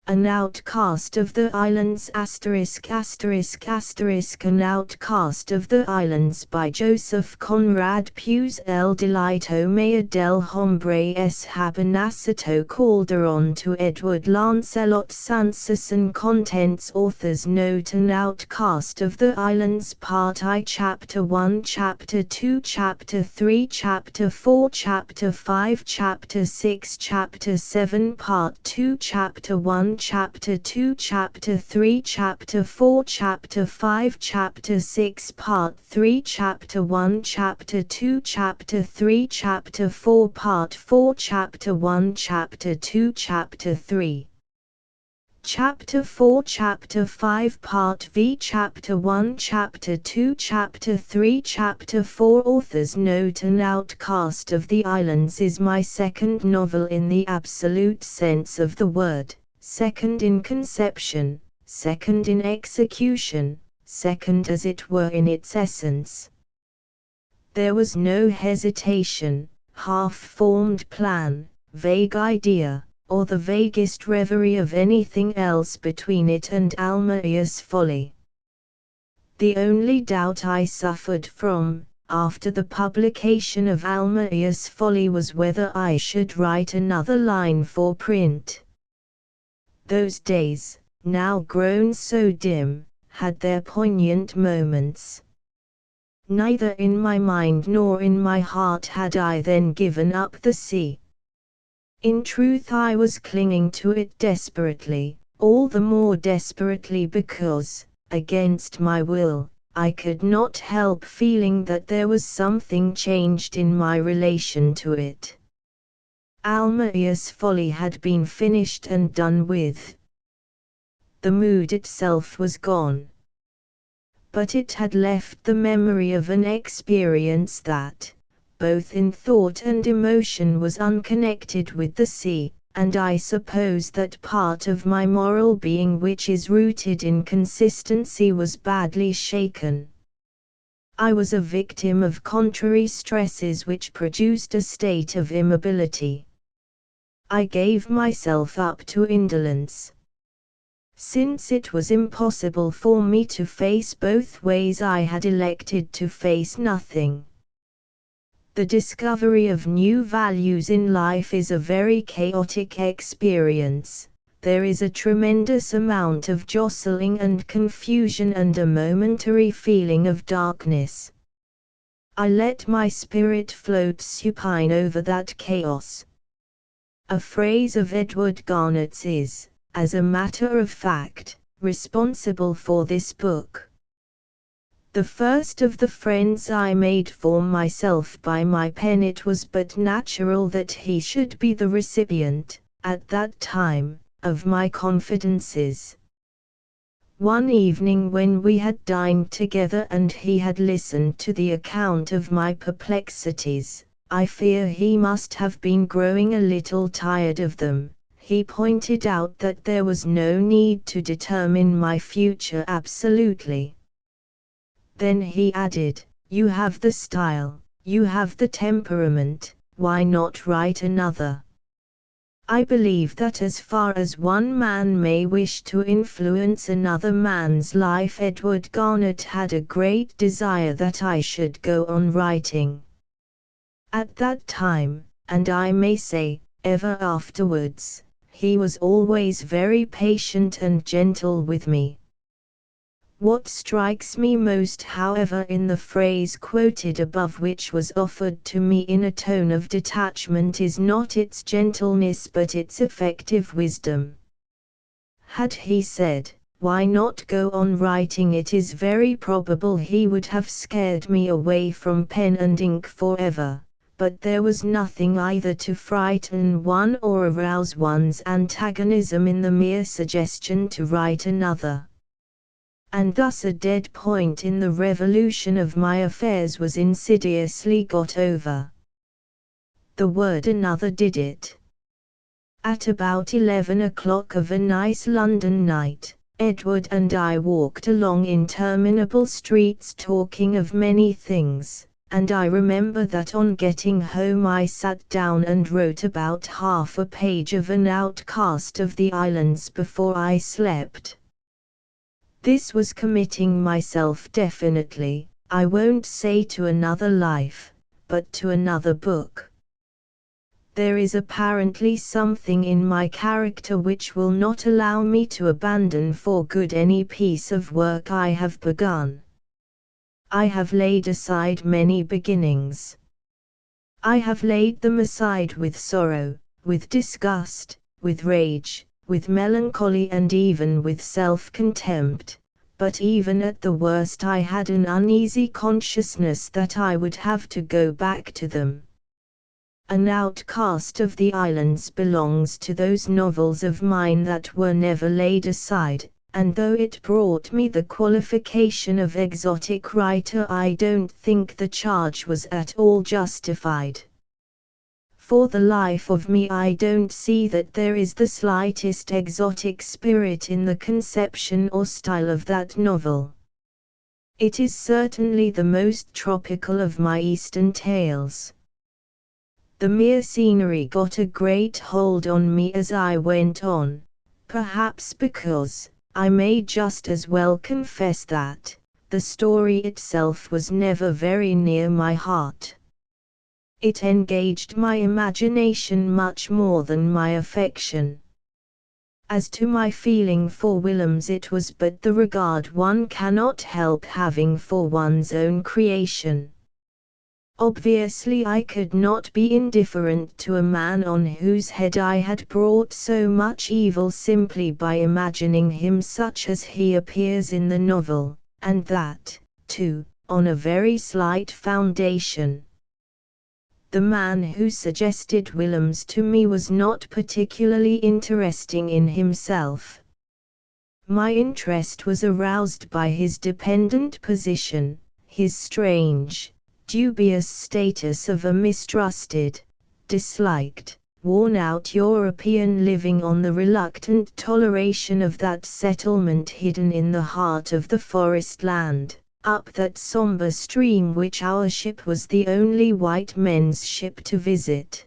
An Outcast of the Islands *******, An Outcast of the Islands by Joseph Conrad Pews El Delito Maya del Hombre es Habernacito Calderon to Edward Lancelot Sanderson. Contents. Author's note. An Outcast of the Islands Part I, Chapter 1, Chapter 2, Chapter 3, Chapter 4, Chapter 5, Chapter 6, Chapter 7, Part 2, Chapter 1, Chapter 2, Chapter 3, Chapter 4, Chapter 5, Chapter 6, Part 3, Chapter 1, Chapter 2, Chapter 3, Chapter 4, Part 4, Chapter 1, Chapter 2, Chapter 3, Chapter 4, Chapter 5, Part V, Chapter 1, Chapter 2, Chapter 3, Chapter 4. Author's note. An Outcast of the Islands is my second novel in the absolute sense of the word, second in conception, second in execution, second as it were in its essence. There was no hesitation, half-formed plan, vague idea, or the vaguest reverie of anything else between it and Almaia's Folly. The only doubt I suffered from, after the publication of Almaia's Folly, was whether I should write another line for print. Those days, now grown so dim, had their poignant moments. Neither in my mind nor in my heart had I then given up the sea. In truth, I was clinging to it desperately, all the more desperately because, against my will, I could not help feeling that there was something changed in my relation to it. Almaia's Folly had been finished and done with. The mood itself was gone. But it had left the memory of an experience that, both in thought and emotion, was unconnected with the sea, and I suppose that part of my moral being which is rooted in consistency was badly shaken. I was a victim of contrary stresses which produced a state of immobility. I gave myself up to indolence. Since it was impossible for me to face both ways, I had elected to face nothing. The discovery of new values in life is a very chaotic experience. There is a tremendous amount of jostling and confusion and a momentary feeling of darkness. I let my spirit float supine over that chaos. A phrase of Edward Garnett's is, as a matter of fact, responsible for this book. The first of the friends I made for myself by my pen, it was but natural that he should be the recipient, at that time, of my confidences. One evening when we had dined together and he had listened to the account of my perplexities, I fear he must have been growing a little tired of them. He pointed out that there was no need to determine my future absolutely. Then he added, "You have the style, you have the temperament, why not write another?" I believe that as far as one man may wish to influence another man's life, Edward Garnett had a great desire that I should go on writing. At that time, and I may say, ever afterwards, he was always very patient and gentle with me. What strikes me most, however, in the phrase quoted above, which was offered to me in a tone of detachment, is not its gentleness but its effective wisdom. Had he said, "Why not go on writing?" it is very probable he would have scared me away from pen and ink forever, but there was nothing either to frighten one or arouse one's antagonism in the mere suggestion to write another. And thus a dead point in the revolution of my affairs was insidiously got over. The word another did it. At about 11 o'clock of a nice London night, Edward and I walked along interminable streets talking of many things, and I remember that on getting home I sat down and wrote about half a page of an Outcast of the Islands before I slept. This was committing myself definitely, I won't say to another life, but to another book. There is apparently something in my character which will not allow me to abandon for good any piece of work I have begun. I have laid aside many beginnings. I have laid them aside with sorrow, with disgust, with rage, with melancholy and even with self-contempt, but even at the worst I had an uneasy consciousness that I would have to go back to them. An Outcast of the Islands belongs to those novels of mine that were never laid aside, and though it brought me the qualification of exotic writer, I don't think the charge was at all justified. For the life of me I don't see that there is the slightest exotic spirit in the conception or style of that novel. It is certainly the most tropical of my Eastern tales. The mere scenery got a great hold on me as I went on, perhaps because, I may just as well confess that, the story itself was never very near my heart. It engaged my imagination much more than my affection. As to my feeling for Willems, it was but the regard one cannot help having for one's own creation. Obviously I could not be indifferent to a man on whose head I had brought so much evil simply by imagining him such as he appears in the novel, and that, too, on a very slight foundation. The man who suggested Willems to me was not particularly interesting in himself. My interest was aroused by his dependent position, his strange, dubious status of a mistrusted, disliked, worn-out European living on the reluctant toleration of that settlement hidden in the heart of the forest land, up that somber stream which our ship was the only white men's ship to visit.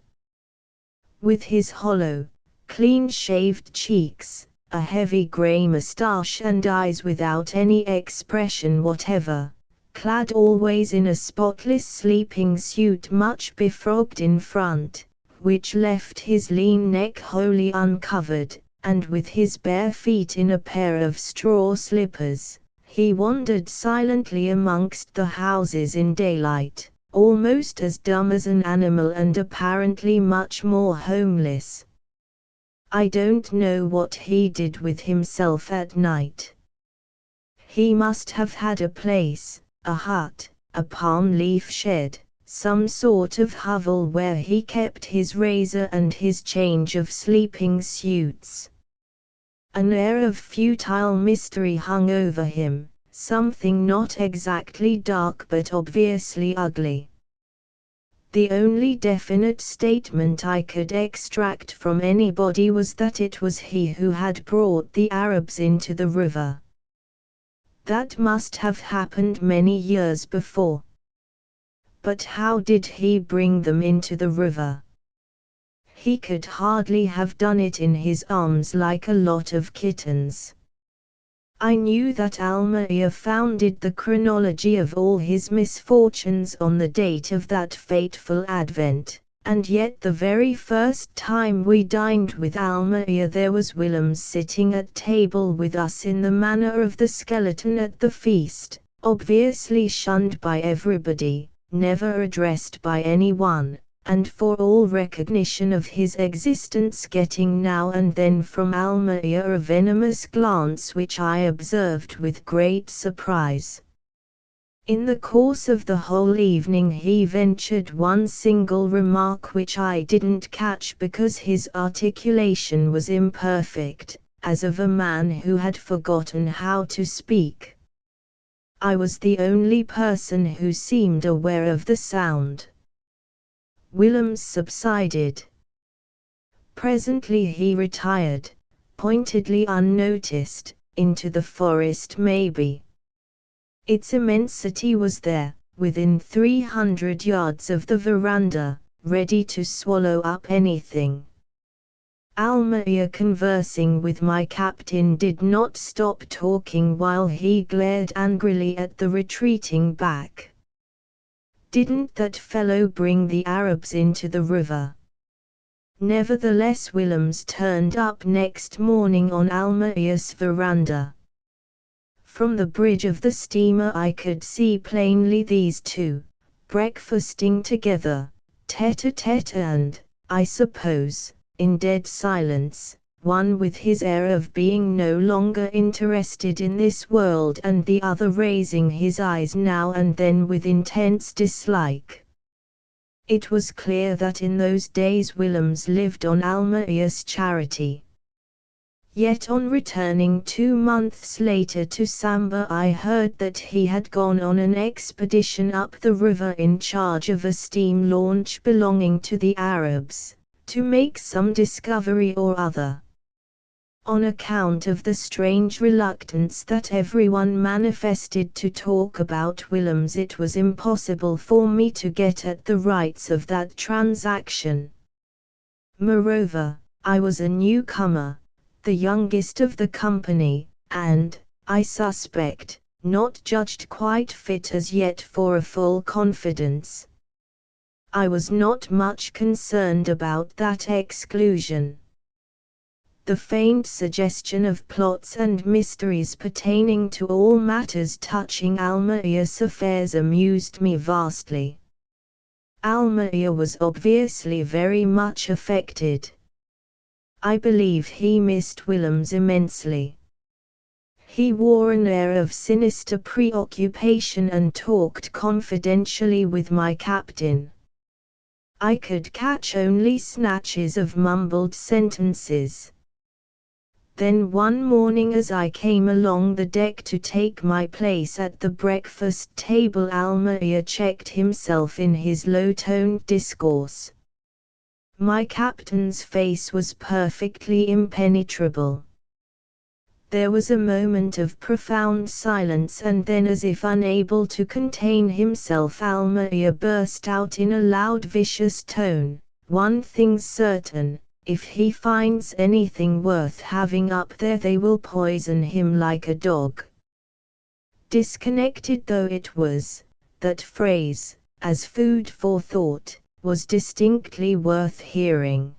With his hollow, clean-shaved cheeks, a heavy grey moustache and eyes without any expression whatever, clad always in a spotless sleeping suit much befrogged in front, which left his lean neck wholly uncovered, and with his bare feet in a pair of straw slippers, he wandered silently amongst the houses in daylight, almost as dumb as an animal and apparently much more homeless. I don't know what he did with himself at night. He must have had a place, a hut, a palm leaf shed, some sort of hovel where he kept his razor and his change of sleeping suits. An air of futile mystery hung over him, something not exactly dark but obviously ugly. The only definite statement I could extract from anybody was that it was he who had brought the Arabs into the river. That must have happened many years before. But how did he bring them into the river? He could hardly have done it in his arms like a lot of kittens. I knew that Almeida founded the chronology of all his misfortunes on the date of that fateful advent, and yet the very first time we dined with Almeida there was Willems sitting at table with us in the manner of the skeleton at the feast, obviously shunned by everybody, never addressed by anyone, and for all recognition of his existence getting now and then from Almeida a venomous glance which I observed with great surprise. In the course of the whole evening he ventured one single remark which I didn't catch because his articulation was imperfect, as of a man who had forgotten how to speak. I was the only person who seemed aware of the sound. Willems subsided. Presently he retired, pointedly unnoticed, into the forest maybe. Its immensity was there, within 300 yards of the veranda, ready to swallow up anything. Almayer, conversing with my captain, did not stop talking while he glared angrily at the retreating back. Didn't that fellow bring the Arabs into the river? Nevertheless, Willems turned up next morning on Almayer's veranda. From the bridge of the steamer I could see plainly these two, breakfasting together, tete-a-tete and, I suppose, in dead silence, one with his air of being no longer interested in this world and the other raising his eyes now and then with intense dislike. It was clear that in those days Willems lived on Almayer's charity. Yet on returning 2 months later to Samba, I heard that he had gone on an expedition up the river in charge of a steam launch belonging to the Arabs, to make some discovery or other. On account of the strange reluctance that everyone manifested to talk about Willems, it was impossible for me to get at the rights of that transaction. Moreover, I was a newcomer, the youngest of the company, and, I suspect, not judged quite fit as yet for a full confidence. I was not much concerned about that exclusion. The faint suggestion of plots and mysteries pertaining to all matters touching Almayer's affairs amused me vastly. Almayer was obviously very much affected. I believe he missed Willems immensely. He wore an air of sinister preoccupation and talked confidentially with my captain. I could catch only snatches of mumbled sentences. Then one morning, as I came along the deck to take my place at the breakfast table, Almayer checked himself in his low-toned discourse. My captain's face was perfectly impenetrable. There was a moment of profound silence, and then, as if unable to contain himself, Almayer burst out in a loud, vicious tone, "One thing's certain, if he finds anything worth having up there, they will poison him like a dog." Disconnected though it was, that phrase, as food for thought, was distinctly worth hearing.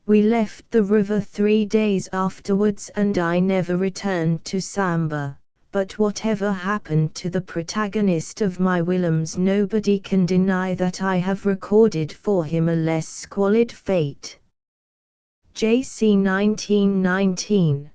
We left the river 3 days afterwards and I never returned to Samba, but whatever happened to the protagonist of my Willems, nobody can deny that I have recorded for him a less squalid fate. J.C. 1919.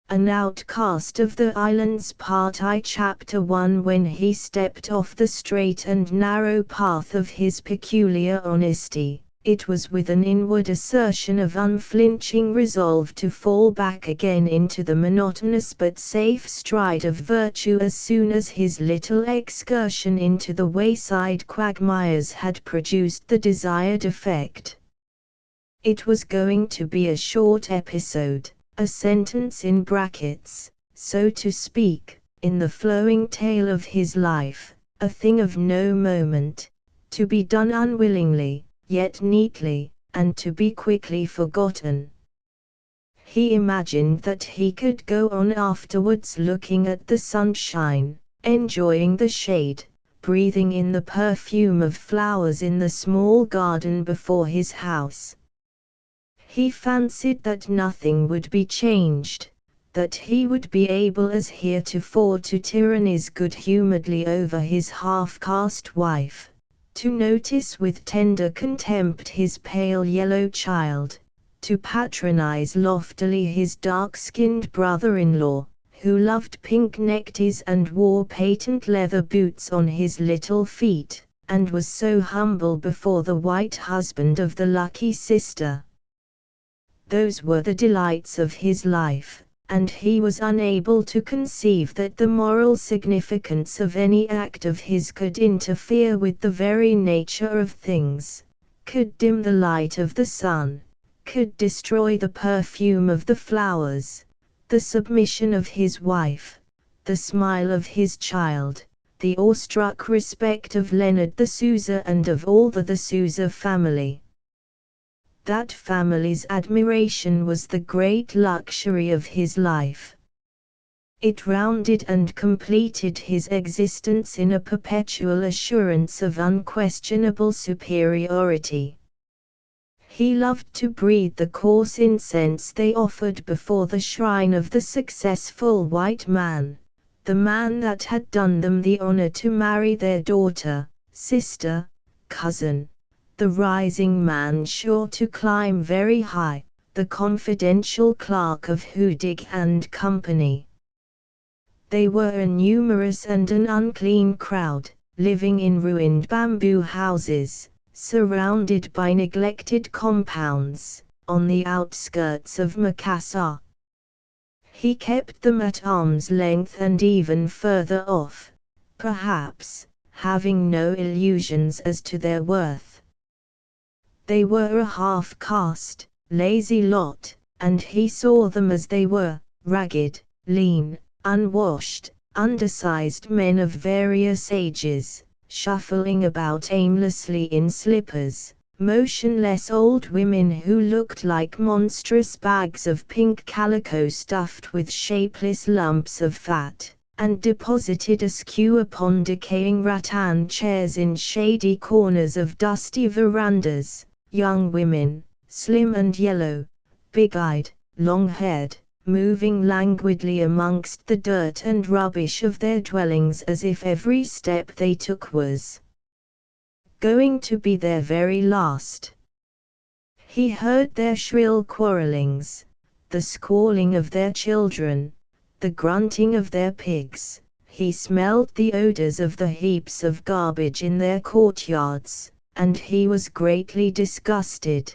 An Outcast of the Islands, Part I, Chapter 1. When he stepped off the straight and narrow path of his peculiar honesty, it was with an inward assertion of unflinching resolve to fall back again into the monotonous but safe stride of virtue as soon as his little excursion into the wayside quagmires had produced the desired effect. It was going to be a short episode, a sentence in brackets, so to speak, in the flowing tale of his life, a thing of no moment, to be done unwillingly, yet neatly, and to be quickly forgotten. He imagined that he could go on afterwards looking at the sunshine, enjoying the shade, breathing in the perfume of flowers in the small garden before his house. He fancied that nothing would be changed, that he would be able as heretofore to tyrannize good-humoredly over his half-caste wife, to notice with tender contempt his pale yellow child, to patronize loftily his dark-skinned brother-in-law, who loved pink neckties and wore patent leather boots on his little feet, and was so humble before the white husband of the lucky sister. Those were the delights of his life, and he was unable to conceive that the moral significance of any act of his could interfere with the very nature of things, could dim the light of the sun, could destroy the perfume of the flowers, the submission of his wife, the smile of his child, the awestruck respect of Leonard the Souza and of all the Souza family. That family's admiration was the great luxury of his life. It rounded and completed his existence in a perpetual assurance of unquestionable superiority. He loved to breathe the coarse incense they offered before the shrine of the successful white man, the man that had done them the honor to marry their daughter, sister, cousin, the rising man sure to climb very high, the confidential clerk of Hudig and Company. They were a numerous and an unclean crowd, living in ruined bamboo houses, surrounded by neglected compounds, on the outskirts of Makassar. He kept them at arm's length and even further off, perhaps, having no illusions as to their worth. They were a half-caste, lazy lot, and he saw them as they were, ragged, lean, unwashed, undersized men of various ages, shuffling about aimlessly in slippers, motionless old women who looked like monstrous bags of pink calico stuffed with shapeless lumps of fat, and deposited askew upon decaying rattan chairs in shady corners of dusty verandas, young women, slim and yellow, big-eyed, long-haired, moving languidly amongst the dirt and rubbish of their dwellings as if every step they took was going to be their very last. He heard their shrill quarrelings, the squalling of their children, the grunting of their pigs. He smelled the odors of the heaps of garbage in their courtyards, and he was greatly disgusted.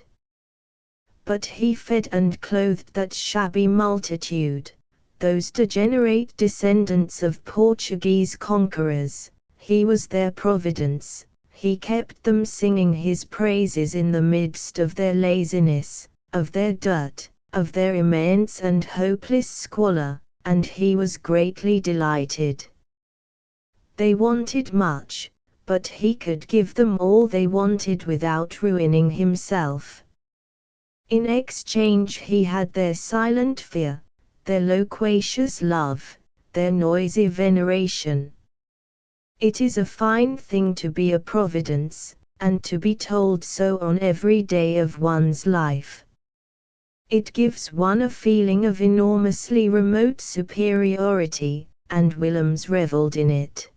But he fed and clothed that shabby multitude, those degenerate descendants of Portuguese conquerors. He was their providence. He kept them singing his praises in the midst of their laziness, of their dirt, of their immense and hopeless squalor, and he was greatly delighted. They wanted much, but he could give them all they wanted without ruining himself. In exchange he had their silent fear, their loquacious love, their noisy veneration. It is a fine thing to be a providence, and to be told so on every day of one's life. It gives one a feeling of enormously remote superiority, and Willems revelled in it.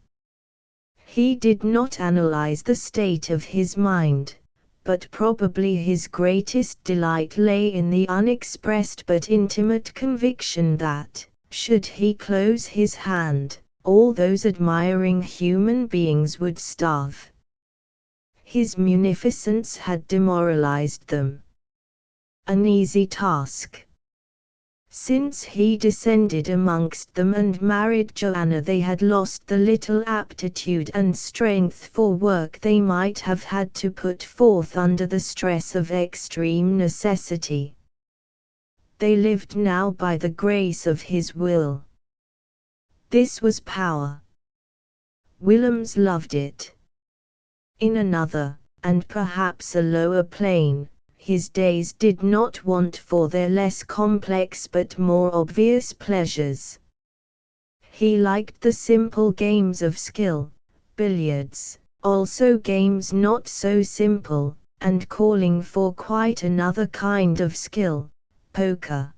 He did not analyze the state of his mind, but probably his greatest delight lay in the unexpressed but intimate conviction that, should he close his hand, all those admiring human beings would starve. His munificence had demoralized them. An easy task. Since he descended amongst them and married Joanna, they had lost the little aptitude and strength for work they might have had to put forth under the stress of extreme necessity. They lived now by the grace of his will. This was power. Willems loved it. In another, and perhaps a lower plane, his days did not want for their less complex but more obvious pleasures. He liked the simple games of skill, billiards, also games not so simple, and calling for quite another kind of skill, poker.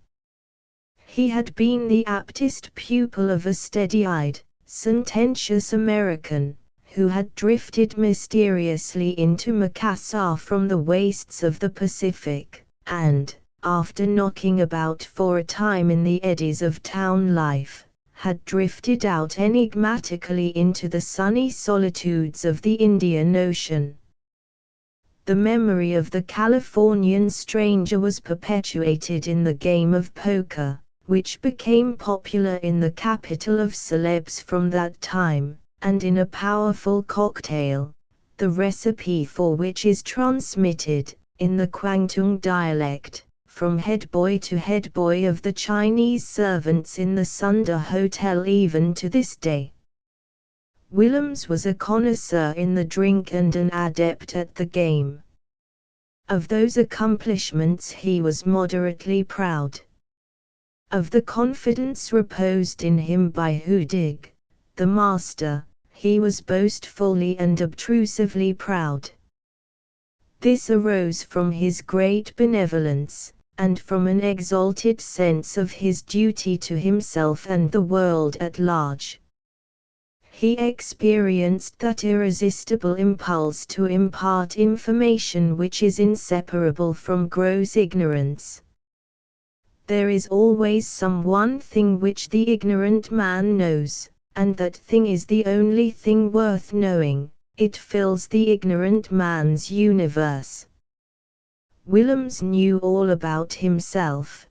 He had been the aptest pupil of a steady-eyed, sententious American, who had drifted mysteriously into Makassar from the wastes of the Pacific, and, after knocking about for a time in the eddies of town life, had drifted out enigmatically into the sunny solitudes of the Indian Ocean. The memory of the Californian stranger was perpetuated in the game of poker, which became popular in the capital of celebs from that time, and in a powerful cocktail, the recipe for which is transmitted, in the Kwangtung dialect, from head boy to head boy of the Chinese servants in the Sunda Hotel even to this day. Willems was a connoisseur in the drink and an adept at the game. Of those accomplishments he was moderately proud. Of the confidence reposed in him by Hudig, the master, he was boastfully and obtrusively proud. This arose from his great benevolence, and from an exalted sense of his duty to himself and the world at large. He experienced that irresistible impulse to impart information which is inseparable from gross ignorance. There is always some one thing which the ignorant man knows, and that thing is the only thing worth knowing. It fills the ignorant man's universe. Willems knew all about himself.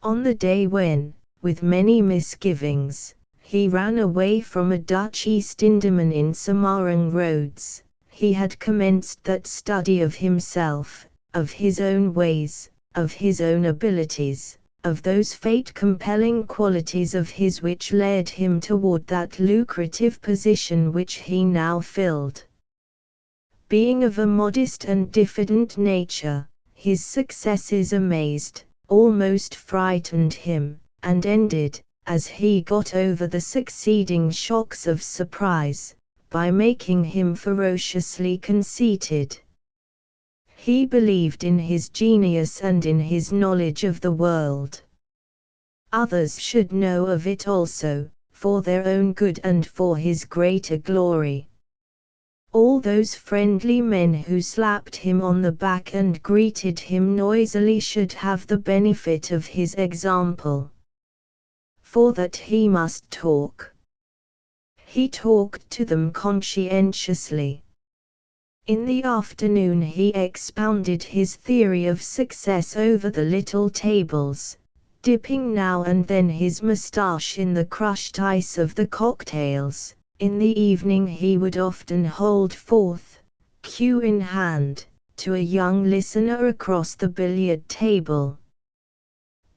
On the day when, with many misgivings, he ran away from a Dutch East Indiaman in Semarang roads, he had commenced that study of himself, of his own ways, of his own abilities, of those fate-compelling qualities of his which led him toward that lucrative position which he now filled. Being of a modest and diffident nature, his successes amazed, almost frightened him, and ended, as he got over the succeeding shocks of surprise, by making him ferociously conceited. He believed in his genius and in his knowledge of the world. Others should know of it also, for their own good and for his greater glory. All those friendly men who slapped him on the back and greeted him noisily should have the benefit of his example. For that he must talk. He talked to them conscientiously. In the afternoon he expounded his theory of success over the little tables, dipping now and then his moustache in the crushed ice of the cocktails. In the evening he would often hold forth, cue in hand, to a young listener across the billiard table.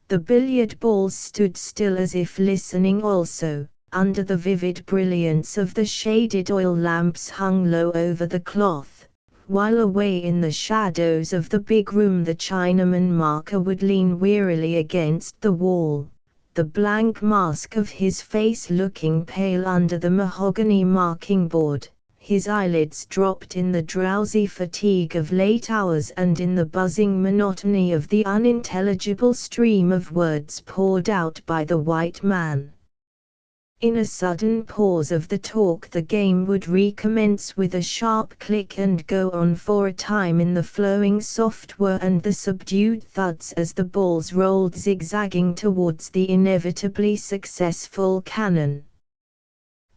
The billiard balls stood still as if listening also, under the vivid brilliance of the shaded oil lamps hung low over the cloth, while away in the shadows of the big room the Chinaman marker would lean wearily against the wall, the blank mask of his face looking pale under the mahogany marking board, his eyelids dropped in the drowsy fatigue of late hours and in the buzzing monotony of the unintelligible stream of words poured out by the white man. In a sudden pause of the talk the game would recommence with a sharp click and go on for a time in the flowing soft whir and the subdued thuds as the balls rolled zigzagging towards the inevitably successful cannon.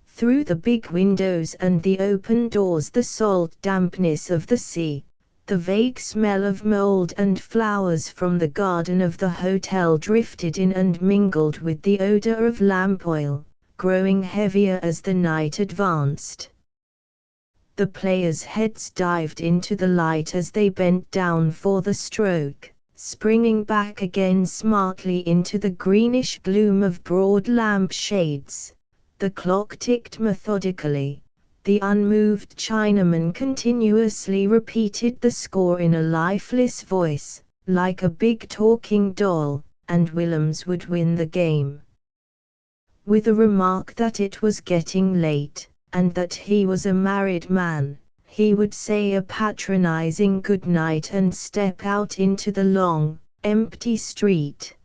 Through the big windows and the open doors the salt dampness of the sea, the vague smell of mold and flowers from the garden of the hotel drifted in and mingled with the odor of lamp oil, growing heavier as the night advanced. The players' heads dived into the light as they bent down for the stroke, springing back again smartly into the greenish gloom of broad lamp shades. The clock ticked methodically. The unmoved Chinaman continuously repeated the score in a lifeless voice, like a big talking doll, and Willems would win the game. With a remark that it was getting late, and that he was a married man, he would say a patronizing good night and step out into the long, empty street.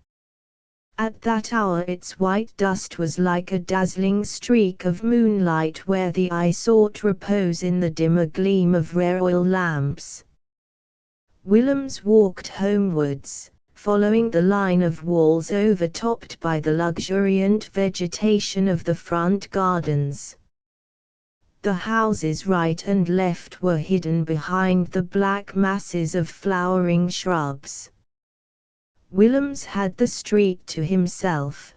At that hour its white dust was like a dazzling streak of moonlight where the eye sought repose in the dimmer gleam of rare oil lamps. Willems walked homewards, following the line of walls overtopped by the luxuriant vegetation of the front gardens. The houses right and left were hidden behind the black masses of flowering shrubs. Willems had the street to himself.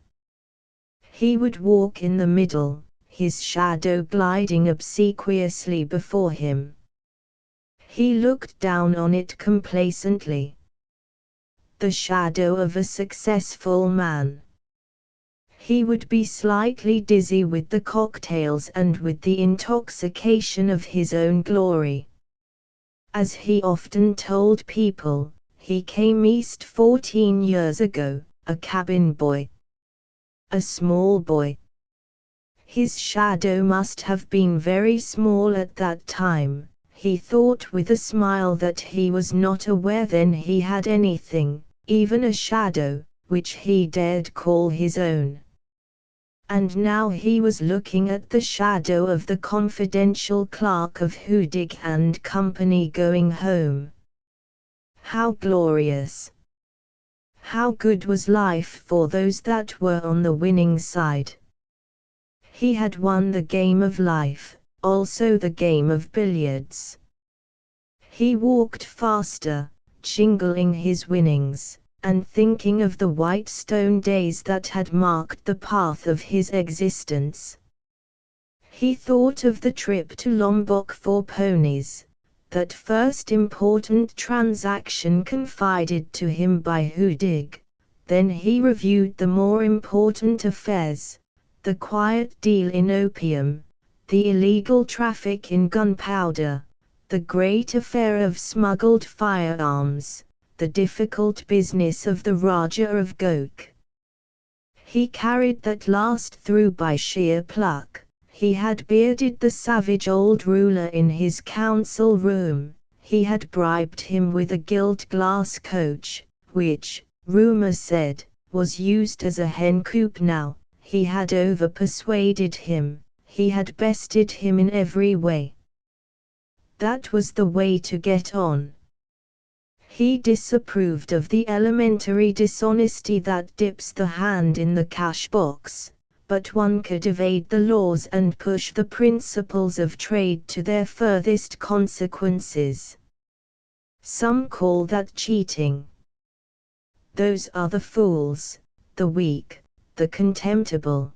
He would walk in the middle, his shadow gliding obsequiously before him. He looked down on it complacently. The shadow of a successful man. He would be slightly dizzy with the cocktails and with the intoxication of his own glory. As he often told people, he came east 14 years ago, a cabin boy. A small boy. His shadow must have been very small at that time. He thought with a smile that he was not aware then he had anything, even a shadow, which he dared call his own. And now he was looking at the shadow of the confidential clerk of Hudig and Company going home. How glorious! How good was life for those that were on the winning side! He had won the game of life, also the game of billiards. He walked faster, jingling his winnings, and thinking of the white stone days that had marked the path of his existence. He thought of the trip to Lombok for ponies, that first important transaction confided to him by Hudig. Then he reviewed the more important affairs, the quiet deal in opium, the illegal traffic in gunpowder, the great affair of smuggled firearms, the difficult business of the Raja of Gok. He carried that last through by sheer pluck. He had bearded the savage old ruler in his council room. He had bribed him with a gilt glass coach, which, rumor said, was used as a hen coop now. He had over-persuaded him. He had bested him in every way. That was the way to get on. He disapproved of the elementary dishonesty that dips the hand in the cash box, but one could evade the laws and push the principles of trade to their furthest consequences. Some call that cheating. Those are the fools, the weak, the contemptible.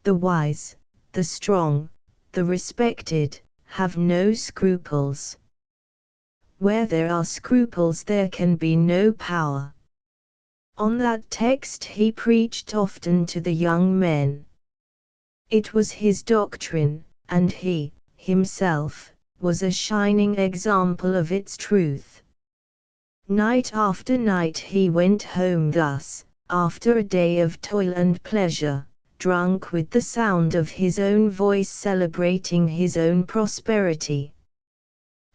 The wise, the strong, the respected, have no scruples. Where there are scruples there can be no power. On that text he preached often to the young men. It was his doctrine, and he, himself, was a shining example of its truth. Night after night he went home thus, after a day of toil and pleasure, drunk with the sound of his own voice celebrating his own prosperity.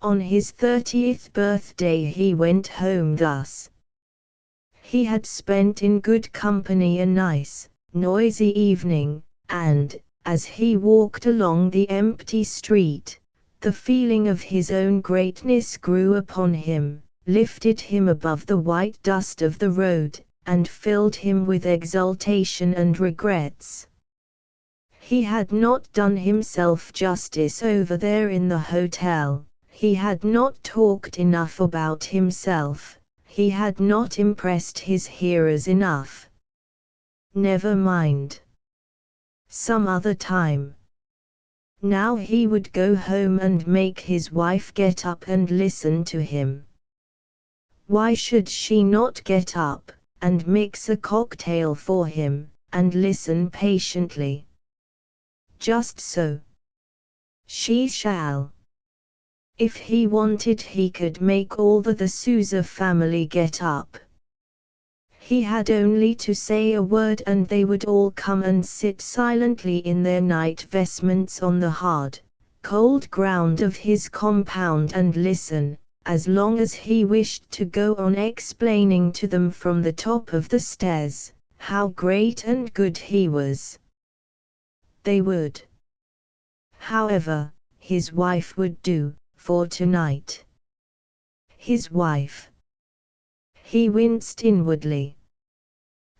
On his 30th birthday he went home thus. He had spent in good company a nice, noisy evening, and, as he walked along the empty street, the feeling of his own greatness grew upon him, lifted him above the white dust of the road, and filled him with exultation and regrets. He had not done himself justice over there in the hotel. He had not talked enough about himself. He had not impressed his hearers enough. Never mind. Some other time. Now he would go home and make his wife get up and listen to him. Why should she not get up, and mix a cocktail for him, and listen patiently? Just so. She shall. If he wanted he could make all the Sousa family get up. He had only to say a word and they would all come and sit silently in their night vestments on the hard, cold ground of his compound and listen, as long as he wished to go on explaining to them from the top of the stairs, how great and good he was. They would. However, his wife would do, for tonight. His wife. He winced inwardly.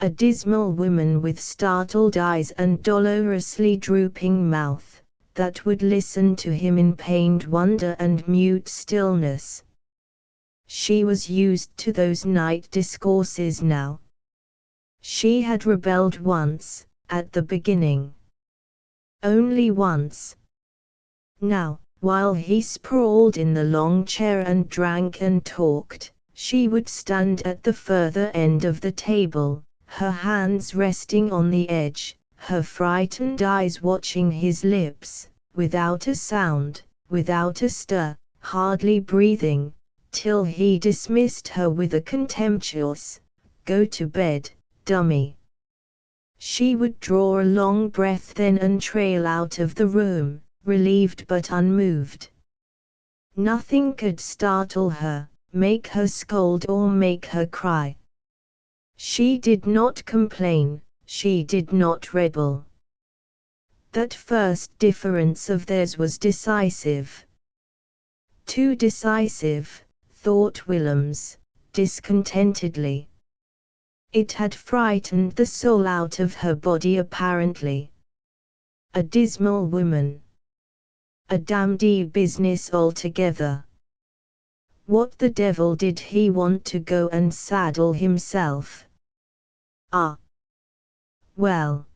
A dismal woman with startled eyes and dolorously drooping mouth, that would listen to him in pained wonder and mute stillness. She was used to those night discourses now. She had rebelled once, at the beginning. Only once. Now, while he sprawled in the long chair and drank and talked, she would stand at the further end of the table, her hands resting on the edge, her frightened eyes watching his lips, without a sound, without a stir, hardly breathing, till he dismissed her with a contemptuous, "Go to bed, dummy." She would draw a long breath then and trail out of the room, relieved but unmoved. Nothing could startle her, make her scold or make her cry. She did not complain, she did not rebel. That first difference of theirs was decisive. Too decisive, thought Willems, discontentedly. It had frightened the soul out of her body apparently. A dismal woman. A damnedy business altogether. What the devil did he want to go and saddle himself? Ah! Well.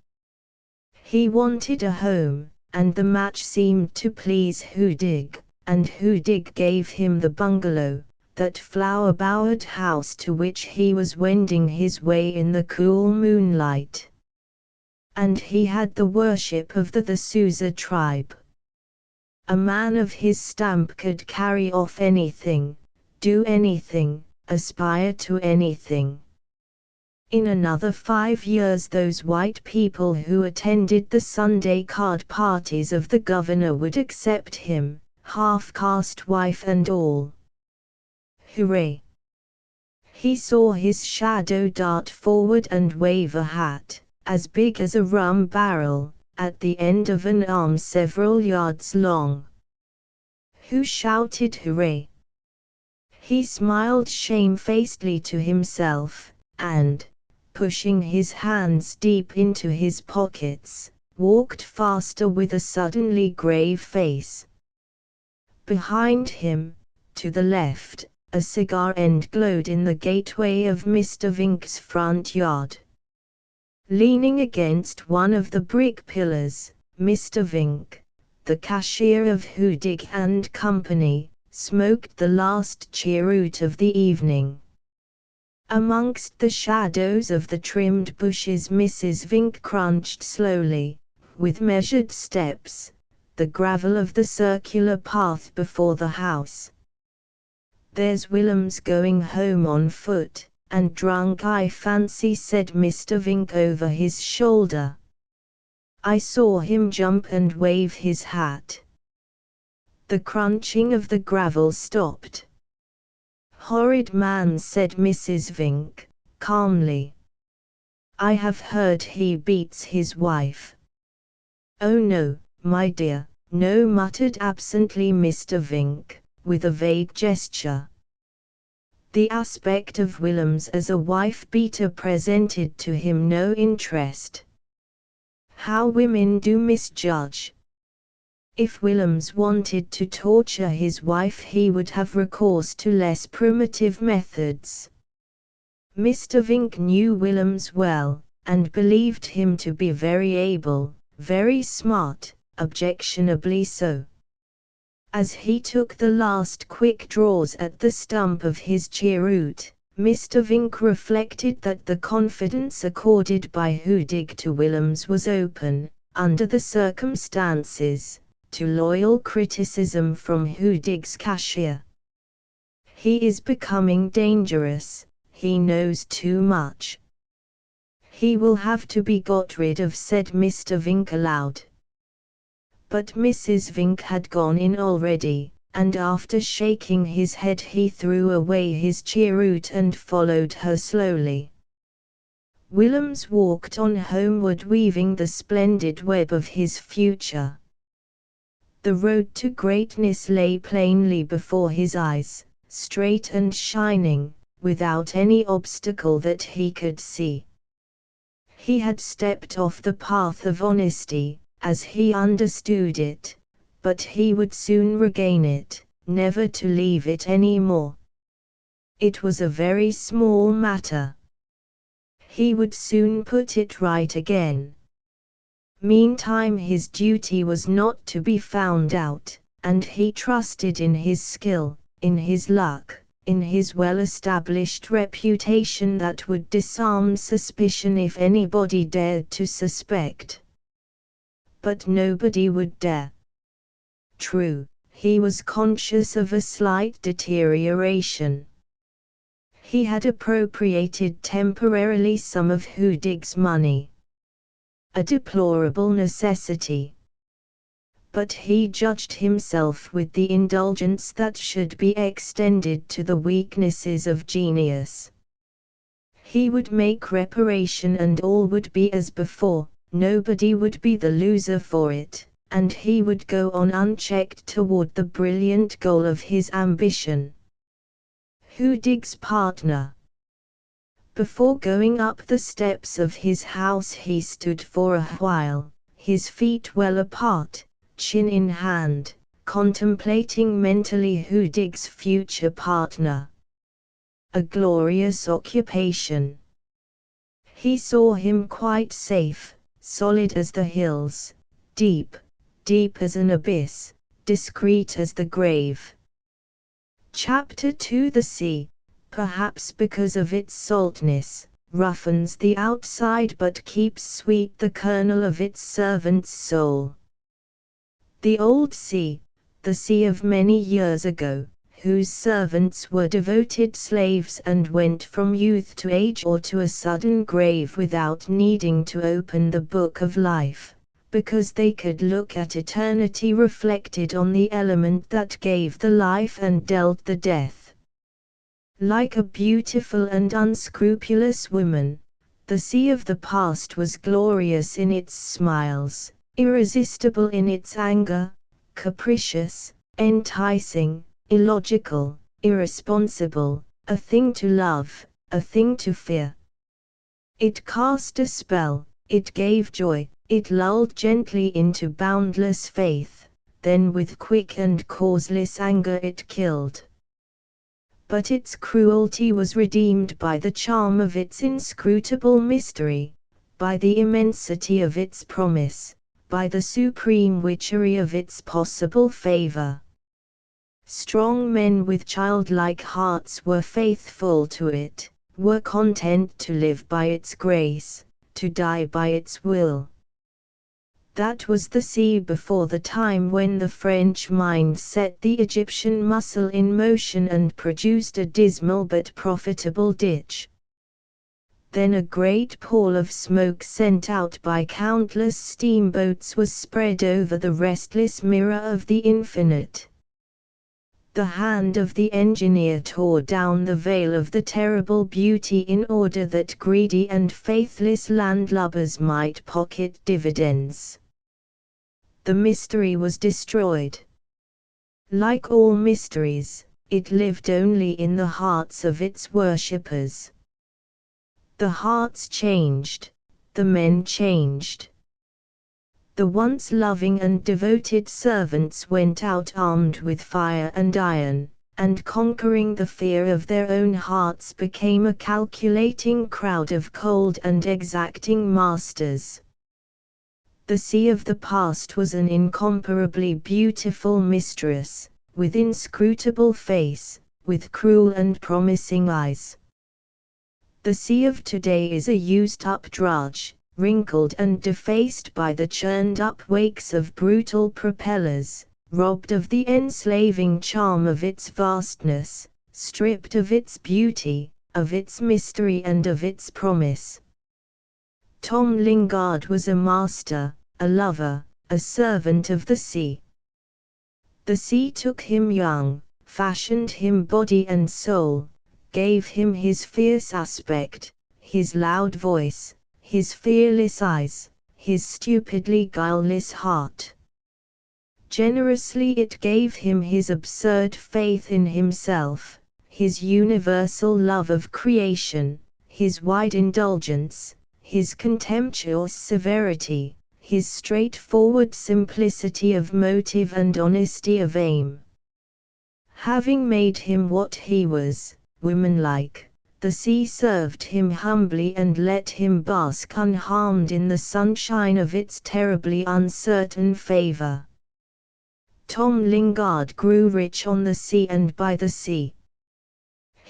He wanted a home, and the match seemed to please Hudig, and Hudig gave him the bungalow, that flower-bowered house to which he was wending his way in the cool moonlight. And he had the worship of the Sousa tribe. A man of his stamp could carry off anything, do anything, aspire to anything. In another 5 years those white people who attended the Sunday card parties of the governor would accept him, half-caste wife and all. Hooray! He saw his shadow dart forward and wave a hat, as big as a rum barrel, at the end of an arm several yards long. Who shouted hooray? He smiled shamefacedly to himself, and, pushing his hands deep into his pockets, walked faster with a suddenly grave face. Behind him, to the left, a cigar end glowed in the gateway of Mr. Vink's front yard. Leaning against one of the brick pillars, Mr. Vink, the cashier of Hudig and Company, smoked the last cheroot of the evening. Amongst the shadows of the trimmed bushes Mrs. Vink crunched slowly, with measured steps, the gravel of the circular path before the house. "There's Willems going home on foot, and drunk I fancy," said Mr. Vink over his shoulder. "I saw him jump and wave his hat." The crunching of the gravel stopped. "Horrid man," said Mrs. Vink, calmly. "I have heard he beats his wife." "Oh no, my dear, no," muttered absently Mr. Vink, with a vague gesture. The aspect of Willems as a wife-beater presented to him no interest. How women do misjudge! If Willems wanted to torture his wife he would have recourse to less primitive methods. Mr. Vink knew Willems well, and believed him to be very able, very smart, objectionably so. As he took the last quick draws at the stump of his cheroot, Mr. Vink reflected that the confidence accorded by Hudig to Willems was open, under the circumstances, to loyal criticism from Hudig's cashier. "He is becoming dangerous, he knows too much. He will have to be got rid of," said Mr. Vink aloud. But Mrs. Vink had gone in already, and after shaking his head he threw away his cheroot and followed her slowly. Willems walked on homeward, weaving the splendid web of his future. The road to greatness lay plainly before his eyes, straight and shining, without any obstacle that he could see. He had stepped off the path of honesty, as he understood it, but he would soon regain it, never to leave it any more. It was a very small matter. He would soon put it right again. Meantime his duty was not to be found out, and he trusted in his skill, in his luck, in his well-established reputation that would disarm suspicion if anybody dared to suspect. But nobody would dare. True, he was conscious of a slight deterioration. He had appropriated temporarily some of Hudig's money. A deplorable necessity. But he judged himself with the indulgence that should be extended to the weaknesses of genius. He would make reparation and all would be as before, nobody would be the loser for it, and he would go on unchecked toward the brilliant goal of his ambition. Hudig's partner. Before going up the steps of his house he stood for a while, his feet well apart, chin in hand, contemplating mentally Hudig's future partner. A glorious occupation. He saw him quite safe, solid as the hills, deep, deep as an abyss, discreet as the grave. Chapter 2. The sea, perhaps because of its saltness, roughens the outside but keeps sweet the kernel of its servant's soul. The old sea, the sea of many years ago, whose servants were devoted slaves and went from youth to age or to a sudden grave without needing to open the book of life, because they could look at eternity reflected on the element that gave the life and dealt the death. Like a beautiful and unscrupulous woman, the sea of the past was glorious in its smiles, irresistible in its anger, capricious, enticing, illogical, irresponsible, a thing to love, a thing to fear. It cast a spell, it gave joy, it lulled gently into boundless faith, then with quick and causeless anger it killed. But its cruelty was redeemed by the charm of its inscrutable mystery, by the immensity of its promise, by the supreme witchery of its possible favor. Strong men with childlike hearts were faithful to it, were content to live by its grace, to die by its will. That was the sea before the time when the French mind set the Egyptian muscle in motion and produced a dismal but profitable ditch. Then a great pall of smoke sent out by countless steamboats was spread over the restless mirror of the infinite. The hand of the engineer tore down the veil of the terrible beauty in order that greedy and faithless landlubbers might pocket dividends. The mystery was destroyed. Like all mysteries, it lived only in the hearts of its worshippers. The hearts changed, the men changed. The once loving and devoted servants went out armed with fire and iron, and conquering the fear of their own hearts became a calculating crowd of cold and exacting masters. The sea of the past was an incomparably beautiful mistress, with inscrutable face, with cruel and promising eyes. The sea of today is a used-up drudge, wrinkled and defaced by the churned-up wakes of brutal propellers, robbed of the enslaving charm of its vastness, stripped of its beauty, of its mystery and of its promise. Tom Lingard was a master, a lover, a servant of the sea. The sea took him young, fashioned him body and soul, gave him his fierce aspect, his loud voice, his fearless eyes, his stupidly guileless heart. Generously it gave him his absurd faith in himself, his universal love of creation, his wide indulgence, his contemptuous severity, his straightforward simplicity of motive and honesty of aim. Having made him what he was, womanlike, the sea served him humbly and let him bask unharmed in the sunshine of its terribly uncertain favor. Tom Lingard grew rich on the sea and by the sea.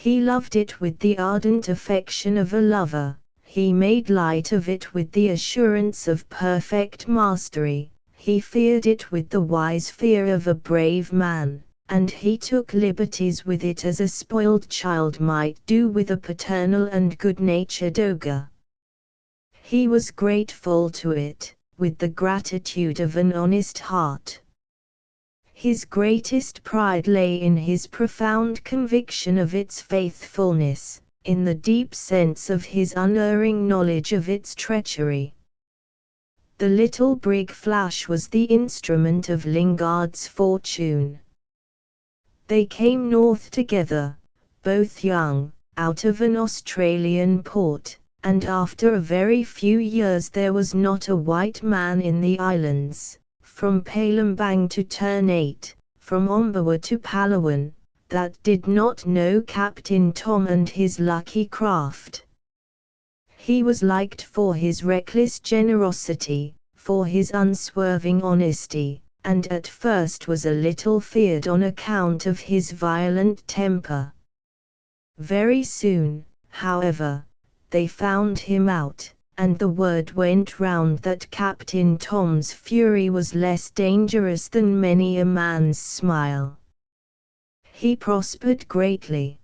He loved it with the ardent affection of a lover, he made light of it with the assurance of perfect mastery, he feared it with the wise fear of a brave man, and he took liberties with it as a spoiled child might do with a paternal and good-natured ogre. He was grateful to it, with the gratitude of an honest heart. His greatest pride lay in his profound conviction of its faithfulness, in the deep sense of his unerring knowledge of its treachery. The little brig Flash was the instrument of Lingard's fortune. They came north together, both young, out of an Australian port, and after a very few years there was not a white man in the islands, from Palembang to Ternate, from Ombawa to Palawan, that did not know Captain Tom and his lucky craft. He was liked for his reckless generosity, for his unswerving honesty, and at first was a little feared on account of his violent temper. Very soon, however, they found him out, and the word went round that Captain Tom's fury was less dangerous than many a man's smile. He prospered greatly.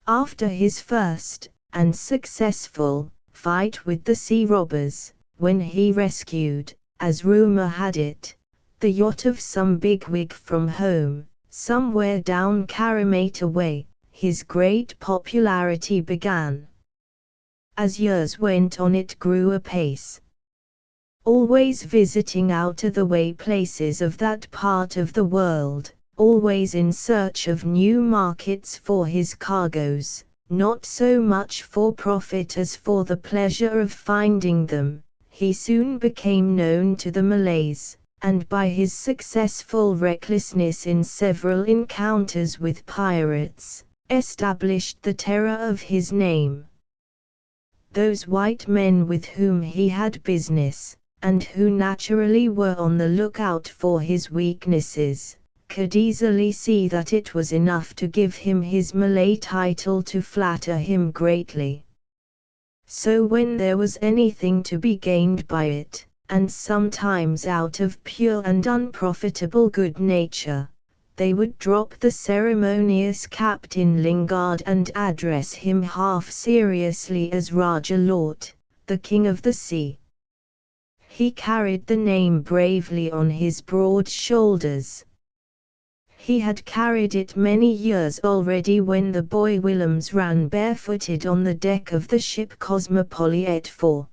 After his first, and successful, fight with the sea robbers, when he rescued, as rumour had it, the yacht of some bigwig from home, somewhere down Carimata way, his great popularity began. As years went on it grew apace. Always visiting out-of-the-way places of that part of the world, always in search of new markets for his cargoes, not so much for profit as for the pleasure of finding them, he soon became known to the Malays, and by his successful recklessness in several encounters with pirates, established the terror of his name. Those white men with whom he had business, and who naturally were on the lookout for his weaknesses, could easily see that it was enough to give him his Malay title to flatter him greatly. So when there was anything to be gained by it, and sometimes out of pure and unprofitable good nature, they would drop the ceremonious Captain Lingard and address him half seriously as Raja Lort, the King of the Sea. He carried the name bravely on his broad shoulders. He had carried it many years already when the boy Willems ran barefooted on the deck of the ship Cosmopolite for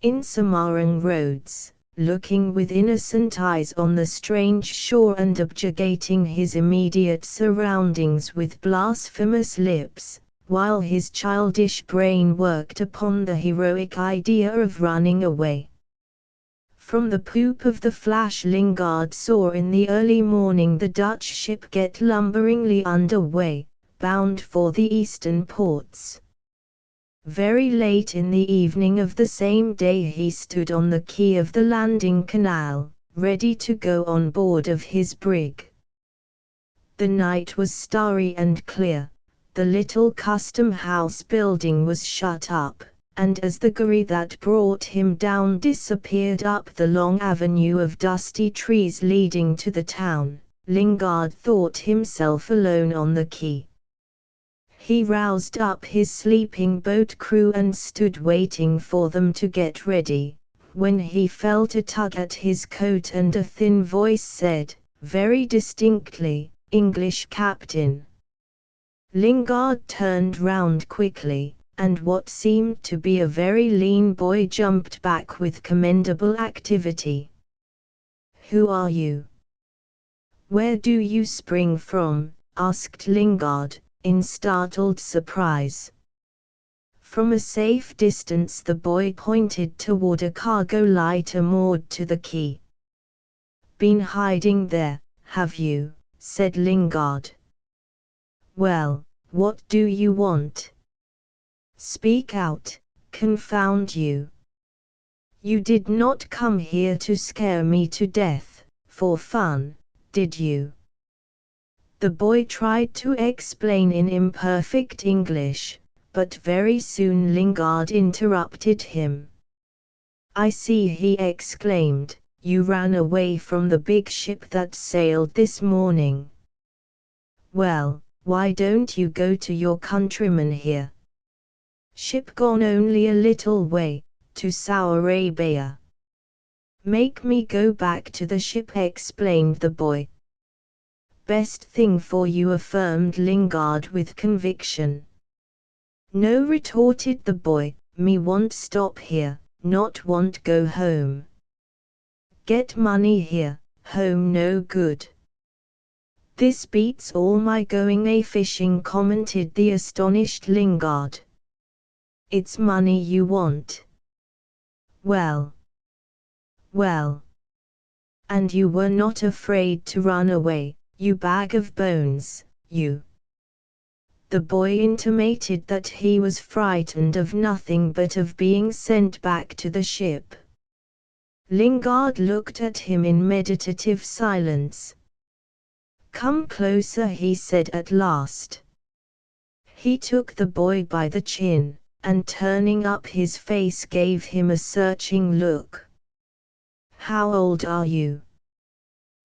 in Semarang roads, looking with innocent eyes on the strange shore and objurgating his immediate surroundings with blasphemous lips, while his childish brain worked upon the heroic idea of running away. From the poop of the Flash Lingard saw in the early morning the Dutch ship get lumberingly under way, bound for the eastern ports. Very late in the evening of the same day he stood on the quay of the landing canal, ready to go on board of his brig. The night was starry and clear, the little custom-house building was shut up, and as the gharry that brought him down disappeared up the long avenue of dusty trees leading to the town, Lingard thought himself alone on the quay. He roused up his sleeping boat crew and stood waiting for them to get ready, when he felt a tug at his coat and a thin voice said, very distinctly, "English captain." Lingard turned round quickly, and what seemed to be a very lean boy jumped back with commendable activity. "Who are you? Where do you spring from?" asked Lingard, in startled surprise. From a safe distance the boy pointed toward a cargo lighter moored to the quay. "Been hiding there, have you?" said Lingard. "Well, what do you want? Speak out, confound you. You did not come here to scare me to death, for fun, did you?" The boy tried to explain in imperfect English, but very soon Lingard interrupted him. "I see," he exclaimed, "you ran away from the big ship that sailed this morning. Well, why don't you go to your countrymen here? Ship gone only a little way, to Saudi Arabia." "Make me go back to the ship," explained the boy. "Best thing for you," affirmed Lingard with conviction. "No," retorted the boy, "me want stop here, not want go home. Get money here, home no good." "This beats all my going a fishing," commented the astonished Lingard. "It's money you want. Well. Well. And you were not afraid to run away, you bag of bones, you." The boy intimated that he was frightened of nothing but of being sent back to the ship. Lingard looked at him in meditative silence. "Come closer," he said at last. He took the boy by the chin, and turning up his face gave him a searching look. "How old are you?"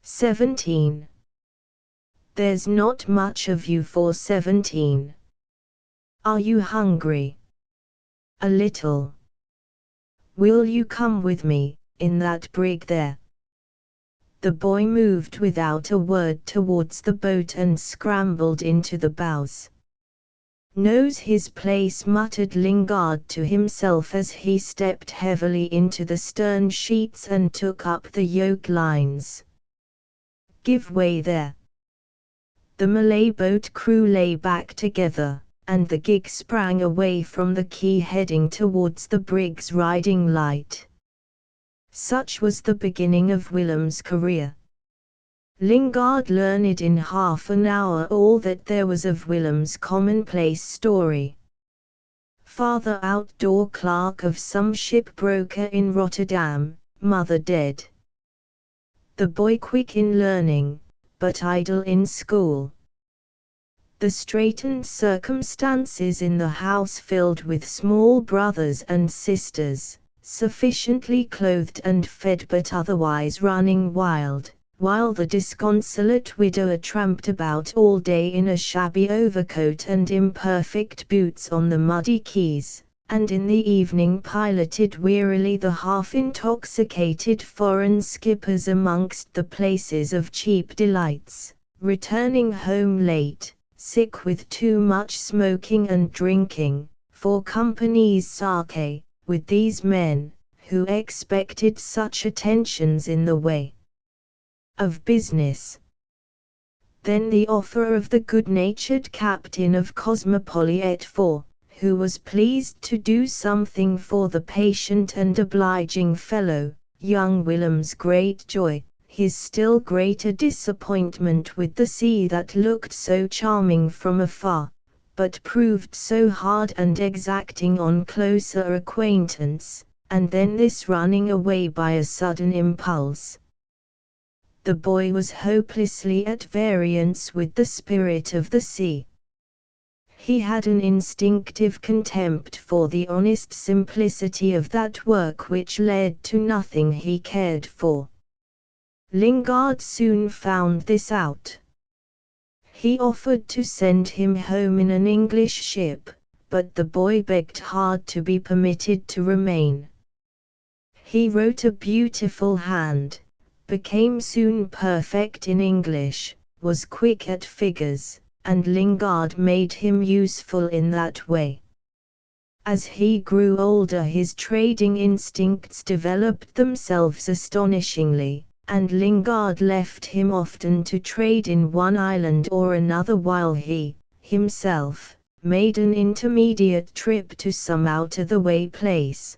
17. "There's not much of you for 17. Are you hungry?" "A little." "Will you come with me, in that brig there?" The boy moved without a word towards the boat and scrambled into the bows. "Knows his place," muttered Lingard to himself as he stepped heavily into the stern sheets and took up the yoke lines. "Give way there." The Malay boat crew lay back together, and the gig sprang away from the quay heading towards the brig's riding light. Such was the beginning of Willem's career. Lingard learned in half an hour all that there was of Willem's commonplace story. Father outdoor clerk of some shipbroker in Rotterdam, mother dead. The boy quick in learning, but idle in school. The straitened circumstances in the house filled with small brothers and sisters, sufficiently clothed and fed but otherwise running wild, while the disconsolate widower tramped about all day in a shabby overcoat and imperfect boots on the muddy quays, and in the evening piloted wearily the half-intoxicated foreign skippers amongst the places of cheap delights, returning home late, sick with too much smoking and drinking, for company's sake, with these men, who expected such attentions in the way of business. Then the offer of the good-natured captain of Cosmopoliet IV, who was pleased to do something for the patient and obliging fellow, young Willem's great joy, his still greater disappointment with the sea that looked so charming from afar, but proved so hard and exacting on closer acquaintance, and then this running away by a sudden impulse. The boy was hopelessly at variance with the spirit of the sea. He had an instinctive contempt for the honest simplicity of that work which led to nothing he cared for. Lingard soon found this out. He offered to send him home in an English ship, but the boy begged hard to be permitted to remain. He wrote a beautiful hand, became soon perfect in English, was quick at figures, and Lingard made him useful in that way. As he grew older his trading instincts developed themselves astonishingly, and Lingard left him often to trade in one island or another while he, himself, made an intermediate trip to some out-of-the-way place.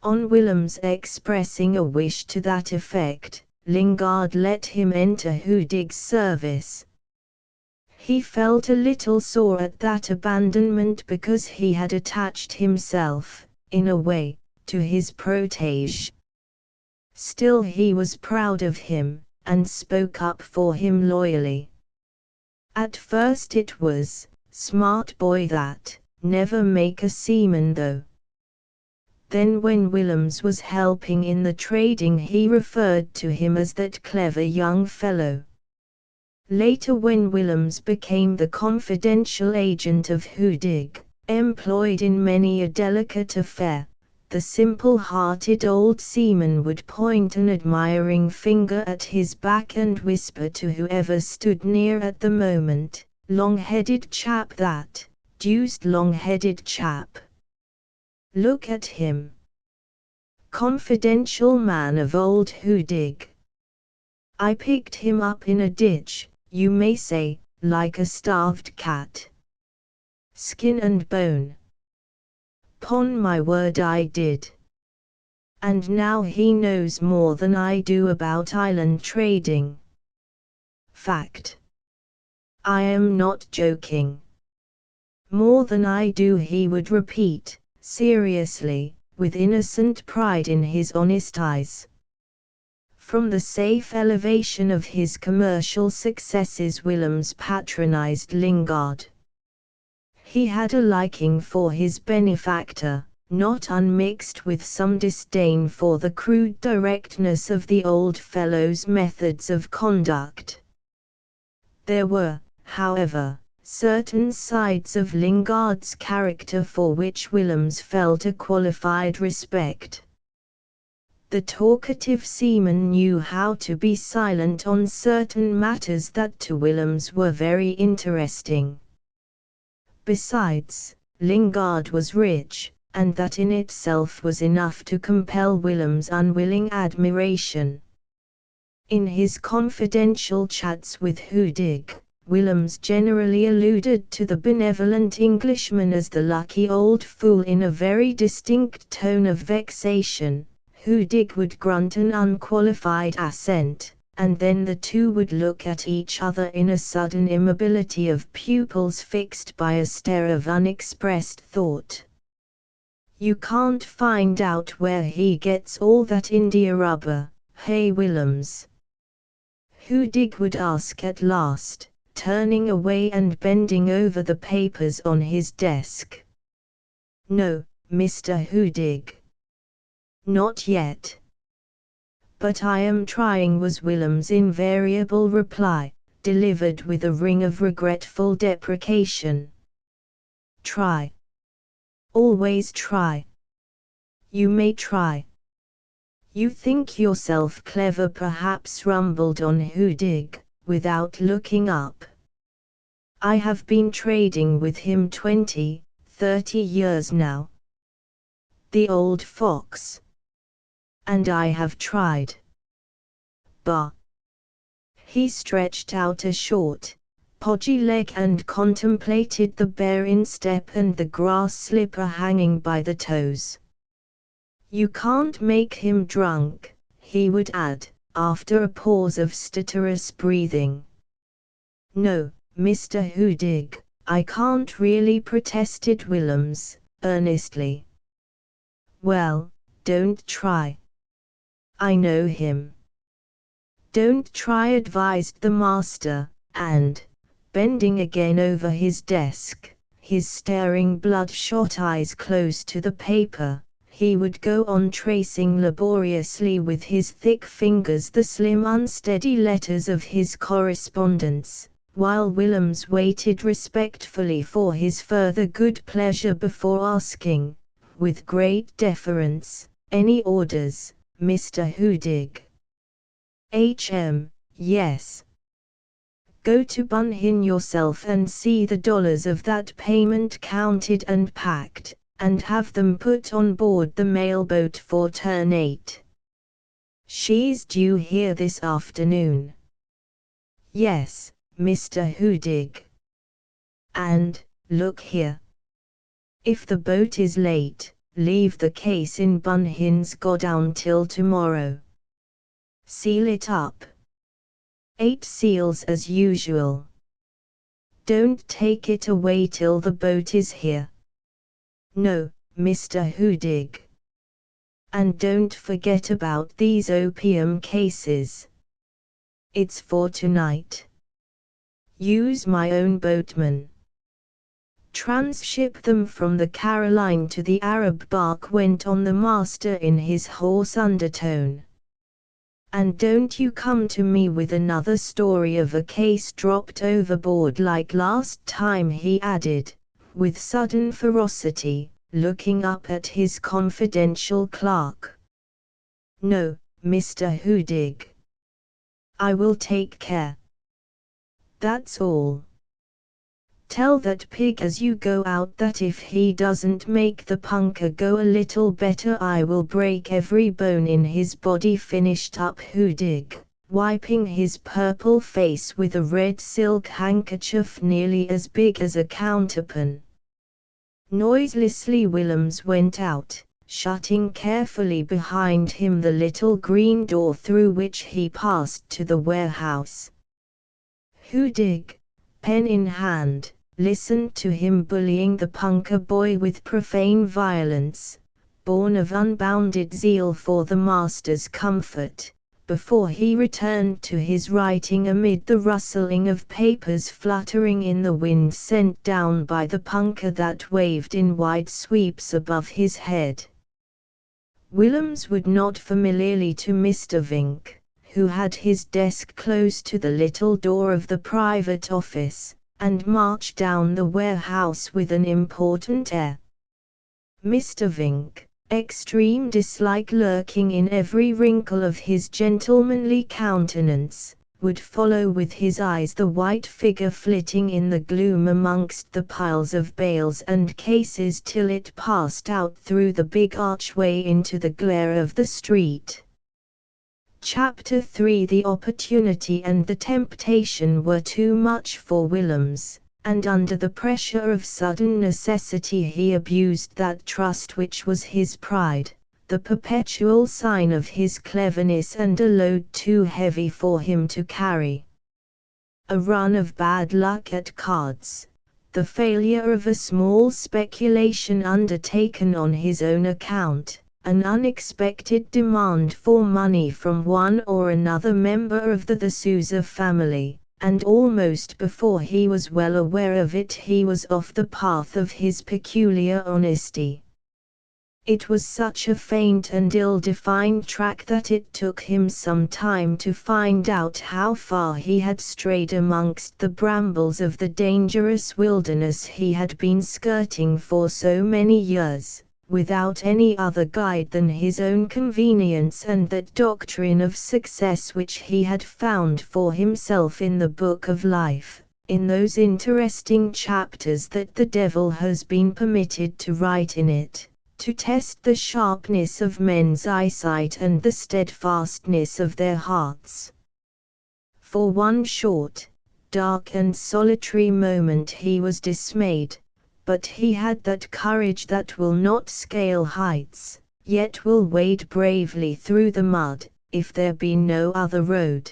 On Willem's expressing a wish to that effect, Lingard let him enter Hudig's service. He felt a little sore at that abandonment because he had attached himself, in a way, to his protégé. Still he was proud of him, and spoke up for him loyally. At first it was, "Smart boy that, never make a seaman though." Then when Willems was helping in the trading he referred to him as that clever young fellow. Later when Willems became the confidential agent of Hudig, employed in many a delicate affair, the simple-hearted old seaman would point an admiring finger at his back and whisper to whoever stood near at the moment, "Long-headed chap that, deuced long-headed chap. Look at him. Confidential man of old Hudig. I picked him up in a ditch, you may say, like a starved cat. Skin and bone. 'Pon my word I did. And now he knows more than I do about island trading. Fact. I am not joking. More than I do," he would repeat, seriously, with innocent pride in his honest eyes. From the safe elevation of his commercial successes Willems patronized Lingard. He had a liking for his benefactor, not unmixed with some disdain for the crude directness of the old fellow's methods of conduct. There were, however, certain sides of Lingard's character for which Willems felt a qualified respect. The talkative seaman knew how to be silent on certain matters that to Willems were very interesting. Besides, Lingard was rich, and that in itself was enough to compel Willem's unwilling admiration. In his confidential chats with Hudig, Willems generally alluded to the benevolent Englishman as the lucky old fool in a very distinct tone of vexation. Hudig would grunt an unqualified assent, and then the two would look at each other in a sudden immobility of pupils fixed by a stare of unexpressed thought. "You can't find out where he gets all that India rubber, hey Willems?" Hudig would ask at last, turning away and bending over the papers on his desk. "No, Mr. Hudig. Not yet. But I am trying," was Willem's invariable reply, delivered with a ring of regretful deprecation. "Try. Always try. You may try. You think yourself clever perhaps," rumbled on Hudig, without looking up. "I have been trading with him 20, 30 years now. The old fox. And I have tried. Bah." He stretched out a short, podgy leg and contemplated the bare instep and the grass slipper hanging by the toes. "You can't make him drunk," he would add, after a pause of stertorous breathing. "No, Mr. Hudig, I can't really," protested Willems, earnestly. "Well, don't try. I know him." "Don't try," advised the master, and, bending again over his desk, his staring bloodshot eyes close to the paper, he would go on tracing laboriously with his thick fingers the slim unsteady letters of his correspondence, while Willems waited respectfully for his further good pleasure before asking, with great deference, "Any orders, Mr. Hudig?" Yes. Go to Bunhin yourself and see the dollars of that payment counted and packed, and have them put on board the mailboat for turn 8. She's due here this afternoon. Yes, Mr. Hudig. And, look here. If the boat is late, leave the case in Bunhin's godown till tomorrow. Seal it up. 8 seals as usual. Don't take it away till the boat is here. No, Mr. Hudig. And don't forget about these opium cases. It's for tonight. use my own boatman. Transship them from the Caroline to the Arab bark, went on the master in his hoarse undertone. And don't you come to me with another story of a case dropped overboard like last time, he added, with sudden ferocity, looking up at his confidential clerk. No, Mr. Hudig. I will take care. That's all. Tell that pig as you go out that if he doesn't make the punker go a little better I will break every bone in his body, finished up Hudig, wiping his purple face with a red silk handkerchief nearly as big as a counterpane. Noiselessly Willems went out, shutting carefully behind him the little green door through which he passed to the warehouse. Hudig, pen in hand, listened to him bullying the punker boy with profane violence, born of unbounded zeal for the master's comfort, before he returned to his writing amid the rustling of papers fluttering in the wind sent down by the punker that waved in wide sweeps above his head. Willems would nod familiarly to Mr. Vink, who had his desk close to the little door of the private office, and marched down the warehouse with an important air. Mr. Vink, extreme dislike lurking in every wrinkle of his gentlemanly countenance, would follow with his eyes the white figure flitting in the gloom amongst the piles of bales and cases till it passed out through the big archway into the glare of the street. Chapter 3. The opportunity and the temptation were too much for Willems, and under the pressure of sudden necessity he abused that trust which was his pride, the perpetual sign of his cleverness and a load too heavy for him to carry. A run of bad luck at cards, the failure of a small speculation undertaken on his own account, an unexpected demand for money from one or another member of the Sousa family, and almost before he was well aware of it he was off the path of his peculiar honesty. It was such a faint and ill-defined track that it took him some time to find out how far he had strayed amongst the brambles of the dangerous wilderness he had been skirting for so many years, without any other guide than his own convenience and that doctrine of success which he had found for himself in the Book of Life, in those interesting chapters that the devil has been permitted to write in it, to test the sharpness of men's eyesight and the steadfastness of their hearts. For one short, dark and solitary moment he was dismayed, but he had that courage that will not scale heights, yet will wade bravely through the mud, if there be no other road.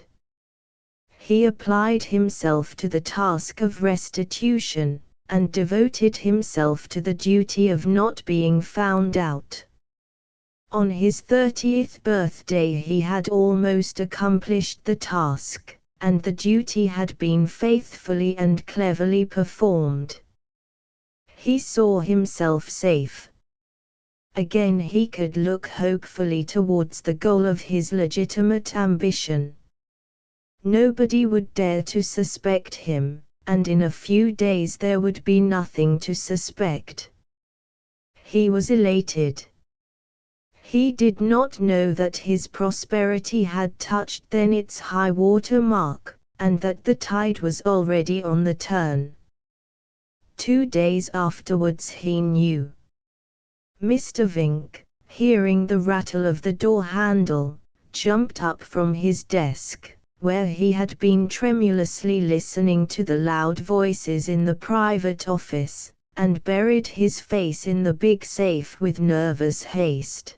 He applied himself to the task of restitution, and devoted himself to the duty of not being found out. On his 30th birthday he had almost accomplished the task, and the duty had been faithfully and cleverly performed. He saw himself safe. Again he could look hopefully towards the goal of his legitimate ambition. Nobody would dare to suspect him, and in a few days there would be nothing to suspect. He was elated. He did not know that his prosperity had touched then its high water mark, and that the tide was already on the turn. 2 days afterwards he knew. Mr. Vink, hearing the rattle of the door handle, jumped up from his desk, where he had been tremulously listening to the loud voices in the private office, and buried his face in the big safe with nervous haste.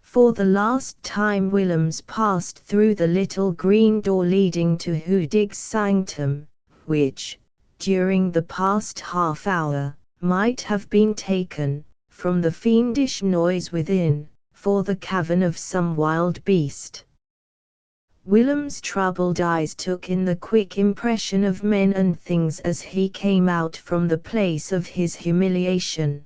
For the last time Willems passed through the little green door leading to Hudig's sanctum, which, during the past half hour, might have been taken, from the fiendish noise within, for the cavern of some wild beast. Willem's troubled eyes took in the quick impression of men and things as he came out from the place of his humiliation.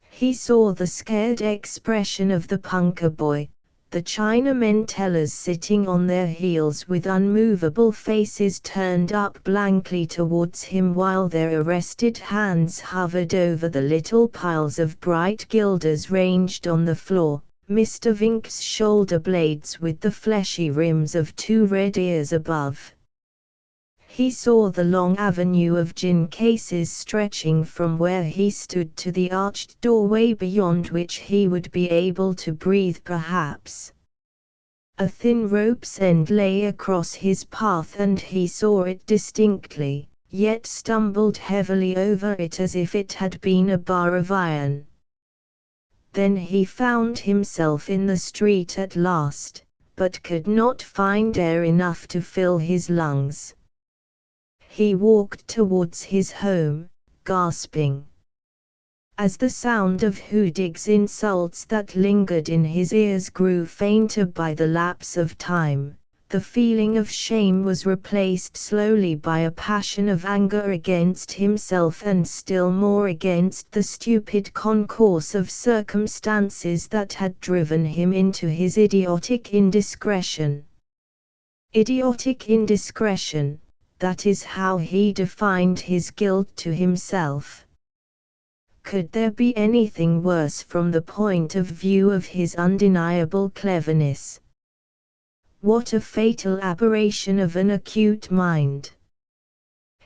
He saw the scared expression of the punker boy, the Chinamen tellers sitting on their heels with unmovable faces turned up blankly towards him while their arrested hands hovered over the little piles of bright guilders ranged on the floor, Mr. Vink's shoulder blades with the fleshy rims of 2 red ears above. He saw the long avenue of gin cases stretching from where he stood to the arched doorway beyond which he would be able to breathe perhaps. A thin rope's end lay across his path and he saw it distinctly, yet stumbled heavily over it as if it had been a bar of iron. Then he found himself in the street at last, but could not find air enough to fill his lungs. He walked towards his home, gasping. As the sound of Hudig's insults that lingered in his ears grew fainter by the lapse of time, the feeling of shame was replaced slowly by a passion of anger against himself and still more against the stupid concourse of circumstances that had driven him into his idiotic indiscretion. Idiotic indiscretion. That is how he defined his guilt to himself. Could there be anything worse from the point of view of his undeniable cleverness? What a fatal aberration of an acute mind!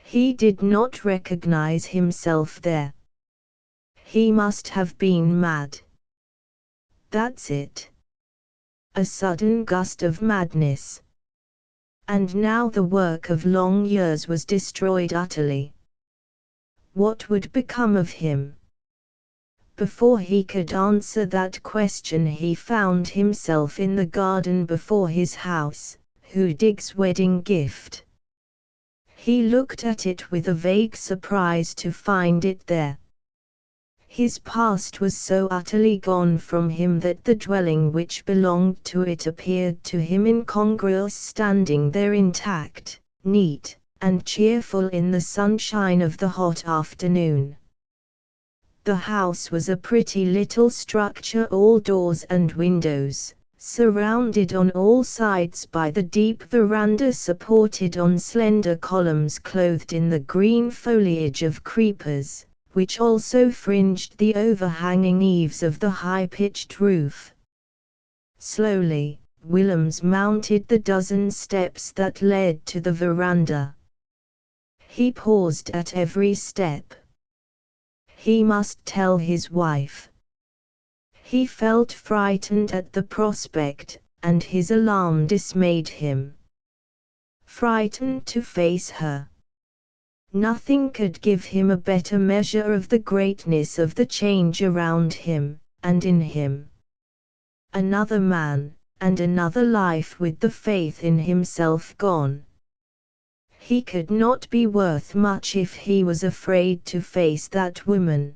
He did not recognize himself there. He must have been mad. That's it. A sudden gust of madness. And now the work of long years was destroyed utterly. What would become of him? Before he could answer that question he found himself in the garden before his house, Hudig's wedding gift. He looked at it with a vague surprise to find it there. His past was so utterly gone from him that the dwelling which belonged to it appeared to him incongruous standing there intact, neat, and cheerful in the sunshine of the hot afternoon. The house was a pretty little structure, all doors and windows, surrounded on all sides by the deep veranda supported on slender columns clothed in the green foliage of creepers, which also fringed the overhanging eaves of the high-pitched roof. Slowly, Willems mounted the dozen steps that led to the veranda. He paused at every step. He must tell his wife. He felt frightened at the prospect, and his alarm dismayed him. Frightened to face her. Nothing could give him a better measure of the greatness of the change around him, and in him. Another man, and another life with the faith in himself gone. He could not be worth much if he was afraid to face that woman.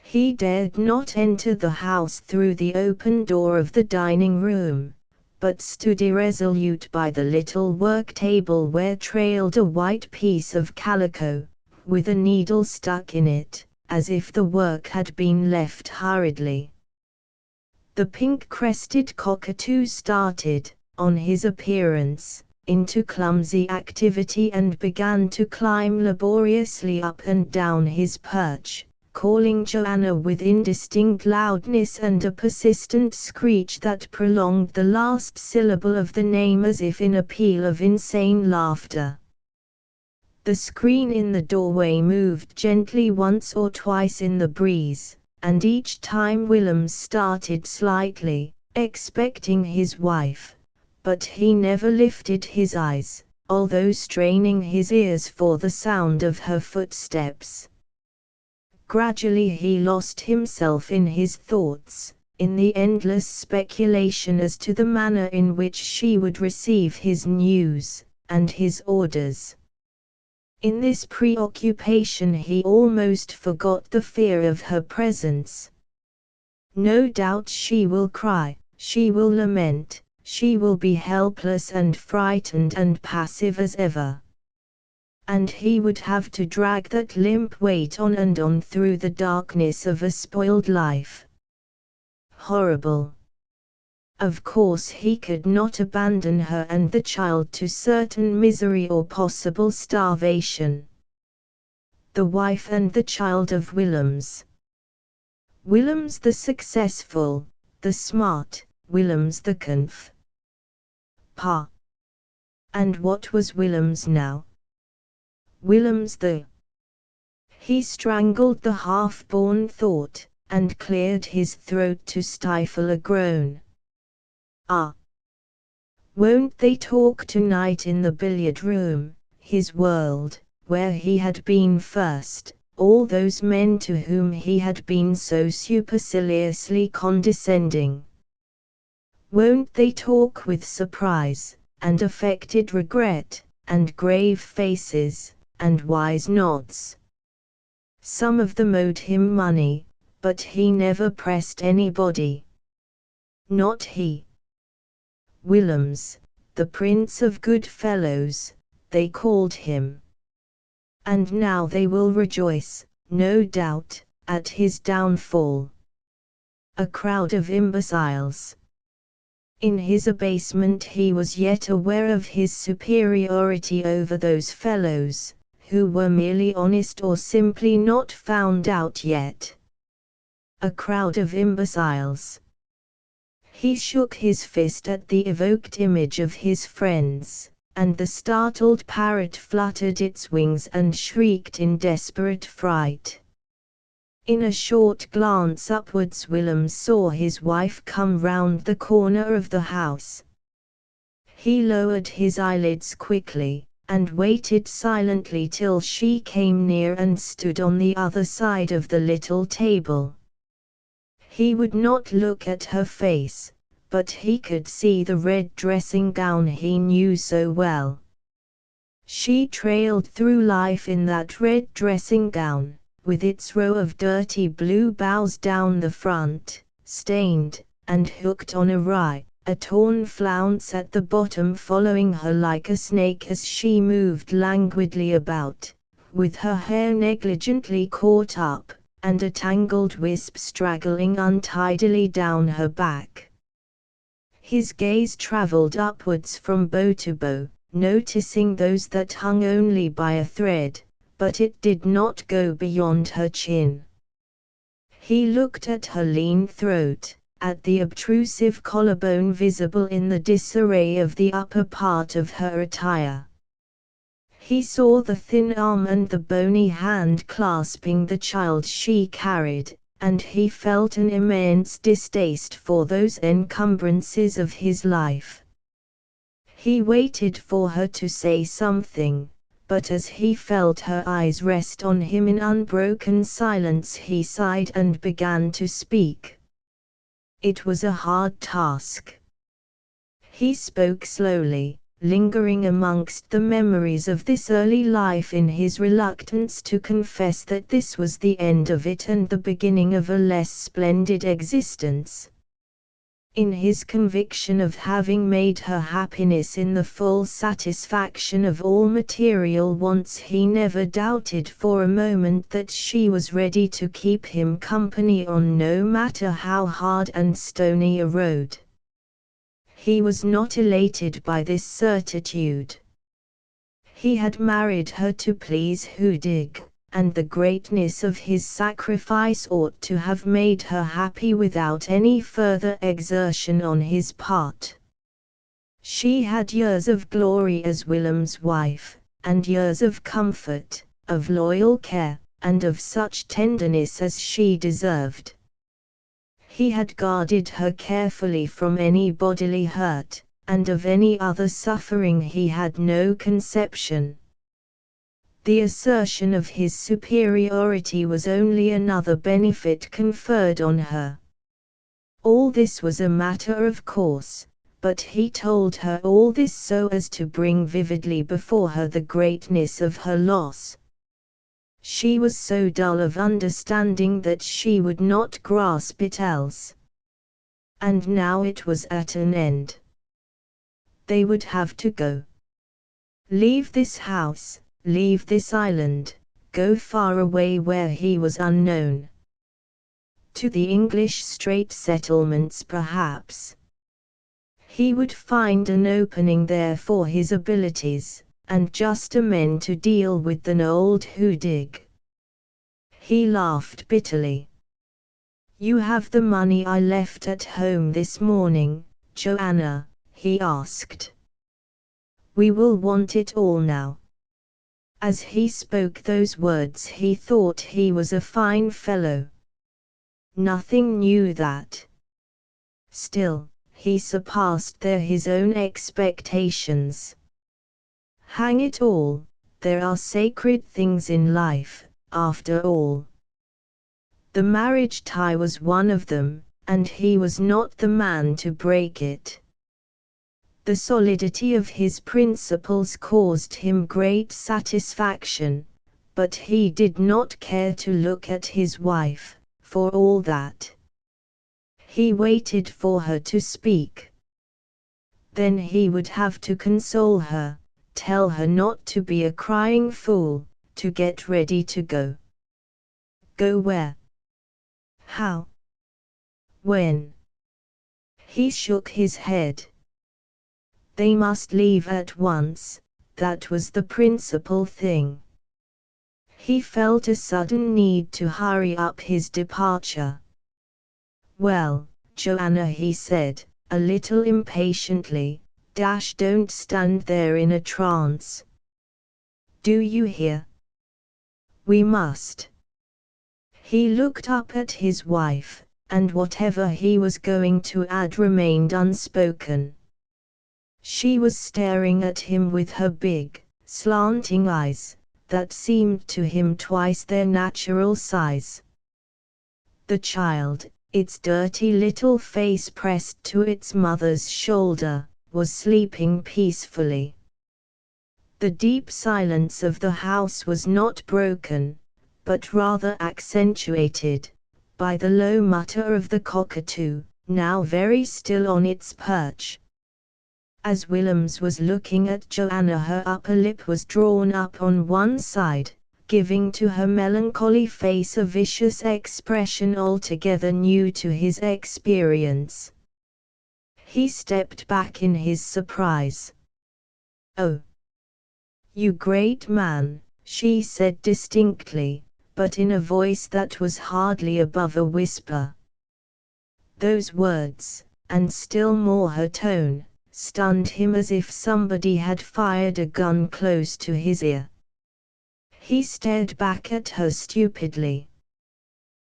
He dared not enter the house through the open door of the dining room, but stood irresolute by the little work table where trailed a white piece of calico, with a needle stuck in it, as if the work had been left hurriedly. The pink-crested cockatoo started, on his appearance, into clumsy activity and began to climb laboriously up and down his perch, calling Joanna with indistinct loudness and a persistent screech that prolonged the last syllable of the name as if in a peal of insane laughter. The screen in the doorway moved gently once or twice in the breeze, and each time Willems started slightly, expecting his wife, but he never lifted his eyes, although straining his ears for the sound of her footsteps. Gradually he lost himself in his thoughts, in the endless speculation as to the manner in which she would receive his news, and his orders. In this preoccupation he almost forgot the fear of her presence. No doubt she will cry, she will lament, she will be helpless and frightened and passive as ever. And he would have to drag that limp weight on and on through the darkness of a spoiled life. Horrible. Of course he could not abandon her and the child to certain misery or possible starvation. The wife and the child of Willems. Willems the successful, the smart, Willems the conf. Pa. And what was Willems now? Willems the. He strangled the half-born thought, and cleared his throat to stifle a groan. Ah! Won't they talk tonight in the billiard room, his world, where he had been first, all those men to whom he had been so superciliously condescending? Won't they talk with surprise, and affected regret, and grave faces, and wise nods? Some of them owed him money, but he never pressed anybody. Not he. Willems, the Prince of Good Fellows, they called him. And now they will rejoice, no doubt, at his downfall. A crowd of imbeciles. In his abasement he was yet aware of his superiority over those fellows, who were merely honest or simply not found out yet. A crowd of imbeciles. He shook his fist at the evoked image of his friends, and the startled parrot fluttered its wings and shrieked in desperate fright. In a short glance upwards Willems saw his wife come round the corner of the house. He lowered his eyelids quickly, and waited silently till she came near and stood on the other side of the little table. He would not look at her face, but he could see the red dressing gown he knew so well. She trailed through life in that red dressing gown, with its row of dirty blue bows down the front, stained, and hooked on awry, a torn flounce at the bottom following her like a snake as she moved languidly about, with her hair negligently caught up, and a tangled wisp straggling untidily down her back. His gaze travelled upwards from bow to bow, noticing those that hung only by a thread, but it did not go beyond her chin. He looked at her lean throat, at the obtrusive collarbone visible in the disarray of the upper part of her attire. He saw the thin arm and the bony hand clasping the child she carried, and he felt an immense distaste for those encumbrances of his life. He waited for her to say something, but as he felt her eyes rest on him in unbroken silence he sighed and began to speak. It was a hard task. He spoke slowly, lingering amongst the memories of this early life in his reluctance to confess that this was the end of it and the beginning of a less splendid existence. In his conviction of having made her happiness in the full satisfaction of all material wants, he never doubted for a moment that she was ready to keep him company on no matter how hard and stony a road. He was not elated by this certitude. He had married her to please Hudig, and the greatness of his sacrifice ought to have made her happy without any further exertion on his part. She had years of glory as Willem's wife, and years of comfort, of loyal care, and of such tenderness as she deserved. He had guarded her carefully from any bodily hurt, and of any other suffering he had no conception. The assertion of his superiority was only another benefit conferred on her. All this was a matter of course, but he told her all this so as to bring vividly before her the greatness of her loss. She was so dull of understanding that she would not grasp it else. And now it was at an end. They would have to go. Leave this house, leave this island, go far away where he was unknown. To the English Strait settlements perhaps. He would find an opening there for his abilities, and just a men to deal with an old hoodoo. He laughed bitterly. You have the money I left at home this morning, Joanna, he asked. We will want it all now. As he spoke those words he thought he was a fine fellow. Nothing knew that. Still, he surpassed his own expectations. Hang it all, there are sacred things in life, after all. The marriage tie was one of them, and he was not the man to break it. The solidity of his principles caused him great satisfaction, but he did not care to look at his wife, for all that. He waited for her to speak. Then he would have to console her, tell her not to be a crying fool, to get ready to go. Go where? How? When? He shook his head. They must leave at once, that was the principal thing. He felt a sudden need to hurry up his departure. Well, Joanna, he said, a little impatiently, don't stand there in a trance. Do you hear? We must. He looked up at his wife, and whatever he was going to add remained unspoken. She was staring at him with her big, slanting eyes, that seemed to him twice their natural size. The child, its dirty little face pressed to its mother's shoulder, was sleeping peacefully. The deep silence of the house was not broken, but rather accentuated, by the low mutter of the cockatoo, now very still on its perch. As Willems was looking at Joanna, her upper lip was drawn up on one side, giving to her melancholy face a vicious expression altogether new to his experience. He stepped back in his surprise. Oh! You great man, she said distinctly, but in a voice that was hardly above a whisper. Those words, and still more her tone, stunned him as if somebody had fired a gun close to his ear. He stared back at her stupidly.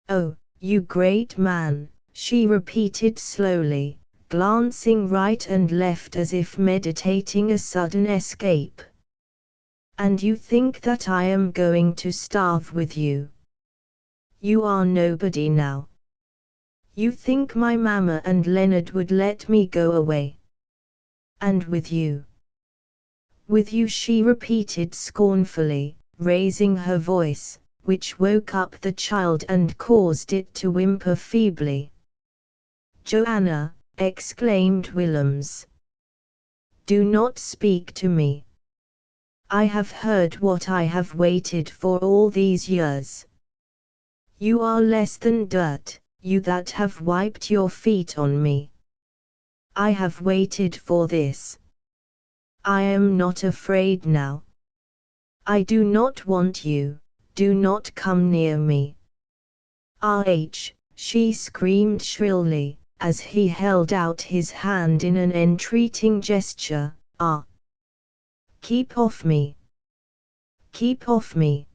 Oh, you great man, she repeated slowly, glancing right and left as if meditating a sudden escape. And you think that I am going to starve with you? You are nobody now. You think my mamma and Leonard would let me go away? And with you? With you, she repeated scornfully, raising her voice, which woke up the child and caused it to whimper feebly. Joanna, exclaimed Willems. Do not speak to me. I have heard what I have waited for all these years. You are less than dirt, you that have wiped your feet on me. I have waited for this. I am not afraid now. I do not want you, do not come near me. She screamed shrilly, as he held out his hand in an entreating gesture. Keep off me. Keep off me.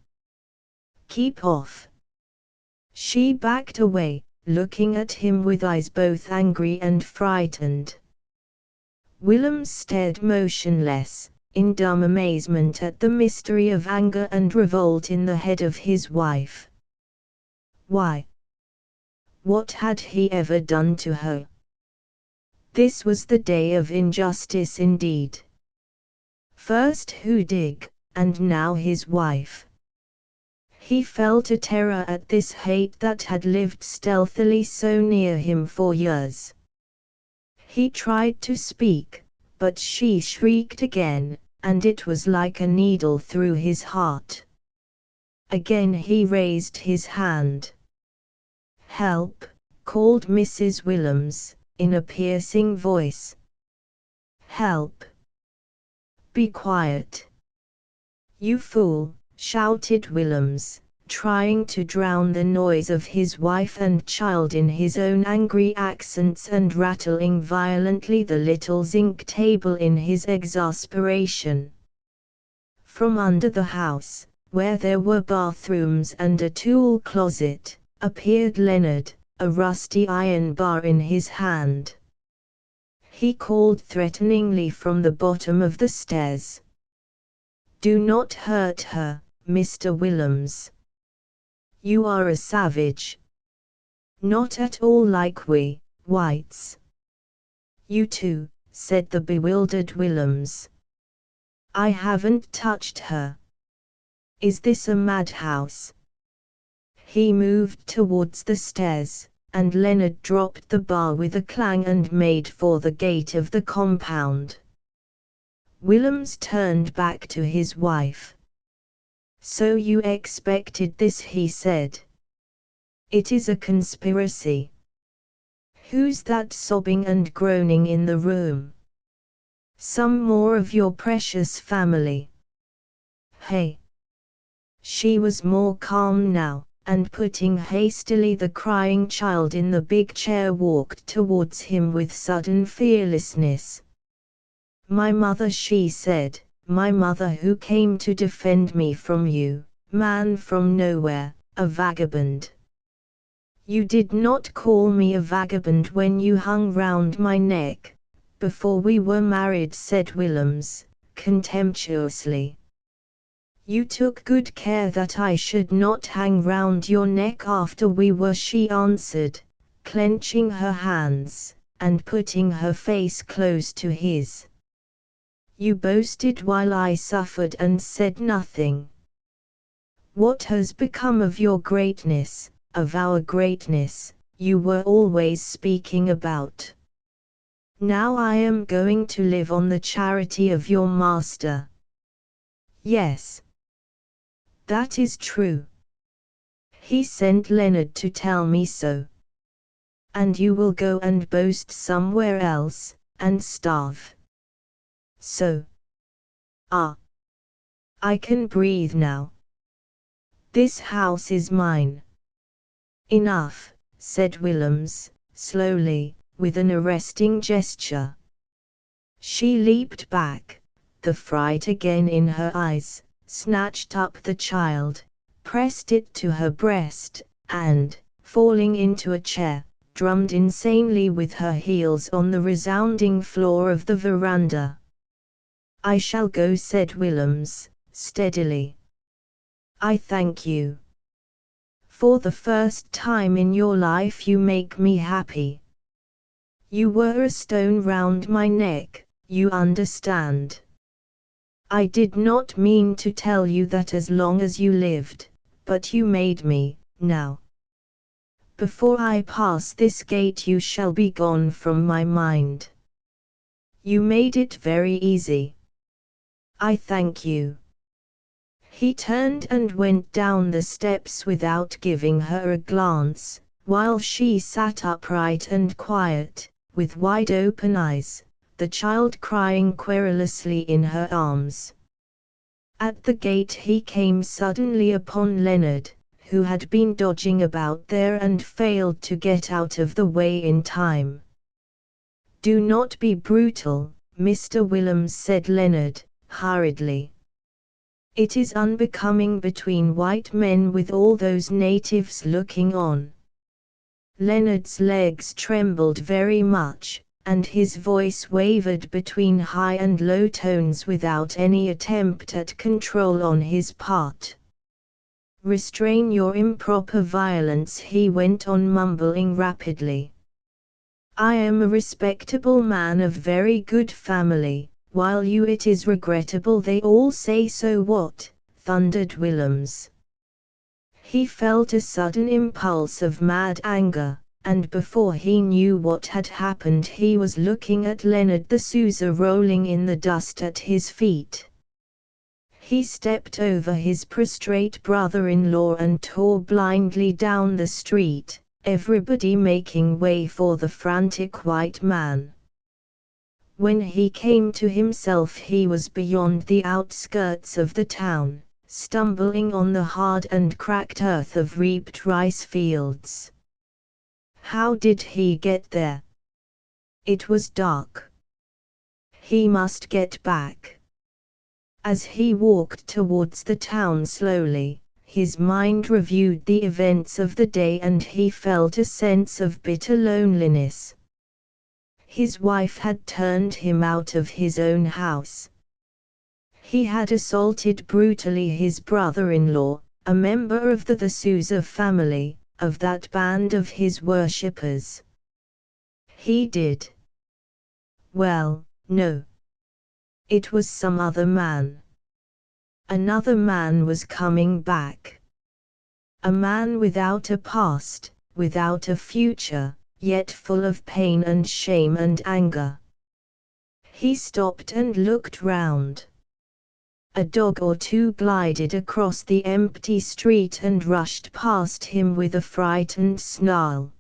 Keep off. She backed away, looking at him with eyes both angry and frightened. Willems stared motionless, in dumb amazement at the mystery of anger and revolt in the head of his wife. Why? What had he ever done to her? This was the day of injustice indeed. First Hudig, and now his wife. He felt a terror at this hate that had lived stealthily so near him for years. He tried to speak, but she shrieked again, and it was like a needle through his heart. Again he raised his hand. "Help!" called Mrs. Willems, in a piercing voice. "Help! Be quiet!" "You fool!" shouted Willems, trying to drown the noise of his wife and child in his own angry accents and rattling violently the little zinc table in his exasperation. From under the house, where there were bathrooms and a tool closet, appeared Leonard, a rusty iron bar in his hand. He called threateningly from the bottom of the stairs. "Do not hurt her, Mr. Willems. You are a savage. Not at all like we, whites." "You too," said the bewildered Willems. "I haven't touched her. Is this a madhouse?" He moved towards the stairs, and Leonard dropped the bar with a clang and made for the gate of the compound. Willems turned back to his wife. "So you expected this," he said. "It is a conspiracy. Who's that sobbing and groaning in the room? Some more of your precious family?" "Hey!" She was more calm now, and putting hastily the crying child in the big chair walked towards him with sudden fearlessness. "My mother," she said, "my mother who came to defend me from you, man from nowhere, a vagabond." "You did not call me a vagabond when you hung round my neck, before we were married," said Willems, contemptuously. "You took good care that I should not hang round your neck after we were," she answered, clenching her hands, and putting her face close to his. "You boasted while I suffered and said nothing. What has become of your greatness, of our greatness, you were always speaking about? Now I am going to live on the charity of your master." "Yes. That is true. He sent Leonard to tell me so. And you will go and boast somewhere else, and starve. So. Ah. I can breathe now. This house is mine." "Enough," said Willems, slowly, with an arresting gesture. She leaped back, the fright again in her eyes, snatched up the child, pressed it to her breast, and, falling into a chair, drummed insanely with her heels on the resounding floor of the veranda. "I shall go," said Willems, steadily. "I thank you. For the first time in your life you make me happy. You were a stone round my neck, you understand. I did not mean to tell you that as long as you lived, but you made me, now. Before I pass this gate you shall be gone from my mind. You made it very easy. I thank you." He turned and went down the steps without giving her a glance, while she sat upright and quiet, with wide open eyes, the child crying querulously in her arms. At the gate he came suddenly upon Leonard, who had been dodging about there and failed to get out of the way in time. "Do not be brutal, Mr. Willems," said Leonard, hurriedly. "It is unbecoming between white men with all those natives looking on." Leonard's legs trembled very much, and his voice wavered between high and low tones without any attempt at control on his part. "Restrain your improper violence," he went on mumbling rapidly. "I am a respectable man of very good family, while you it is regrettable they all say so." "What?" thundered Willems. He felt a sudden impulse of mad anger, and before he knew what had happened he was looking at Leonard the Sousa rolling in the dust at his feet. He stepped over his prostrate brother-in-law and tore blindly down the street, everybody making way for the frantic white man. When he came to himself he was beyond the outskirts of the town, stumbling on the hard and cracked earth of reaped rice fields. How did he get there? It was dark. He must get back. As he walked towards the town slowly, his mind reviewed the events of the day and he felt a sense of bitter loneliness. His wife had turned him out of his own house. He had assaulted brutally his brother-in-law, a member of the Sousa family, of that band of his worshippers. He did. Well, no. It was some other man. Another man was coming back. A man without a past, without a future, yet full of pain and shame and anger. He stopped and looked round. A dog or two glided across the empty street and rushed past him with a frightened snarl.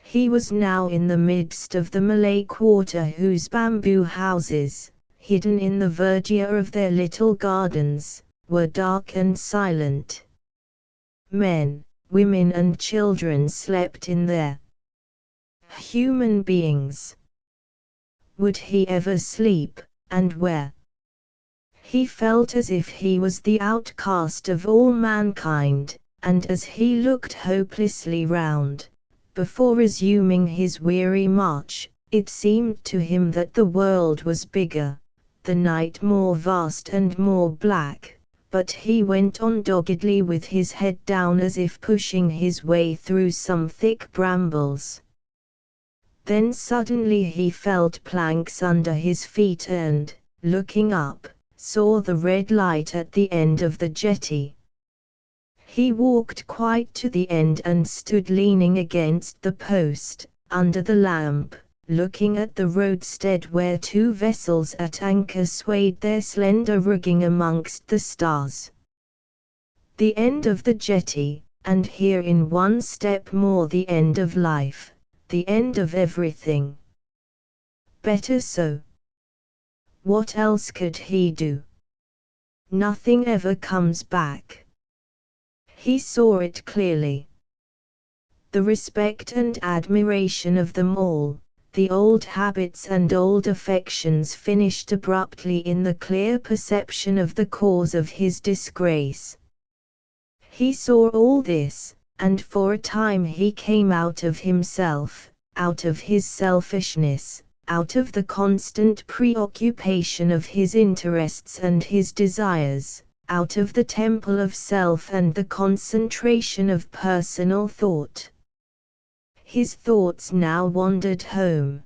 He was now in the midst of the Malay quarter whose bamboo houses, hidden in the verdure of their little gardens, were dark and silent. Men, women and children slept in there. Human beings. Would he ever sleep, and where? He felt as if he was the outcast of all mankind, and as he looked hopelessly round, before resuming his weary march, it seemed to him that the world was bigger, the night more vast and more black, but he went on doggedly with his head down as if pushing his way through some thick brambles. Then suddenly he felt planks under his feet and, looking up, saw the red light at the end of the jetty. He walked quite to the end and stood leaning against the post, under the lamp, looking at the roadstead where two vessels at anchor swayed their slender rigging amongst the stars. The end of the jetty, and here in one step more the end of life, the end of everything. Better so. What else could he do? Nothing ever comes back. He saw it clearly. The respect and admiration of them all, the old habits and old affections finished abruptly in the clear perception of the cause of his disgrace. He saw all this, and for a time he came out of himself, out of his selfishness, out of the constant preoccupation of his interests and his desires, out of the temple of self and the concentration of personal thought. His thoughts now wandered home.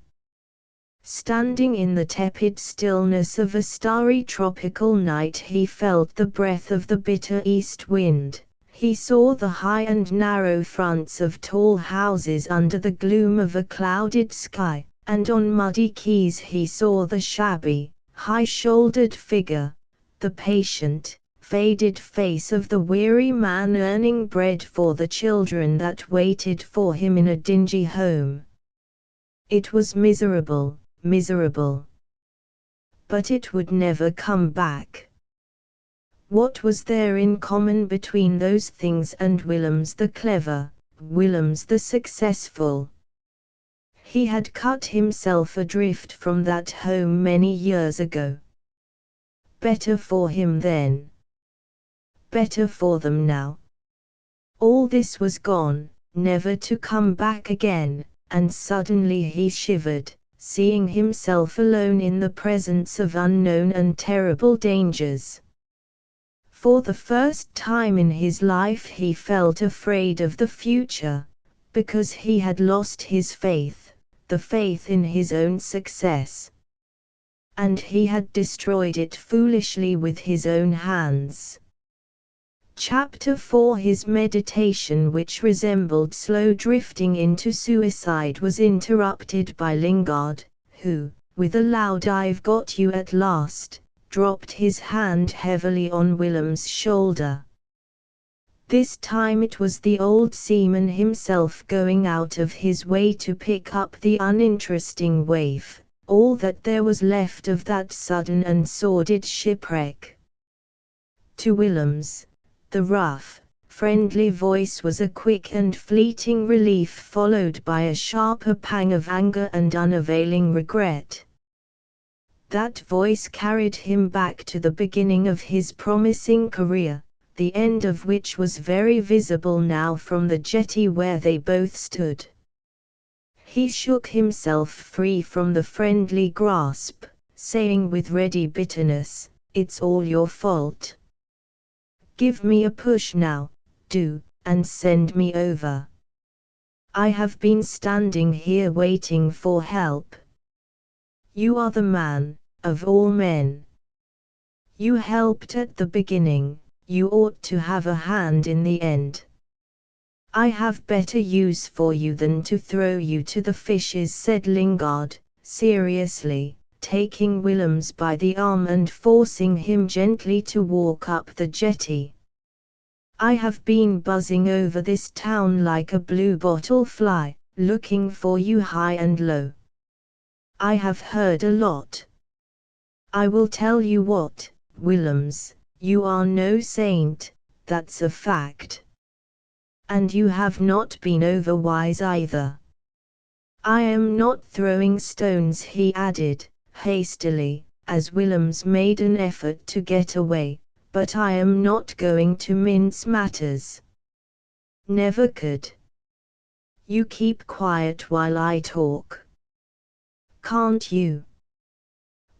Standing in the tepid stillness of a starry tropical night he felt the breath of the bitter east wind. He saw the high and narrow fronts of tall houses under the gloom of a clouded sky, and on muddy quays he saw the shabby, high-shouldered figure, the patient, faded face of the weary man earning bread for the children that waited for him in a dingy home. It was miserable, miserable. But it would never come back. What was there in common between those things and Willems the clever, Willems the successful? He had cut himself adrift from that home many years ago. Better for him then. Better for them now. All this was gone, never to come back again, and suddenly he shivered, seeing himself alone in the presence of unknown and terrible dangers. For the first time in his life he felt afraid of the future, because he had lost his faith, the faith in his own success. And he had destroyed it foolishly with his own hands. Chapter 4. His meditation, which resembled slow drifting into suicide, was interrupted by Lingard, who, with a loud "I've got you at last," dropped his hand heavily on Willem's shoulder. This time it was the old seaman himself, going out of his way to pick up the uninteresting waif, all that there was left of that sudden and sordid shipwreck. To Willem's, the rough, friendly voice was a quick and fleeting relief, followed by a sharper pang of anger and unavailing regret. That voice carried him back to the beginning of his promising career, the end of which was very visible now from the jetty where they both stood. He shook himself free from the friendly grasp, saying with ready bitterness, "It's all your fault. Give me a push now, do, and send me over. I have been standing here waiting for help. You are the man, of all men. You helped at the beginning, you ought to have a hand in the end. I have better use for you than to throw you to the fishes," said Lingard, seriously, taking Willems by the arm and forcing him gently to walk up the jetty. "I have been buzzing over this town like a blue-bottle fly, looking for you high and low. I have heard a lot. I will tell you what, Willems, you are no saint, that's a fact. And you have not been overwise either. I am not throwing stones," he added, hastily, as Willems made an effort to get away, "but I am not going to mince matters. Never could. You keep quiet while I talk. Can't you?"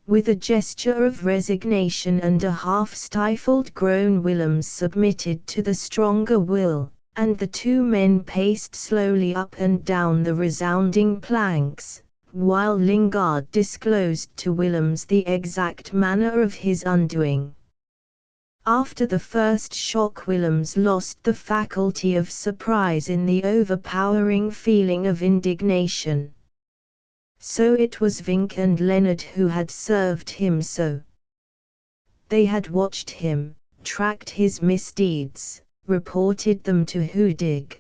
With a gesture of resignation and a half-stifled groan, Willems submitted to the stronger will, and the two men paced slowly up and down the resounding planks, while Lingard disclosed to Willems the exact manner of his undoing. After the first shock, Willems lost the faculty of surprise in the overpowering feeling of indignation. So it was Vink and Leonard who had served him so. They had watched him, tracked his misdeeds, reported them to Hudig.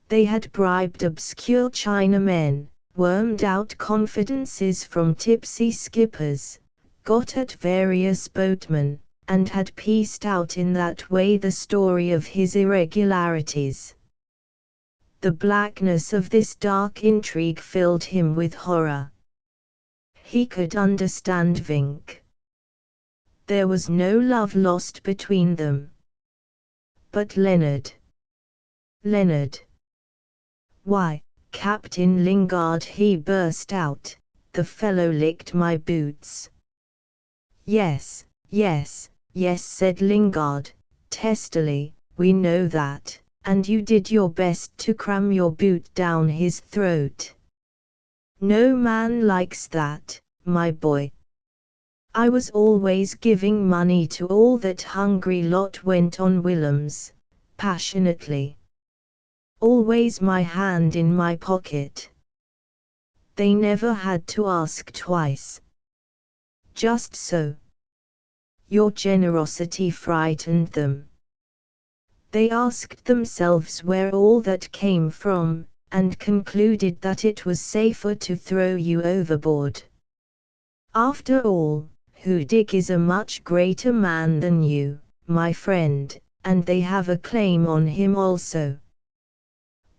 They had bribed obscure Chinamen, wormed out confidences from tipsy skippers, got at various boatmen, and had pieced out in that way the story of his irregularities. The blackness of this dark intrigue filled him with horror. He could understand Vink. There was no love lost between them. But Leonard. Why, Captain Lingard, he burst out, the fellow licked my boots. Yes, said Lingard, testily, we know that, and you did your best to cram your boot down his throat. No man likes that, my boy. I was always giving money to all that hungry lot, went on Willems, passionately. Always my hand in my pocket. They never had to ask twice. Just so. Your generosity frightened them. They asked themselves where all that came from, and concluded that it was safer to throw you overboard. After all, Hudig is a much greater man than you, my friend, and they have a claim on him also.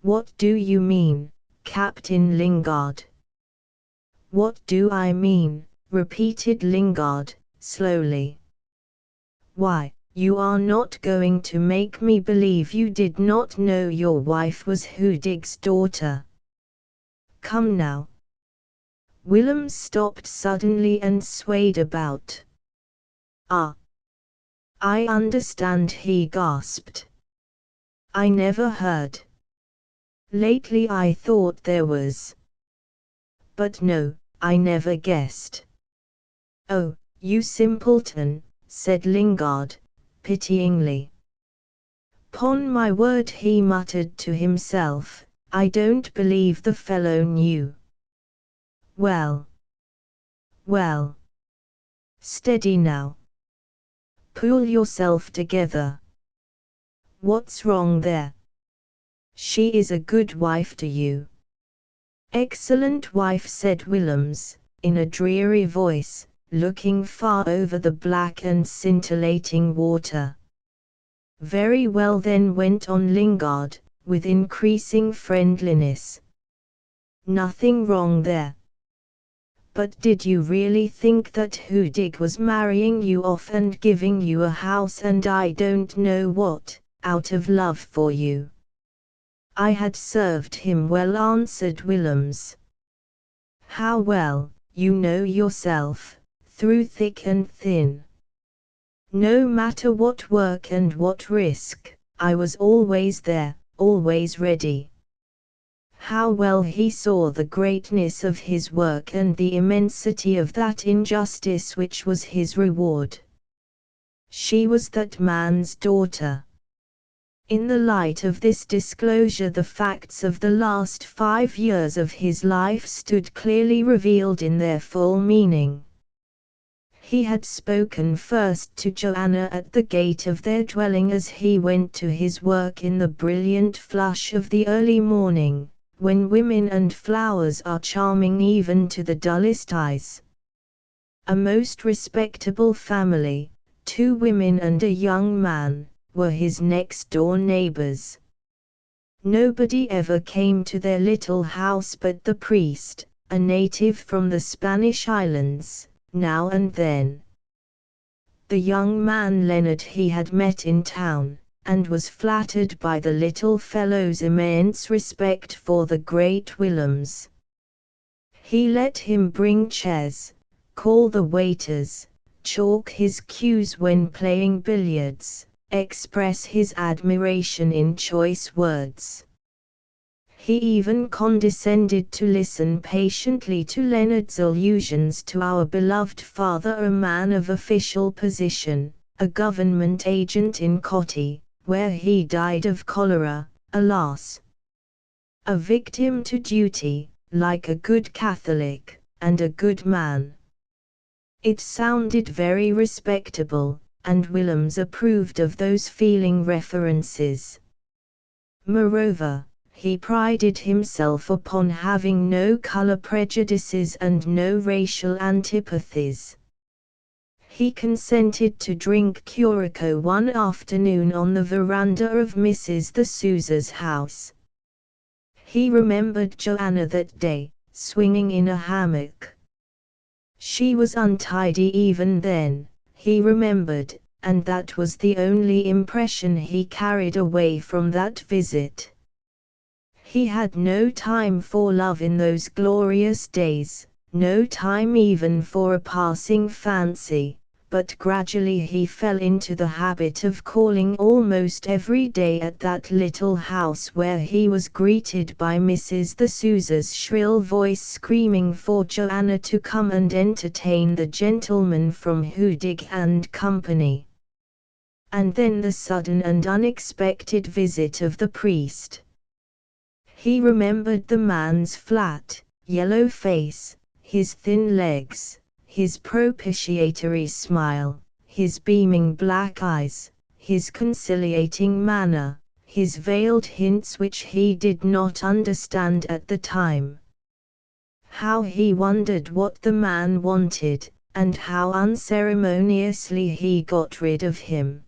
What do you mean, Captain Lingard? What do I mean? Repeated Lingard, slowly. Why, you are not going to make me believe you did not know your wife was Hudig's daughter. Come now. Willem stopped suddenly and swayed about. Ah! I understand, he gasped. I never heard. Lately I thought there was. But no, I never guessed. Oh, you simpleton, said Lingard, pityingly. "'Pon my word," he muttered to himself, "I don't believe the fellow knew. Well, well. Steady now. Pull yourself together. What's wrong there? She is a good wife to you." "Excellent wife," said Willems, in a dreary voice, looking far over the black and scintillating water. "Very well then," went on Lingard, with increasing friendliness. "Nothing wrong there. But did you really think that Hudig was marrying you off and giving you a house and I don't know what, out of love for you?" "I had served him well," answered Willems. "How well, you know yourself, through thick and thin. No matter what work and what risk, I was always there, always ready." How well he saw the greatness of his work and the immensity of that injustice which was his reward. She was that man's daughter. In the light of this disclosure, the facts of the last 5 years of his life stood clearly revealed in their full meaning. He had spoken first to Joanna at the gate of their dwelling as he went to his work in the brilliant flush of the early morning, when women and flowers are charming even to the dullest eyes. A most respectable family, 2 women and a young man, were his next-door neighbors. Nobody ever came to their little house but the priest, a native from the Spanish islands, now and then. The young man Leonard he had met in town, and was flattered by the little fellow's immense respect for the great Willems. He let him bring chairs, call the waiters, chalk his cues when playing billiards, express his admiration in choice words. He even condescended to listen patiently to Leonard's allusions to our beloved father, a man of official position, a government agent in Cotti, where he died of cholera, alas! A victim to duty, like a good Catholic, and a good man. It sounded very respectable, and Willems approved of those feeling references. Moreover, he prided himself upon having no color prejudices and no racial antipathies. He consented to drink Curaçao one afternoon on the veranda of Mrs. de Souza's house. He remembered Joanna that day, swinging in a hammock. She was untidy even then, he remembered, and that was the only impression he carried away from that visit. He had no time for love in those glorious days, no time even for a passing fancy, but gradually he fell into the habit of calling almost every day at that little house where he was greeted by Mrs. de Souza's shrill voice screaming for Joanna to come and entertain the gentleman from Hudig and Company. And then the sudden and unexpected visit of the priest. He remembered the man's flat, yellow face, his thin legs, his propitiatory smile, his beaming black eyes, his conciliating manner, his veiled hints which he did not understand at the time. How he wondered what the man wanted, and how unceremoniously he got rid of him.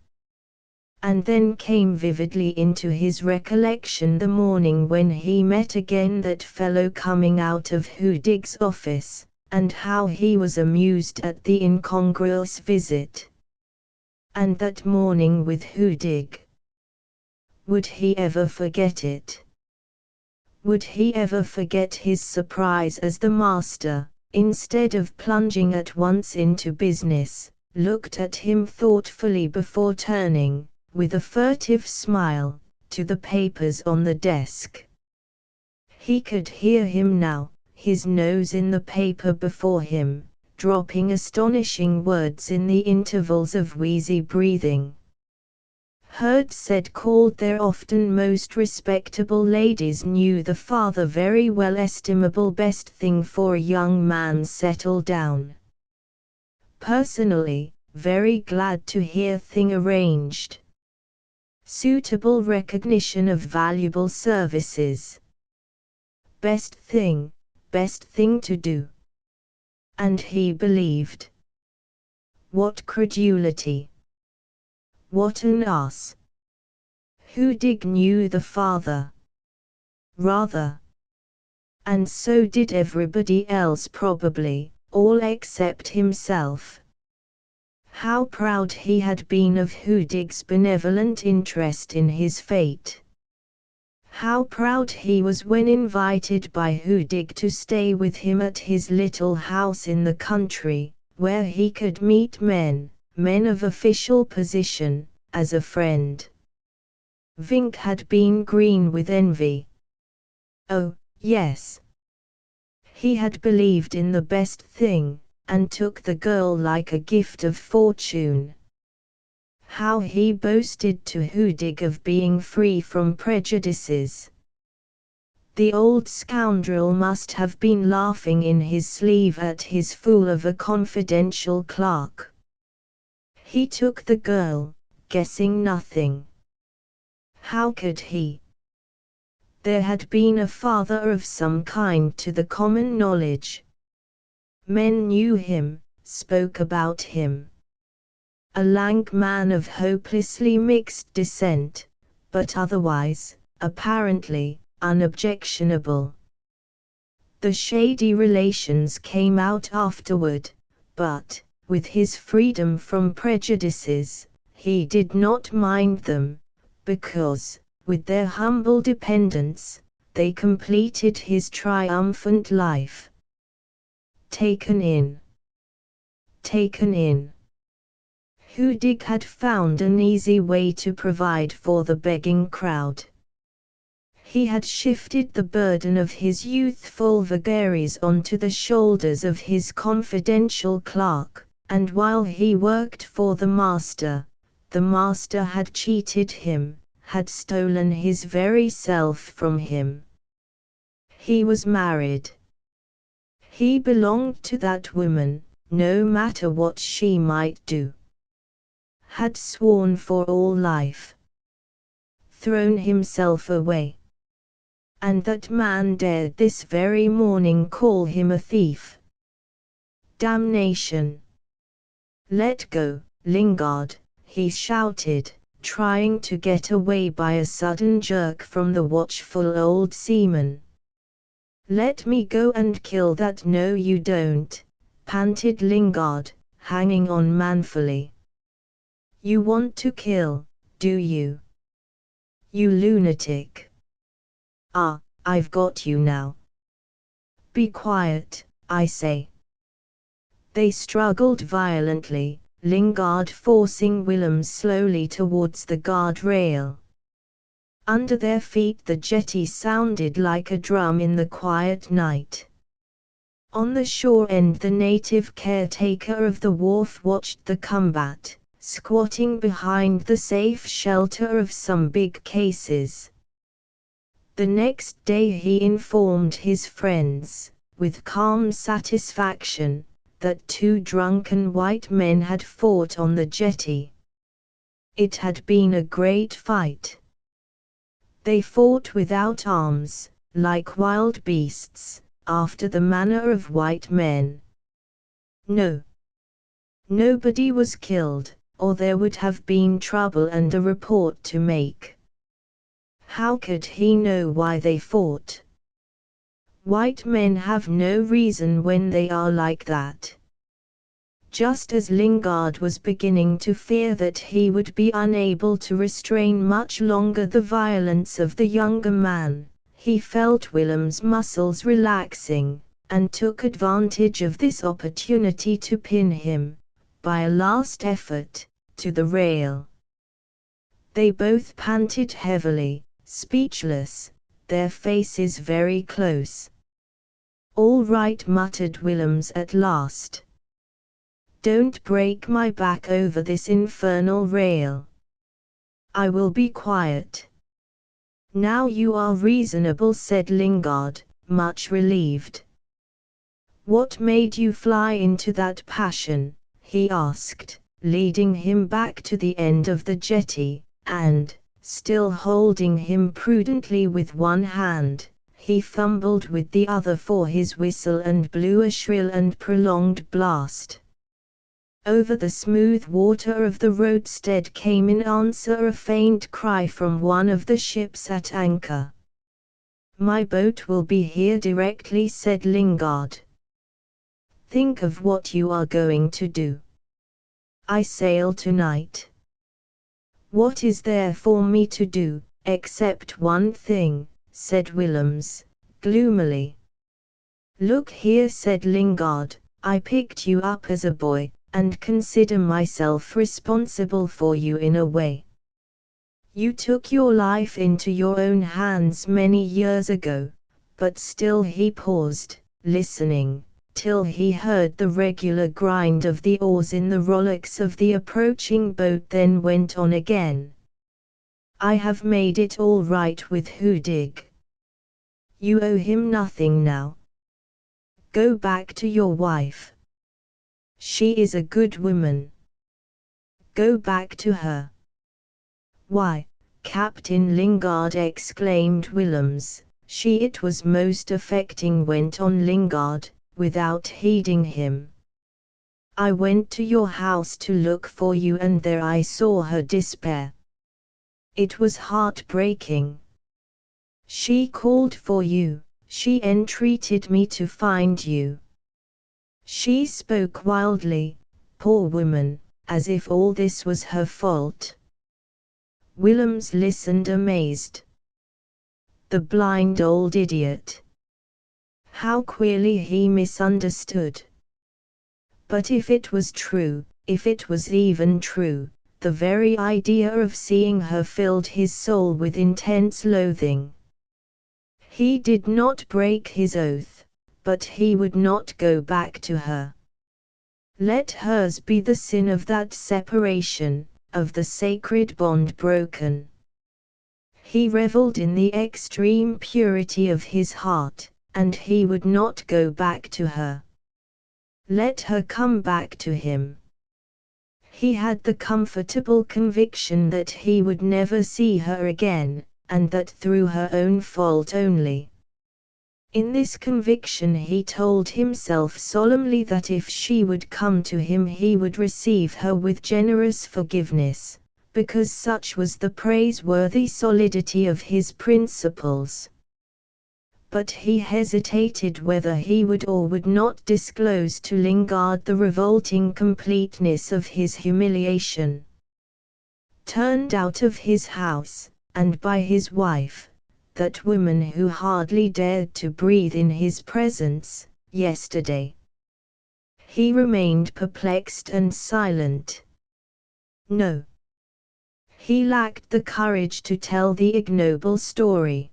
And then came vividly into his recollection the morning when he met again that fellow coming out of Hudig's office, and how he was amused at the incongruous visit. And that morning with Hudig. Would he ever forget it? Would he ever forget his surprise as the master, instead of plunging at once into business, looked at him thoughtfully before turning, with a furtive smile, to the papers on the desk? He could hear him now, his nose in the paper before him, dropping astonishing words in the intervals of wheezy breathing. Heard said called their often most respectable ladies knew the father very well estimable best thing for a young man settle down. Personally, very glad to hear thing arranged. Suitable recognition of valuable services. Best thing to do. And he believed. What credulity! What an ass! Hudig knew the father. Rather. And so did everybody else probably, all except himself. How proud he had been of Hudig's benevolent interest in his fate. How proud he was when invited by Hudig to stay with him at his little house in the country, where he could meet men of official position, as a friend. Vink had been green with envy. Oh, yes. He had believed in the best thing, and took the girl like a gift of fortune. How he boasted to Hudig of being free from prejudices. The old scoundrel must have been laughing in his sleeve at his fool of a confidential clerk. He took the girl, guessing nothing. How could he? There had been a father of some kind to the common knowledge. Men knew him, spoke about him. A lank man of hopelessly mixed descent, but otherwise, apparently, unobjectionable. The shady relations came out afterward, but, with his freedom from prejudices, he did not mind them, because, with their humble dependence, they completed his triumphant life. Taken in. Taken in. Hudig had found an easy way to provide for the begging crowd. He had shifted the burden of his youthful vagaries onto the shoulders of his confidential clerk, and while he worked for the master had cheated him, had stolen his very self from him. He was married. He belonged to that woman, no matter what she might do. Had sworn for all life. Thrown himself away. And that man dared this very morning call him a thief. Damnation! Let go, Lingard, he shouted, trying to get away by a sudden jerk from the watchful old seaman. Let me go and kill that. No you don't, panted Lingard, hanging on manfully. You want to kill, do you? You lunatic. Ah, I've got you now. Be quiet, I say. They struggled violently, Lingard forcing Willem slowly towards the guard-rail. Under their feet the jetty sounded like a drum in the quiet night. On the shore end the native caretaker of the wharf watched the combat, squatting behind the safe shelter of some big cases. The next day he informed his friends, with calm satisfaction, that 2 drunken white men had fought on the jetty. It had been a great fight. They fought without arms, like wild beasts, after the manner of white men. No. Nobody was killed, or there would have been trouble and a report to make. How could he know why they fought? White men have no reason when they are like that. Just as Lingard was beginning to fear that he would be unable to restrain much longer the violence of the younger man, he felt Willem's muscles relaxing, and took advantage of this opportunity to pin him, by a last effort, to the rail. They both panted heavily, speechless, their faces very close. All right, muttered Willems at last. Don't break my back over this infernal rail. I will be quiet. Now you are reasonable, said Lingard, much relieved. What made you fly into that passion? He asked, leading him back to the end of the jetty, and, still holding him prudently with one hand, he fumbled with the other for his whistle and blew a shrill and prolonged blast. Over the smooth water of the roadstead came in answer a faint cry from one of the ships at anchor. My boat will be here directly, said Lingard. Think of what you are going to do. I sail tonight. What is there for me to do, except one thing, said Willems, gloomily. Look here, said Lingard, I picked you up as a boy, and consider myself responsible for you in a way. You took your life into your own hands many years ago, but still. He paused, listening, till he heard the regular grind of the oars in the rowlocks of the approaching boat, then went on again. I have made it all right with Hudig. You owe him nothing now. Go back to your wife. She is a good woman. Go back to her. Why, Captain Lingard, exclaimed Willems, she. It was most affecting, went on Lingard, without heeding him. I went to your house to look for you, and there I saw her despair. It was heartbreaking. She called for you, she entreated me to find you. She spoke wildly, poor woman, as if all this was her fault. Willems listened amazed. The blind old idiot. How queerly he misunderstood. But if it was true, if it was even true, the very idea of seeing her filled his soul with intense loathing. He did not break his oath, but he would not go back to her. Let hers be the sin of that separation, of the sacred bond broken. He reveled in the extreme purity of his heart, and he would not go back to her. Let her come back to him. He had the comfortable conviction that he would never see her again, and that through her own fault only. In this conviction he told himself solemnly that if she would come to him he would receive her with generous forgiveness, because such was the praiseworthy solidity of his principles. But he hesitated whether he would or would not disclose to Lingard the revolting completeness of his humiliation. Turned out of his house, and by his wife, that woman who hardly dared to breathe in his presence, yesterday. He remained perplexed and silent. No. He lacked the courage to tell the ignoble story.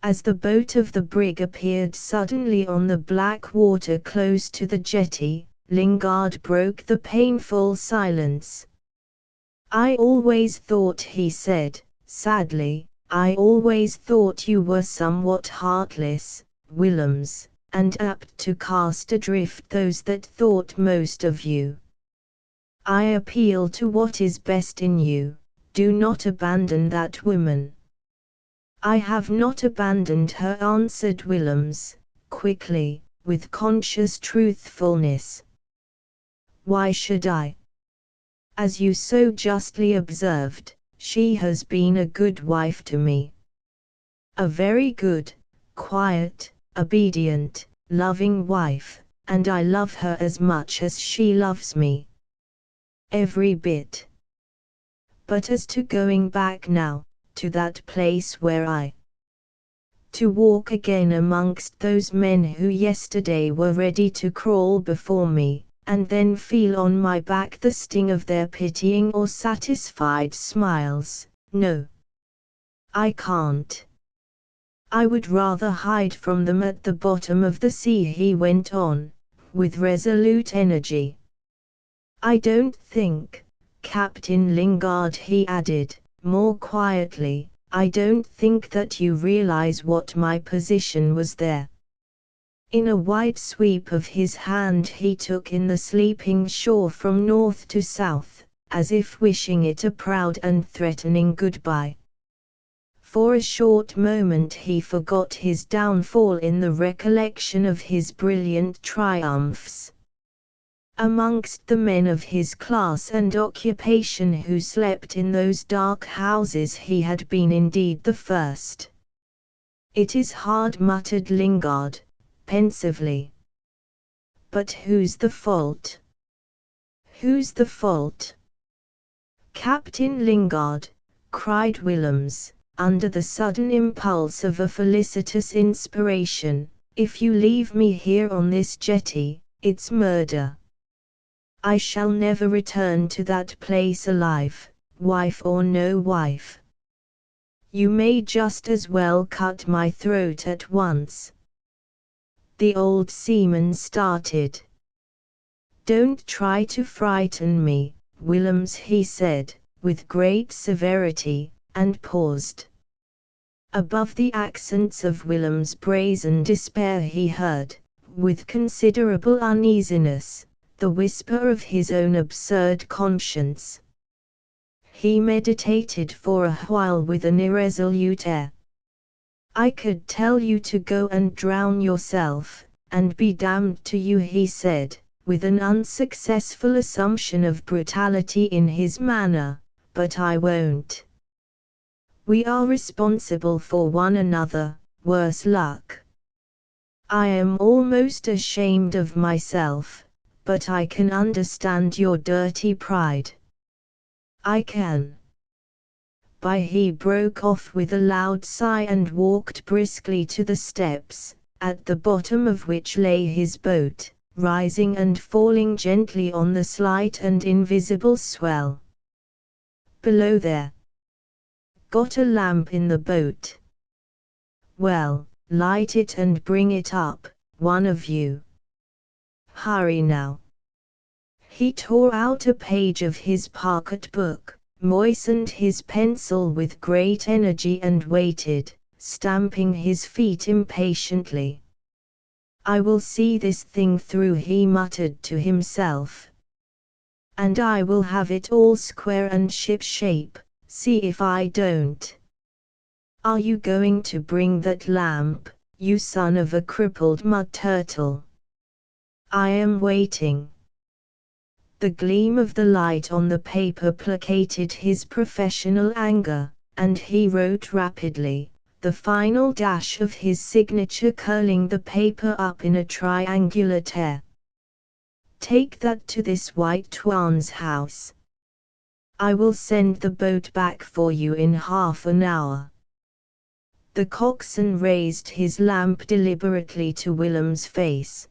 As the boat of the brig appeared suddenly on the black water close to the jetty, Lingard broke the painful silence. I always thought, he said, sadly, I always thought you were somewhat heartless, Willems, and apt to cast adrift those that thought most of you. I appeal to what is best in you, do not abandon that woman. I have not abandoned her, answered Willems, quickly, with conscious truthfulness. Why should I? As you so justly observed, she has been a good wife to me. A very good, quiet, obedient, loving wife, and I love her as much as she loves me. Every bit. But as to going back now, to that place where to walk again amongst those men who yesterday were ready to crawl before me, and then feel on my back the sting of their pitying or satisfied smiles, no. I can't. I would rather hide from them at the bottom of the sea, he went on, with resolute energy. I don't think, Captain Lingard, he added, more quietly, "I don't think that you realize what my position was there." In a wide sweep of his hand he took in the sleeping shore from north to south, as if wishing it a proud and threatening goodbye. For a short moment he forgot his downfall in the recollection of his brilliant triumphs. Amongst the men of his class and occupation who slept in those dark houses he had been indeed the first. "It is hard," muttered Lingard, pensively. "But who's the fault? Who's the fault?" "Captain Lingard," cried Willems, under the sudden impulse of a felicitous inspiration, "if you leave me here on this jetty, it's murder. I shall never return to that place alive, wife or no wife. You may just as well cut my throat at once." The old seaman started. "Don't try to frighten me, Willems," he said, with great severity, and paused. Above the accents of Willem's brazen despair he heard, with considerable uneasiness, the whisper of his own absurd conscience. He meditated for a while with an irresolute air. "I could tell you to go and drown yourself, and be damned to you," he said, with an unsuccessful assumption of brutality in his manner, "but I won't. We are responsible for one another, worse luck. I am almost ashamed of myself, but I can understand your dirty pride. I can." He broke off with a loud sigh and walked briskly to the steps, at the bottom of which lay his boat, rising and falling gently on the slight and invisible swell. "Below there. Got a lamp in the boat? Well, light it and bring it up, one of you. Hurry now." He tore out a page of his pocket book, moistened his pencil with great energy and waited, stamping his feet impatiently. "I will see this thing through," he muttered to himself. "And I will have it all square and ship-shape, see if I don't. Are you going to bring that lamp, you son of a crippled mud turtle? I am waiting." The gleam of the light on the paper placated his professional anger, and he wrote rapidly, the final dash of his signature curling the paper up in a triangular tear. "Take that to this white Tuan's house. I will send the boat back for you in half an hour." The coxswain raised his lamp deliberately to Willem's face.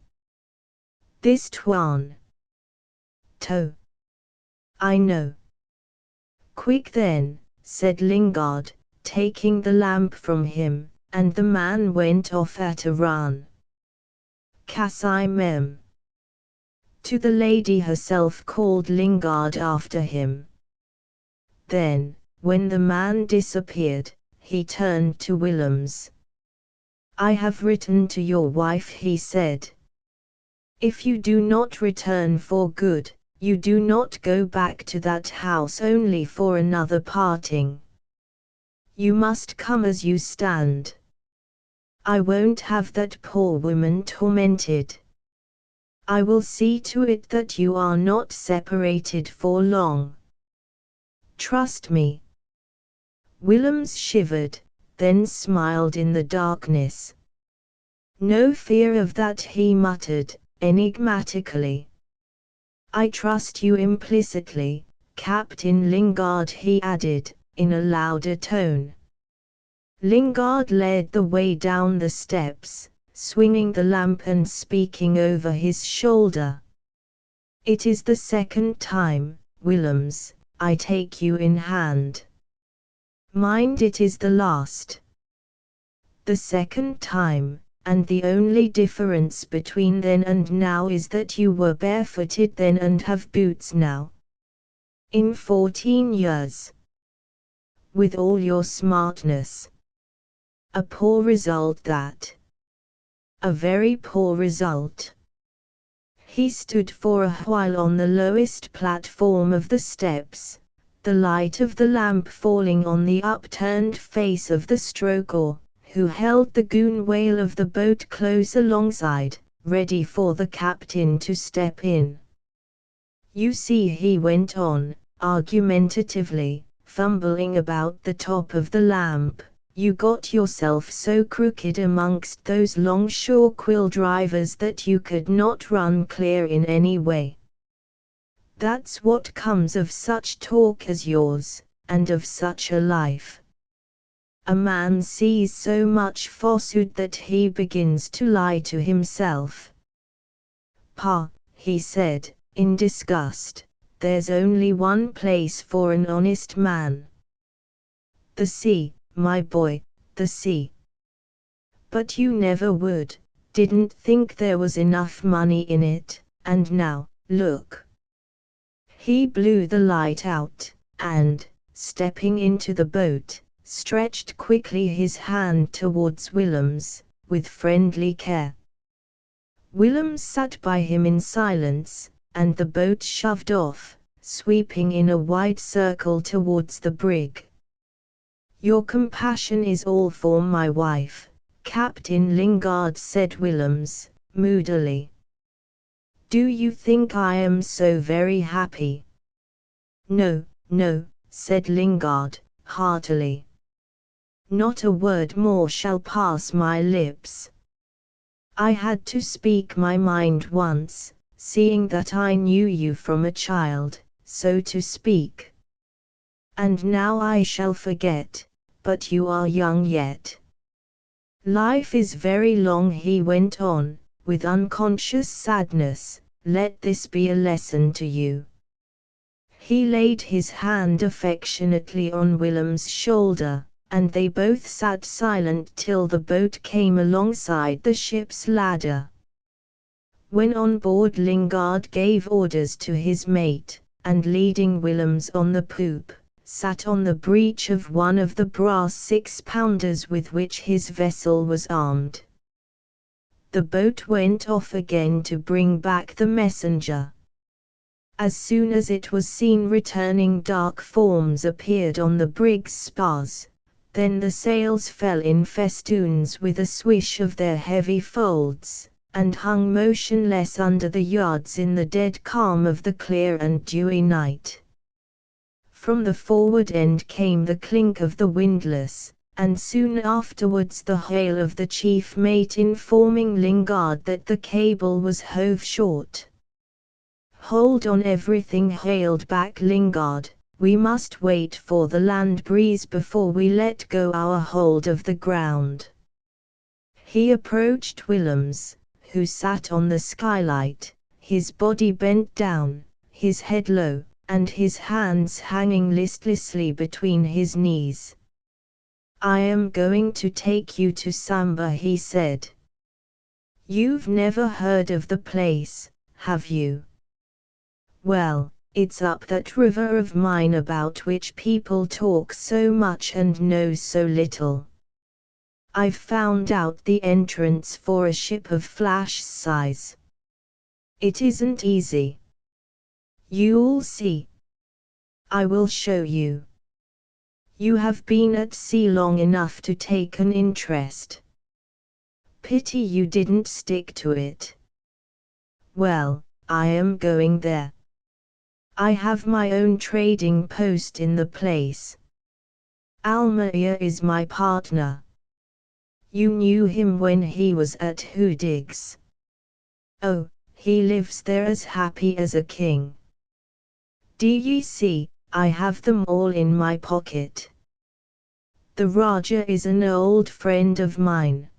"This Tuan. Toh. I know." "Quick then," said Lingard, taking the lamp from him, and the man went off at a run. "Kasai mem." To the lady herself called Lingard after him. Then, when the man disappeared, he turned to Willems. "I have written to your wife," he said. "If you do not return for good, you do not go back to that house only for another parting. You must come as you stand. I won't have that poor woman tormented. I will see to it that you are not separated for long. Trust me." Willems shivered, then smiled in the darkness. "No fear of that," he muttered, enigmatically. "I trust you implicitly, Captain Lingard," he added, in a louder tone. Lingard led the way down the steps, swinging the lamp and speaking over his shoulder. "It is the second time, Willems, I take you in hand. Mind, it is the last. The second time, and the only difference between then and now is that you were barefooted then and have boots now. In 14 years. with all your smartness. A poor result that. A very poor result. He stood for a while on the lowest platform of the steps, the light of the lamp falling on the upturned face of the stroker, who held the gunwale of the boat close alongside, ready for the captain to step in. You see, he went on, argumentatively, fumbling about the top of the lamp, you got yourself so crooked amongst those longshore quill drivers that you could not run clear in any way. That's what comes of such talk as yours, and of such a life. A man sees so much falsehood that he begins to lie to himself. Pa, he said, in disgust, there's only one place for an honest man. The sea, my boy, the sea. But you never would, didn't think there was enough money in it, and now, look. He blew the light out, and, stepping into the boat, stretched quickly his hand towards Willem's, with friendly care. Willem sat by him in silence, and the boat shoved off, sweeping in a wide circle towards the brig. Your compassion is all for my wife, Captain Lingard, said Willems, moodily. Do you think I am so very happy? No, no, said Lingard, heartily. Not a word more shall pass my lips. I had to speak my mind once, seeing that I knew you from a child, so to speak. And now I shall forget, but you are young yet. Life is very long, he went on, with unconscious sadness, let this be a lesson to you. He laid his hand affectionately on Willem's shoulder, and they both sat silent till the boat came alongside the ship's ladder. When on board, Lingard gave orders to his mate, and leading Willems on the poop, sat on the breech of one of the brass 6-pounders with which his vessel was armed. The boat went off again to bring back the messenger. As soon as it was seen returning, dark forms appeared on the brig's spars, then the sails fell in festoons with a swish of their heavy folds, and hung motionless under the yards in the dead calm of the clear and dewy night. From the forward end came the clink of the windlass, and soon afterwards the hail of the chief mate informing Lingard that the cable was hove short. Hold on, everything, hailed back Lingard, we must wait for the land breeze before we let go our hold of the ground. He approached Willems, who sat on the skylight, his body bent down, his head low, and his hands hanging listlessly between his knees. I am going to take you to Samba, he said. You've never heard of the place, have you? Well, it's up that river of mine about which people talk so much and know so little. I've found out the entrance for a ship of Flash's size. It isn't easy. You'll see. I will show you. You have been at sea long enough to take an interest. Pity you didn't stick to it. Well, I am going there. I have my own trading post in the place. Almayer is my partner. You knew him when he was at Hudig's. Oh, he lives there as happy as a king. Do ye see, I have them all in my pocket. The Raja is an old friend of mine.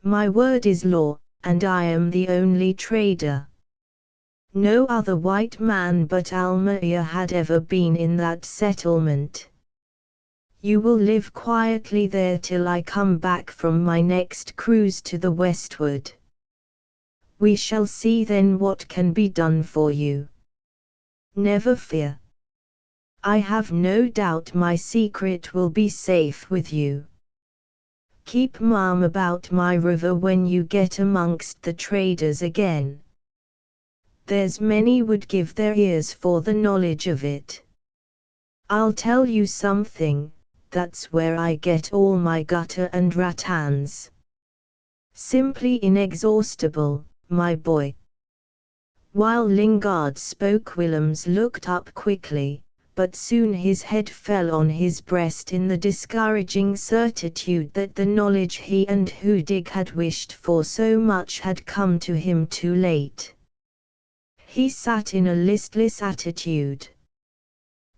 My word is law, and I am the only trader. No other white man but Almayer had ever been in that settlement. You will live quietly there till I come back from my next cruise to the westward. We shall see then what can be done for you. Never fear. I have no doubt my secret will be safe with you. Keep mum about my river when you get amongst the traders again. There's many would give their ears for the knowledge of it. I'll tell you something, that's where I get all my gutter and rattans. Simply inexhaustible, my boy. While Lingard spoke, Willems looked up quickly, but soon his head fell on his breast in the discouraging certitude that the knowledge he and Hudig had wished for so much had come to him too late. He sat in a listless attitude.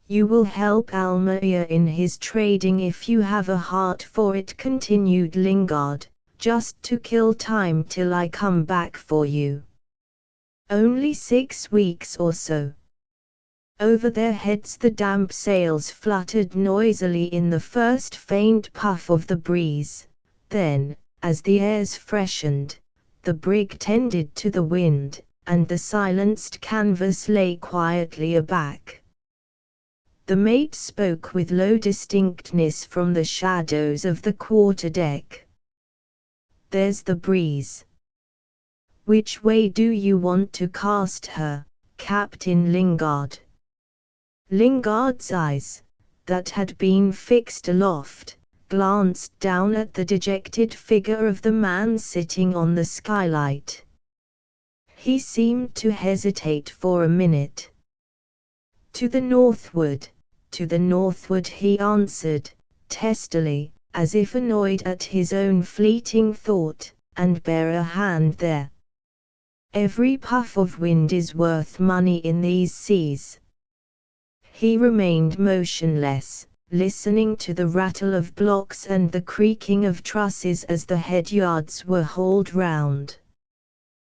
You will help Almayer in his trading if you have a heart for it, continued Lingard, just to kill time till I come back for you. Only 6 weeks or so. Over their heads the damp sails fluttered noisily in the first faint puff of the breeze, then, as the airs freshened, the brig tended to the wind, and the silenced canvas lay quietly aback. The mate spoke with low distinctness from the shadows of the quarter-deck. There's the breeze. Which way do you want to cast her, Captain Lingard? Lingard's eyes, that had been fixed aloft, glanced down at the dejected figure of the man sitting on the skylight. He seemed to hesitate for a minute. To the northward, he answered, testily, as if annoyed at his own fleeting thought, and bear a hand there. Every puff of wind is worth money in these seas. He remained motionless, listening to the rattle of blocks and the creaking of trusses as the head-yards were hauled round.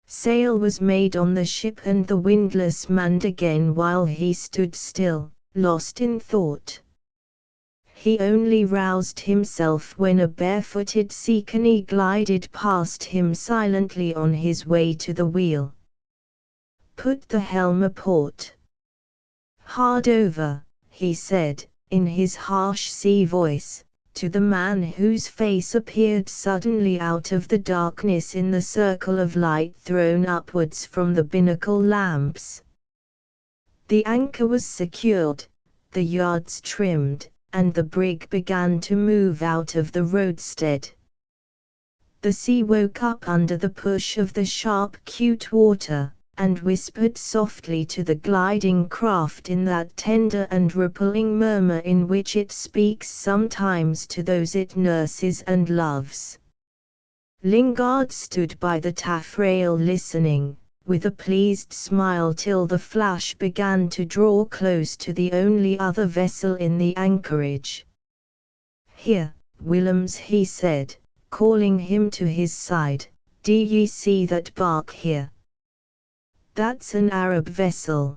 Sail was made on the ship and the windlass manned again while he stood still, lost in thought. He only roused himself when a barefooted sea-canoe glided past him silently on his way to the wheel. Put the helm a port. Hard over, he said, in his harsh sea voice, to the man whose face appeared suddenly out of the darkness in the circle of light thrown upwards from the binnacle lamps. The anchor was secured, the yards trimmed, and the brig began to move out of the roadstead. The sea woke up under the push of the sharp cute water, and whispered softly to the gliding craft in that tender and rippling murmur in which it speaks sometimes to those it nurses and loves. Lingard stood by the taffrail listening, with a pleased smile till the Flash began to draw close to the only other vessel in the anchorage. Here, Willems, he said, calling him to his side, do ye see that bark here? That's an Arab vessel.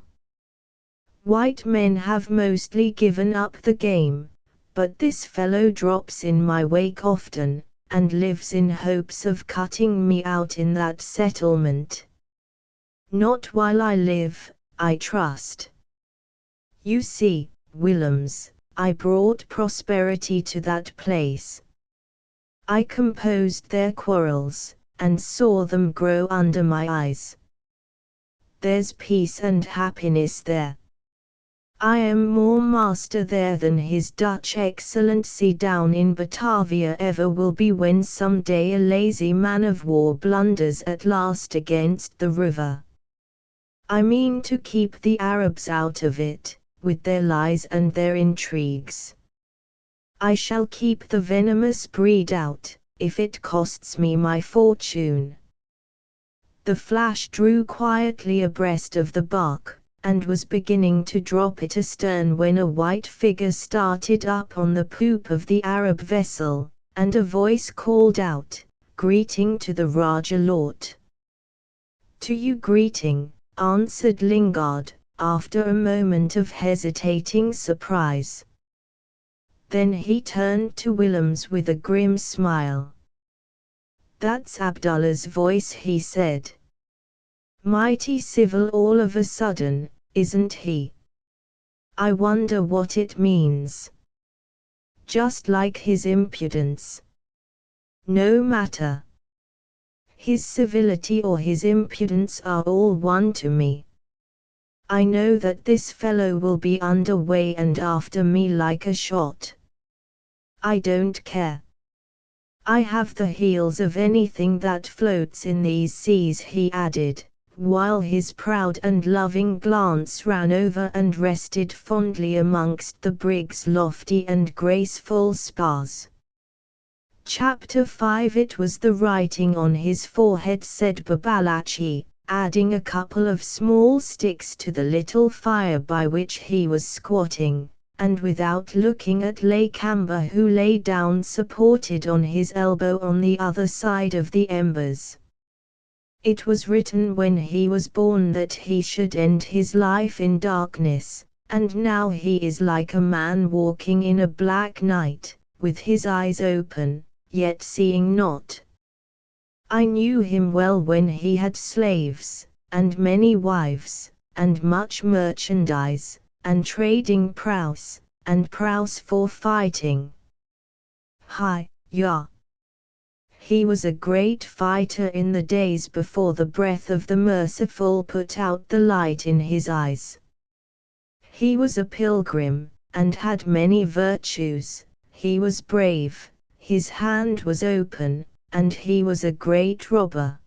White men have mostly given up the game, but this fellow drops in my wake often, and lives in hopes of cutting me out in that settlement. Not while I live, I trust. You see, Willems, I brought prosperity to that place. I composed their quarrels, and saw them grow under my eyes. There's peace and happiness there. I am more master there than His Dutch Excellency down in Batavia ever will be when some day a lazy man-of-war blunders at last against the river. I mean to keep the Arabs out of it, with their lies and their intrigues. I shall keep the venomous breed out, if it costs me my fortune. The Flash drew quietly abreast of the bark, and was beginning to drop it astern when a white figure started up on the poop of the Arab vessel, and a voice called out, "Greeting to the Raja Lort." "To you greeting," answered Lingard, after a moment of hesitating surprise. Then he turned to Willems with a grim smile. "That's Abdullah's voice," he said. "Mighty civil all of a sudden, isn't he? I wonder what it means. Just like his impudence. No matter. His civility or his impudence are all one to me. I know that this fellow will be under way and after me like a shot. I don't care. I have the heels of anything that floats in these seas, he added, while his proud and loving glance ran over and rested fondly amongst the brig's lofty and graceful spars. Chapter 5 It was the writing on his forehead, said Babalatchi, adding a couple of small sticks to the little fire by which he was squatting, and without looking at Lakamba, who lay down supported on his elbow on the other side of the embers. It was written when he was born that he should end his life in darkness, and now he is like a man walking in a black night, with his eyes open, yet seeing not. I knew him well when he had slaves, and many wives, and much merchandise, and trading prowess, and prowess for fighting. Hi, ya! He was a great fighter in the days before the breath of the merciful put out the light in his eyes. He was a pilgrim, and had many virtues. He was brave, his hand was open, and he was a great robber.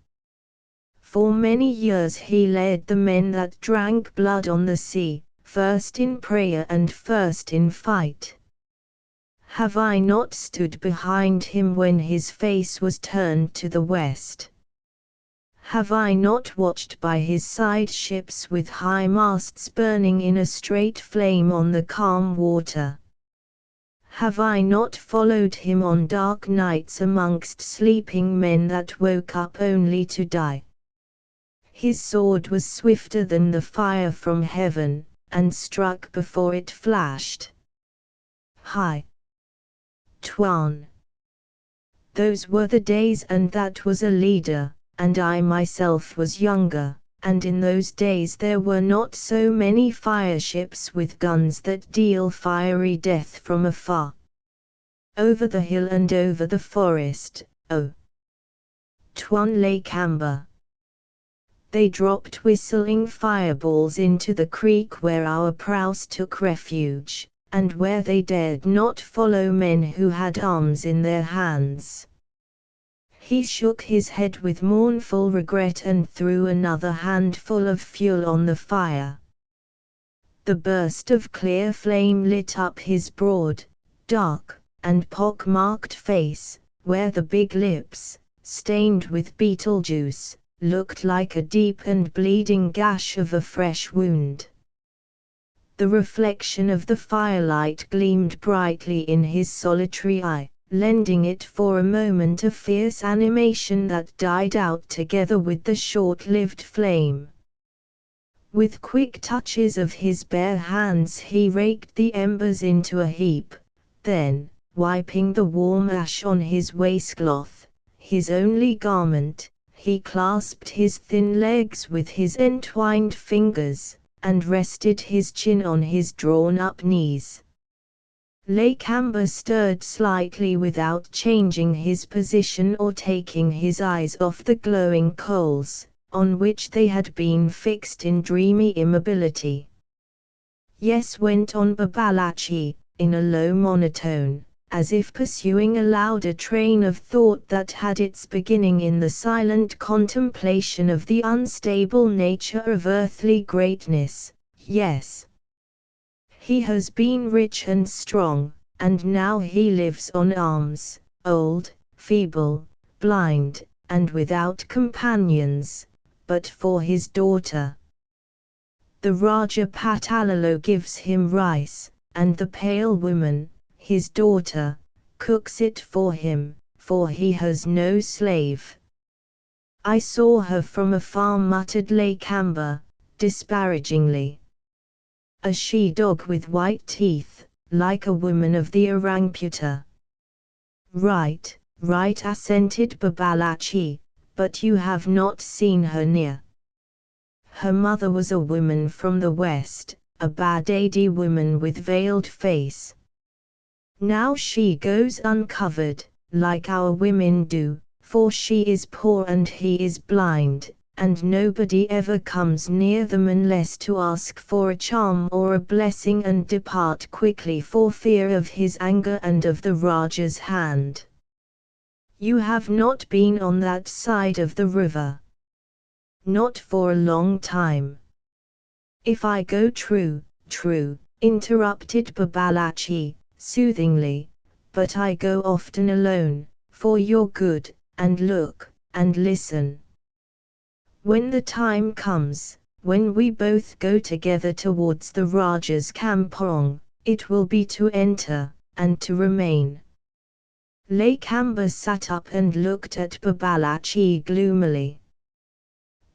For many years he led the men that drank blood on the sea, first in prayer and first in fight. Have I not stood behind him when his face was turned to the west? Have I not watched by his side ships with high masts burning in a straight flame on the calm water? Have I not followed him on dark nights amongst sleeping men that woke up only to die? His sword was swifter than the fire from heaven, and struck before it flashed. Hi! Tuan! Those were the days, and that was a leader, and I myself was younger, and in those days there were not so many fireships with guns that deal fiery death from afar. Over the hill and over the forest, oh! Tuan Lakamba! They dropped whistling fireballs into the creek where our praus took refuge, and where they dared not follow men who had arms in their hands. He shook his head with mournful regret and threw another handful of fuel on the fire. The burst of clear flame lit up his broad, dark, and pock-marked face, where the big lips, stained with beetle juice, looked like a deep and bleeding gash of a fresh wound. The reflection of the firelight gleamed brightly in his solitary eye, lending it for a moment a fierce animation that died out together with the short-lived flame. With quick touches of his bare hands he raked the embers into a heap, then, wiping the warm ash on his waistcloth, his only garment, he clasped his thin legs with his entwined fingers, and rested his chin on his drawn-up knees. Lakamba stirred slightly without changing his position or taking his eyes off the glowing coals, on which they had been fixed in dreamy immobility. Yes, went on Babalatchi, in a low monotone, as if pursuing aloud a train of thought that had its beginning in the silent contemplation of the unstable nature of earthly greatness. Yes. He has been rich and strong, and now he lives on alms, old, feeble, blind, and without companions, but for his daughter. The Raja Patalalo gives him rice, and the pale woman, his daughter, cooks it for him, for he has no slave. I saw her from afar, muttered Lakamba, disparagingly. A she-dog with white teeth, like a woman of the Orangputa. Right, right, assented Babalatchi, but you have not seen her near. Her mother was a woman from the west, a Badadi woman with veiled face. Now she goes uncovered, like our women do, for she is poor and he is blind, and nobody ever comes near them unless to ask for a charm or a blessing and depart quickly for fear of his anger and of the Raja's hand. You have not been on that side of the river. Not for a long time. If I go true, interrupted Babalachi, soothingly, but I go often alone, for your good, and look, and listen. When the time comes, when we both go together towards the Raja's kampong, it will be to enter, and to remain. Lakamba sat up and looked at Babalachi gloomily.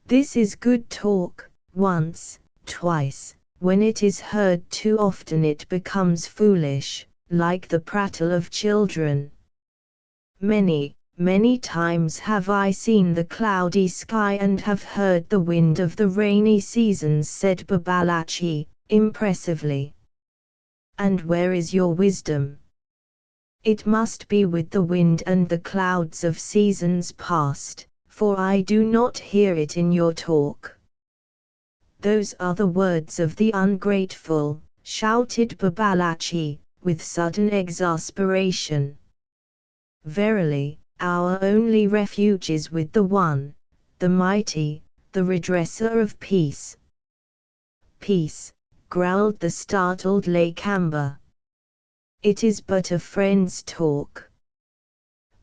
This is good talk, once, twice, when it is heard too often it becomes foolish, like the prattle of children. Many times have I seen the cloudy sky and have heard the wind of the rainy seasons, said Babalachi, impressively. And where is your wisdom? It must be with the wind and the clouds of seasons past, for I do not hear it in your talk. Those are the words of the ungrateful, shouted Babalachi, with sudden exasperation. Verily, our only refuge is with the One, the Mighty, the Redresser of peace. Peace, growled the startled Lakamba. It is but a friend's talk.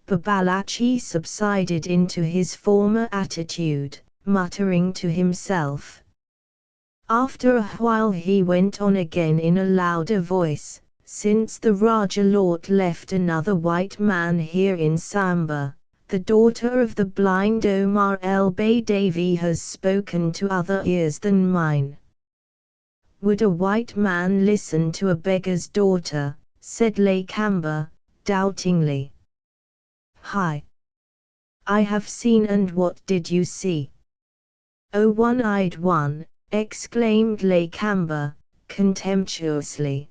Babalachi subsided into his former attitude, muttering to himself. After a while he went on again in a louder voice, since the Raja Lord left another white man here in Samba, the daughter of the blind Omar El-Bay Devi has spoken to other ears than mine. Would a white man listen to a beggar's daughter, said Lakamba, doubtingly. Hi! I have seen, and what did you see? O one-eyed one, exclaimed Lakamba, contemptuously.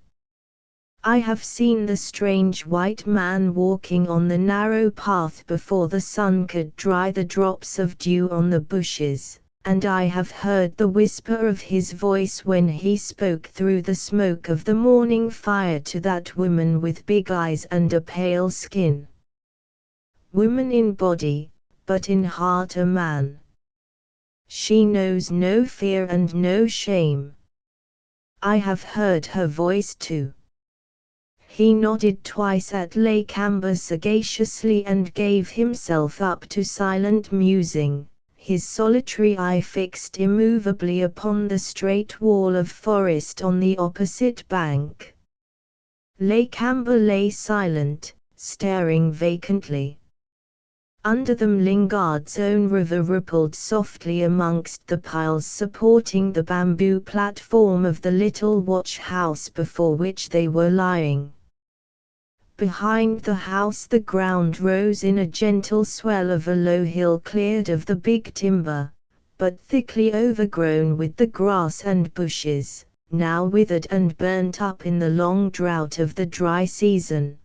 I have seen the strange white man walking on the narrow path before the sun could dry the drops of dew on the bushes, and I have heard the whisper of his voice when he spoke through the smoke of the morning fire to that woman with big eyes and a pale skin. Woman in body, but in heart a man. She knows no fear and no shame. I have heard her voice too. He nodded twice at Lakamba sagaciously and gave himself up to silent musing, his solitary eye fixed immovably upon the straight wall of forest on the opposite bank. Lakamba lay silent, staring vacantly. Under them Lingard's own river rippled softly amongst the piles supporting the bamboo platform of the little watch house before which they were lying. Behind the house the ground rose in a gentle swell of a low hill cleared of the big timber, but thickly overgrown with the grass and bushes, now withered and burnt up in the long drought of the dry season.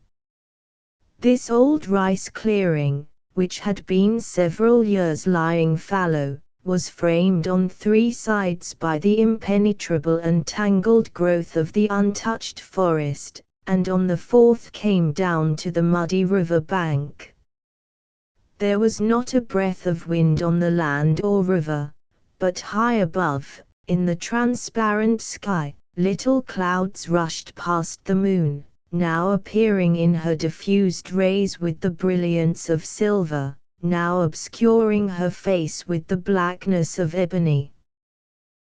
This old rice clearing, which had been several years lying fallow, was framed on three sides by the impenetrable and tangled growth of the untouched forest, and on the fourth came down to the muddy river bank. There was not a breath of wind on the land or river, but high above, in the transparent sky, little clouds rushed past the moon, now appearing in her diffused rays with the brilliance of silver, now obscuring her face with the blackness of ebony.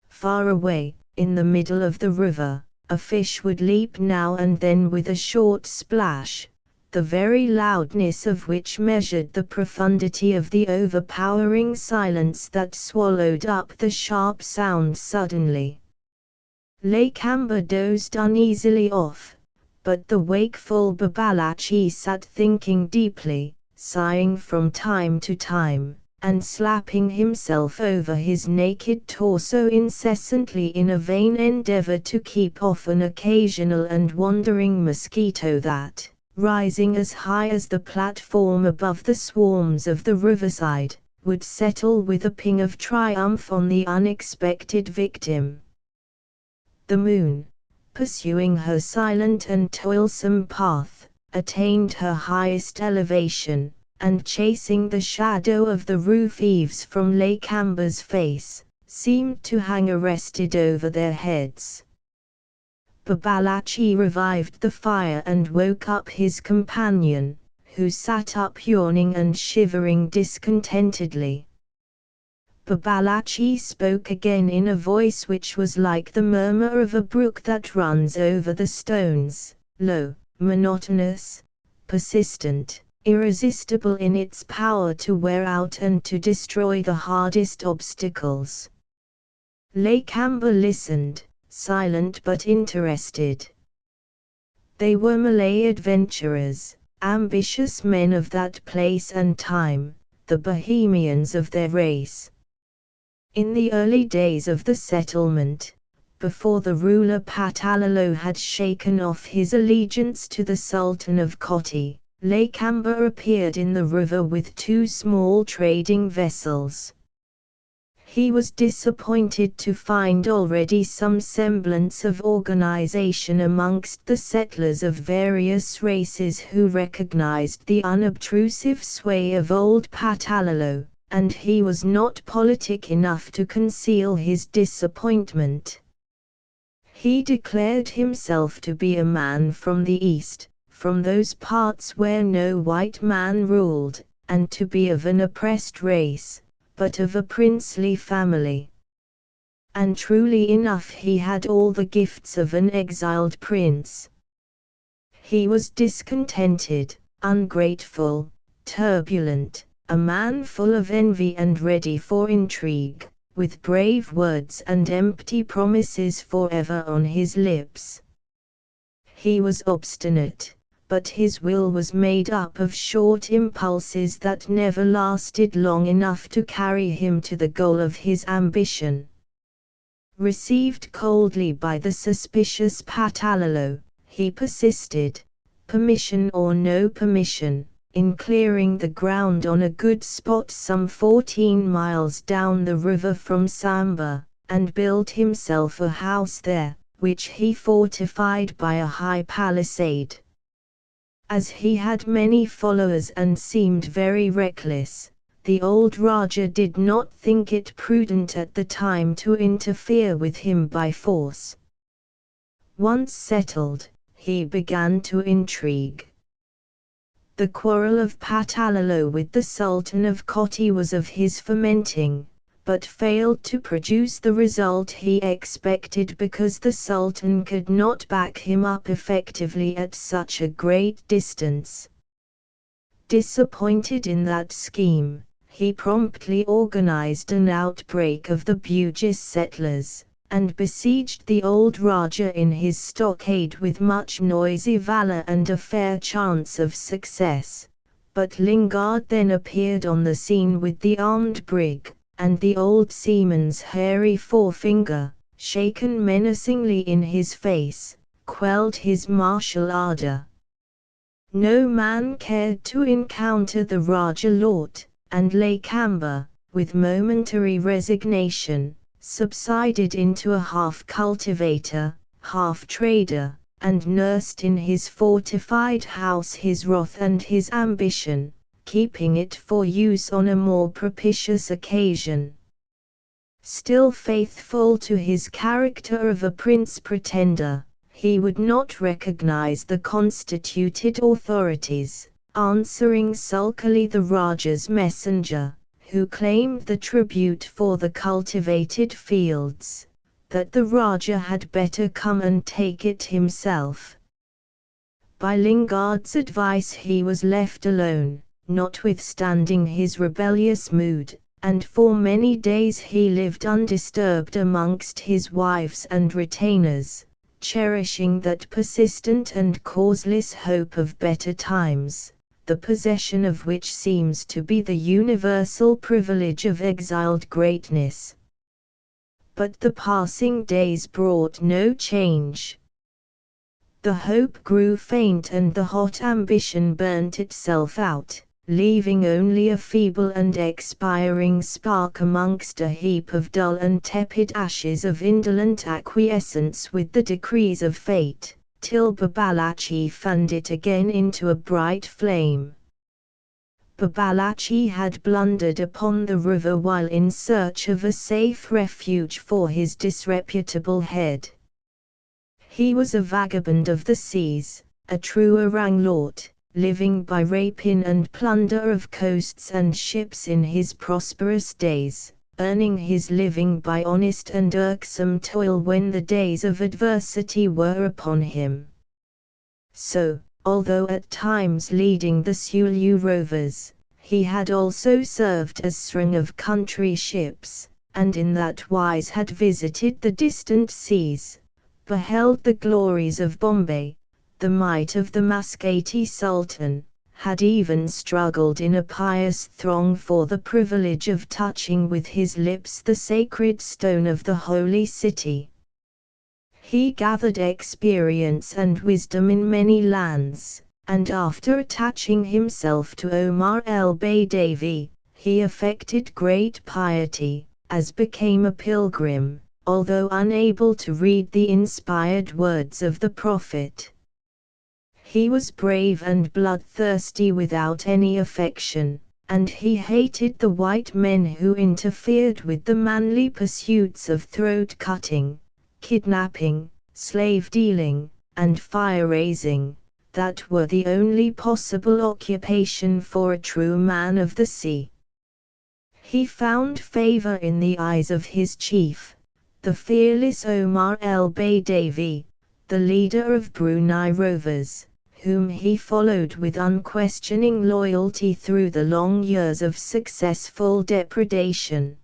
Far away, in the middle of the river, a fish would leap now and then with a short splash, the very loudness of which measured the profundity of the overpowering silence that swallowed up the sharp sound suddenly. Lakamba dozed uneasily off, but the wakeful Babalachi sat thinking deeply, sighing from time to time, and slapping himself over his naked torso incessantly in a vain endeavor to keep off an occasional and wandering mosquito that, rising as high as the platform above the swarms of the riverside, would settle with a ping of triumph on the unexpected victim. The moon, pursuing her silent and toilsome path, attained her highest elevation, and chasing the shadow of the roof eaves from Lake Amber's face, seemed to hang arrested over their heads. Babalatchi revived the fire and woke up his companion, who sat up yawning and shivering discontentedly. Babalatchi spoke again in a voice which was like the murmur of a brook that runs over the stones, low, monotonous, persistent, irresistible in its power to wear out and to destroy the hardest obstacles. Lake Amber listened, silent but interested. They were Malay adventurers, ambitious men of that place and time, the Bohemians of their race. In the early days of the settlement, before the ruler Patalolo had shaken off his allegiance to the Sultan of Koti, Lake Amber appeared in the river with 2 small trading vessels. He was disappointed to find already some semblance of organization amongst the settlers of various races who recognized the unobtrusive sway of old Patalolo, and he was not politic enough to conceal his disappointment. He declared himself to be a man from the East, from those parts where no white man ruled, and to be of an oppressed race, but of a princely family. And truly enough he had all the gifts of an exiled prince. He was discontented, ungrateful, turbulent, a man full of envy and ready for intrigue, with brave words and empty promises forever on his lips. He was obstinate, but his will was made up of short impulses that never lasted long enough to carry him to the goal of his ambition. Received coldly by the suspicious Patalolo, he persisted, permission or no permission, in clearing the ground on a good spot some 14 miles down the river from Samba, and built himself a house there, which he fortified by a high palisade. As he had many followers and seemed very reckless, the old Raja did not think it prudent at the time to interfere with him by force. Once settled, he began to intrigue. The quarrel of Patalolo with the Sultan of Koti was of his fomenting, but failed to produce the result he expected because the Sultan could not back him up effectively at such a great distance. Disappointed in that scheme, he promptly organized an outbreak of the Bugis settlers, and besieged the old Raja in his stockade with much noisy valor and a fair chance of success. But Lingard then appeared on the scene with the armed brig, and the old seaman's hairy forefinger, shaken menacingly in his face, quelled his martial ardor. No man cared to encounter the Raja Lort, and Lake Amber, with momentary resignation, subsided into a half-cultivator, half-trader, and nursed in his fortified house his wrath and his ambition, keeping it for use on a more propitious occasion. Still faithful to his character of a prince pretender, he would not recognize the constituted authorities, answering sulkily the Raja's messenger, who claimed the tribute for the cultivated fields, that the Raja had better come and take it himself. By Lingard's advice he was left alone, notwithstanding his rebellious mood, and for many days he lived undisturbed amongst his wives and retainers, cherishing that persistent and causeless hope of better times, the possession of which seems to be the universal privilege of exiled greatness. But the passing days brought no change. The hope grew faint and the hot ambition burnt itself out, leaving only a feeble and expiring spark amongst a heap of dull and tepid ashes of indolent acquiescence with the decrees of fate, till Babalatchi fanned it again into a bright flame. Babalatchi had blundered upon the river while in search of a safe refuge for his disreputable head. He was a vagabond of the seas, a true orang-lort, living by rapine and plunder of coasts and ships in his prosperous days, earning his living by honest and irksome toil when the days of adversity were upon him. So, although at times leading the Sulu rovers, he had also served as srang of country ships, and in that wise had visited the distant seas, beheld the glories of Bombay, the might of the Muscati Sultan, had even struggled in a pious throng for the privilege of touching with his lips the sacred stone of the holy city. He gathered experience and wisdom in many lands, and after attaching himself to Omar el-Badavi, he affected great piety, as became a pilgrim, although unable to read the inspired words of the Prophet. He was brave and bloodthirsty without any affection, and he hated the white men who interfered with the manly pursuits of throat-cutting, kidnapping, slave-dealing, and fire-raising, that were the only possible occupation for a true man of the sea. He found favor in the eyes of his chief, the fearless Omar el-Badavi, the leader of Brunei rovers, whom he followed with unquestioning loyalty through the long years of successful depredation.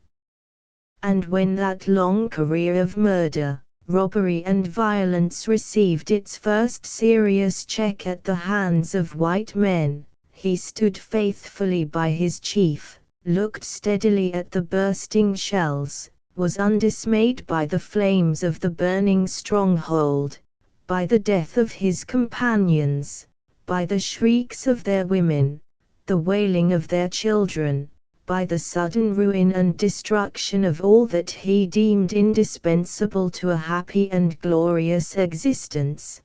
And when that long career of murder, robbery and violence received its first serious check at the hands of white men, he stood faithfully by his chief, looked steadily at the bursting shells, was undismayed by the flames of the burning stronghold, by the death of his companions, by the shrieks of their women, the wailing of their children, by the sudden ruin and destruction of all that he deemed indispensable to a happy and glorious existence.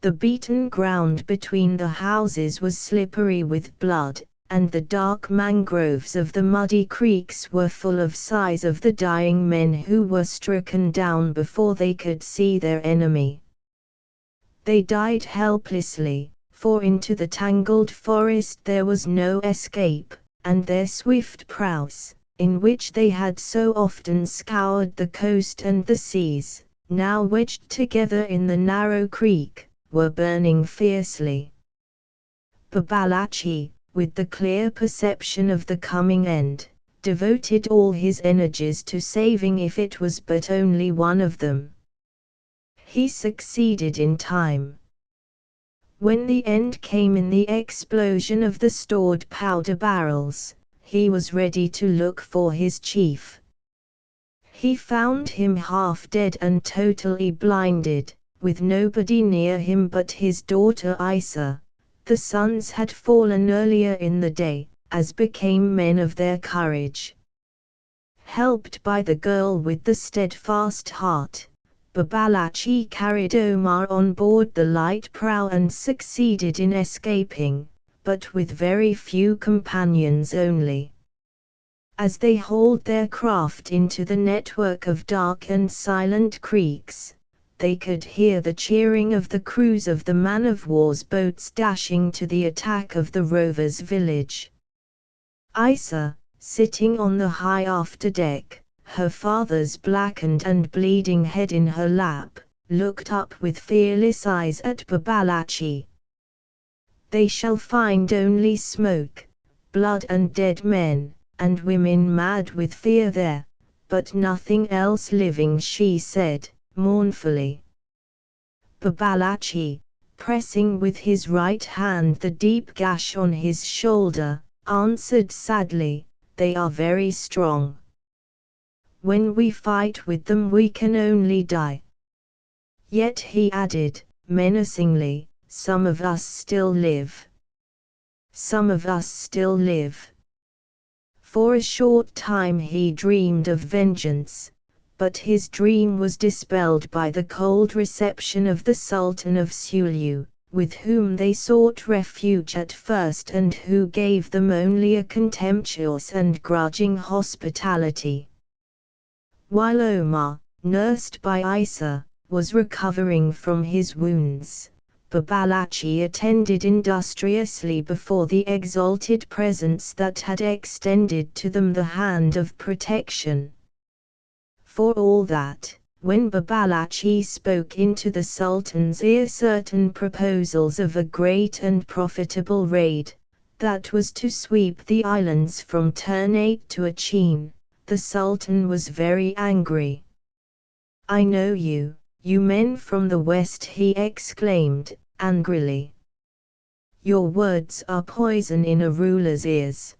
The beaten ground between the houses was slippery with blood, and the dark mangroves of the muddy creeks were full of sighs of the dying men who were stricken down before they could see their enemy. They died helplessly, for into the tangled forest there was no escape, and their swift prows, in which they had so often scoured the coast and the seas, now wedged together in the narrow creek, were burning fiercely. Babalatchi, with the clear perception of the coming end, devoted all his energies to saving if it was but only one of them. He succeeded in time. When the end came in the explosion of the stored powder barrels, he was ready to look for his chief. He found him half dead and totally blinded, with nobody near him but his daughter Isa. The sons had fallen earlier in the day, as became men of their courage. Helped by the girl with the steadfast heart, Babalatchi carried Omar on board the light prow and succeeded in escaping, but with very few companions only. As they hauled their craft into the network of dark and silent creeks, they could hear the cheering of the crews of the man-of-war's boats dashing to the attack of the rovers' village. Isa, sitting on the high afterdeck, her father's blackened and bleeding head in her lap, looked up with fearless eyes at Babalatchi. They shall find only smoke, blood and dead men, and women mad with fear there, but nothing else living, she said, mournfully. Babalatchi, pressing with his right hand the deep gash on his shoulder, answered sadly, "They are very strong. When we fight with them we can only die." Yet he added, menacingly, "Some of us still live. Some of us still live." For a short time he dreamed of vengeance, but his dream was dispelled by the cold reception of the Sultan of Sulu, with whom they sought refuge at first and who gave them only a contemptuous and grudging hospitality. While Omar, nursed by Isa, was recovering from his wounds, Babalatchi attended industriously before the exalted presence that had extended to them the hand of protection. For all that, when Babalatchi spoke into the Sultan's ear certain proposals of a great and profitable raid, that was to sweep the islands from Ternate to Achin, the Sultan was very angry. "I know you, you men from the west," he exclaimed, angrily. "Your words are poison in a ruler's ears.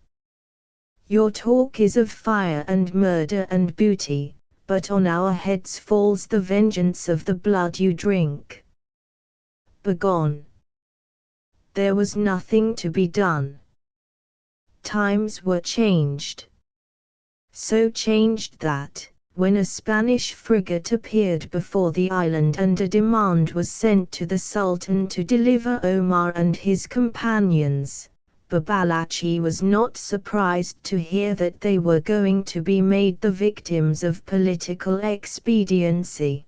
Your talk is of fire and murder and booty, but on our heads falls the vengeance of the blood you drink. Begone!" There was nothing to be done. Times were changed. So changed that, when a Spanish frigate appeared before the island and a demand was sent to the Sultan to deliver Omar and his companions, Babalatchi was not surprised to hear that they were going to be made the victims of political expediency.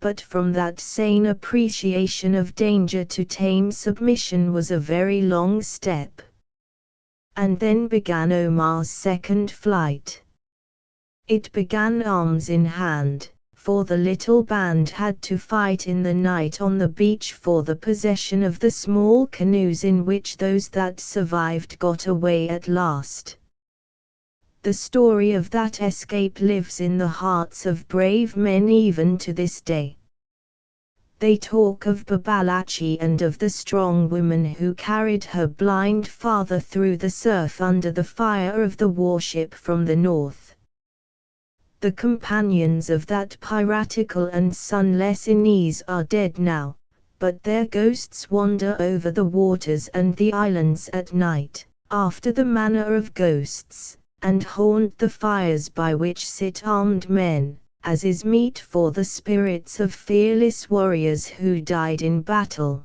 But from that sane appreciation of danger to tame submission was a very long step. And then began Omar's second flight. It began arms in hand, for the little band had to fight in the night on the beach for the possession of the small canoes in which those that survived got away at last. The story of that escape lives in the hearts of brave men even to this day. They talk of Babalatchi and of the strong woman who carried her blind father through the surf under the fire of the warship from the north. The companions of that piratical and sunless Inez are dead now, but their ghosts wander over the waters and the islands at night, after the manner of ghosts, and haunt the fires by which sit armed men, as is meet for the spirits of fearless warriors who died in battle.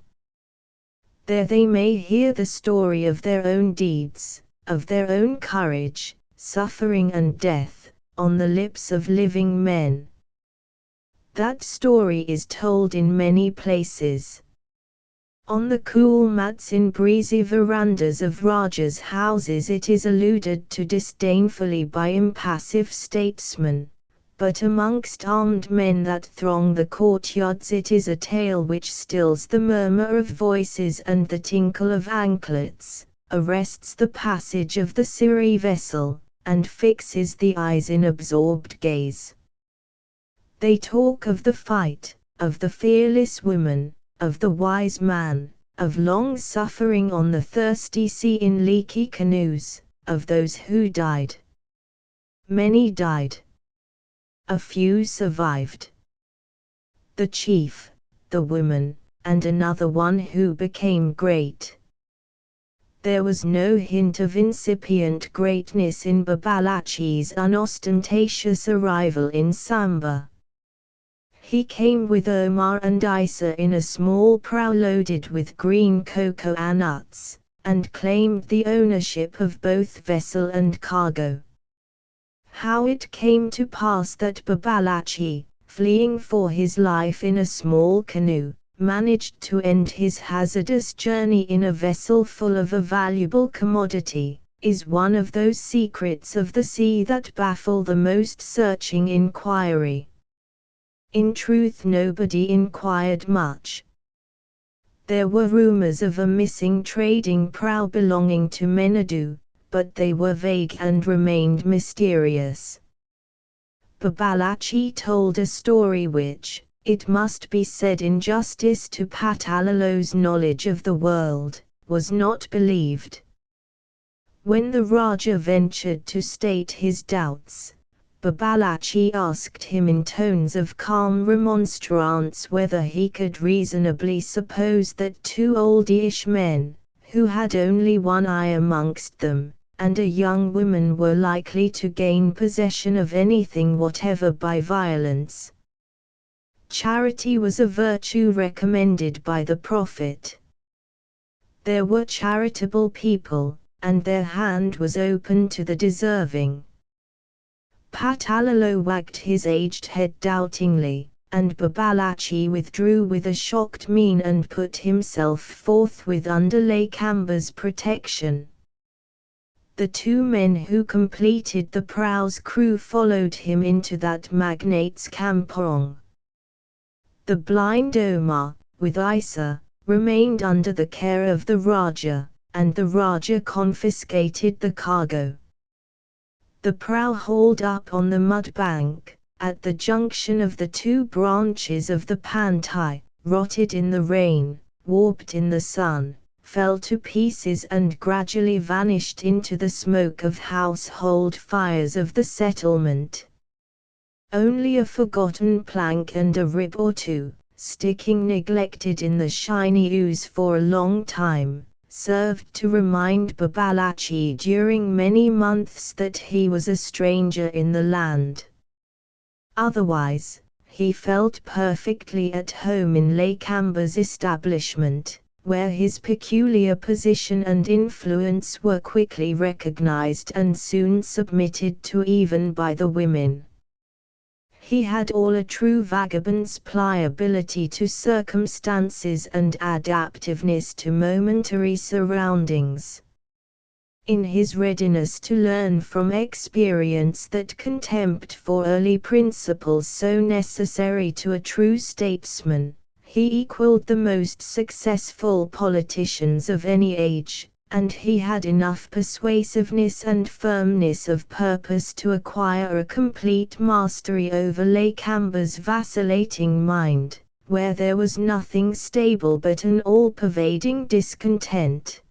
There they may hear the story of their own deeds, of their own courage, suffering and death, on the lips of living men. That story is told in many places. On the cool mats in breezy verandas of Rajas' houses it is alluded to disdainfully by impassive statesmen, but amongst armed men that throng the courtyards it is a tale which stills the murmur of voices and the tinkle of anklets, arrests the passage of the Siri vessel, and fixes the eyes in absorbed gaze. They talk of the fight, of the fearless woman, of the wise man, of long suffering on the thirsty sea in leaky canoes, of those who died. Many died. A few survived. The chief, the woman, and another one who became great. There was no hint of incipient greatness in Babalatchi's unostentatious arrival in Samba. He came with Omar and Isa in a small prow loaded with green cocoa nuts, and claimed the ownership of both vessel and cargo. How it came to pass that Babalatchi, fleeing for his life in a small canoe, managed to end his hazardous journey in a vessel full of a valuable commodity, is one of those secrets of the sea that baffle the most searching inquiry. In truth, nobody inquired much. There were rumors of a missing trading prow belonging to Menadu, but they were vague and remained mysterious. Babalatchi told a story which, It must be said in justice to Patalolo's knowledge of the world, was not believed. When the Raja ventured to state his doubts, Babalachi asked him in tones of calm remonstrance whether he could reasonably suppose that two oldish men, who had only one eye amongst them, and a young woman were likely to gain possession of anything whatever by violence. Charity was a virtue recommended by the Prophet. There were charitable people, and their hand was open to the deserving. Patalolo wagged his aged head doubtingly, and Babalachi withdrew with a shocked mien and put himself forthwith under Lakamba's protection. The two men who completed the prau's crew followed him into that magnate's kampong. The blind Omar, with Isa, remained under the care of the Raja, and the Raja confiscated the cargo. The prau hauled up on the mud bank, at the junction of the two branches of the Pantai, rotted in the rain, warped in the sun, fell to pieces and gradually vanished into the smoke of household fires of the settlement. Only a forgotten plank and a rib or two, sticking neglected in the shiny ooze for a long time, served to remind Babalachi during many months that he was a stranger in the land. Otherwise, he felt perfectly at home in Lakamba's establishment, where his peculiar position and influence were quickly recognized and soon submitted to even by the women. He had all a true vagabond's pliability to circumstances and adaptiveness to momentary surroundings. In his readiness to learn from experience that contempt for early principles so necessary to a true statesman, he equaled the most successful politicians of any age, and he had enough persuasiveness and firmness of purpose to acquire a complete mastery over Lakamba's vacillating mind, where there was nothing stable but an all-pervading discontent.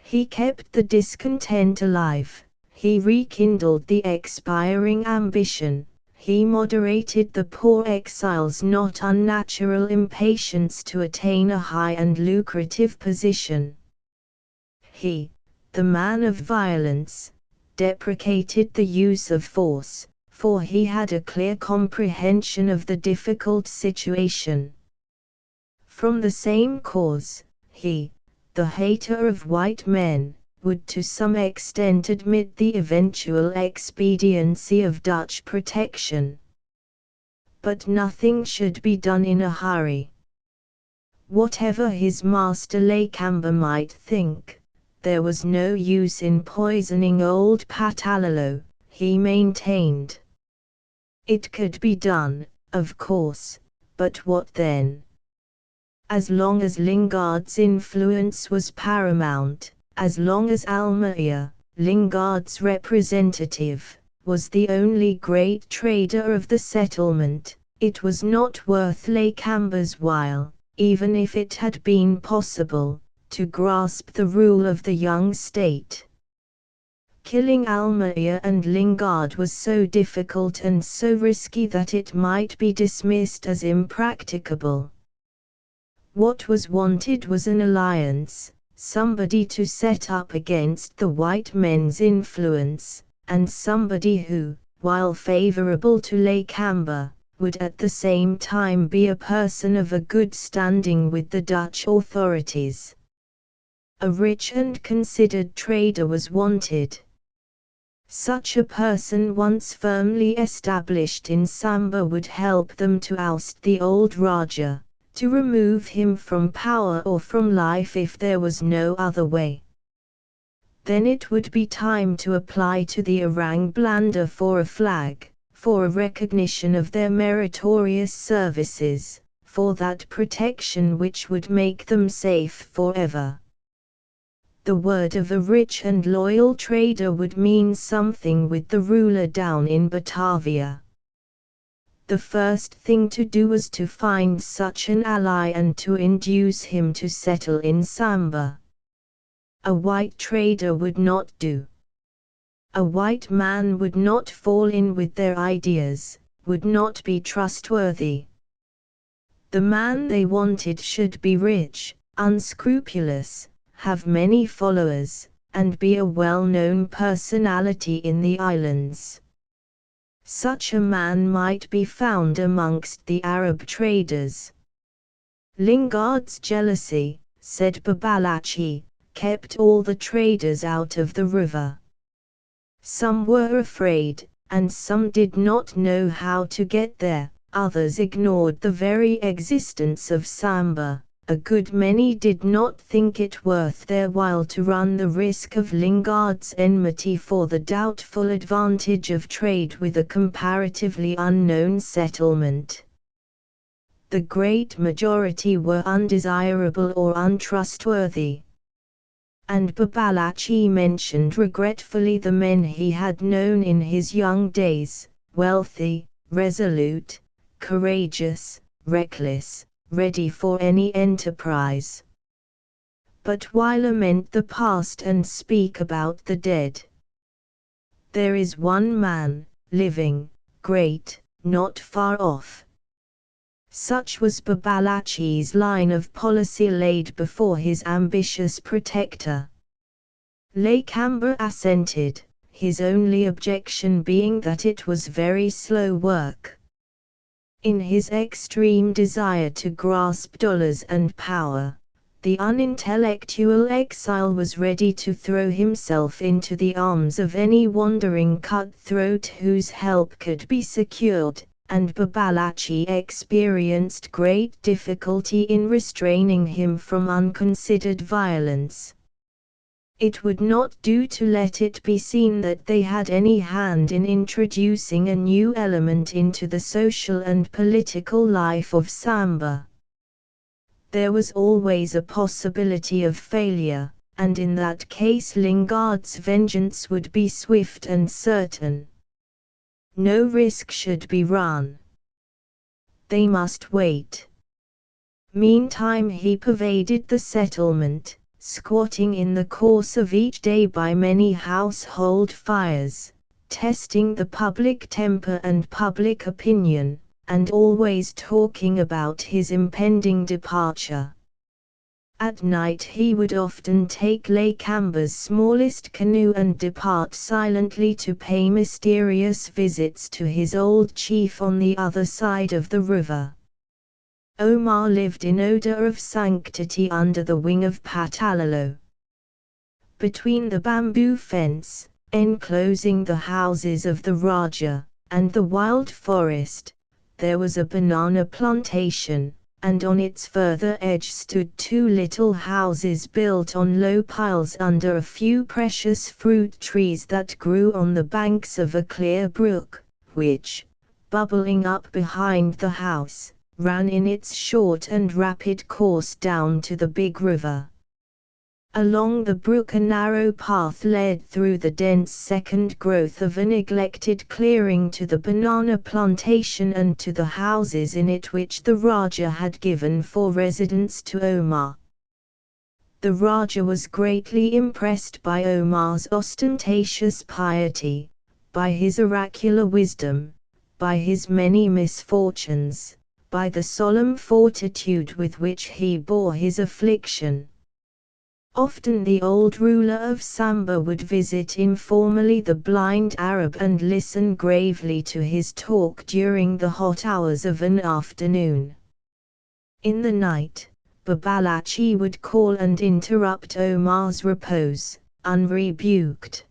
He kept the discontent alive, he rekindled the expiring ambition, he moderated the poor exile's not unnatural impatience to attain a high and lucrative position. He, the man of violence, deprecated the use of force, for he had a clear comprehension of the difficult situation. From the same cause, he, the hater of white men, would to some extent admit the eventual expediency of Dutch protection. But nothing should be done in a hurry. Whatever his master Lakamba might think, there was no use in poisoning old Patalolo, he maintained. It could be done, of course, but what then? As long as Lingard's influence was paramount, as long as Almayer, Lingard's representative, was the only great trader of the settlement, it was not worth Lakamba's while, even if it had been possible, to grasp the rule of the young state. Killing Almayer and Lingard was so difficult and so risky that it might be dismissed as impracticable. What was wanted was an alliance, somebody to set up against the white men's influence, and somebody who, while favorable to Lakamba, would at the same time be a person of a good standing with the Dutch authorities. A rich and considered trader was wanted. Such a person once firmly established in Samba would help them to oust the old Raja, to remove him from power or from life if there was no other way. Then it would be time to apply to the Orang Blanda for a flag, for a recognition of their meritorious services, for that protection which would make them safe forever. The word of a rich and loyal trader would mean something with the ruler down in Batavia. The first thing to do was to find such an ally and to induce him to settle in Samba. A white trader would not do. A white man would not fall in with their ideas, would not be trustworthy. The man they wanted should be rich, unscrupulous, have many followers, and be a well-known personality in the islands. Such a man might be found amongst the Arab traders. Lingard's jealousy, said Babalatchi, kept all the traders out of the river. Some were afraid, and some did not know how to get there, others ignored the very existence of Samba. A good many did not think it worth their while to run the risk of Lingard's enmity for the doubtful advantage of trade with a comparatively unknown settlement. The great majority were undesirable or untrustworthy. And Babalatchi mentioned regretfully the men he had known in his young days, wealthy, resolute, courageous, reckless, ready for any enterprise. But why lament the past and speak about the dead? There is one man, living, great, not far off. Such was Babalatchi's line of policy laid before his ambitious protector. Lakamba assented, his only objection being that it was very slow work. In his extreme desire to grasp dollars and power, the unintellectual exile was ready to throw himself into the arms of any wandering cutthroat whose help could be secured, and Babalatchi experienced great difficulty in restraining him from unconsidered violence. It would not do to let it be seen that they had any hand in introducing a new element into the social and political life of Samba. There was always a possibility of failure, and in that case Lingard's vengeance would be swift and certain. No risk should be run. They must wait. Meantime he pervaded the settlement, squatting in the course of each day by many household fires, testing the public temper and public opinion, and always talking about his impending departure. At night he would often take Lakamba's smallest canoe and depart silently to pay mysterious visits to his old chief on the other side of the river. Omar lived in odor of sanctity under the wing of Patalalo. Between the bamboo fence, enclosing the houses of the Raja, and the wild forest, there was a banana plantation, and on its further edge stood two little houses built on low piles under a few precious fruit trees that grew on the banks of a clear brook, which, bubbling up behind the house, ran in its short and rapid course down to the big river. Along the brook a narrow path led through the dense second growth of a neglected clearing to the banana plantation and to the houses in it which the Raja had given for residence to Omar. The Raja was greatly impressed by Omar's ostentatious piety, by his oracular wisdom, by his many misfortunes, by the solemn fortitude with which he bore his affliction. Often the old ruler of Samba would visit informally the blind Arab and listen gravely to his talk during the hot hours of an afternoon. In the night, Babalatchi would call and interrupt Omar's repose, unrebuked.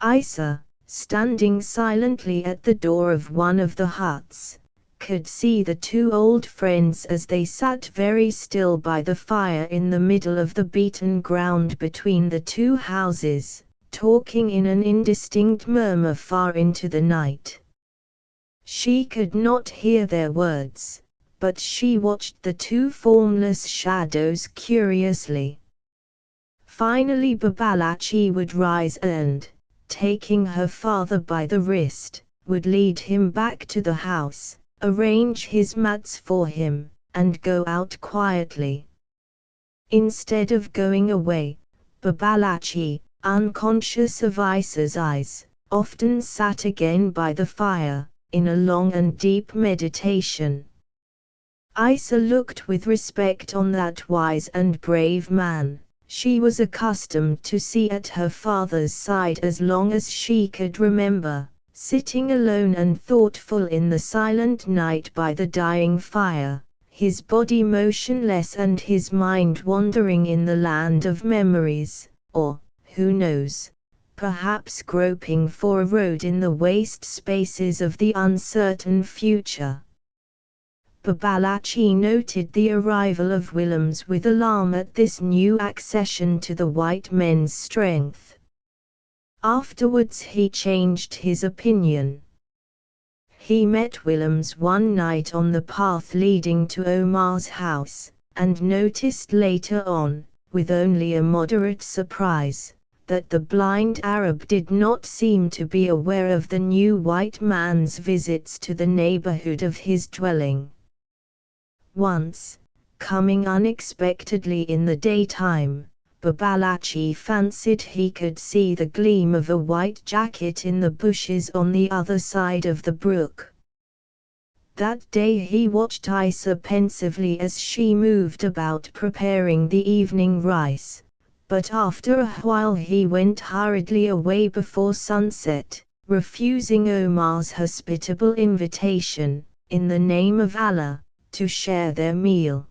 Isa, standing silently at the door of one of the huts, could see the two old friends as they sat very still by the fire in the middle of the beaten ground between the two houses, talking in an indistinct murmur far into the night. She could not hear their words, but she watched the two formless shadows curiously. Finally Babalatchi would rise and, taking her father by the wrist, would lead him back to the house, arrange his mats for him, and go out quietly. Instead of going away, Babalatchi, unconscious of Isa's eyes, often sat again by the fire, in a long and deep meditation. Isa looked with respect on that wise and brave man. She was accustomed to see at her father's side as long as she could remember, sitting alone and thoughtful in the silent night by the dying fire, his body motionless and his mind wandering in the land of memories, or, who knows, perhaps groping for a road in the waste spaces of the uncertain future. Babalatchi noted the arrival of Willems with alarm at this new accession to the white men's strength. Afterwards he changed his opinion. He met Willems one night on the path leading to Omar's house, and noticed later on, with only a moderate surprise, that the blind Arab did not seem to be aware of the new white man's visits to the neighborhood of his dwelling. Once, coming unexpectedly in the daytime, Babalatchi fancied he could see the gleam of a white jacket in the bushes on the other side of the brook. That day he watched Isa pensively as she moved about preparing the evening rice, but after a while he went hurriedly away before sunset, refusing Omar's hospitable invitation, in the name of Allah, to share their meal.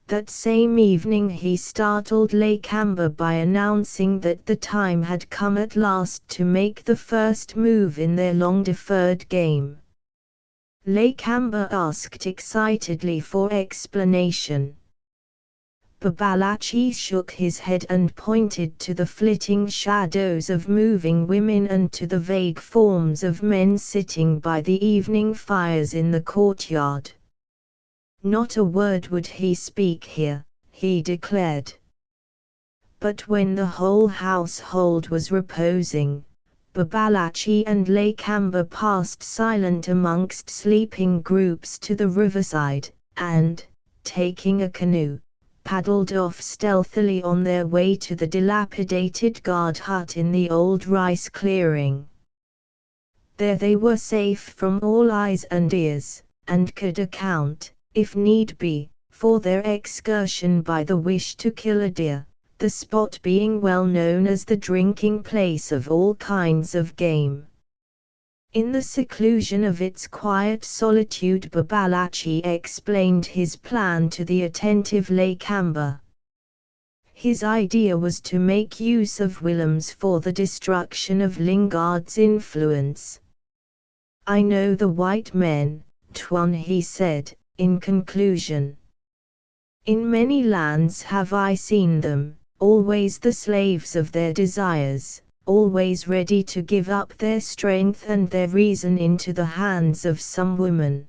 That same evening he startled Lakamba by announcing that the time had come at last to make the first move in their long-deferred game. Lakamba asked excitedly for explanation. Babalatchi shook his head and pointed to the flitting shadows of moving women and to the vague forms of men sitting by the evening fires in the courtyard. Not a word would he speak here, he declared. But when the whole household was reposing, Babalatchi and Lakamba passed silent amongst sleeping groups to the riverside, and, taking a canoe, paddled off stealthily on their way to the dilapidated guard hut in the old rice clearing. There they were safe from all eyes and ears, and could account, if need be, for their excursion by the wish to kill a deer, the spot being well known as the drinking place of all kinds of game. In the seclusion of its quiet solitude Babalatchi explained his plan to the attentive Lakamba. His idea was to make use of Willems for the destruction of Lingard's influence. "I know the white men, Tuan," he said, in conclusion. "In many lands have I seen them, always the slaves of their desires, always ready to give up their strength and their reason into the hands of some woman.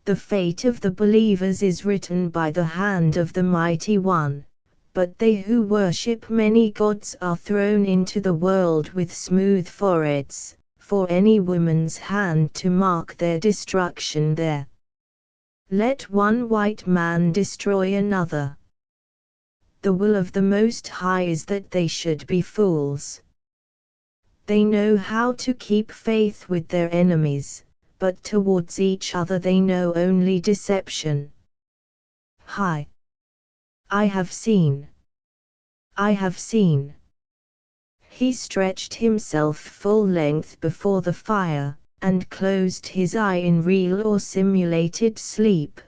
The fate of the believers is written by the hand of the Mighty One, but they who worship many gods are thrown into the world with smooth foreheads, for any woman's hand to mark their destruction there. Let one white man destroy another. The will of the Most High is that they should be fools. They know how to keep faith with their enemies, but towards each other they know only deception. Hi! I have seen. I have seen." He stretched himself full length before the fire, and closed his eye in real or simulated sleep.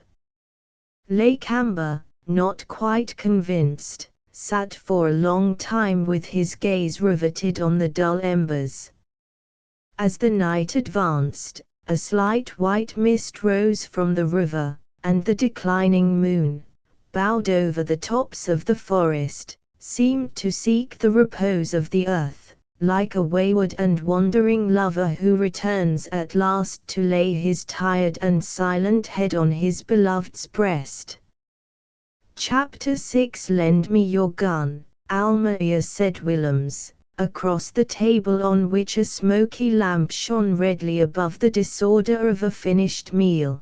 Lakamba, not quite convinced, sat for a long time with his gaze riveted on the dull embers. As the night advanced, a slight white mist rose from the river, and the declining moon, bowed over the tops of the forest, seemed to seek the repose of the earth, like a wayward and wandering lover who returns at last to lay his tired and silent head on his beloved's breast. Chapter 6 "Lend me your gun, Almayer," said Willems, across the table on which a smoky lamp shone redly above the disorder of a finished meal.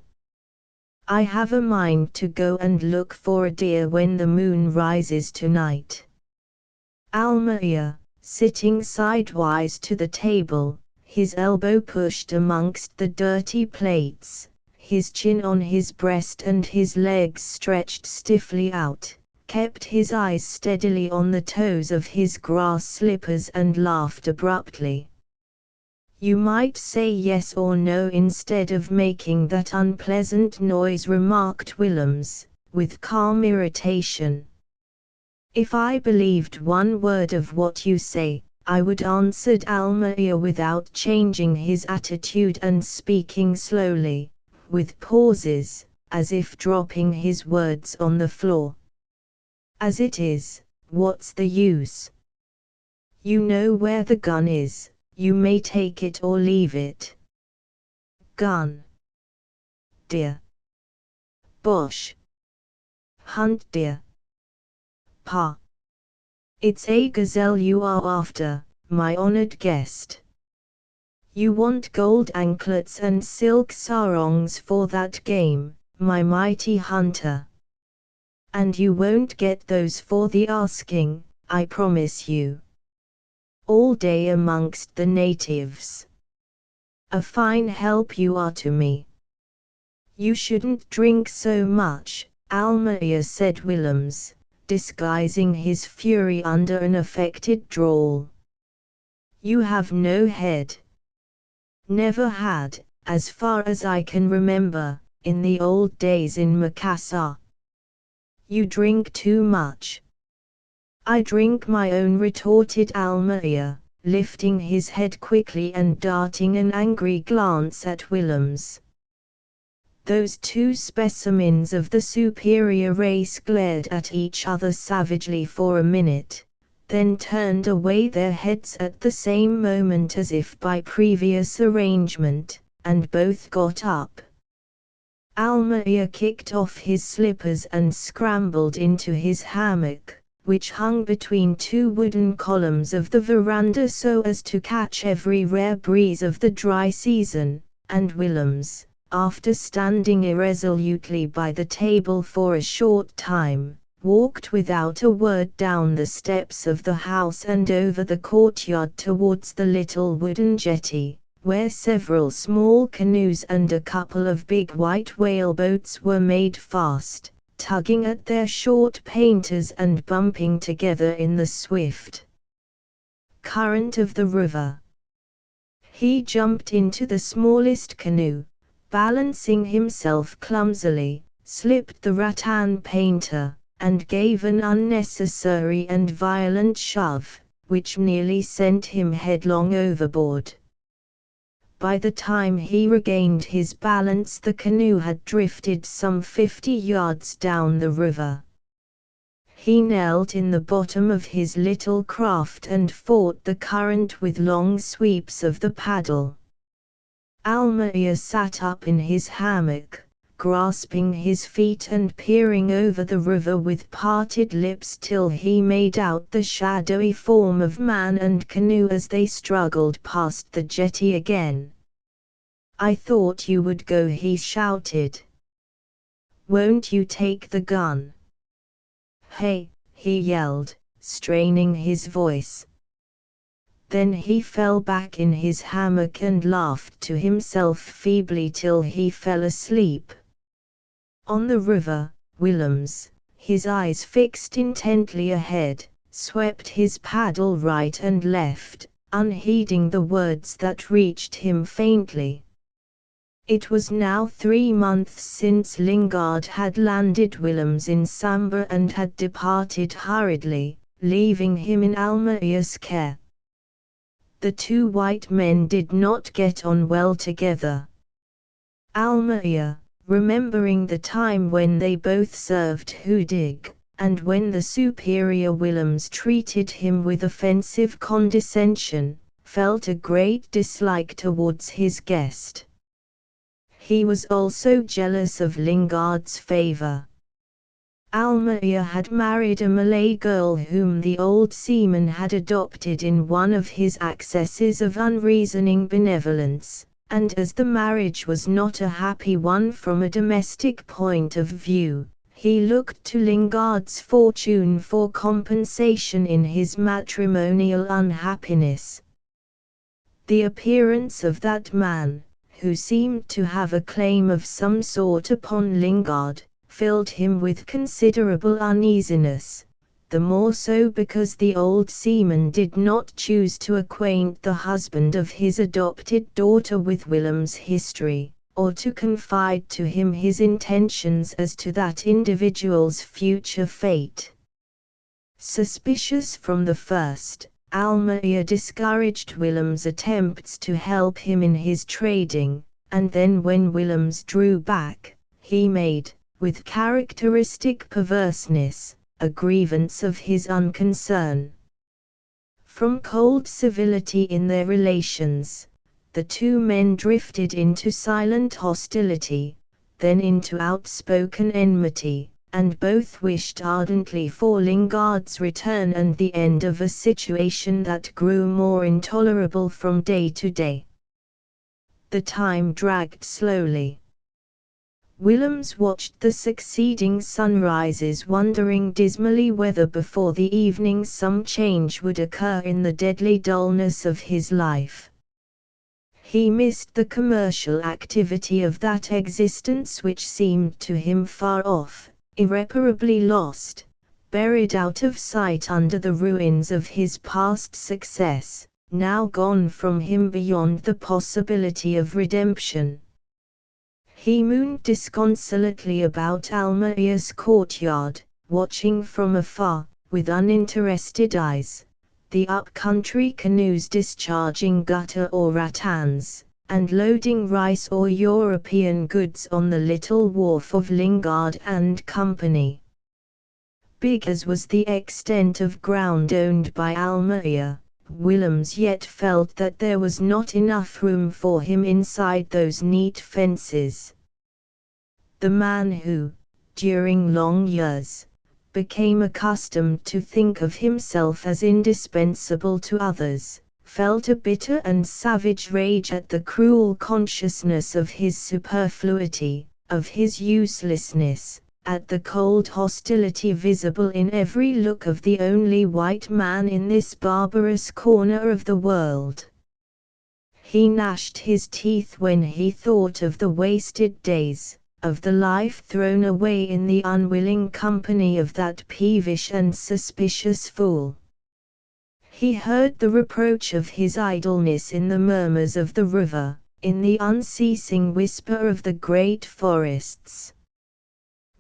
I have a mind to go and look for a deer when the moon rises tonight. Almeida, sitting sidewise to the table, his elbow pushed amongst the dirty plates, his chin on his breast and his legs stretched stiffly out, kept his eyes steadily on the toes of his grass slippers and laughed abruptly. "You might say yes or no instead of making that unpleasant noise," remarked Willems, with calm irritation. "If I believed one word of what you say, I would," answered Almeida without changing his attitude and speaking slowly, with pauses, as if dropping his words on the floor. "As it is, what's the use? You know where the gun is, you may take it or leave it." "Gun? Deer? Bosh. Hunt deer. Pa. It's a gazelle you are after, my honored guest. You want gold anklets and silk sarongs for that game, my mighty hunter. And you won't get those for the asking, I promise you. All day amongst the natives. A fine help you are to me." "You shouldn't drink so much," Almeida said Willems, disguising his fury under an affected drawl. "You have no head. Never had, as far as I can remember, in the old days in Macassar. You drink too much." "I drink my own," retorted Almeida, lifting his head quickly and darting an angry glance at Willems. Those two specimens of the superior race glared at each other savagely for a minute, then turned away their heads at the same moment as if by previous arrangement, and both got up. Almeida kicked off his slippers and scrambled into his hammock, which hung between two wooden columns of the veranda so as to catch every rare breeze of the dry season, and Willems, after standing irresolutely by the table for a short time, walked without a word down the steps of the house and over the courtyard towards the little wooden jetty, where several small canoes and a couple of big white whaleboats were made fast, tugging at their short painters and bumping together in the swift current of the river. He jumped into the smallest canoe, balancing himself clumsily, slipped the rattan painter, and gave an unnecessary and violent shove, which nearly sent him headlong overboard. By the time he regained his balance, the canoe had drifted some 50 yards down the river. He knelt in the bottom of his little craft and fought the current with long sweeps of the paddle. Almeida sat up in his hammock, grasping his feet and peering over the river with parted lips till he made out the shadowy form of man and canoe as they struggled past the jetty again. "I thought you would go," he shouted. "Won't you take the gun?" "Hey," he yelled, straining his voice. Then he fell back in his hammock and laughed to himself feebly till he fell asleep. On the river, Willems, his eyes fixed intently ahead, swept his paddle right and left, unheeding the words that reached him faintly. It was now 3 months since Lingard had landed Willems in Samba and had departed hurriedly, leaving him in Almeida's care. The two white men did not get on well together. Almeida, remembering the time when they both served Hudig, and when the superior Willems treated him with offensive condescension, felt a great dislike towards his guest. He was also jealous of Lingard's favor. Almaia had married a Malay girl whom the old seaman had adopted in one of his accesses of unreasoning benevolence, and as the marriage was not a happy one from a domestic point of view, he looked to Lingard's fortune for compensation in his matrimonial unhappiness. The appearance of that man, who seemed to have a claim of some sort upon Lingard, filled him with considerable uneasiness, the more so because the old seaman did not choose to acquaint the husband of his adopted daughter with Willem's history, or to confide to him his intentions as to that individual's future fate. Suspicious from the first, Almaia discouraged Willem's attempts to help him in his trading, and then when Willems drew back, he made, with characteristic perverseness, a grievance of his unconcern. From cold civility in their relations, the two men drifted into silent hostility, then into outspoken enmity, and both wished ardently for Lingard's return and the end of a situation that grew more intolerable from day to day. The time dragged slowly. Willems watched the succeeding sunrises, wondering dismally whether before the evening some change would occur in the deadly dullness of his life. He missed the commercial activity of that existence which seemed to him far off, irreparably lost, buried out of sight under the ruins of his past success, now gone from him beyond the possibility of redemption. He mooned disconsolately about Almaia's courtyard, watching from afar, with uninterested eyes, the up-country canoes discharging gutter or rattans, and loading rice or European goods on the little wharf of Lingard and Company. Big as was the extent of ground owned by Almaia, Willems yet felt that there was not enough room for him inside those neat fences. The man who, during long years, became accustomed to think of himself as indispensable to others, felt a bitter and savage rage at the cruel consciousness of his superfluity, of his uselessness, at the cold hostility visible in every look of the only white man in this barbarous corner of the world. He gnashed his teeth when he thought of the wasted days, of the life thrown away in the unwilling company of that peevish and suspicious fool. He heard the reproach of his idleness in the murmurs of the river, in the unceasing whisper of the great forests.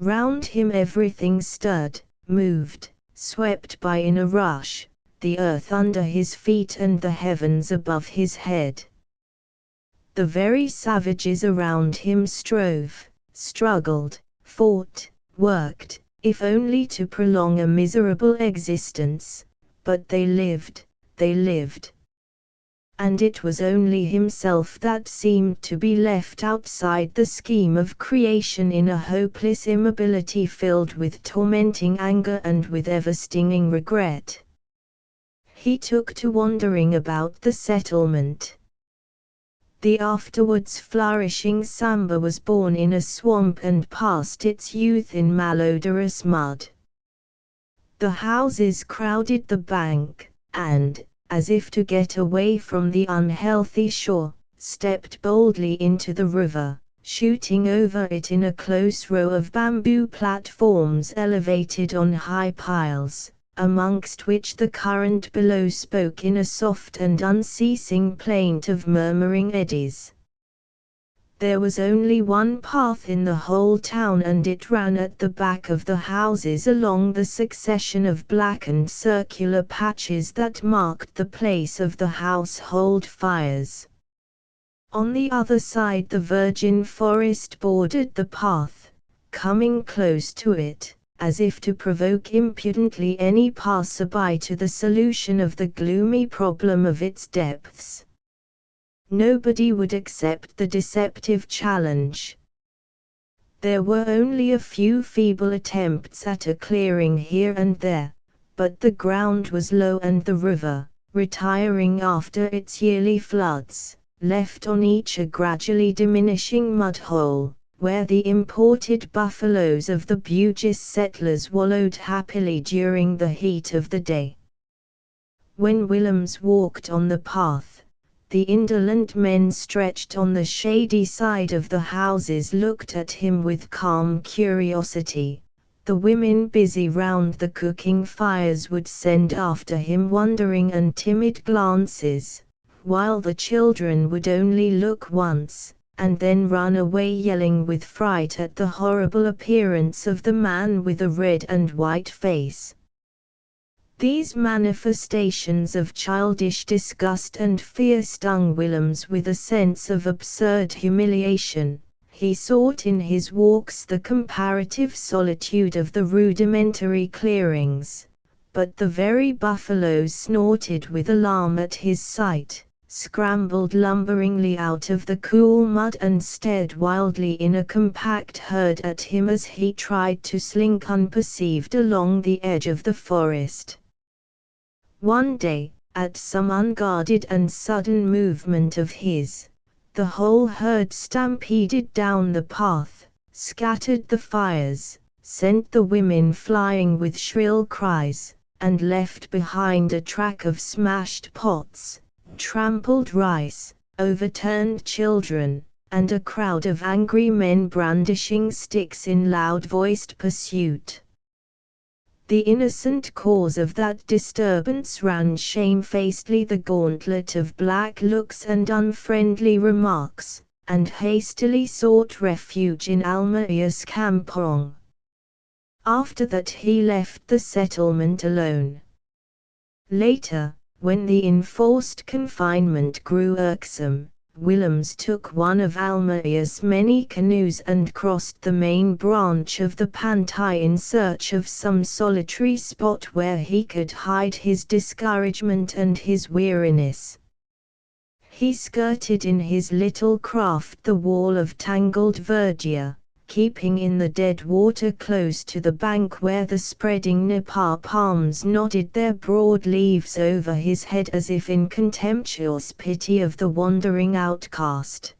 Round him everything stirred, moved, swept by in a rush, the earth under his feet and the heavens above his head. The very savages around him strove, struggled, fought, worked, if only to prolong a miserable existence, but they lived. And it was only himself that seemed to be left outside the scheme of creation in a hopeless immobility filled with tormenting anger and with ever-stinging regret. He took to wandering about the settlement. The afterwards flourishing Samba was born in a swamp and passed its youth in malodorous mud. The houses crowded the bank, and, as if to get away from the unhealthy shore, stepped boldly into the river, shooting over it in a close row of bamboo platforms elevated on high piles, amongst which the current below spoke in a soft and unceasing plaint of murmuring eddies. There was only one path in the whole town, and it ran at the back of the houses along the succession of blackened circular patches that marked the place of the household fires. On the other side the virgin forest bordered the path, coming close to it, as if to provoke impudently any passer-by to the solution of the gloomy problem of its depths. Nobody would accept the deceptive challenge. There were only a few feeble attempts at a clearing here and there, but the ground was low and the river, retiring after its yearly floods, left on each a gradually diminishing mudhole, where the imported buffaloes of the Bugis settlers wallowed happily during the heat of the day. When Willems walked on the path, the indolent men stretched on the shady side of the houses looked at him with calm curiosity. The women busy round the cooking fires would send after him wondering and timid glances, while the children would only look once, and then run away yelling with fright at the horrible appearance of the man with a red and white face. These manifestations of childish disgust and fear stung Willems with a sense of absurd humiliation. He sought in his walks the comparative solitude of the rudimentary clearings, but the very buffaloes snorted with alarm at his sight, scrambled lumberingly out of the cool mud and stared wildly in a compact herd at him as he tried to slink unperceived along the edge of the forest. One day, at some unguarded and sudden movement of his, the whole herd stampeded down the path, scattered the fires, sent the women flying with shrill cries, and left behind a track of smashed pots, trampled rice, overturned children, and a crowd of angry men brandishing sticks in loud-voiced pursuit. The innocent cause of that disturbance ran shamefacedly the gauntlet of black looks and unfriendly remarks, and hastily sought refuge in Almaer's campong. After that he left the settlement alone. Later, when the enforced confinement grew irksome, Willems took one of Almaer's many canoes and crossed the main branch of the Pantai in search of some solitary spot where he could hide his discouragement and his weariness. He skirted in his little craft the wall of tangled verdure, keeping in the dead water close to the bank where the spreading nipa palms nodded their broad leaves over his head as if in contemptuous pity of the wandering outcast.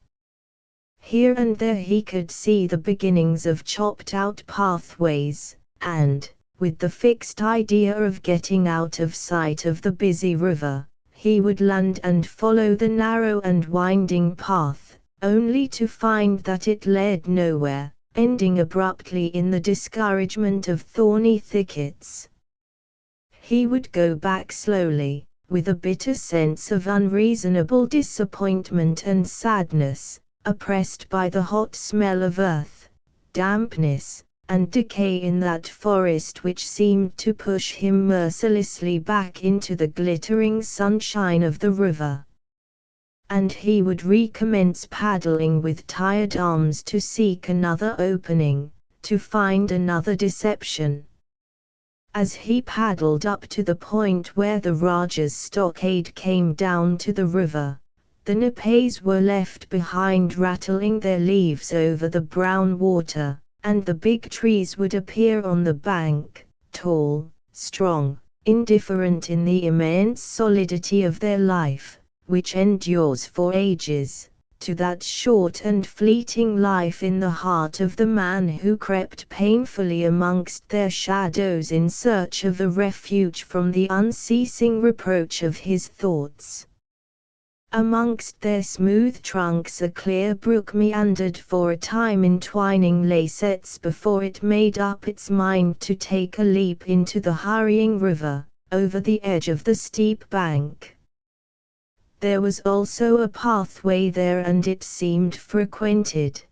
Here and there he could see the beginnings of chopped-out pathways, and, with the fixed idea of getting out of sight of the busy river, he would land and follow the narrow and winding path, only to find that it led nowhere, ending abruptly in the discouragement of thorny thickets. He would go back slowly, with a bitter sense of unreasonable disappointment and sadness, oppressed by the hot smell of earth, dampness, and decay in that forest which seemed to push him mercilessly back into the glittering sunshine of the river. And he would recommence paddling with tired arms to seek another opening, to find another deception. As he paddled up to the point where the Rajah's stockade came down to the river, the Nipes were left behind rattling their leaves over the brown water, and the big trees would appear on the bank, tall, strong, indifferent in the immense solidity of their life, which endures for ages, to that short and fleeting life in the heart of the man who crept painfully amongst their shadows in search of a refuge from the unceasing reproach of his thoughts. Amongst their smooth trunks a clear brook meandered for a time entwining lacets before it made up its mind to take a leap into the hurrying river, over the edge of the steep bank. There was also a pathway there and it seemed frequented.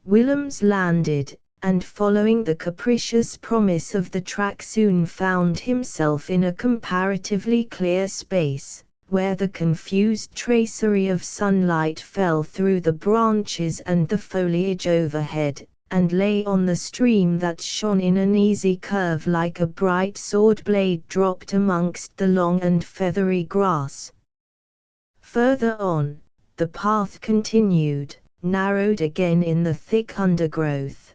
Willems landed, and following the capricious promise of the track soon found himself in a comparatively clear space, where the confused tracery of sunlight fell through the branches and the foliage overhead, and lay on the stream that shone in an easy curve like a bright sword blade dropped amongst the long and feathery grass. Further on, the path continued, narrowed again in the thick undergrowth.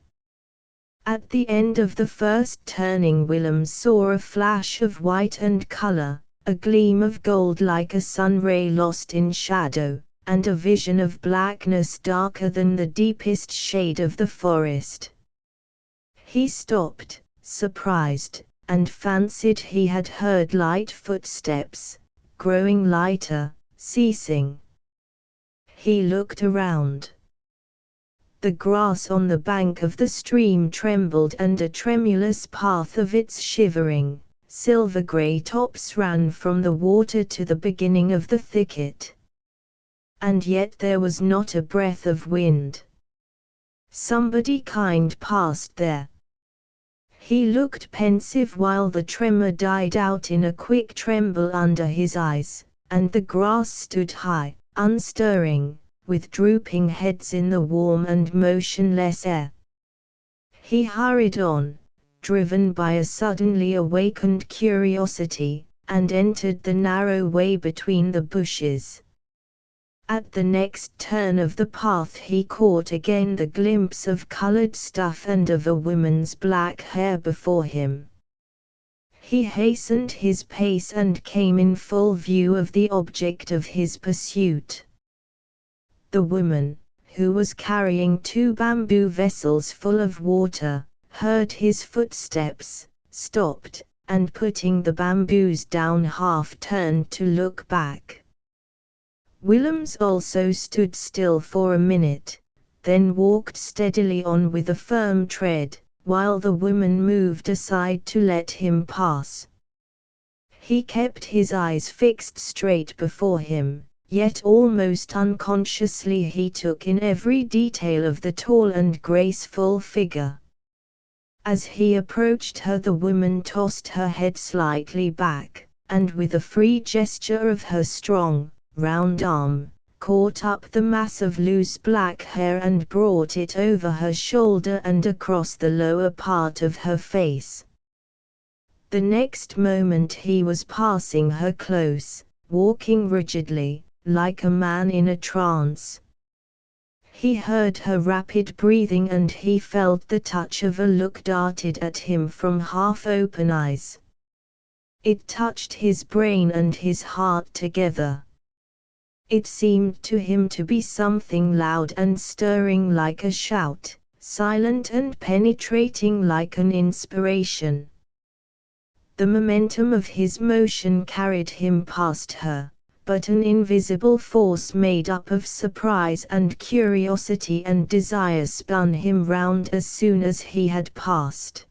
At the end of the first turning, Willem saw a flash of white and color, a gleam of gold like a sun ray lost in shadow, and a vision of blackness darker than the deepest shade of the forest. He stopped, surprised, and fancied he had heard light footsteps, growing lighter, ceasing. He looked around. The grass on the bank of the stream trembled, and a tremulous path of its shivering, silver-grey tops ran from the water to the beginning of the thicket. And yet there was not a breath of wind. Somebody kind passed there. He looked pensive while the tremor died out in a quick tremble under his eyes, and the grass stood high, unstirring, with drooping heads in the warm and motionless air. He hurried on, driven by a suddenly awakened curiosity, and entered the narrow way between the bushes. At the next turn of the path he caught again the glimpse of colored stuff and of a woman's black hair before him. He hastened his pace and came in full view of the object of his pursuit. The woman, who was carrying 2 bamboo vessels full of water, heard his footsteps, stopped, and putting the bamboos down half turned to look back. Willems also stood still for a minute, then walked steadily on with a firm tread, while the woman moved aside to let him pass. He kept his eyes fixed straight before him, yet almost unconsciously he took in every detail of the tall and graceful figure. As he approached her, the woman tossed her head slightly back, and with a free gesture of her strong, round arm, caught up the mass of loose black hair and brought it over her shoulder and across the lower part of her face. The next moment he was passing her close, walking rigidly, like a man in a trance. He heard her rapid breathing and he felt the touch of a look darted at him from half-open eyes. It touched his brain and his heart together. It seemed to him to be something loud and stirring like a shout, silent and penetrating like an inspiration. The momentum of his motion carried him past her, but an invisible force made up of surprise and curiosity and desire spun him round as soon as he had passed.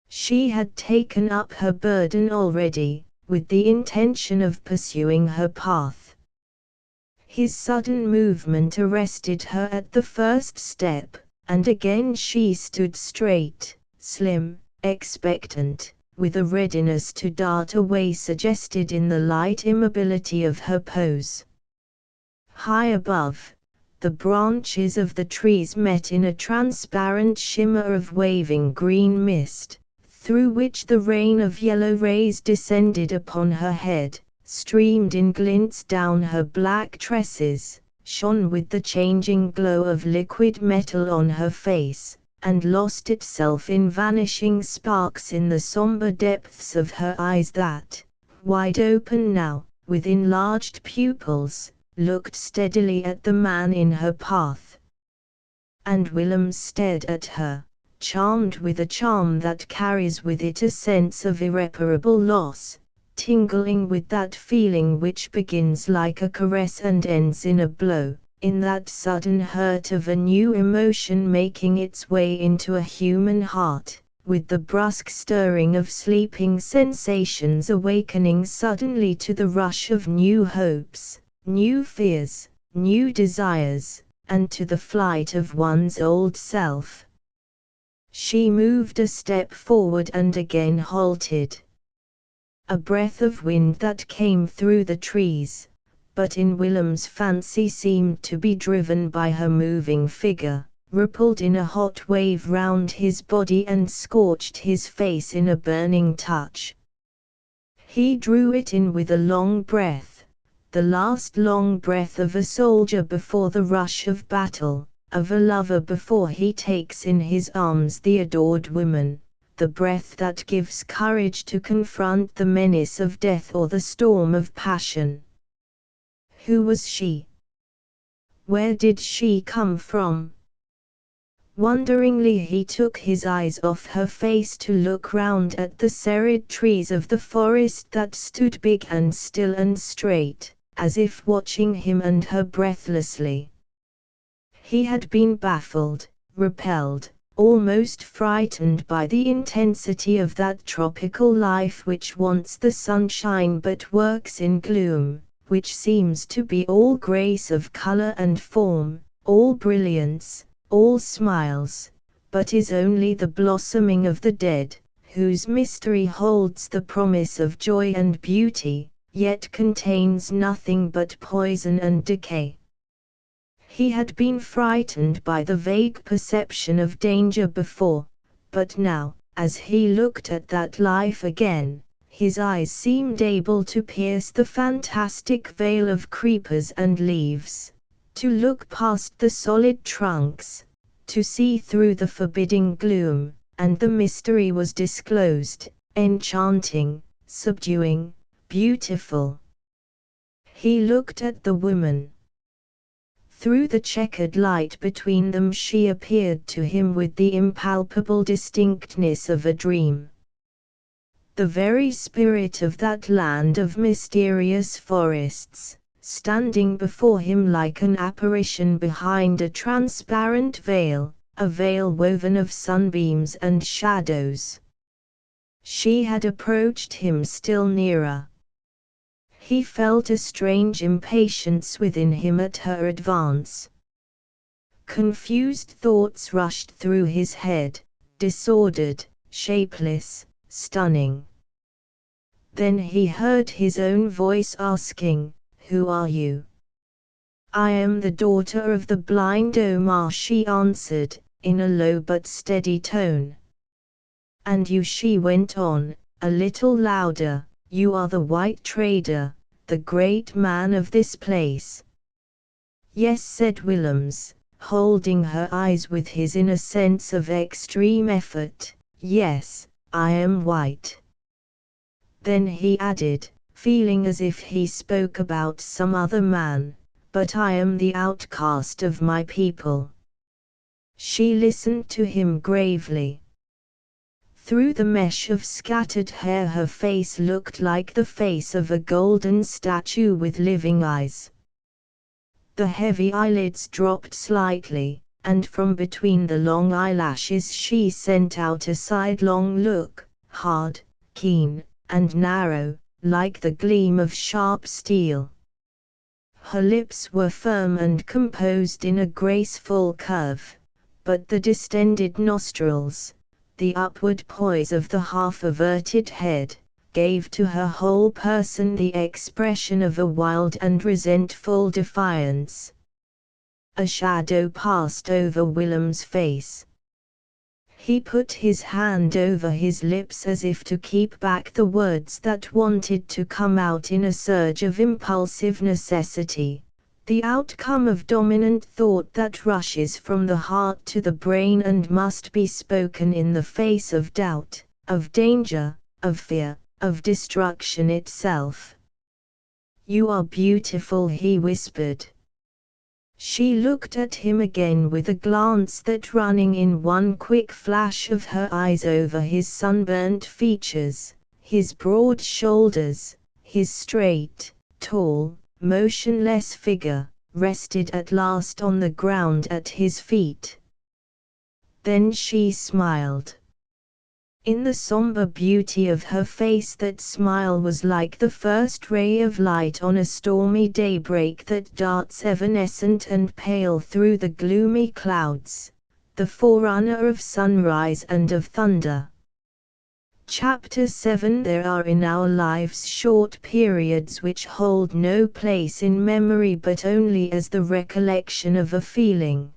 She had taken up her burden already, with the intention of pursuing her path. His sudden movement arrested her at the first step, and again she stood straight, slim, expectant, with a readiness to dart away suggested in the light immobility of her pose. High above, the branches of the trees met in a transparent shimmer of waving green mist, through which the rain of yellow rays descended upon her head, streamed in glints down her black tresses, shone with the changing glow of liquid metal on her face, and lost itself in vanishing sparks in the somber depths of her eyes that, wide open now, with enlarged pupils, looked steadily at the man in her path. And Willem stared at her, charmed with a charm that carries with it a sense of irreparable loss, tingling with that feeling which begins like a caress and ends in a blow, in that sudden hurt of a new emotion making its way into a human heart, with the brusque stirring of sleeping sensations awakening suddenly to the rush of new hopes, new fears, new desires, and to the flight of one's old self. She moved a step forward and again halted. A breath of wind that came through the trees, but in Willem's fancy seemed to be driven by her moving figure, rippled in a hot wave round his body and scorched his face in a burning touch. He drew it in with a long breath, the last long breath of a soldier before the rush of battle, of a lover before he takes in his arms the adored woman, the breath that gives courage to confront the menace of death or the storm of passion. Who was she? Where did she come from? Wonderingly he took his eyes off her face to look round at the serried trees of the forest that stood big and still and straight, as if watching him and her breathlessly. He had been baffled, repelled, almost frightened by the intensity of that tropical life which wants the sunshine but works in gloom, which seems to be all grace of color and form, all brilliance, all smiles, but is only the blossoming of the dead, whose mystery holds the promise of joy and beauty, yet contains nothing but poison and decay. He had been frightened by the vague perception of danger before, but now, as he looked at that life again, his eyes seemed able to pierce the fantastic veil of creepers and leaves, to look past the solid trunks, to see through the forbidding gloom, and the mystery was disclosed, enchanting, subduing, beautiful. He looked at the woman. Through the checkered light between them she appeared to him with the impalpable distinctness of a dream. The very spirit of that land of mysterious forests, standing before him like an apparition behind a transparent veil, a veil woven of sunbeams and shadows. She had approached him still nearer. He felt a strange impatience within him at her advance. Confused thoughts rushed through his head, disordered, shapeless, stunning. Then he heard his own voice asking, "Who are you?" "I am the daughter of the blind Omar," she answered, in a low but steady tone. "And you," she went on, a little louder, "you are the white trader, the great man of this place." "Yes," said Willems, holding her eyes with his in a sense of extreme effort, "yes, I am white." Then he added, feeling as if he spoke about some other man, "But I am the outcast of my people." She listened to him gravely. Through the mesh of scattered hair her face looked like the face of a golden statue with living eyes. The heavy eyelids dropped slightly, and from between the long eyelashes she sent out a sidelong look, hard, keen, and narrow, like the gleam of sharp steel. Her lips were firm and composed in a graceful curve, but the distended nostrils, the upward poise of the half-averted head, gave to her whole person the expression of a wild and resentful defiance. A shadow passed over Willem's face. He put his hand over his lips as if to keep back the words that wanted to come out in a surge of impulsive necessity, the outcome of dominant thought that rushes from the heart to the brain and must be spoken in the face of doubt, of danger, of fear, of destruction itself. "You are beautiful," he whispered. She looked at him again with a glance that running in one quick flash of her eyes over his sunburnt features, his broad shoulders, his straight, tall, motionless figure, rested at last on the ground at his feet. Then she smiled. In the somber beauty of her face that smile was like the first ray of light on a stormy daybreak that darts evanescent and pale through the gloomy clouds, the forerunner of sunrise and of thunder. Chapter 7 There are in our lives short periods which hold no place in memory but only as the recollection of a feeling.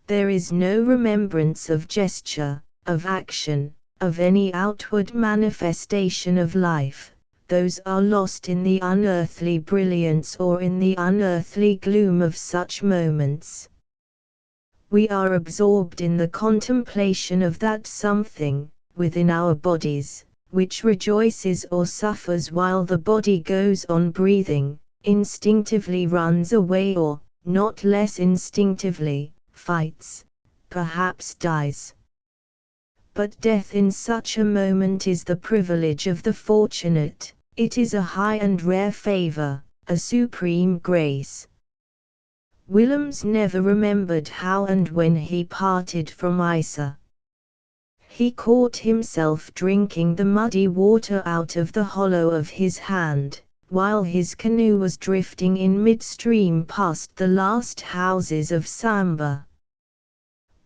There is no remembrance of gesture, of action, of any outward manifestation of life, those are lost in the unearthly brilliance or in the unearthly gloom of such moments. We are absorbed in the contemplation of that something, within our bodies, which rejoices or suffers while the body goes on breathing, instinctively runs away or, not less instinctively, fights, perhaps dies. But death in such a moment is the privilege of the fortunate, it is a high and rare favor, a supreme grace. Willems never remembered how and when he parted from Isa. He caught himself drinking the muddy water out of the hollow of his hand, while his canoe was drifting in midstream past the last houses of Samba.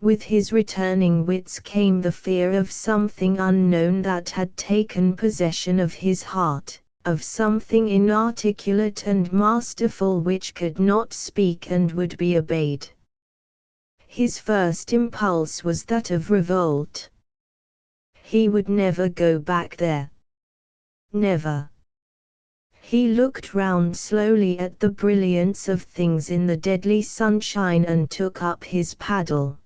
With his returning wits came the fear of something unknown that had taken possession of his heart, of something inarticulate and masterful which could not speak and would be obeyed. His first impulse was that of revolt. He would never go back there. Never. He looked round slowly at the brilliance of things in the deadly sunshine and took up his paddle.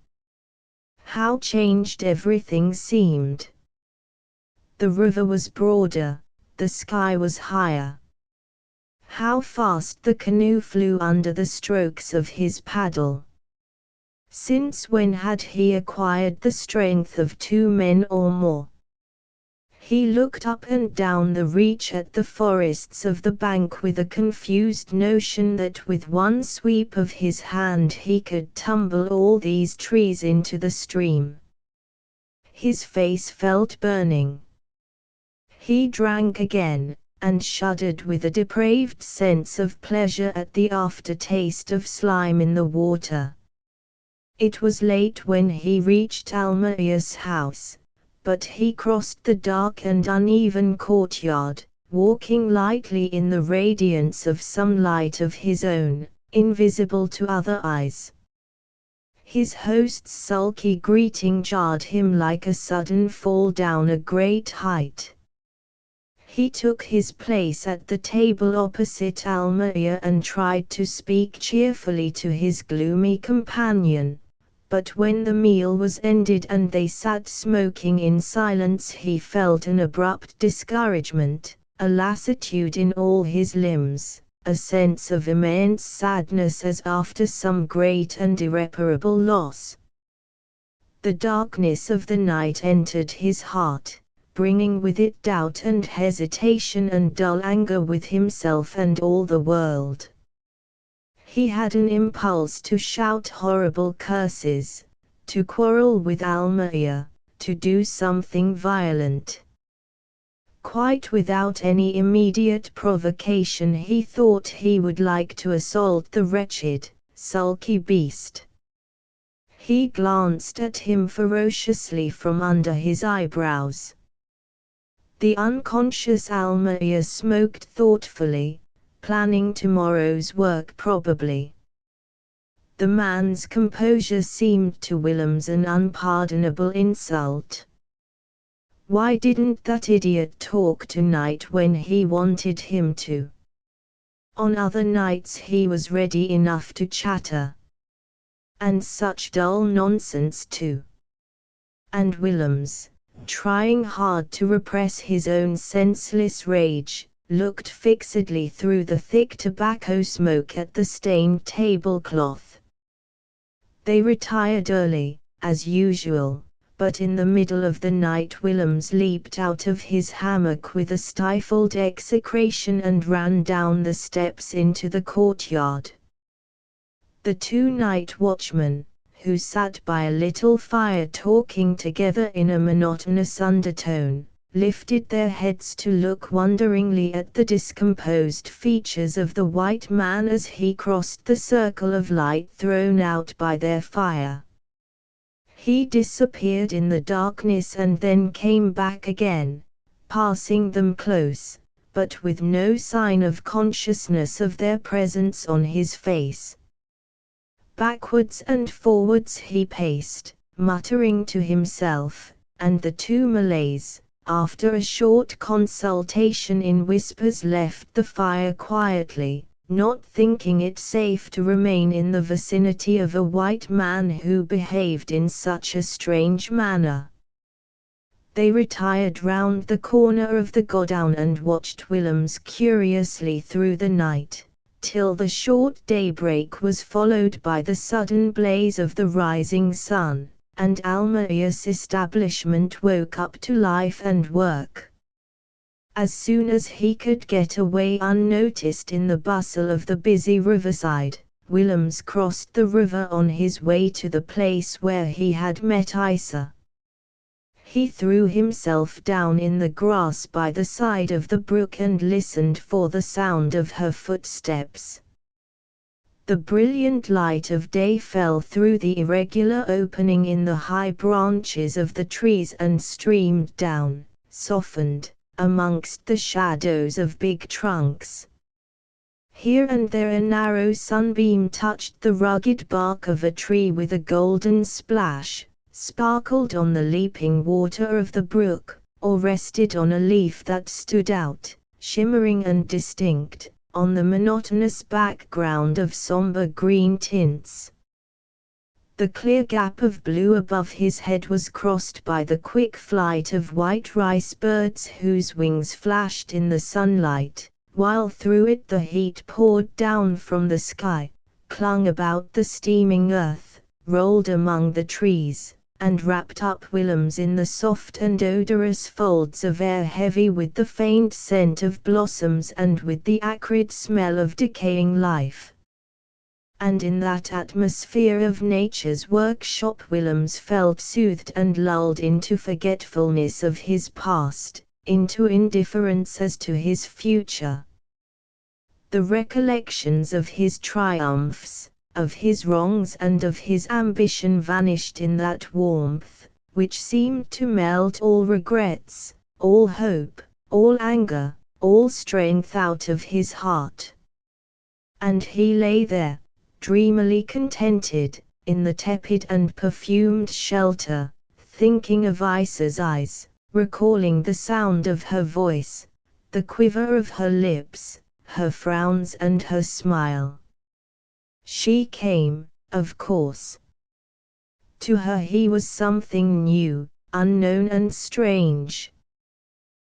How changed everything seemed. The river was broader, the sky was higher. How fast the canoe flew under the strokes of his paddle. Since when had he acquired the strength of 2 men or more? He looked up and down the reach at the forests of the bank with a confused notion that with one sweep of his hand he could tumble all these trees into the stream. His face felt burning. He drank again, and shuddered with a depraved sense of pleasure at the aftertaste of slime in the water. It was late when he reached Almaia's house, but he crossed the dark and uneven courtyard, walking lightly in the radiance of some light of his own, invisible to other eyes. His host's sulky greeting jarred him like a sudden fall down a great height. He took his place at the table opposite Almaia and tried to speak cheerfully to his gloomy companion, but when the meal was ended and they sat smoking in silence he felt an abrupt discouragement, a lassitude in all his limbs, a sense of immense sadness as after some great and irreparable loss. The darkness of the night entered his heart, bringing with it doubt and hesitation and dull anger with himself and all the world. He had an impulse to shout horrible curses, to quarrel with Almaia, to do something violent. Quite without any immediate provocation he thought he would like to assault the wretched, sulky beast. He glanced at him ferociously from under his eyebrows. The unconscious Almaia smoked thoughtfully, planning tomorrow's work probably. The man's composure seemed to Willems an unpardonable insult. Why didn't that idiot talk tonight when he wanted him to? On other nights he was ready enough to chatter. And such dull nonsense too. And Willems, trying hard to repress his own senseless rage, looked fixedly through the thick tobacco smoke at the stained tablecloth. They retired early, as usual, but in the middle of the night Willems leaped out of his hammock with a stifled execration and ran down the steps into the courtyard. The 2 night watchmen, who sat by a little fire talking together in a monotonous undertone, lifted their heads to look wonderingly at the discomposed features of the white man as he crossed the circle of light thrown out by their fire. He disappeared in the darkness and then came back again, passing them close, but with no sign of consciousness of their presence on his face. Backwards and forwards he paced, muttering to himself, and the 2 Malays, after a short consultation in whispers, left the fire quietly, not thinking it safe to remain in the vicinity of a white man who behaved in such a strange manner. They retired round the corner of the godown and watched Willems curiously through the night, till the short daybreak was followed by the sudden blaze of the rising sun, and Almaeus' establishment woke up to life and work. As soon as he could get away unnoticed in the bustle of the busy riverside, Willems crossed the river on his way to the place where he had met Isa. He threw himself down in the grass by the side of the brook and listened for the sound of her footsteps. The brilliant light of day fell through the irregular opening in the high branches of the trees and streamed down, softened, amongst the shadows of big trunks. Here and there a narrow sunbeam touched the rugged bark of a tree with a golden splash, sparkled on the leaping water of the brook, or rested on a leaf that stood out, shimmering and distinct, on the monotonous background of somber green tints. The clear gap of blue above his head was crossed by the quick flight of white rice birds whose wings flashed in the sunlight, while through it the heat poured down from the sky, clung about the steaming earth, rolled among the trees, and wrapped up Willems in the soft and odorous folds of air heavy with the faint scent of blossoms and with the acrid smell of decaying life. And in that atmosphere of nature's workshop Willems felt soothed and lulled into forgetfulness of his past, into indifference as to his future. The recollections of his triumphs, of his wrongs and of his ambition vanished in that warmth, which seemed to melt all regrets, all hope, all anger, all strength out of his heart. And he lay there, dreamily contented, in the tepid and perfumed shelter, thinking of Isa's eyes, recalling the sound of her voice, the quiver of her lips, her frowns and her smile. She came, of course. To her he was something new, unknown and strange.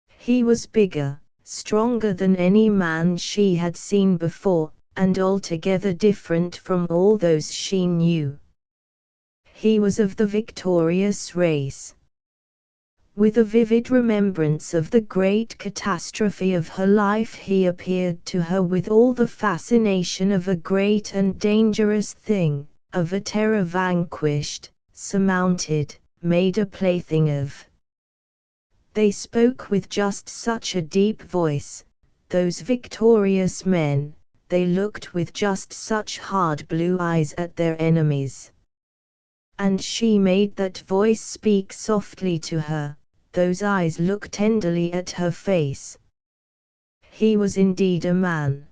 He was bigger, stronger than any man she had seen before, and altogether different from all those she knew. He was of the victorious race. With a vivid remembrance of the great catastrophe of her life he appeared to her with all the fascination of a great and dangerous thing, of a terror vanquished, surmounted, made a plaything of. They spoke with just such a deep voice, those victorious men, they looked with just such hard blue eyes at their enemies. And she made that voice speak softly to her, those eyes look tenderly at her face. He was indeed a man.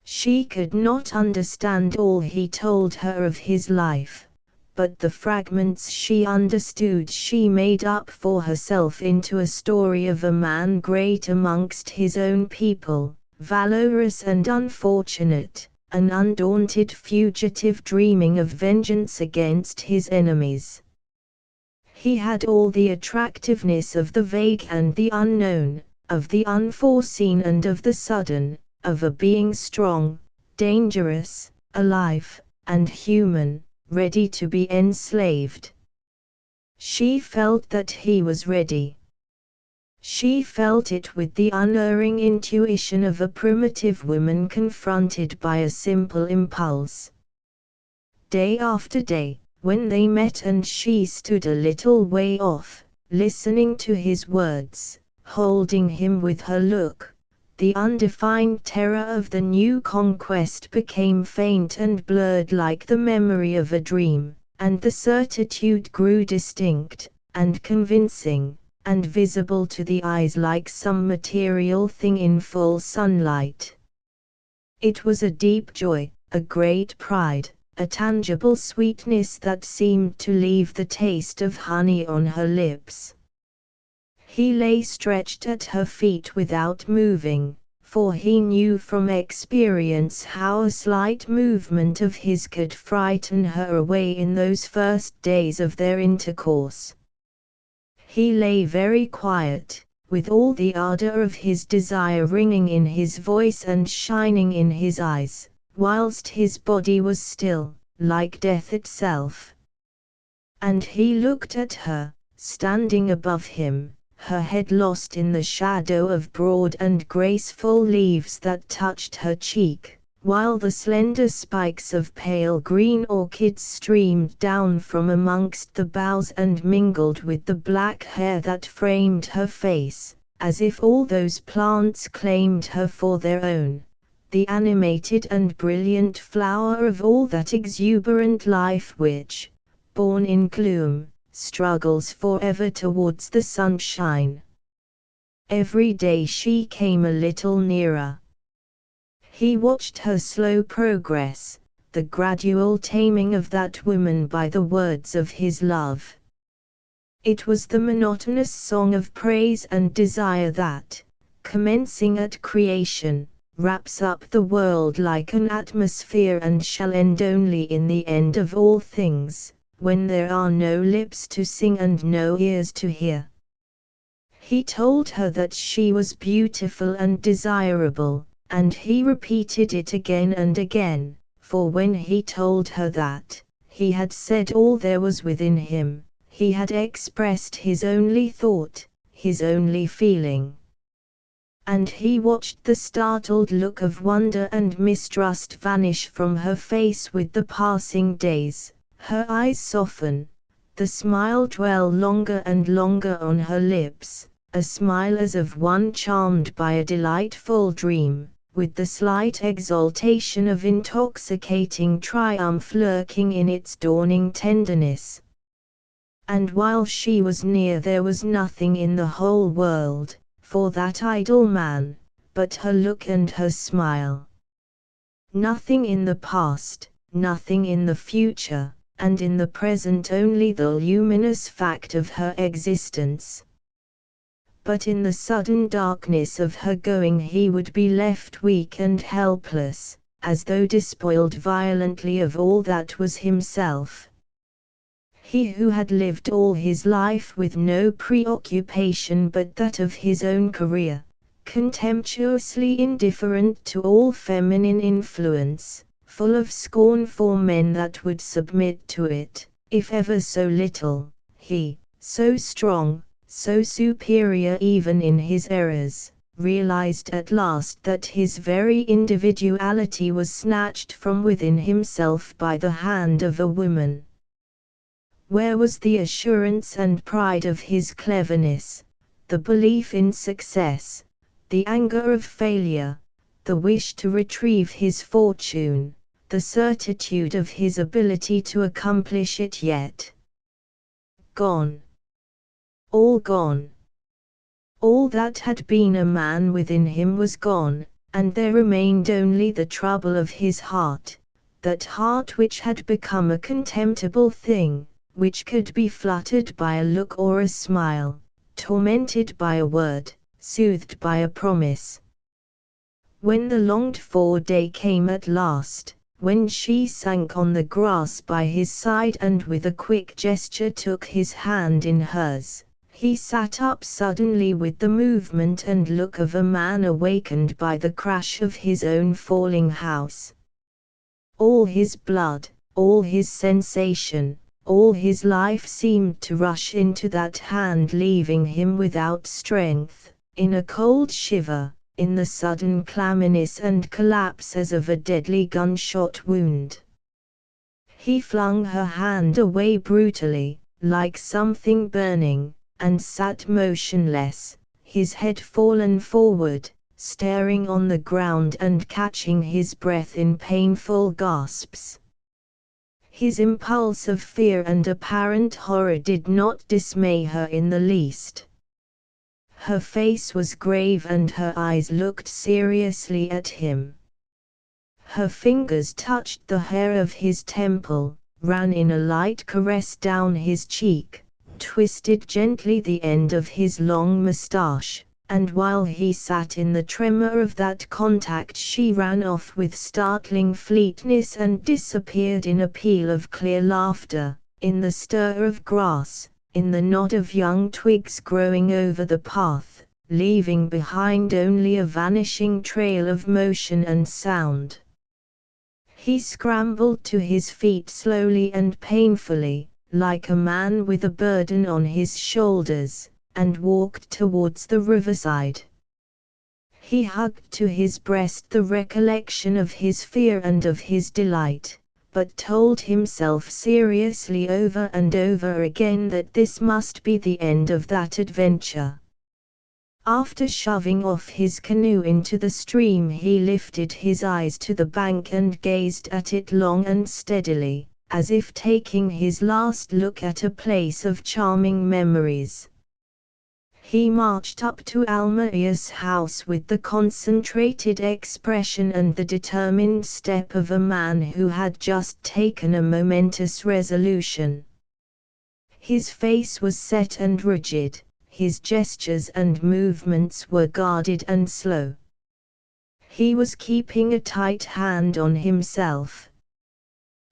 She could not understand all he told her of his life, but the fragments she understood she made up for herself into a story of a man great amongst his own people, valorous and unfortunate, an undaunted fugitive dreaming of vengeance against his enemies. He had all the attractiveness of the vague and the unknown, of the unforeseen and of the sudden, of a being strong, dangerous, alive, and human, ready to be enslaved. She felt that he was ready. She felt it with the unerring intuition of a primitive woman confronted by a simple impulse. Day after day, when they met and she stood a little way off, listening to his words, holding him with her look, the undefined terror of the new conquest became faint and blurred like the memory of a dream, and the certitude grew distinct, and convincing, and visible to the eyes like some material thing in full sunlight. It was a deep joy, a great pride, a tangible sweetness that seemed to leave the taste of honey on her lips. He lay stretched at her feet without moving, for he knew from experience how a slight movement of his could frighten her away in those first days of their intercourse. He lay very quiet, with all the ardor of his desire ringing in his voice and shining in his eyes, whilst his body was still, like death itself. And he looked at her, standing above him, her head lost in the shadow of broad and graceful leaves that touched her cheek, while the slender spikes of pale green orchids streamed down from amongst the boughs and mingled with the black hair that framed her face, as if all those plants claimed her for their own, the animated and brilliant flower of all that exuberant life which, born in gloom, struggles forever towards the sunshine. Every day she came a little nearer. He watched her slow progress, the gradual taming of that woman by the words of his love. It was the monotonous song of praise and desire that, commencing at creation, wraps up the world like an atmosphere and shall end only in the end of all things, when there are no lips to sing and no ears to hear. He told her that she was beautiful and desirable, and he repeated it again and again, for when he told her that, he had said all there was within him, he had expressed his only thought, his only feeling. And he watched the startled look of wonder and mistrust vanish from her face with the passing days, her eyes soften, the smile dwell longer and longer on her lips, a smile as of one charmed by a delightful dream, with the slight exaltation of intoxicating triumph lurking in its dawning tenderness. And while she was near there was nothing in the whole world, for that idle man, but her look and her smile. Nothing in the past, nothing in the future, and in the present only the luminous fact of her existence. But in the sudden darkness of her going he would be left weak and helpless, as though despoiled violently of all that was himself. He who had lived all his life with no preoccupation but that of his own career, contemptuously indifferent to all feminine influence, full of scorn for men that would submit to it, if ever so little, he, so strong, so superior even in his errors, realized at last that his very individuality was snatched from within himself by the hand of a woman. Where was the assurance and pride of his cleverness, the belief in success, the anger of failure, the wish to retrieve his fortune, the certitude of his ability to accomplish it yet? Gone. All gone. All that had been a man within him was gone, and there remained only the trouble of his heart, that heart which had become a contemptible thing, which could be fluttered by a look or a smile, tormented by a word, soothed by a promise. When the longed-for day came at last, when she sank on the grass by his side and with a quick gesture took his hand in hers, he sat up suddenly with the movement and look of a man awakened by the crash of his own falling house. All his blood, all his sensation, all his life seemed to rush into that hand, leaving him without strength, in a cold shiver, in the sudden clamminess and collapse as of a deadly gunshot wound. He flung her hand away brutally, like something burning, and sat motionless, his head fallen forward, staring on the ground and catching his breath in painful gasps. His impulse of fear and apparent horror did not dismay her in the least. Her face was grave and her eyes looked seriously at him. Her fingers touched the hair of his temple, ran in a light caress down his cheek, twisted gently the end of his long moustache, and while he sat in the tremor of that contact she ran off with startling fleetness and disappeared in a peal of clear laughter, in the stir of grass, in the nod of young twigs growing over the path, leaving behind only a vanishing trail of motion and sound. He scrambled to his feet slowly and painfully, like a man with a burden on his shoulders, and walked towards the riverside. He hugged to his breast the recollection of his fear and of his delight, but told himself seriously over and over again that this must be the end of that adventure. After shoving off his canoe into the stream, he lifted his eyes to the bank and gazed at it long and steadily, as if taking his last look at a place of charming memories. He marched up to Almaia's house with the concentrated expression and the determined step of a man who had just taken a momentous resolution. His face was set and rigid, his gestures and movements were guarded and slow. He was keeping a tight hand on himself.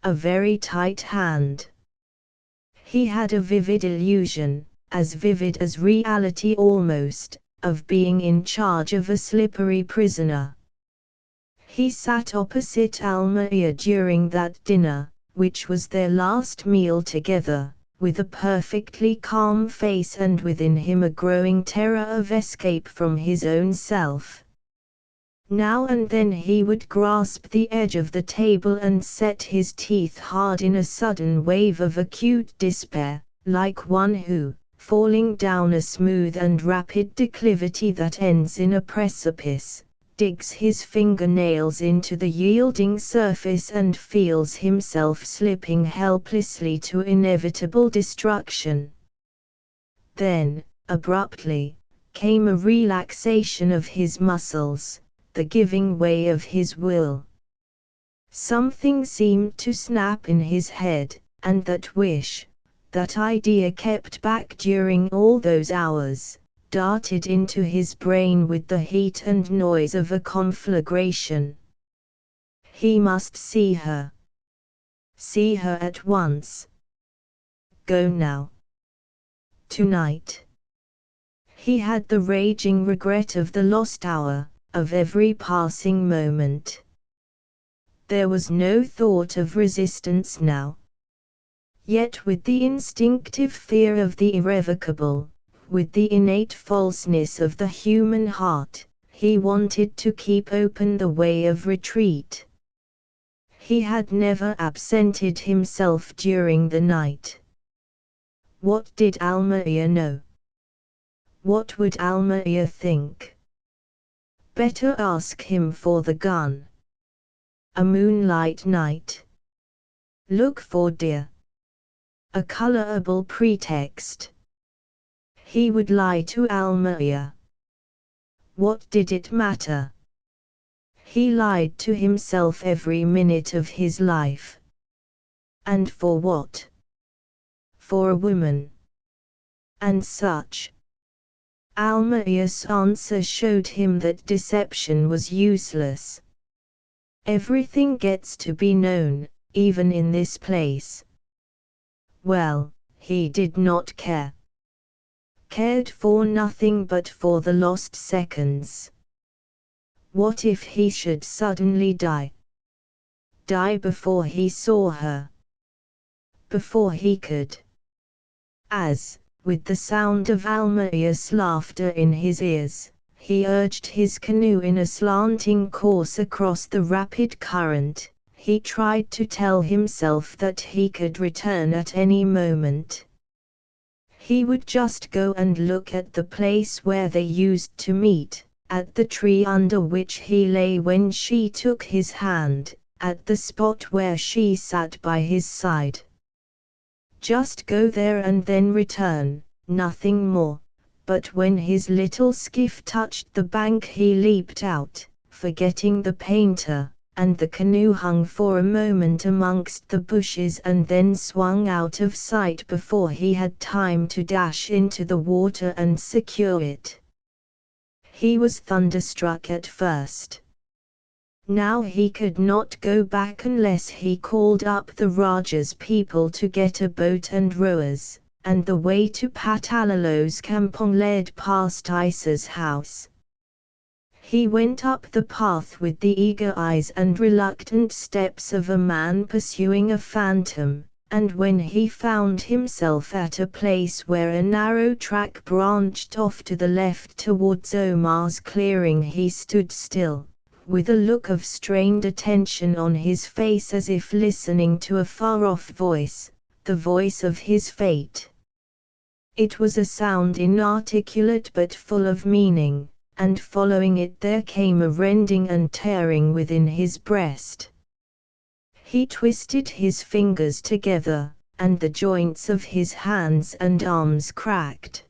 A very tight hand. He had a vivid illusion, as vivid as reality almost, of being in charge of a slippery prisoner. He sat opposite Almaia during that dinner, which was their last meal together, with a perfectly calm face and within him a growing terror of escape from his own self. Now and then he would grasp the edge of the table and set his teeth hard in a sudden wave of acute despair, like one who, falling down a smooth and rapid declivity that ends in a precipice, digs his fingernails into the yielding surface and feels himself slipping helplessly to inevitable destruction. Then, abruptly, came a relaxation of his muscles, the giving way of his will. Something seemed to snap in his head, and that wish, that idea kept back during all those hours, darted into his brain with the heat and noise of a conflagration. He must see her. See her at once. Go now. Tonight. He had the raging regret of the lost hour, of every passing moment. There was no thought of resistance now. Yet with the instinctive fear of the irrevocable, with the innate falseness of the human heart, he wanted to keep open the way of retreat. He had never absented himself during the night. What did Almaia know? What would Almaia think? Better ask him for the gun. A moonlight night. Look for deer. A colorable pretext. He would lie to Almaia. What did it matter? He lied to himself every minute of his life. And for what? For a woman. And such. Almaia's answer showed him that deception was useless. Everything gets to be known, even in this place. Well, he did not care. Cared for nothing but for the lost seconds. What if he should suddenly die? Die before he saw her. Before he could. As, with the sound of Almaia's laughter in his ears, he urged his canoe in a slanting course across the rapid current, he tried to tell himself that he could return at any moment. He would just go and look at the place where they used to meet, at the tree under which he lay when she took his hand, at the spot where she sat by his side. Just go there and then return, nothing more. But when his little skiff touched the bank he leaped out, forgetting the painter, and the canoe hung for a moment amongst the bushes and then swung out of sight before he had time to dash into the water and secure it. He was thunderstruck at first. Now he could not go back unless he called up the Raja's people to get a boat and rowers, and the way to Patalalo's kampong led past Isa's house. He went up the path with the eager eyes and reluctant steps of a man pursuing a phantom, and when he found himself at a place where a narrow track branched off to the left towards Omar's clearing, he stood still, with a look of strained attention on his face as if listening to a far-off voice, the voice of his fate. It was a sound inarticulate but full of meaning, and following it there came a rending and tearing within his breast. He twisted his fingers together, and the joints of his hands and arms cracked.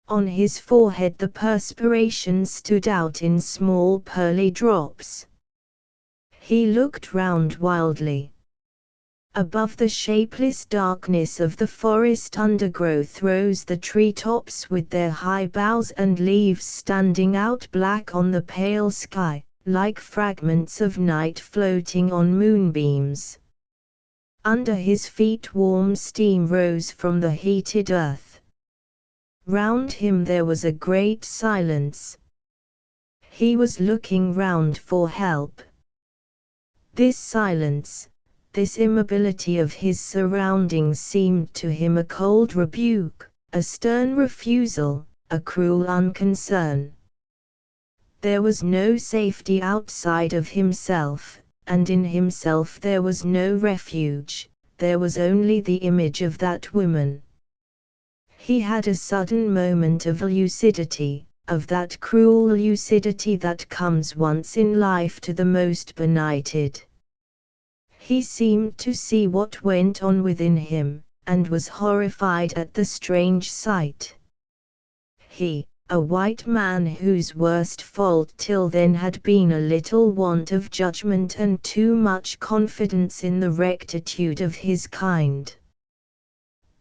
On his forehead the perspiration stood out in small pearly drops. He looked round wildly. Above the shapeless darkness of the forest undergrowth rose the treetops with their high boughs and leaves standing out black on the pale sky, like fragments of night floating on moonbeams. Under his feet warm steam rose from the heated earth. Round him there was a great silence. He was looking round for help. This silence, this immobility of his surroundings seemed to him a cold rebuke, a stern refusal, a cruel unconcern. There was no safety outside of himself, and in himself there was no refuge, there was only the image of that woman. He had a sudden moment of lucidity, of that cruel lucidity that comes once in life to the most benighted. He seemed to see what went on within him, and was horrified at the strange sight. He, a white man whose worst fault till then had been a little want of judgment and too much confidence in the rectitude of his kind.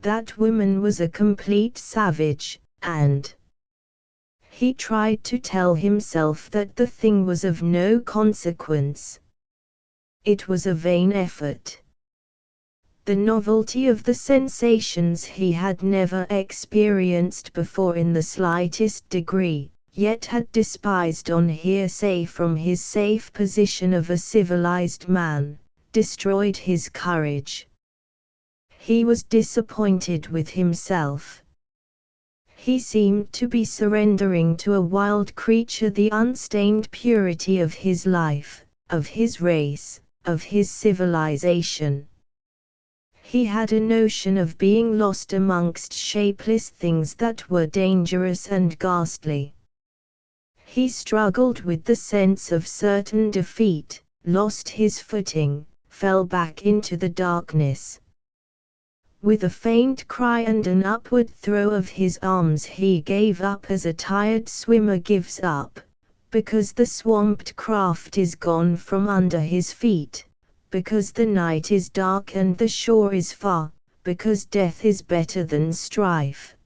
That woman was a complete savage, and he tried to tell himself that the thing was of no consequence. It was a vain effort. The novelty of the sensations he had never experienced before in the slightest degree, yet had despised on hearsay from his safe position of a civilized man, destroyed his courage. He was disappointed with himself. He seemed to be surrendering to a wild creature the unstained purity of his life, of his race, of his civilization. He had a notion of being lost amongst shapeless things that were dangerous and ghastly. He struggled with the sense of certain defeat, lost his footing, fell back into the darkness. With a faint cry and an upward throw of his arms he gave up as a tired swimmer gives up, because the swamped craft is gone from under his feet, because the night is dark and the shore is far, because death is better than strife.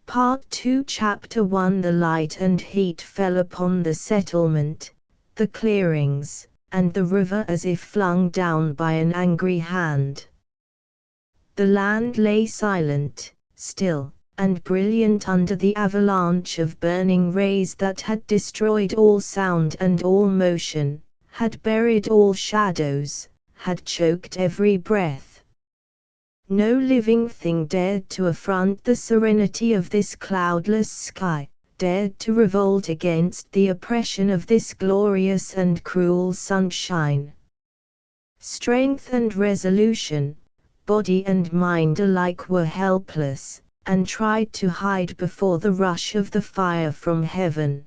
Part 2 Chapter 1 The light and heat fell upon the settlement, the clearings, and the river as if flung down by an angry hand. The land lay silent, still, and brilliant under the avalanche of burning rays that had destroyed all sound and all motion, had buried all shadows, had choked every breath. No living thing dared to affront the serenity of this cloudless sky, dared to revolt against the oppression of this glorious and cruel sunshine. Strength and resolution, body and mind alike were helpless, and tried to hide before the rush of the fire from heaven.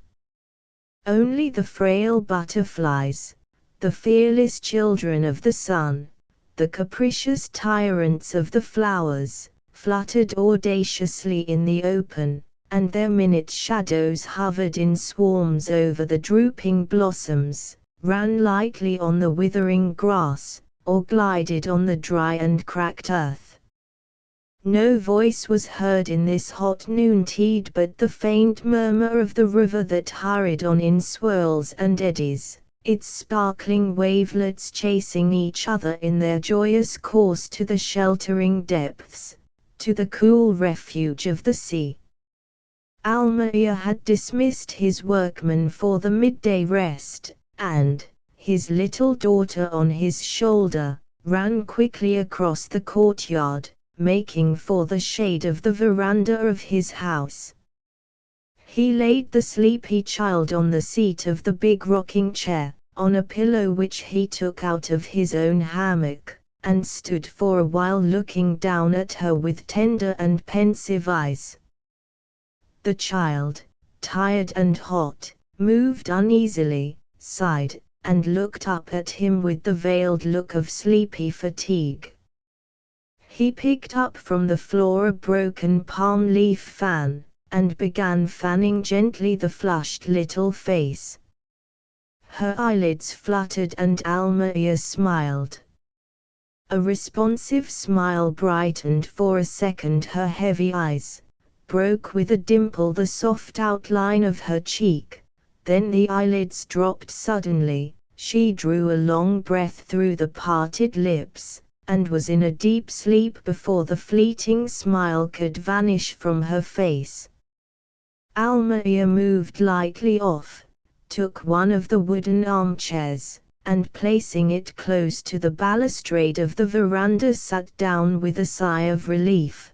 Only the frail butterflies, the fearless children of the sun, the capricious tyrants of the flowers, fluttered audaciously in the open, and their minute shadows hovered in swarms over the drooping blossoms, ran lightly on the withering grass, or glided on the dry and cracked earth. No voice was heard in this hot noontide but the faint murmur of the river that hurried on in swirls and eddies, its sparkling wavelets chasing each other in their joyous course to the sheltering depths, to the cool refuge of the sea. Almeida had dismissed his workmen for the midday rest, and, his little daughter on his shoulder, ran quickly across the courtyard, making for the shade of the veranda of his house. He laid the sleepy child on the seat of the big rocking chair, on a pillow which he took out of his own hammock, and stood for a while looking down at her with tender and pensive eyes. The child, tired and hot, moved uneasily, sighed, and looked up at him with the veiled look of sleepy fatigue. He picked up from the floor a broken palm leaf fan, and began fanning gently the flushed little face. Her eyelids fluttered and Almeida smiled. A responsive smile brightened for a second her heavy eyes, broke with a dimple the soft outline of her cheek, then the eyelids dropped suddenly, she drew a long breath through the parted lips, and was in a deep sleep before the fleeting smile could vanish from her face. Almeida moved lightly off, took one of the wooden armchairs, and placing it close to the balustrade of the veranda sat down with a sigh of relief.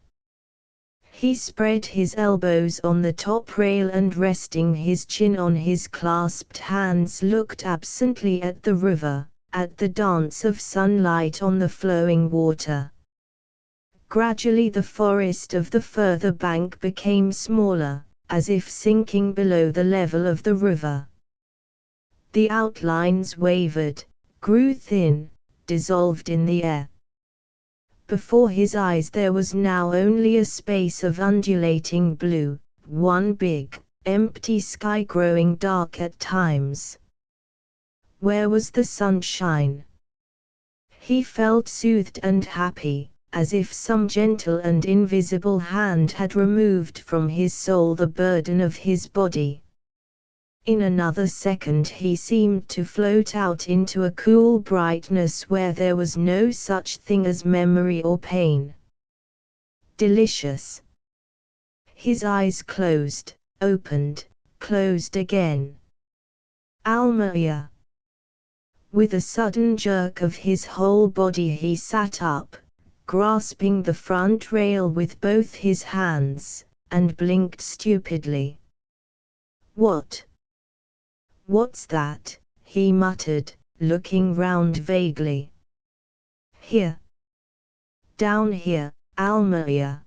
He spread his elbows on the top rail and resting his chin on his clasped hands looked absently at the river, at the dance of sunlight on the flowing water. Gradually the forest of the further bank became smaller, as if sinking below the level of the river. The outlines wavered, grew thin, dissolved in the air. Before his eyes there was now only a space of undulating blue, one big, empty sky growing dark at times. Where was the sunshine? He felt soothed and happy, as if some gentle and invisible hand had removed from his soul the burden of his body. In another second he seemed to float out into a cool brightness where there was no such thing as memory or pain. Delicious. His eyes closed, opened, closed again. Almeida. With a sudden jerk of his whole body he sat up, grasping the front rail with both his hands, and blinked stupidly. "What? What's that?" he muttered, looking round vaguely. "Here. Down here, Almeida."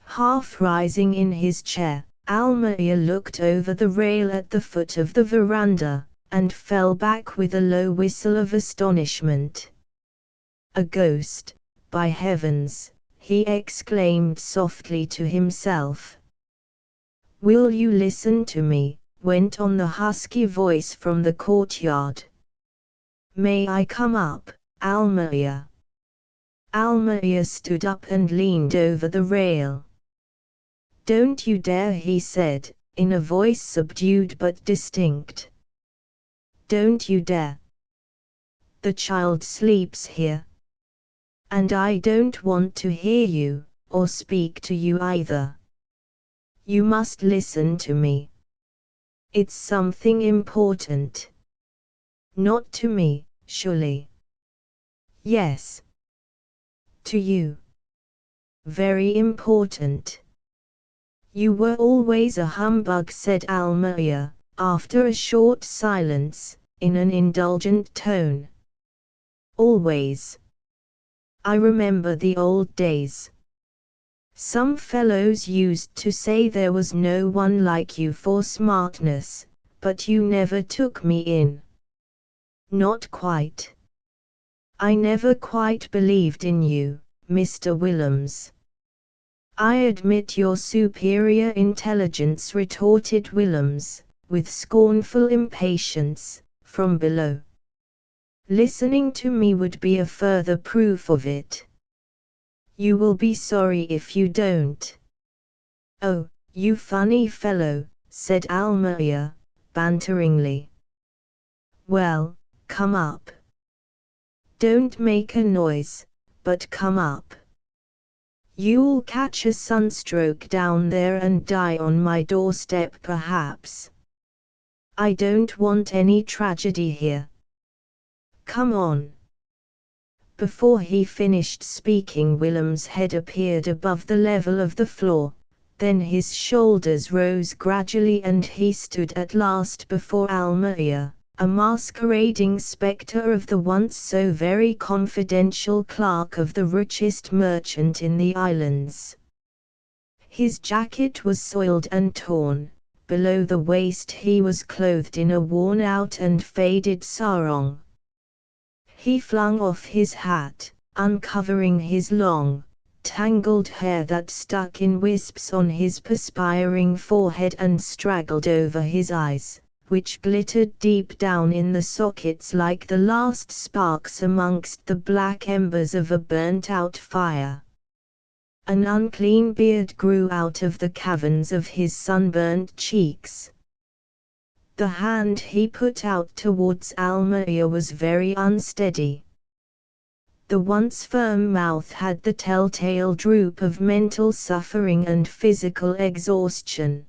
Half rising in his chair, Almeida looked over the rail at the foot of the veranda, and fell back with a low whistle of astonishment. "A ghost, by heavens!" he exclaimed softly to himself. "Will you listen to me?" went on the husky voice from the courtyard. "May I come up, Almeida?" Almeida stood up and leaned over the rail. "Don't you dare," he said, in a voice subdued but distinct. "Don't you dare. The child sleeps here. And I don't want to hear you, or speak to you either. You must listen to me. It's something important. Not to me, surely." "Yes. To you. Very important." "You were always a humbug," said Almeida, after a short silence, in an indulgent tone. "Always. I remember the old days. Some fellows used to say there was no one like you for smartness, but you never took me in. Not quite. I never quite believed in you, Mr. Willems." "I admit your superior intelligence," retorted Willems, with scornful impatience, from below. Listening to me would be a further proof of it. You will be sorry if you don't. Oh, you funny fellow, said Almeria, banteringly. Well, come up. Don't make a noise, but come up. You'll catch a sunstroke down there and die on my doorstep perhaps. I don't want any tragedy here. Come on. Before he finished speaking, Willem's head appeared above the level of the floor, then his shoulders rose gradually and he stood at last before Almeria, a masquerading spectre of the once so very confidential clerk of the richest merchant in the islands. His jacket was soiled and torn. Below the waist he was clothed in a worn-out and faded sarong. He flung off his hat, uncovering his long, tangled hair that stuck in wisps on his perspiring forehead and straggled over his eyes, which glittered deep down in the sockets like the last sparks amongst the black embers of a burnt-out fire. An unclean beard grew out of the caverns of his sunburnt cheeks. The hand he put out towards Almeria was very unsteady. The once firm mouth had the telltale droop of mental suffering and physical exhaustion.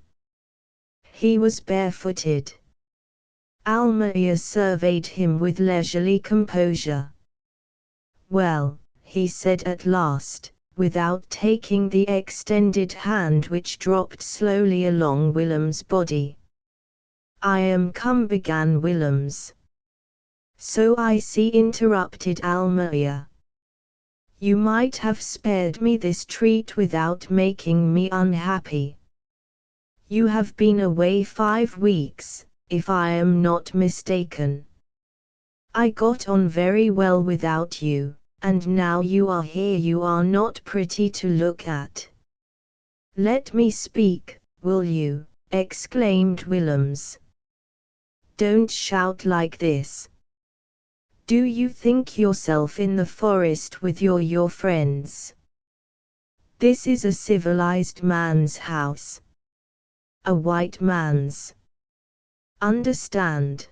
He was barefooted. Almeria surveyed him with leisurely composure. Well, he said at last, without taking the extended hand which dropped slowly along Willem's body. I am come, began Willems. So I see, interrupted Almeria. You might have spared me this treat without making me unhappy. You have been away 5 weeks, if I am not mistaken. I got on very well without you. And now you are here, you are not pretty to look at. Let me speak, will you? Exclaimed Willems. Don't shout like this. Do you think yourself in the forest with your friends? This is a civilized man's house. A white man's. Understand?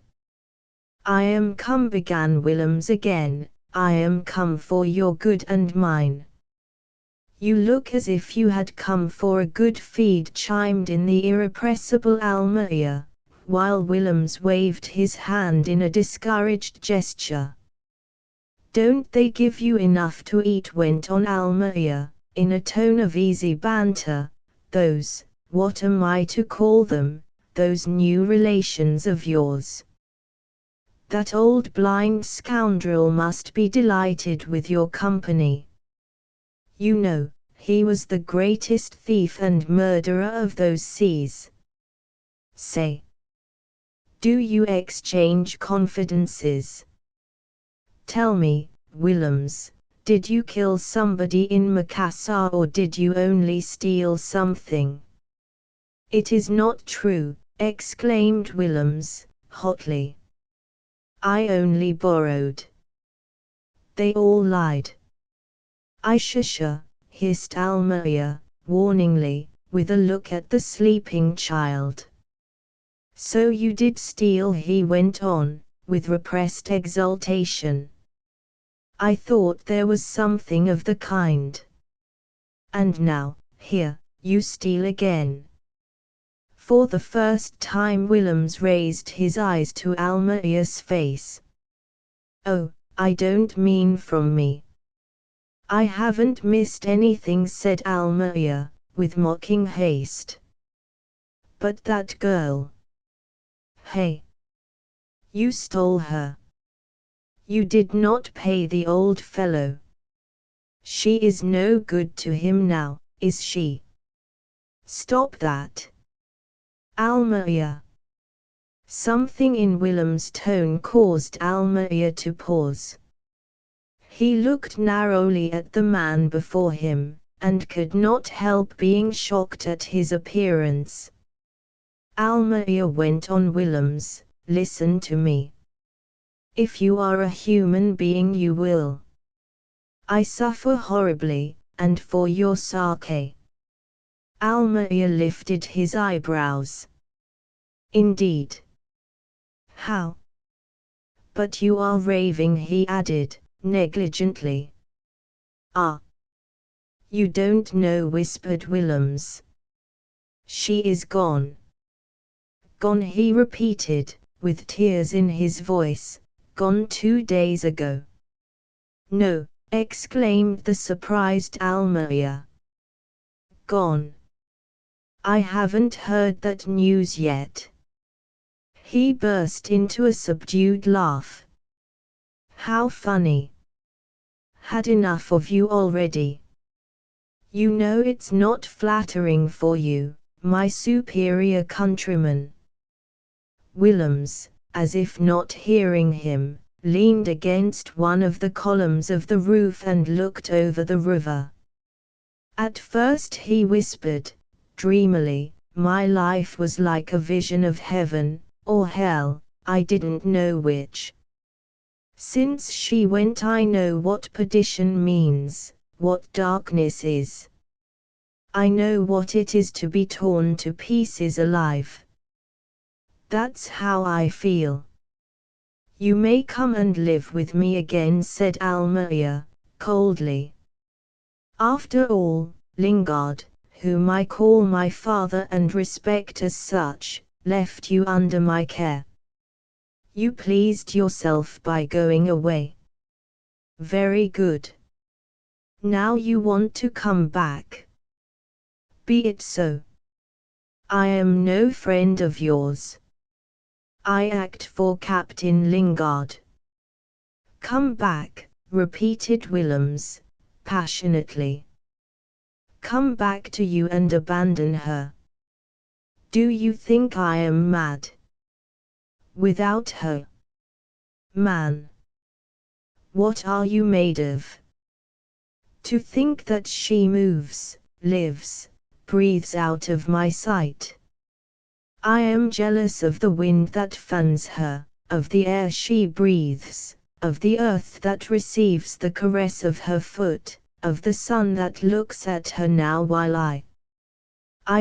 I am come, began Willems again. I am come for your good and mine. You look as if you had come for a good feed, chimed in the irrepressible Almeria, while Willems waved his hand in a discouraged gesture. Don't they give you enough to eat? Went on Almeria, in a tone of easy banter, those, what am I to call them, those new relations of yours? That old blind scoundrel must be delighted with your company. You know, he was the greatest thief and murderer of those seas. Say, do you exchange confidences? Tell me, Willems, did you kill somebody in Macassar or did you only steal something? It is not true, exclaimed Willems, hotly. I only borrowed. They all lied. I shusha, hissed Almeria, warningly, with a look at the sleeping child. So you did steal, he went on, with repressed exultation. I thought there was something of the kind. And now, here, you steal again. For the first time Willems raised his eyes to Almeria's face. Oh, I don't mean from me. I haven't missed anything, said Almeria, with mocking haste. But that girl. Hey! You stole her. You did not pay the old fellow. She is no good to him now, is she? Stop that. Almeria. Something in Willem's tone caused Almeria to pause. He looked narrowly at the man before him, and could not help being shocked at his appearance. Almeria went on. Willems, listen to me. If you are a human being you will. I suffer horribly, and for your sake. Almayer lifted his eyebrows. Indeed. How? But you are raving, he added, negligently. Ah. You don't know, whispered Willems. She is gone. Gone, he repeated, with tears in his voice, gone 2 days ago. No, exclaimed the surprised Almayer. Gone. I haven't heard that news yet. He burst into a subdued laugh. How funny. Had enough of you already. You know it's not flattering for you, my superior countryman. Willems, as if not hearing him, leaned against one of the columns of the roof and looked over the river. At first he whispered, dreamily, my life was like a vision of heaven, or hell, I didn't know which. Since she went I know what perdition means, what darkness is. I know what it is to be torn to pieces alive. That's how I feel. You may come and live with me again, said Almayer, coldly. After all, Lingard, whom I call my father and respect as such, left you under my care. You pleased yourself by going away. Very good. Now you want to come back. Be it so. I am no friend of yours. I act for Captain Lingard. Come back, repeated Willems, passionately. Come back to you and abandon her. Do you think I am mad? Without her? Man! What are you made of? To think that she moves, lives, breathes out of my sight. I am jealous of the wind that fans her, of the air she breathes, of the earth that receives the caress of her foot, of the sun that looks at her now while I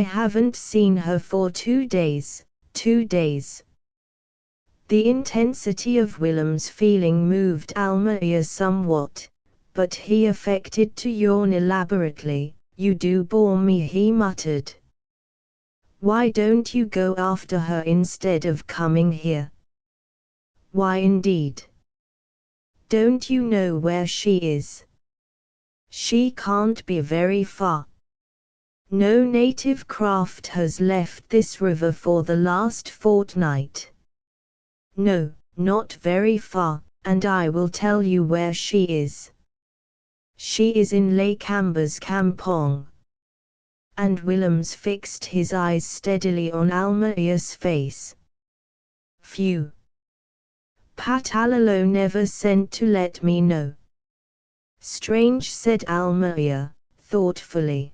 haven't seen her for 2 days, 2 days. The intensity of Willem's feeling moved Almayer somewhat, but he affected to yawn elaborately. You do bore me, he muttered. Why don't you go after her instead of coming here? Why indeed? Don't you know where she is? She can't be very far. No native craft has left this river for the last fortnight. No, not very far, and I will tell you where she is. She is in Lake Amber's Kampong. And Willems fixed his eyes steadily on Almayer's face. Phew! Patalalo never sent to let me know. Strange, said Almayer, thoughtfully.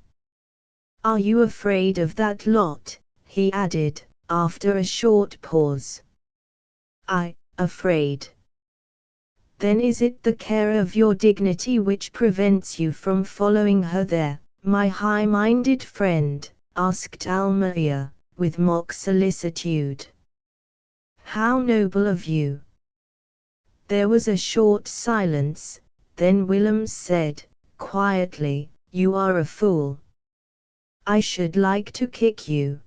Are you afraid of that lot? He added, after a short pause. Afraid. Then is it the care of your dignity which prevents you from following her there, my high-minded friend? Asked Almayer, with mock solicitude. How noble of you! There was a short silence, then Willems said, quietly, you are a fool. I should like to kick you.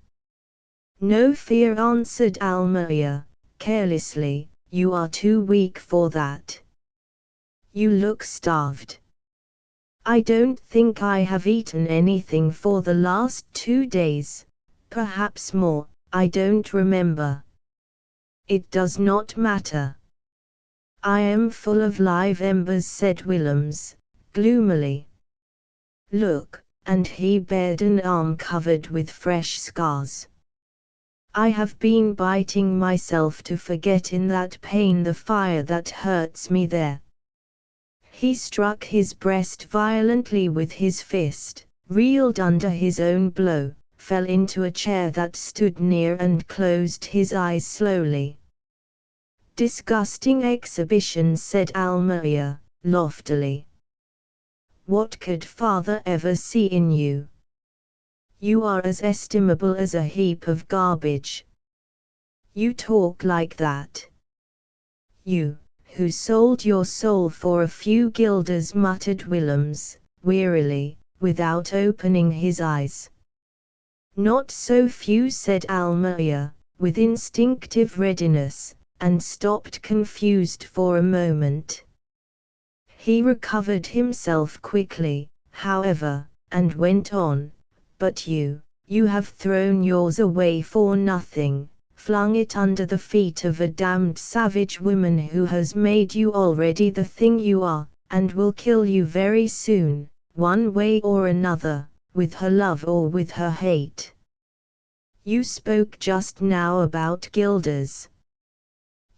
No fear, answered Almayer, carelessly, you are too weak for that. You look starved. I don't think I have eaten anything for the last 2 days, perhaps more, I don't remember. It does not matter. I am full of live embers, said Willems, gloomily. Look, and he bared an arm covered with fresh scars. I have been biting myself to forget in that pain the fire that hurts me there. He struck his breast violently with his fist, reeled under his own blow, fell into a chair that stood near and closed his eyes slowly. disgusting exhibition, said Almeria, loftily. What could father ever see in you? You are as estimable as a heap of garbage. You talk like that. You, who sold your soul for a few guilders, muttered Willems, wearily, without opening his eyes. Not so few, said Almeria, with instinctive readiness, and stopped confused for a moment. He recovered himself quickly, however, and went on, but you have thrown yours away for nothing, flung it under the feet of a damned savage woman who has made you already the thing you are, and will kill you very soon, one way or another, with her love or with her hate. You spoke just now about guilders.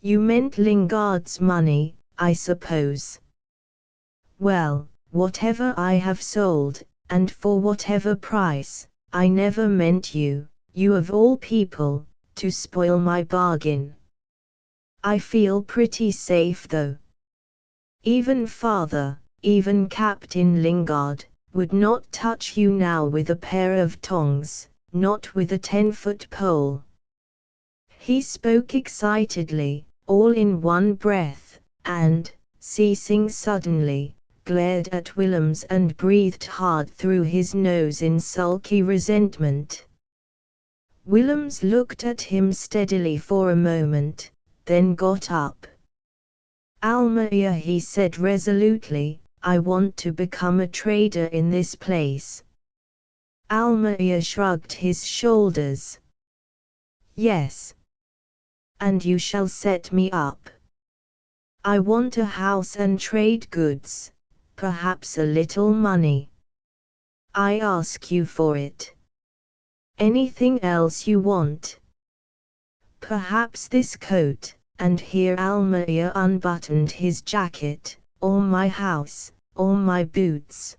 You meant Lingard's money, I suppose. Well, whatever I have sold, and for whatever price, I never meant you of all people, to spoil my bargain. I feel pretty safe though. Even father, even Captain Lingard, would not touch you now with a pair of tongs, not with a 10-foot pole. He spoke excitedly, all in one breath, and, ceasing suddenly, glared at Willems and breathed hard through his nose in sulky resentment. Willems looked at him steadily for a moment, then got up. Almeria, he said resolutely, I want to become a trader in this place. Almeria shrugged his shoulders. Yes. And you shall set me up. I want a house and trade goods, perhaps a little money. I ask you for it. Anything else you want? Perhaps this coat, and here Almeria unbuttoned his jacket, or my house, or my boots.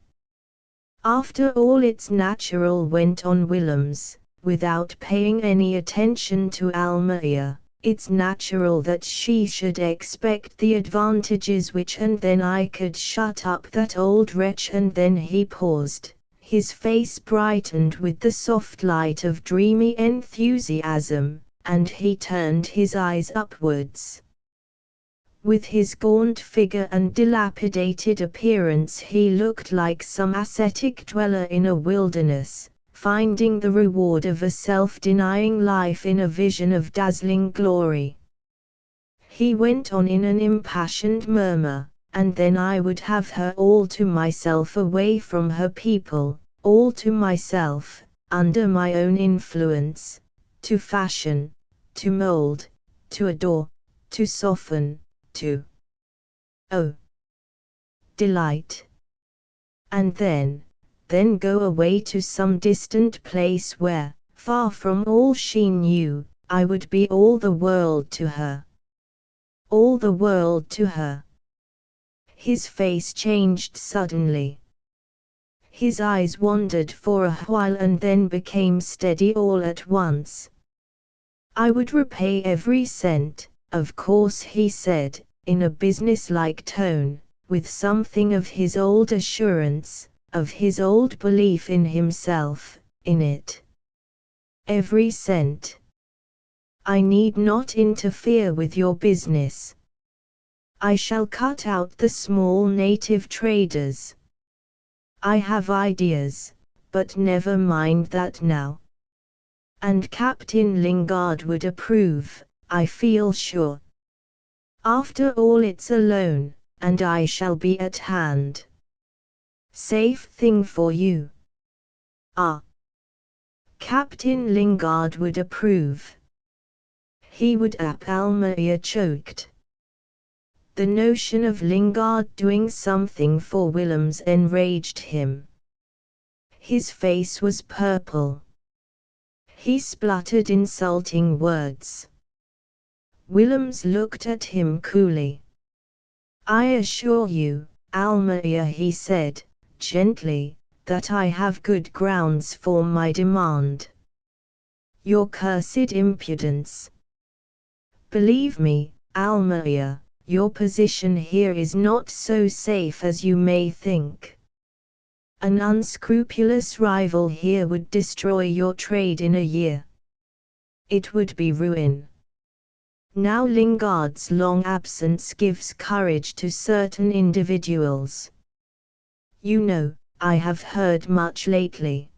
After all, it's natural, went on Willems, without paying any attention to Almeria. It's natural that she should expect the advantages which, and then I could shut up that old wretch. And then he paused, his face brightened with the soft light of dreamy enthusiasm, and he turned his eyes upwards. With his gaunt figure and dilapidated appearance, he looked like some ascetic dweller in a wilderness, finding the reward of a self-denying life in a vision of dazzling glory. He went on in an impassioned murmur, and then I would have her all to myself, away from her people, all to myself, under my own influence, to fashion, to mold, to adore, to soften, to, oh, delight. And then go away to some distant place where, far from all she knew, I would be all the world to her. All the world to her. His face changed suddenly. His eyes wandered for a while and then became steady all at once. I would repay every cent, of course, he said, in a business-like tone, with something of his old assurance, of his old belief in himself, in it. Every cent. I need not interfere with your business. I shall cut out the small native traders. I have ideas, but never mind that now. And Captain Lingard would approve, I feel sure. After all, it's a loan, and I shall be at hand. Safe thing for you. Ah. Captain Lingard would approve. He would. Almeria choked. The notion of Lingard doing something for Willems enraged him. His face was purple. He spluttered insulting words. Willems looked at him coolly. I assure you, Almeria, he said, gently, that I have good grounds for my demand. Your cursed impudence. Believe me, Almaia, your position here is not so safe as you may think. An unscrupulous rival here would destroy your trade in a year. It would be ruin. Now Lingard's long absence gives courage to certain individuals. You know, I have heard much lately.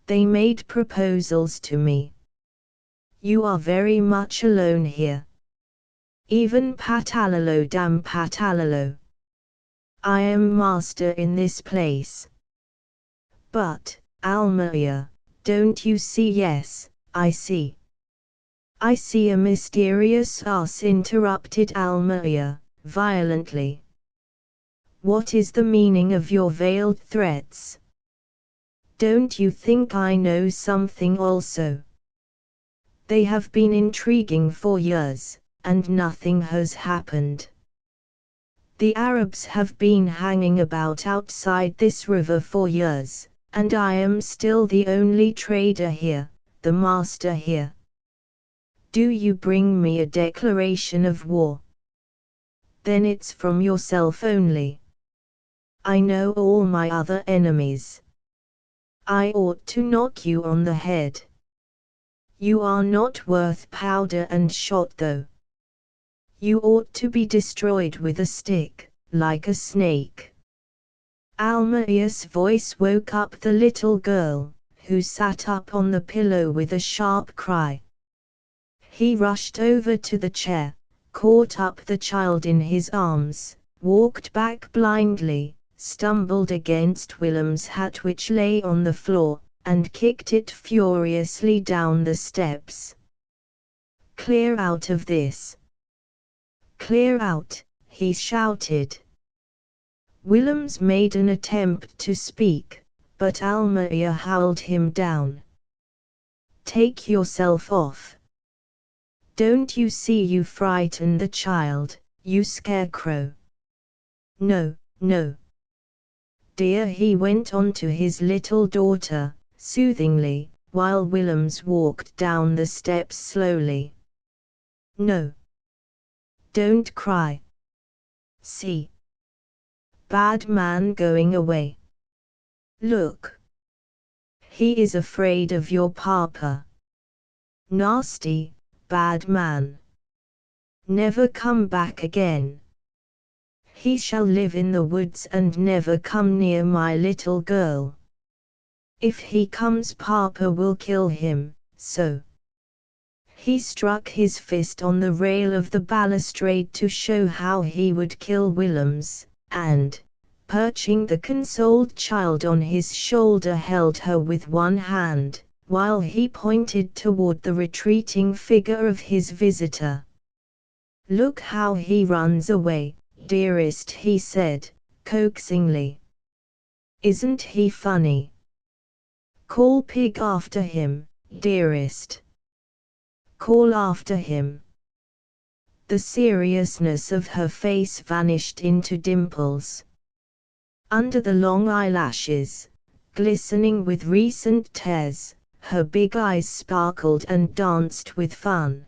They made proposals to me. You are very much alone here. Even Patalalo damn Patalalo. I am master in this place. But, Almaia, don't you see? Yes, I see. I see a mysterious us, interrupted Almaia, violently. What is the meaning of your veiled threats? Don't you think I know something also? They have been intriguing for years, and nothing has happened. The Arabs have been hanging about outside this river for years, and I am still the only trader here, the master here. Do you bring me a declaration of war? Then it's from yourself only. I know all my other enemies. I ought to knock you on the head. You are not worth powder and shot though. You ought to be destroyed with a stick, like a snake. Almaia's voice woke up the little girl, who sat up on the pillow with a sharp cry. He rushed over to the chair, caught up the child in his arms, walked back blindly, stumbled against Willem's hat which lay on the floor, and kicked it furiously down the steps. Clear out of this! Clear out, he shouted. Willems made an attempt to speak, but Almaia howled him down. Take yourself off. Don't you see you frighten the child, you scarecrow? No, no. Dear, he went on to his little daughter, soothingly, while Willems walked down the steps slowly. No. Don't cry. See. Bad man going away. Look. He is afraid of your papa. Nasty, bad man. Never come back again. He shall live in the woods and never come near my little girl. If he comes, papa will kill him, so. He struck his fist on the rail of the balustrade to show how he would kill Willems, and, perching the consoled child on his shoulder, held her with one hand, while he pointed toward the retreating figure of his visitor. Look how he runs away, dearest, he said, coaxingly. Isn't he funny? Call Pig after him, dearest. Call after him. The seriousness of her face vanished into dimples. Under the long eyelashes, glistening with recent tears, her big eyes sparkled and danced with fun.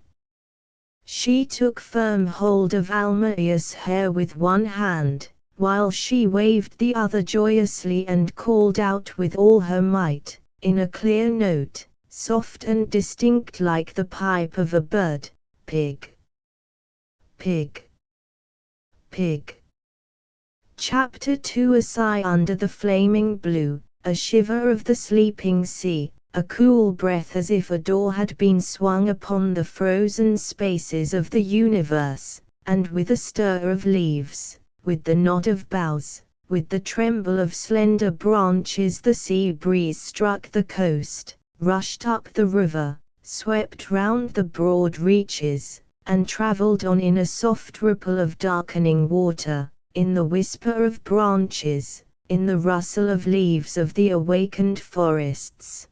She took firm hold of Almaia's hair with one hand, while she waved the other joyously and called out with all her might, in a clear note, soft and distinct like the pipe of a bird, Pig. Pig. Pig. Chapter 2. A sigh under the flaming blue, a shiver of the sleeping sea, a cool breath as if a door had been swung upon the frozen spaces of the universe, and with a stir of leaves, with the nod of boughs, with the tremble of slender branches, the sea breeze struck the coast, rushed up the river, swept round the broad reaches, and travelled on in a soft ripple of darkening water, in the whisper of branches, in the rustle of leaves of the awakened forests.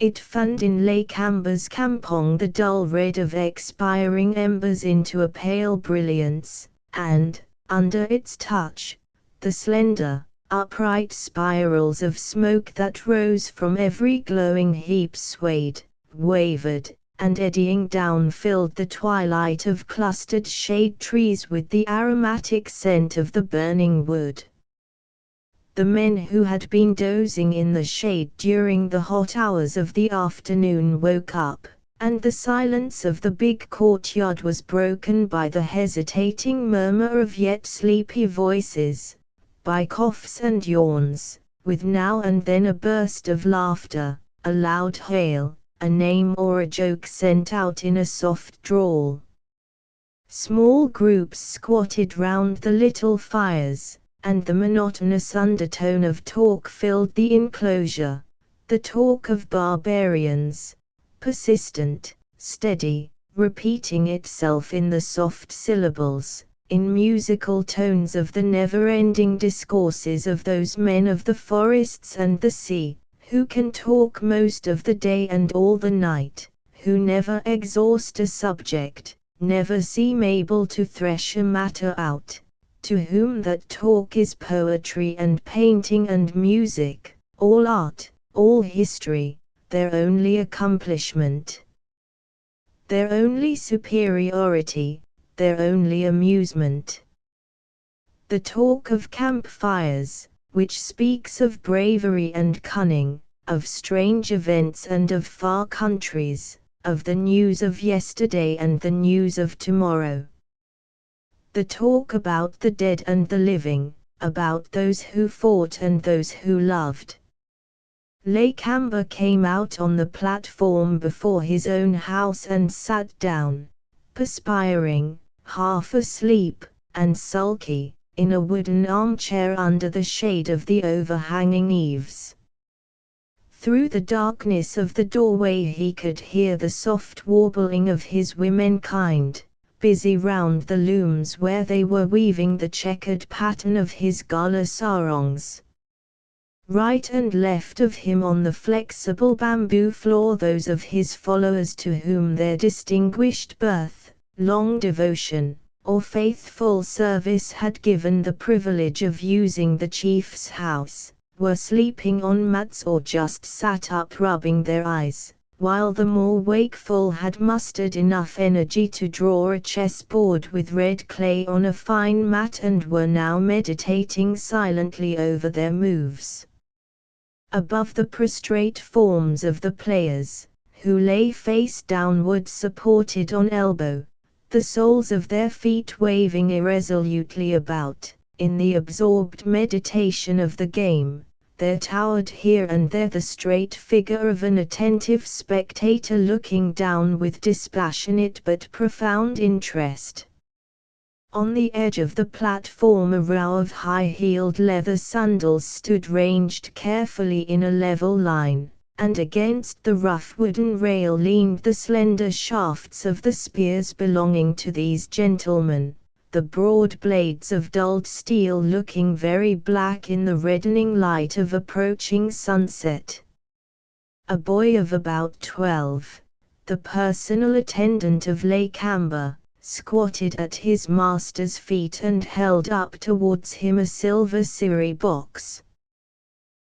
It fanned in Lake Amber's Kampong the dull red of expiring embers into a pale brilliance, and, under its touch, the slender, upright spirals of smoke that rose from every glowing heap swayed, wavered, and eddying down filled the twilight of clustered shade trees with the aromatic scent of the burning wood. The men who had been dozing in the shade during the hot hours of the afternoon woke up, and the silence of the big courtyard was broken by the hesitating murmur of yet sleepy voices, by coughs and yawns, with now and then a burst of laughter, a loud hail, a name or a joke sent out in a soft drawl. Small groups squatted round the little fires, and the monotonous undertone of talk filled the enclosure, the talk of barbarians, persistent, steady, repeating itself in the soft syllables, in musical tones of the never-ending discourses of those men of the forests and the sea, who can talk most of the day and all the night, who never exhaust a subject, never seem able to thresh a matter out, to whom that talk is poetry and painting and music, all art, all history, their only accomplishment, their only superiority, their only amusement. The talk of campfires, which speaks of bravery and cunning, of strange events and of far countries, of the news of yesterday and the news of tomorrow. The talk about the dead and the living, about those who fought and those who loved. Lakamba came out on the platform before his own house and sat down, perspiring, half asleep, and sulky, in a wooden armchair under the shade of the overhanging eaves. Through the darkness of the doorway he could hear the soft warbling of his womenkind, busy round the looms where they were weaving the checkered pattern of his gala sarongs. Right and left of him on the flexible bamboo floor those of his followers to whom their distinguished birth, long devotion, or faithful service had given the privilege of using the chief's house, were sleeping on mats or just sat up rubbing their eyes, while the more wakeful had mustered enough energy to draw a chessboard with red clay on a fine mat and were now meditating silently over their moves. Above the prostrate forms of the players, who lay face downward supported on elbow, the soles of their feet waving irresolutely about, in the absorbed meditation of the game, there towered here and there the straight figure of an attentive spectator looking down with dispassionate but profound interest. On the edge of the platform a row of high-heeled leather sandals stood ranged carefully in a level line, and against the rough wooden rail leaned the slender shafts of the spears belonging to these gentlemen, the broad blades of dulled steel looking very black in the reddening light of approaching sunset. A boy of about 12, the personal attendant of Lakamba, squatted at his master's feet and held up towards him a silver siri box.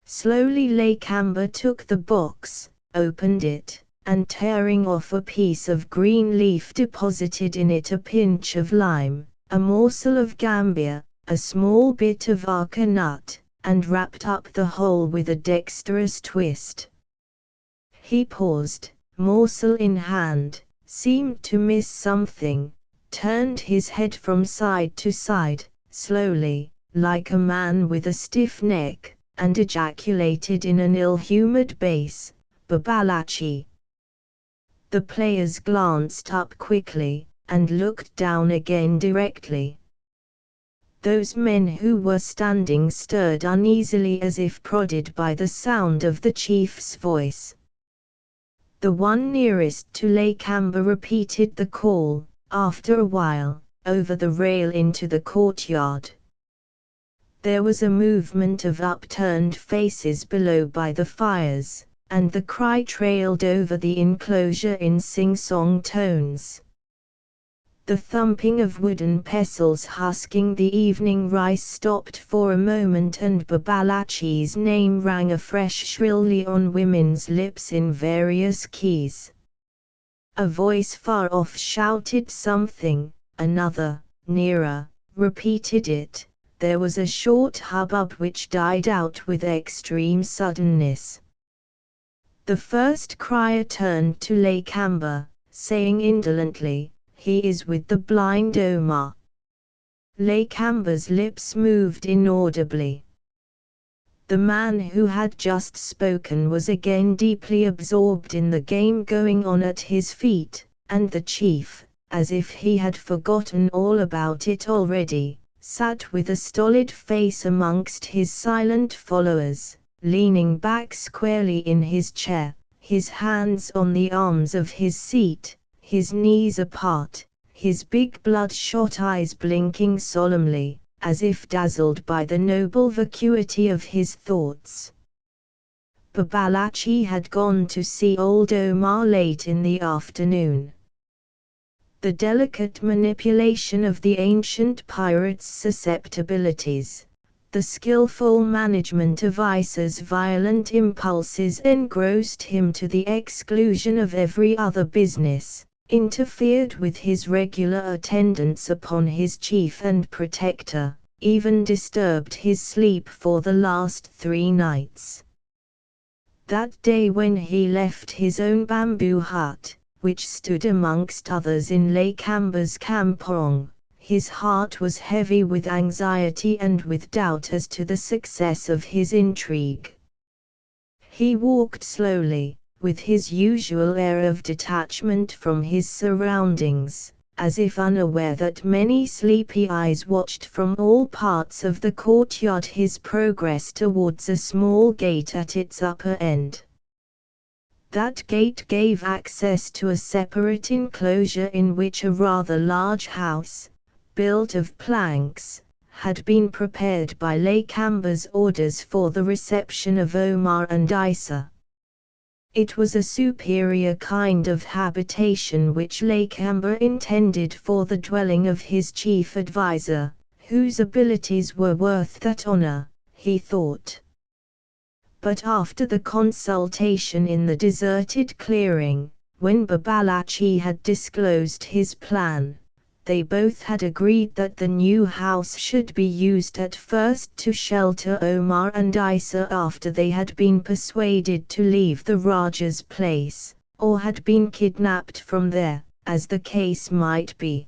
Slowly Lakamba took the box, opened it, and tearing off a piece of green leaf deposited in it a pinch of lime, a morsel of gambia, a small bit of acar nut, and wrapped up the whole with a dexterous twist. He paused, morsel in hand, seemed to miss something, turned his head from side to side, slowly, like a man with a stiff neck, and ejaculated in an ill-humored bass, "Babalachi." The players glanced up quickly, and looked down again directly. Those men who were standing stirred uneasily as if prodded by the sound of the chief's voice. The one nearest to Lakamba repeated the call, after a while, over the rail into the courtyard. There was a movement of upturned faces below by the fires, and the cry trailed over the enclosure in sing-song tones. The thumping of wooden pestles husking the evening rice stopped for a moment and Babalachi's name rang afresh shrilly on women's lips in various keys. A voice far off shouted something, another, nearer, repeated it. There was a short hubbub which died out with extreme suddenness. The first crier turned to Lakamba, saying indolently, "He is with the blind Omar." Lakamba's lips moved inaudibly. The man who had just spoken was again deeply absorbed in the game going on at his feet, and the chief, as if he had forgotten all about it already, sat with a stolid face amongst his silent followers, leaning back squarely in his chair, his hands on the arms of his seat, his knees apart, his big bloodshot eyes blinking solemnly, as if dazzled by the noble vacuity of his thoughts. Babalatchi had gone to see old Omar late in the afternoon. The delicate manipulation of the ancient pirate's susceptibilities, the skillful management of Isa's violent impulses engrossed him to the exclusion of every other business, interfered with his regular attendance upon his chief and protector, even disturbed his sleep for the last 3 nights. That day when he left his own bamboo hut, which stood amongst others in Lakamba's kampong, his heart was heavy with anxiety and with doubt as to the success of his intrigue. He walked slowly, with his usual air of detachment from his surroundings, as if unaware that many sleepy eyes watched from all parts of the courtyard his progress towards a small gate at its upper end. That gate gave access to a separate enclosure in which a rather large house, built of planks, had been prepared by Lakamba's orders for the reception of Omar and Isa. It was a superior kind of habitation which Lakamba intended for the dwelling of his chief advisor, whose abilities were worth that honor, he thought. But after the consultation in the deserted clearing, when Babalatchi had disclosed his plan, they both had agreed that the new house should be used at first to shelter Omar and Isa after they had been persuaded to leave the Raja's place, or had been kidnapped from there, as the case might be.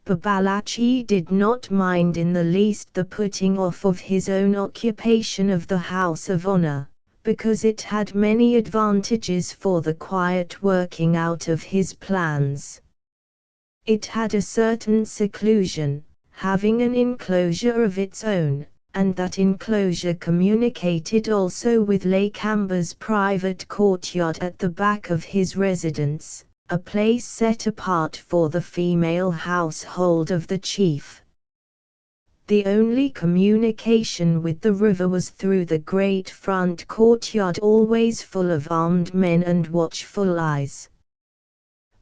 Babalatchi did not mind in the least the putting off of his own occupation of the House of Honor, because it had many advantages for the quiet working out of his plans. It had a certain seclusion, having an enclosure of its own, and that enclosure communicated also with Lakamba's private courtyard at the back of his residence, a place set apart for the female household of the chief. The only communication with the river was through the great front courtyard, always full of armed men and watchful eyes.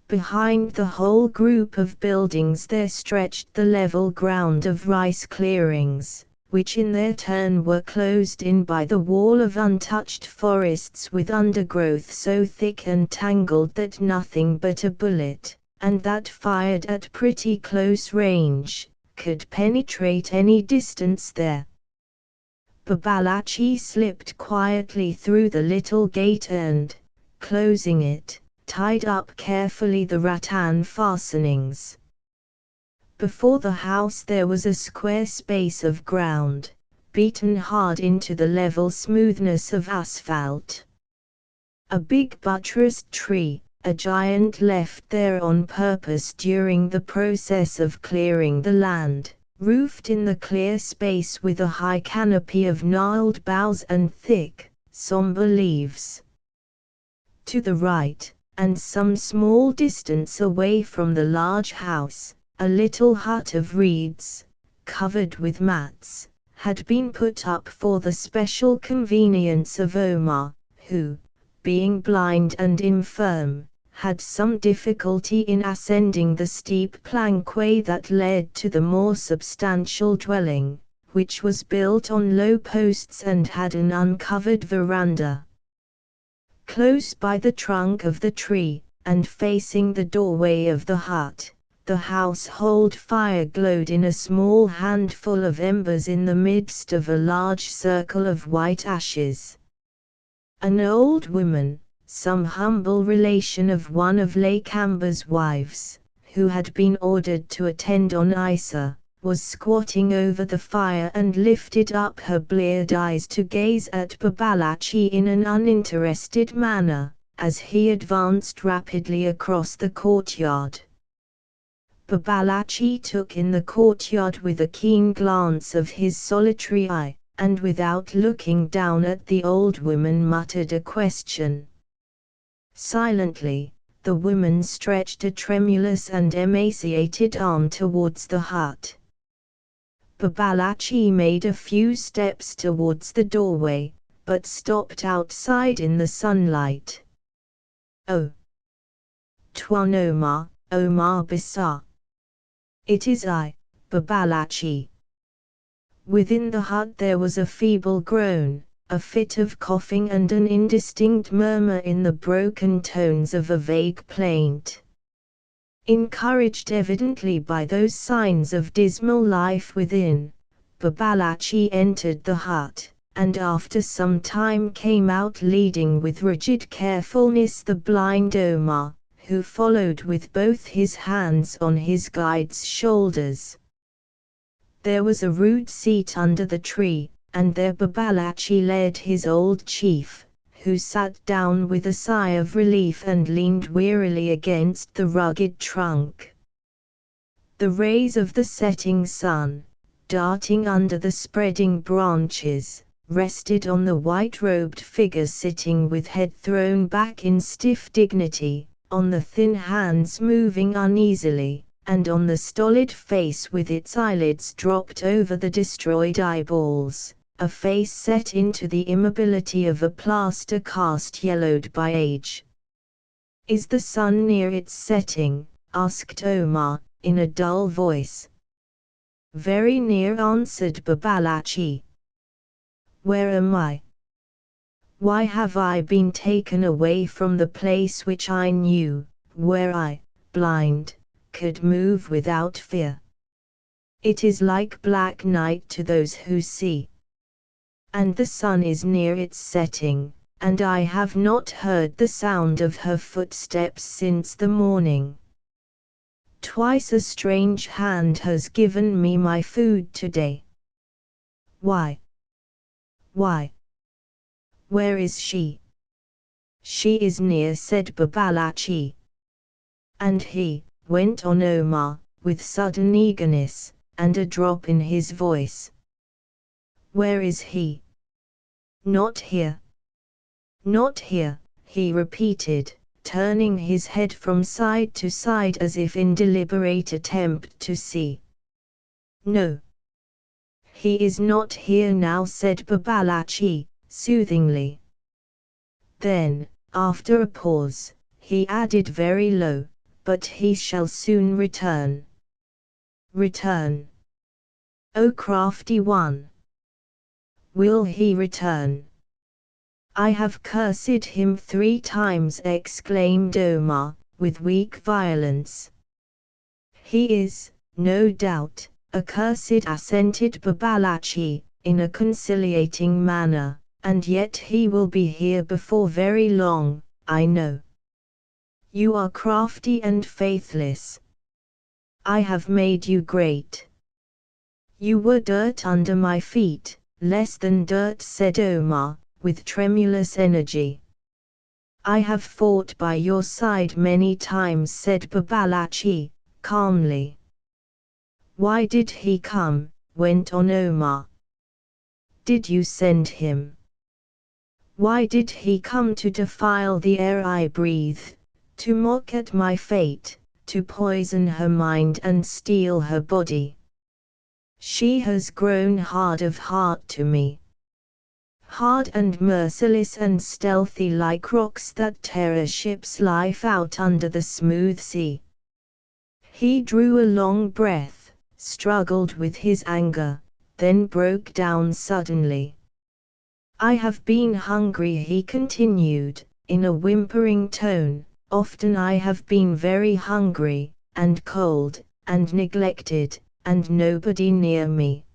Behind the whole group of buildings there stretched the level ground of rice clearings, which in their turn were closed in by the wall of untouched forests with undergrowth so thick and tangled that nothing but a bullet, and that fired at pretty close range, could penetrate any distance there. Babalatchi slipped quietly through the little gate and, closing it, tied up carefully the rattan fastenings. Before the house there was a square space of ground, beaten hard into the level smoothness of asphalt. A big buttressed tree, a giant left there on purpose during the process of clearing the land, roofed in the clear space with a high canopy of gnarled boughs and thick, somber leaves. To the right, and some small distance away from the large house, a little hut of reeds, covered with mats, had been put up for the special convenience of Omar, who, being blind and infirm, had some difficulty in ascending the steep plankway that led to the more substantial dwelling, which was built on low posts and had an uncovered veranda. Close by the trunk of the tree, and facing the doorway of the hut, the household fire glowed in a small handful of embers in the midst of a large circle of white ashes. An old woman, some humble relation of one of Lakamba's wives, who had been ordered to attend on Isa, was squatting over the fire and lifted up her bleared eyes to gaze at Babalachi in an uninterested manner, as he advanced rapidly across the courtyard. Babalachi took in the courtyard with a keen glance of his solitary eye, and without looking down at the old woman muttered a question. Silently, the woman stretched a tremulous and emaciated arm towards the hut. Babalachi made a few steps towards the doorway, but stopped outside in the sunlight. "Oh! Tuan Omar, Omar Besar. It is I, Babalachi." Within the hut there was a feeble groan, a fit of coughing and an indistinct murmur in the broken tones of a vague plaint. Encouraged evidently by those signs of dismal life within, Babalachi entered the hut, and after some time came out leading with rigid carefulness the blind Omar, who followed with both his hands on his guide's shoulders. There was a rude seat under the tree, and there Babalachi led his old chief, who sat down with a sigh of relief and leaned wearily against the rugged trunk. The rays of the setting sun, darting under the spreading branches, rested on the white-robed figure sitting with head thrown back in stiff dignity, on the thin hands moving uneasily, and on the stolid face with its eyelids dropped over the destroyed eyeballs, a face set into the immobility of a plaster cast yellowed by age. "Is the sun near its setting?" asked Omar, in a dull voice. "Very near," answered Babalachi. "Where am I? Why have I been taken away from the place which I knew, where I, blind, could move without fear? It is like black night to those who see. And the sun is near its setting, and I have not heard the sound of her footsteps since the morning. Twice a strange hand has given me my food today. Why? Why? Where is she?" "She is near," said Babalachi. "And he," went on Omar, with sudden eagerness, and a drop in his voice. "Where is he?" "Not here. Not here," he repeated, turning his head from side to side as if in deliberate attempt to see. "No. He is not here now," said Babalachi, soothingly. Then, after a pause, he added very low, "But he shall soon return." "Return? O crafty one! Will he return?" "I have cursed him 3 times," exclaimed Omar, with weak violence. "He is, no doubt, accursed," assented Babalachi, in a conciliating manner, "and yet he will be here before very long, I know. You are crafty and faithless. I have made you great. You were dirt under my feet, less than dirt," said Omar, with tremulous energy. "I have fought by your side many times," said Babalachi, calmly. "Why did he come?" went on Omar. "Did you send him? Why did he come to defile the air I breathe, to mock at my fate, to poison her mind and steal her body? She has grown hard of heart to me. Hard and merciless and stealthy like rocks that tear a ship's life out under the smooth sea." He drew a long breath, struggled with his anger, then broke down suddenly. "I have been hungry," he continued, in a whimpering tone, often I have been very hungry, and cold, and neglected, and nobody near me.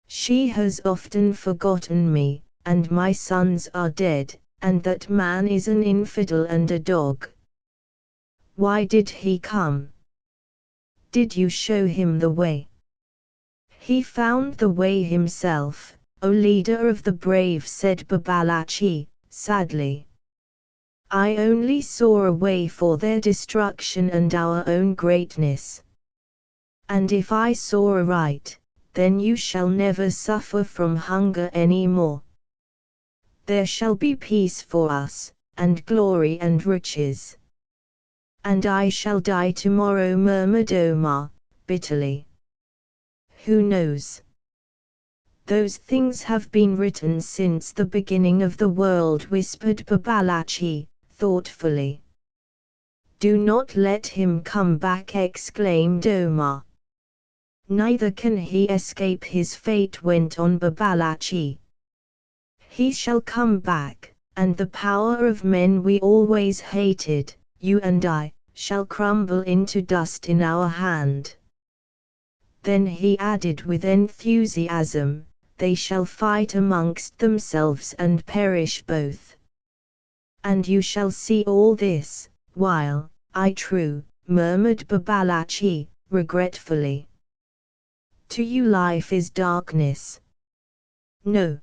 She has often forgotten me, and my sons are dead, and that man is an infidel and a dog. Why did he come? Did you show him the way? He found the way himself, O leader of the brave, said Babalatchi, sadly. I only saw a way for their destruction and our own greatness. And if I saw aright, then you shall never suffer from hunger any more. There shall be peace for us, and glory and riches. And I shall die tomorrow, murmured Omar, bitterly. Who knows? Those things have been written since the beginning of the world, whispered Babalatchi, thoughtfully. Do not let him come back, exclaimed Omar. Neither can he escape his fate, went on Babalatchi. He shall come back, and the power of men we always hated, you and I, shall crumble into dust in our hand. Then he added with enthusiasm, they shall fight amongst themselves and perish both. And you shall see all this, while, I true, murmured Babalatchi, regretfully. To you life is darkness. No.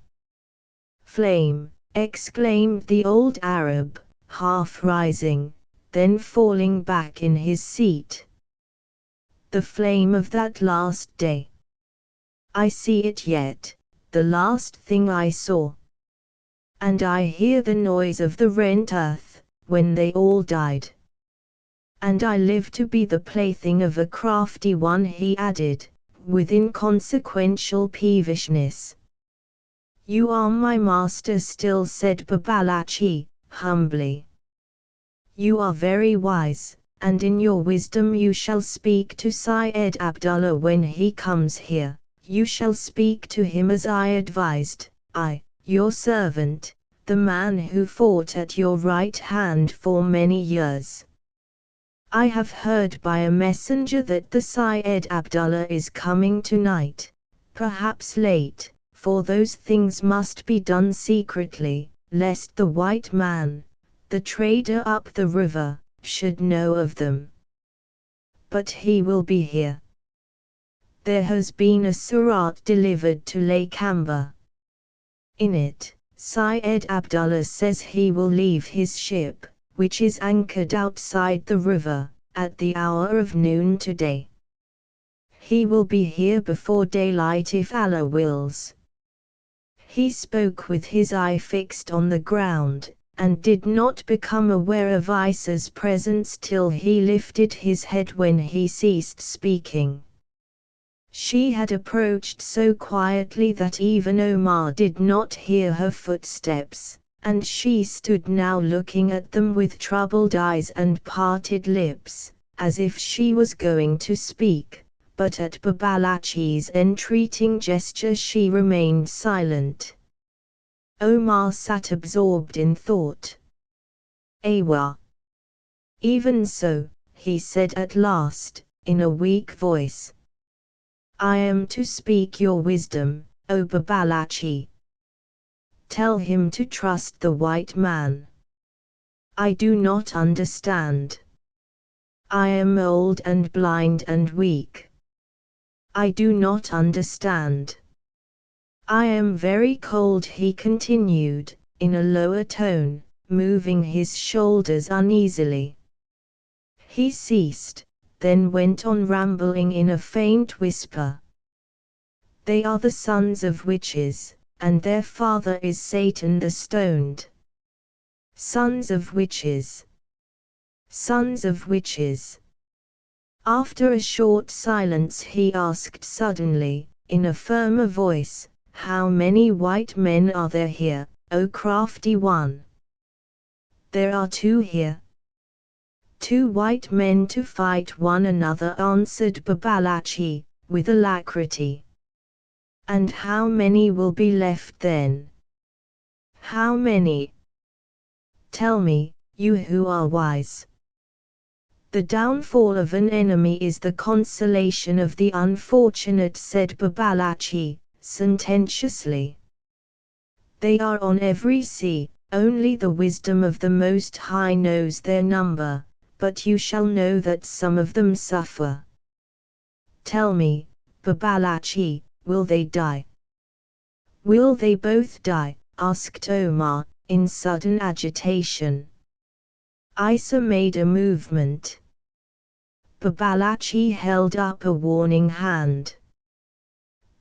Flame, exclaimed the old Arab, half rising, then falling back in his seat. The flame of that last day. I see it yet, the last thing I saw. And I hear the noise of the rent earth, when they all died. And I live to be the plaything of a crafty one, he added, with inconsequential peevishness. You are my master still, said Babalatchi, humbly. You are very wise, and in your wisdom you shall speak to Syed Abdullah when he comes here, you shall speak to him as I advised, I, your servant, the man who fought at your right hand for many years. I have heard by a messenger that the Syed Abdullah is coming tonight, perhaps late, for those things must be done secretly, lest the white man, the trader up the river, should know of them. But he will be here. There has been a surat delivered to Lakamba. In it, Syed Abdullah says he will leave his ship, which is anchored outside the river, at the hour of noon today. He will be here before daylight if Allah wills. He spoke with his eye fixed on the ground, and did not become aware of Isa's presence till he lifted his head when he ceased speaking. She had approached so quietly that even Omar did not hear her footsteps, and she stood now looking at them with troubled eyes and parted lips, as if she was going to speak, but at Babalatchi's entreating gesture she remained silent. Omar sat absorbed in thought. Awa. Even so, he said at last, in a weak voice. I am to speak your wisdom, O Babalatchi. Tell him to trust the white man. I do not understand. I am old and blind and weak. I do not understand. I am very cold, he continued, in a lower tone, moving his shoulders uneasily. He ceased, then went on rambling in a faint whisper. They are the sons of witches, and their father is Satan the stoned. Sons of witches. Sons of witches. After a short silence he asked suddenly, in a firmer voice, how many white men are there here, O crafty one? There are 2 here. 2 white men to fight one another, answered Babalatchi, with alacrity. And how many will be left then? How many? Tell me, you who are wise. The downfall of an enemy is the consolation of the unfortunate, said Babalatchi, sententiously. They are on every sea, only the wisdom of the Most High knows their number, but you shall know that some of them suffer. Tell me, Babalatchi, will they die? Will they both die? Asked Omar, in sudden agitation. Isa made a movement. Babalatchi held up a warning hand.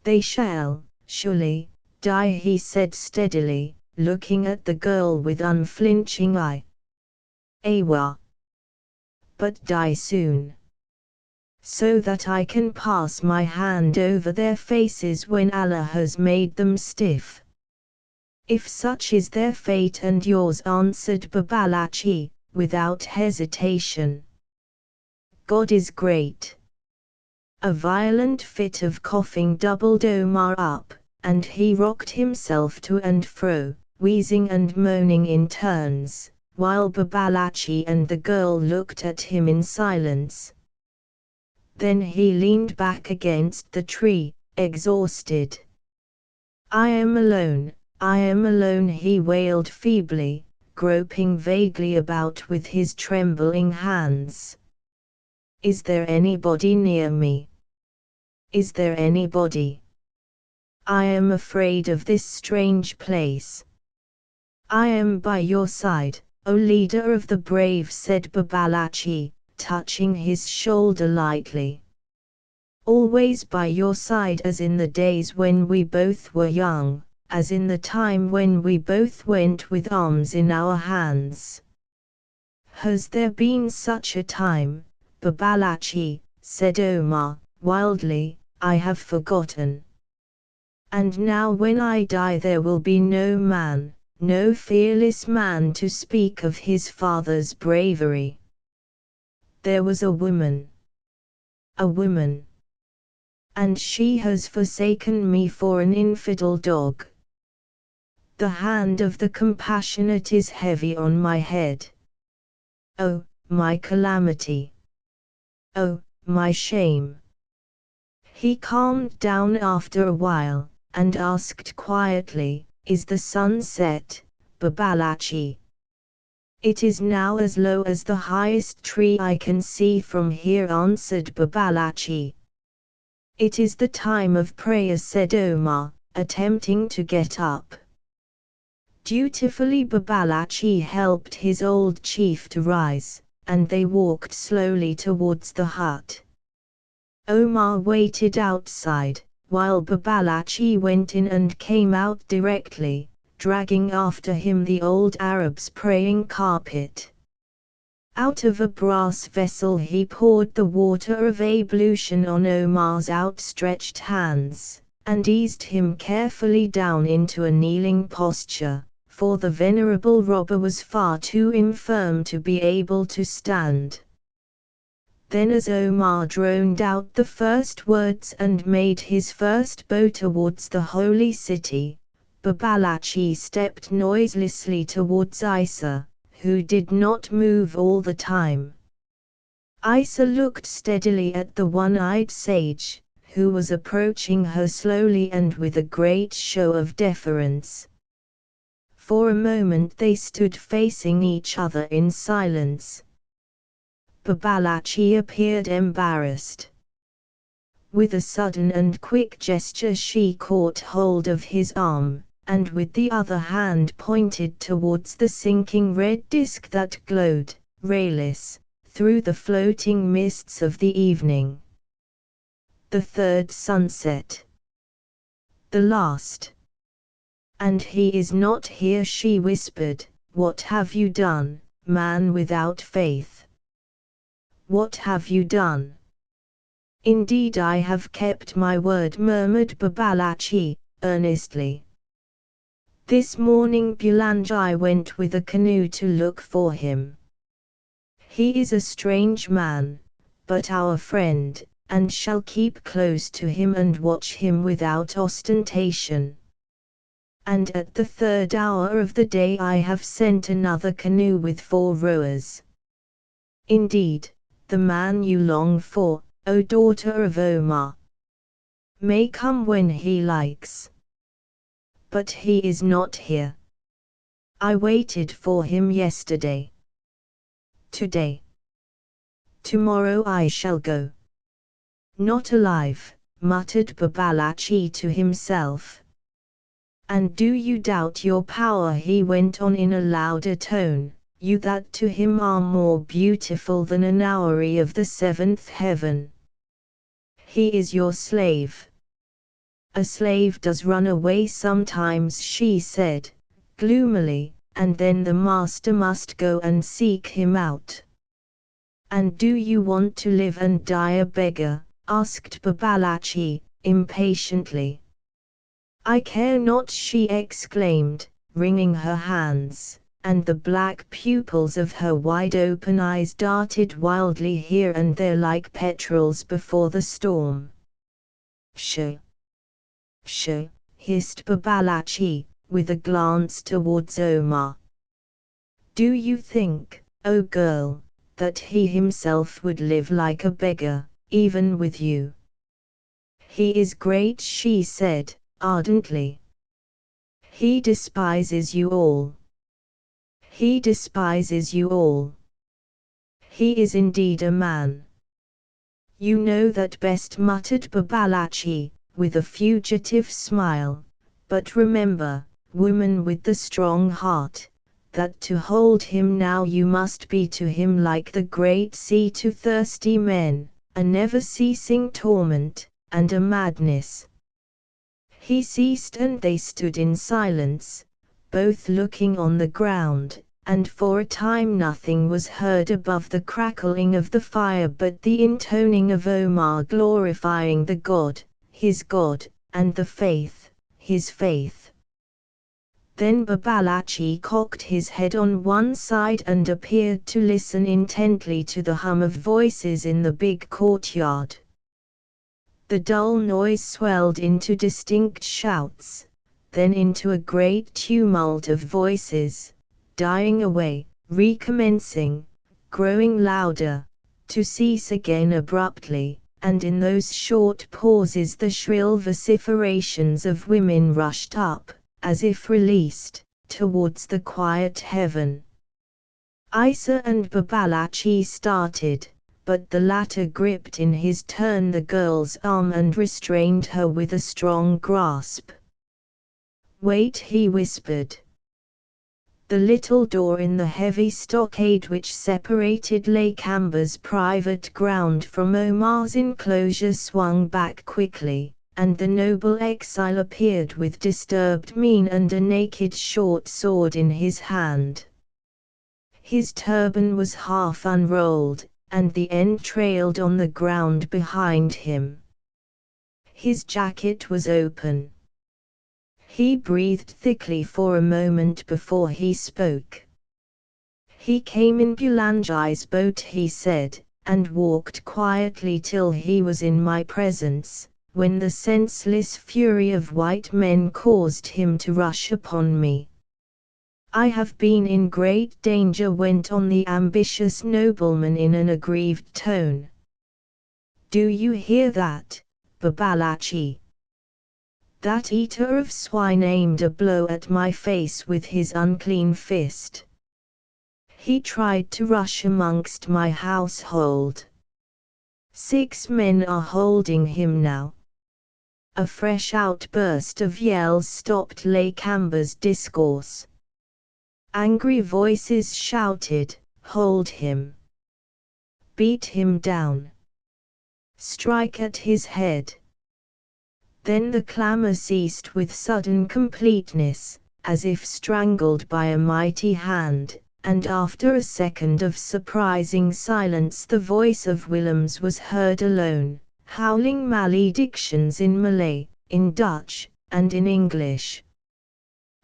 They shall, surely, die, he said steadily, looking at the girl with unflinching eye. Awa. But die soon. So that I can pass my hand over their faces when Allah has made them stiff. If such is their fate and yours, answered Babalatchi, without hesitation. God is great. A violent fit of coughing doubled Omar up, and he rocked himself to and fro, wheezing and moaning in turns, while Babalatchi and the girl looked at him in silence. Then he leaned back against the tree, exhausted. I am alone, he wailed feebly, groping vaguely about with his trembling hands. Is there anybody near me? Is there anybody? I am afraid of this strange place. I am by your side, O leader of the brave, said Babalatchi, touching his shoulder lightly. Always by your side, as in the days when we both were young, as in the time when we both went with arms in our hands. Has there been such a time, Babalatchi, said Omar, wildly, I have forgotten. And now when I die there will be no man, no fearless man to speak of his father's bravery. There was a woman. A woman. And she has forsaken me for an infidel dog. The hand of the compassionate is heavy on my head. Oh, my calamity. Oh, my shame. He calmed down after a while, and asked quietly, is the sun set, Babalatchi? It is now as low as the highest tree I can see from here, answered Babalatchi. It is the time of prayer, said Omar, attempting to get up. Dutifully Babalatchi helped his old chief to rise, and they walked slowly towards the hut. Omar waited outside, while Babalatchi went in and came out directly, dragging after him the old Arab's praying carpet. Out of a brass vessel he poured the water of ablution on Omar's outstretched hands, and eased him carefully down into a kneeling posture, for the venerable robber was far too infirm to be able to stand. Then as Omar droned out the first words and made his first bow towards the holy city, Babalatchi stepped noiselessly towards Isa, who did not move all the time. Isa looked steadily at the one-eyed sage, who was approaching her slowly and with a great show of deference. For a moment they stood facing each other in silence. Babalatchi appeared embarrassed. With a sudden and quick gesture she caught hold of his arm, and with the other hand pointed towards the sinking red disk that glowed, rayless, through the floating mists of the evening. The third sunset. The last. And he is not here, she whispered. What have you done, man without faith? What have you done? Indeed I have kept my word, murmured Babalatchi, earnestly. This morning Bulangi went with a canoe to look for him. He is a strange man, but our friend, and shall keep close to him and watch him without ostentation. and at the 3rd hour of the day I have sent another canoe with 4 rowers. Indeed, the man you long for, O daughter of Omar, may come when he likes. But he is not here. I waited for him yesterday. Today. Tomorrow I shall go. Not alive, muttered Babalatchi to himself. And do you doubt your power? He went on in a louder tone, you that to him are more beautiful than an houri of the 7th heaven. He is your slave. A slave does run away sometimes, she said, gloomily, and then the master must go and seek him out. And do you want to live and die a beggar? Asked Babalatchi, impatiently. I care not, she exclaimed, wringing her hands, and the black pupils of her wide-open eyes darted wildly here and there like petrels before the storm. Pshaw! Pshaw! Hissed Babalatchi, with a glance towards Omar. Do you think, O girl, that he himself would live like a beggar, even with you? He is great, she said, ardently. He despises you all. He despises you all. He is indeed a man. You know that best, muttered Babalatchi, with a fugitive smile, but remember, woman with the strong heart, that to hold him now you must be to him like the great sea to thirsty men, a never-ceasing torment, and a madness. He ceased and they stood in silence, both looking on the ground, and for a time nothing was heard above the crackling of the fire but the intoning of Omar glorifying the God, his God, and the faith, his faith. Then Babalatchi cocked his head on one side and appeared to listen intently to the hum of voices in the big courtyard. The dull noise swelled into distinct shouts, then into a great tumult of voices, dying away, recommencing, growing louder, to cease again abruptly, and in those short pauses the shrill vociferations of women rushed up, as if released, towards the quiet heaven. Isa and Babalatchi started, but the latter gripped in his turn the girl's arm and restrained her with a strong grasp. Wait, he whispered. The little door in the heavy stockade which separated Lakamba's private ground from Omar's enclosure swung back quickly, and the noble exile appeared with disturbed mien and a naked short sword in his hand. His turban was half unrolled, and the end trailed on the ground behind him. His jacket was open. He breathed thickly for a moment before he spoke. He came in Bulangi's boat, he said, and walked quietly till he was in my presence, when the senseless fury of white men caused him to rush upon me. I have been in great danger, went on the ambitious nobleman in an aggrieved tone. Do you hear that, Babalatchi? That eater of swine aimed a blow at my face with his unclean fist. He tried to rush amongst my household. 6 men are holding him now. A fresh outburst of yells stopped Lakamba's discourse. Angry voices shouted, "Hold him! Beat him down! Strike at his head!" Then the clamor ceased with sudden completeness, as if strangled by a mighty hand, and after a second of surprising silence the voice of Willems was heard alone, howling maledictions in Malay, in Dutch, and in English.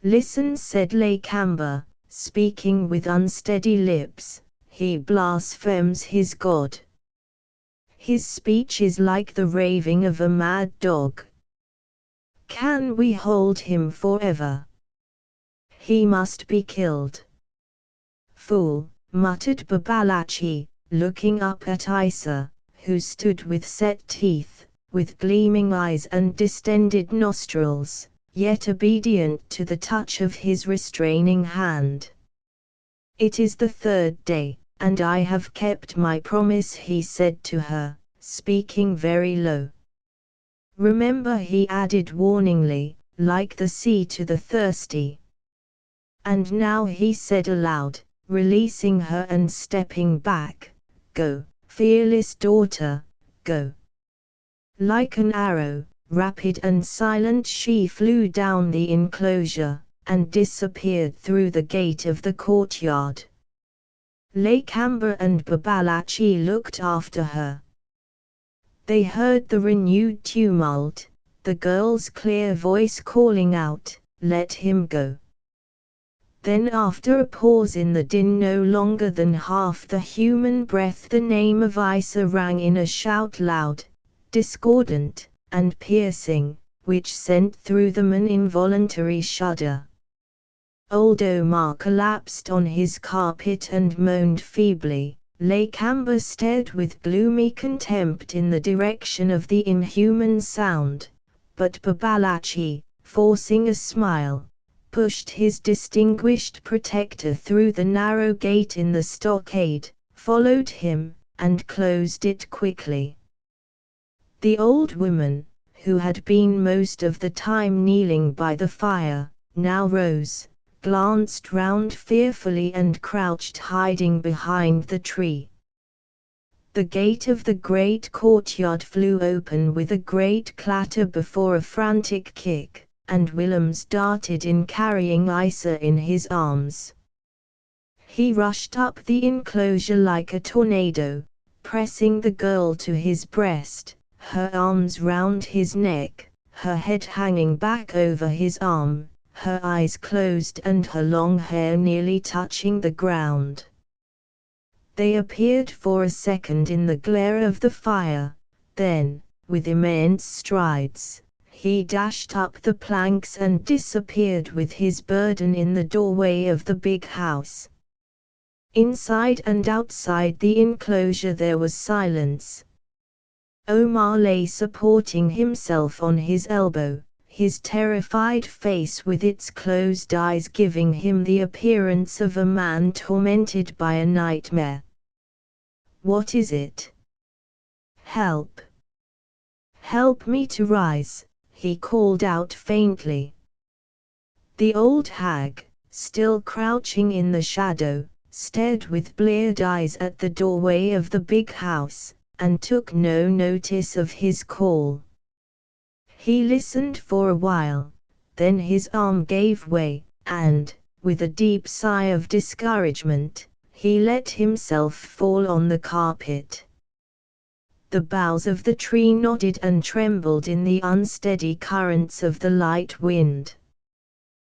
"Listen," said Lakamba, speaking with unsteady lips, "he blasphemes his God. His speech is like the raving of a mad dog. Can we hold him forever?" He must be killed. Fool, muttered Babalatchi, looking up at Isa, who stood with set teeth, with gleaming eyes and distended nostrils, yet obedient to the touch of his restraining hand. It is the third day, and I have kept my promise, he said to her, speaking very low. Remember, he added warningly, like the sea to the thirsty. And now he said aloud, releasing her and stepping back, go, fearless daughter, go. Like an arrow, rapid and silent, she flew down the enclosure, and disappeared through the gate of the courtyard. Lakamba and Babalatchi looked after her. They heard the renewed tumult, the girl's clear voice calling out, let him go. Then after a pause in the din no longer than half the human breath, the name of Isa rang in a shout loud, discordant, and piercing, which sent through them an involuntary shudder. Old Omar collapsed on his carpet and moaned feebly. Lakamba stared with gloomy contempt in the direction of the inhuman sound, but Babalatchi, forcing a smile, pushed his distinguished protector through the narrow gate in the stockade, followed him, and closed it quickly. The old woman, who had been most of the time kneeling by the fire, now rose, glanced round fearfully and crouched, hiding behind the tree. The gate of the great courtyard flew open with a great clatter before a frantic kick, and Willems darted in, carrying Isa in his arms. He rushed up the enclosure like a tornado, pressing the girl to his breast, her arms round his neck, her head hanging back over his arm, her eyes closed and her long hair nearly touching the ground. They appeared for a second in the glare of the fire, then, with immense strides, he dashed up the planks and disappeared with his burden in the doorway of the big house. Inside and outside the enclosure there was silence. Omar lay supporting himself on his elbow, his terrified face with its closed eyes giving him the appearance of a man tormented by a nightmare. What is it? Help! Help me to rise, he called out faintly. The old hag, still crouching in the shadow, stared with bleared eyes at the doorway of the big house, and took no notice of his call. He listened for a while, then his arm gave way, and, with a deep sigh of discouragement, he let himself fall on the carpet. The boughs of the tree nodded and trembled in the unsteady currents of the light wind.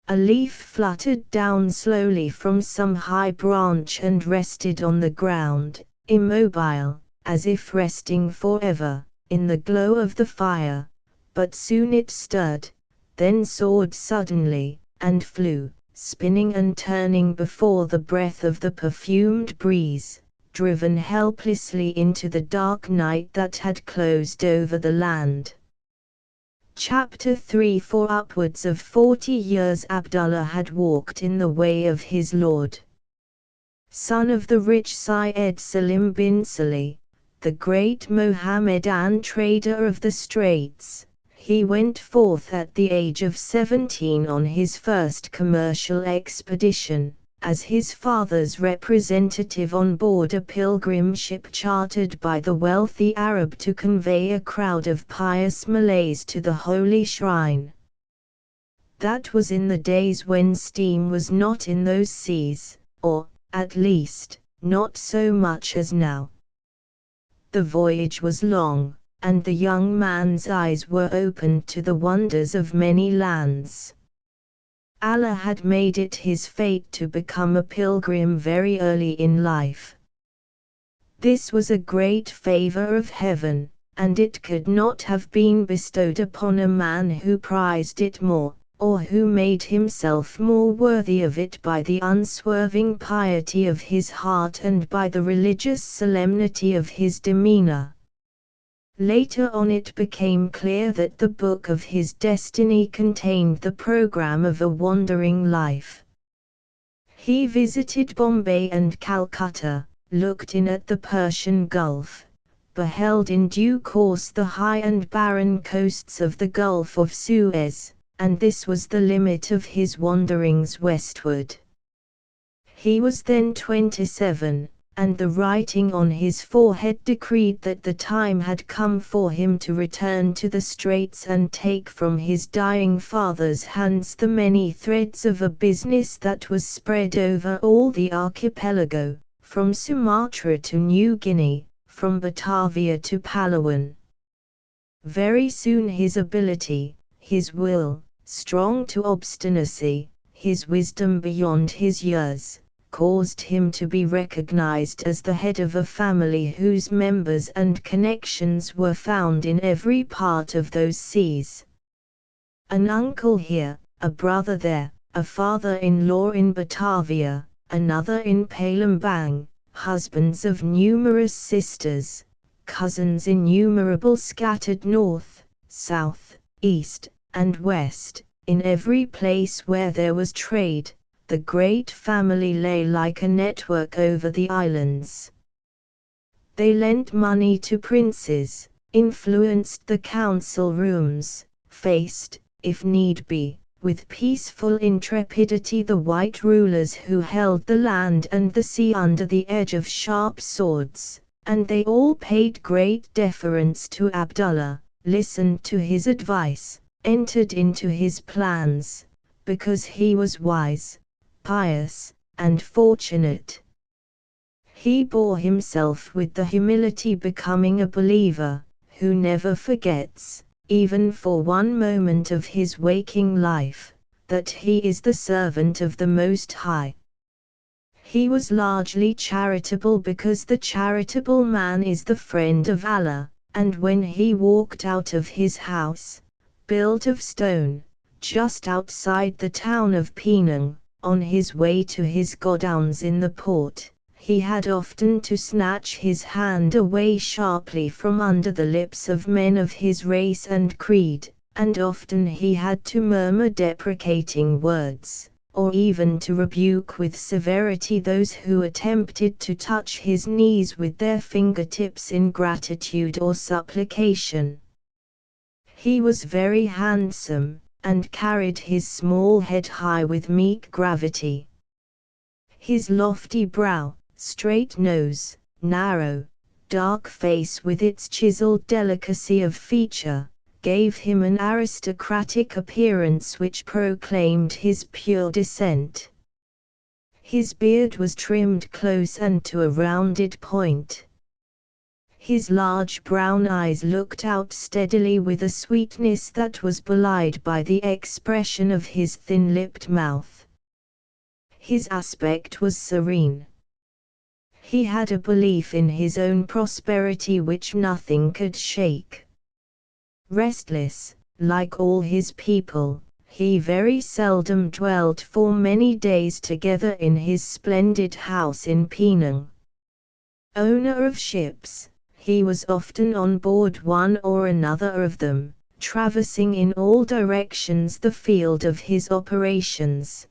A leaf fluttered down slowly from some high branch and rested on the ground, immobile, as if resting forever, in the glow of the fire, but soon it stirred, then soared suddenly, and flew, spinning and turning before the breath of the perfumed breeze, driven helplessly into the dark night that had closed over the land. Chapter 3. For upwards of 40 years Abdullah had walked in the way of his Lord. Son of the rich Syed Salim bin Salih, the great Mohammedan trader of the Straits, he went forth at the age of 17 on his first commercial expedition, as his father's representative on board a pilgrim ship chartered by the wealthy Arab to convey a crowd of pious Malays to the holy shrine. That was in the days when steam was not in those seas, or, at least, not so much as now. The voyage was long, and the young man's eyes were opened to the wonders of many lands. Allah had made it his fate to become a pilgrim very early in life. This was a great favor of heaven, and it could not have been bestowed upon a man who prized it more, or who made himself more worthy of it by the unswerving piety of his heart and by the religious solemnity of his demeanor. Later on it became clear that the book of his destiny contained the program of a wandering life. He visited Bombay and Calcutta, looked in at the Persian Gulf, beheld in due course the high and barren coasts of the Gulf of Suez, and this was the limit of his wanderings westward. He was then 27, and the writing on his forehead decreed that the time had come for him to return to the Straits and take from his dying father's hands the many threads of a business that was spread over all the archipelago, from Sumatra to New Guinea, from Batavia to Palawan. Very soon his ability, his will, strong to obstinacy, his wisdom beyond his years, caused him to be recognized as the head of a family whose members and connections were found in every part of those seas. An uncle here, a brother there, a father-in-law in Batavia, another in Palembang, husbands of numerous sisters, cousins innumerable scattered north, south, east, and west, in every place where there was trade. The great family lay like a network over the islands. They lent money to princes, influenced the council rooms, faced, if need be, with peaceful intrepidity the white rulers who held the land and the sea under the edge of sharp swords, and they all paid great deference to Abdullah, listened to his advice, entered into his plans, because he was wise, pious, and fortunate. He bore himself with the humility becoming a believer, who never forgets, even for one moment of his waking life, that he is the servant of the Most High. He was largely charitable because the charitable man is the friend of Allah, and when he walked out of his house, built of stone, just outside the town of Penang, on his way to his godowns in the port, he had often to snatch his hand away sharply from under the lips of men of his race and creed, and often he had to murmur deprecating words, or even to rebuke with severity those who attempted to touch his knees with their fingertips in gratitude or supplication. He was very handsome, and carried his small head high with meek gravity. His lofty brow, straight nose, narrow, dark face with its chiseled delicacy of feature, gave him an aristocratic appearance which proclaimed his pure descent. His beard was trimmed close and to a rounded point. His large brown eyes looked out steadily with a sweetness that was belied by the expression of his thin-lipped mouth. His aspect was serene. He had a belief in his own prosperity which nothing could shake. Restless, like all his people, he very seldom dwelt for many days together in his splendid house in Penang. Owner of ships, he was often on board one or another of them, traversing in all directions the field of his operations.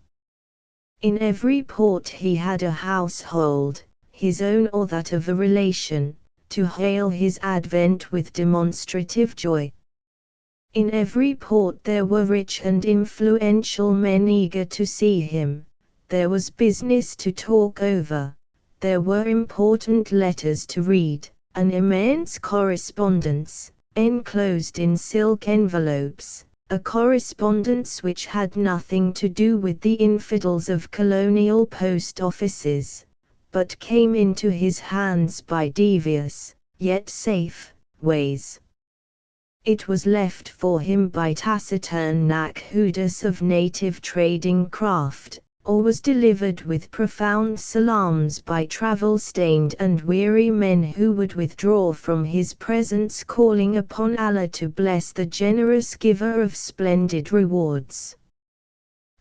In every port he had a household, his own or that of a relation, to hail his advent with demonstrative joy. In every port there were rich and influential men eager to see him, there was business to talk over, there were important letters to read, an immense correspondence, enclosed in silk envelopes, a correspondence which had nothing to do with the infidels of colonial post offices, but came into his hands by devious, yet safe, ways. It was left for him by taciturn nakhudas of native trading craft, or was delivered with profound salams by travel-stained and weary men who would withdraw from his presence calling upon Allah to bless the generous giver of splendid rewards.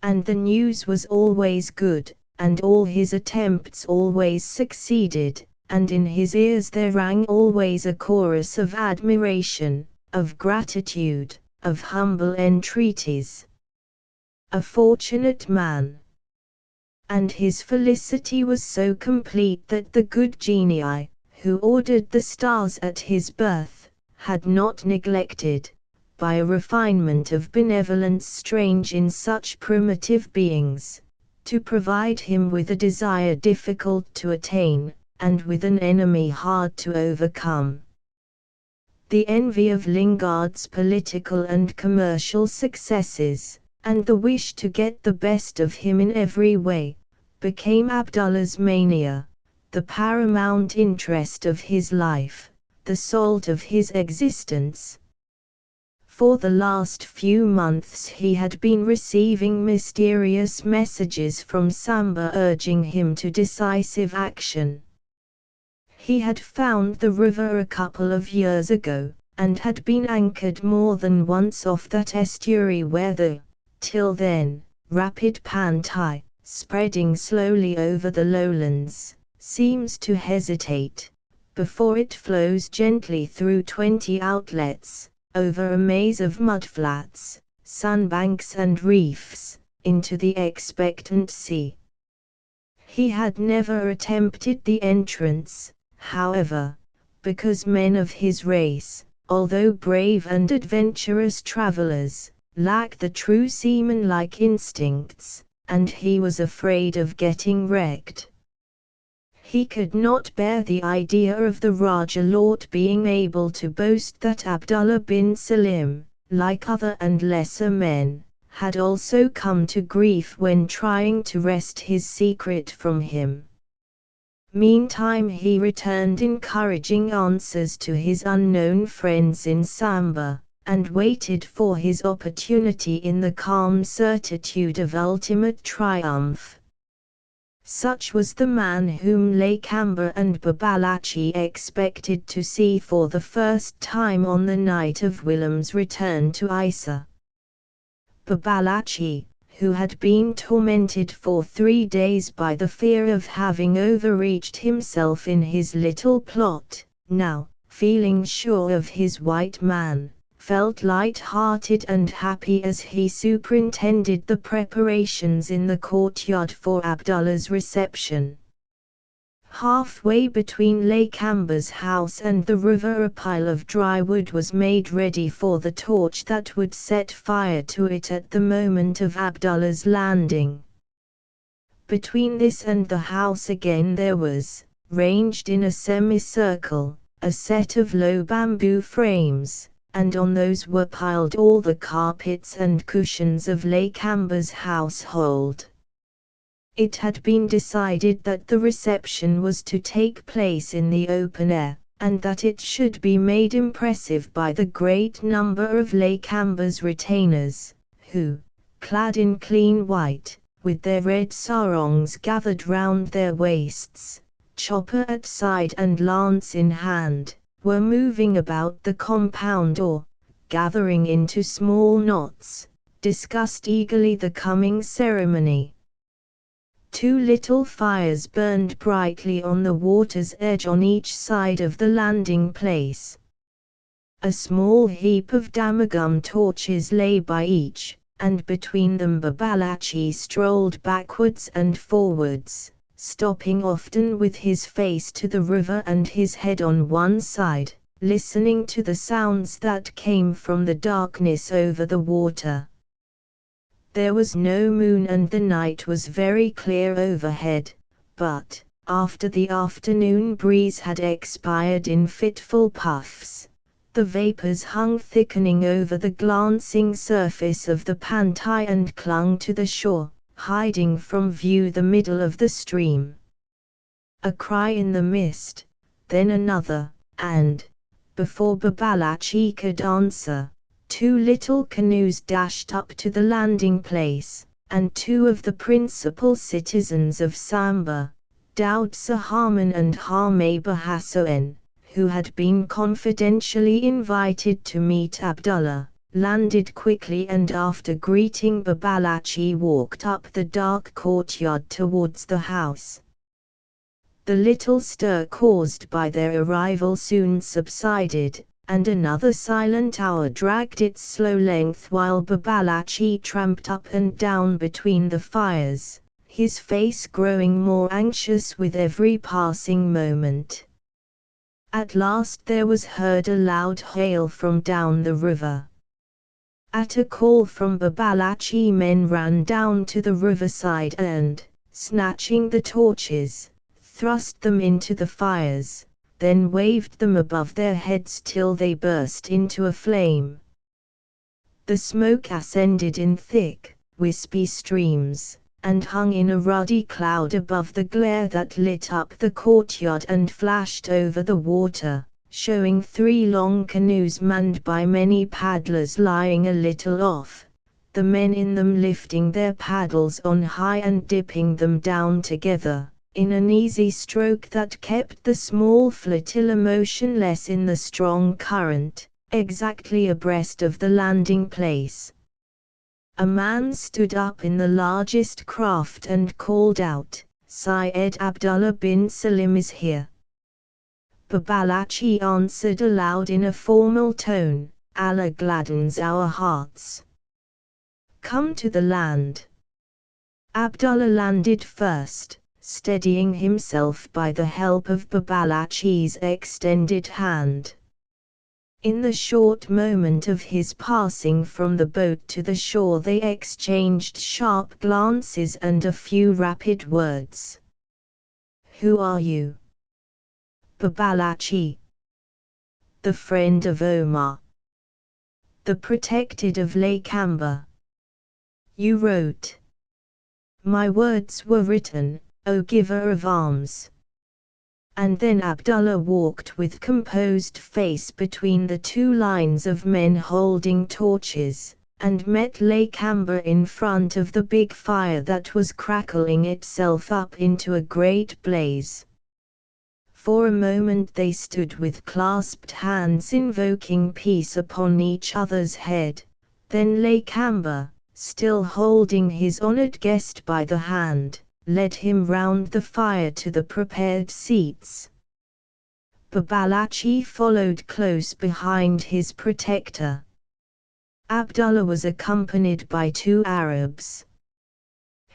and the news was always good, and all his attempts always succeeded, and in his ears there rang always a chorus of admiration, of gratitude, of humble entreaties. A fortunate man! And his felicity was so complete that the good genii, who ordered the stars at his birth, had not neglected, by a refinement of benevolence strange in such primitive beings, to provide him with a desire difficult to attain, and with an enemy hard to overcome. The envy of Lingard's political and commercial successes, and the wish to get the best of him in every way, became Abdullah's mania, the paramount interest of his life, the salt of his existence. For the last few months he had been receiving mysterious messages from Samba urging him to decisive action. He had found the river a couple of years ago, and had been anchored more than once off that estuary where the, till then, rapid Pantai, spreading slowly over the lowlands, seems to hesitate, before it flows gently through 20 outlets, over a maze of mudflats, sandbanks and reefs, into the expectant sea. He had never attempted the entrance, however, because men of his race, although brave and adventurous travelers, lack the true seaman-like instincts, and he was afraid of getting wrecked. He could not bear the idea of the Raja Lord being able to boast that Abdullah bin Salim, like other and lesser men, had also come to grief when trying to wrest his secret from him. Meantime he returned encouraging answers to his unknown friends in Samba, and waited for his opportunity in the calm certitude of ultimate triumph. Such was the man whom Lakamba and Babalachi expected to see for the first time on the night of Willem's return to Isa. Babalachi, who had been tormented for 3 days by the fear of having overreached himself in his little plot, now, feeling sure of his white man, felt light-hearted and happy as he superintended the preparations in the courtyard for Abdullah's reception. Halfway between Lakamba's house and the river a pile of dry wood was made ready for the torch that would set fire to it at the moment of Abdullah's landing. Between this and the house again there was, ranged in a semicircle, a set of low bamboo frames, and on those were piled all the carpets and cushions of Lakamba's household. It had been decided that the reception was to take place in the open air, and that it should be made impressive by the great number of Lakamba's retainers, who, clad in clean white, with their red sarongs gathered round their waists, chopper at side and lance in hand, were moving about the compound or, gathering into small knots, discussed eagerly the coming ceremony. 2 little fires burned brightly on the water's edge on each side of the landing place. A small heap of damagum torches lay by each, and between them Babalachi strolled backwards and forwards, stopping often with his face to the river and his head on one side, listening to the sounds that came from the darkness over the water. There was no moon and the night was very clear overhead, but, after the afternoon breeze had expired in fitful puffs, the vapors hung thickening over the glancing surface of the Pantai and clung to the shore, hiding from view the middle of the stream. A cry in the mist, then another, and, before Babalachi could answer, 2 little canoes dashed up to the landing place, and 2 of the principal citizens of Samba, Daud Sahaman and Hame Bahassoen, who had been confidentially invited to meet Abdullah, landed quickly, and after greeting Babalatchi walked up the dark courtyard towards the house. The little stir caused by their arrival soon subsided, and another silent hour dragged its slow length while Babalatchi tramped up and down between the fires, his face growing more anxious with every passing moment. At last there was heard a loud hail from down the river. At a call from Babalatchi, men ran down to the riverside and, snatching the torches, thrust them into the fires, then waved them above their heads till they burst into a flame. The smoke ascended in thick, wispy streams, and hung in a ruddy cloud above the glare that lit up the courtyard and flashed over the water, showing 3 long canoes manned by many paddlers lying a little off, the men in them lifting their paddles on high and dipping them down together, in an easy stroke that kept the small flotilla motionless in the strong current, exactly abreast of the landing place. A man stood up in the largest craft and called out, "Syed Abdullah bin Salim is here." Babalatchi answered aloud in a formal tone, "Allah gladdens our hearts. Come to the land." Abdullah landed first, steadying himself by the help of Babalatchi's extended hand. In the short moment of his passing from the boat to the shore they exchanged sharp glances and a few rapid words. "Who are you?" "Babalatchi." "The friend of Omar." "The protected of Lakamba." "You wrote." "My words were written, O giver of alms." And then Abdullah walked with composed face between the 2 lines of men holding torches, and met Lakamba in front of the big fire that was crackling itself up into a great blaze. For a moment they stood with clasped hands invoking peace upon each other's head, then Lakamba, still holding his honored guest by the hand, led him round the fire to the prepared seats. Babalatchi followed close behind his protector. Abdullah was accompanied by 2 Arabs.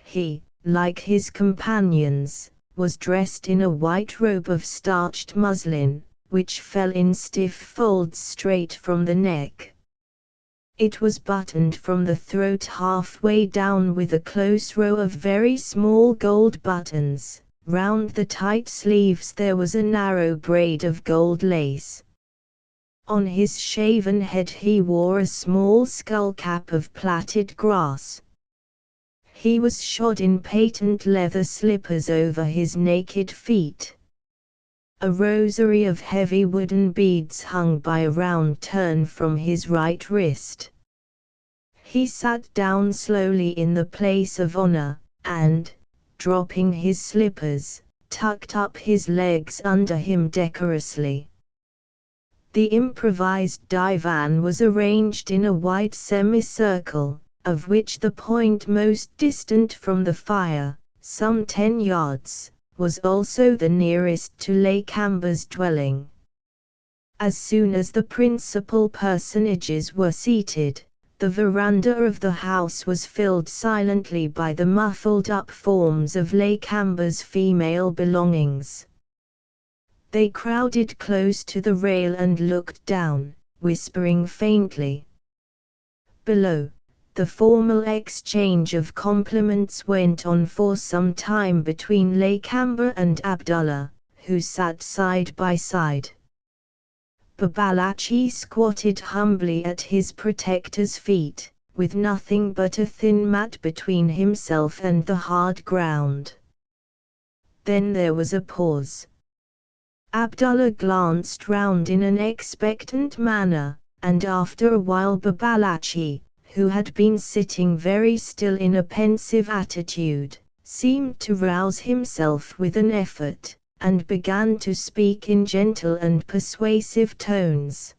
He, like his companions, was dressed in a white robe of starched muslin, which fell in stiff folds straight from the neck. It was buttoned from the throat halfway down with a close row of very small gold buttons. Round the tight sleeves there was a narrow braid of gold lace. On his shaven head he wore a small skull cap of plaited grass. He was shod in patent leather slippers over his naked feet. A rosary of heavy wooden beads hung by a round turn from his right wrist. He sat down slowly in the place of honor, and, dropping his slippers, tucked up his legs under him decorously. The improvised divan was arranged in a wide semicircle, of which the point most distant from the fire, some 10 yards, was also the nearest to Lakamba's dwelling. As soon as the principal personages were seated, the veranda of the house was filled silently by the muffled-up forms of Lakamba's female belongings. They crowded close to the rail and looked down, whispering faintly. Below, the formal exchange of compliments went on for some time between Lakamba and Abdullah, who sat side by side. Babalatchi squatted humbly at his protector's feet, with nothing but a thin mat between himself and the hard ground. Then there was a pause. Abdullah glanced round in an expectant manner, and after a while Babalatchi, who had been sitting very still in a pensive attitude, seemed to rouse himself with an effort, and began to speak in gentle and persuasive tones.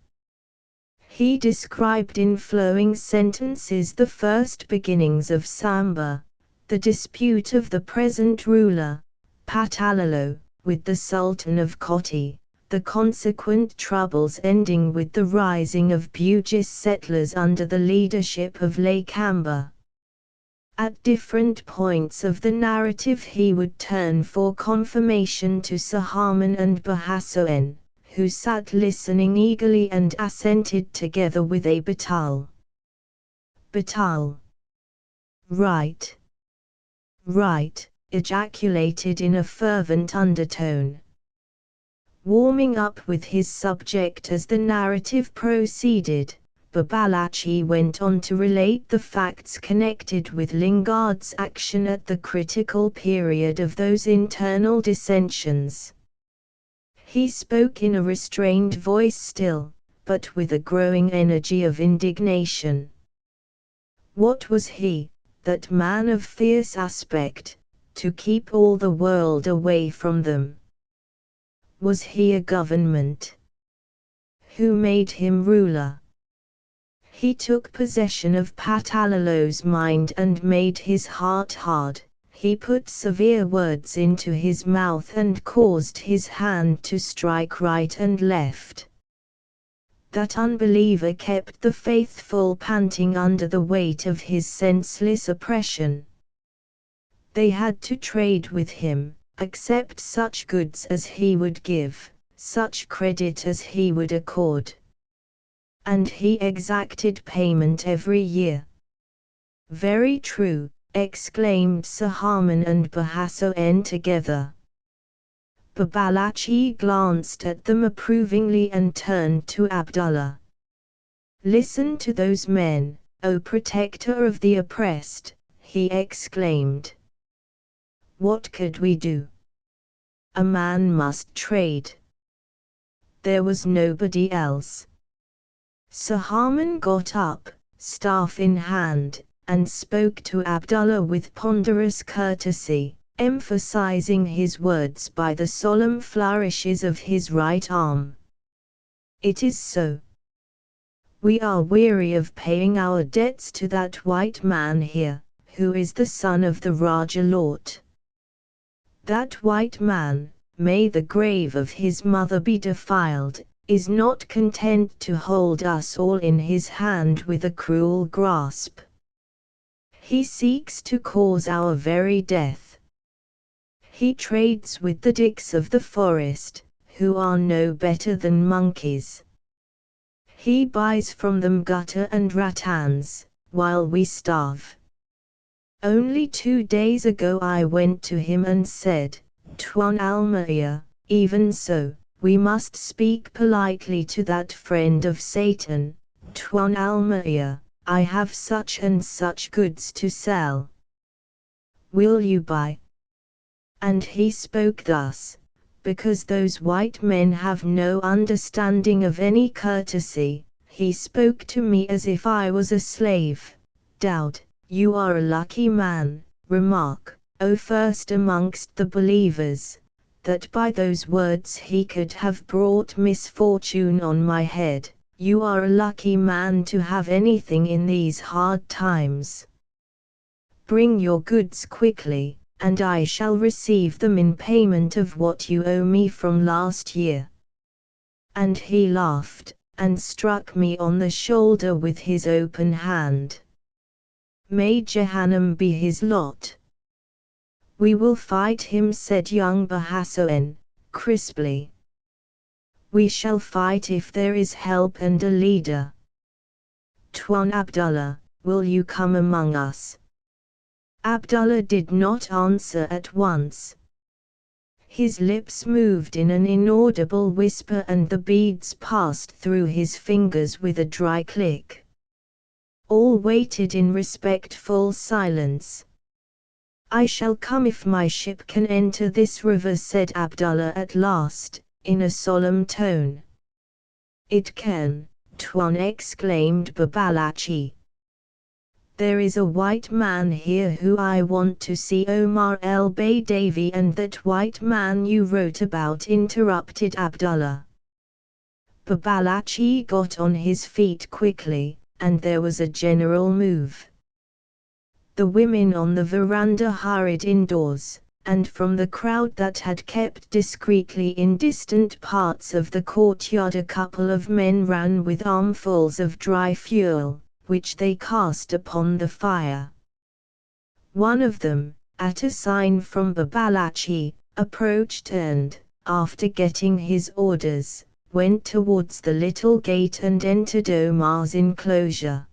He described in flowing sentences the first beginnings of Samba, the dispute of the present ruler, Patalalo, with the Sultan of Koti, the consequent troubles ending with the rising of Bugis settlers under the leadership of Lakamba. At different points of the narrative he would turn for confirmation to Sahaman and Bahassoen, who sat listening eagerly and assented together with a Batal. Batal. Right. Right, ejaculated in a fervent undertone. Warming up with his subject as the narrative proceeded, Babalachi went on to relate the facts connected with Lingard's action at the critical period of those internal dissensions. He spoke in a restrained voice still, but with a growing energy of indignation. What was he, that man of fierce aspect, to keep all the world away from them? Was he a government? Who made him ruler? He took possession of Patalalo's mind and made his heart hard. He put severe words into his mouth and caused his hand to strike right and left. That unbeliever kept the faithful panting under the weight of his senseless oppression. They had to trade with him, accept such goods as he would give, such credit as he would accord. And he exacted payment every year. Very true, exclaimed Sahaman and Bahassoen together. Babalachi glanced at them approvingly and turned to Abdullah. Listen to those men, O protector of the oppressed, he exclaimed. What could we do? A man must trade. There was nobody else. Sahaman got up, staff in hand, and spoke to Abdullah with ponderous courtesy, emphasizing his words by the solemn flourishes of his right arm. It is so. We are weary of paying our debts to that white man here, who is the son of the Raja Lord. That white man, may the grave of his mother be defiled, is not content to hold us all in his hand with a cruel grasp. He seeks to cause our very death. He trades with the dicks of the forest, who are no better than monkeys. He buys from them gutter and rattans, while we starve. Only 2 days ago I went to him and said, Tuan Almaia, even so, we must speak politely to that friend of Satan. Tuan Almaia, I have such and such goods to sell. Will you buy? And he spoke thus, because those white men have no understanding of any courtesy. He spoke to me as if I was a slave. Dowd, you are a lucky man, remark, O first amongst the believers, that by those words he could have brought misfortune on my head. You are a lucky man to have anything in these hard times. Bring your goods quickly, and I shall receive them in payment of what you owe me from last year. And he laughed, and struck me on the shoulder with his open hand. May Jahannam be his lot. We will fight him, said young Bahassoen, crisply. We shall fight if there is help and a leader. Tuan Abdullah, will you come among us? Abdullah did not answer at once. His lips moved in an inaudible whisper and the beads passed through his fingers with a dry click. All waited in respectful silence. I shall come if my ship can enter this river, said Abdullah at last, in a solemn tone. It can, Tuan, exclaimed Babalachi. There is a white man here who I want to see, Omar El Baydavi. And that white man you wrote about, interrupted Abdullah. Babalatchi got on his feet quickly, and there was a general move. The women on the veranda hurried indoors, and from the crowd that had kept discreetly in distant parts of the courtyard a couple of men ran with armfuls of dry fuel, which they cast upon the fire. One of them, at a sign from Babalatchi, approached and, after getting his orders, went towards the little gate and entered Omar's enclosure.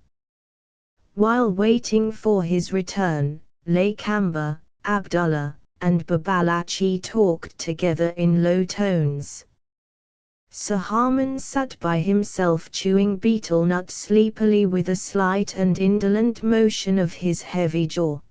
While waiting for his return, Lakamba, Abdullah, and Babalatchi talked together in low tones. Sahaman sat by himself chewing betel nut sleepily with a slight and indolent motion of his heavy jaw.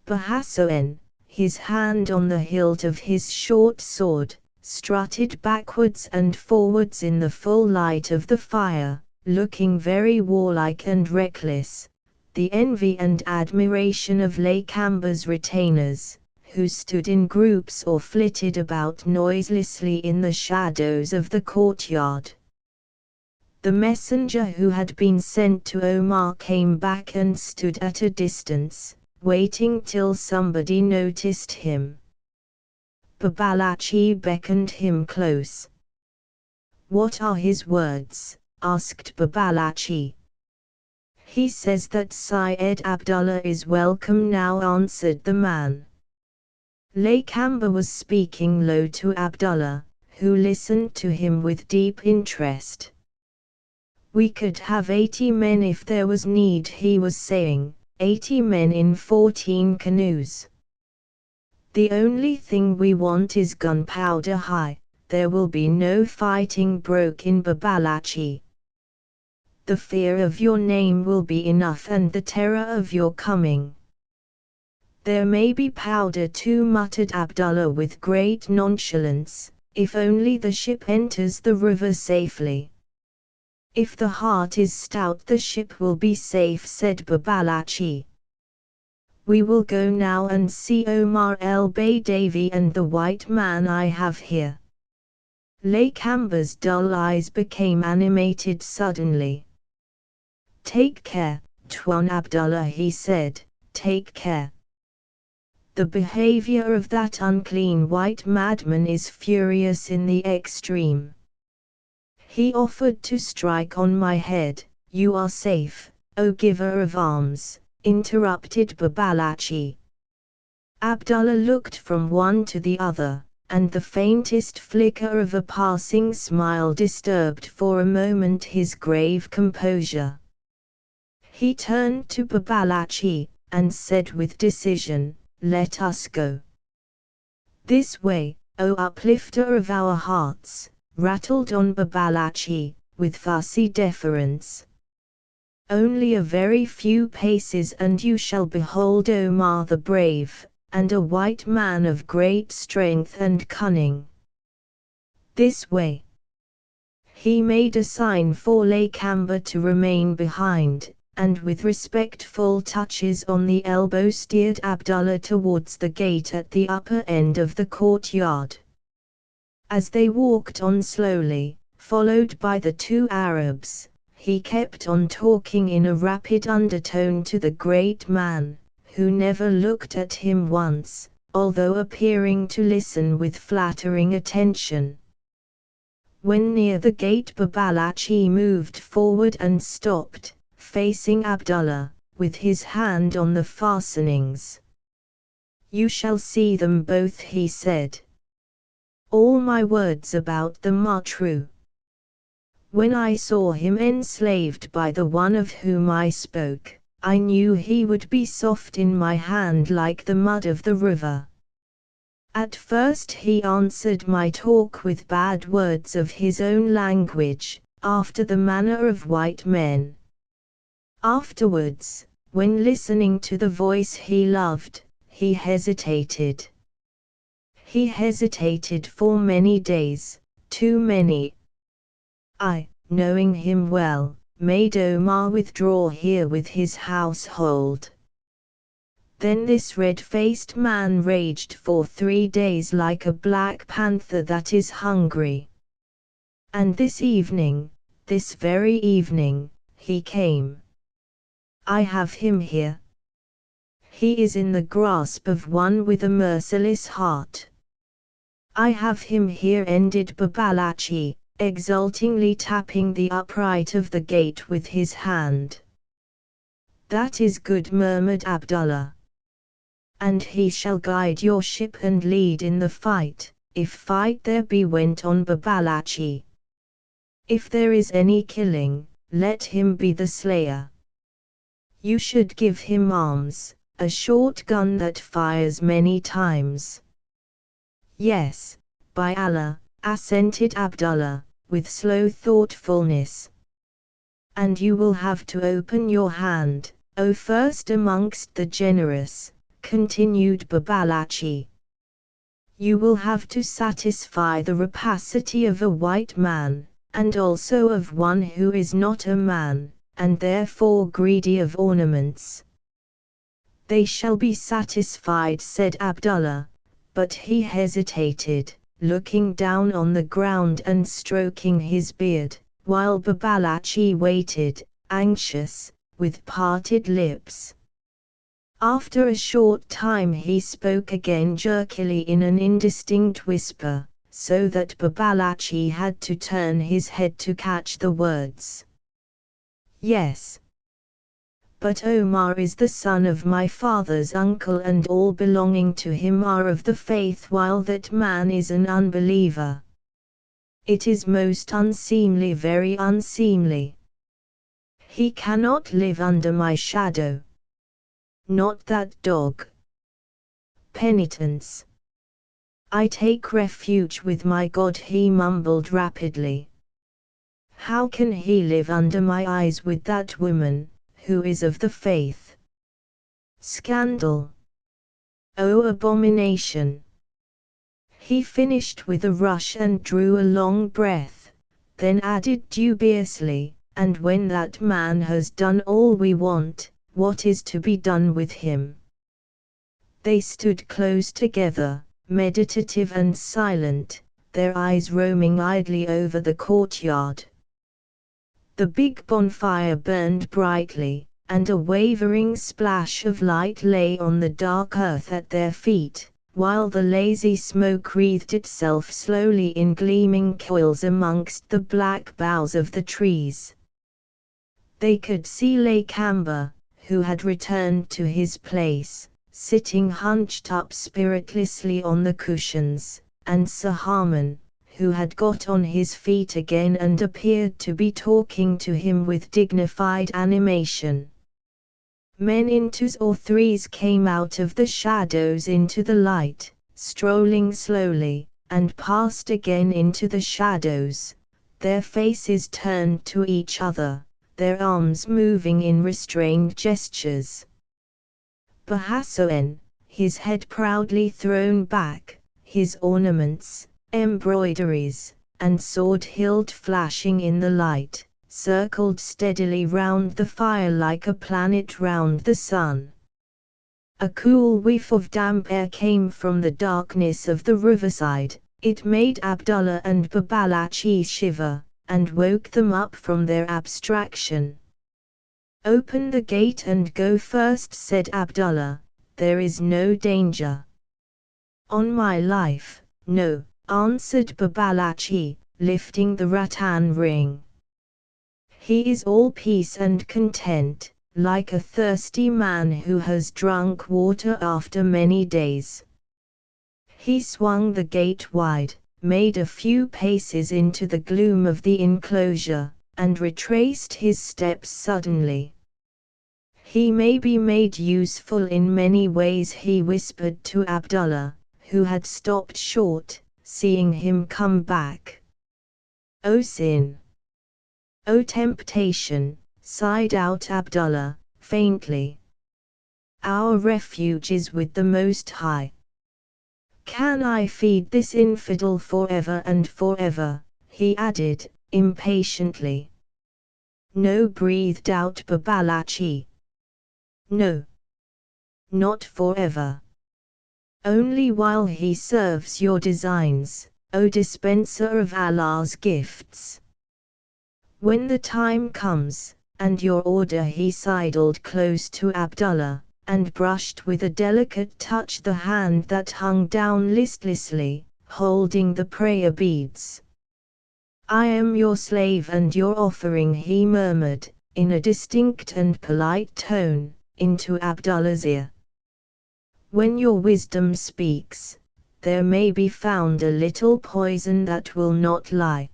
Bahassoen, his hand on the hilt of his short sword, strutted backwards and forwards in the full light of the fire, looking very warlike and reckless, the envy and admiration of Lakamba's retainers, who stood in groups or flitted about noiselessly in the shadows of the courtyard. The messenger who had been sent to Omar came back and stood at a distance, waiting till somebody noticed him. Babalatchi beckoned him close. "What are his words?" asked Babalatchi. "He says that Syed Abdullah is welcome now," answered the man. Lakamba was speaking low to Abdullah, who listened to him with deep interest. "We could have 80 men if there was need," he was saying, 80 men in 14 canoes. "The only thing we want is gunpowder high, there will be no fighting," broke in Babalatchi. "The fear of your name will be enough and the terror of your coming." "There may be powder too," muttered Abdullah with great nonchalance, "if only the ship enters the river safely." "If the heart is stout the ship will be safe," said Babalatchi. "We will go now and see Omar el-Baydavi and the white man I have here." Lakamba's dull eyes became animated suddenly. "Take care, Tuan Abdullah," he said, "take care. The behavior of that unclean white madman is furious in the extreme. He offered to strike on my head." "You are safe, O giver of alms," interrupted Babalatchi. Abdullah looked from one to the other, and the faintest flicker of a passing smile disturbed for a moment his grave composure. He turned to Babalatchi, and said with decision, "Let us go." "This way, O uplifter of our hearts," rattled on Babalatchi, with fussy deference. "Only a very few paces and you shall behold Omar the Brave, and a white man of great strength and cunning. This way." He made a sign for Lakamba to remain behind, and with respectful touches on the elbow steered Abdullah towards the gate at the upper end of the courtyard. As they walked on slowly, followed by the 2 Arabs, he kept on talking in a rapid undertone to the great man, who never looked at him once, although appearing to listen with flattering attention. When near the gate Babalatchi moved forward and stopped, facing Abdullah, with his hand on the fastenings. "You shall see them both," he said. "All my words about them are true. When I saw him enslaved by the one of whom I spoke, I knew he would be soft in my hand like the mud of the river. At first he answered my talk with bad words of his own language, after the manner of white men. Afterwards, when listening to the voice he loved, he hesitated. He hesitated for many days, too many. I, knowing him well, made Omar withdraw here with his household. Then this red-faced man raged for 3 days like a black panther that is hungry. And this very evening, he came. I have him here. He is in the grasp of one with a merciless heart. I have him here, ended Babalatchi, exultingly tapping the upright of the gate with his hand. That is good, murmured Abdullah. And he shall guide your ship and lead in the fight, if fight there be, went on Babalatchi. If there is any killing, let him be the slayer. You should give him arms, a short gun that fires many times. Yes, by Allah, assented Abdullah, with slow thoughtfulness. And you will have to open your hand, O first amongst the generous, continued Babalatchi. You will have to satisfy the rapacity of a white man, and also of one who is not a man, and therefore greedy of ornaments. They shall be satisfied, said Abdullah, but he hesitated, looking down on the ground and stroking his beard, while Babalatchi waited, anxious, with parted lips. After a short time he spoke again jerkily in an indistinct whisper, so that Babalatchi had to turn his head to catch the words. Yes. But Omar is the son of my father's uncle, and all belonging to him are of the faith, while that man is an unbeliever. It is most unseemly, very unseemly. He cannot live under my shadow. Not that dog. Penitence. I take refuge with my God, he mumbled rapidly. How can he live under my eyes with that woman, who is of the faith? Scandal. Oh, abomination. He finished with a rush and drew a long breath, then added dubiously, and when that man has done all we want, what is to be done with him? They stood close together, meditative and silent, their eyes roaming idly over the courtyard. The big bonfire burned brightly, and a wavering splash of light lay on the dark earth at their feet, while the lazy smoke wreathed itself slowly in gleaming coils amongst the black boughs of the trees. They could see Lakamba, who had returned to his place, sitting hunched up spiritlessly on the cushions, and Sahaman, who had got on his feet again and appeared to be talking to him with dignified animation. Men in twos or threes came out of the shadows into the light, strolling slowly, and passed again into the shadows, their faces turned to each other, their arms moving in restrained gestures. Bahassoen, his head proudly thrown back, his ornaments, embroideries, and sword hilt flashing in the light, circled steadily round the fire like a planet round the sun. A cool whiff of damp air came from the darkness of the riverside. It made Abdullah and Babalatchi shiver, and woke them up from their abstraction. Open the gate and go first, said Abdullah, there is no danger. On my life, no, answered Babalatchi, lifting the rattan ring. He is all peace and content, like a thirsty man who has drunk water after many days. He swung the gate wide, made a few paces into the gloom of the enclosure, and retraced his steps suddenly. He may be made useful in many ways, he whispered to Abdullah, who had stopped short, seeing him come back. O sin! O temptation! Sighed out Abdullah, faintly. Our refuge is with the Most High. Can I feed this infidel forever and forever? He added, impatiently. No, breathed out Babalatchi. No. Not forever. Only while he serves your designs, O dispenser of Allah's gifts. When the time comes, and your order. He sidled close to Abdullah, and brushed with a delicate touch the hand that hung down listlessly, holding the prayer beads. I am your slave and your offering, he murmured, in a distinct and polite tone, into Abdullah's ear. When your wisdom speaks, there may be found a little poison that will not lie.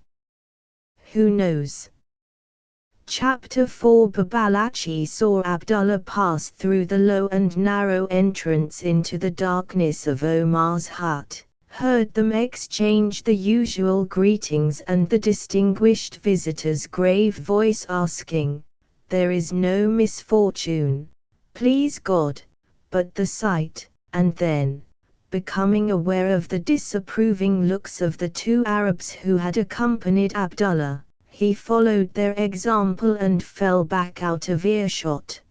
Who knows? Chapter 4. Babalachi saw Abdullah pass through the low and narrow entrance into the darkness of Omar's hut, heard them exchange the usual greetings and the distinguished visitor's grave voice asking, "There is no misfortune, please God," but the sight, and then, becoming aware of the disapproving looks of the two Arabs who had accompanied Abdullah, he followed their example and fell back out of earshot.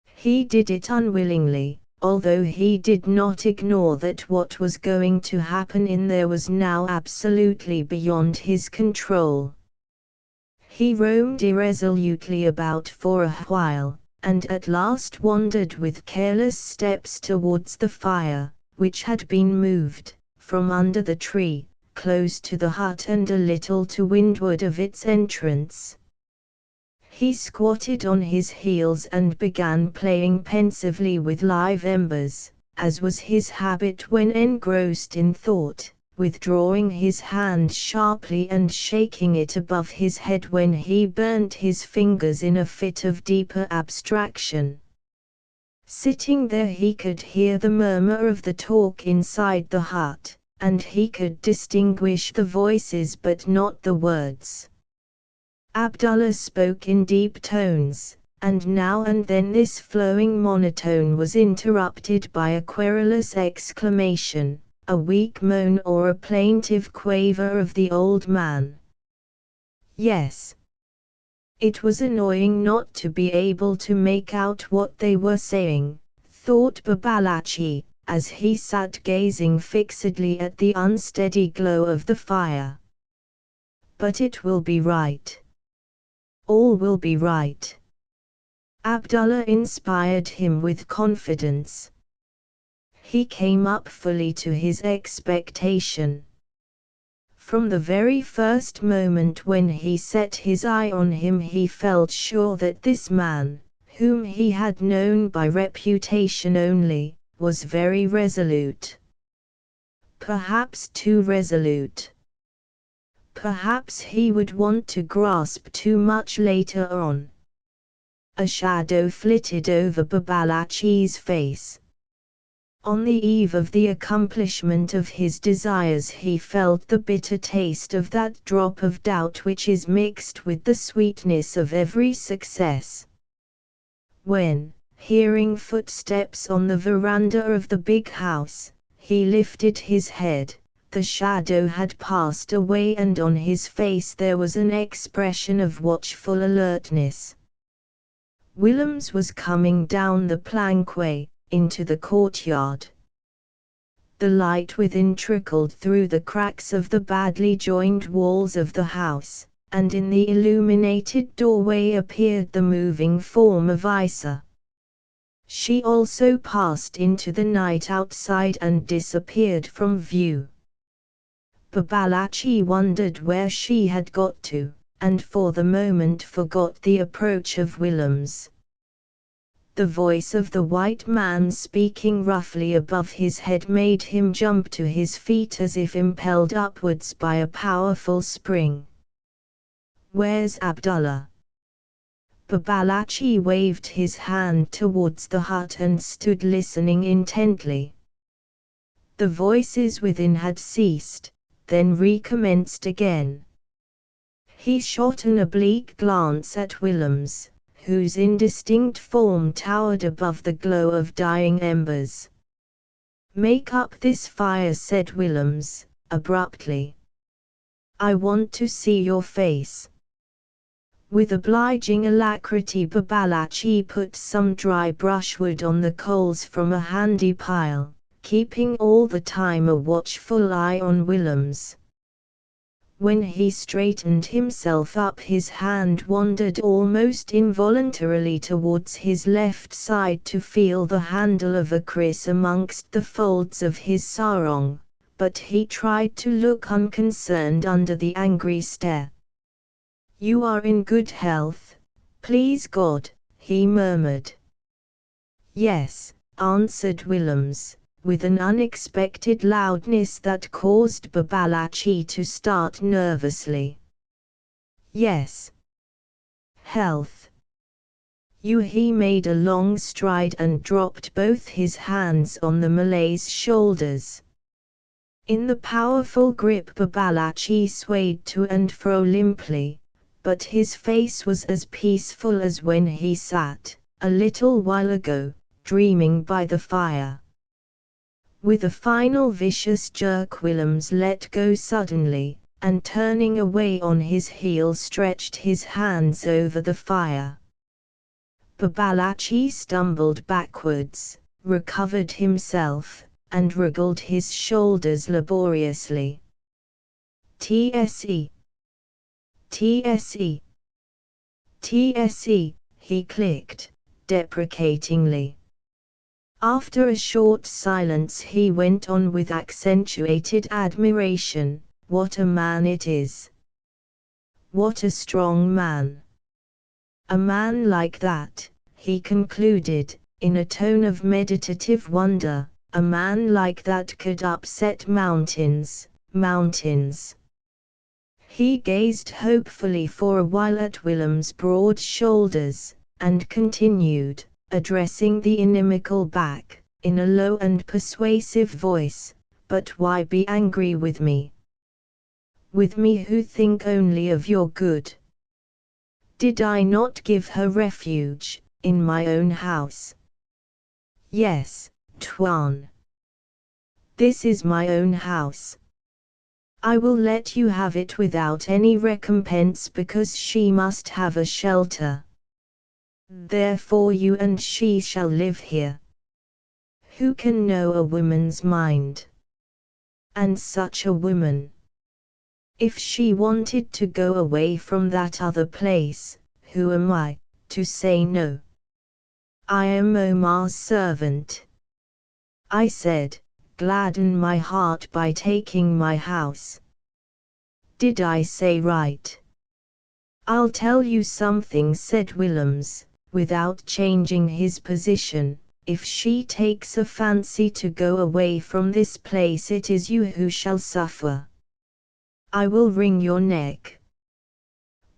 He did it unwillingly, although he did not ignore that what was going to happen in there was now absolutely beyond his control. He roamed irresolutely about for a while, and at last wandered with careless steps towards the fire, which had been moved, from under the tree, close to the hut and a little to windward of its entrance. He squatted on his heels and began playing pensively with live embers, as was his habit when engrossed in thought, withdrawing his hand sharply and shaking it above his head when he burnt his fingers in a fit of deeper abstraction. Sitting there he could hear the murmur of the talk inside the hut, and he could distinguish the voices but not the words. Abdullah spoke in deep tones, and now and then this flowing monotone was interrupted by a querulous exclamation, a weak moan or a plaintive quaver of the old man. Yes. It was annoying not to be able to make out what they were saying, thought Babalachi, as he sat gazing fixedly at the unsteady glow of the fire. But it will be right. All will be right. Abdullah inspired him with confidence. He came up fully to his expectation. From the very first moment when he set his eye on him he felt sure that this man, whom he had known by reputation only, was very resolute. Perhaps too resolute. Perhaps he would want to grasp too much later on. A shadow flitted over Babalachi's face. On the eve of the accomplishment of his desires he felt the bitter taste of that drop of doubt which is mixed with the sweetness of every success. When, hearing footsteps on the veranda of the big house, he lifted his head, the shadow had passed away and on his face there was an expression of watchful alertness. Willems was coming down the plankway, into the courtyard. The light within trickled through the cracks of the badly joined walls of the house, and in the illuminated doorway appeared the moving form of Isa. She also passed into the night outside and disappeared from view. Babalachi wondered where she had got to, and for the moment forgot the approach of Willems. The voice of the white man speaking roughly above his head made him jump to his feet as if impelled upwards by a powerful spring. "Where's Abdullah?" Babalachi waved his hand towards the hut and stood listening intently. The voices within had ceased, then recommenced again. He shot an oblique glance at Willems, whose indistinct form towered above the glow of dying embers. "Make up this fire," said Willems, abruptly. "I want to see your face." With obliging alacrity Babalachi put some dry brushwood on the coals from a handy pile, keeping all the time a watchful eye on Willems. When he straightened himself up, his hand wandered almost involuntarily towards his left side to feel the handle of a kriss amongst the folds of his sarong, but he tried to look unconcerned under the angry stare. "You are in good health, please God," he murmured. "Yes," answered Willems, with an unexpected loudness that caused Babalatchi to start nervously. "Yes. Health." He made a long stride and dropped both his hands on the Malay's shoulders. In the powerful grip, Babalatchi swayed to and fro limply, but his face was as peaceful as when he sat, a little while ago, dreaming by the fire. With a final vicious jerk, Willems let go suddenly, and turning away on his heel stretched his hands over the fire. Babalatchi stumbled backwards, recovered himself, and wriggled his shoulders laboriously. "TSE. TSE. TSE," he clicked, deprecatingly. After a short silence he went on with accentuated admiration, "What a man it is! What a strong man! A man like that," he concluded, in a tone of meditative wonder, "a man like that could upset mountains, mountains." He gazed hopefully for a while at Willem's broad shoulders, and continued, addressing the inimical back, in a low and persuasive voice, "But why be angry with me? With me who think only of your good? Did I not give her refuge, in my own house? Yes, Tuan. This is my own house. I will let you have it without any recompense because she must have a shelter. Therefore you and she shall live here. Who can know a woman's mind? And such a woman. If she wanted to go away from that other place, who am I, to say no? I am Omar's servant. I said, gladden my heart by taking my house. Did I say right? I'll tell you something, said Willems, without changing his position. If she takes a fancy to go away from this place, it is you who shall suffer. I will wring your neck.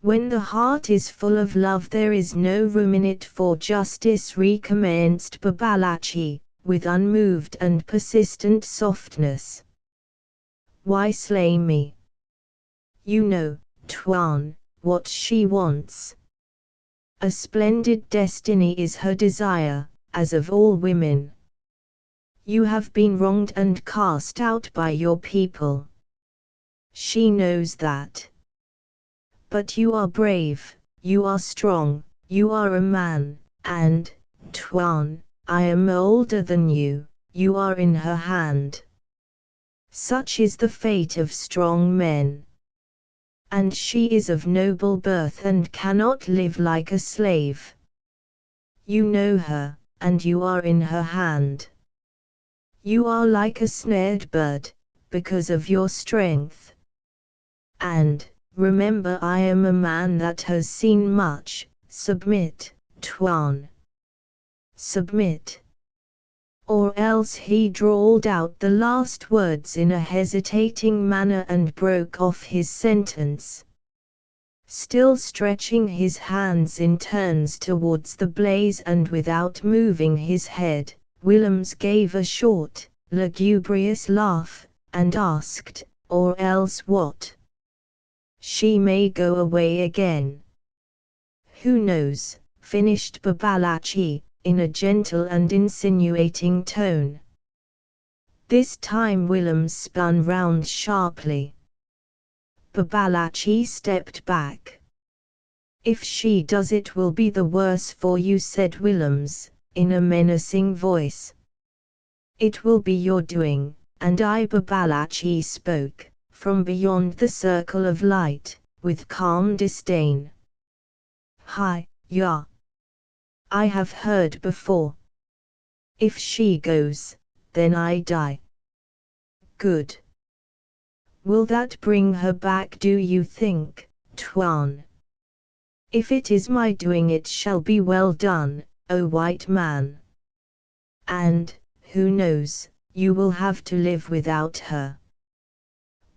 When the heart is full of love there is no room in it for justice, recommenced Babalatchi, with unmoved and persistent softness. Why slay me? You know, Tuan, what she wants. A splendid destiny is her desire, as of all women. You have been wronged and cast out by your people. She knows that. But you are brave, you are strong, you are a man, and, Tuan, I am older than you, you are in her hand. Such is the fate of strong men. And she is of noble birth and cannot live like a slave. You know her, and you are in her hand. You are like a snared bird, because of your strength. And, remember, I am a man that has seen much. Submit, Tuan. Submit. Or else. He drawled out the last words in a hesitating manner and broke off his sentence. Still stretching his hands in turns towards the blaze and without moving his head, Willems gave a short, lugubrious laugh, and asked, or else what? She may go away again. Who knows, finished Babalatchi, in a gentle and insinuating tone. This time Willems spun round sharply. Babalatchi stepped back. If she does, it will be the worse for you, said Willems, in a menacing voice. It will be your doing, and I Babalachi spoke, from beyond the circle of light, with calm disdain. Hi, ya. I have heard before. If she goes, then I die. Good. Will that bring her back, do you think, Tuan? If it is my doing, it shall be well done, O white man. And, who knows, you will have to live without her.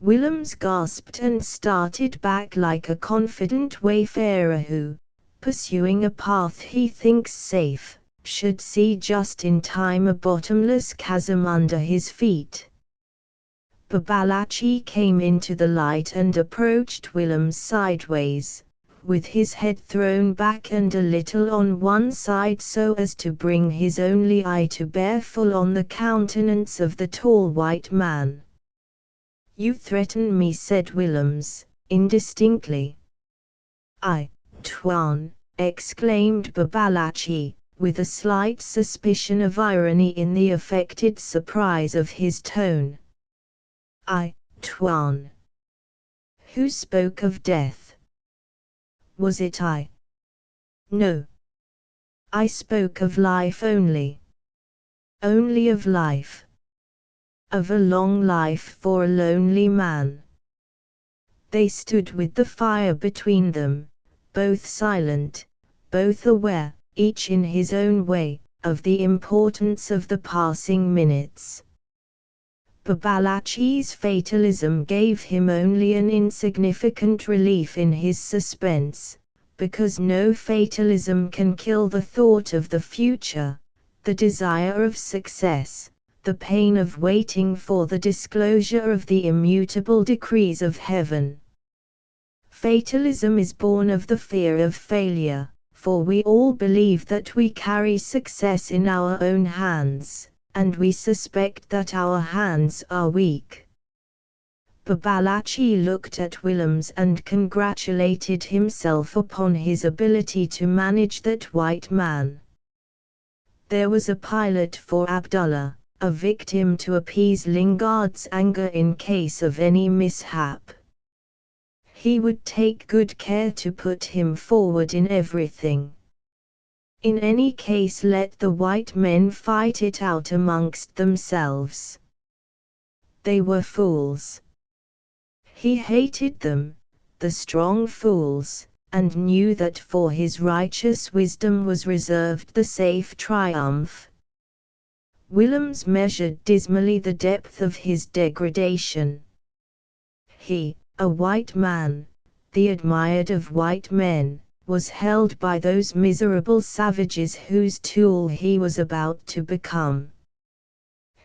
Willems gasped and started back like a confident wayfarer who, pursuing a path he thinks safe, should see just in time a bottomless chasm under his feet. Babalachi came into the light and approached Willems sideways, with his head thrown back and a little on one side so as to bring his only eye to bear full on the countenance of the tall white man. You threaten me, said Willems, indistinctly. I, Tuan, exclaimed Babalachi, with a slight suspicion of irony in the affected surprise of his tone. I, Tuan. Who spoke of death? Was it I? No. I spoke of life only. Only of life. Of a long life for a lonely man. They stood with the fire between them, both silent, both aware, each in his own way, of the importance of the passing minutes. Babalachi's fatalism gave him only an insignificant relief in his suspense, because no fatalism can kill the thought of the future, the desire of success, the pain of waiting for the disclosure of the immutable decrees of heaven. Fatalism is born of the fear of failure, for we all believe that we carry success in our own hands, and we suspect that our hands are weak. Babalachi looked at Willems and congratulated himself upon his ability to manage that white man. There was a pilot for Abdullah, a victim to appease Lingard's anger in case of any mishap. He would take good care to put him forward in everything. In any case, let the white men fight it out amongst themselves. They were fools. He hated them, the strong fools, and knew that for his righteous wisdom was reserved the safe triumph. Willems measured dismally the depth of his degradation. He, a white man, the admired of white men, was held by those miserable savages whose tool he was about to become.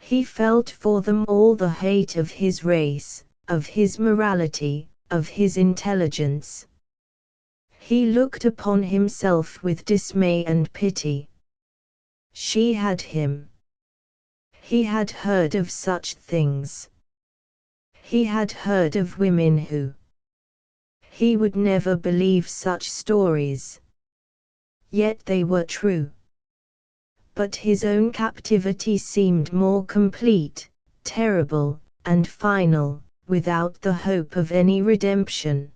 He felt for them all the hate of his race, of his morality, of his intelligence. He looked upon himself with dismay and pity. She had him. He had heard of such things. He had heard of women who. He would never believe such stories. Yet they were true. But his own captivity seemed more complete, terrible, and final, without the hope of any redemption.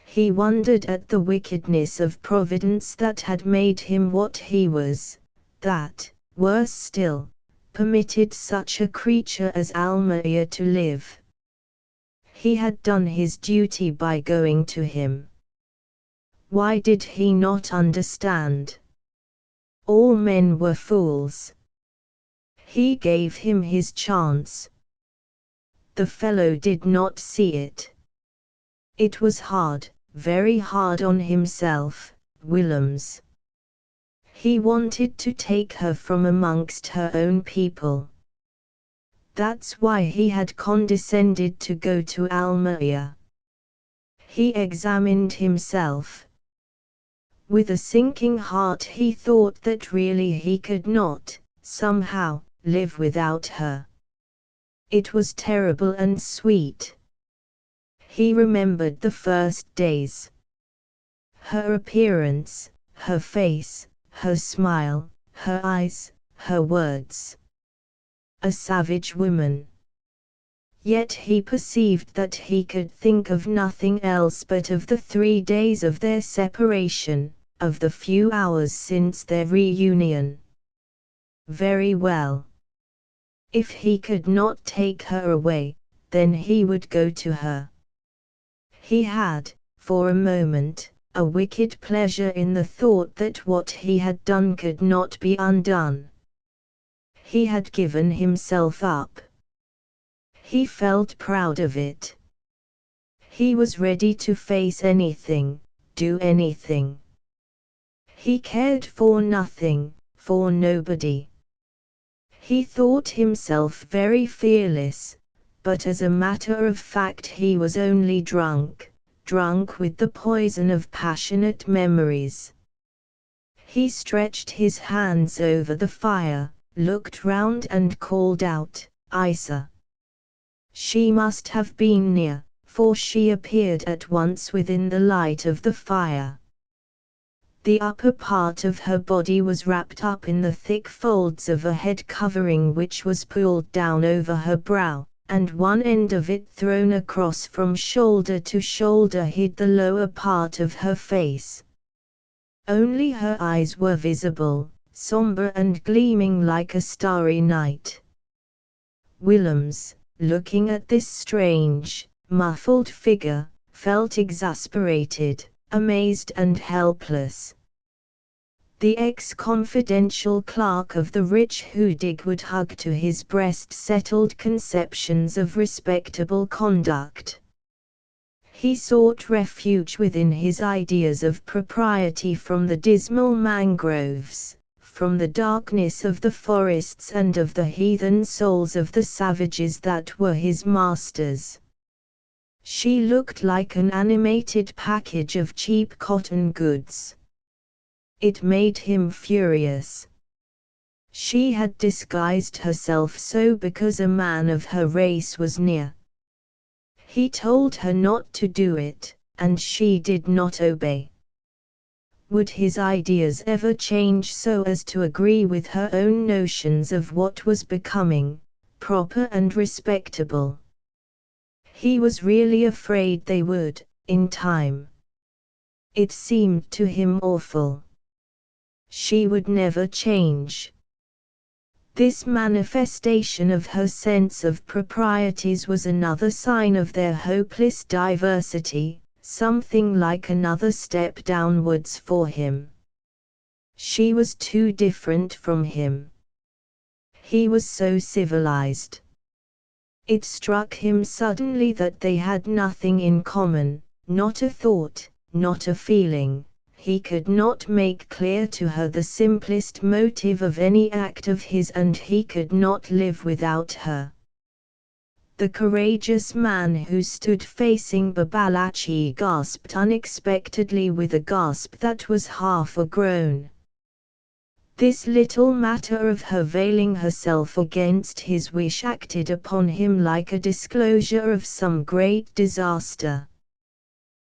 He wondered at the wickedness of Providence that had made him what he was, that, worse still, permitted such a creature as Almaia to live. He had done his duty by going to him. Why did he not understand? All men were fools. He gave him his chance. The fellow did not see it. It was hard, very hard on himself, Willems. He wanted to take her from amongst her own people. That's why he had condescended to go to Almaia. He examined himself. With a sinking heart he thought that really he could not, somehow, live without her. It was terrible and sweet. He remembered the first days. Her appearance, her face, her smile, her eyes, her words. a savage woman. Yet he perceived that he could think of nothing else but of the 3 days of their separation, of the few hours since their reunion. Very well. If he could not take her away, then he would go to her. He had, for a moment, a wicked pleasure in the thought that what he had done could not be undone. He had given himself up. He felt proud of it. He was ready to face anything, do anything. He cared for nothing, for nobody. He thought himself very fearless, but as a matter of fact he was only drunk with the poison of passionate memories. He stretched his hands over the fire, looked round and called out, "Isa." She must have been near, for she appeared at once within the light of the fire. The upper part of her body was wrapped up in the thick folds of a head covering which was pulled down over her brow, and one end of it thrown across from shoulder to shoulder hid the lower part of her face. Only her eyes were visible, somber and gleaming like a starry night. Willems, looking at this strange, muffled figure, felt exasperated, amazed and helpless. The ex-confidential clerk of the rich Hudig would hug to his breast settled conceptions of respectable conduct. He sought refuge within his ideas of propriety from the dismal mangroves, from the darkness of the forests and of the heathen souls of the savages that were his masters. She looked like an animated package of cheap cotton goods. It made him furious. She had disguised herself so because a man of her race was near. He told her not to do it, and she did not obey. Would his ideas ever change so as to agree with her own notions of what was becoming, proper and respectable? He was really afraid they would, in time. It seemed to him awful. She would never change. This manifestation of her sense of proprieties was another sign of their hopeless diversity, something like another step downwards for him. She was too different from him. He was so civilized. It struck him suddenly that they had nothing in common, not a thought, not a feeling. He could not make clear to her the simplest motive of any act of his, and he could not live without her. The courageous man who stood facing Babalatchi gasped unexpectedly with a gasp that was half a groan. This little matter of her veiling herself against his wish acted upon him like a disclosure of some great disaster.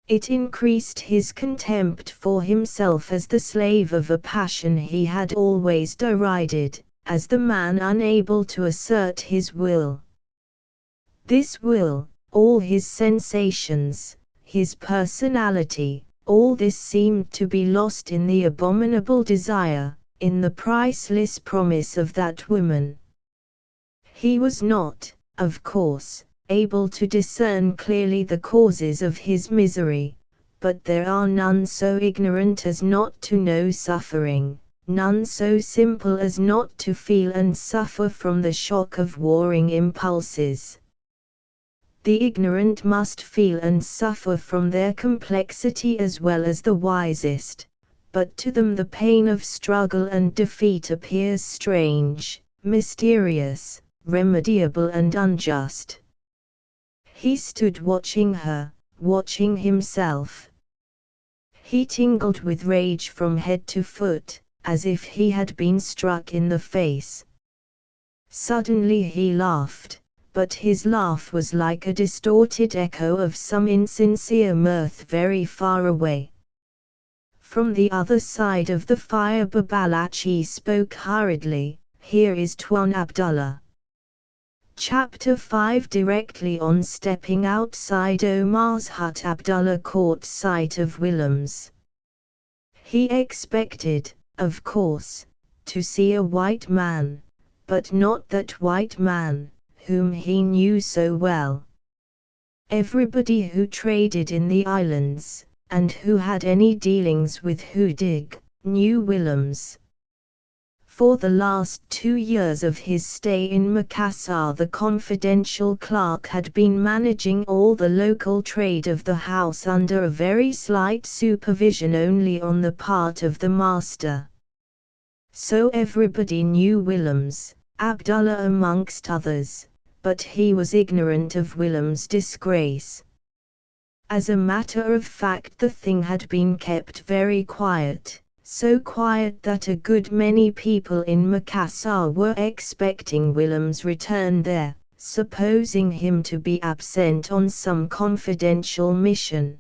It increased his contempt for himself as the slave of a passion he had always derided, as the man unable to assert his will. This will, all his sensations, his personality, all this seemed to be lost in the abominable desire, in the priceless promise of that woman. He was not, of course, able to discern clearly the causes of his misery, but there are none so ignorant as not to know suffering, none so simple as not to feel and suffer from the shock of warring impulses. The ignorant must feel and suffer from their complexity as well as the wisest, but to them the pain of struggle and defeat appears strange, mysterious, remediable and unjust. He stood watching her, watching himself. He tingled with rage from head to foot, as if he had been struck in the face. Suddenly he laughed, but his laugh was like a distorted echo of some insincere mirth very far away. From the other side of the fire Babalatchi spoke hurriedly, "Here is Tuan Abdullah." Chapter 5. Directly on stepping outside Omar's hut, Abdullah caught sight of Willems. He expected, of course, to see a white man, but not that white man, whom he knew so well. Everybody who traded in the islands, and who had any dealings with Hudig, knew Willems. For the last 2 years of his stay in Makassar, the confidential clerk had been managing all the local trade of the house under a very slight supervision only on the part of the master. So everybody knew Willems, Abdullah amongst others, but he was ignorant of Willem's disgrace. As a matter of fact, the thing had been kept very quiet. So quiet that a good many people in Makassar were expecting Willem's return there, supposing him to be absent on some confidential mission.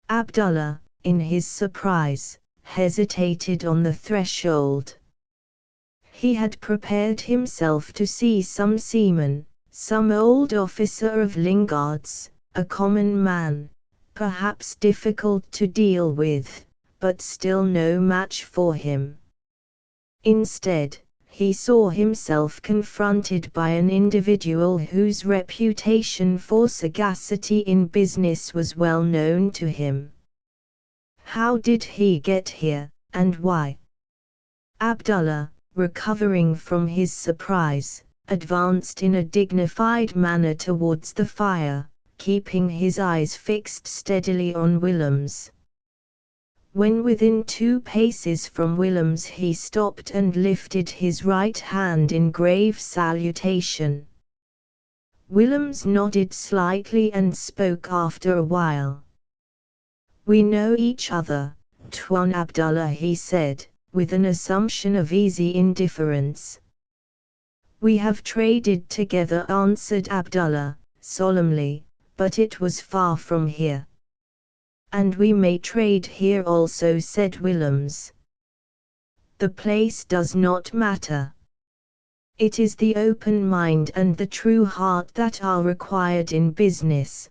Abdullah, in his surprise, hesitated on the threshold. He had prepared himself to see some seaman, some old officer of Lingard's, a common man, perhaps difficult to deal with, but still no match for him. Instead, he saw himself confronted by an individual whose reputation for sagacity in business was well known to him. How did he get here, and why? Abdullah, recovering from his surprise, advanced in a dignified manner towards the fire, keeping his eyes fixed steadily on Willems. When within 2 paces from Willems, he stopped and lifted his right hand in grave salutation. Willems nodded slightly and spoke after a while. "We know each other, Tuan Abdullah," he said, with an assumption of easy indifference. "We have traded together," answered Abdullah, solemnly, "but it was far from here." "And we may trade here also," said Willems. "The place does not matter. It is the open mind and the true heart that are required in business."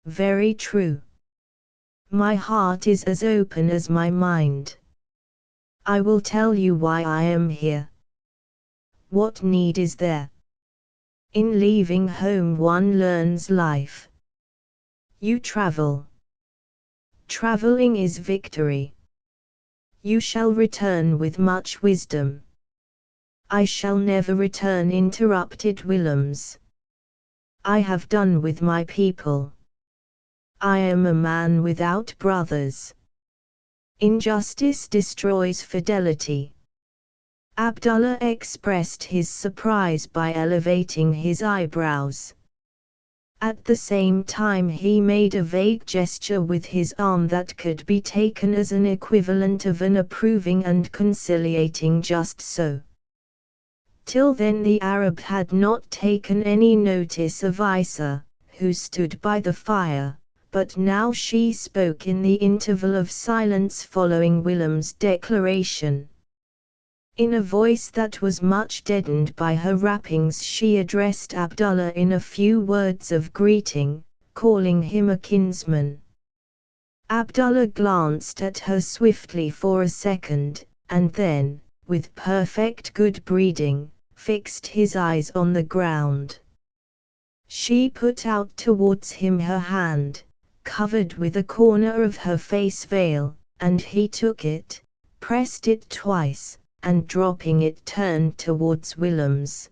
"Very true. My heart is as open as my mind. I will tell you why I am here. What need is there? In leaving home one learns life. You travel. Traveling is victory. You shall return with much wisdom." "I shall never return," interrupted Willems. "I have done with my people. I am a man without brothers. Injustice destroys fidelity." Abdullah expressed his surprise by elevating his eyebrows. At the same time he made a vague gesture with his arm that could be taken as an equivalent of an approving and conciliating "just so." Till then the Arab had not taken any notice of Isa, who stood by the fire, but now she spoke in the interval of silence following Willem's declaration. In a voice that was much deadened by her wrappings, she addressed Abdullah in a few words of greeting, calling him a kinsman. Abdullah glanced at her swiftly for a second, and then, with perfect good breeding, fixed his eyes on the ground. She put out towards him her hand, covered with a corner of her face veil, and he took it, pressed it twice, and dropping it turned towards Willems.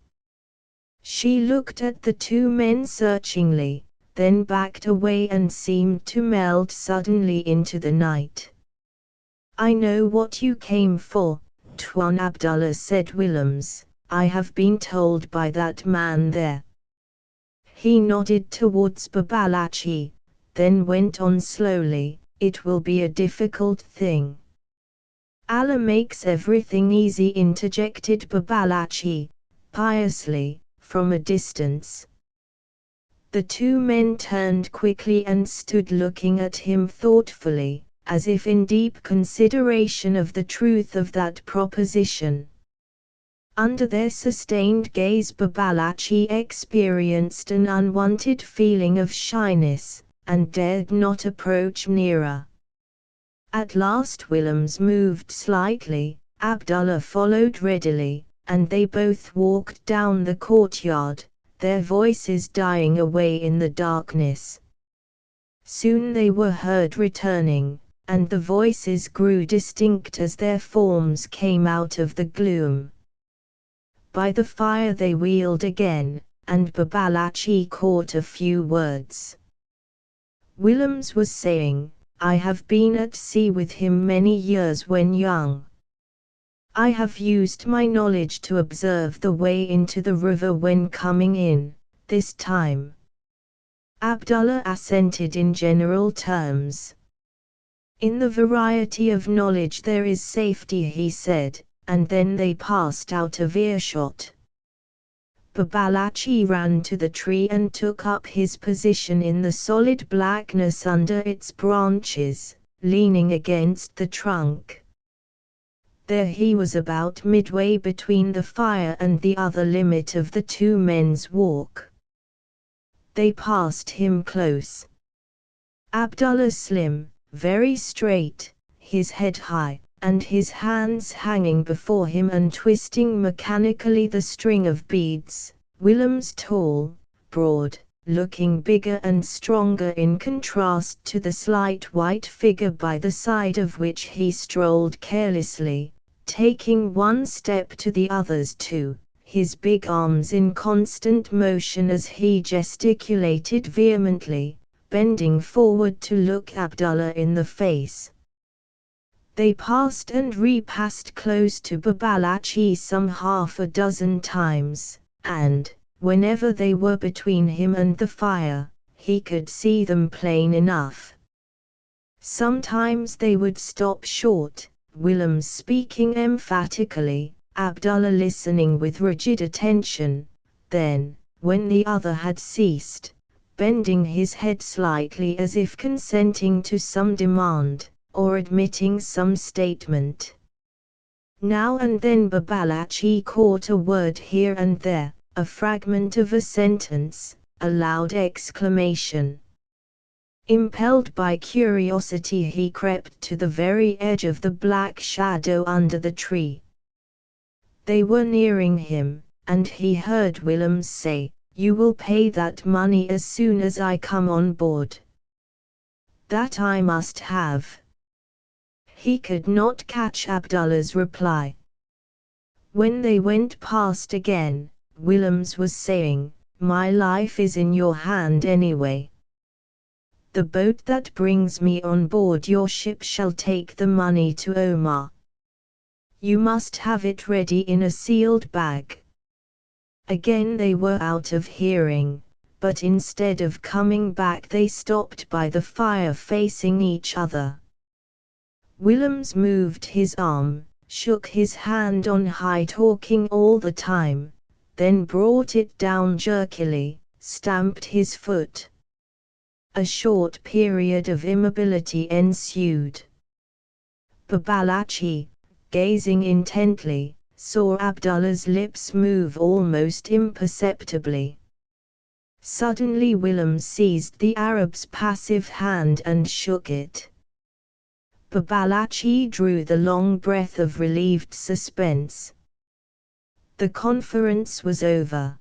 She looked at the 2 men searchingly, then backed away and seemed to melt suddenly into the night. "I know what you came for, Tuan Abdullah," said Willems. "I have been told by that man there." He nodded towards Babalachi, then went on slowly, "It will be a difficult thing." "Allah makes everything easy," interjected Babalachi, piously, from a distance. The 2 men turned quickly and stood looking at him thoughtfully, as if in deep consideration of the truth of that proposition. Under their sustained gaze Babalatchi experienced an unwanted feeling of shyness, and dared not approach nearer. At last Willems moved slightly, Abdullah followed readily, and they both walked down the courtyard, their voices dying away in the darkness. Soon they were heard returning, and the voices grew distinct as their forms came out of the gloom. By the fire they wheeled again, and Babalatchi caught a few words. Willems was saying, "I have been at sea with him many years when young. I have used my knowledge to observe the way into the river when coming in, this time." Abdullah assented in general terms. "In the variety of knowledge there is safety," he said, and then they passed out of earshot. Babalatchi ran to the tree and took up his position in the solid blackness under its branches, leaning against the trunk. There he was about midway between the fire and the other limit of the two men's walk. They passed him close. Abdullah slim, very straight, his head high, and his hands hanging before him and twisting mechanically the string of beads. Willems tall, broad, looking bigger and stronger in contrast to the slight white figure by the side of which he strolled carelessly, taking one step to the others two, his big arms in constant motion as he gesticulated vehemently, bending forward to look Abdullah in the face. They passed and repassed close to Babalatchi some half a dozen times, and, whenever they were between him and the fire, he could see them plain enough. Sometimes they would stop short, Willems speaking emphatically, Abdullah listening with rigid attention, then, when the other had ceased, bending his head slightly as if consenting to some demand, or admitting some statement. Now and then Babalatchi caught a word here and there, a fragment of a sentence, a loud exclamation. Impelled by curiosity he crept to the very edge of the black shadow under the tree. They were nearing him, and he heard Willems say, "You will pay that money as soon as I come on board." "That I must have." He could not catch Abdullah's reply. When they went past again, Willems was saying, "My life is in your hand anyway. The boat that brings me on board your ship shall take the money to Omar. You must have it ready in a sealed bag." Again they were out of hearing, but instead of coming back they stopped by the fire facing each other. Willems moved his arm, shook his hand on high talking all the time, then brought it down jerkily, stamped his foot. A short period of immobility ensued. Babalatchi, gazing intently, saw Abdullah's lips move almost imperceptibly. Suddenly Willems seized the Arab's passive hand and shook it. Babalatchi drew the long breath of relieved suspense. The conference was over.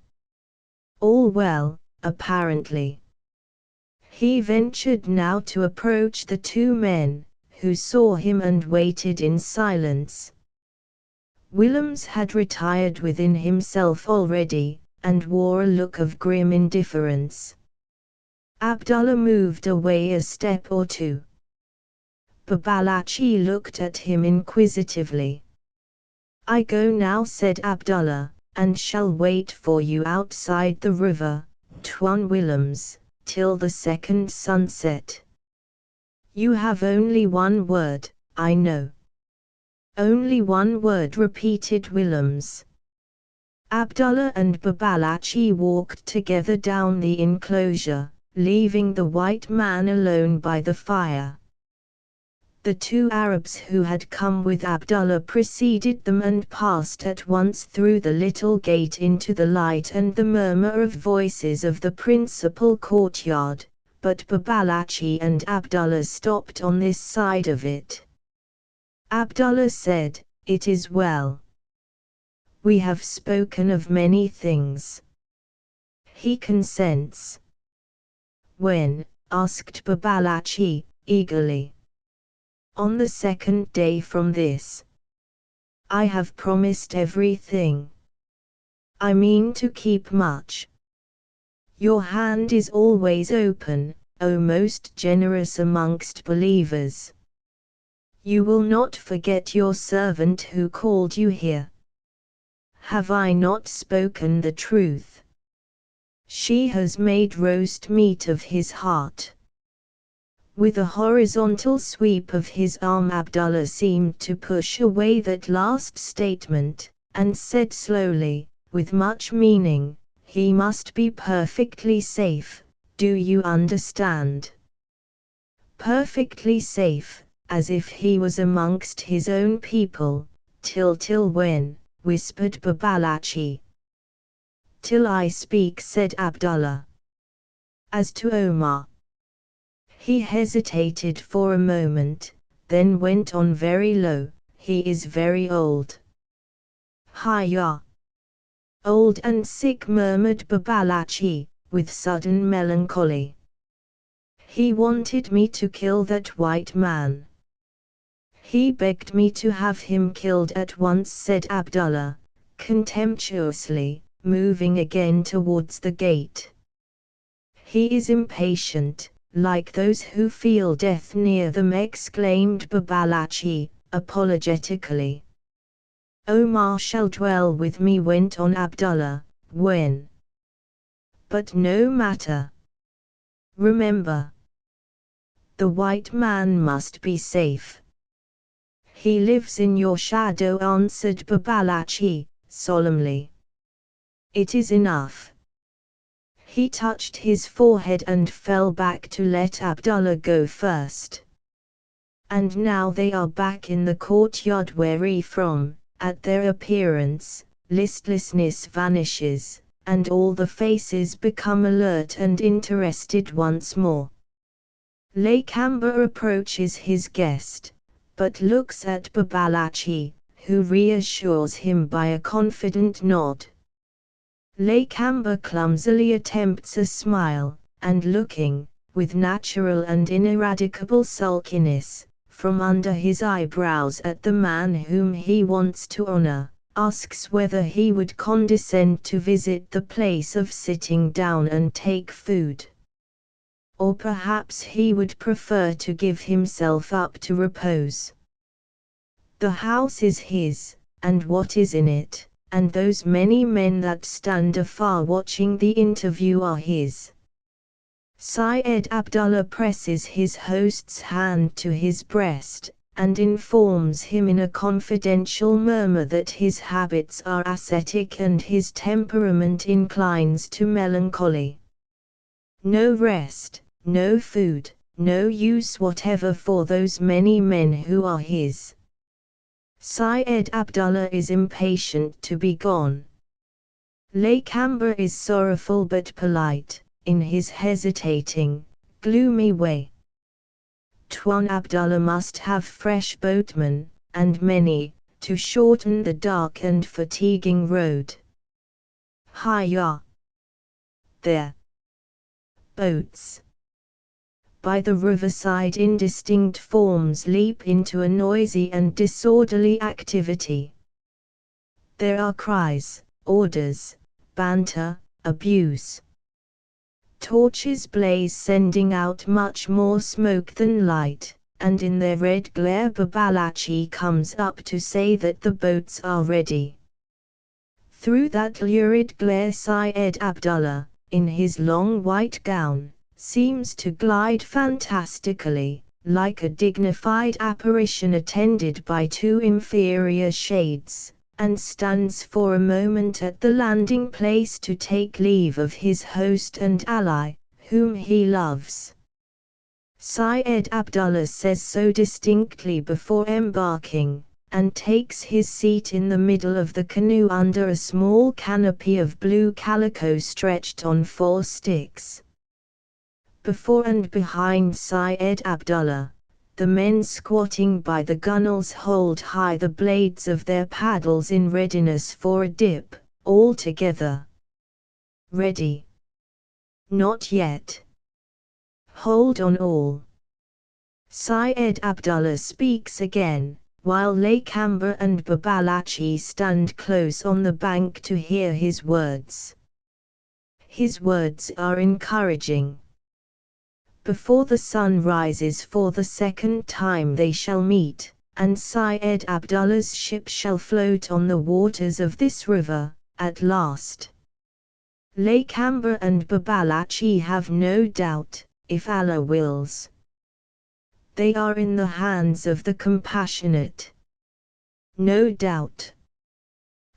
All well, apparently. He ventured now to approach the two men, who saw him and waited in silence. Willems had retired within himself already, and wore a look of grim indifference. Abdullah moved away a step or two. Babalatchi looked at him inquisitively. "I go now," said Abdullah, "and shall wait for you outside the river, Tuan Willems, till the second sunset." "You have only one word, I know." "Only one word," repeated Willems. Abdullah and Babalatchi walked together down the enclosure, leaving the white man alone by the fire. The two Arabs who had come with Abdullah preceded them and passed at once through the little gate into the light and the murmur of voices of the principal courtyard, but Babalatchi and Abdullah stopped on this side of it. Abdullah said, "It is well. We have spoken of many things." "He consents." "When?" asked Babalatchi, eagerly. "On the second day from this. I have promised everything. I mean to keep much. Your hand is always open, O most generous amongst believers. You will not forget your servant who called you here. Have I not spoken the truth? She has made roast meat of his heart." With a horizontal sweep of his arm Abdullah seemed to push away that last statement, and said slowly, with much meaning, "He must be perfectly safe, do you understand? Perfectly safe, as if he was amongst his own people, till when?" whispered Babalatchi. "Till I speak," said Abdullah. "As to Omar." He hesitated for a moment, then went on very low, "He is very old." "Hiya!" "Old and sick," murmured Babalatchi, with sudden melancholy. "He wanted me to kill that white man. He begged me to have him killed at once," said Abdullah, contemptuously, moving again towards the gate. "He is impatient, like those who feel death near them," exclaimed Babalatchi, apologetically. "Omar shall dwell with me," went on Abdullah, "when? But no matter. Remember, the white man must be safe." "He lives in your shadow," answered Babalatchi, solemnly. "It is enough." He touched his forehead and fell back to let Abdullah go first. And now they are back in the courtyard where from, at their appearance, listlessness vanishes, and all the faces become alert and interested once more. Lakamba approaches his guest, but looks at Babalatchi, who reassures him by a confident nod. Lakamba clumsily attempts a smile, and looking, with natural and ineradicable sulkiness, from under his eyebrows at the man whom he wants to honor, asks whether he would condescend to visit the place of sitting down and take food. Or perhaps he would prefer to give himself up to repose. The house is his, and what is in it, and those many men that stand afar watching the interview are his. Syed Abdullah presses his host's hand to his breast, and informs him in a confidential murmur that his habits are ascetic and his temperament inclines to melancholy. No rest, no food, no use whatever for those many men who are his. Syed Abdullah is impatient to be gone. Lakamba is sorrowful but polite, in his hesitating, gloomy way. Tuan Abdullah must have fresh boatmen, and many, to shorten the dark and fatiguing road. Hiya! There! Boats! By the riverside indistinct forms leap into a noisy and disorderly activity. There are cries, orders, banter, abuse. Torches blaze sending out much more smoke than light, and in their red glare Babalatchi comes up to say that the boats are ready. Through that lurid glare Syed Abdullah, in his long white gown, seems to glide fantastically, like a dignified apparition attended by two inferior shades, and stands for a moment at the landing place to take leave of his host and ally, whom he loves. Syed Abdullah says so distinctly before embarking, and takes his seat in the middle of the canoe under a small canopy of blue calico stretched on 4 sticks. Before and behind Syed Abdullah, the men squatting by the gunwales hold high the blades of their paddles in readiness for a dip, all together. Ready? Not yet. Hold on all. Syed Abdullah speaks again, while Lakamba and Babalachi stand close on the bank to hear his words. His words are encouraging. Before the sun rises for the second time they shall meet, and Syed Abdullah's ship shall float on the waters of this river, at last. Lakamba and Babalachi have no doubt, if Allah wills. They are in the hands of the compassionate. No doubt.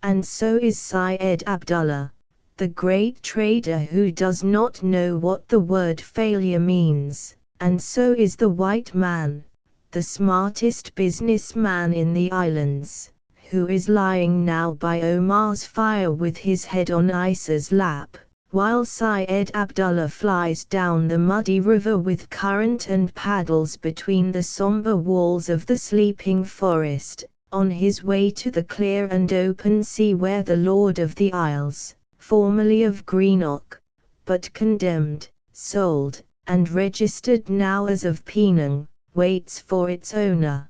And so is Syed Abdullah, the great trader who does not know what the word failure means, and so is the white man, the smartest businessman in the islands, who is lying now by Omar's fire with his head on Isa's lap, while Syed Abdullah flies down the muddy river with current and paddles between the somber walls of the sleeping forest, on his way to the clear and open sea where the Lord of the Isles, formerly of Greenock, but condemned, sold, and registered now as of Penang, waits for its owner,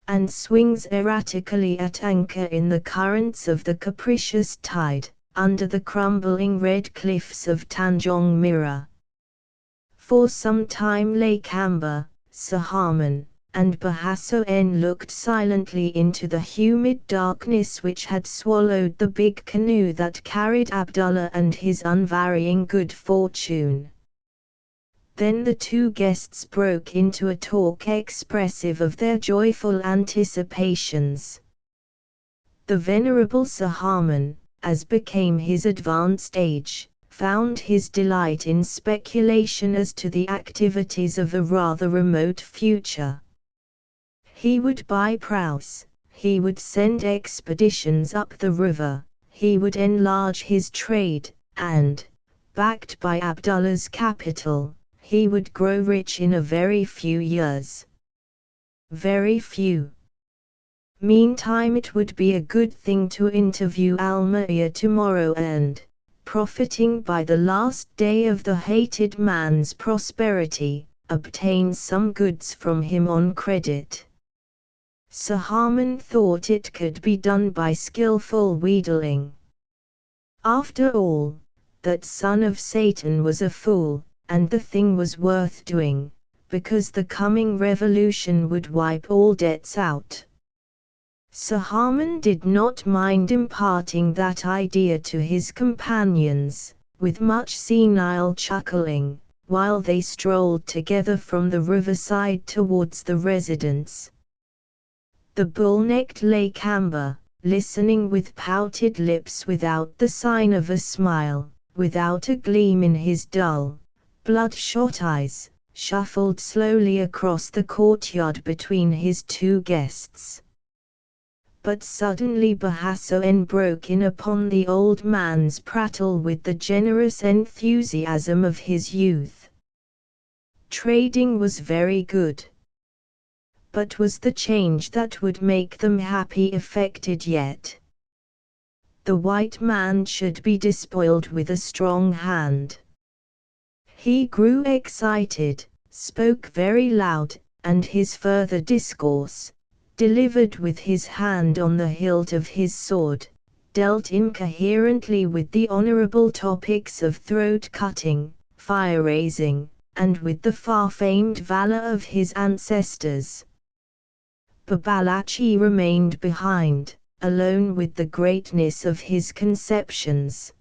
and swings erratically at anchor in the currents of the capricious tide, under the crumbling red cliffs of Tanjong Mirror. For some time Lakamba, Sahaman, and Bahasoen looked silently into the humid darkness which had swallowed the big canoe that carried Abdullah and his unvarying good fortune. Then the 2 guests broke into a talk expressive of their joyful anticipations. The venerable Sahaman, as became his advanced age, found his delight in speculation as to the activities of a rather remote future. He would buy praus, he would send expeditions up the river, he would enlarge his trade, and, backed by Abdullah's capital, he would grow rich in a very few years. Very few. Meantime it would be a good thing to interview Almeria tomorrow and, profiting by the last day of the hated man's prosperity, obtain some goods from him on credit. Sahaman thought it could be done by skillful wheedling. After all, that son of Satan was a fool, and the thing was worth doing, because the coming revolution would wipe all debts out. Sahaman did not mind imparting that idea to his companions, with much senile chuckling, while they strolled together from the riverside towards the residence. The bull-necked Lakamba, listening with pouted lips without the sign of a smile, without a gleam in his dull, bloodshot eyes, shuffled slowly across the courtyard between his 2 guests. But suddenly Bahasoen broke in upon the old man's prattle with the generous enthusiasm of his youth. Trading was very good. But was the change that would make them happy effected yet? The white man should be despoiled with a strong hand. He grew excited, spoke very loud, and his further discourse, delivered with his hand on the hilt of his sword, dealt incoherently with the honorable topics of throat-cutting, fire-raising, and with the far-famed valor of his ancestors. Babalachi remained behind, alone with the greatness of his conceptions.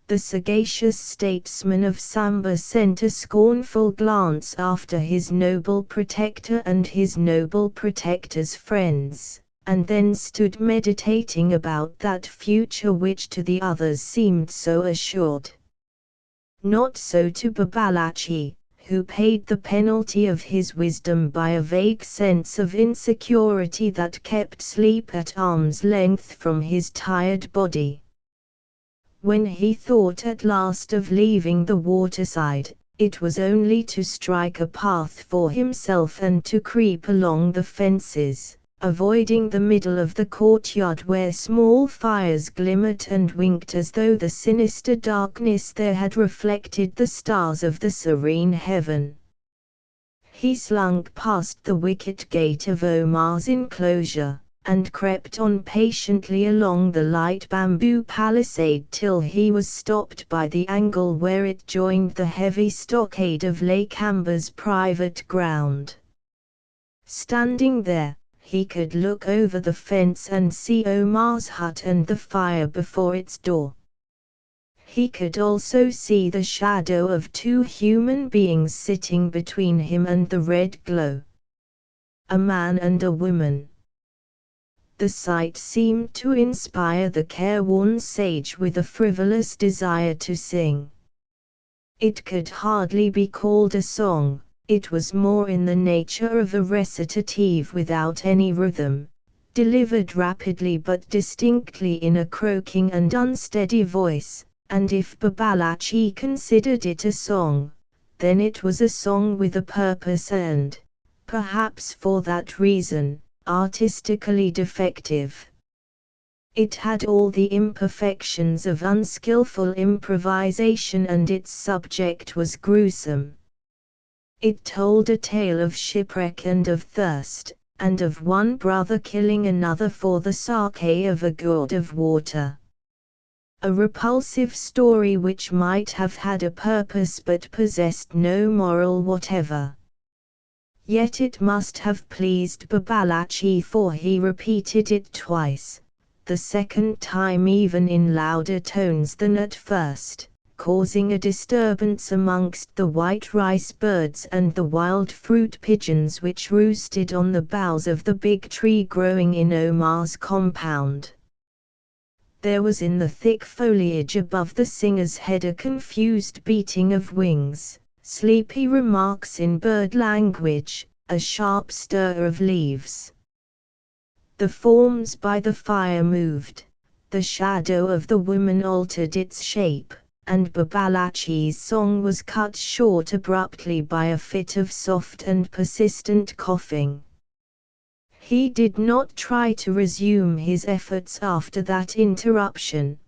The sagacious statesman of Samba sent a scornful glance after his noble protector and his noble protector's friends, and then stood meditating about that future which to the others seemed so assured. Not so to Babalachi, who paid the penalty of his wisdom by a vague sense of insecurity that kept sleep at arm's length from his tired body. When he thought at last of leaving the waterside, it was only to strike a path for himself and to creep along the fences, avoiding the middle of the courtyard where small fires glimmered and winked as though the sinister darkness there had reflected the stars of the serene heaven. He slunk past the wicket gate of Omar's enclosure, and crept on patiently along the light bamboo palisade till he was stopped by the angle where it joined the heavy stockade of Lake Amber's private ground. Standing there, he could look over the fence and see Omar's hut and the fire before its door. He could also see the shadow of two human beings sitting between him and the red glow. A man and a woman. The sight seemed to inspire the careworn sage with a frivolous desire to sing. It could hardly be called a song, it was more in the nature of a recitative without any rhythm, delivered rapidly but distinctly in a croaking and unsteady voice, and if Babalatchi considered it a song, then it was a song with a purpose and, perhaps for that reason, artistically defective. It had all the imperfections of unskillful improvisation and its subject was gruesome. It told a tale of shipwreck and of thirst, and of one brother killing another for the sake of a gourd of water. A repulsive story which might have had a purpose but possessed no moral whatever. Yet it must have pleased Babalatchi, for he repeated it twice, the second time even in louder tones than at first, causing a disturbance amongst the white rice birds and the wild fruit pigeons which roosted on the boughs of the big tree growing in Omar's compound. There was in the thick foliage above the singer's head a confused beating of wings, sleepy remarks in bird language, a sharp stir of leaves. The forms by the fire moved, the shadow of the woman altered its shape, and Babalatchi's song was cut short abruptly by a fit of soft and persistent coughing. He did not try to resume his efforts after that interruption,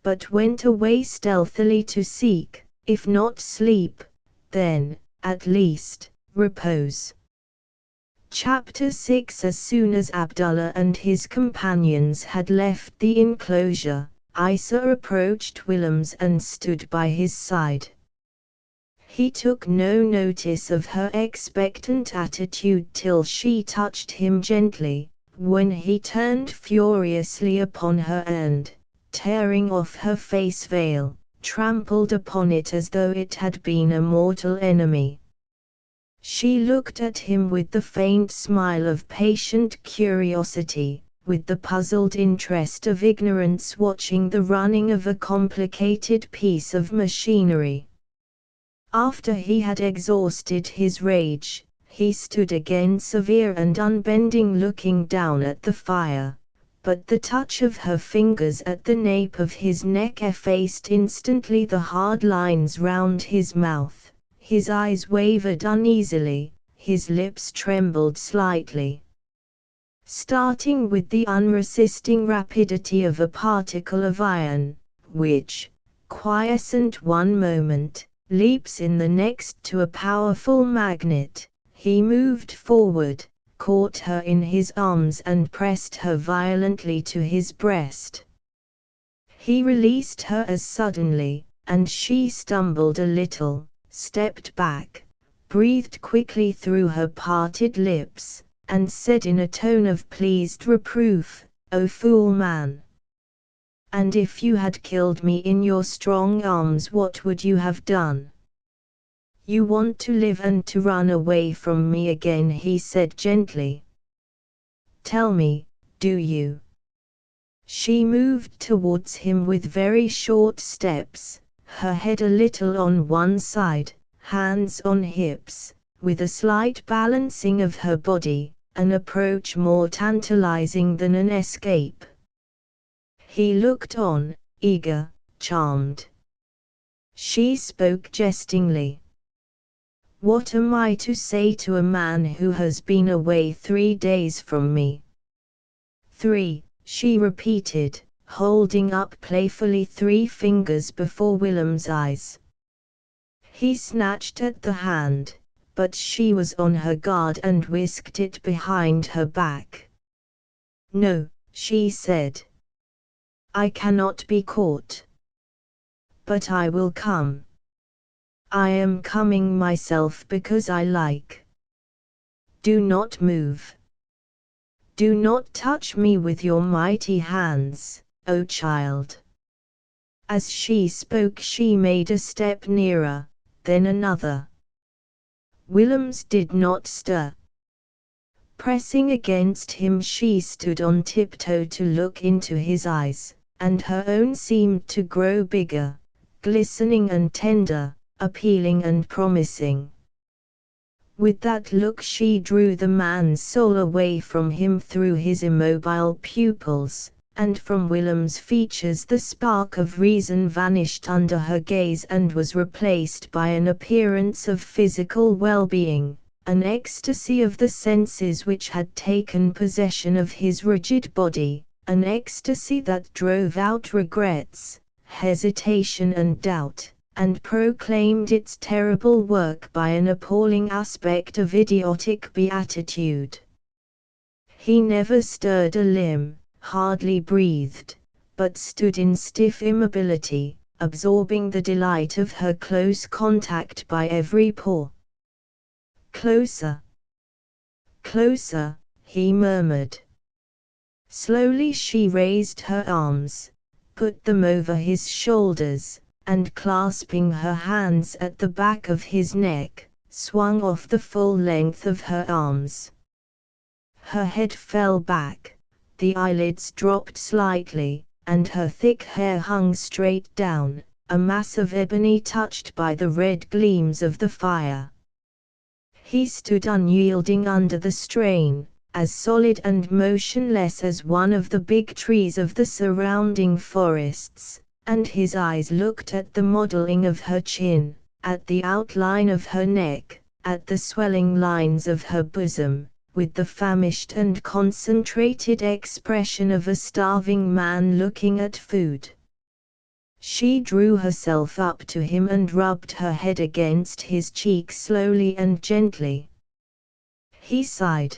but went away stealthily to seek, if not sleep, then, at least, repose. Chapter 6. As soon as Abdullah and his companions had left the enclosure, Isa approached Willems and stood by his side. He took no notice of her expectant attitude till she touched him gently, when he turned furiously upon her and, tearing off her face veil, trampled upon it as though it had been a mortal enemy. She looked at him with the faint smile of patient curiosity, with the puzzled interest of ignorance watching the running of a complicated piece of machinery. After he had exhausted his rage, he stood again severe and unbending looking down at the fire, but the touch of her fingers at the nape of his neck effaced instantly the hard lines round his mouth, his eyes wavered uneasily, his lips trembled slightly. Starting with the unresisting rapidity of a particle of iron, which, quiescent one moment, leaps in the next to a powerful magnet, he moved forward, caught her in his arms and pressed her violently to his breast. He released her as suddenly, and she stumbled a little, stepped back, breathed quickly through her parted lips, and said in a tone of pleased reproof, "O fool man! And if you had killed me in your strong arms, what would you have done?" "You want to live and to run away from me again," he said gently. "Tell me, do you?" She moved towards him with very short steps, her head a little on one side, hands on hips, with a slight balancing of her body, an approach more tantalizing than an escape. He looked on, eager, charmed. She spoke jestingly. "What am I to say to a man who has been away 3 days from me?" 3, she repeated, holding up playfully 3 fingers before Willem's eyes. He snatched at the hand, but she was on her guard and whisked it behind her back. "No," she said. "I cannot be caught. But I will come. I am coming myself because I like. Do not move. Do not touch me with your mighty hands, O child." As she spoke she made a step nearer, then another. Willems did not stir. Pressing against him she stood on tiptoe to look into his eyes, and her own seemed to grow bigger, glistening and tender, appealing and promising. With that look she drew the man's soul away from him through his immobile pupils, and from Willem's features the spark of reason vanished under her gaze and was replaced by an appearance of physical well-being, an ecstasy of the senses which had taken possession of his rigid body, an ecstasy that drove out regrets, hesitation and doubt, and proclaimed its terrible work by an appalling aspect of idiotic beatitude. He never stirred a limb, hardly breathed, but stood in stiff immobility, absorbing the delight of her close contact by every pore. "Closer, closer," he murmured. Slowly she raised her arms, put them over his shoulders, and clasping her hands at the back of his neck, swung off the full length of her arms. Her head fell back, the eyelids dropped slightly, and her thick hair hung straight down, a mass of ebony touched by the red gleams of the fire. He stood unyielding under the strain, as solid and motionless as one of the big trees of the surrounding forests, and his eyes looked at the modeling of her chin, at the outline of her neck, at the swelling lines of her bosom, with the famished and concentrated expression of a starving man looking at food. She drew herself up to him and rubbed her head against his cheek slowly and gently. He sighed.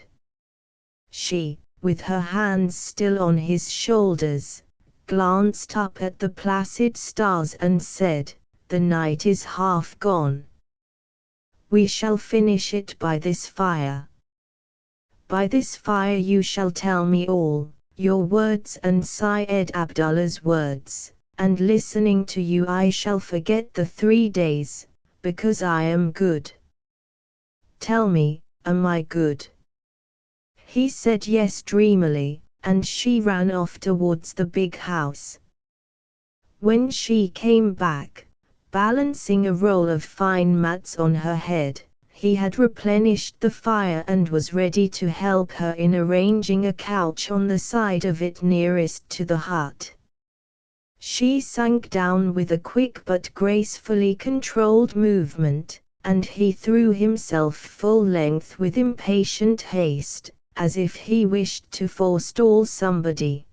She, with her hands still on his shoulders, glanced up at the placid stars and said, "The night is half gone. We shall finish it by this fire. By this fire you shall tell me all, your words and Syed Abdullah's words, and listening to you I shall forget the 3 days, because I am good. Tell me, am I good?" He said yes dreamily, and she ran off towards the big house. When she came back, balancing a roll of fine mats on her head, he had replenished the fire and was ready to help her in arranging a couch on the side of it nearest to the hut. She sank down with a quick but gracefully controlled movement, and he threw himself full length with impatient haste, as if he wished to forestall somebody.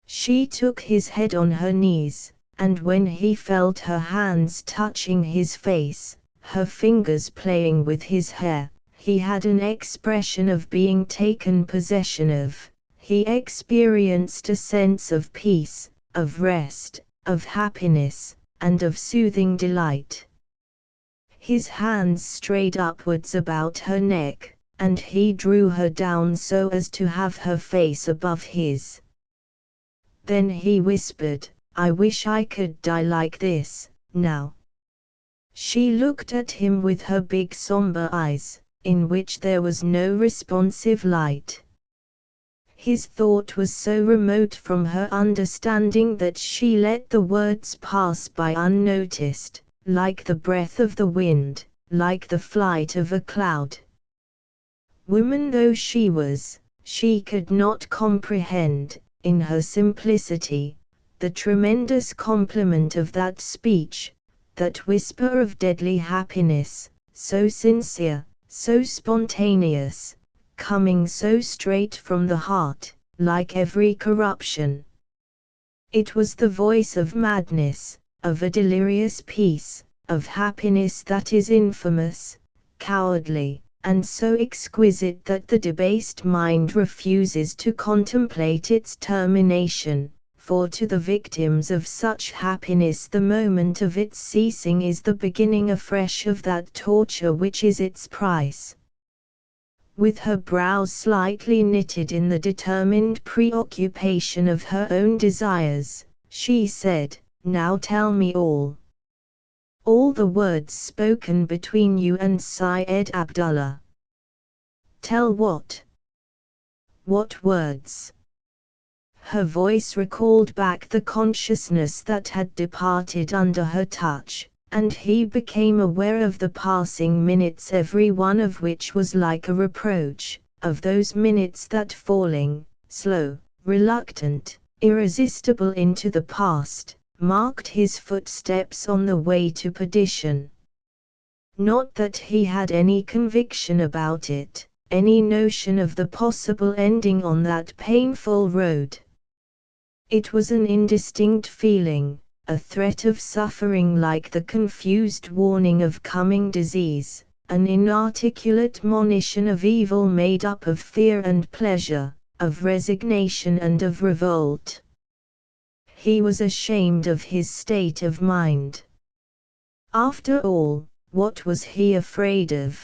She took his head on her knees, and when he felt her hands touching his face, her fingers playing with his hair, he had an expression of being taken possession of. He experienced a sense of peace, of rest, of happiness, and of soothing delight. His hands strayed upwards about her neck, and he drew her down so as to have her face above his. Then he whispered, "I wish I could die like this, now." She looked at him with her big somber eyes, in which there was no responsive light. His thought was so remote from her understanding that she let the words pass by unnoticed, like the breath of the wind, like the flight of a cloud. Woman though she was, she could not comprehend, in her simplicity, the tremendous compliment of that speech, that whisper of deadly happiness, so sincere, so spontaneous, coming so straight from the heart, like every corruption. It was the voice of madness, of a delirious peace, of happiness that is infamous, cowardly, and so exquisite that the debased mind refuses to contemplate its termination, for to the victims of such happiness the moment of its ceasing is the beginning afresh of that torture which is its price. With her brows slightly knitted in the determined preoccupation of her own desires, she said, "Now tell me all. All the words spoken between you and Syed Abdullah." "Tell what?" "What words?" Her voice recalled back the consciousness that had departed under her touch, and he became aware of the passing minutes, every one of which was like a reproach, of those minutes that falling, slow, reluctant, irresistible into the past, marked his footsteps on the way to perdition. Not that he had any conviction about it, any notion of the possible ending on that painful road. It was an indistinct feeling, a threat of suffering like the confused warning of coming disease, an inarticulate monition of evil made up of fear and pleasure, of resignation and of revolt. He was ashamed of his state of mind. After all, what was he afraid of?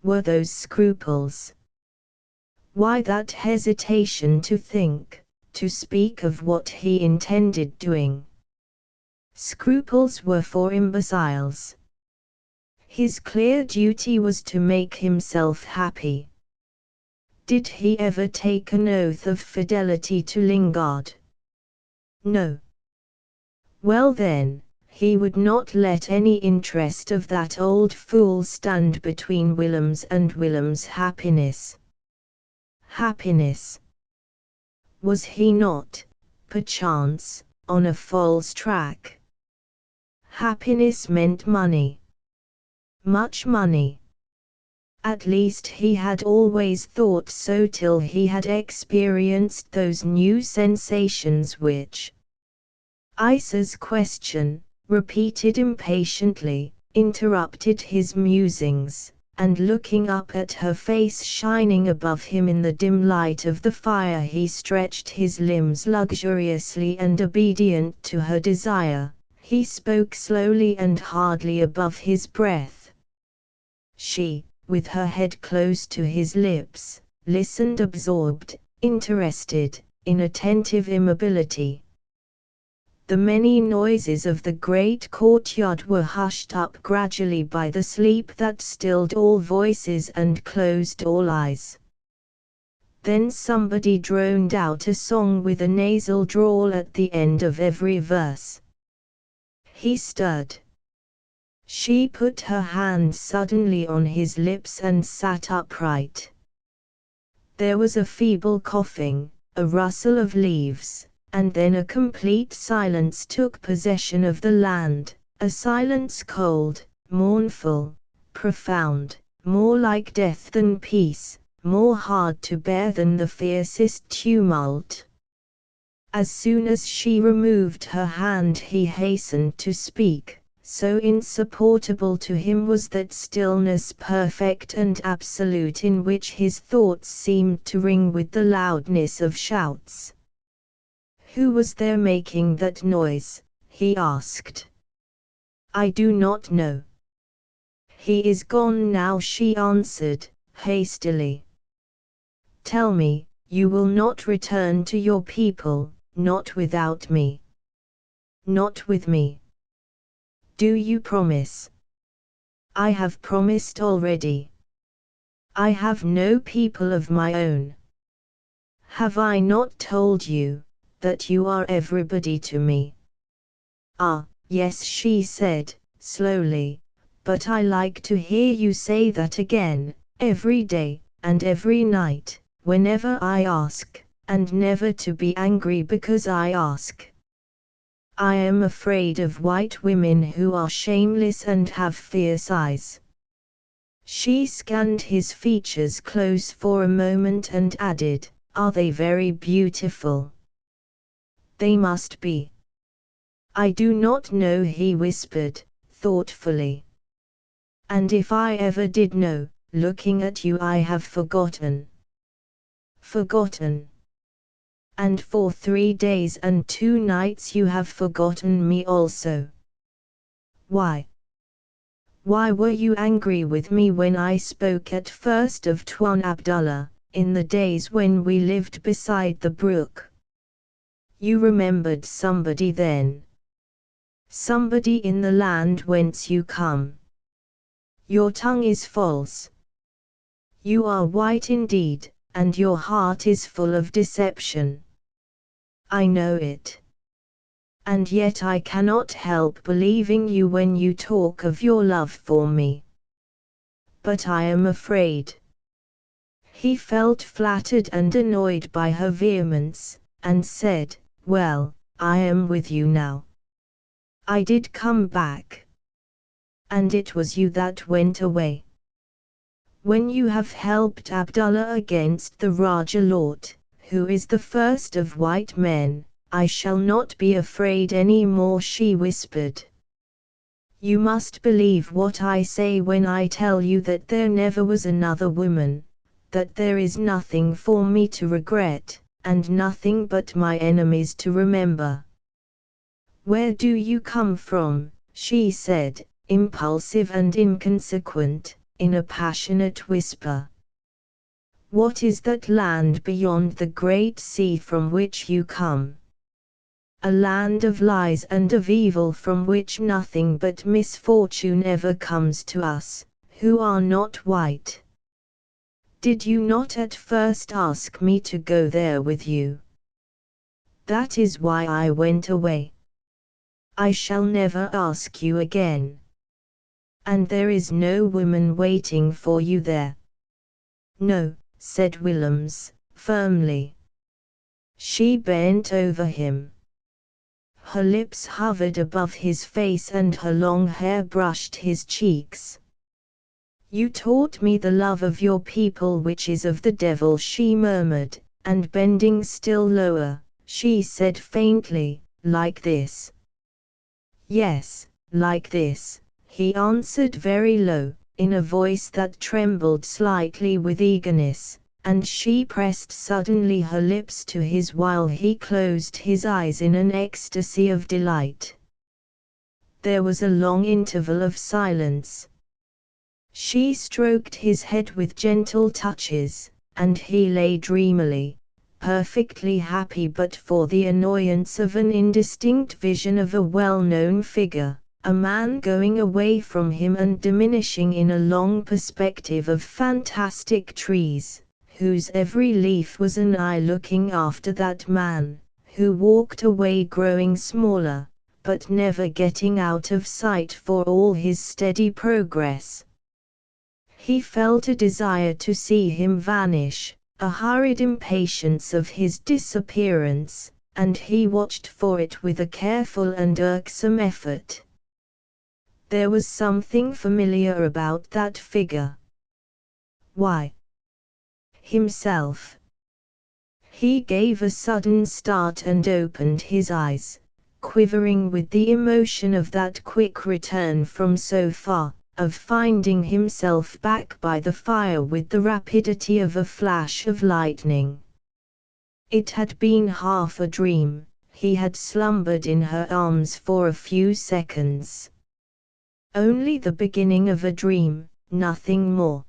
Were those scruples? Why that hesitation to think, to speak of what he intended doing? Scruples were for imbeciles. His clear duty was to make himself happy. Did he ever take an oath of fidelity to Lingard? No. Well then, he would not let any interest of that old fool stand between Willem's and Willem's happiness. Happiness. Was he not, perchance, on a false track? Happiness meant money. Much money. At least he had always thought so till he had experienced those new sensations which. Isa's question, repeated impatiently, interrupted his musings, and looking up at her face shining above him in the dim light of the fire, he stretched his limbs luxuriously, and obedient to her desire, he spoke slowly and hardly above his breath. She, with her head close to his lips, listened absorbed, interested, in attentive immobility. The many noises of the great courtyard were hushed up gradually by the sleep that stilled all voices and closed all eyes. Then somebody droned out a song with a nasal drawl at the end of every verse. He stirred. She put her hand suddenly on his lips and sat upright. There was a feeble coughing, a rustle of leaves, and then a complete silence took possession of the land, a silence cold, mournful, profound, more like death than peace, more hard to bear than the fiercest tumult. As soon as she removed her hand he hastened to speak, so insupportable to him was that stillness perfect and absolute in which his thoughts seemed to ring with the loudness of shouts. "Who was there making that noise?" he asked. "I do not know." "He is gone now," she answered, hastily. "Tell me, you will not return to your people, not without me." "Not with me." "Do you promise?" "I have promised already. I have no people of my own. Have I not told you that you are everybody to me?" "Ah, Yes, she said, slowly, but I like to hear you say that again, every day, and every night, whenever I ask, and never to be angry because I ask. I am afraid of white women who are shameless and have fierce eyes. She scanned his features close for a moment and added, "Are they very beautiful?" "They must be." "I do not know," he whispered, thoughtfully. "And if I ever did know, looking at you I have forgotten." "Forgotten? And for 3 days and 2 nights you have forgotten me also. Why? Why were you angry with me when I spoke at first of Tuan Abdullah, in the days when we lived beside the brook? You remembered somebody then. Somebody in the land whence you come. Your tongue is false. You are white indeed, and your heart is full of deception. I know it. And yet I cannot help believing you when you talk of your love for me. But I am afraid." He felt flattered and annoyed by her vehemence, and said, "Well, I am with you now. I did come back. And it was you that went away. When you have helped Abdullah against the Raja Lot, who is the first of white men, I shall not be afraid any more," she whispered. "You must believe what I say when I tell you that there never was another woman, that there is nothing for me to regret, and nothing but my enemies to remember." "Where do you come from?" she said, impulsive and inconsequent, in a passionate whisper. "What is that land beyond the great sea from which you come? A land of lies and of evil from which nothing but misfortune ever comes to us, who are not white. Did you not at first ask me to go there with you? That is why I went away. I shall never ask you again. And there is no woman waiting for you there." "No," said Willems, firmly. She bent over him. Her lips hovered above his face and her long hair brushed his cheeks. "You taught me the love of your people which is of the devil," she murmured, and bending still lower, she said faintly, "Like this." "Yes, like this," he answered very low, in a voice that trembled slightly with eagerness, and she pressed suddenly her lips to his while he closed his eyes in an ecstasy of delight. There was a long interval of silence. She stroked his head with gentle touches, and he lay dreamily, perfectly happy but for the annoyance of an indistinct vision of a well-known figure, a man going away from him and diminishing in a long perspective of fantastic trees, whose every leaf was an eye looking after that man, who walked away growing smaller, but never getting out of sight for all his steady progress. He felt a desire to see him vanish, a hurried impatience of his disappearance, and he watched for it with a careful and irksome effort. There was something familiar about that figure. Why? Himself. He gave a sudden start and opened his eyes, quivering with the emotion of that quick return from so far, of finding himself back by the fire with the rapidity of a flash of lightning. It had been half a dream, he had slumbered in her arms for a few seconds. Only the beginning of a dream, nothing more.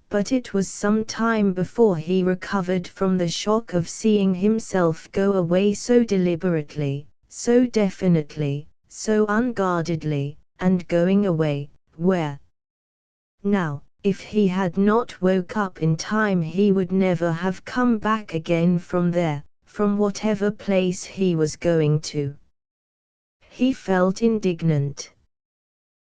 But it was some time before he recovered from the shock of seeing himself go away so deliberately, so definitely, so unguardedly, and going away, where? Now, if he had not woke up in time he would never have come back again from there, from whatever place he was going to. He felt indignant.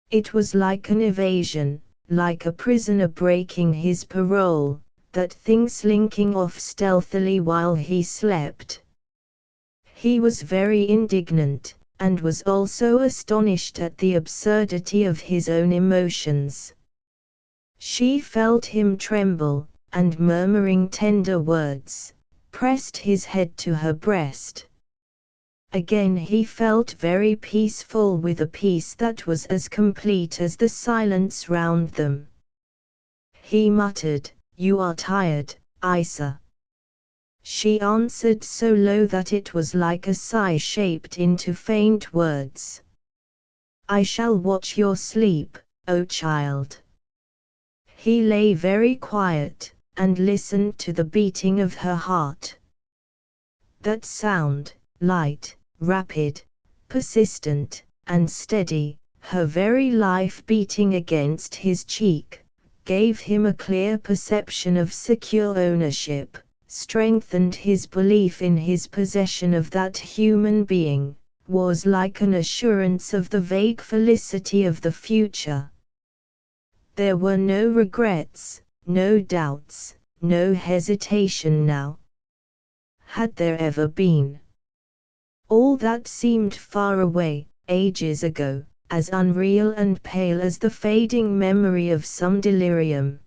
It was like an evasion, like a prisoner breaking his parole, that thing slinking off stealthily while he slept. He was very indignant, and was also astonished at the absurdity of his own emotions. She felt him tremble, and murmuring tender words, pressed his head to her breast. Again he felt very peaceful, with a peace that was as complete as the silence round them. He muttered, "You are tired, Isa." She answered so low that it was like a sigh shaped into faint words. "I shall watch your sleep, O child." He lay very quiet, and listened to the beating of her heart. That sound, light, rapid, persistent, and steady, her very life beating against his cheek, gave him a clear perception of secure ownership, strengthened his belief in his possession of that human being, was like an assurance of the vague felicity of the future. There were no regrets, no doubts, no hesitation now. Had there ever been? All that seemed far away, ages ago, as unreal and pale as the fading memory of some delirium.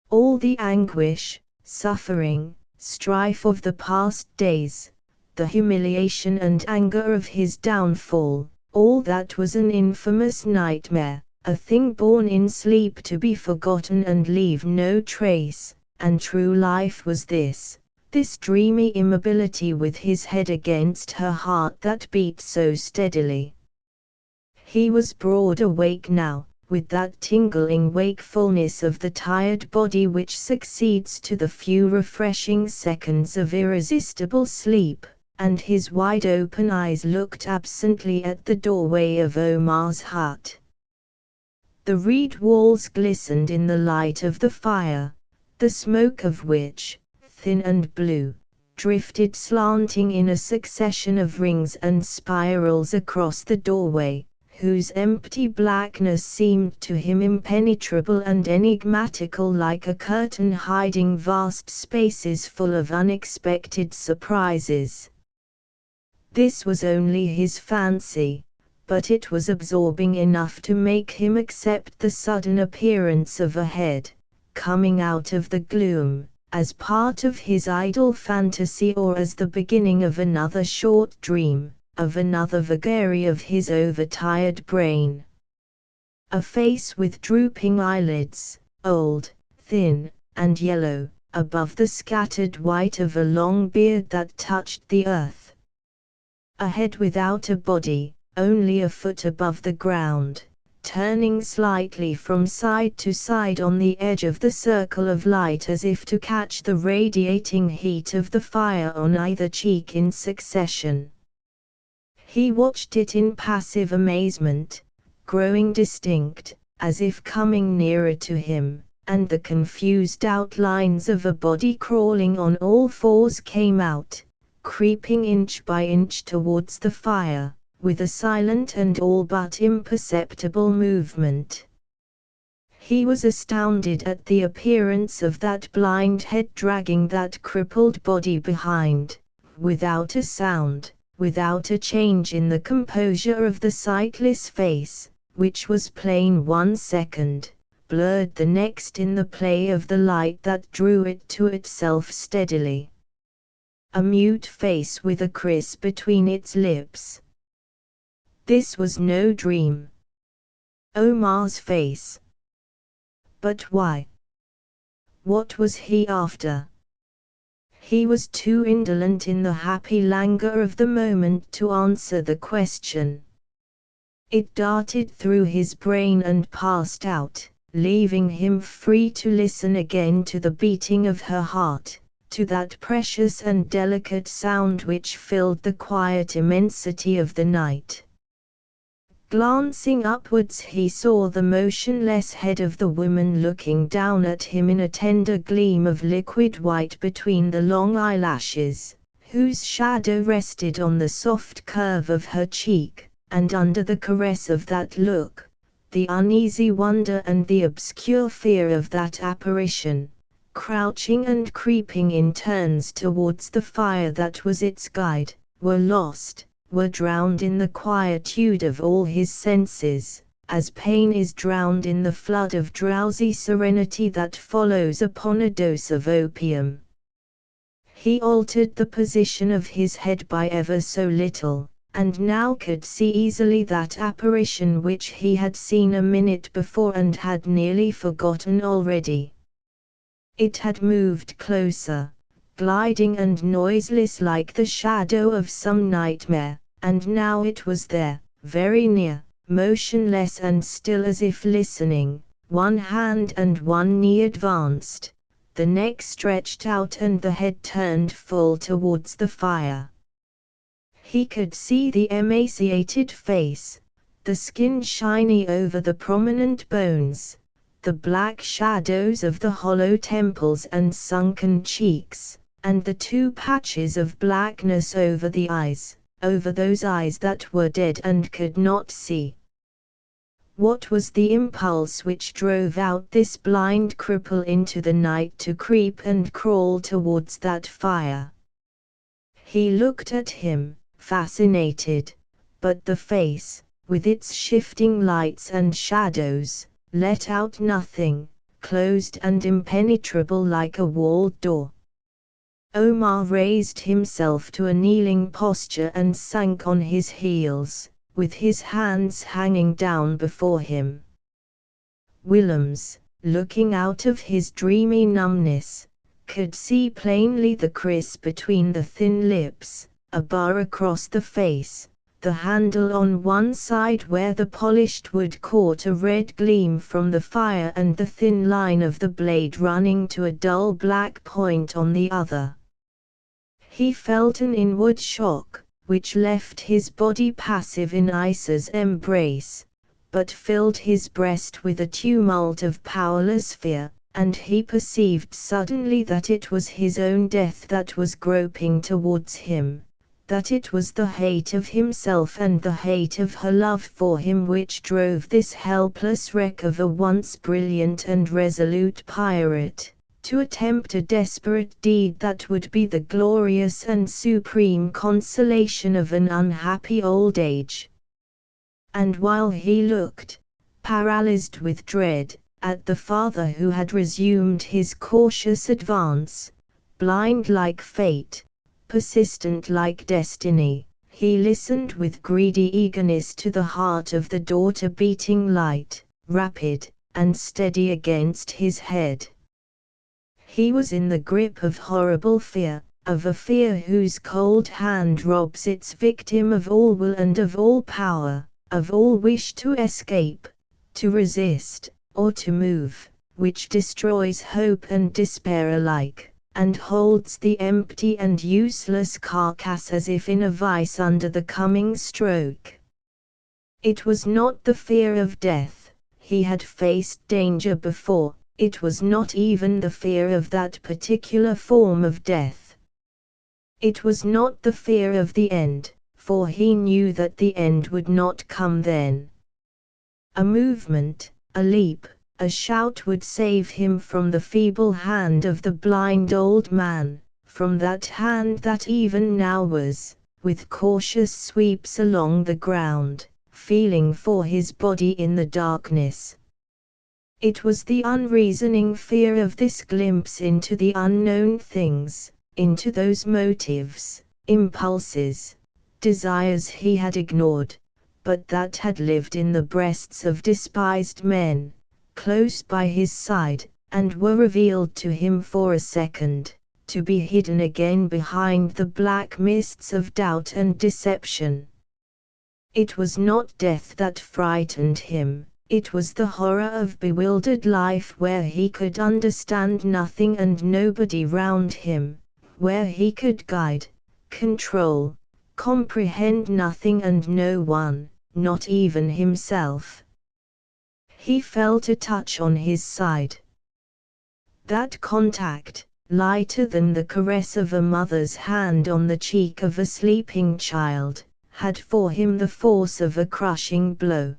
All the anguish, suffering, strife of the past days, the humiliation and anger of his downfall, all that was an infamous nightmare, a thing born in sleep to be forgotten and leave no trace, and true life was this dreamy immobility with his head against her heart that beat so steadily. He was broad awake now, with that tingling wakefulness of the tired body which succeeds to the few refreshing seconds of irresistible sleep, and his wide-open eyes looked absently at the doorway of Omar's hut. The reed walls glistened in the light of the fire, the smoke of which, thin and blue, drifted slanting in a succession of rings and spirals across the doorway, whose empty blackness seemed to him impenetrable and enigmatical, like a curtain hiding vast spaces full of unexpected surprises. This was only his fancy, but it was absorbing enough to make him accept the sudden appearance of a head, coming out of the gloom, as part of his idle fantasy or as the beginning of another short dream, of another vagary of his overtired brain. A face with drooping eyelids, old, thin, and yellow, above the scattered white of a long beard that touched the earth. A head without a body, only a foot above the ground, turning slightly from side to side on the edge of the circle of light as if to catch the radiating heat of the fire on either cheek in succession. He watched it in passive amazement, growing distinct, as if coming nearer to him, and the confused outlines of a body crawling on all fours came out, creeping inch by inch towards the fire, with a silent and all but imperceptible movement. He was astounded at the appearance of that blind head dragging that crippled body behind, without a sound, without a change in the composure of the sightless face, which was plain one second, blurred the next in the play of the light that drew it to itself steadily. A mute face with a kiss between its lips. This was no dream. Omar's face. But why? What was he after? He was too indolent in the happy languor of the moment to answer the question. It darted through his brain and passed out, leaving him free to listen again to the beating of her heart, to that precious and delicate sound which filled the quiet immensity of the night. Glancing upwards, he saw the motionless head of the woman looking down at him in a tender gleam of liquid white between the long eyelashes, whose shadow rested on the soft curve of her cheek, and under the caress of that look, the uneasy wonder and the obscure fear of that apparition, crouching and creeping in turns towards the fire that was its guide, were lost, were drowned in the quietude of all his senses, as pain is drowned in the flood of drowsy serenity that follows upon a dose of opium. He altered the position of his head by ever so little, and now could see easily that apparition which he had seen a minute before and had nearly forgotten already. It had moved closer, gliding and noiseless like the shadow of some nightmare, and now it was there, very near, motionless and still as if listening, one hand and one knee advanced, the neck stretched out and the head turned full towards the fire. He could see the emaciated face, the skin shiny over the prominent bones, the black shadows of the hollow temples and sunken cheeks, and the two patches of blackness over the eyes, over those eyes that were dead and could not see. What was the impulse which drove out this blind cripple into the night to creep and crawl towards that fire? He looked at him, fascinated, but the face, with its shifting lights and shadows, let out nothing, closed and impenetrable like a walled door. Omar raised himself to a kneeling posture and sank on his heels, with his hands hanging down before him. Willems, looking out of his dreamy numbness, could see plainly the crease between the thin lips, a bar across the face, the handle on one side where the polished wood caught a red gleam from the fire and the thin line of the blade running to a dull black point on the other. He felt an inward shock, which left his body passive in Isa's embrace, but filled his breast with a tumult of powerless fear, and he perceived suddenly that it was his own death that was groping towards him, that it was the hate of himself and the hate of her love for him which drove this helpless wreck of a once brilliant and resolute pirate to attempt a desperate deed that would be the glorious and supreme consolation of an unhappy old age. And while he looked, paralyzed with dread, at the father who had resumed his cautious advance, blind like fate, persistent like destiny, he listened with greedy eagerness to the heart of the daughter beating light, rapid, and steady against his head. He was in the grip of horrible fear, of a fear whose cold hand robs its victim of all will and of all power, of all wish to escape, to resist, or to move, which destroys hope and despair alike, and holds the empty and useless carcass as if in a vice under the coming stroke. It was not the fear of death, he had faced danger before. It was not even the fear of that particular form of death. It was not the fear of the end, for he knew that the end would not come then. A movement, a leap, a shout would save him from the feeble hand of the blind old man, from that hand that even now was, with cautious sweeps along the ground, feeling for his body in the darkness. It was the unreasoning fear of this glimpse into the unknown things, into those motives, impulses, desires he had ignored, but that had lived in the breasts of despised men, close by his side, and were revealed to him for a second, to be hidden again behind the black mists of doubt and deception. It was not death that frightened him. It was the horror of bewildered life where he could understand nothing and nobody round him, where he could guide, control, comprehend nothing and no one, not even himself. He felt a touch on his side. That contact, lighter than the caress of a mother's hand on the cheek of a sleeping child, had for him the force of a crushing blow.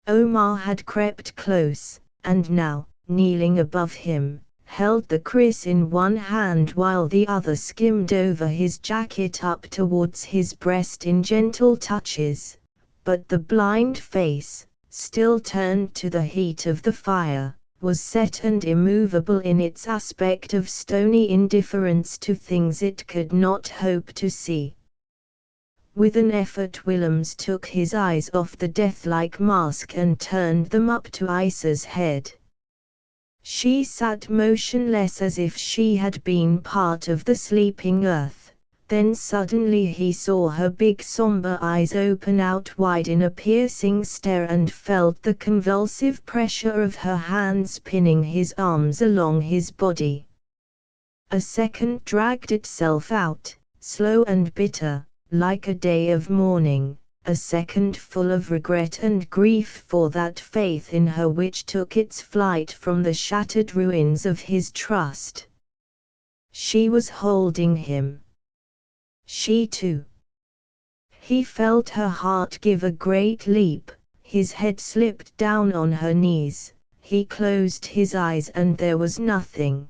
Omar had crept close, and now, kneeling above him, held the kriss in one hand while the other skimmed over his jacket up towards his breast in gentle touches, but the blind face, still turned to the heat of the fire, was set and immovable in its aspect of stony indifference to things it could not hope to see. With an effort Willems took his eyes off the death-like mask and turned them up to Isa's head. She sat motionless as if she had been part of the sleeping earth. Then suddenly he saw her big somber eyes open out wide in a piercing stare and felt the convulsive pressure of her hands pinning his arms along his body. A second dragged itself out, slow and bitter, like a day of mourning, a second full of regret and grief for that faith in her which took its flight from the shattered ruins of his trust. She was holding him. She too. He felt her heart give a great leap, his head slipped down on her knees, he closed his eyes and there was nothing.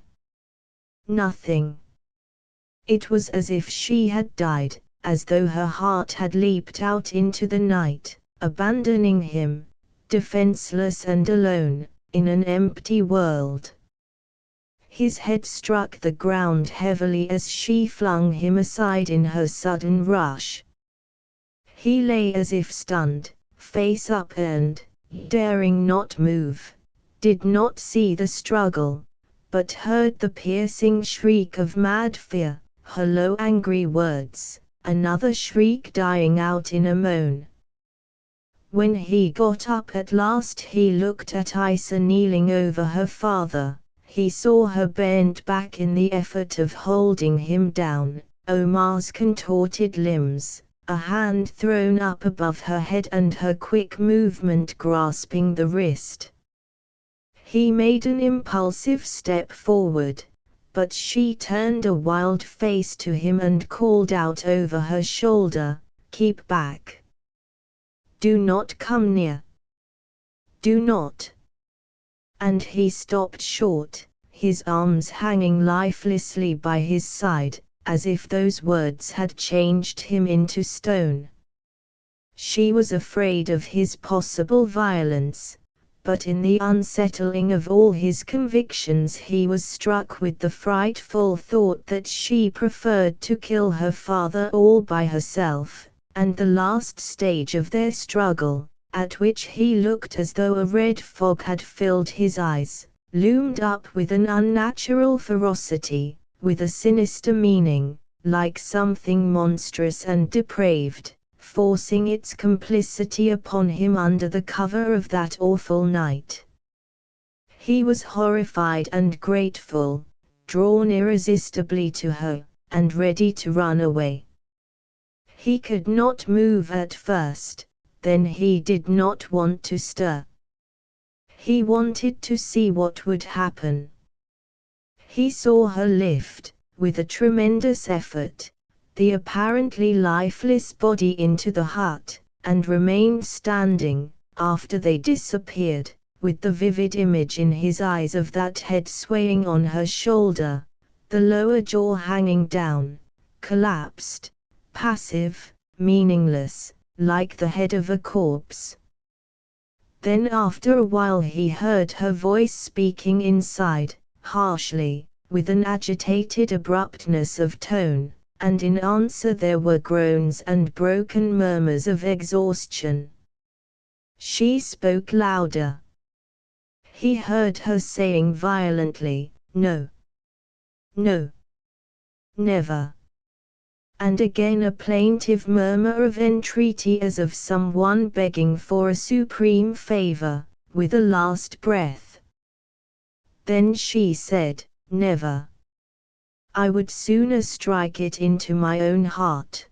Nothing. It was as if she had died, as though her heart had leaped out into the night, abandoning him, defenseless and alone, in an empty world. His head struck the ground heavily as she flung him aside in her sudden rush. He lay as if stunned, face up and, daring not move, did not see the struggle, but heard the piercing shriek of mad fear, her low angry words, another shriek dying out in a moan. When he got up at last he looked at Isa kneeling over her father. He saw her bent back in the effort of holding him down, Omar's contorted limbs, a hand thrown up above her head and her quick movement grasping the wrist. He made an impulsive step forward, but she turned a wild face to him and called out over her shoulder, "Keep back. Do not come near. Do not." And he stopped short, his arms hanging lifelessly by his side, as if those words had changed him into stone. She was afraid of his possible violence, but in the unsettling of all his convictions he was struck with the frightful thought that she preferred to kill her father all by herself, and the last stage of their struggle, at which he looked as though a red fog had filled his eyes, loomed up with an unnatural ferocity, with a sinister meaning, like something monstrous and depraved, forcing its complicity upon him under the cover of that awful night. He was horrified and grateful, drawn irresistibly to her, and ready to run away. He could not move at first, then he did not want to stir. He wanted to see what would happen. He saw her lift, with a tremendous effort, the apparently lifeless body into the hut, and remained standing, after they disappeared, with the vivid image in his eyes of that head swaying on her shoulder, the lower jaw hanging down, collapsed, passive, meaningless, like the head of a corpse. Then after a while he heard her voice speaking inside, harshly, with an agitated abruptness of tone, and in answer there were groans and broken murmurs of exhaustion. She spoke louder. He heard her saying violently, "No. No. Never." And again a plaintive murmur of entreaty as of someone begging for a supreme favor, with a last breath. Then she said, "Never. I would sooner strike it into my own heart."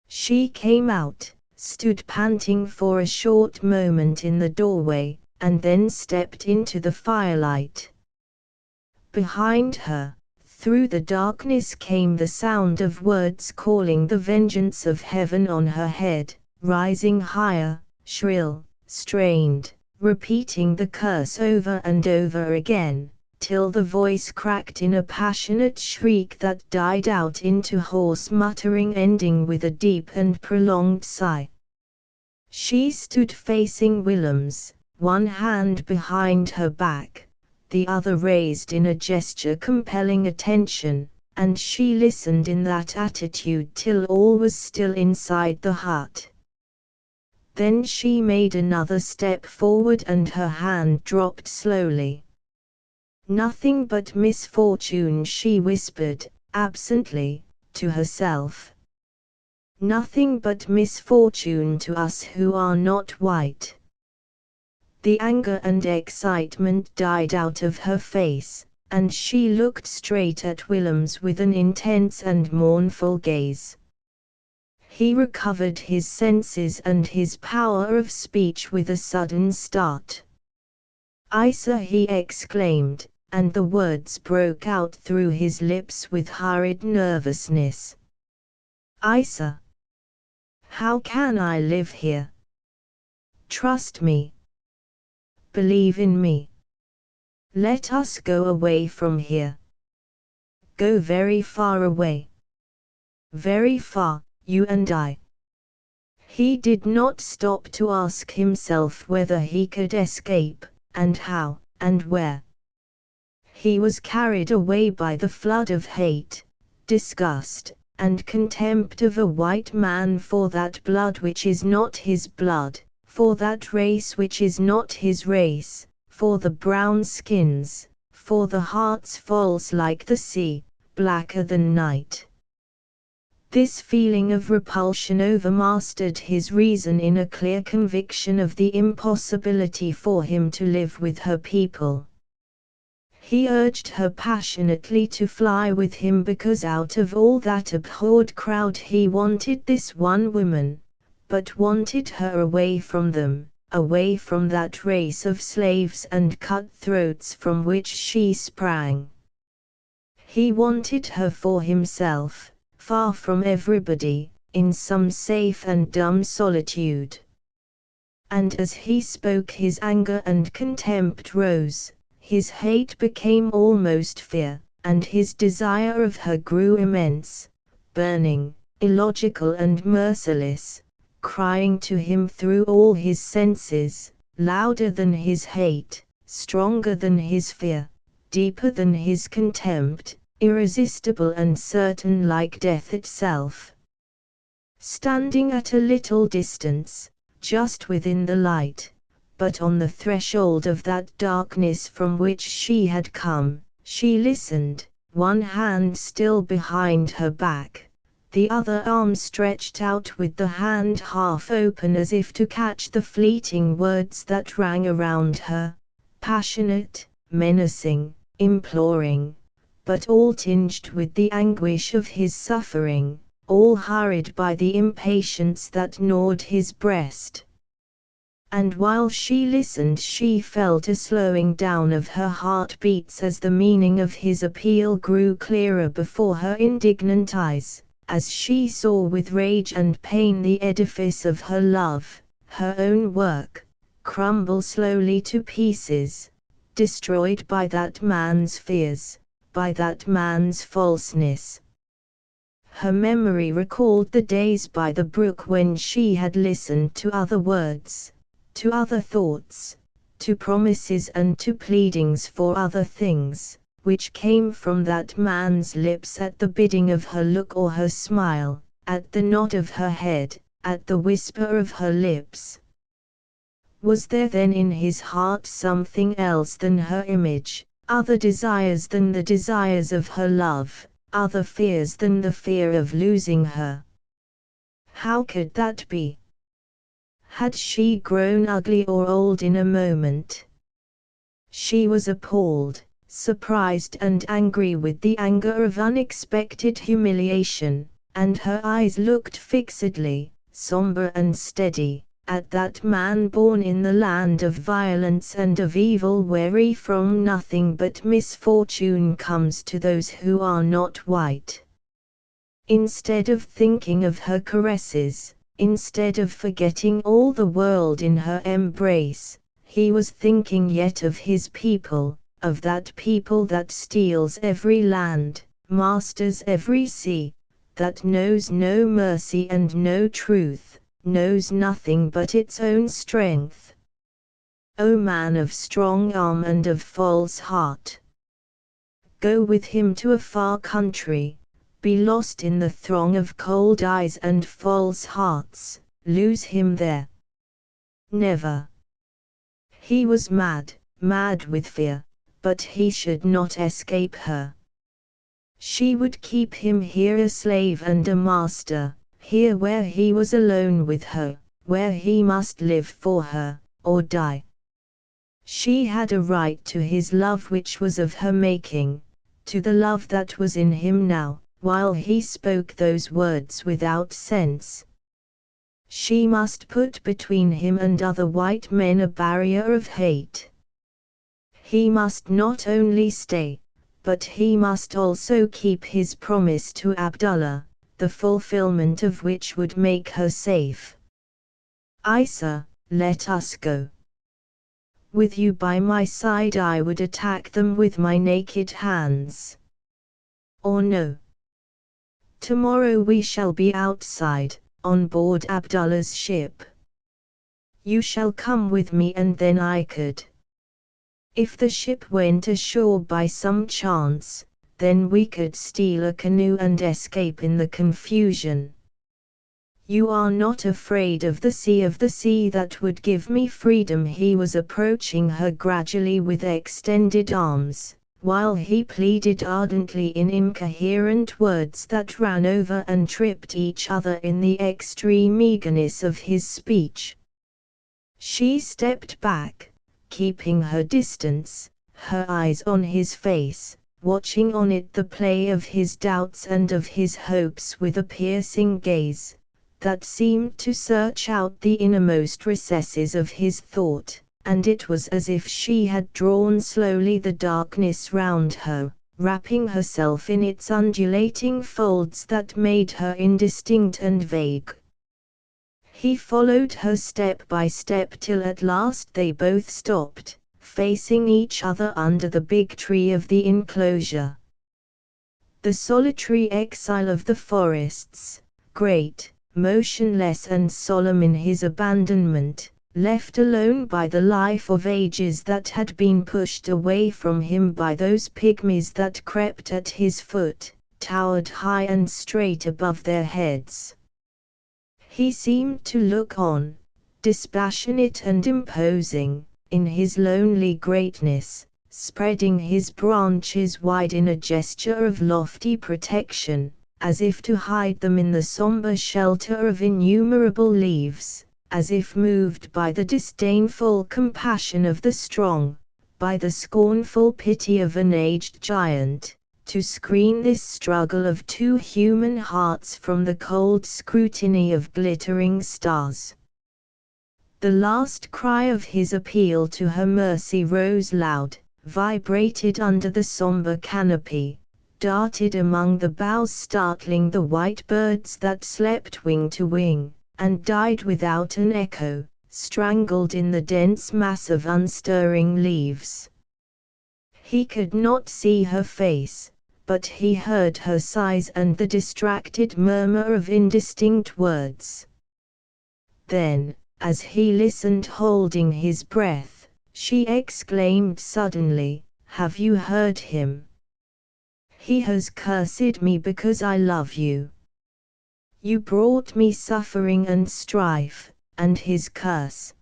She came out, stood panting for a short moment in the doorway, and then stepped into the firelight. Behind her, Through the darkness came the sound of words calling the vengeance of heaven on her head, rising higher, shrill, strained, repeating the curse over and over again, till the voice cracked in a passionate shriek that died out into hoarse muttering, ending with a deep and prolonged sigh. She stood facing Willems, one hand behind her back, the other raised in a gesture compelling attention, and she listened in that attitude till all was still inside the hut. Then she made another step forward and her hand dropped slowly. "Nothing but misfortune," she whispered, absently, to herself. "Nothing but misfortune to us who are not white." The anger and excitement died out of her face, and she looked straight at Willems with an intense and mournful gaze. He recovered his senses and his power of speech with a sudden start. "Isa," he exclaimed, and the words broke out through his lips with hurried nervousness. "Isa, how can I live here? Trust me. Believe in me. Let us go away from here. Go very far away. Very far, you and I." He did not stop to ask himself whether he could escape, and how, and where. He was carried away by the flood of hate, disgust, and contempt of a white man for that blood which is not his blood, for that race which is not his race, for the brown skins, for the hearts false like the sea, blacker than night. This feeling of repulsion overmastered his reason in a clear conviction of the impossibility for him to live with her people. He urged her passionately to fly with him because out of all that abhorred crowd he wanted this one woman, but wanted her away from them, away from that race of slaves and cutthroats from which she sprang. He wanted her for himself, far from everybody, in some safe and dumb solitude. And as he spoke his anger and contempt rose, his hate became almost fear, and his desire of her grew immense, burning, illogical and merciless, crying to him through all his senses, louder than his hate, stronger than his fear, deeper than his contempt, irresistible and certain like death itself. Standing at a little distance, just within the light, but on the threshold of that darkness from which she had come, she listened, one hand still behind her back, the other arm stretched out with the hand half open as if to catch the fleeting words that rang around her, passionate, menacing, imploring, but all tinged with the anguish of his suffering, all hurried by the impatience that gnawed his breast. And while she listened she felt a slowing down of her heartbeats as the meaning of his appeal grew clearer before her indignant eyes, as she saw with rage and pain the edifice of her love, her own work, crumble slowly to pieces, destroyed by that man's fears, by that man's falseness. Her memory recalled the days by the brook when she had listened to other words, to other thoughts, to promises and to pleadings for other things, which came from that man's lips at the bidding of her look or her smile, at the nod of her head, at the whisper of her lips. Was there then in his heart something else than her image, other desires than the desires of her love, other fears than the fear of losing her? How could that be? Had she grown ugly or old in a moment? She was appalled, surprised and angry with the anger of unexpected humiliation, and her eyes looked fixedly, somber and steady, at that man born in the land of violence and of evil, where from nothing but misfortune comes to those who are not white. Instead of thinking of her caresses, instead of forgetting all the world in her embrace, he was thinking yet of his people, of that people that steals every land, masters every sea, that knows no mercy and no truth, knows nothing but its own strength. O man of strong arm and of false heart! Go with him to a far country, be lost in the throng of cold eyes and false hearts, lose him there. Never. He was mad, mad with fear, but he should not escape her. She would keep him here a slave and a master, here where he was alone with her, where he must live for her, or die. She had a right to his love which was of her making, to the love that was in him now, while he spoke those words without sense. She must put between him and other white men a barrier of hate. He must not only stay, but he must also keep his promise to Abdullah, the fulfillment of which would make her safe. Isa, let us go. With you by my side I would attack them with my naked hands. Or no. Tomorrow we shall be outside, on board Abdullah's ship. You shall come with me and then I could. If the ship went ashore by some chance, then we could steal a canoe and escape in the confusion. You are not afraid of the sea that would give me freedom. He was approaching her gradually with extended arms, while he pleaded ardently in incoherent words that ran over and tripped each other in the extreme eagerness of his speech. She stepped back, keeping her distance, her eyes on his face, watching on it the play of his doubts and of his hopes with a piercing gaze that seemed to search out the innermost recesses of his thought, and it was as if she had drawn slowly the darkness round her, wrapping herself in its undulating folds that made her indistinct and vague. He followed her step by step till at last they both stopped, facing each other under the big tree of the enclosure. The solitary exile of the forests, great, motionless and solemn in his abandonment, left alone by the life of ages that had been pushed away from him by those pygmies that crept at his foot, towered high and straight above their heads. He seemed to look on, dispassionate and imposing, in his lonely greatness, spreading his branches wide in a gesture of lofty protection, as if to hide them in the somber shelter of innumerable leaves, as if moved by the disdainful compassion of the strong, by the scornful pity of an aged giant, to screen this struggle of two human hearts from the cold scrutiny of glittering stars. The last cry of his appeal to her mercy rose loud, vibrated under the somber canopy, darted among the boughs startling the white birds that slept wing to wing, and died without an echo, strangled in the dense mass of unstirring leaves. He could not see her face, but he heard her sighs and the distracted murmur of indistinct words. Then, as he listened holding his breath, she exclaimed suddenly, "Have you heard him? He has cursed me because I love you. You brought me suffering and strife, and his curse.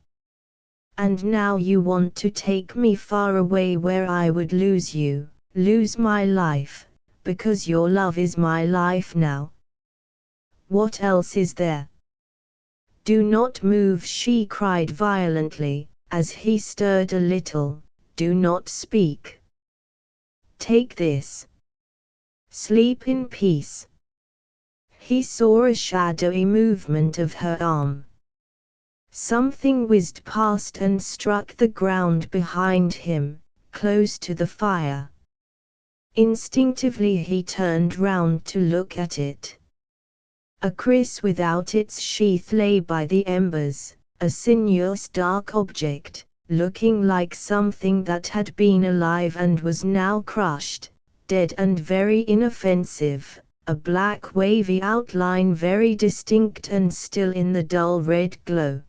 And now you want to take me far away where I would lose you, lose my life, because your love is my life now. What else is there? Do not move," she cried violently, as he stirred a little, "do not speak. Take this. Sleep in peace." He saw a shadowy movement of her arm. Something whizzed past and struck the ground behind him, close to the fire. Instinctively he turned round to look at it. A kriss without its sheath lay by the embers, a sinuous dark object, looking like something that had been alive and was now crushed, dead and very inoffensive, a black wavy outline very distinct and still in the dull red glow.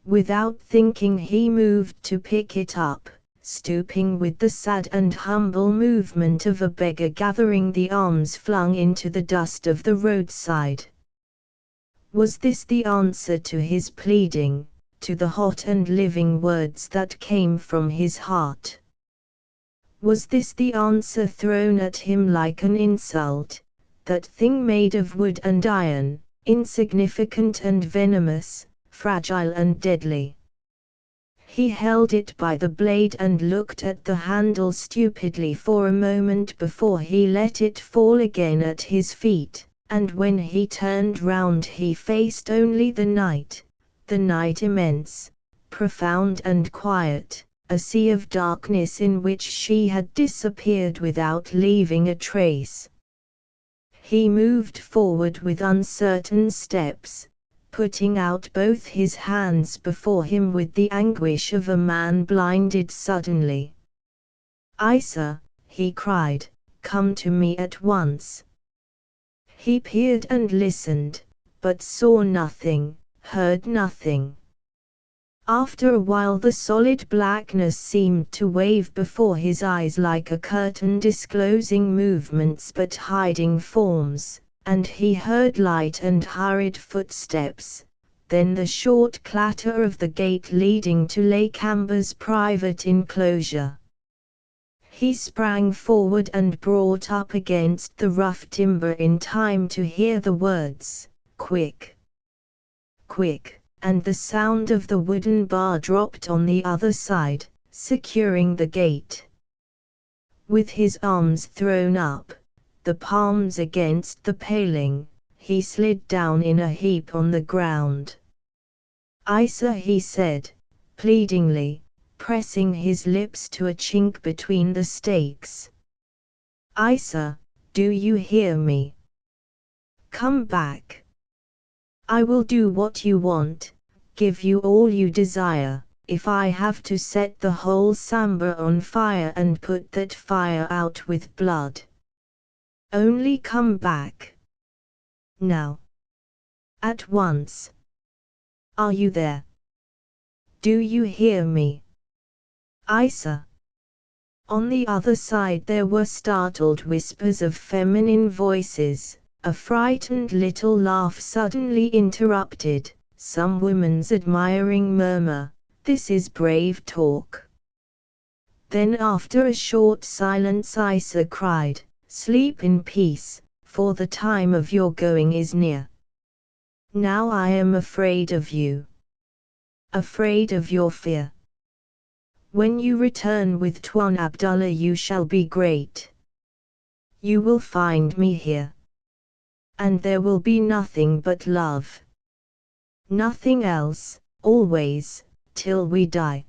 Without thinking he moved to pick it up, stooping with the sad and humble movement of a beggar gathering the alms flung into the dust of the roadside. Was this the answer to his pleading, to the hot and living words that came from his heart? Was this the answer thrown at him like an insult, that thing made of wood and iron, insignificant and venomous, fragile and deadly? He held it by the blade and looked at the handle stupidly for a moment before he let it fall again at his feet, and when he turned round he faced only the night immense, profound and quiet, a sea of darkness in which she had disappeared without leaving a trace. He moved forward with uncertain steps, putting out both his hands before him with the anguish of a man blinded suddenly. "Isa," he cried, "come to me at once." He peered and listened, but saw nothing, heard nothing. After a while the solid blackness seemed to wave before his eyes like a curtain disclosing movements but hiding forms, and he heard light and hurried footsteps, then the short clatter of the gate leading to Lake Amber's private enclosure. He sprang forward and brought up against the rough timber in time to hear the words, "Quick! Quick!" and the sound of the wooden bar dropped on the other side, securing the gate. With his arms thrown up, the palms against the paling, he slid down in a heap on the ground. "Isa," he said, pleadingly, pressing his lips to a chink between the stakes. "Isa, do you hear me? Come back. I will do what you want, give you all you desire, if I have to set the whole Samba on fire and put that fire out with blood. Only come back. Now. At once. Are you there? Do you hear me? Isa?" On the other side there were startled whispers of feminine voices, a frightened little laugh suddenly interrupted, some woman's admiring murmur, "This is brave talk." Then after a short silence Isa cried, "Sleep in peace, for the time of your going is near. Now I am afraid of you. Afraid of your fear. When you return with Tuan Abdullah you shall be great. You will find me here. And there will be nothing but love. Nothing else, always, till we die."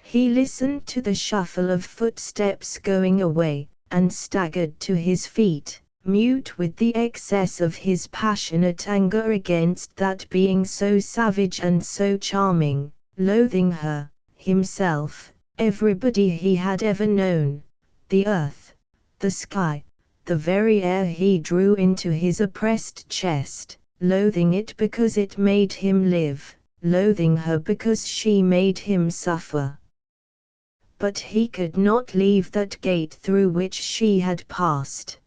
He listened to the shuffle of footsteps going away, and staggered to his feet, mute with the excess of his passionate anger against that being so savage and so charming, loathing her, himself, everybody he had ever known, the earth, the sky, the very air he drew into his oppressed chest, loathing it because it made him live, loathing her because she made him suffer. But he could not leave that gate through which she had passed.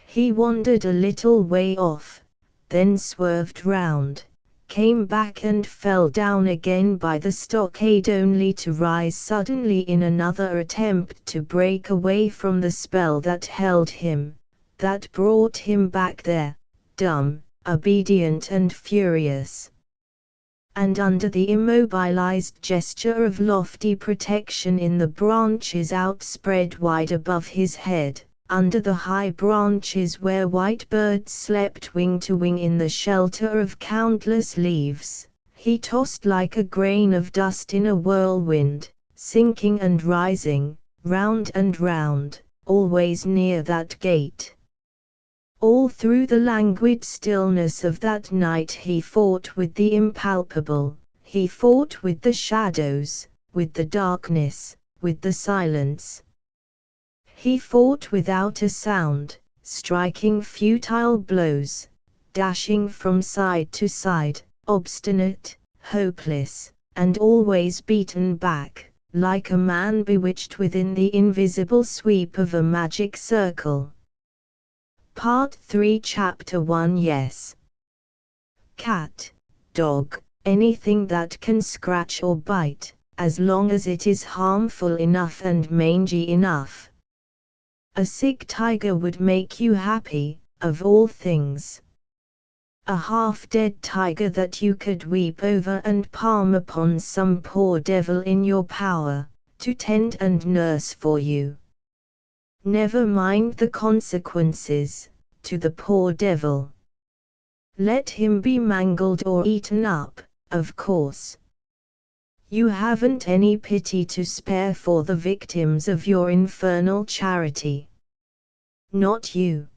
He wandered a little way off, then swerved round, came back and fell down again by the stockade only to rise suddenly in another attempt to break away from the spell that held him, that brought him back there, dumb, obedient and furious. And under the immobilized gesture of lofty protection in the branches outspread wide above his head, under the high branches where white birds slept wing to wing in the shelter of countless leaves, He tossed like a grain of dust in a whirlwind, sinking and rising, round and round, always near that gate. All through the languid stillness of that night he fought with the impalpable, he fought with the shadows, with the darkness, with the silence. He fought without a sound, striking futile blows, dashing from side to side, obstinate, hopeless, and always beaten back, like a man bewitched within the invisible sweep of a magic circle. Part 3 Chapter 1 Yes. Cat, dog, anything that can scratch or bite, as long as it is harmful enough and mangy enough. A sick tiger would make you happy, of all things. A half-dead tiger that you could weep over and palm upon some poor devil in your power, to tend and nurse for you. Never mind the consequences, to the poor devil. Let him be mangled or eaten up, of course. You haven't any pity to spare for the victims of your infernal charity. Not you.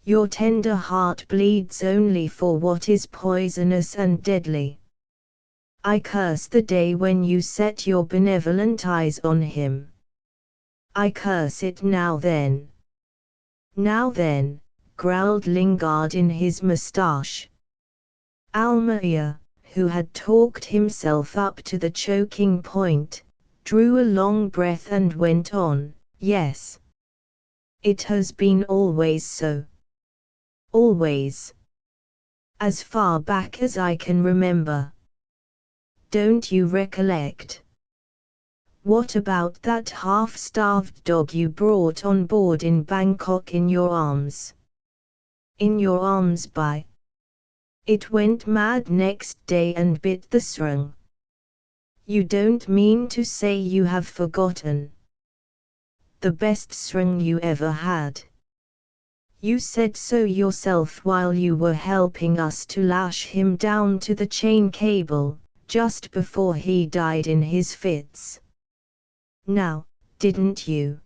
Your tender heart bleeds only for what is poisonous and deadly. I curse the day when you set your benevolent eyes on him. I curse it now then. Now then, growled Lingard in his moustache. Almayer, who had talked himself up to the choking point, drew a long breath and went on, yes. It has been always so. Always. As far back as I can remember. Don't you recollect? What about that half-starved dog you brought on board in Bangkok in your arms? In your arms by? It went mad next day and bit the srung. You don't mean to say you have forgotten? The best srung you ever had. You said so yourself while you were helping us to lash him down to the chain cable, just before he died in his fits. Now, didn't you?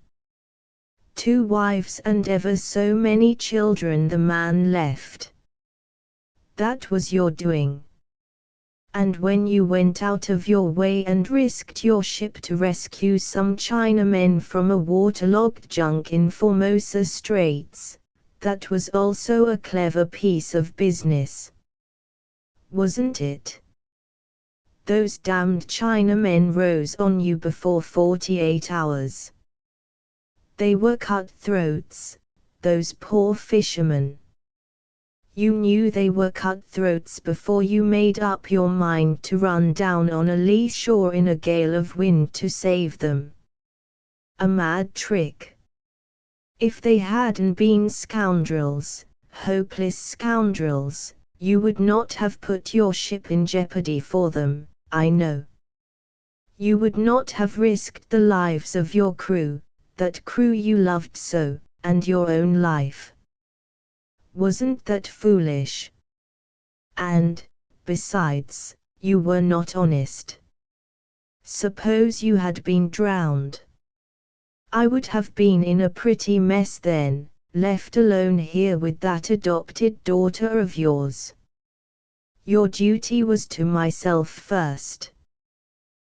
2 wives and ever so many children the man left. That was your doing. And when you went out of your way and risked your ship to rescue some Chinamen from a waterlogged junk in Formosa Straits, that was also a clever piece of business. Wasn't it? Those damned Chinamen rose on you before 48 hours. They were cutthroats, those poor fishermen. You knew they were cutthroats before you made up your mind to run down on a lee shore in a gale of wind to save them. A mad trick. If they hadn't been scoundrels, hopeless scoundrels, you would not have put your ship in jeopardy for them, I know. You would not have risked the lives of your crew, that crew you loved so, and your own life. Wasn't that foolish? And, besides, you were not honest. Suppose you had been drowned. I would have been in a pretty mess then, left alone here with that adopted daughter of yours. Your duty was to myself first.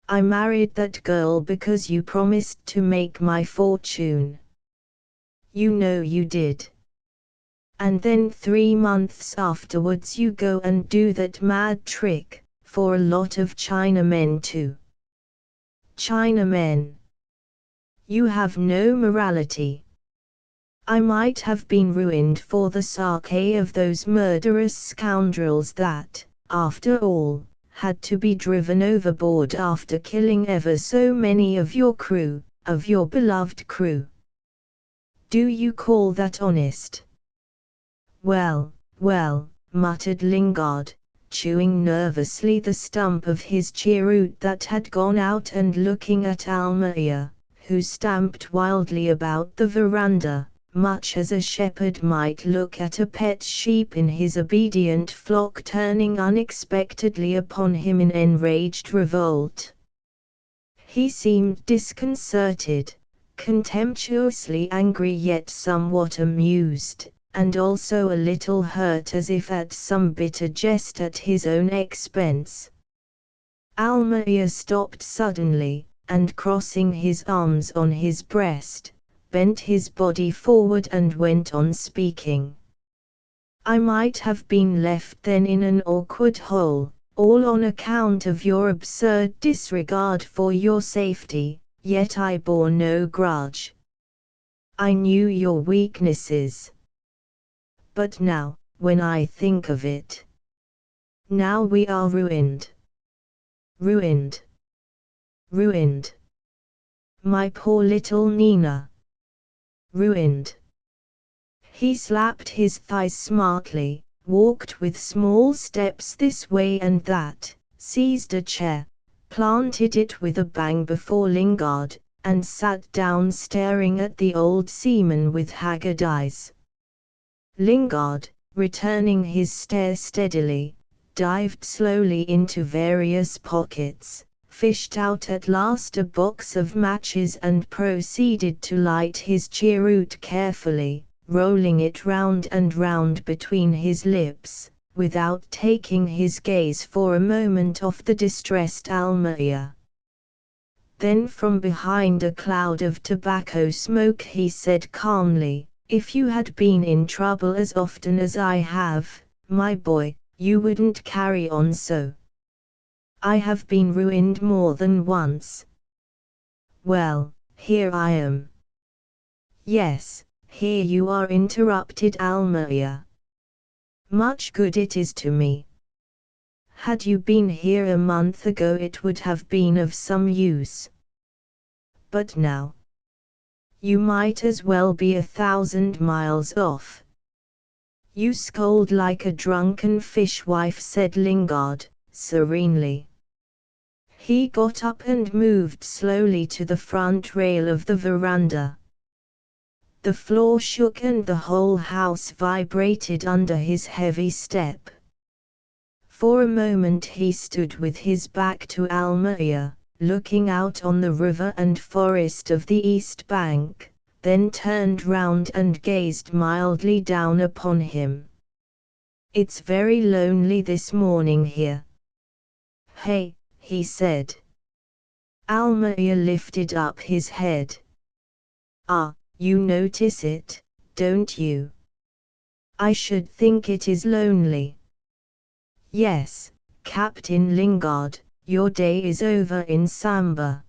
I married that girl because you promised to make my fortune. You know you did. And then 3 months afterwards you go and do that mad trick, for a lot of Chinamen too. Chinamen. You have no morality. I might have been ruined for the sake of those murderous scoundrels that, after all, had to be driven overboard after killing ever so many of your crew, of your beloved crew. Do you call that honest? Well, well, muttered Lingard, chewing nervously the stump of his cheroot that had gone out and looking at Almayer, who stamped wildly about the veranda, much as a shepherd might look at a pet sheep in his obedient flock turning unexpectedly upon him in enraged revolt. He seemed disconcerted, contemptuously angry yet somewhat amused, and also a little hurt as if at some bitter jest at his own expense. Almeida stopped suddenly, and crossing his arms on his breast, bent his body forward and went on speaking. I might have been left then in an awkward hole, all on account of your absurd disregard for your safety, yet I bore no grudge. I knew your weaknesses. But now, when I think of it, now we are ruined. Ruined. Ruined. My poor little Nina. Ruined. He slapped his thighs smartly, walked with small steps this way and that, seized a chair, planted it with a bang before Lingard, and sat down staring at the old seaman with haggard eyes. Lingard, returning his stare steadily, dived slowly into various pockets, fished out at last a box of matches and proceeded to light his cheroot carefully, rolling it round and round between his lips, without taking his gaze for a moment off the distressed Almeida. Then from behind a cloud of tobacco smoke he said calmly, "If you had been in trouble as often as I have, my boy, you wouldn't carry on so. I have been ruined more than once. Well, here I am." "Yes, here you are," interrupted Almeida. "Much good it is to me. Had you been here a month ago it would have been of some use. But now, you might as well be 1,000 miles off." "You scold like a drunken fishwife," said Lingard, serenely. He got up and moved slowly to the front rail of the veranda. The floor shook and the whole house vibrated under his heavy step. For a moment he stood with his back to Almeida, looking out on the river and forest of the east bank, then turned round and gazed mildly down upon him. "It's very lonely this morning here." "Hey," he said. Almeida lifted up his head. "Ah, you notice it, don't you?" "I should think it is lonely." "Yes, Captain Lingard, your day is over in Samba.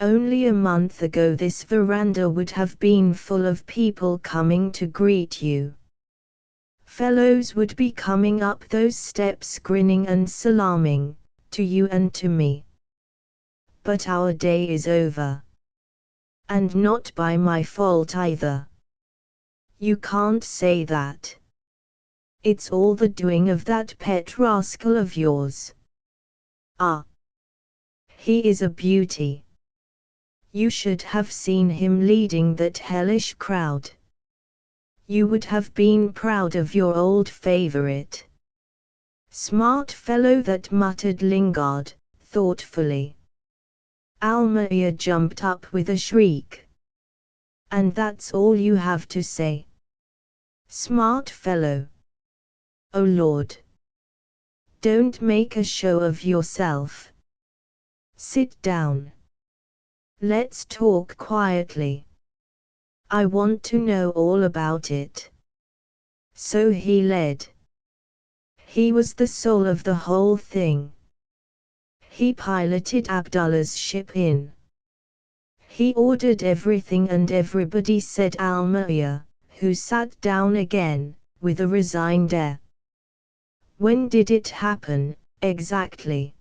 Only a month ago this veranda would have been full of people coming to greet you. Fellows would be coming up those steps grinning and salaaming, to you and to me. But our day is over. And not by my fault either." "You can't say that. It's all the doing of that pet rascal of yours." "Ah. He is a beauty. You should have seen him leading that hellish crowd. You would have been proud of your old favorite." "Smart fellow that," muttered Lingard, thoughtfully. Almeida jumped up with a shriek. "And that's all you have to say? Smart fellow? Oh Lord! Don't make a show of yourself. Sit down. Let's talk quietly. I want to know all about it." So he led. He was the soul of the whole thing. He piloted Abdullah's ship in. He ordered everything and everybody, said Almeida, who sat down again, with a resigned air. "When did it happen, exactly?"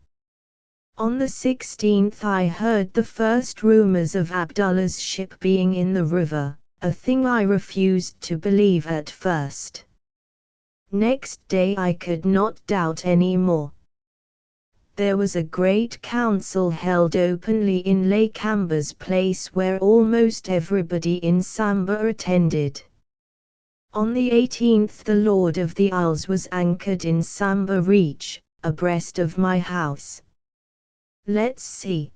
"On the 16th I heard the first rumors of Abdullah's ship being in the river, a thing I refused to believe at first. Next day I could not doubt any more. There was a great council held openly in Lakamba's place where almost everybody in Samba attended. On the 18th the Lord of the Isles was anchored in Samba Reach, abreast of my house. Let's see.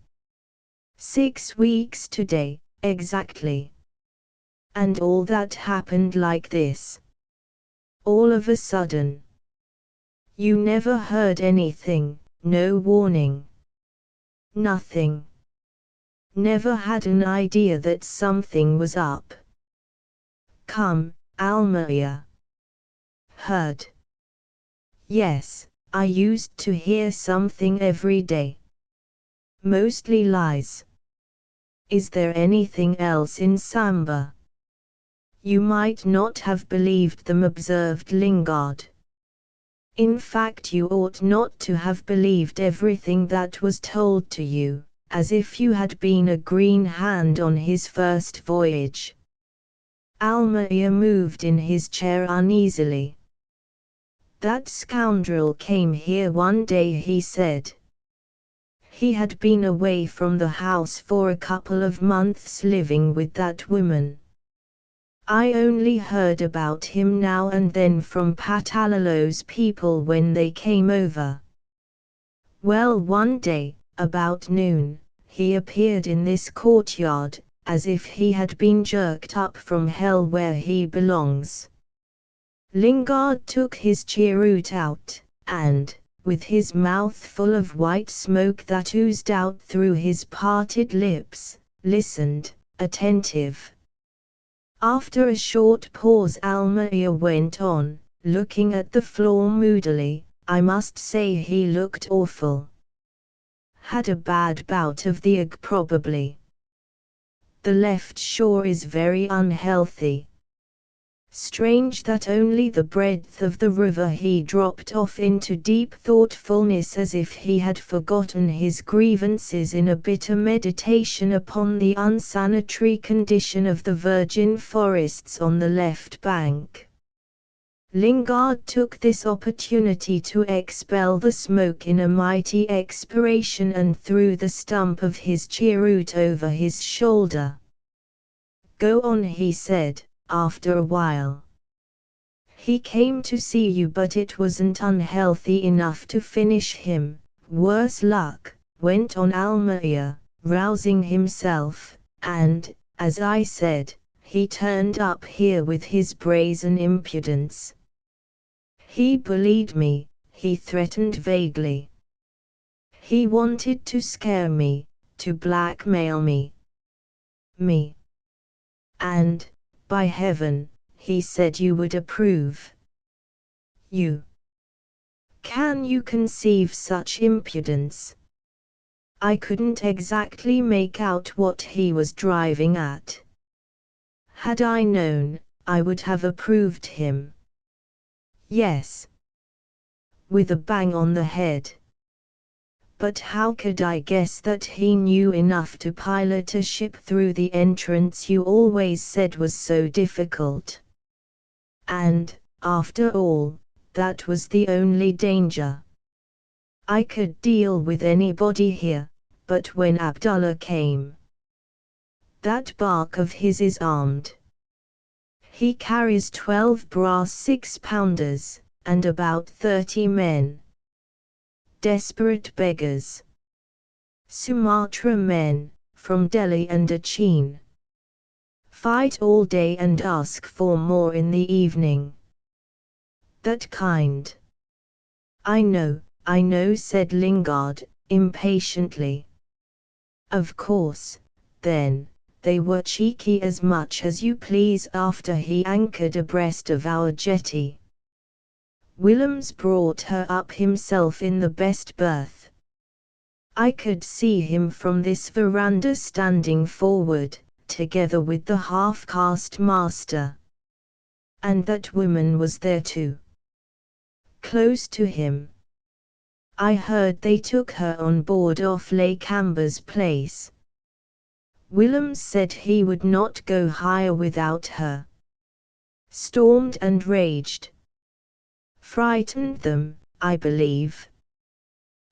6 weeks today, exactly. And all that happened like this. All of a sudden. You never heard anything, no warning. Nothing. Never had an idea that something was up. Come, Almeria. Heard. Yes, I used to hear something every day. Mostly lies. Is there anything else in Samba? You might not have believed them, observed Lingard. In fact, you ought not to have believed everything that was told to you, as if you had been a green hand on his first voyage. Almeria moved in his chair uneasily. That scoundrel came here one day, he said. He had been away from the house for a couple of months living with that woman. I only heard about him now and then from Patalolo's people when they came over. Well, one day, about noon, he appeared in this courtyard, as if he had been jerked up from hell where he belongs. Lingard took his cheroot out, and, with his mouth full of white smoke that oozed out through his parted lips, listened, attentive. After a short pause Almeria went on, looking at the floor moodily, I must say he looked awful. Had a bad bout of the ague probably. The left shore is very unhealthy. Strange that only the breadth of the river. He dropped off into deep thoughtfulness as if he had forgotten his grievances in a bitter meditation upon the unsanitary condition of the virgin forests on the left bank. Lingard took this opportunity to expel the smoke in a mighty expiration and threw the stump of his cheroot over his shoulder. Go on, he said, after a while. He came to see you, but it wasn't unhealthy enough to finish him. Worse luck, went on Almeria, rousing himself, and, as I said, he turned up here with his brazen impudence. He bullied me, he threatened vaguely. He wanted to scare me, to blackmail me. Me. And, by heaven, he said you would approve. You. Can you conceive such impudence? I couldn't exactly make out what he was driving at. Had I known, I would have approved him. Yes. With a bang on the head. But how could I guess that he knew enough to pilot a ship through the entrance you always said was so difficult? And, after all, that was the only danger. I could deal with anybody here, but when Abdullah came. That bark of his is armed. He carries 12 brass 6-pounders, and about 30 men. Desperate beggars. Sumatra men, from Delhi and Achin. Fight all day and ask for more in the evening. That kind. I know, said Lingard, impatiently. Of course, then, they were cheeky as much as you please after he anchored abreast of our jetty. Willems brought her up himself in the best berth. I could see him from this veranda standing forward, together with the half-caste master. And that woman was there too. Close to him. I heard they took her on board off Lakamba's place. Willems said he would not go higher without her. Stormed and raged. Frightened them, I believe.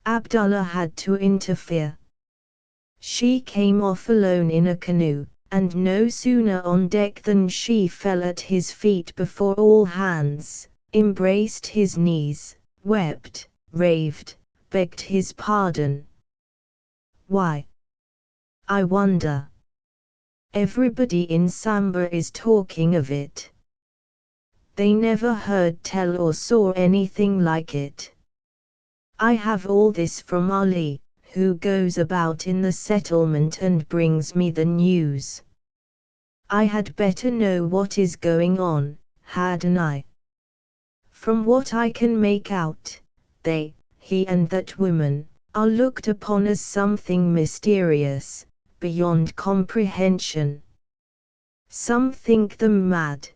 Abdullah had to interfere. She came off alone in a canoe, and no sooner on deck than she fell at his feet before all hands, embraced his knees, wept, raved, begged his pardon. Why? I wonder. Everybody in Samba is talking of it. They never heard tell or saw anything like it. I have all this from Ali, who goes about in the settlement and brings me the news. I had better know what is going on, hadn't I? From what I can make out, they, he and that woman, are looked upon as something mysterious, beyond comprehension. Some think them mad.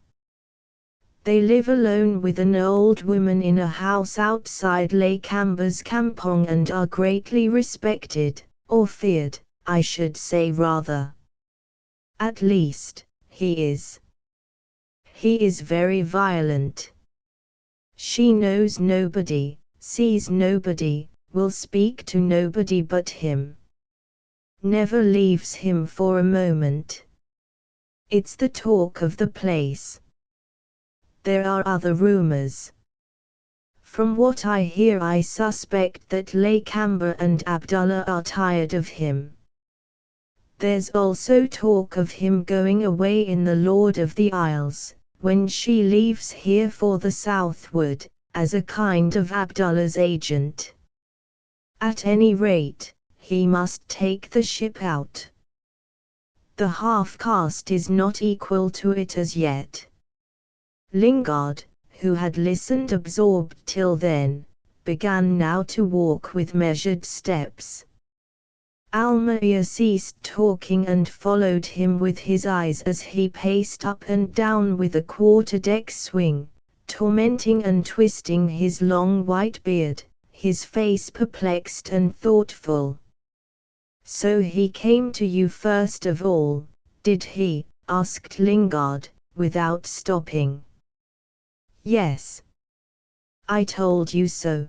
They live alone with an old woman in a house outside Lakamba's kampong and are greatly respected, or feared, I should say rather. At least, he is. He is very violent. She knows nobody, sees nobody, will speak to nobody but him. Never leaves him for a moment. It's the talk of the place. There are other rumors. From what I hear, I suspect that Lakamba and Abdullah are tired of him. There's also talk of him going away in the Lord of the Isles, when she leaves here for the southward, as a kind of Abdullah's agent. At any rate, he must take the ship out. The half-caste is not equal to it as yet. Lingard, who had listened absorbed till then, began now to walk with measured steps. Almayer ceased talking and followed him with his eyes as he paced up and down with a quarter-deck swing, tormenting and twisting his long white beard, his face perplexed and thoughtful. "So he came to you first of all, did he?" asked Lingard, without stopping. "Yes. I told you so.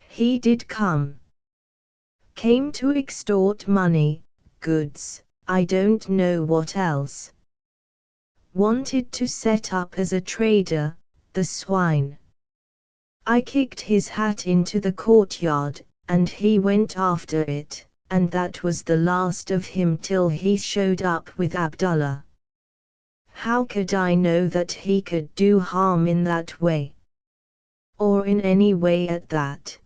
He did come. Came to extort money, goods, I don't know what else. Wanted to set up as a trader, the swine. I kicked his hat into the courtyard, and he went after it, and that was the last of him till he showed up with Abdullah. How could I know that he could do harm in that way? Or in any way at that?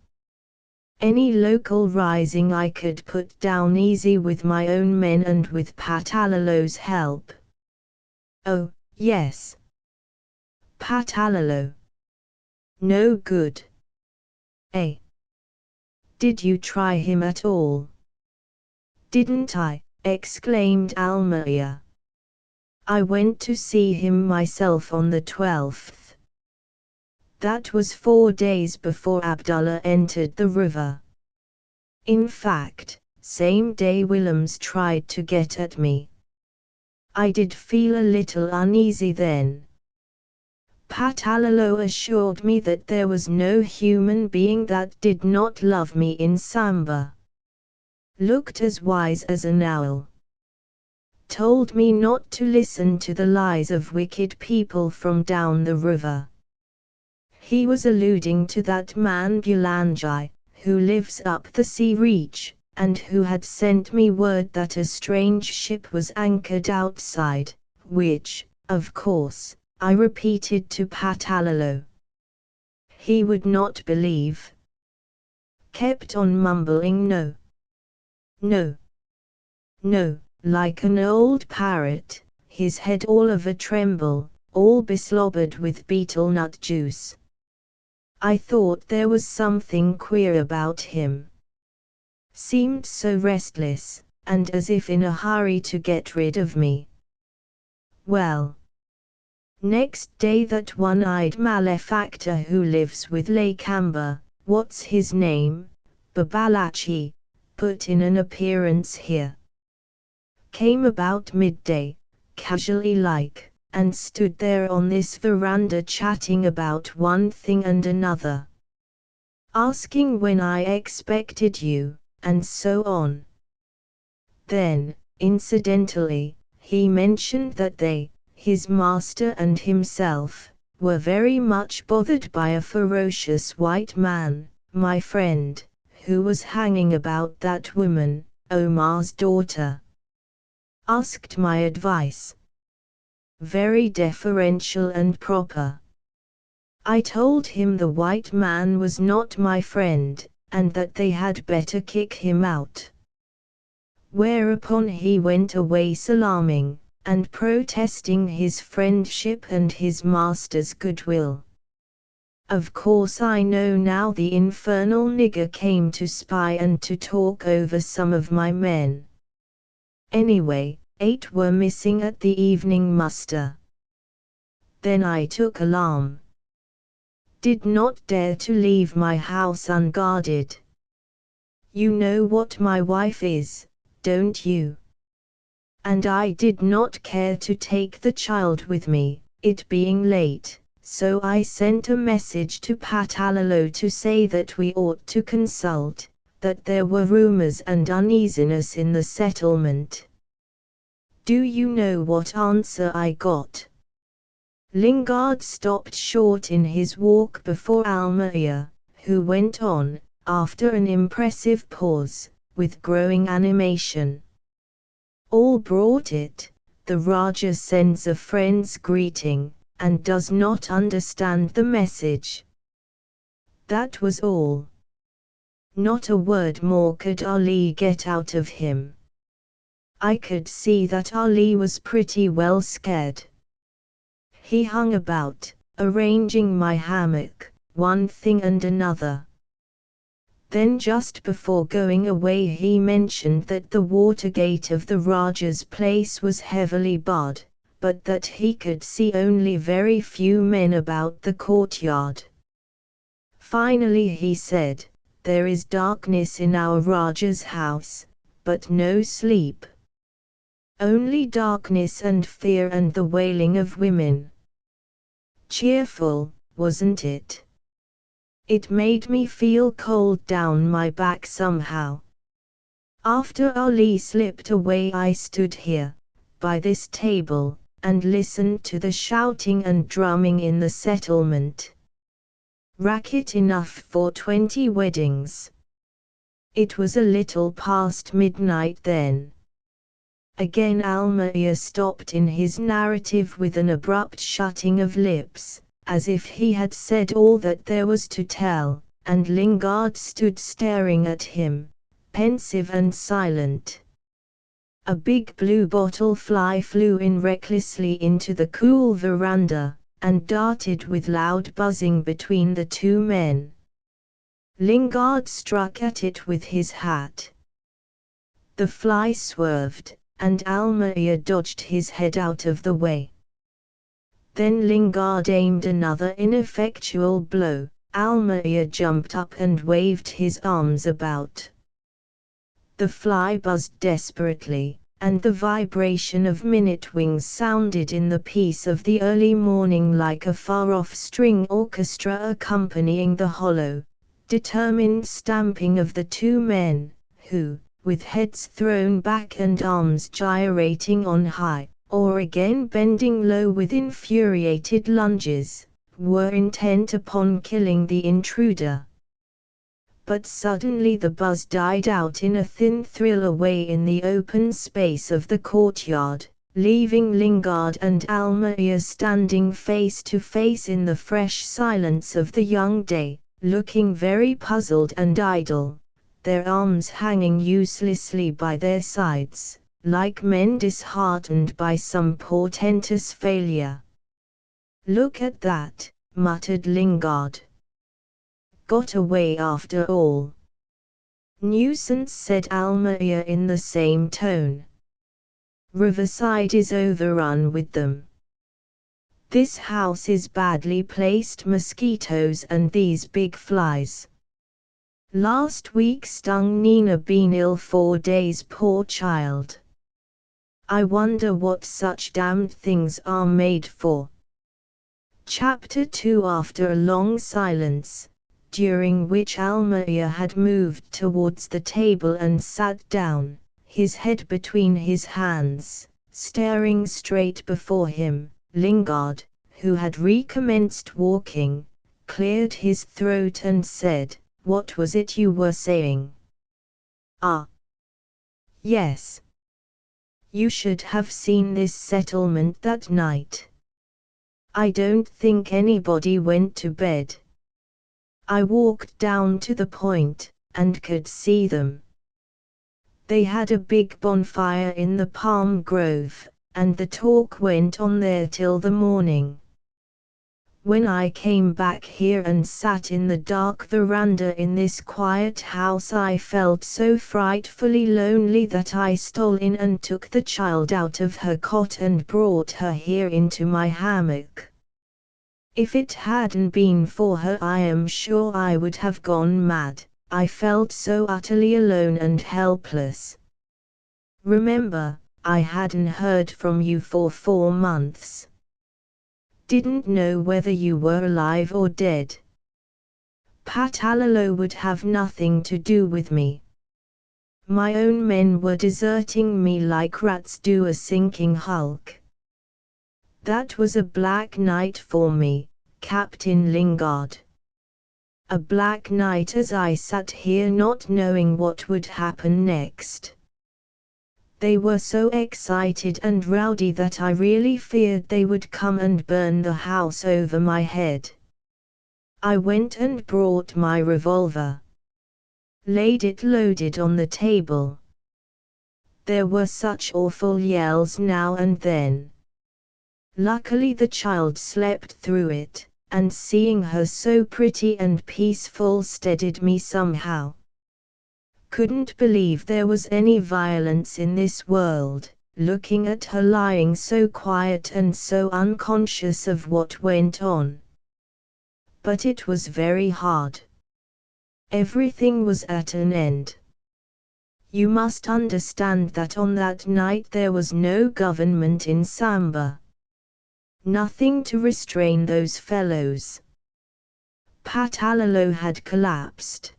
Any local rising I could put down easy with my own men and with Patalolo's help." "Oh, yes. Patalolo. No good. Eh? Did you try him at all?" "Didn't I?" exclaimed Almayer. "I went to see him myself on the 12th. That was 4 days before Abdullah entered the river. In fact, same day Willems tried to get at me. I did feel a little uneasy then. Patalolo assured me that there was no human being that did not love me in Samba. Looked as wise as an owl. Told me not to listen to the lies of wicked people from down the river. He was alluding to that man Gulanjai, who lives up the sea reach, and who had sent me word that a strange ship was anchored outside, which, of course, I repeated to Patalolo. He would not believe. Kept on mumbling no. No. No, like an old parrot, his head all of a tremble, all beslobbered with betel nut juice. I thought there was something queer about him. Seemed so restless, and as if in a hurry to get rid of me. Well, next day that one-eyed malefactor who lives with Lakamba, what's his name, Babalachi, put in an appearance here. Came about midday, casually like, and stood there on this veranda chatting about one thing and another. asking when I expected you, and so on. Then, incidentally, he mentioned that they, his master and himself, were very much bothered by a ferocious white man, my friend, who was hanging about that woman, Omar's daughter. Asked my advice. Very deferential and proper. I told him the white man was not my friend, and that they had better kick him out. Whereupon he went away salaaming, and protesting his friendship and his master's goodwill. Of course I know now the infernal nigger came to spy and to talk over some of my men. Anyway, 8 were missing at the evening muster. Then I took alarm. Did not dare to leave my house unguarded. You know what my wife is, don't you? And I did not care to take the child with me, it being late, so I sent a message to Patalalo to say that we ought to consult, that there were rumors and uneasiness in the settlement. Do you know what answer I got? Lingard stopped short in his walk before Almayer, who went on, after an impressive pause, with growing animation. All brought it, the Raja sends a friend's greeting, and does not understand the message. That was all. Not a word more could Ali get out of him. I could see that Ali was pretty well scared. He hung about, arranging my hammock, one thing and another. Then just before going away he mentioned that the water gate of the Raja's place was heavily barred, but that he could see only very few men about the courtyard. Finally he said, there is darkness in our Raja's house, but no sleep. Only darkness and fear and the wailing of women. Cheerful, wasn't it? It made me feel cold down my back somehow. After Ali slipped away I stood here, by this table, and listened to the shouting and drumming in the settlement. Racket enough for 20 weddings. It was a little past midnight then. Again Almayer stopped in his narrative with an abrupt shutting of lips, as if he had said all that there was to tell, and Lingard stood staring at him, pensive and silent. A big blue bottle fly flew in recklessly into the cool veranda, and darted with loud buzzing between the two men. Lingard struck at it with his hat. The fly swerved, and Almayer dodged his head out of the way. Then Lingard aimed another ineffectual blow. Almayer jumped up and waved his arms about. The fly buzzed desperately, and the vibration of minute wings sounded in the peace of the early morning like a far-off string orchestra accompanying the hollow, determined stamping of the two men, who, with heads thrown back and arms gyrating on high, or again bending low with infuriated lunges, were intent upon killing the intruder. But suddenly the buzz died out in a thin thrill away in the open space of the courtyard, leaving Lingard and Almayer standing face to face in the fresh silence of the young day, looking very puzzled and idle, their arms hanging uselessly by their sides, like men disheartened by some portentous failure. Look at that, muttered Lingard. Got away after all. Nuisance, said Almayer in the same tone. Riverside is overrun with them. This house is badly placed, mosquitoes and these big flies. Last week stung Nina, been ill 4 days, poor child. I wonder what such damned things are made for. Chapter 2. After a long silence, during which Almaia had moved towards the table and sat down, his head between his hands, staring straight before him. Lingard, who had recommenced walking, cleared his throat and said, "What was it you were saying?" "Ah, yes. You should have seen this settlement that night. I don't think anybody went to bed. I walked down to the point, and could see them. They had a big bonfire in the palm grove, and the talk went on there till the morning. When I came back here and sat in the dark veranda in this quiet house, I felt so frightfully lonely that I stole in and took the child out of her cot and brought her here into my hammock. If it hadn't been for her, I am sure I would have gone mad. I felt so utterly alone and helpless. Remember, I hadn't heard from you for 4 months. Didn't know whether you were alive or dead. Patalolo would have nothing to do with me. My own men were deserting me like rats do a sinking hulk. That was a black night for me, Captain Lingard. A black night as I sat here not knowing what would happen next. They were so excited and rowdy that I really feared they would come and burn the house over my head. I went and brought my revolver. Laid it loaded on the table. There were such awful yells now and then. Luckily the child slept through it, and seeing her so pretty and peaceful steadied me somehow. Couldn't believe there was any violence in this world, looking at her lying so quiet and so unconscious of what went on. But it was very hard. Everything was at an end. You must understand that on that night there was no government in Samba. Nothing to restrain those fellows. Patalolo had collapsed.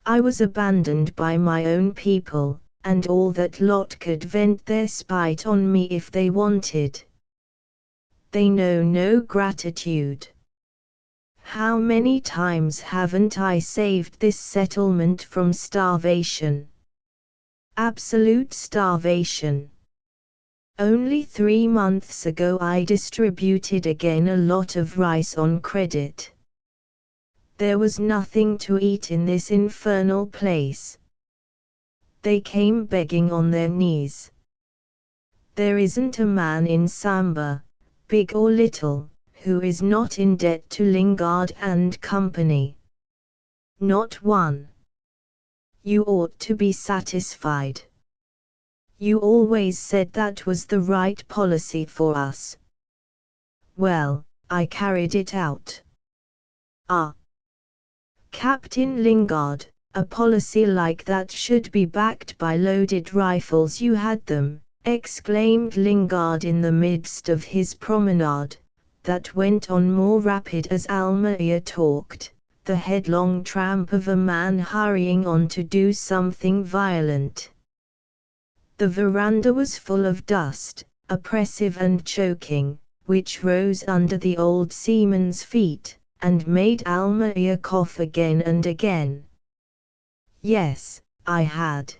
I was abandoned by my own people, and all that lot could vent their spite on me if they wanted. They know no gratitude. How many times haven't I saved this settlement from starvation? Absolute starvation. Only 3 months ago I distributed again a lot of rice on credit. There was nothing to eat in this infernal place. They came begging on their knees. There isn't a man in Samba, big or little, who is not in debt to Lingard and Company. Not one. You ought to be satisfied. You always said that was the right policy for us. Well, I carried it out. Ah, Captain Lingard, a policy like that should be backed by loaded rifles. You had them, exclaimed Lingard in the midst of his promenade, that went on more rapid as Almaia talked, the headlong tramp of a man hurrying on to do something violent. The veranda was full of dust, oppressive and choking, which rose under the old seaman's feet, and made Almaia cough again and again. Yes, I had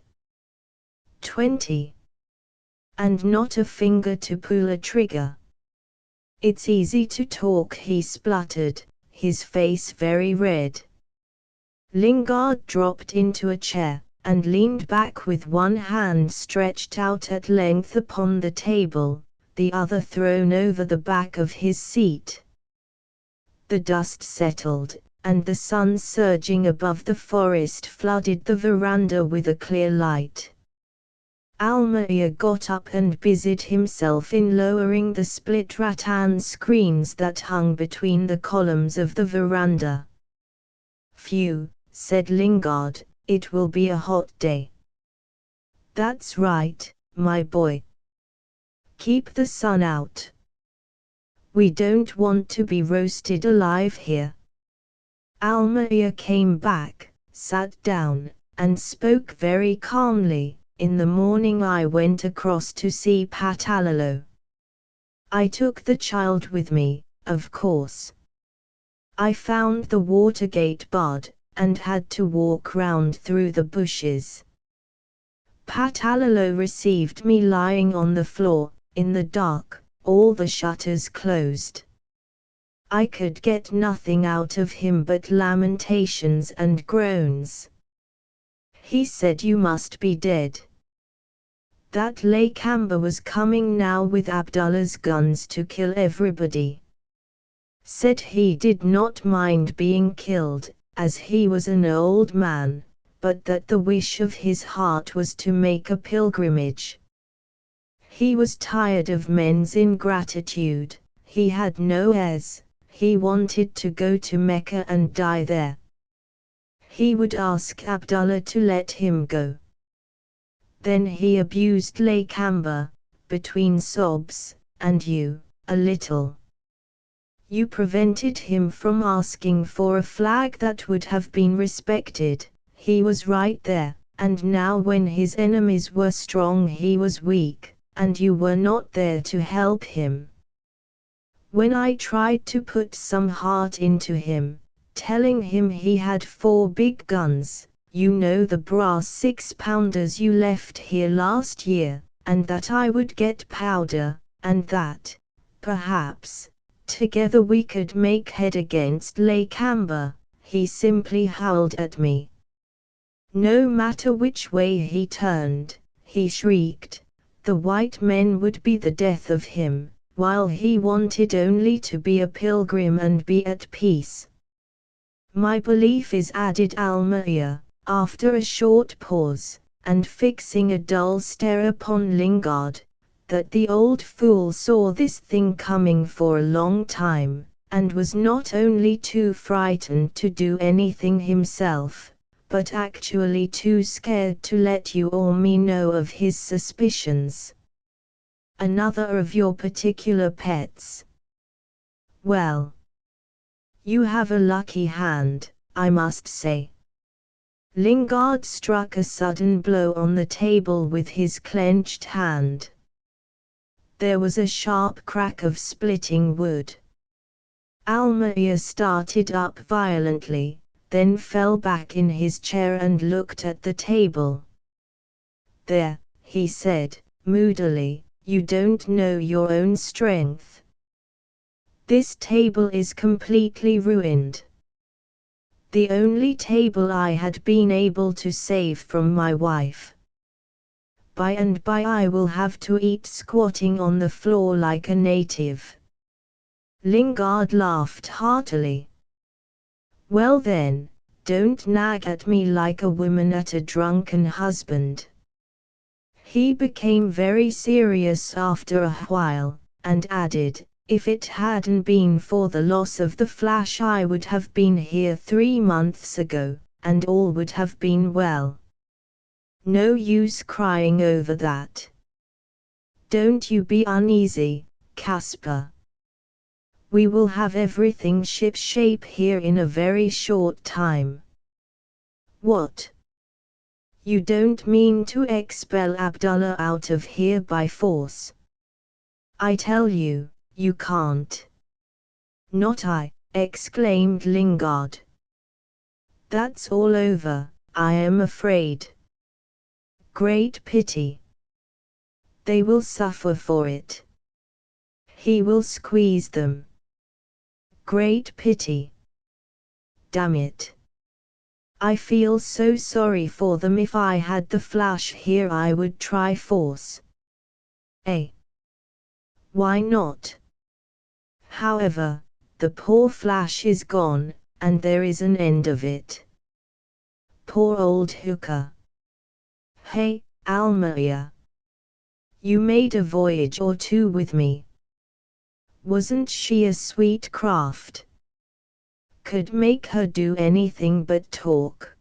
20. And not a finger to pull a trigger. It's easy to talk, he spluttered, his face very red. Lingard dropped into a chair, and leaned back with one hand stretched out at length upon the table, the other thrown over the back of his seat. The dust settled, and the sun surging above the forest flooded the veranda with a clear light. Almaia got up and busied himself in lowering the split rattan screens that hung between the columns of the veranda. "Phew," said Lingard, "it will be a hot day." "That's right, my boy. Keep the sun out. We don't want to be roasted alive here." Almaia came back, sat down, and spoke very calmly. In the morning I went across to see Patalalo. I took the child with me, of course. I found the water gate barred, and had to walk round through the bushes. Patalalo received me lying on the floor, in the dark, all the shutters closed. I could get nothing out of him but lamentations and groans. He said, "You must be dead." That Lakamba was coming now with Abdullah's guns to kill everybody. Said he did not mind being killed, as he was an old man, but that the wish of his heart was to make a pilgrimage. He was tired of men's ingratitude, he had no heirs, he wanted to go to Mecca and die there. He would ask Abdullah to let him go. Then he abused Lakamba, between sobs, and you, a little. You prevented him from asking for a flag that would have been respected. He was right there, and now when his enemies were strong he was weak, and you were not there to help him. When I tried to put some heart into him, telling him he had 4 big guns, you know, the brass 6-pounders you left here last year, and that I would get powder, and that, perhaps, together we could make head against Lakamba, he simply howled at me. No matter which way he turned, he shrieked, the white men would be the death of him, while he wanted only to be a pilgrim and be at peace. My belief is, added Almaia, after a short pause, and fixing a dull stare upon Lingard, that the old fool saw this thing coming for a long time, and was not only too frightened to do anything himself, but actually too scared to let you or me know of his suspicions. Another of your particular pets. Well, you have a lucky hand, I must say. Lingard struck a sudden blow on the table with his clenched hand. There was a sharp crack of splitting wood. Almaia started up violently, then fell back in his chair and looked at the table. There, he said, moodily, you don't know your own strength. This table is completely ruined. The only table I had been able to save from my wife. By and by I will have to eat squatting on the floor like a native. Lingard laughed heartily. Well then, don't nag at me like a woman at a drunken husband. He became very serious after a while, and added, if it hadn't been for the loss of the flash I would have been here 3 months ago, and all would have been well. No use crying over that. Don't you be uneasy, Caspar. We will have everything ship-shape here in a very short time. What? You don't mean to expel Abdullah out of here by force? I tell you, you can't. Not I, exclaimed Lingard. That's all over, I am afraid. Great pity. They will suffer for it. He will squeeze them. Great pity. Damn it. I feel so sorry for them. If I had the flash here I would try force. Eh? Why not? However, the poor flash is gone, and there is an end of it. Poor old hooker. Hey, Almaia. You made a voyage or 2 with me. Wasn't she a sweet craft? Could make her do anything but talk.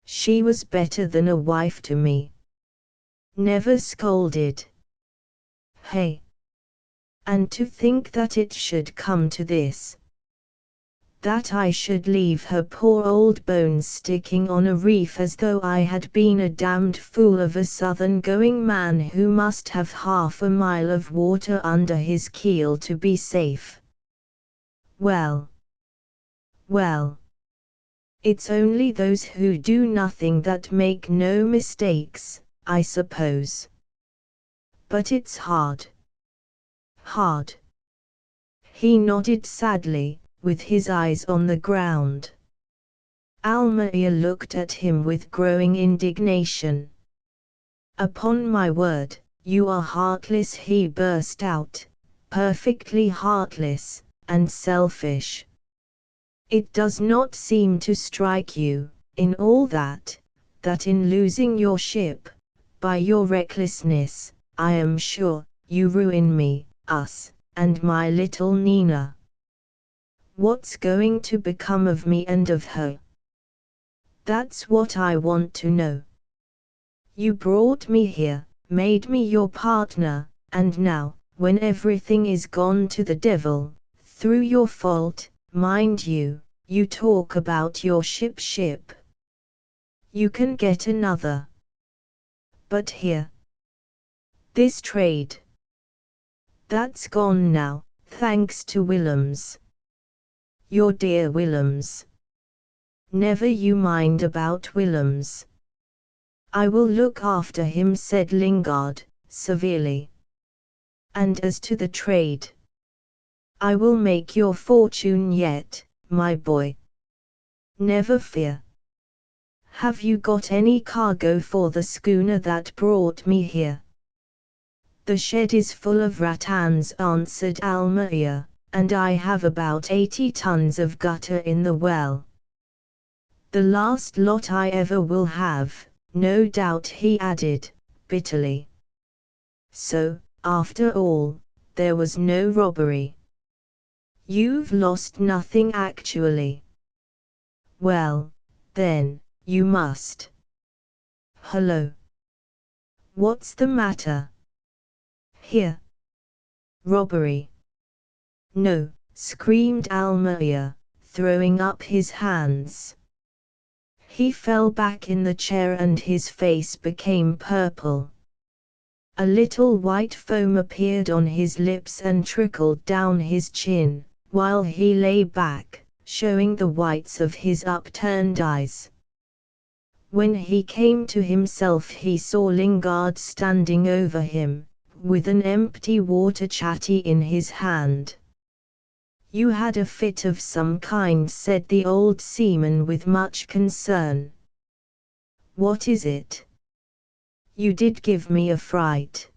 She was better than a wife to me. Never scolded. Hey. And to think that it should come to this. That I should leave her poor old bones sticking on a reef as though I had been a damned fool of a southern-going man who must have half a mile of water under his keel to be safe. Well, well. It's only those who do nothing that make no mistakes, I suppose. But it's hard. Hard. He nodded sadly, with his eyes on the ground. Almayer looked at him with growing indignation. Upon my word, you are heartless, he burst out, perfectly heartless, and selfish. It does not seem to strike you, in all that in losing your ship, by your recklessness, I am sure, you ruin me, us, and my little Nina. What's going to become of me and of her? That's what I want to know. You brought me here, made me your partner, and now, when everything is gone to the devil, through your fault, mind you, you talk about your ship. You can get another. But here, this trade, that's gone now, thanks to Willems. Your dear Willems. Never you mind about Willems. I will look after him, said Lingard, severely. And as to the trade, I will make your fortune yet, my boy. Never fear. Have you got any cargo for the schooner that brought me here? The shed is full of rattans, answered Almayer, and I have about 80 tons of gutter in the well. The last lot I ever will have, no doubt, he added, bitterly. So, after all, there was no robbery. You've lost nothing actually. Well, then, you must. Hello. What's the matter? Here. Robbery. No, screamed Almayer, throwing up his hands. He fell back in the chair and his face became purple. A little white foam appeared on his lips and trickled down his chin, while he lay back, showing the whites of his upturned eyes. When he came to himself he saw Lingard standing over him, with an empty water chatty in his hand. You had a fit of some kind, said the old seaman with much concern. What is it? You did give me a fright.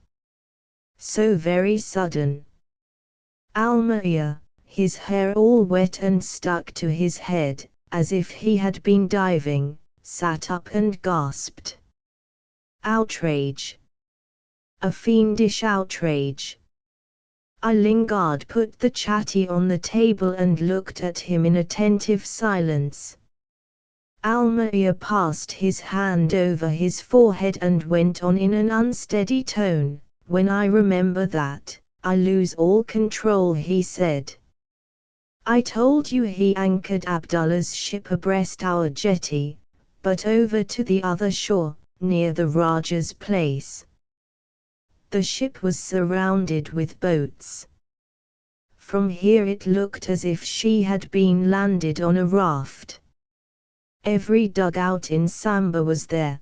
So very sudden. Almayer, his hair all wet and stuck to his head, as if he had been diving, sat up and gasped. Outrage. A fiendish outrage. Lingard put the chatty on the table and looked at him in attentive silence. Almayer passed his hand over his forehead and went on in an unsteady tone, when I remember that, I lose all control, he said. I told you he anchored Abdullah's ship abreast our jetty, but over to the other shore, near the Rajah's place. The ship was surrounded with boats. From here it looked as if she had been landed on a raft. Every dugout in Samba was there.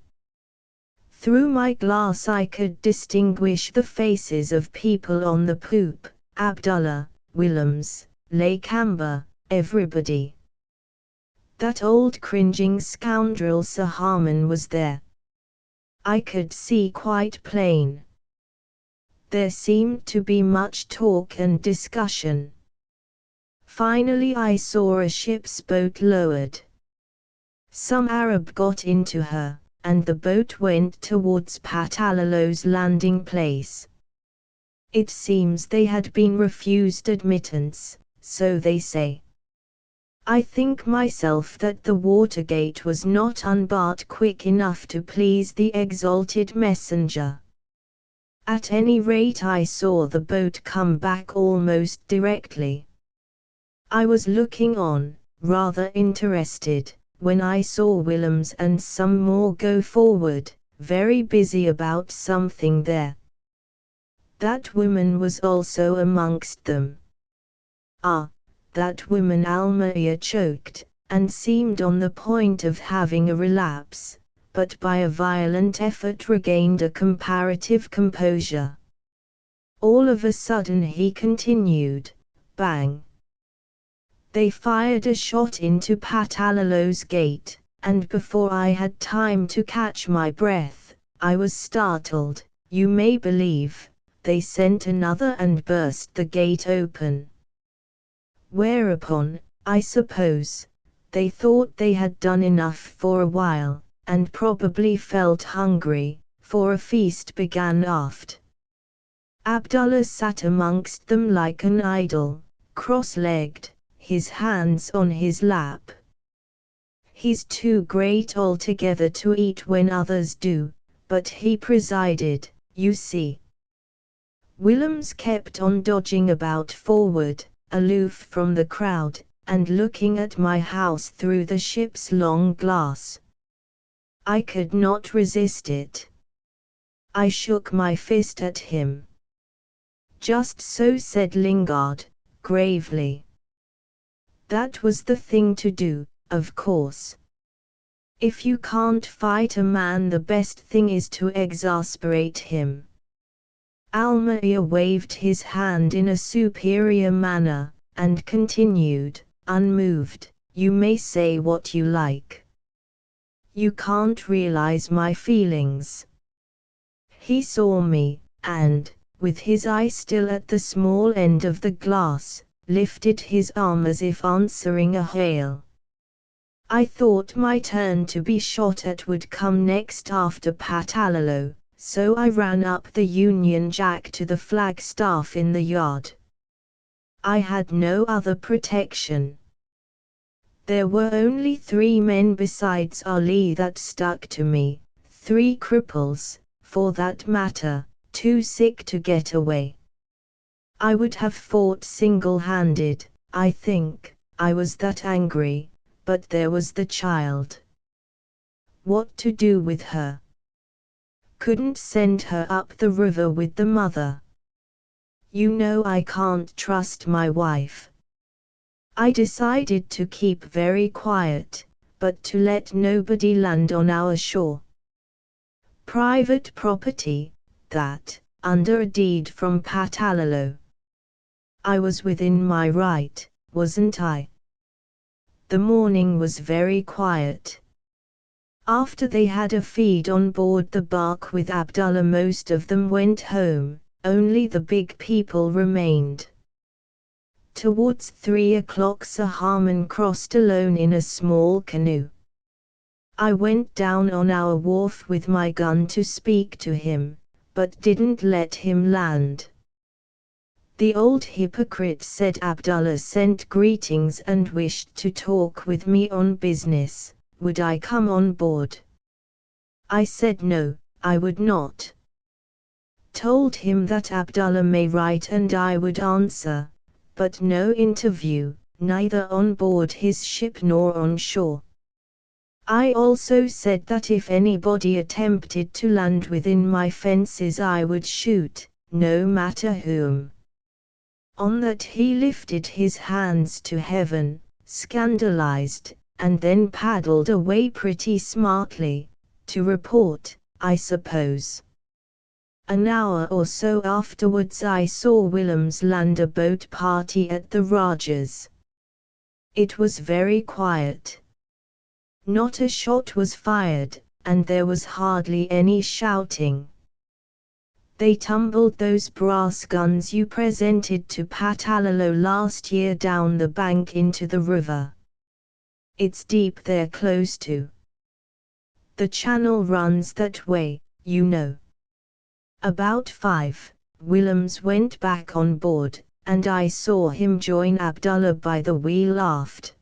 Through my glass I could distinguish the faces of people on the poop, Abdullah, Willems, Lakamba, everybody. That old cringing scoundrel Sir Harman was there. I could see quite plain. There seemed to be much talk and discussion. Finally I saw a ship's boat lowered. Some Arab got into her, and the boat went towards Patalalo's landing place. It seems they had been refused admittance, so they say. I think myself that the watergate was not unbarred quick enough to please the exalted messenger. At any rate I saw the boat come back almost directly. I was looking on, rather interested, when I saw Willems and some more go forward, very busy about something there. That woman was also amongst them. Ah, that woman! Almaia choked, and seemed on the point of having a relapse, but by a violent effort regained a comparative composure. All of a sudden he continued, bang! They fired a shot into Patalolo's gate, and before I had time to catch my breath, I was startled, you may believe. They sent another and burst the gate open. Whereupon, I suppose, they thought they had done enough for a while, and probably felt hungry, for a feast began aft. Abdullah sat amongst them like an idol, cross-legged, his hands on his lap. He's too great altogether to eat when others do, but he presided, you see. Willems kept on dodging about forward, aloof from the crowd, and looking at my house through the ship's long glass. I could not resist it. I shook my fist at him. Just so, said Lingard, gravely. That was the thing to do, of course. If you can't fight a man, the best thing is to exasperate him. Almaia waved his hand in a superior manner, and continued, unmoved, you may say what you like. You can't realize my feelings. He saw me, and, with his eye still at the small end of the glass, lifted his arm as if answering a hail. I thought my turn to be shot at would come next after Patalolo, so I ran up the Union Jack to the flagstaff in the yard. I had no other protection. There were only 3 men besides Ali that stuck to me, 3 cripples, for that matter, too sick to get away. I would have fought single-handed, I think, I was that angry, but there was the child. What to do with her? Couldn't send her up the river with the mother. You know I can't trust my wife. I decided to keep very quiet, but to let nobody land on our shore. Private property, that, under a deed from Patalolo. I was within my right, wasn't I? The morning was very quiet. After they had a feed on board the bark with Abdullah, most of them went home, only the big people remained. Towards 3 o'clock Sir Harman crossed alone in a small canoe. I went down on our wharf with my gun to speak to him, but didn't let him land. The old hypocrite, said Abdullah, sent greetings and wished to talk with me on business. Would I come on board? I said no, I would not. Told him that Abdullah may write and I would answer, but no interview, neither on board his ship nor on shore. I also said that if anybody attempted to land within my fences I would shoot, no matter whom. On that he lifted his hands to heaven, scandalized, and then paddled away pretty smartly, to report, I suppose. An hour or so afterwards I saw Willems land a boat party at the Rajah's. It was very quiet. Not a shot was fired, and there was hardly any shouting. They tumbled those brass guns you presented to Patalolo last year down the bank into the river. It's deep there, close to. The channel runs that way, you know. About 5, Willems went back on board, and I saw him join Abdullah by the wheel aft.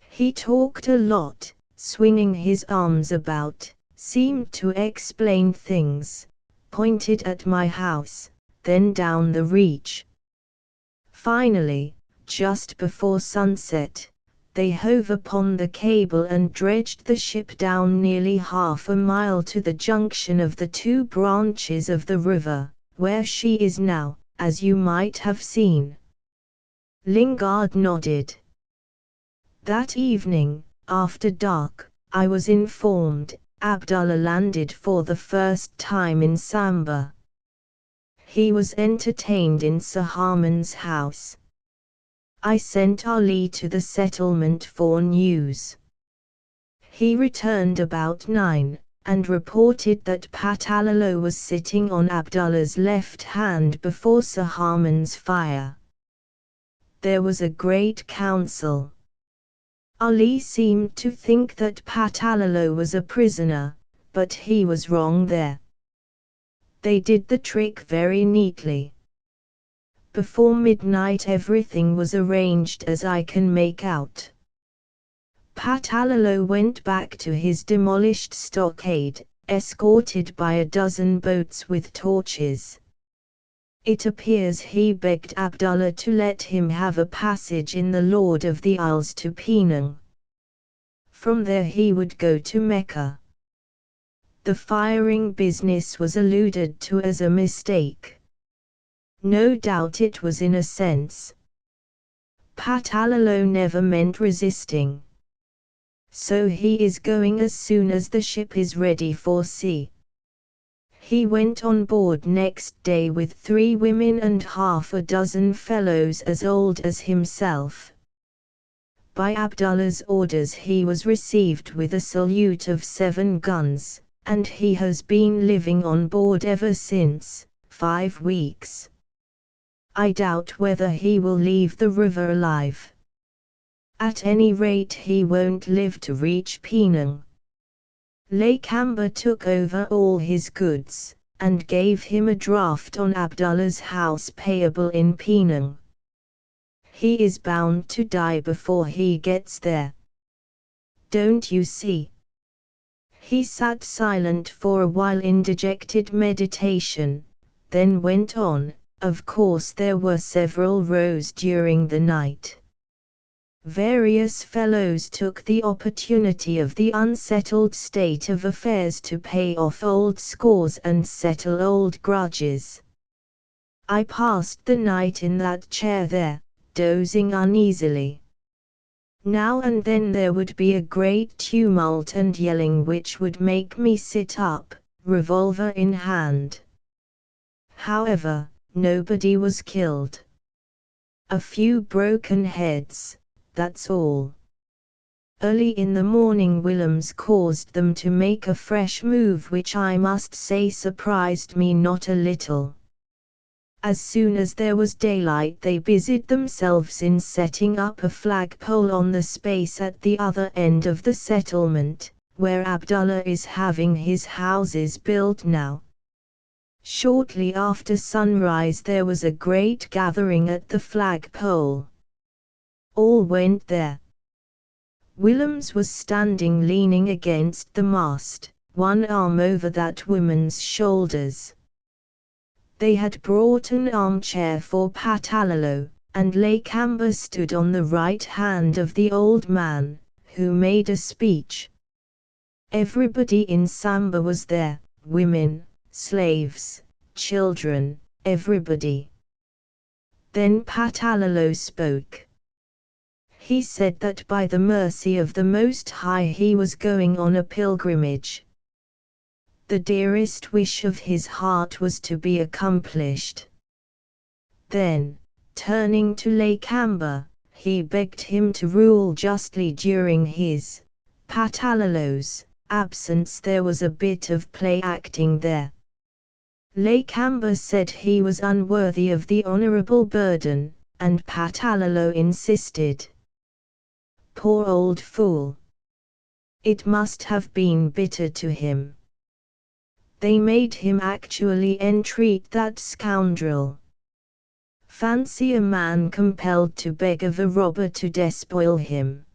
He talked a lot, swinging his arms about, seemed to explain things, pointed at my house, then down the reach. Finally, just before sunset, they hove upon the cable and dredged the ship down nearly half a mile to the junction of the two branches of the river, where she is now, as you might have seen. Lingard nodded. That evening, after dark, I was informed, Abdullah landed for the first time in Samba. He was entertained in Sahaman's house. I sent Ali to the settlement for news. He returned about 9, and reported that Patalalo was sitting on Abdullah's left hand before Sahaman's fire. There was a great council. Ali seemed to think that Patalalo was a prisoner, but he was wrong there. They did the trick very neatly. Before midnight everything was arranged as I can make out. Patalalo went back to his demolished stockade, escorted by a dozen boats with torches. It appears he begged Abdullah to let him have a passage in the Lord of the Isles to Penang. From there he would go to Mecca. The firing business was alluded to as a mistake. No doubt it was in a sense. Patalalo never meant resisting. So he is going as soon as the ship is ready for sea. He went on board next day with 3 women and half a dozen fellows as old as himself. By Abdullah's orders he was received with a salute of 7 guns, and he has been living on board ever since, 5 weeks. I doubt whether he will leave the river alive. At any rate he won't live to reach Penang. Lakamba took over all his goods, and gave him a draft on Abdullah's house payable in Penang. He is bound to die before he gets there. Don't you see? He sat silent for a while in dejected meditation, then went on. Of course there were several rows during the night. Various fellows took the opportunity of the unsettled state of affairs to pay off old scores and settle old grudges. I passed the night in that chair there, dozing uneasily. Now and then there would be a great tumult and yelling which would make me sit up, revolver in hand. However, nobody was killed. A few broken heads, that's all. Early in the morning Willems caused them to make a fresh move which I must say surprised me not a little. As soon as there was daylight they busied themselves in setting up a flagpole on the space at the other end of the settlement, where Abdullah is having his houses built now. Shortly after sunrise there was a great gathering at the flagpole. All went there. Willems was standing leaning against the mast, one arm over that woman's shoulders. They had brought an armchair for Patalalo, and Lakamba stood on the right hand of the old man, who made a speech. Everybody in Samba was there, women, slaves, children, everybody. Then Patalalo spoke. He said that by the mercy of the Most High he was going on a pilgrimage. The dearest wish of his heart was to be accomplished. Then, turning to Lakamba, he begged him to rule justly during his, Patalalo's, absence. There was a bit of play acting there. Lakamba said he was unworthy of the honorable burden, and Patalalo insisted. Poor old fool! It must have been bitter to him. They made him actually entreat that scoundrel. Fancy a man compelled to beg of a robber to despoil him.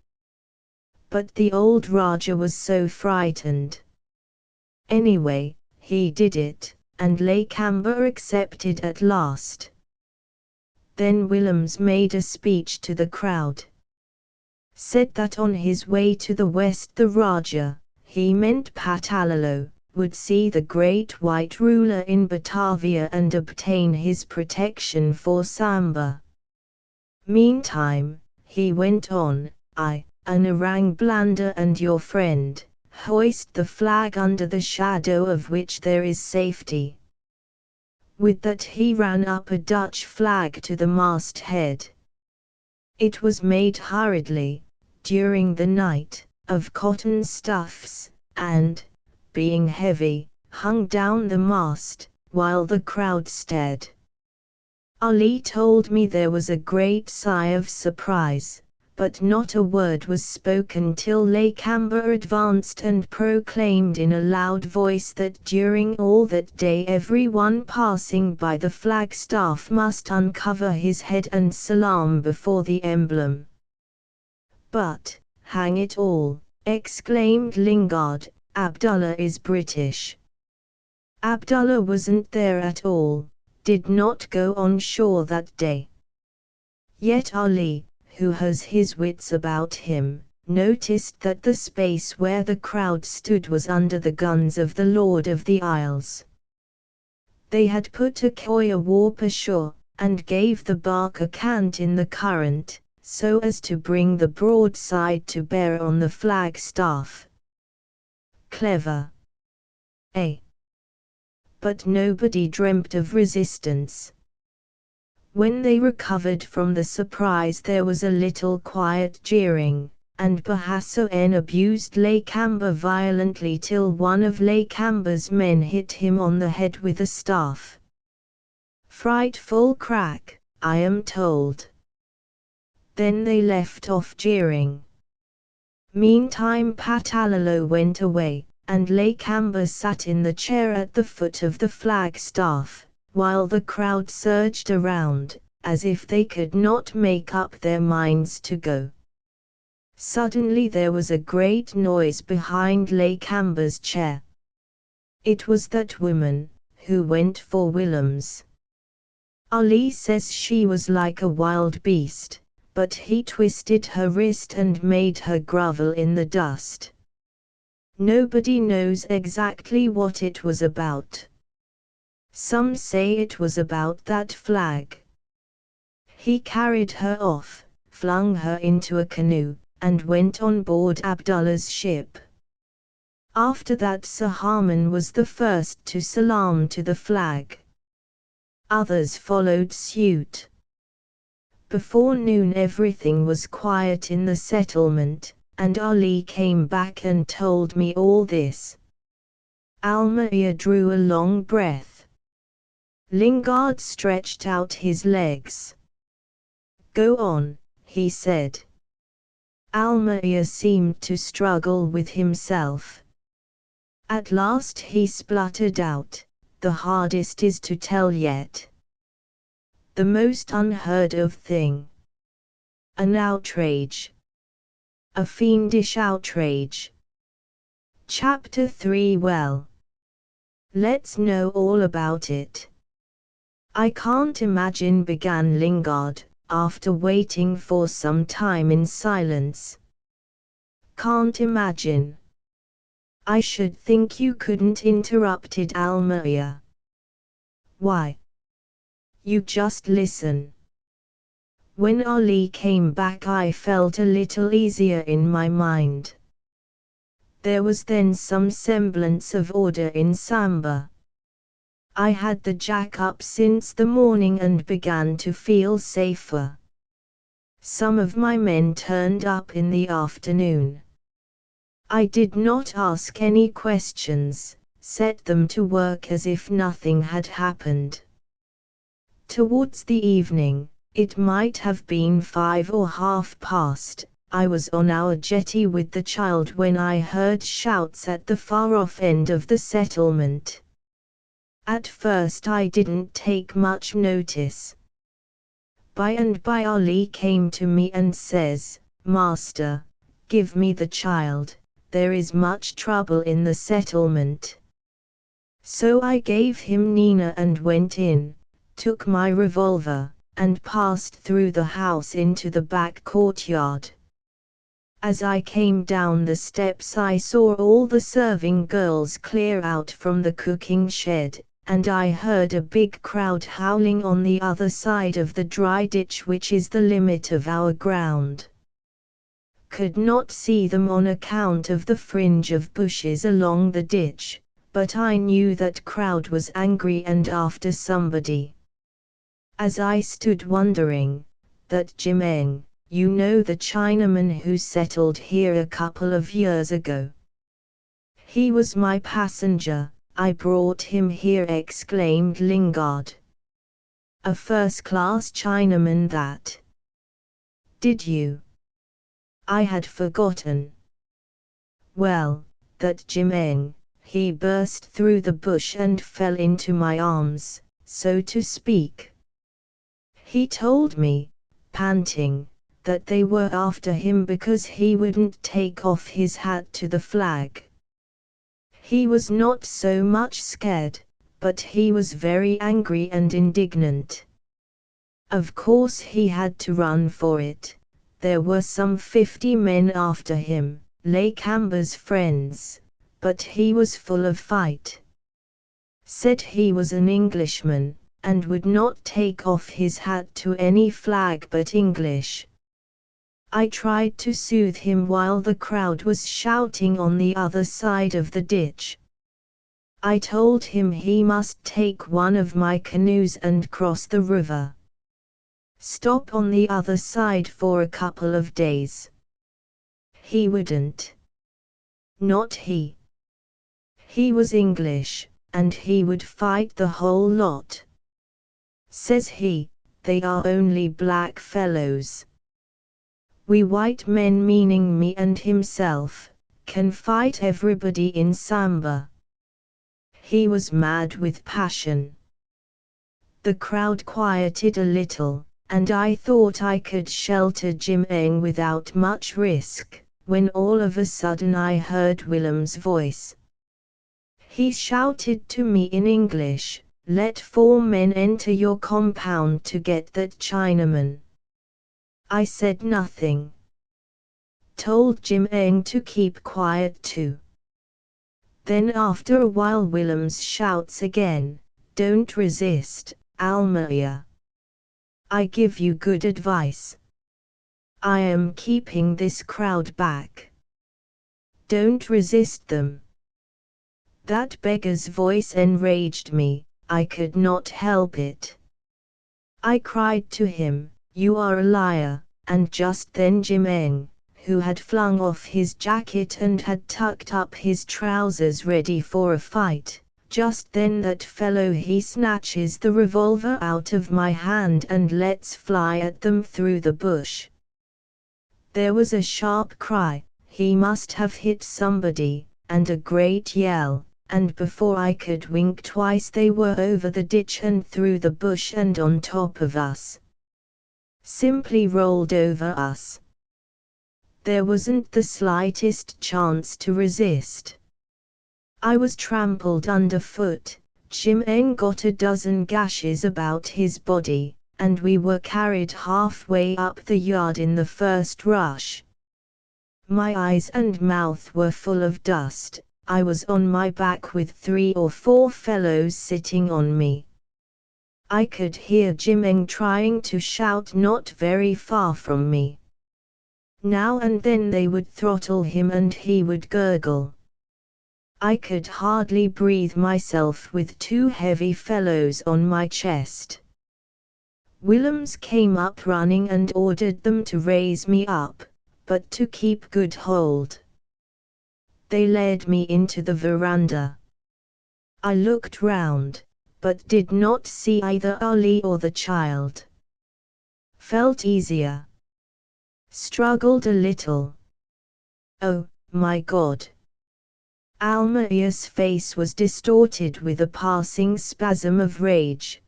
But the old Raja was so frightened. Anyway, he did it, and Lakamba accepted at last. Then Willems made a speech to the crowd. said that on his way to the west the Raja, he meant Patalalo, would see the great white ruler in Batavia and obtain his protection for Samba. Meantime, he went on, I, Anarang Blanda and your friend, hoist the flag under the shadow of which there is safety. With that he ran up a Dutch flag to the masthead. It was made hurriedly, during the night, of cotton stuffs, and, being heavy, hung down the mast, while the crowd stared. Ali told me there was a great sigh of surprise, but not a word was spoken till Lakamba advanced and proclaimed in a loud voice that during all that day every one passing by the flagstaff must uncover his head and salam before the emblem. But, hang it all, exclaimed Lingard, Abdullah is British. Abdullah wasn't there at all, did not go on shore that day. Yet Ali, who has his wits about him, noticed that the space where the crowd stood was under the guns of the Lord of the Isles. They had put a coir warp ashore, and gave the bark a cant in the current, so as to bring the broadside to bear on the flagstaff. Clever, eh? But nobody dreamt of resistance. When they recovered from the surprise there was a little quiet jeering, and Bahassoen abused Lakamba violently till one of Lakamba's men hit him on the head with a staff. Frightful crack, I am told. Then they left off jeering. Meantime Patalalo went away, and Lakamba sat in the chair at the foot of the flagstaff, while the crowd surged around, as if they could not make up their minds to go. Suddenly there was a great noise behind Lakamba's chair. It was that woman, who went for Willems. Ali says she was like a wild beast, but he twisted her wrist and made her grovel in the dust. Nobody knows exactly what it was about. Some say it was about that flag. He carried her off, flung her into a canoe, and went on board Abdullah's ship. After that Sir Harman was the first to salam to the flag. Others followed suit. Before noon everything was quiet in the settlement, and Ali came back and told me all this. Almayer drew a long breath. Lingard stretched out his legs. Go on, he said. Almayer seemed to struggle with himself. At last he spluttered out, the hardest is to tell yet. The most unheard of thing. An outrage. A fiendish outrage. Chapter 3. Well, let's know all about it. I can't imagine, began Lingard, after waiting for some time in silence. Can't imagine. I should think you couldn't, interrupted Almayer. Why? You just listen. When Ali came back I felt a little easier in my mind. There was then some semblance of order in Samba. I had the jack up since the morning and began to feel safer. Some of my men turned up in the afternoon. I did not ask any questions, set them to work as if nothing had happened. Towards the evening, it might have been 5 or half past, I was on our jetty with the child when I heard shouts at the far-off end of the settlement. At first I didn't take much notice. By and by Ali came to me and says, Master, give me the child, there is much trouble in the settlement. So I gave him Nina and went in, took my revolver, and passed through the house into the back courtyard. As I came down the steps I saw all the serving girls clear out from the cooking shed, and I heard a big crowd howling on the other side of the dry ditch which is the limit of our ground. Could not see them on account of the fringe of bushes along the ditch, but I knew that crowd was angry and after somebody. As I stood wondering, that Jimeng, you know the Chinaman who settled here a couple of years ago. He was my passenger, I brought him here, exclaimed Lingard. A first-class Chinaman that. Did you? I had forgotten. Well, that Jimeng, he burst through the bush and fell into my arms, so to speak. He told me, panting, that they were after him because he wouldn't take off his hat to the flag. He was not so much scared, but he was very angry and indignant. Of course he had to run for it. There were some 50 men after him, Lakamba's friends, but he was full of fight. Said he was an Englishman, and would not take off his hat to any flag but English. I tried to soothe him while the crowd was shouting on the other side of the ditch. I told him he must take one of my canoes and cross the river. Stop on the other side for a couple of days. He wouldn't. Not he. He was English, and he would fight the whole lot. Says he, they are only black fellows. We white men, meaning me and himself, can fight everybody in Samba. He was mad with passion. The crowd quieted a little, and I thought I could shelter Jimeng without much risk, when all of a sudden I heard Willem's voice. He shouted to me in English, "Let 4 men enter your compound to get that Chinaman." I said nothing. Told Jimeng to keep quiet too. Then after a while Willems shouts again, "Don't resist, Almeria. I give you good advice. I am keeping this crowd back. Don't resist them." That beggar's voice enraged me, I could not help it. I cried to him, "You are a liar," and just then Jimeng, who had flung off his jacket and had tucked up his trousers ready for a fight, just then that fellow he snatches the revolver out of my hand and lets fly at them through the bush. There was a sharp cry, he must have hit somebody, and a great yell, and before I could wink twice they were over the ditch and through the bush and on top of us. Simply rolled over us. There wasn't the slightest chance to resist. I was trampled underfoot, Jimeng got a dozen gashes about his body, and we were carried halfway up the yard in the first rush. My eyes and mouth were full of dust, I was on my back with 3 or 4 fellows sitting on me. I could hear Jimeng trying to shout not very far from me. Now and then they would throttle him and he would gurgle. I could hardly breathe myself with 2 heavy fellows on my chest. Willems came up running and ordered them to raise me up, but to keep good hold. They led me into the veranda. I looked round, but did not see either Ali or the child. Felt easier. Struggled a little. Oh, my God! Almeria's face was distorted with a passing spasm of rage.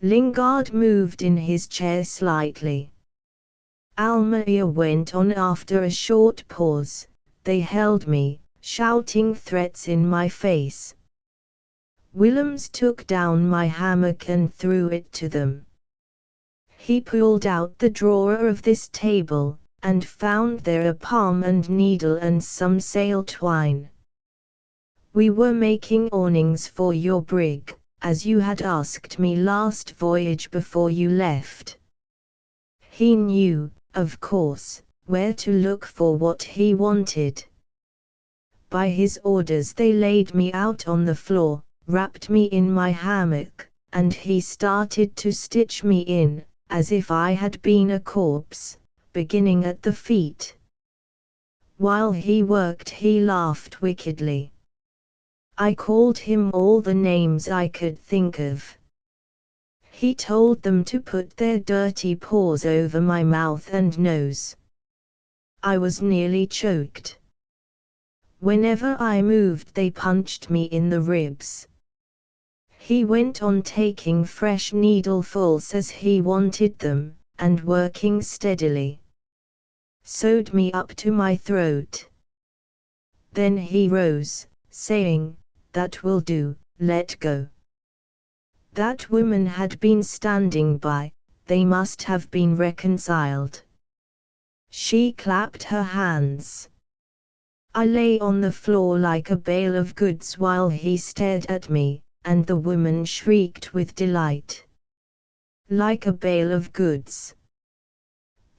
Lingard moved in his chair slightly. Almeria went on after a short pause. They held me, shouting threats in my face. Willems took down my hammock and threw it to them. He pulled out the drawer of this table, and found there a palm and needle and some sail twine. We were making awnings for your brig, as you had asked me last voyage before you left. He knew, of course, where to look for what he wanted. By his orders they laid me out on the floor, wrapped me in my hammock, and he started to stitch me in, as if I had been a corpse, beginning at the feet. While he worked he laughed wickedly. I called him all the names I could think of. He told them to put their dirty paws over my mouth and nose. I was nearly choked. Whenever I moved they punched me in the ribs. He went on taking fresh needlefuls as he wanted them, and working steadily. Sewed me up to my throat. Then he rose, saying, "That will do, let go." That woman had been standing by, they must have been reconciled. She clapped her hands. I lay on the floor like a bale of goods while he stared at me, and the woman shrieked with delight. Like a bale of goods.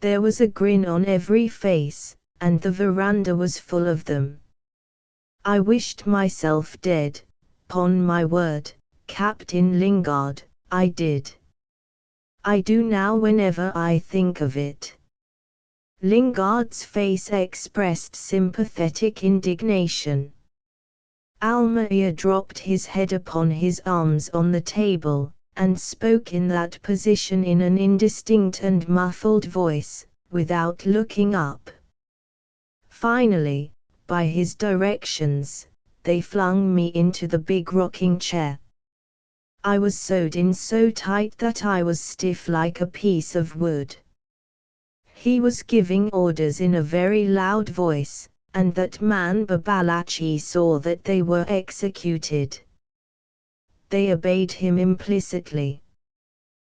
There was a grin on every face, and the veranda was full of them. I wished myself dead, 'pon my word, Captain Lingard, I did. I do now whenever I think of it. Lingard's face expressed sympathetic indignation. Almayer dropped his head upon his arms on the table, and spoke in that position in an indistinct and muffled voice, without looking up. Finally, by his directions, they flung me into the big rocking chair. I was sewed in so tight that I was stiff like a piece of wood. He was giving orders in a very loud voice, and that man Babalachi saw that they were executed. They obeyed him implicitly.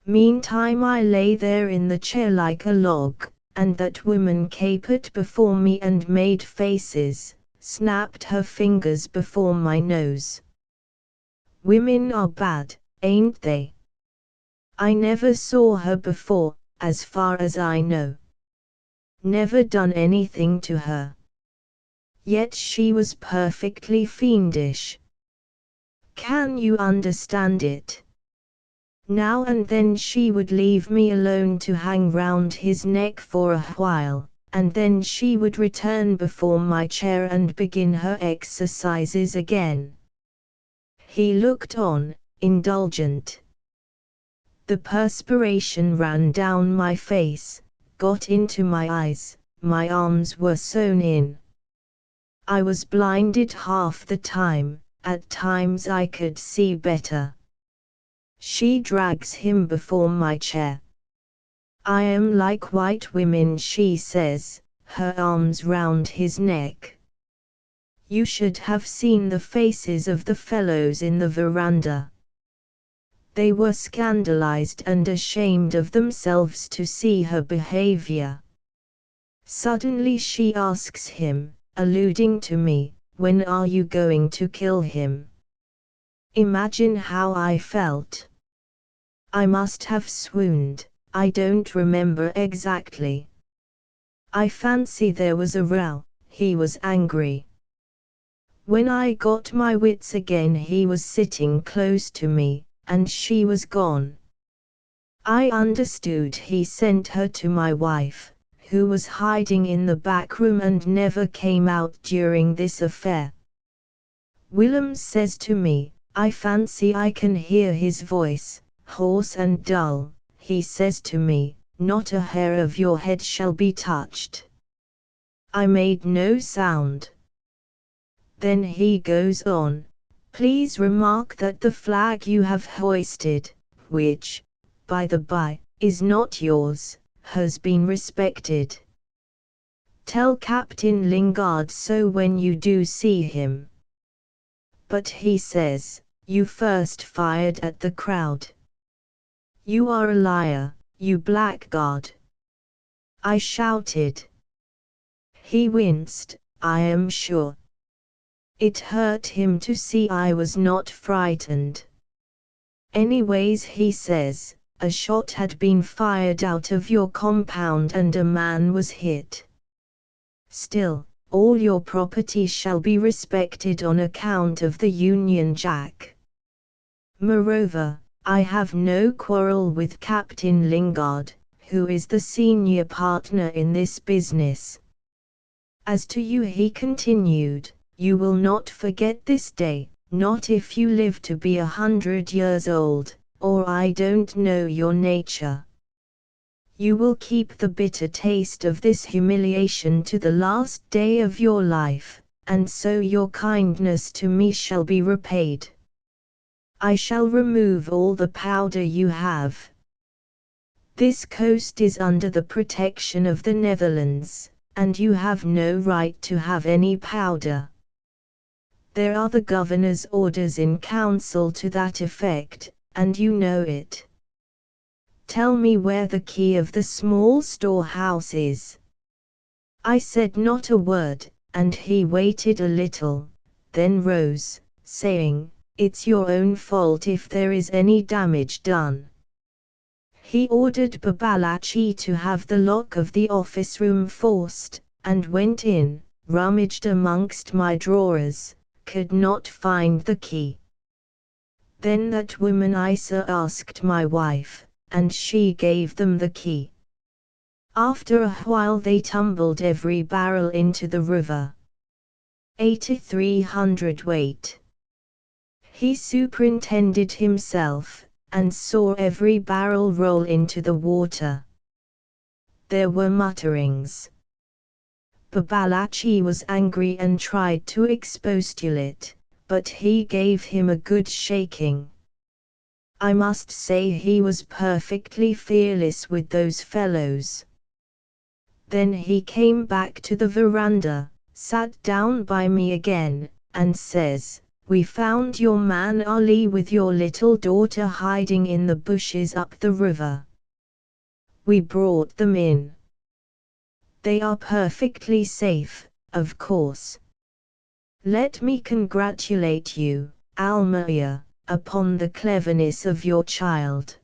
Meantime I lay there in the chair like a log, and that woman capered before me and made faces, snapped her fingers before my nose. Women are bad, ain't they? I never saw her before, as far as I know. Never done anything to her. Yet she was perfectly fiendish. Can you understand it? Now and then she would leave me alone to hang round his neck for a while, and then she would return before my chair and begin her exercises again. He looked on, indulgent. The perspiration ran down my face, got into my eyes, my arms were sewn in. I was blinded half the time, at times I could see better. She drags him before my chair. I am like white women, she says, her arms round his neck. You should have seen the faces of the fellows in the veranda. They were scandalized and ashamed of themselves to see her behavior. Suddenly she asks him, alluding to me, "When are you going to kill him?" Imagine how I felt. I must have swooned, I don't remember exactly. I fancy there was a row, he was angry. When I got my wits again he was sitting close to me, and she was gone. I understood he sent her to my wife, who was hiding in the back room and never came out during this affair. Willem says to me, I fancy I can hear his voice, hoarse and dull, he says to me, "Not a hair of your head shall be touched." I made no sound. Then he goes on, "Please remark that the flag you have hoisted, which, by the by, is not yours, has been respected. Tell Captain Lingard so when you do see him." But he says, "You first fired at the crowd. You are a liar, you blackguard." I shouted, He winced, I am sure. It hurt him to see I was not frightened. Anyways, he says, a shot had been fired out of your compound and a man was hit. Still, all your property shall be respected on account of the Union Jack. Moreover, I have no quarrel with Captain Lingard, who is the senior partner in this business. As to you, he continued, you will not forget this day, not if you live to be 100 years old, or I don't know your nature. You will keep the bitter taste of this humiliation to the last day of your life, and so your kindness to me shall be repaid. I shall remove all the powder you have. This coast is under the protection of the Netherlands, and you have no right to have any powder. There are the governor's orders in council to that effect, and you know it. Tell me where the key of the small storehouse is. I said not a word, and he waited a little, then rose, saying, it's your own fault if there is any damage done. He ordered Babalachi to have the lock of the office room forced, and went in, rummaged amongst my drawers, could not find the key. Then that woman Isa asked my wife, and she gave them the key. After a while they tumbled every barrel into the river. 83 weight. He superintended himself, and saw every barrel roll into the water. There were mutterings. Babalachi was angry and tried to expostulate, but he gave him a good shaking. I must say he was perfectly fearless with those fellows. Then he came back to the veranda, sat down by me again, and says, we found your man Ali with your little daughter hiding in the bushes up the river. We brought them in. They are perfectly safe, of course. Let me congratulate you, Almaia, upon the cleverness of your child.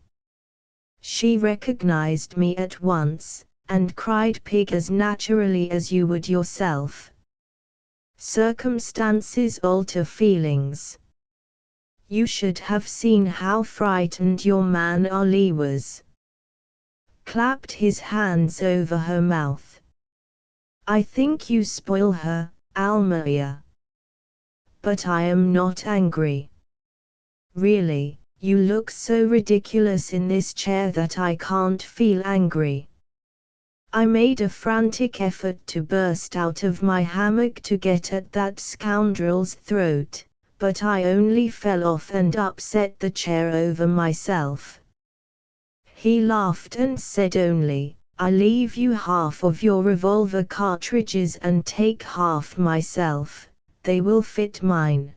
She recognized me at once, and cried pig as naturally as you would yourself. Circumstances alter feelings. You should have seen how frightened your man Ali was. Clapped his hands over her mouth. I think you spoil her, Almaia. But I am not angry. Really, you look so ridiculous in this chair that I can't feel angry. I made a frantic effort to burst out of my hammock to get at that scoundrel's throat, but I only fell off and upset the chair over myself. He laughed and said only, I leave you half of your revolver cartridges and take half myself, they will fit mine.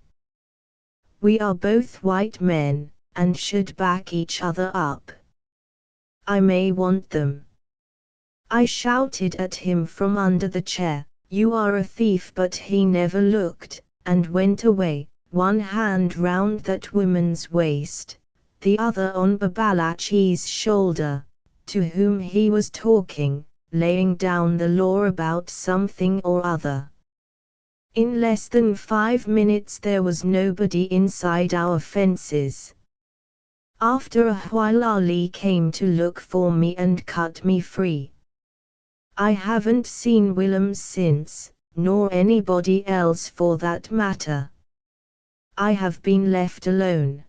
We are both white men, and should back each other up. I may want them. I shouted at him from under the chair, you are a thief, but he never looked, and went away, one hand round that woman's waist, the other on Babalachi's shoulder, to whom he was talking, laying down the law about something or other. In less than 5 minutes there was nobody inside our fences. After a while Ali came to look for me and cut me free. I haven't seen Willem since, nor anybody else for that matter. I have been left alone.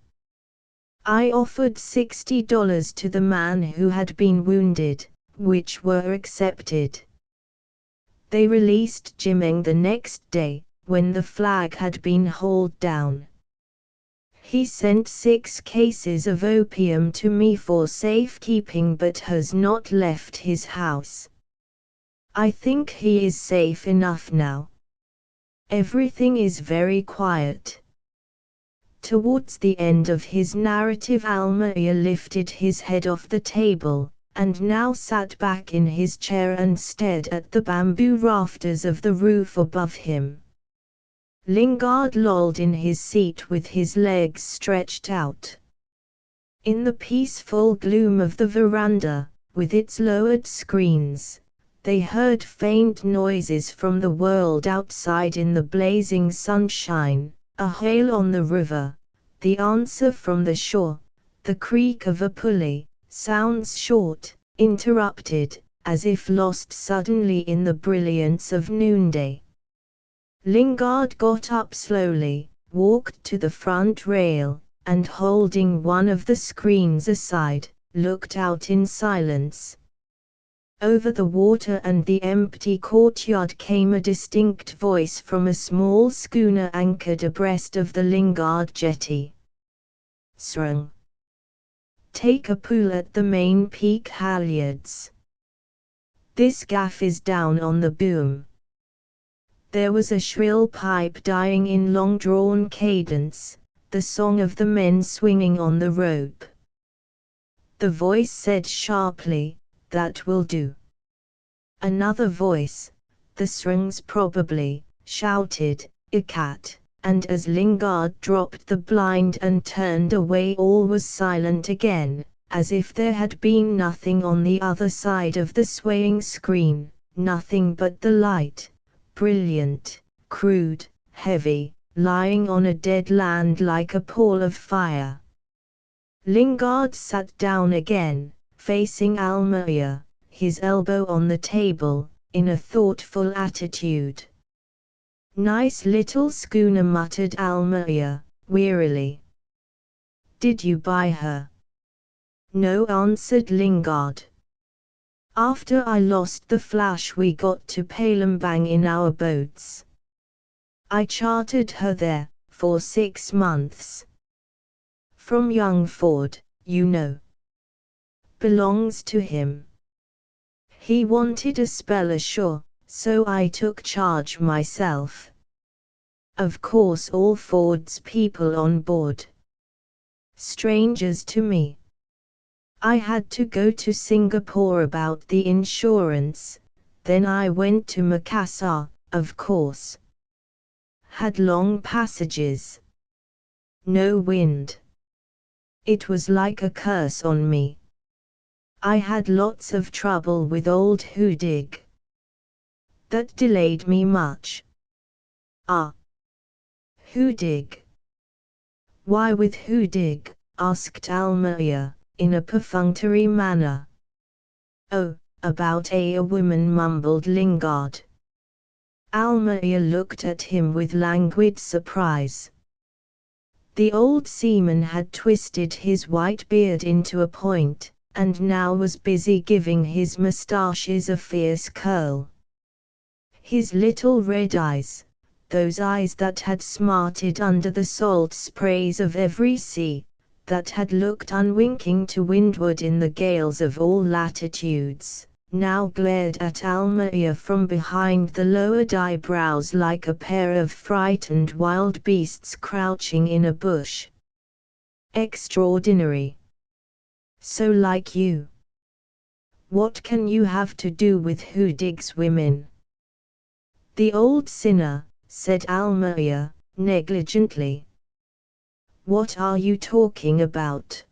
I offered $60 to the man who had been wounded, which were accepted. They released Jimeng the next day, when the flag had been hauled down. He sent 6 cases of opium to me for safekeeping but has not left his house. I think he is safe enough now. Everything is very quiet. Towards the end of his narrative Almaia lifted his head off the table, and now sat back in his chair and stared at the bamboo rafters of the roof above him. Lingard lolled in his seat with his legs stretched out. In the peaceful gloom of the veranda, with its lowered screens, they heard faint noises from the world outside in the blazing sunshine, a hail on the river, the answer from the shore, the creak of a pulley, sounds short, interrupted, as if lost suddenly in the brilliance of noonday. Lingard got up slowly, walked to the front rail, and holding one of the screens aside, looked out in silence. Over the water and the empty courtyard came a distinct voice from a small schooner anchored abreast of the Lingard jetty. "Srung. Take a pull at the main peak halyards. This gaff is down on the boom." There was a shrill pipe dying in long-drawn cadence, the song of the men swinging on the rope. The voice said sharply, "That will do." Another voice, the Srung's probably, shouted, "Ikat," and as Lingard dropped the blind and turned away, all was silent again, as if there had been nothing on the other side of the swaying screen, nothing but the light, brilliant, crude, heavy, lying on a dead land like a pall of fire. Lingard sat down again, facing Almeria, his elbow on the table, in a thoughtful attitude. "Nice little schooner," muttered Almeria, wearily. "Did you buy her?" "No," answered Lingard. "After I lost the Flash we got to Palembang in our boats. I chartered her there, for 6 months. From young Ford, you know. Belongs to him. He wanted a spell ashore, so I took charge myself. Of course all Ford's people on board. Strangers to me. I had to go to Singapore about the insurance, then I went to Makassar, of course. Had long passages. No wind. It was like a curse on me. I had lots of trouble with old Hudig. That delayed me much." "Ah. Hudig. Why with Hudig?" asked Almeria, in a perfunctory manner. "Oh, about a woman," mumbled Lingard. Almeria looked at him with languid surprise. The old seaman had twisted his white beard into a point, and now was busy giving his moustaches a fierce curl. His little red eyes, those eyes that had smarted under the salt sprays of every sea, that had looked unwinking to windward in the gales of all latitudes, now glared at Almeria from behind the lowered eyebrows like a pair of frightened wild beasts crouching in a bush. "Extraordinary. So like you. What can you have to do with Hudig's women?" "The old sinner," said Almeria, negligently. "What are you talking about?"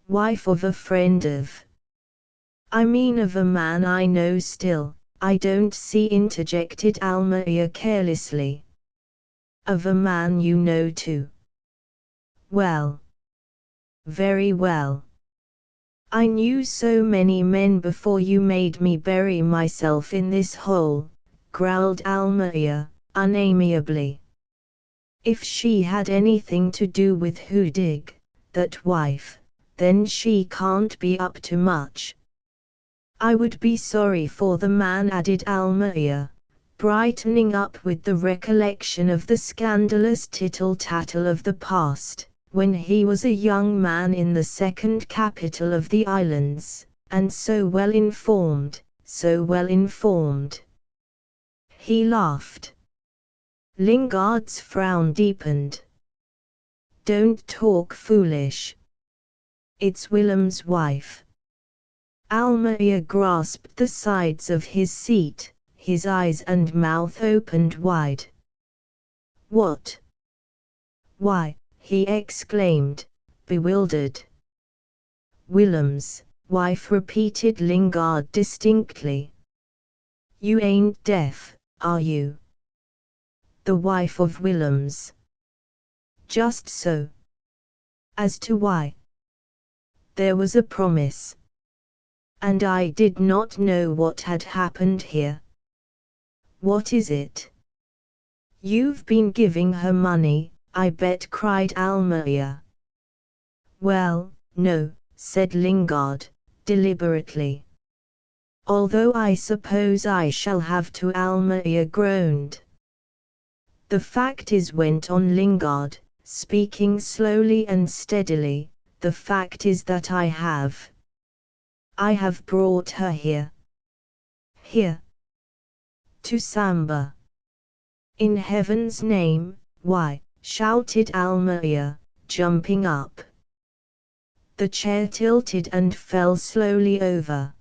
"Wife of a friend of. I mean of a man I know still, I don't see," interjected Almeria carelessly. "Of a man you know too. Well. Very well. I knew so many men before you made me bury myself in this hole," growled Almeria, unamiably. "If she had anything to do with Hudig, that wife, then she can't be up to much." "I would be sorry for the man," added Almeria, brightening up with the recollection of the scandalous tittle-tattle of the past, when he was a young man in the second capital of the islands, and so well informed, so well informed. He laughed. Lingard's frown deepened. "Don't talk foolish. It's Willem's wife." Almayer grasped the sides of his seat, his eyes and mouth opened wide. What? Why, he exclaimed, bewildered. Willem's wife, repeated Lingard distinctly. You ain't deaf, are you? The wife of Willem's. Just so. As to why? There was a promise. And I did not know what had happened here. What is it? You've been giving her money, I bet, cried Almayer. Well, no, said Lingard, deliberately. Although I suppose I shall have to. Almayer groaned. The fact is, went on Lingard, speaking slowly and steadily, the fact is that I have brought her here. Here. To Samba. In heaven's name, why? Shouted Almayer, jumping up. The chair tilted and fell slowly over.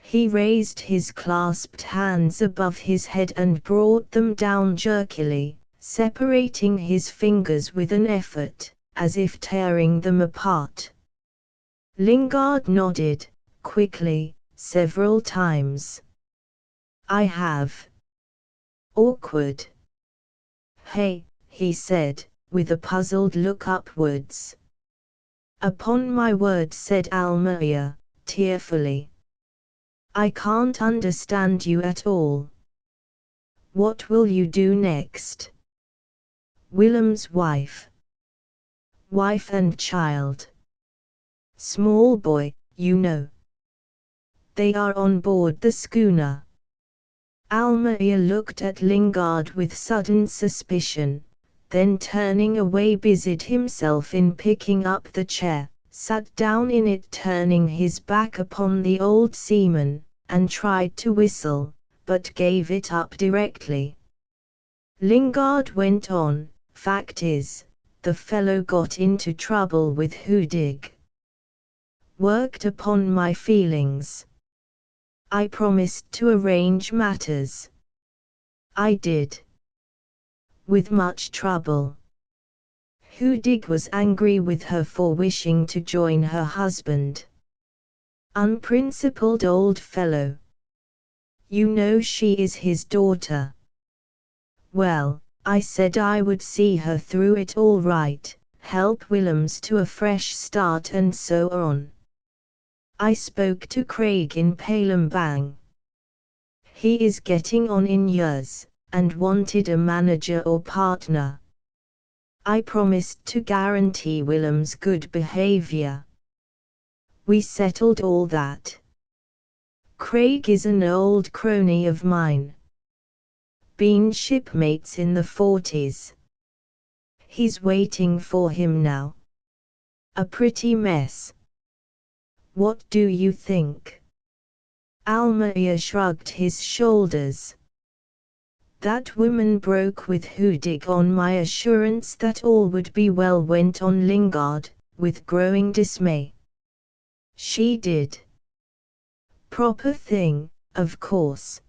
He raised his clasped hands above his head and brought them down jerkily, separating his fingers with an effort, as if tearing them apart. Lingard nodded, quickly, several times. I have. Awkward. Hey, he said, with a puzzled look upwards. Upon my word, said Almayer, tearfully. I can't understand you at all. What will you do next? Willem's wife. Wife and child. Small boy, you know. They are on board the schooner. Almayer looked at Lingard with sudden suspicion, then turning away busied himself in picking up the chair, sat down in it turning his back upon the old seaman, and tried to whistle, but gave it up directly. Lingard went on, fact is, the fellow got into trouble with Hudig. Worked upon my feelings. I promised to arrange matters. I did. With much trouble. Hudig was angry with her for wishing to join her husband. Unprincipled old fellow. You know she is his daughter. Well, I said I would see her through it all right, help Willems to a fresh start and so on. I spoke to Craig in Palembang. He is getting on in years, and wanted a manager or partner. I promised to guarantee Willem's good behavior. We settled all that. Craig is an old crony of mine. Been shipmates in the 40s. He's waiting for him now. A pretty mess. What do you think? Almayer shrugged his shoulders. That woman broke with Hudig on my assurance that all would be well, went on Lingard, with growing dismay. She did. Proper thing, of course.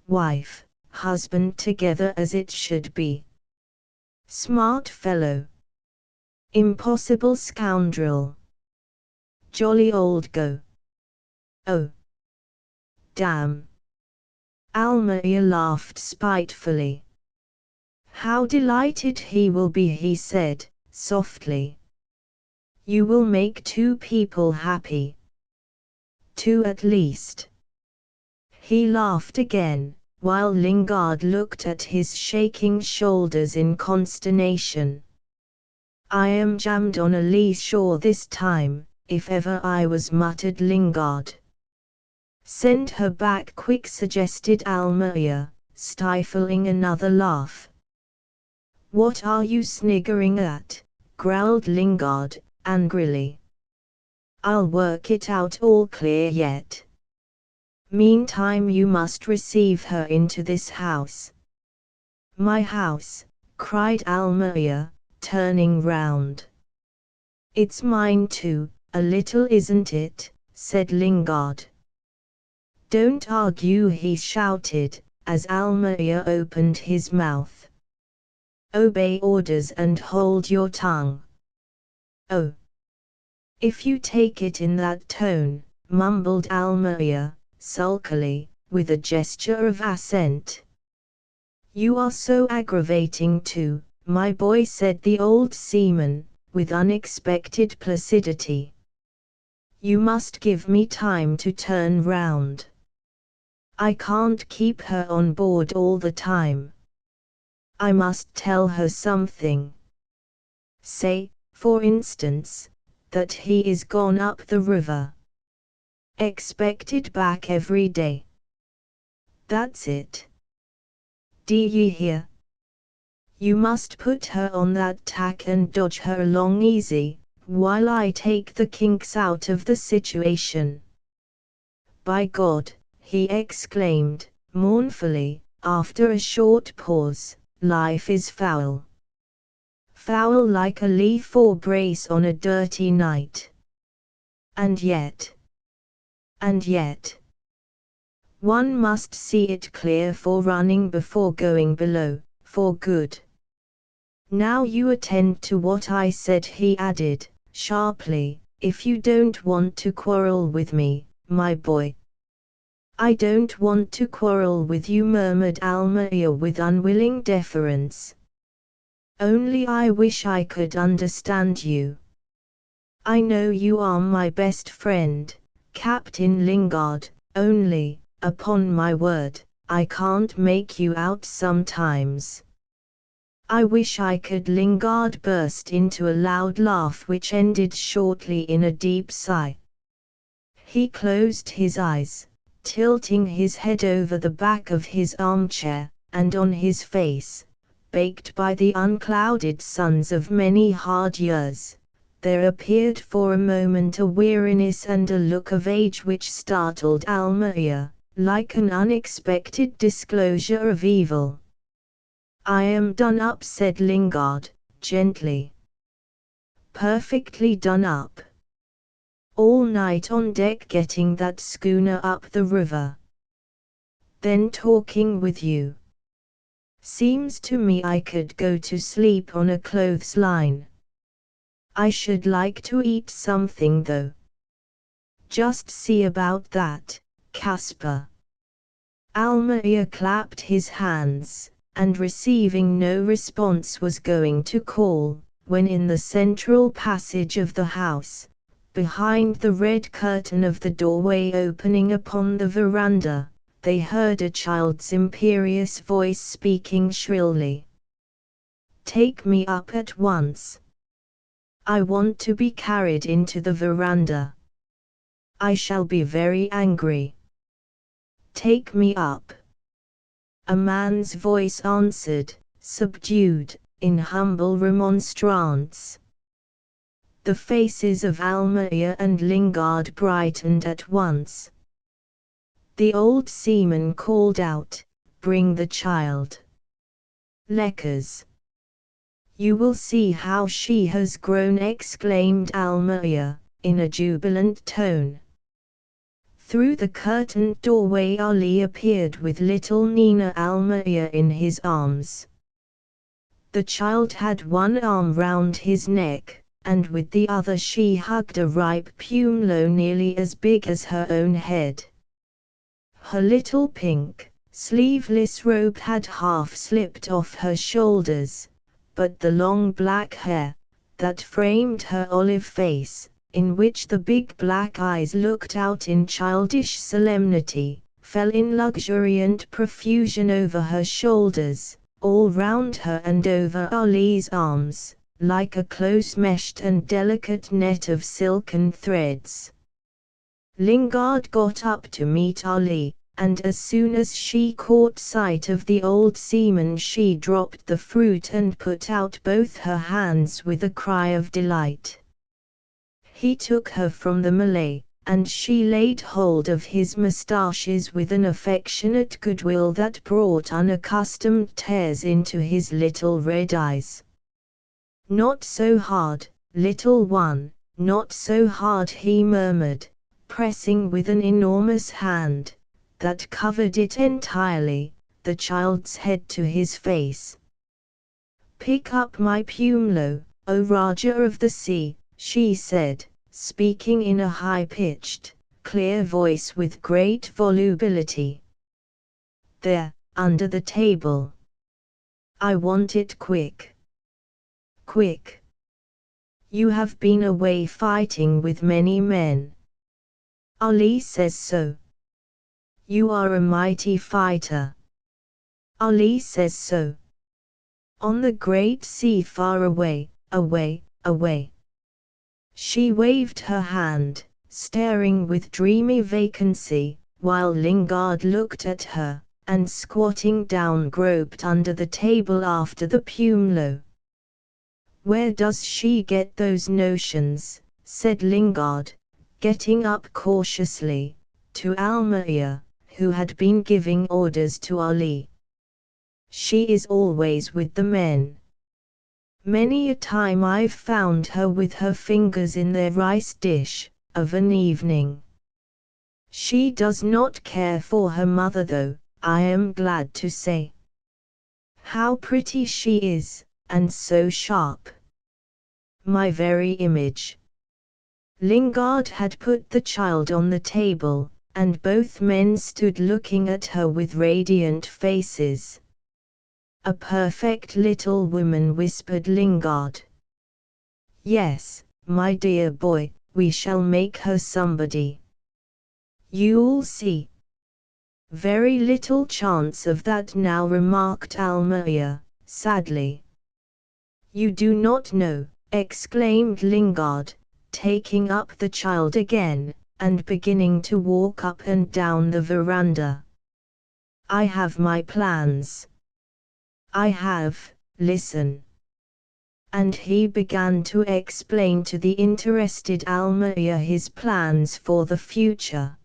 Wife, husband together as it should be. Smart fellow. Impossible scoundrel. Jolly old go. Oh. Damn. Almayer laughed spitefully. How delighted he will be, he said, softly. You will make two people happy. Two at least. He laughed again, while Lingard looked at his shaking shoulders in consternation. I am jammed on a lee shore this time, if ever I was, muttered Lingard. Send her back quick, suggested Almayer, stifling another laugh. What are you sniggering at? Growled Lingard, angrily. I'll work it out all clear yet. Meantime you must receive her into this house. My house, cried Almayer, turning round. It's mine too, a little, isn't it? said Lingard. Don't argue, he shouted, as Almaia opened his mouth. Obey orders and hold your tongue. Oh. If you take it in that tone, mumbled Almaia, sulkily, with a gesture of assent. You are so aggravating too, my boy, said the old seaman, with unexpected placidity. You must give me time to turn round. I can't keep her on board all the time. I must tell her something. Say, for instance, that he is gone up the river. Expected back every day. That's it. D'ye hear? You must put her on that tack and dodge her along easy, while I take the kinks out of the situation. By God, he exclaimed, mournfully, after a short pause, life is foul. Foul like a lee fore brace on a dirty night. And yet, one must see it clear for running before going below, for good. Now you attend to what I said, he added, sharply, if you don't want to quarrel with me, my boy. I don't want to quarrel with you, murmured Almaia with unwilling deference. Only I wish I could understand you. I know you are my best friend, Captain Lingard, only, upon my word, I can't make you out sometimes. I wish I could. Lingard burst into a loud laugh which ended shortly in a deep sigh. He closed his eyes, tilting his head over the back of his armchair, and on his face, baked by the unclouded suns of many hard years, there appeared for a moment a weariness and a look of age which startled Almaia, like an unexpected disclosure of evil. I am done up, said Lingard, gently. Perfectly done up. All night on deck getting that schooner up the river. Then talking with you. Seems to me I could go to sleep on a clothesline. I should like to eat something though. Just see about that, Caspar. Almaia clapped his hands, and receiving no response was going to call, when in the central passage of the house, behind the red curtain of the doorway opening upon the veranda, they heard a child's imperious voice speaking shrilly. Take me up at once. I want to be carried into the veranda. I shall be very angry. Take me up. A man's voice answered, subdued, in humble remonstrance. The faces of Almaia and Lingard brightened at once. The old seaman called out, bring the child. Leckers. You will see how she has grown, exclaimed Almaia, in a jubilant tone. Through the curtained doorway Ali appeared with little Nina Almaia in his arms. The child had one arm round his neck, and with the other she hugged a ripe pumelo nearly as big as her own head. Her little pink, sleeveless robe had half slipped off her shoulders, but the long black hair, that framed her olive face, in which the big black eyes looked out in childish solemnity, fell in luxuriant profusion over her shoulders, all round her and over Ali's arms, like a close-meshed and delicate net of silken threads. Lingard got up to meet Ali, and as soon as she caught sight of the old seaman she dropped the fruit and put out both her hands with a cry of delight. He took her from the Malay, and she laid hold of his moustaches with an affectionate goodwill that brought unaccustomed tears into his little red eyes. Not so hard, little one, not so hard, he murmured, pressing with an enormous hand, that covered it entirely, the child's head to his face. "Pick up my Pumlo, O Raja of the sea," she said, speaking in a high-pitched, clear voice with great volubility. "There, under the table. I want it quick. Quick. You have been away fighting with many men. Ali says so. You are a mighty fighter. Ali says so. On the great sea far away, away, away." She waved her hand, staring with dreamy vacancy, while Lingard looked at her, and squatting down groped under the table after the Pumlo. "Where does she get those notions?" said Lingard, getting up cautiously, to Almayer, who had been giving orders to Ali. "She is always with the men. Many a time I've found her with her fingers in their rice dish, of an evening. She does not care for her mother though, I am glad to say. How pretty she is, and so sharp. My very image." Lingard had put the child on the table, and both men stood looking at her with radiant faces. "A perfect little woman," whispered Lingard. "Yes, my dear boy, we shall make her somebody. You'll see." "Very little chance of that now," remarked Almayer, sadly. "You do not know," exclaimed Lingard, taking up the child again, and beginning to walk up and down the veranda. "I have my plans. I have, listen." And he began to explain to the interested Almayer his plans for the future.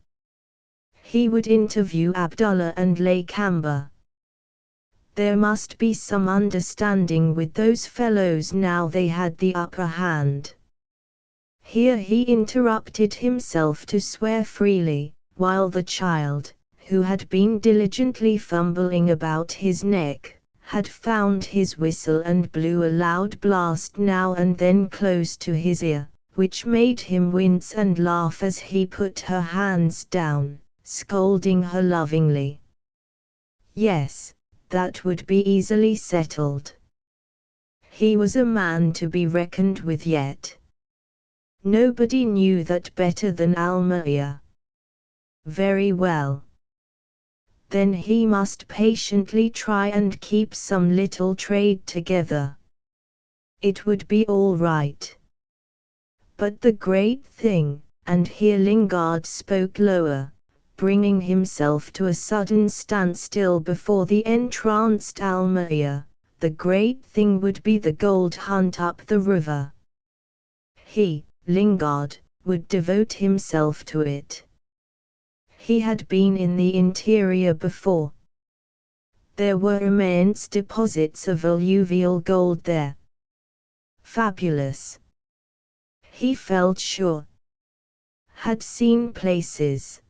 He would interview Abdullah and Lakamba. There must be some understanding with those fellows now they had the upper hand. Here he interrupted himself to swear freely, while the child, who had been diligently fumbling about his neck, had found his whistle and blew a loud blast now and then close to his ear, which made him wince and laugh as he put her hands down, scolding her lovingly. Yes, that would be easily settled. He was a man to be reckoned with yet. Nobody knew that better than Almayer. Very well. Then he must patiently try and keep some little trade together. It would be all right. But the great thing, and here Lingard spoke lower, bringing himself to a sudden standstill before the entranced Almayer, the great thing would be the gold hunt up the river. He, Lingard, would devote himself to it. He had been in the interior before. There were immense deposits of alluvial gold there. Fabulous. He felt sure. Had seen places.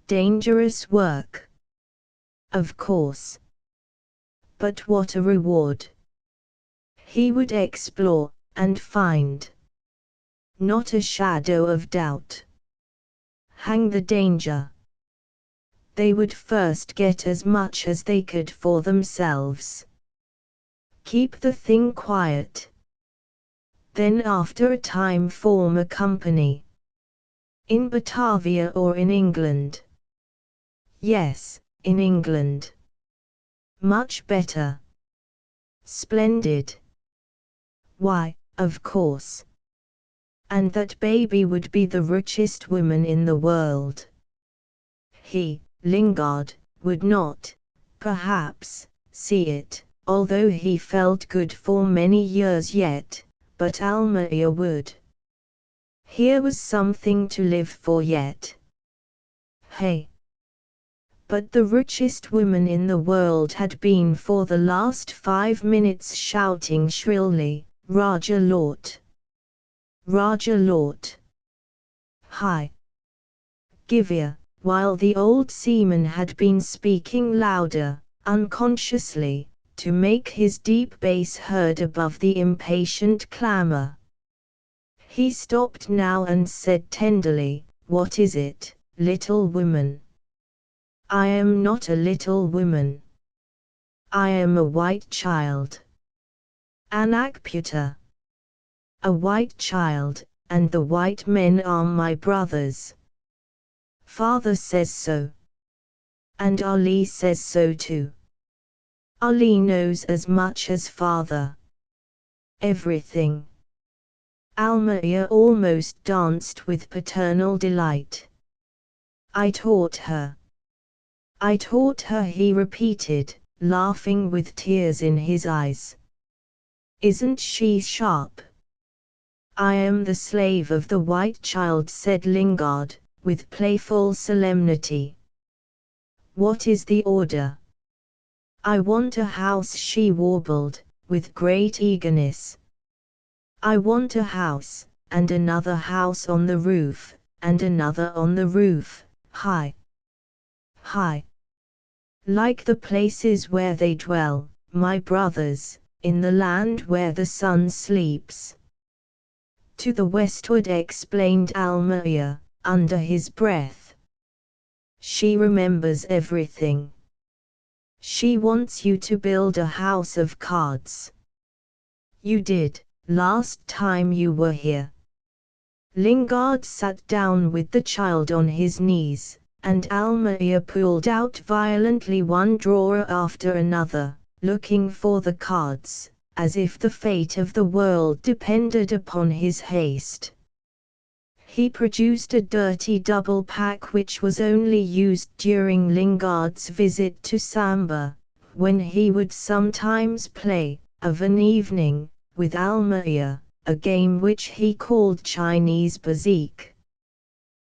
Dangerous work. Of course. But what a reward. He would explore, and find. Not a shadow of doubt. Hang the danger. They would first get as much as they could for themselves. Keep the thing quiet. Then after a time form a company. In Batavia or in England? Yes, in England. Much better. Splendid. Why, of course. And that baby would be the richest woman in the world. He, Lingard, would not, perhaps, see it, although he felt good for many years yet, but Almayer would. Here was something to live for yet. Hey! But the richest woman in the world had been for the last 5 minutes shouting shrilly, "Raja Lort! Raja Lort! Hi! Givia, while the old seaman had been speaking louder, unconsciously, to make his deep bass heard above the impatient clamor. He stopped now and said tenderly, "What is it, little woman?" "I am not a little woman. I am a white child. An Akputa. A white child, and the white men are my brothers. Father says so. And Ali says so too. Ali knows as much as father. Everything." Almaia almost danced with paternal delight. "I taught her. I taught her," he repeated, laughing with tears in his eyes. "Isn't she sharp?" "I am the slave of the white child," said Lingard, with playful solemnity. "What is the order?" "I want a house," she warbled, with great eagerness. "I want a house, and another house on the roof, and another on the roof, high, high. Like the places where they dwell, my brothers, in the land where the sun sleeps." "To the westward," explained Almaia, under his breath. She remembers everything. She wants you to build a house of cards. You did, last time you were here. Lingard sat down with the child on his knees, and Almaia pulled out violently one drawer after another, looking for the cards, as if the fate of the world depended upon his haste. He produced a dirty double pack which was only used during Lingard's visit to Samba, when he would sometimes play, of an evening, with Almaia, a game which he called Chinese Bazik.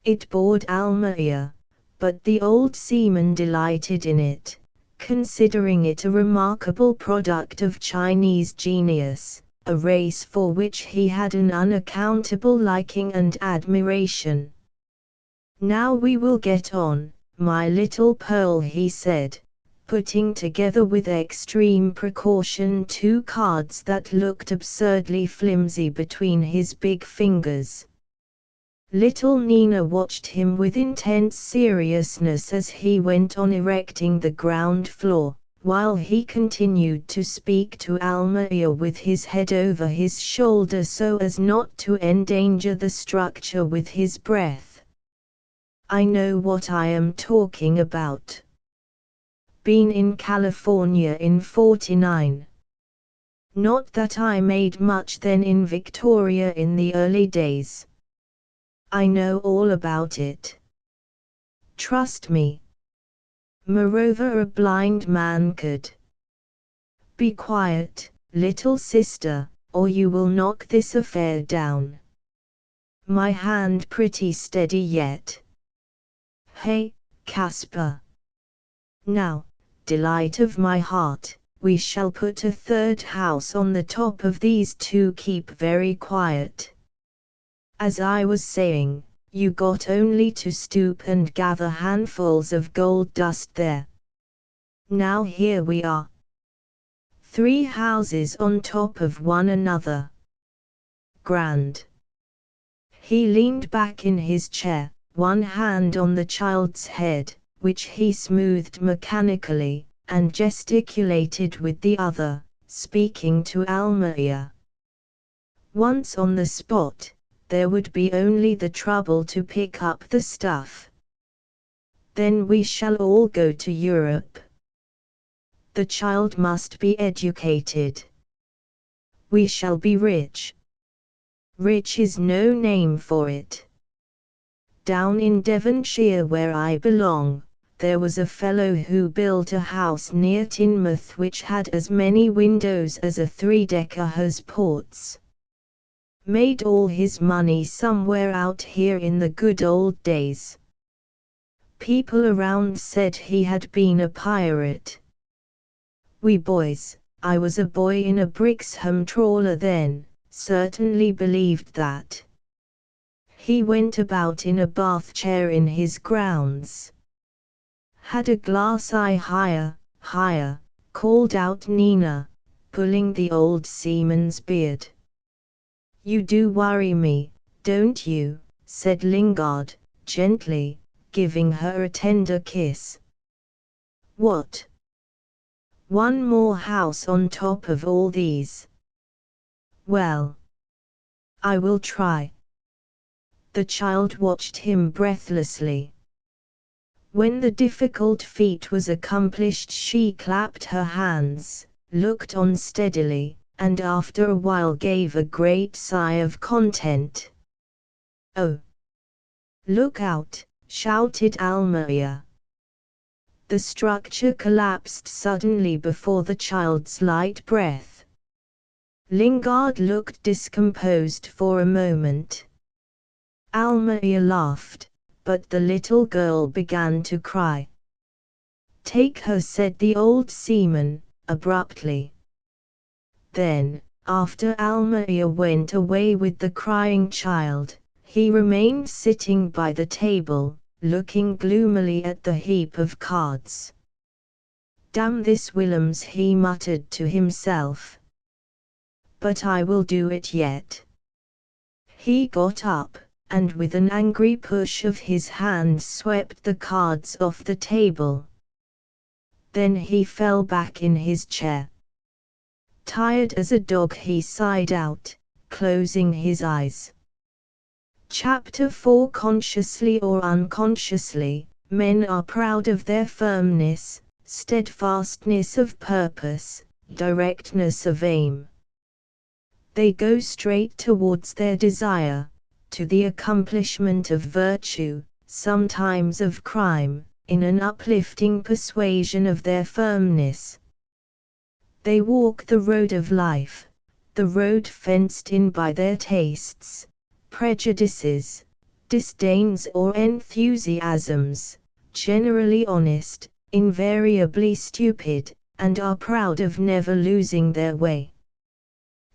It bored Almaia, but the old seaman delighted in it, considering it a remarkable product of Chinese genius, a race for which he had an unaccountable liking and admiration. "Now we will get on, my little pearl," he said, putting together with extreme precaution two cards that looked absurdly flimsy between his big fingers. Little Nina watched him with intense seriousness as he went on erecting the ground floor, while he continued to speak to Almaia with his head over his shoulder so as not to endanger the structure with his breath. "I know what I am talking about. Been in California in '49. Not that I made much then in Victoria in the early days. I know all about it. Trust me. Moreover, a blind man could." "Be quiet, little sister, or you will knock this affair down. My hand pretty steady yet. Hey, Caspar. Now, delight of my heart, we shall put a third house on the top of these two. Keep very quiet. As I was saying, you got only to stoop and gather handfuls of gold dust there. Now here we are. 3 houses on top of one another. Grand." He leaned back in his chair, one hand on the child's head, which he smoothed mechanically, and gesticulated with the other, speaking to Almaia. Once on the spot, there would be only the trouble to pick up the stuff. Then we shall all go to Europe. The child must be educated. We shall be rich. Rich is no name for it. Down in Devonshire where I belong, there was a fellow who built a house near Teignmouth which had as many windows as a 3-decker has ports. Made all his money somewhere out here in the good old days. People around said he had been a pirate. We boys, I was a boy in a Brixham trawler then, certainly believed that. He went about in a bath chair in his grounds. Had a glass eye higher, higher, called out Nina, pulling the old seaman's beard. You do worry me, don't you, said Lingard, gently, giving her a tender kiss. What? One more house on top of all these. Well, I will try. The child watched him breathlessly. When the difficult feat was accomplished, she clapped her hands, looked on steadily, and after a while gave a great sigh of content. Oh! Look out! Shouted Almeria. The structure collapsed suddenly before the child's light breath. Lingard looked discomposed for a moment. Almeria laughed, but the little girl began to cry. Take her, said the old seaman, abruptly. Then, after Almeria went away with the crying child, he remained sitting by the table, looking gloomily at the heap of cards. Damn this Willems, he muttered to himself. But I will do it yet. He got up, and with an angry push of his hand swept the cards off the table. Then he fell back in his chair. Tired as a dog, he sighed out, closing his eyes. Chapter 4. Consciously or unconsciously, men are proud of their firmness, steadfastness of purpose, directness of aim. They go straight towards their desire, to the accomplishment of virtue, sometimes of crime, in an uplifting persuasion of their firmness. They walk the road of life, the road fenced in by their tastes, prejudices, disdains or enthusiasms, generally honest, invariably stupid, and are proud of never losing their way.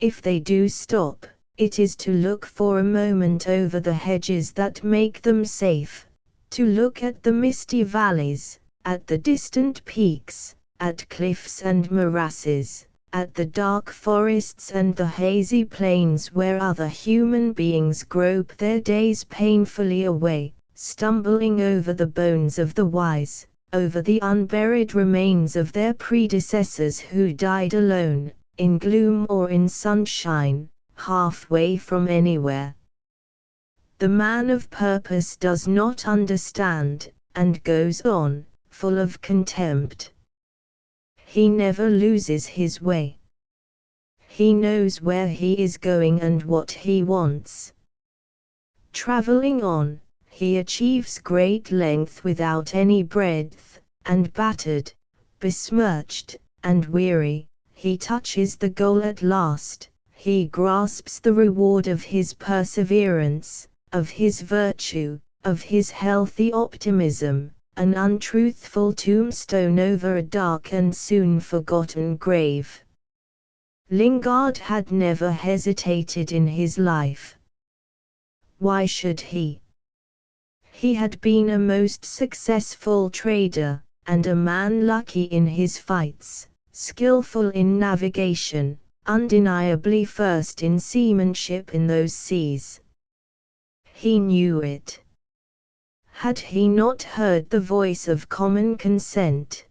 If they do stop, it is to look for a moment over the hedges that make them safe, to look at the misty valleys, at the distant peaks, at cliffs and morasses, at the dark forests and the hazy plains where other human beings grope their days painfully away, stumbling over the bones of the wise, over the unburied remains of their predecessors who died alone, in gloom or in sunshine, halfway from anywhere. The man of purpose does not understand, and goes on, full of contempt. He never loses his way. He knows where he is going and what he wants. Traveling on, he achieves great length without any breadth, and battered, besmirched, and weary, he touches the goal at last, he grasps the reward of his perseverance, of his virtue, of his healthy optimism, an untruthful tombstone over a dark and soon forgotten grave. Lingard had never hesitated in his life. Why should he? He had been a most successful trader, and a man lucky in his fights, skillful in navigation, undeniably first in seamanship in those seas. He knew it. Had he not heard the voice of common consent?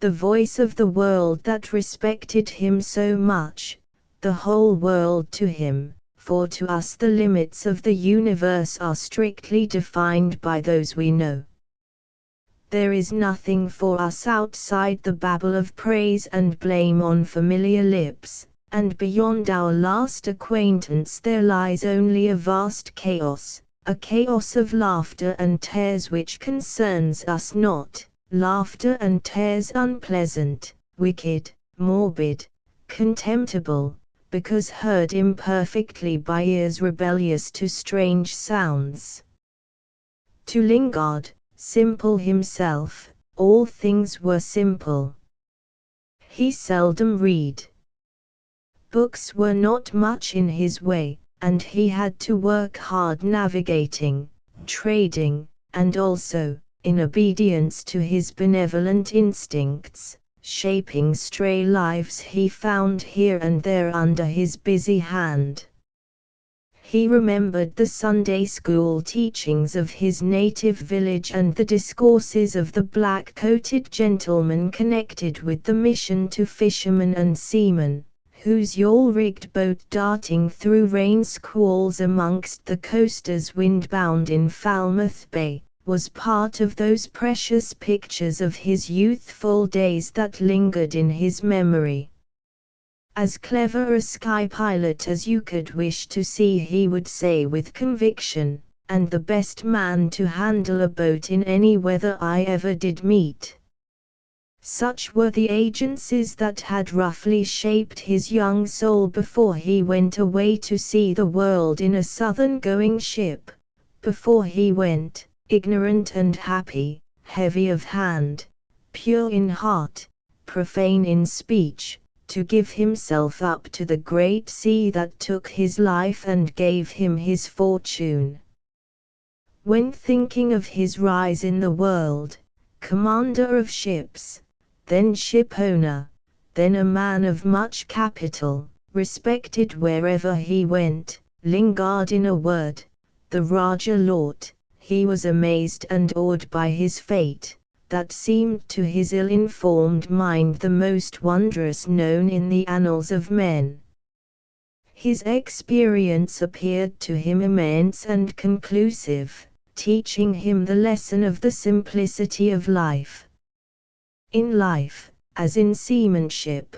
The voice of the world that respected him so much, the whole world to him, for to us the limits of the universe are strictly defined by those we know. There is nothing for us outside the babble of praise and blame on familiar lips, and beyond our last acquaintance there lies only a vast chaos, a chaos of laughter and tears which concerns us not, laughter and tears unpleasant, wicked, morbid, contemptible, because heard imperfectly by ears rebellious to strange sounds. To Lingard, simple himself, all things were simple. He seldom read. Books were not much in his way, and he had to work hard navigating, trading, and also, in obedience to his benevolent instincts, shaping stray lives he found here and there under his busy hand. He remembered the Sunday school teachings of his native village and the discourses of the black-coated gentleman connected with the mission to fishermen and seamen, whose yawl-rigged boat darting through rain squalls amongst the coasters windbound in Falmouth Bay, was part of those precious pictures of his youthful days that lingered in his memory. As clever a sky pilot as you could wish to see, he would say with conviction, and the best man to handle a boat in any weather I ever did meet. Such were the agencies that had roughly shaped his young soul before he went away to see the world in a southern-going ship, before he went, ignorant and happy, heavy of hand, pure in heart, profane in speech, to give himself up to the great sea that took his life and gave him his fortune. When thinking of his rise in the world, commander of ships, then ship-owner, then a man of much capital, respected wherever he went, Lingard in a word, the Raja Lord, he was amazed and awed by his fate, that seemed to his ill-informed mind the most wondrous known in the annals of men. His experience appeared to him immense and conclusive, teaching him the lesson of the simplicity of life. In life, as in seamanship,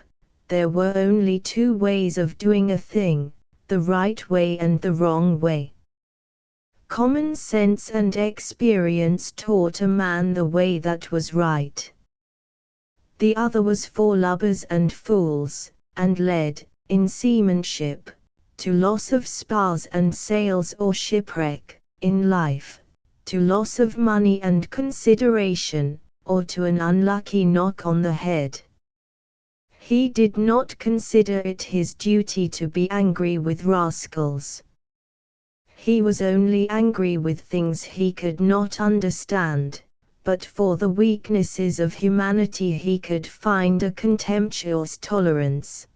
there were only two ways of doing a thing, the right way and the wrong way. Common sense and experience taught a man the way that was right. The other was for lubbers and fools, and led, in seamanship, to loss of spars and sails or shipwreck, in life, to loss of money and consideration, or to an unlucky knock on the head. He did not consider it his duty to be angry with rascals. He was only angry with things he could not understand, but for the weaknesses of humanity he could find a contemptuous tolerance.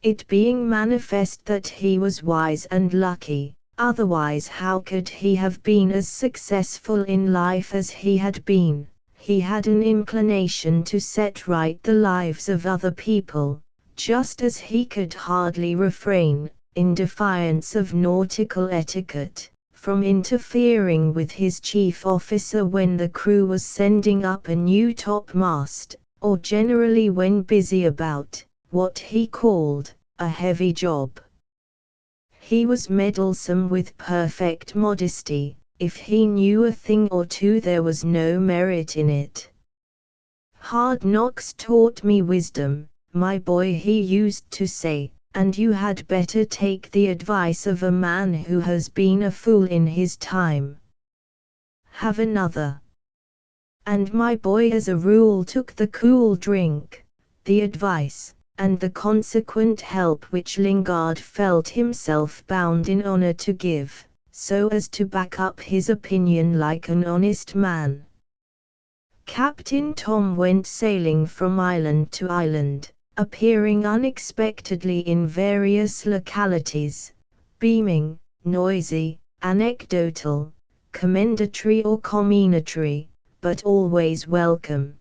It being manifest that he was wise and lucky, otherwise how could he have been as successful in life as he had been? He had an inclination to set right the lives of other people, just as he could hardly refrain, in defiance of nautical etiquette, from interfering with his chief officer when the crew was sending up a new topmast, or generally when busy about what he called a heavy job. He was meddlesome with perfect modesty. If he knew a thing or two, there was no merit in it. Hard knocks taught me wisdom, my boy, he used to say, and you had better take the advice of a man who has been a fool in his time. Have another. And my boy as a rule took the cool drink, the advice, and the consequent help which Lingard felt himself bound in honor to give, so as to back up his opinion like an honest man. Captain Tom went sailing from island to island, appearing unexpectedly in various localities, beaming, noisy, anecdotal, commendatory or comminatory, but always welcome.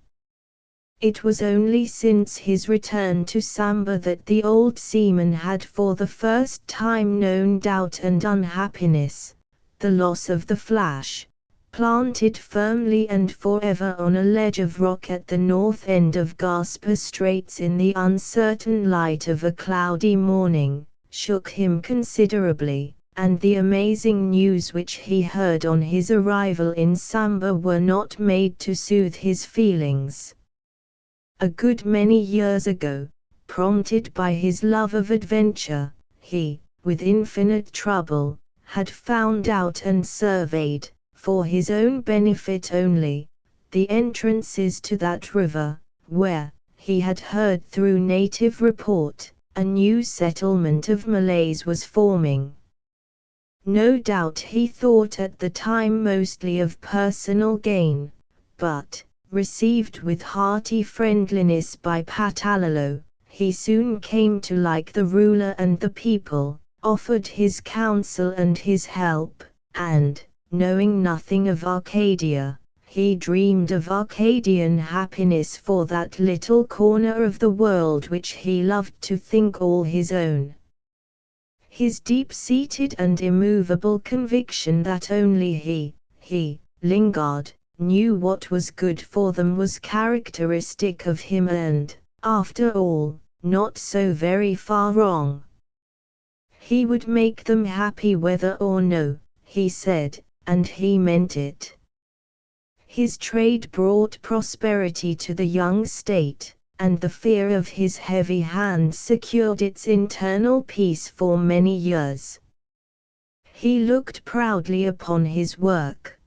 It was only since his return to Samba that the old seaman had for the first time known doubt and unhappiness, the loss of the Flash, planted firmly and forever on a ledge of rock at the north end of Gasper Straits in the uncertain light of a cloudy morning, shook him considerably, and the amazing news which he heard on his arrival in Samba were not made to soothe his feelings. A good many years ago, prompted by his love of adventure, he, with infinite trouble, had found out and surveyed, for his own benefit only, the entrances to that river, where, he had heard through native report, a new settlement of Malays was forming. No doubt he thought at the time mostly of personal gain, but, received with hearty friendliness by Patalolo, he soon came to like the ruler and the people, offered his counsel and his help, and, knowing nothing of Arcadia, he dreamed of Arcadian happiness for that little corner of the world which he loved to think all his own. His deep-seated and immovable conviction that only he, Lingard, knew what was good for them was characteristic of him and, after all, not so very far wrong. He would make them happy whether or no, he said, and he meant it. His trade brought prosperity to the young state, and the fear of his heavy hand secured its internal peace for many years. He looked proudly upon his work.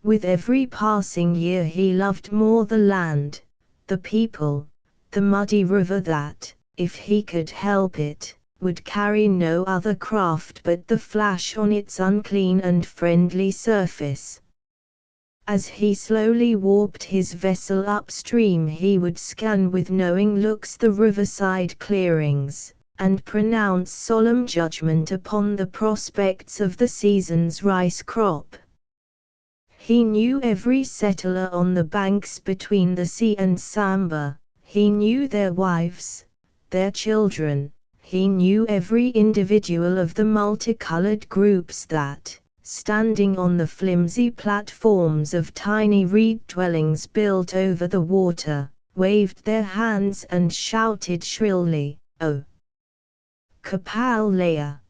With every passing year he loved more the land, the people, the muddy river that, if he could help it, would carry no other craft but the flash on its unclean and friendly surface. As he slowly warped his vessel upstream he would scan with knowing looks the riverside clearings, and pronounce solemn judgment upon the prospects of the season's rice crop. He knew every settler on the banks between the sea and Samba, he knew their wives, their children, he knew every individual of the multicolored groups that, standing on the flimsy platforms of tiny reed dwellings built over the water, waved their hands and shouted shrilly, "Oh, Kapalaya!"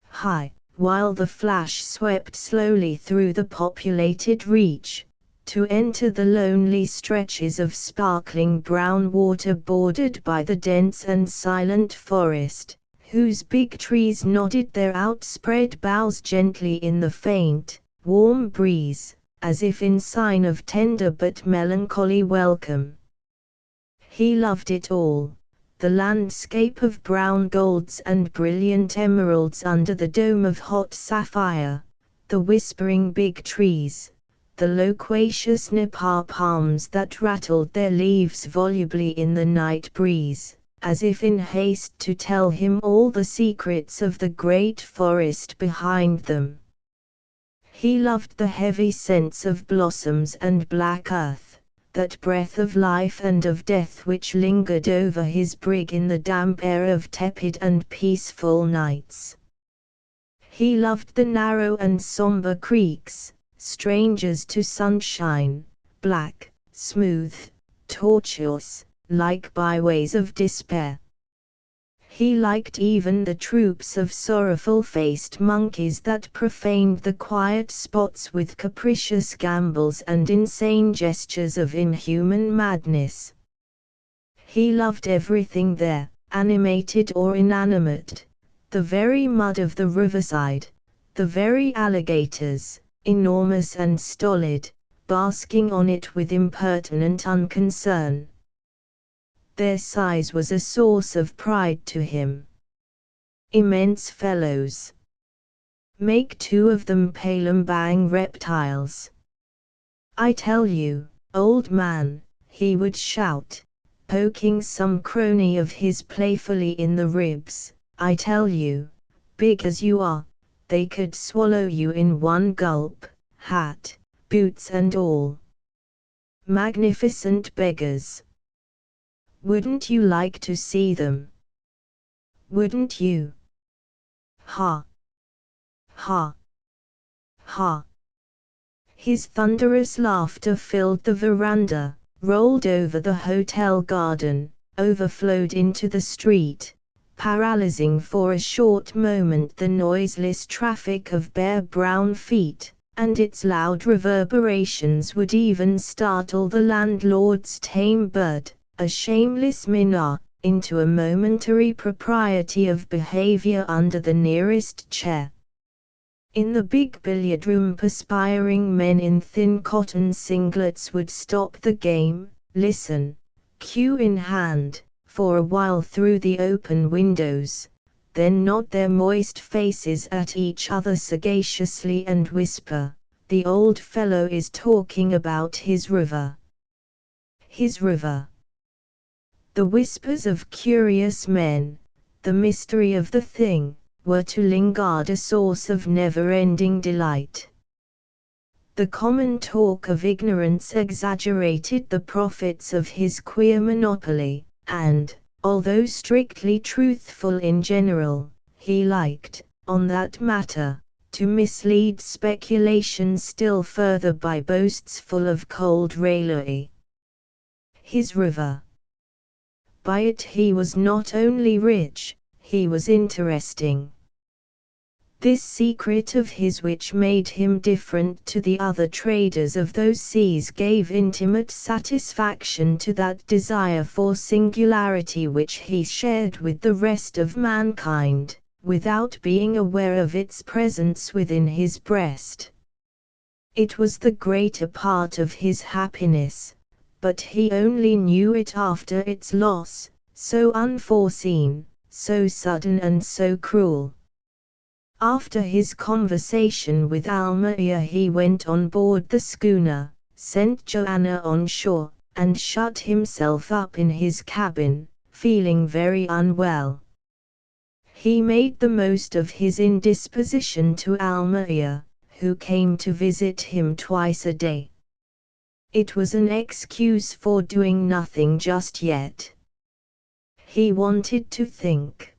Hi, while the flash swept slowly through the populated reach, to enter the lonely stretches of sparkling brown water bordered by the dense and silent forest, whose big trees nodded their outspread boughs gently in the faint, warm breeze, as if in sign of tender but melancholy welcome. He loved it all, the landscape of brown golds and brilliant emeralds under the dome of hot sapphire, the whispering big trees, the loquacious Nepal palms that rattled their leaves volubly in the night breeze, as if in haste to tell him all the secrets of the great forest behind them. He loved the heavy scents of blossoms and black earth, that breath of life and of death which lingered over his brig in the damp air of tepid and peaceful nights. He loved the narrow and somber creeks, strangers to sunshine, black, smooth, tortuous, like byways of despair. He liked even the troops of sorrowful-faced monkeys that profaned the quiet spots with capricious gambols and insane gestures of inhuman madness. He loved everything there, animated or inanimate, the very mud of the riverside, the very alligators, enormous and stolid, basking on it with impertinent unconcern. Their size was a source of pride to him. Immense fellows. Make two of them palembang reptiles. I tell you, old man, he would shout, poking some crony of his playfully in the ribs, I tell you, big as you are, they could swallow you in one gulp, hat, boots and all. Magnificent beggars. Wouldn't you like to see them? Wouldn't you? Ha! Ha! Ha! His thunderous laughter filled the veranda, rolled over the hotel garden, overflowed into the street, paralyzing for a short moment the noiseless traffic of bare brown feet, and its loud reverberations would even startle the landlord's tame bird, a shameless minnow, into a momentary propriety of behavior under the nearest chair. In the big billiard room perspiring men in thin cotton singlets would stop the game, listen, cue in hand, for a while through the open windows, then nod their moist faces at each other sagaciously and whisper, "The old fellow is talking about his river. His river." The whispers of curious men, the mystery of the thing, were to Lingard a source of never-ending delight. The common talk of ignorance exaggerated the profits of his queer monopoly, and, although strictly truthful in general, he liked, on that matter, to mislead speculation still further by boasts full of cold raillery. His river. By it he was not only rich, he was interesting. This secret of his which made him different to the other traders of those seas gave intimate satisfaction to that desire for singularity which he shared with the rest of mankind, without being aware of its presence within his breast. It was the greater part of his happiness, but he only knew it after its loss, so unforeseen, so sudden and so cruel. After his conversation with Almeida he went on board the schooner, sent Joanna on shore, and shut himself up in his cabin, feeling very unwell. He made the most of his indisposition to Almeida, who came to visit him twice a day. It was an excuse for doing nothing just yet. He wanted to think.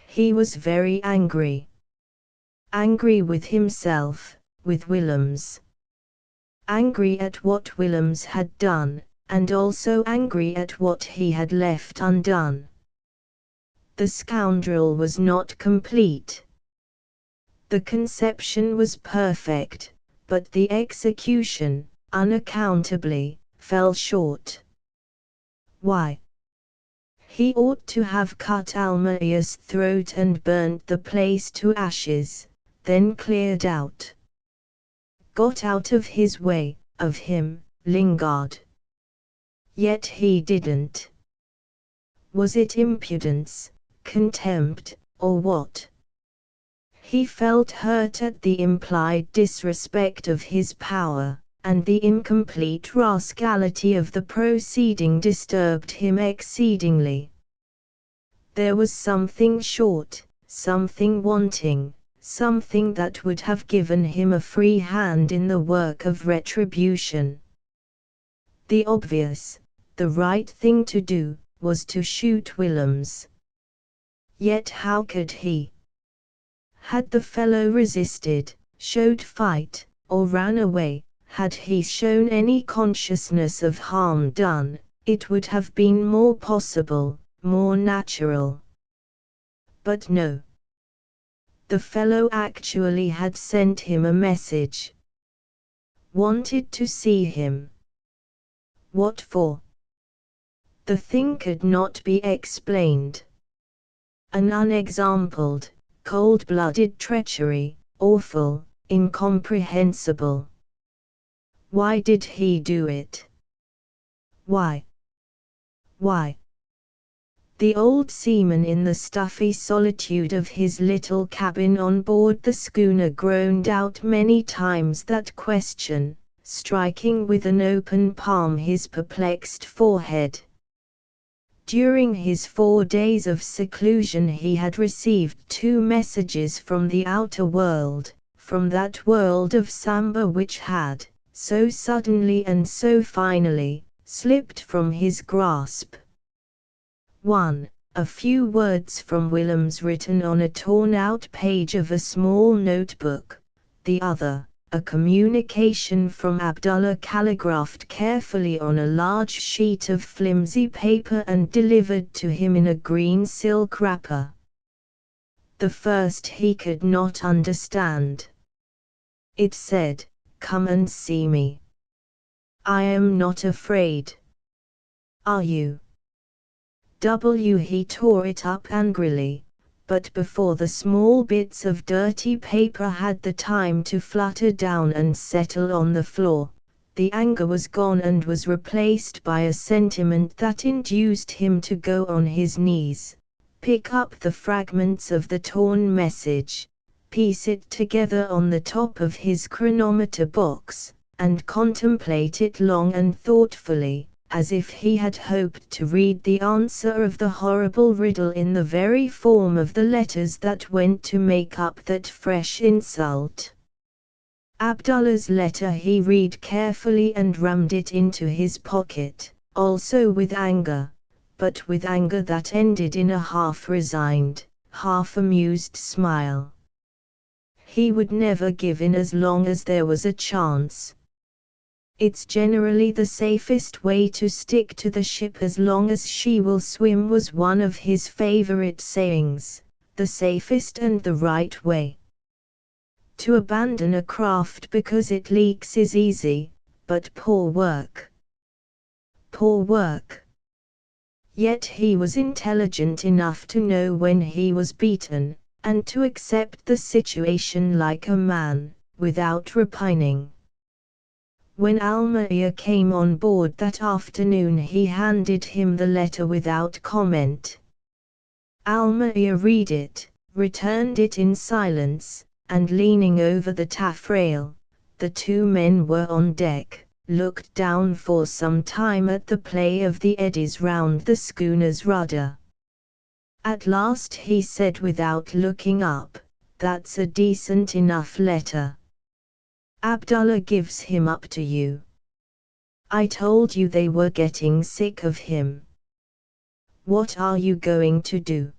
He was very angry. Angry with himself, with Willems. Angry at what Willems had done, and also angry at what he had left undone. The scoundrel was not complete. The conception was perfect, but the execution, unaccountably, fell short. Why? He ought to have cut Almeida's throat and burnt the place to ashes, then cleared out. Got out of his way, of him, Lingard. Yet he didn't. Was it impudence, contempt, or what? He felt hurt at the implied disrespect of his power, and the incomplete rascality of the proceeding disturbed him exceedingly. There was something short, something wanting, something that would have given him a free hand in the work of retribution. The obvious, the right thing to do, was to shoot Willems. Yet how could he? Had the fellow resisted, showed fight, or ran away, had he shown any consciousness of harm done, it would have been more possible, more natural. But no. The fellow actually had sent him a message. Wanted to see him. What for? The thing could not be explained. An unexampled, cold-blooded treachery, awful, incomprehensible. Why did he do it? Why? Why? The old seaman in the stuffy solitude of his little cabin on board the schooner groaned out many times that question, striking with an open palm his perplexed forehead. During his 4 days of seclusion he had received 2 messages from the outer world, from that world of Samba which had, so suddenly and so finally, slipped from his grasp. 1. A few words from Willems written on a torn-out page of a small notebook. The other, a communication from Abdullah calligraphed carefully on a large sheet of flimsy paper and delivered to him in a green silk wrapper. The first he could not understand. It said, "Come and see me. I am not afraid. Are you?" He tore it up angrily, but before the small bits of dirty paper had the time to flutter down and settle on the floor, the anger was gone and was replaced by a sentiment that induced him to go on his knees, pick up the fragments of the torn message, piece it together on the top of his chronometer box, and contemplate it long and thoughtfully, as if he had hoped to read the answer of the horrible riddle in the very form of the letters that went to make up that fresh insult. Abdullah's letter he read carefully and rammed it into his pocket, also with anger, but with anger that ended in a half-resigned, half-amused smile. He would never give in as long as there was a chance. "It's generally the safest way to stick to the ship as long as she will swim," was one of his favorite sayings. The safest and the right way. To abandon a craft because it leaks is easy, but poor work. Poor work. Yet he was intelligent enough to know when he was beaten, and to accept the situation like a man, without repining. When Almeida came on board that afternoon, he handed him the letter without comment. Almeida read it, returned it in silence, and leaning over the taffrail, the two men were on deck, looked down for some time at the play of the eddies round the schooner's rudder. At last he said without looking up, "That's a decent enough letter. Abdullah gives him up to you. I told you they were getting sick of him. What are you going to do?"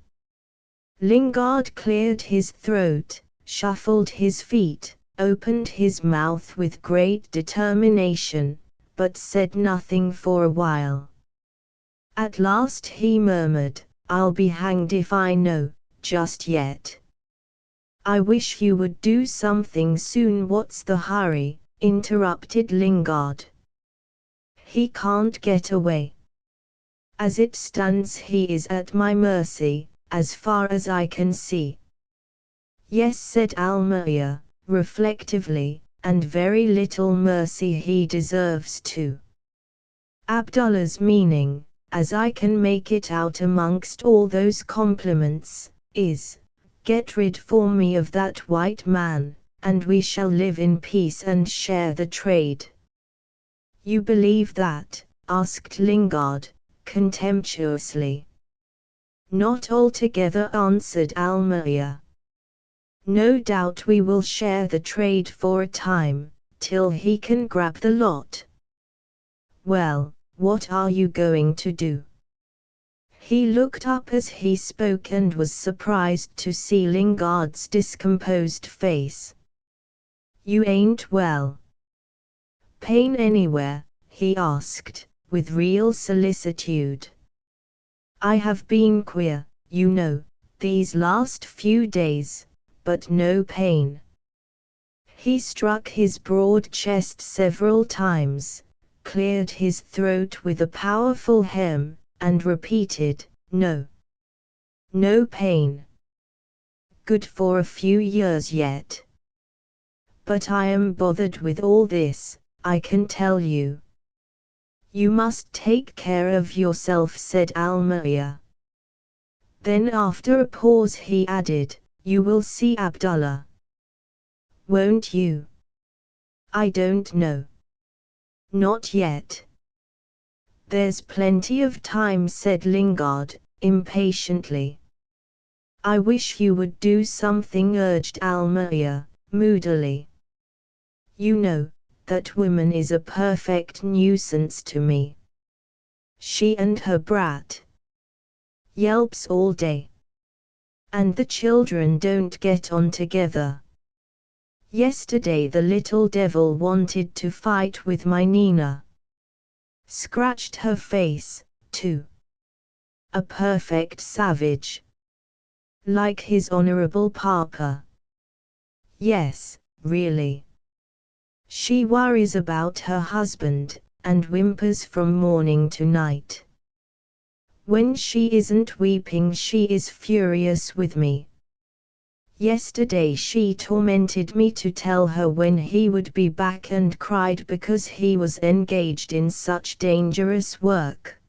Lingard cleared his throat, shuffled his feet, opened his mouth with great determination, but said nothing for a while. At last he murmured, "I'll be hanged if I know, just yet." "I wish you would do something soon." "What's the hurry?" interrupted Lingard. "He can't get away. As it stands he is at my mercy, as far as I can see." "Yes," said Almeida, reflectively, "and very little mercy he deserves too. Abdullah's meaning, as I can make it out amongst all those compliments, is, 'Get rid for me of that white man, and we shall live in peace and share the trade.'" "You believe that?" asked Lingard, contemptuously. "Not altogether," answered Almeida. "No doubt we will share the trade for a time, till he can grab the lot." "Well, what are you going to do?" He looked up as he spoke and was surprised to see Lingard's discomposed face. "You ain't well? Pain anywhere?" he asked, with real solicitude. "I have been queer, you know, these last few days, but no pain." He struck his broad chest several times, cleared his throat with a powerful hem, and repeated, "No. No pain. Good for a few years yet. But I am bothered with all this, I can tell you." "You must take care of yourself," said Almeida. Then after a pause he added, "You will see Abdullah. Won't you?" "I don't know. Not yet." "There's plenty of time," said Lingard, impatiently. "I wish you would do something," urged Almeida, moodily. "You know, that woman is a perfect nuisance to me. She and her brat. Yelps all day. And the children don't get on together. Yesterday the little devil wanted to fight with my Nina. Scratched her face, too. A perfect savage. Like his honorable papa. Yes, really. She worries about her husband, and whimpers from morning to night. When she isn't weeping she is furious with me. Yesterday she tormented me to tell her when he would be back and cried because he was engaged in such dangerous work.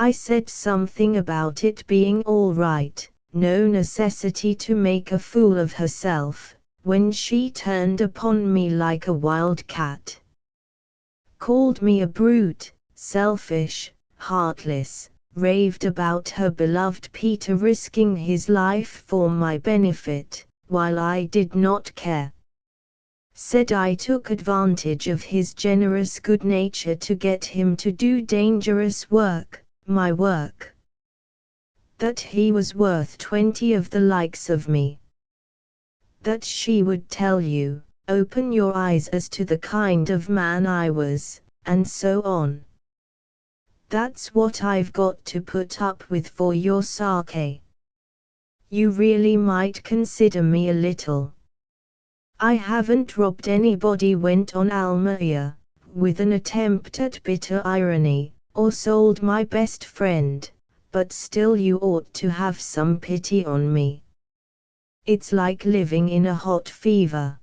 I said something about it being all right, no necessity to make a fool of herself, when she turned upon me like a wild cat. Called me a brute, selfish, heartless, raved about her beloved Peter risking his life for my benefit, while I did not care. Said I took advantage of his generous good nature to get him to do dangerous work, my work. That he was worth 20 of the likes of me. That she would tell you, open your eyes as to the kind of man I was, and so on. That's what I've got to put up with for your sake. You really might consider me a little. I haven't robbed anybody, went on Almaia, with an attempt at bitter irony, or sold my best friend, but still you ought to have some pity on me. It's like living in a hot fever.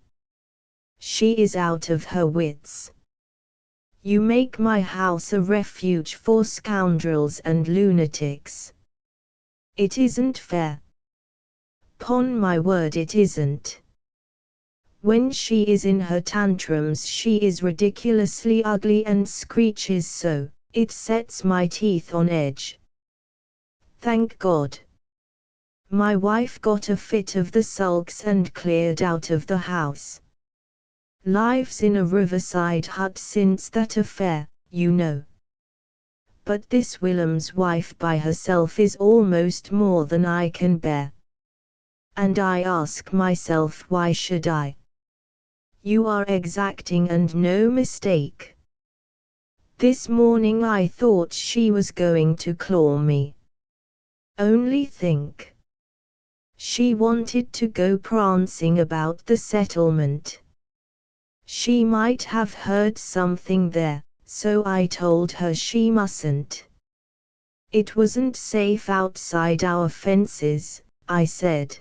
She is out of her wits. You make my house a refuge for scoundrels and lunatics. It isn't fair. 'Pon my word it isn't. When she is in her tantrums she is ridiculously ugly and screeches so, it sets my teeth on edge. Thank God. My wife got a fit of the sulks and cleared out of the house. Lives in a riverside hut since that affair, you know. But this Willem's wife by herself is almost more than I can bear. And I ask myself, why should I? You are exacting and no mistake. This morning I thought she was going to claw me. Only think. She wanted to go prancing about the settlement. She might have heard something there, so I told her she mustn't. It wasn't safe outside our fences, I said.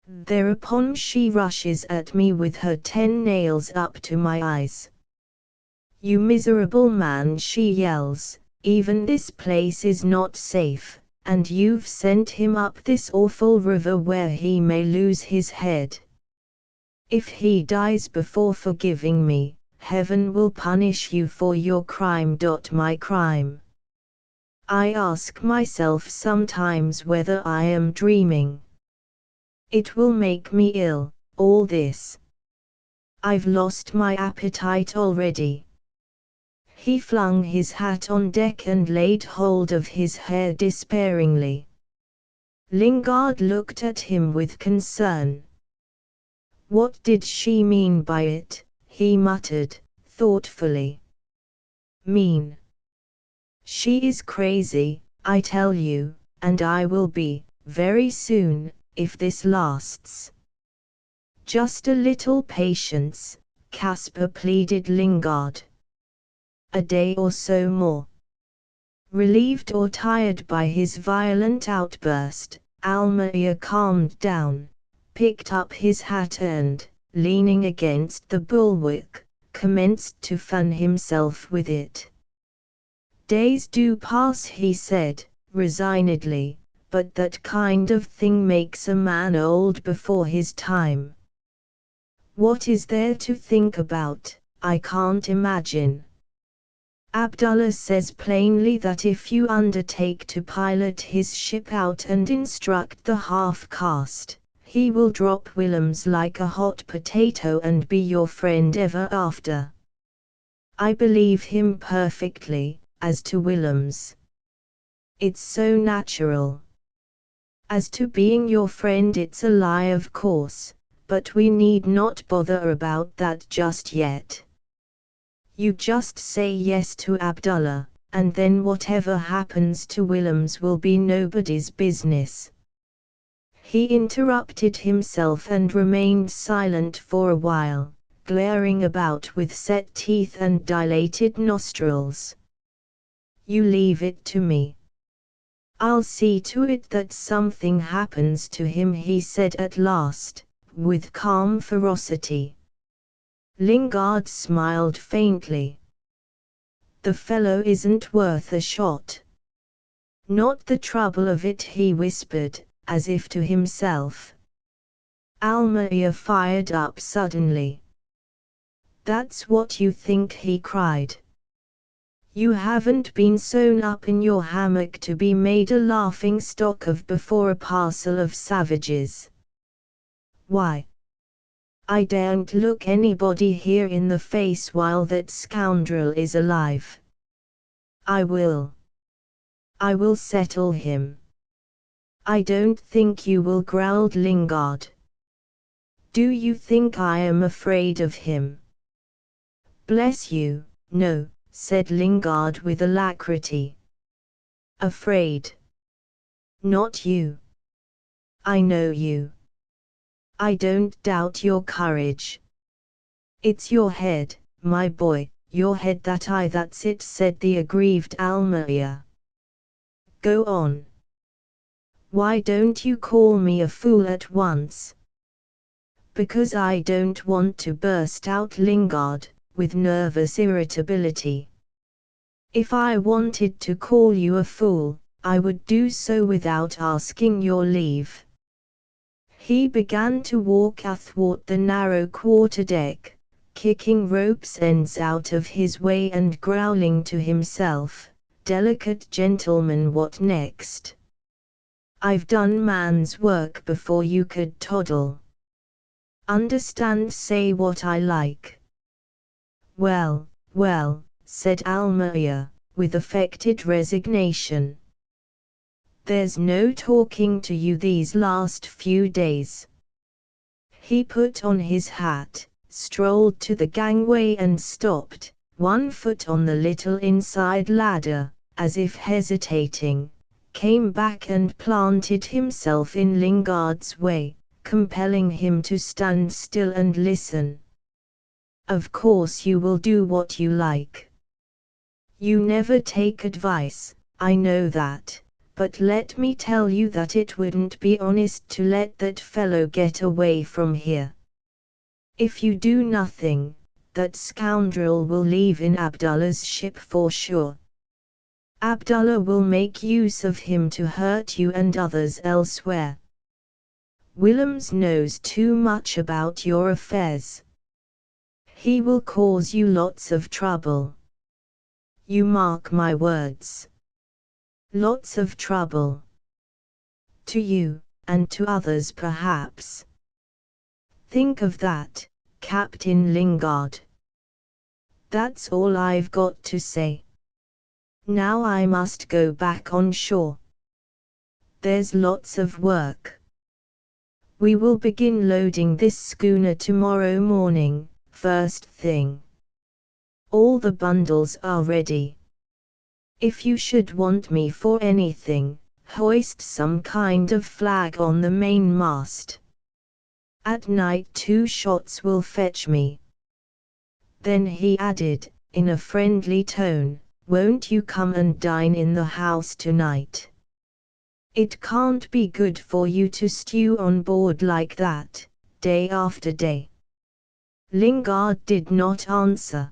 Thereupon she rushes at me with her 10 nails up to my eyes. You miserable man, she yells, even this place is not safe, and you've sent him up this awful river where he may lose his head. If he dies before forgiving me, heaven will punish you for your crime. My crime. I ask myself sometimes whether I am dreaming. It will make me ill, all this. I've lost my appetite already. He flung his hat on deck and laid hold of his hair despairingly. Lingard looked at him with concern. What did she mean by it? He muttered, thoughtfully. Mean? She is crazy, I tell you, and I will be, very soon, if this lasts. Just a little patience, Caspar pleaded Lingard. A day or so more. Relieved or tired by his violent outburst, Almaia calmed down, picked up his hat and, leaning against the bulwark, commenced to fan himself with it. Days do pass, he said, resignedly, but that kind of thing makes a man old before his time. What is there to think about? I can't imagine. Abdullah says plainly that if you undertake to pilot his ship out and instruct the half-caste, he will drop Willems like a hot potato and be your friend ever after. I believe him perfectly. As to Willems, it's so natural. As to being your friend, it's a lie of course, but we need not bother about that just yet. You just say yes to Abdullah, and then whatever happens to Willems will be nobody's business. He interrupted himself and remained silent for a while, glaring about with set teeth and dilated nostrils. You leave it to me. I'll see to it that something happens to him, he said at last, with calm ferocity. Lingard smiled faintly. The fellow isn't worth a shot. Not the trouble of it, he whispered, as if to himself. Almaia fired up suddenly. That's what you think, he cried. You haven't been sewn up in your hammock to be made a laughing stock of before a parcel of savages. Why? I daren't look anybody here in the face while that scoundrel is alive. I will settle him. I don't think you will, growled Lingard. Do you think I am afraid of him? Bless you, no, said Lingard with alacrity. Afraid? Not you. I know you. I don't doubt your courage. It's your head, my boy, your head. That's it, said the aggrieved Almaia. Go on. Why don't you call me a fool at once? Because I don't want to, burst out Lingard, with nervous irritability. If I wanted to call you a fool, I would do so without asking your leave. He began to walk athwart the narrow quarterdeck, kicking rope's ends out of his way and growling to himself, "Delicate gentleman, what next? I've done man's work before you could toddle. Understand, say what I like." Well, well, said Almaia, with affected resignation. There's no talking to you these last few days. He put on his hat, strolled to the gangway and stopped, one foot on the little inside ladder, as if hesitating, came back and planted himself in Lingard's way, compelling him to stand still and listen. Of course you will do what you like. You never take advice, I know that. But let me tell you that it wouldn't be honest to let that fellow get away from here. If you do nothing, that scoundrel will leave in Abdullah's ship for sure. Abdullah will make use of him to hurt you and others elsewhere. Willems knows too much about your affairs. He will cause you lots of trouble. You mark my words. Lots of trouble. To you, and to others perhaps. Think of that, Captain Lingard. That's all I've got to say. Now I must go back on shore. There's lots of work. We will begin loading this schooner tomorrow morning, first thing. All the bundles are ready. If you should want me for anything, hoist some kind of flag on the mainmast. At night 2 shots will fetch me. Then he added, in a friendly tone, won't you come and dine in the house tonight? It can't be good for you to stew on board like that, day after day. Lingard did not answer.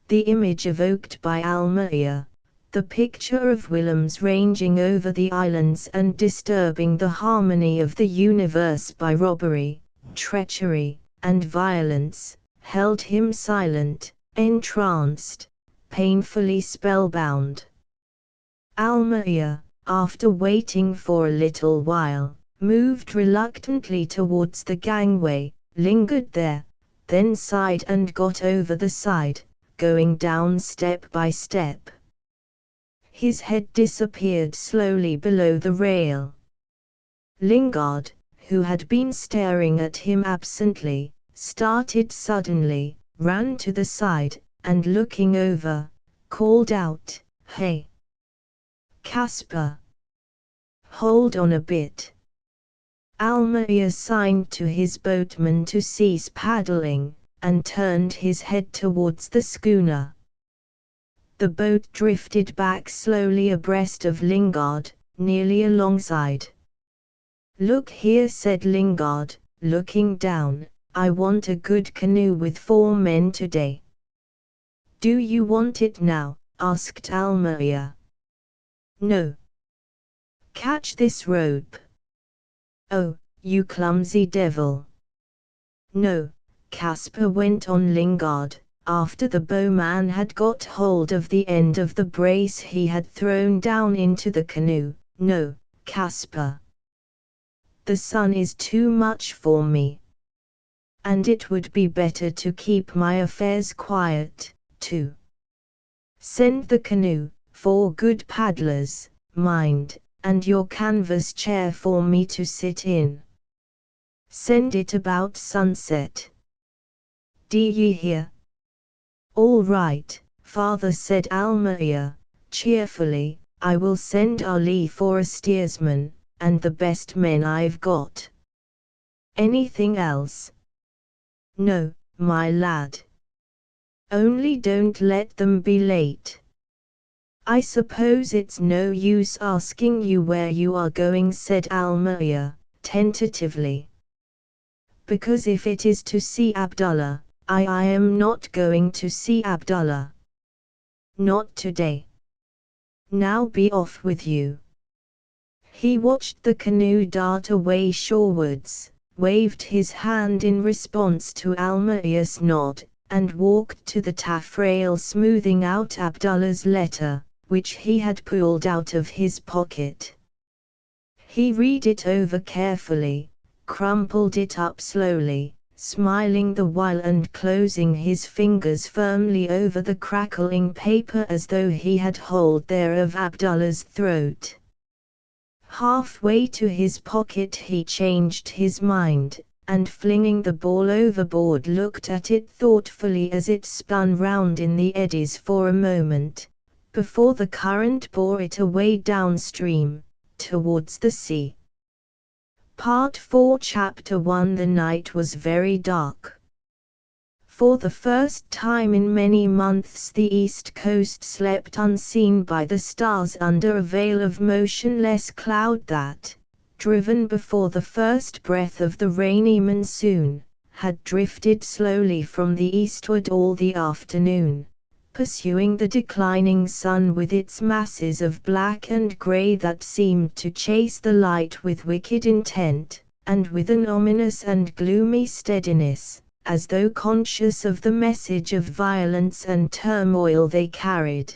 The image evoked by Almaia, the picture of Willems ranging over the islands and disturbing the harmony of the universe by robbery, treachery, and violence, held him silent, entranced, painfully spellbound. Almaia, after waiting for a little while, moved reluctantly towards the gangway, lingered there, then sighed and got over the side, going down step by step. His head disappeared slowly below the rail. Lingard, who had been staring at him absently, started suddenly, ran to the side, and looking over, called out, "Hey! Caspar! Hold on a bit." Almaia signed to his boatman to cease paddling, and turned his head towards the schooner. The boat drifted back slowly abreast of Lingard, nearly alongside. "Look here," said Lingard, looking down, "I want a good canoe with 4 men today." "Do you want it now?" asked Almaia. No. Catch this rope. Oh, you clumsy devil. No, Caspar went on Lingard, after the bowman had got hold of the end of the brace he had thrown down into the canoe. No, Caspar. The sun is too much for me. And it would be better to keep my affairs quiet, too. Send the canoe, 4 good paddlers, mind, and your canvas chair for me to sit in. Send it about sunset. D'ye hear? All right, father, said Almayer, cheerfully. I will send Ali for a steersman, and the best men I've got. Anything else? No, my lad. Only don't let them be late. I suppose it's no use asking you where you are going, said Almayer, tentatively. Because if it is to see Abdullah, I am not going to see Abdullah. Not today. Now be off with you. He watched the canoe dart away shorewards, waved his hand in response to Almayer's nod, and walked to the taffrail, smoothing out Abdullah's letter, which he had pulled out of his pocket. He read it over carefully, crumpled it up slowly, smiling the while and closing his fingers firmly over the crackling paper as though he had hold there of Abdullah's throat. Halfway to his pocket he changed his mind, and flinging the ball overboard looked at it thoughtfully as it spun round in the eddies for a moment, before the current bore it away downstream, towards the sea. Part 4, Chapter 1. The night was very dark. For the first time in many months the east coast slept unseen by the stars under a veil of motionless cloud that, driven before the first breath of the rainy monsoon, had drifted slowly from the eastward all the afternoon, pursuing the declining sun with its masses of black and grey that seemed to chase the light with wicked intent, and with an ominous and gloomy steadiness, as though conscious of the message of violence and turmoil they carried.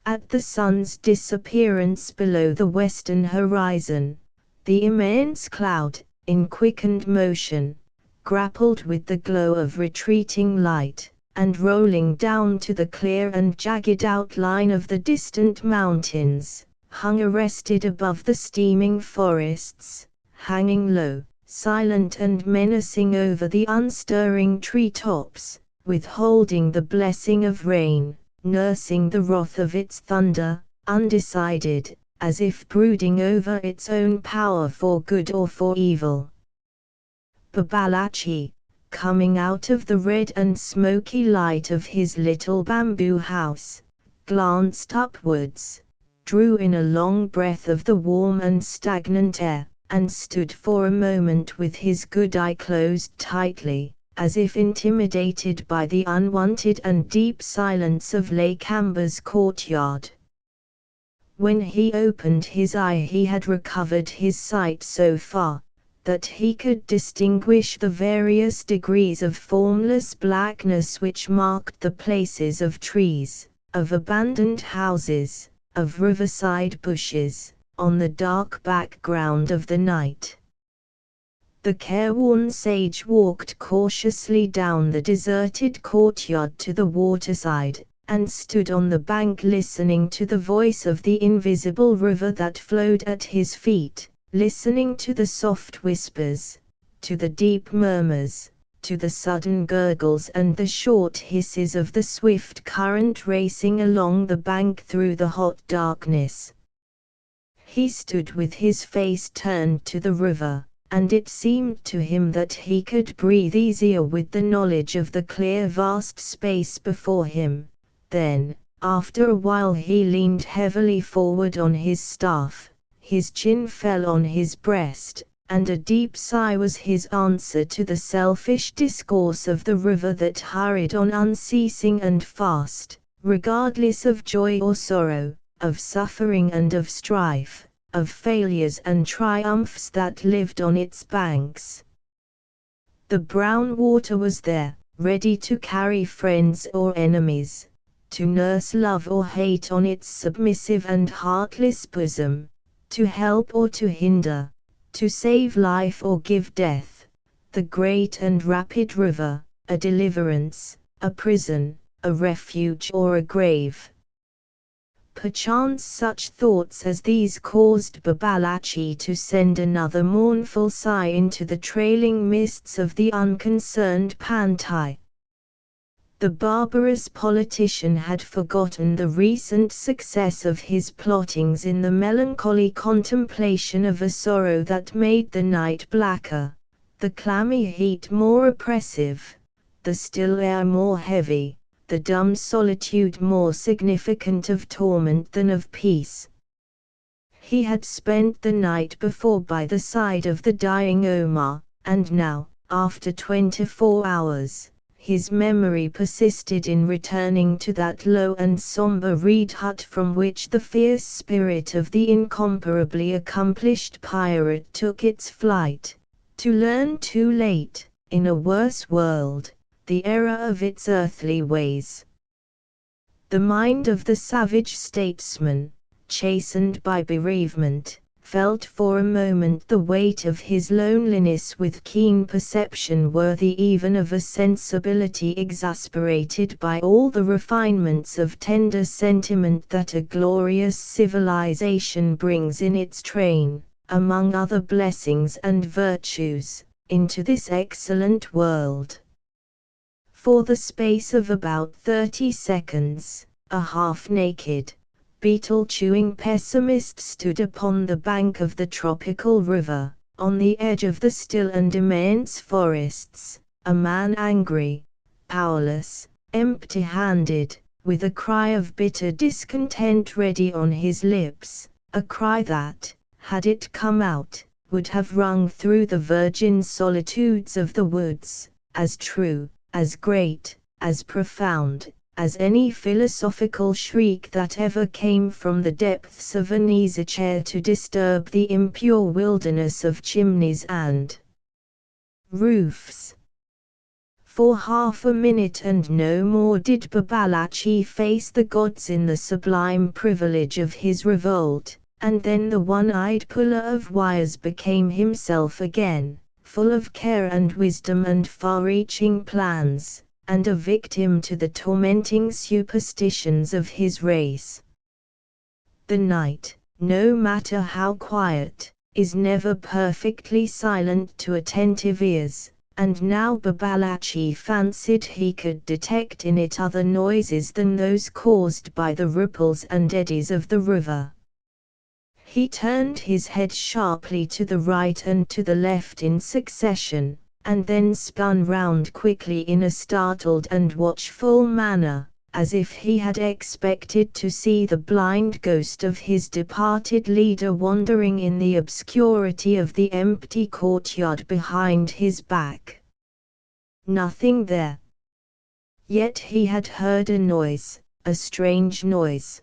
At the sun's disappearance below the western horizon, the immense cloud, in quickened motion, grappled with the glow of retreating light, and rolling down to the clear and jagged outline of the distant mountains, hung arrested above the steaming forests, hanging low, silent and menacing over the unstirring tree-tops, withholding the blessing of rain, nursing the wrath of its thunder, undecided, as if brooding over its own power for good or for evil. Babalatchi, coming out of the red and smoky light of his little bamboo house, glanced upwards, drew in a long breath of the warm and stagnant air, and stood for a moment with his good eye closed tightly, as if intimidated by the unwonted and deep silence of Lakamba's courtyard. When he opened his eye he had recovered his sight so far, that he could distinguish the various degrees of formless blackness which marked the places of trees, of abandoned houses, of riverside bushes, on the dark background of the night. The careworn sage walked cautiously down the deserted courtyard to the waterside, and stood on the bank listening to the voice of the invisible river that flowed at his feet, listening to the soft whispers, to the deep murmurs, to the sudden gurgles and the short hisses of the swift current racing along the bank through the hot darkness. He stood with his face turned to the river, and it seemed to him that he could breathe easier with the knowledge of the clear vast space before him. Then, after a while he leaned heavily forward on his staff, his chin fell on his breast, and a deep sigh was his answer to the selfish discourse of the river that hurried on unceasing and fast, regardless of joy or sorrow, of suffering and of strife, of failures and triumphs that lived on its banks. The brown water was there, ready to carry friends or enemies, to nurse love or hate on its submissive and heartless bosom, to help or to hinder, to save life or give death, the great and rapid river, a deliverance, a prison, a refuge or a grave. Perchance such thoughts as these caused Babalatchi to send another mournful sigh into the trailing mists of the unconcerned Pantai. The barbarous politician had forgotten the recent success of his plottings in the melancholy contemplation of a sorrow that made the night blacker, the clammy heat more oppressive, the still air more heavy, the dumb solitude more significant of torment than of peace. He had spent the night before by the side of the dying Omar, and now, after 24 hours, his memory persisted in returning to that low and sombre reed hut from which the fierce spirit of the incomparably accomplished pirate took its flight, to learn too late, in a worse world, the error of its earthly ways. The mind of the savage statesman, chastened by bereavement, felt for a moment the weight of his loneliness with keen perception worthy even of a sensibility exasperated by all the refinements of tender sentiment that a glorious civilization brings in its train, among other blessings and virtues, into this excellent world. For the space of about 30 seconds, a half-naked, beetle-chewing pessimist stood upon the bank of the tropical river, on the edge of the still and immense forests, a man angry, powerless, empty-handed, with a cry of bitter discontent ready on his lips, a cry that, had it come out, would have rung through the virgin solitudes of the woods, as true, as great, as profound, as any philosophical shriek that ever came from the depths of an easy chair to disturb the impure wilderness of chimneys and roofs. For half a minute and no more did Babalatchi face the gods in the sublime privilege of his revolt, and then the one-eyed puller of wires became himself again, full of care and wisdom and far-reaching plans, and a victim to the tormenting superstitions of his race. The night, no matter how quiet, is never perfectly silent to attentive ears, and now Babalatchi fancied he could detect in it other noises than those caused by the ripples and eddies of the river. He turned his head sharply to the right and to the left in succession, and then spun round quickly in a startled and watchful manner, as if he had expected to see the blind ghost of his departed leader wandering in the obscurity of the empty courtyard behind his back. Nothing there. Yet he had heard a noise, a strange noise.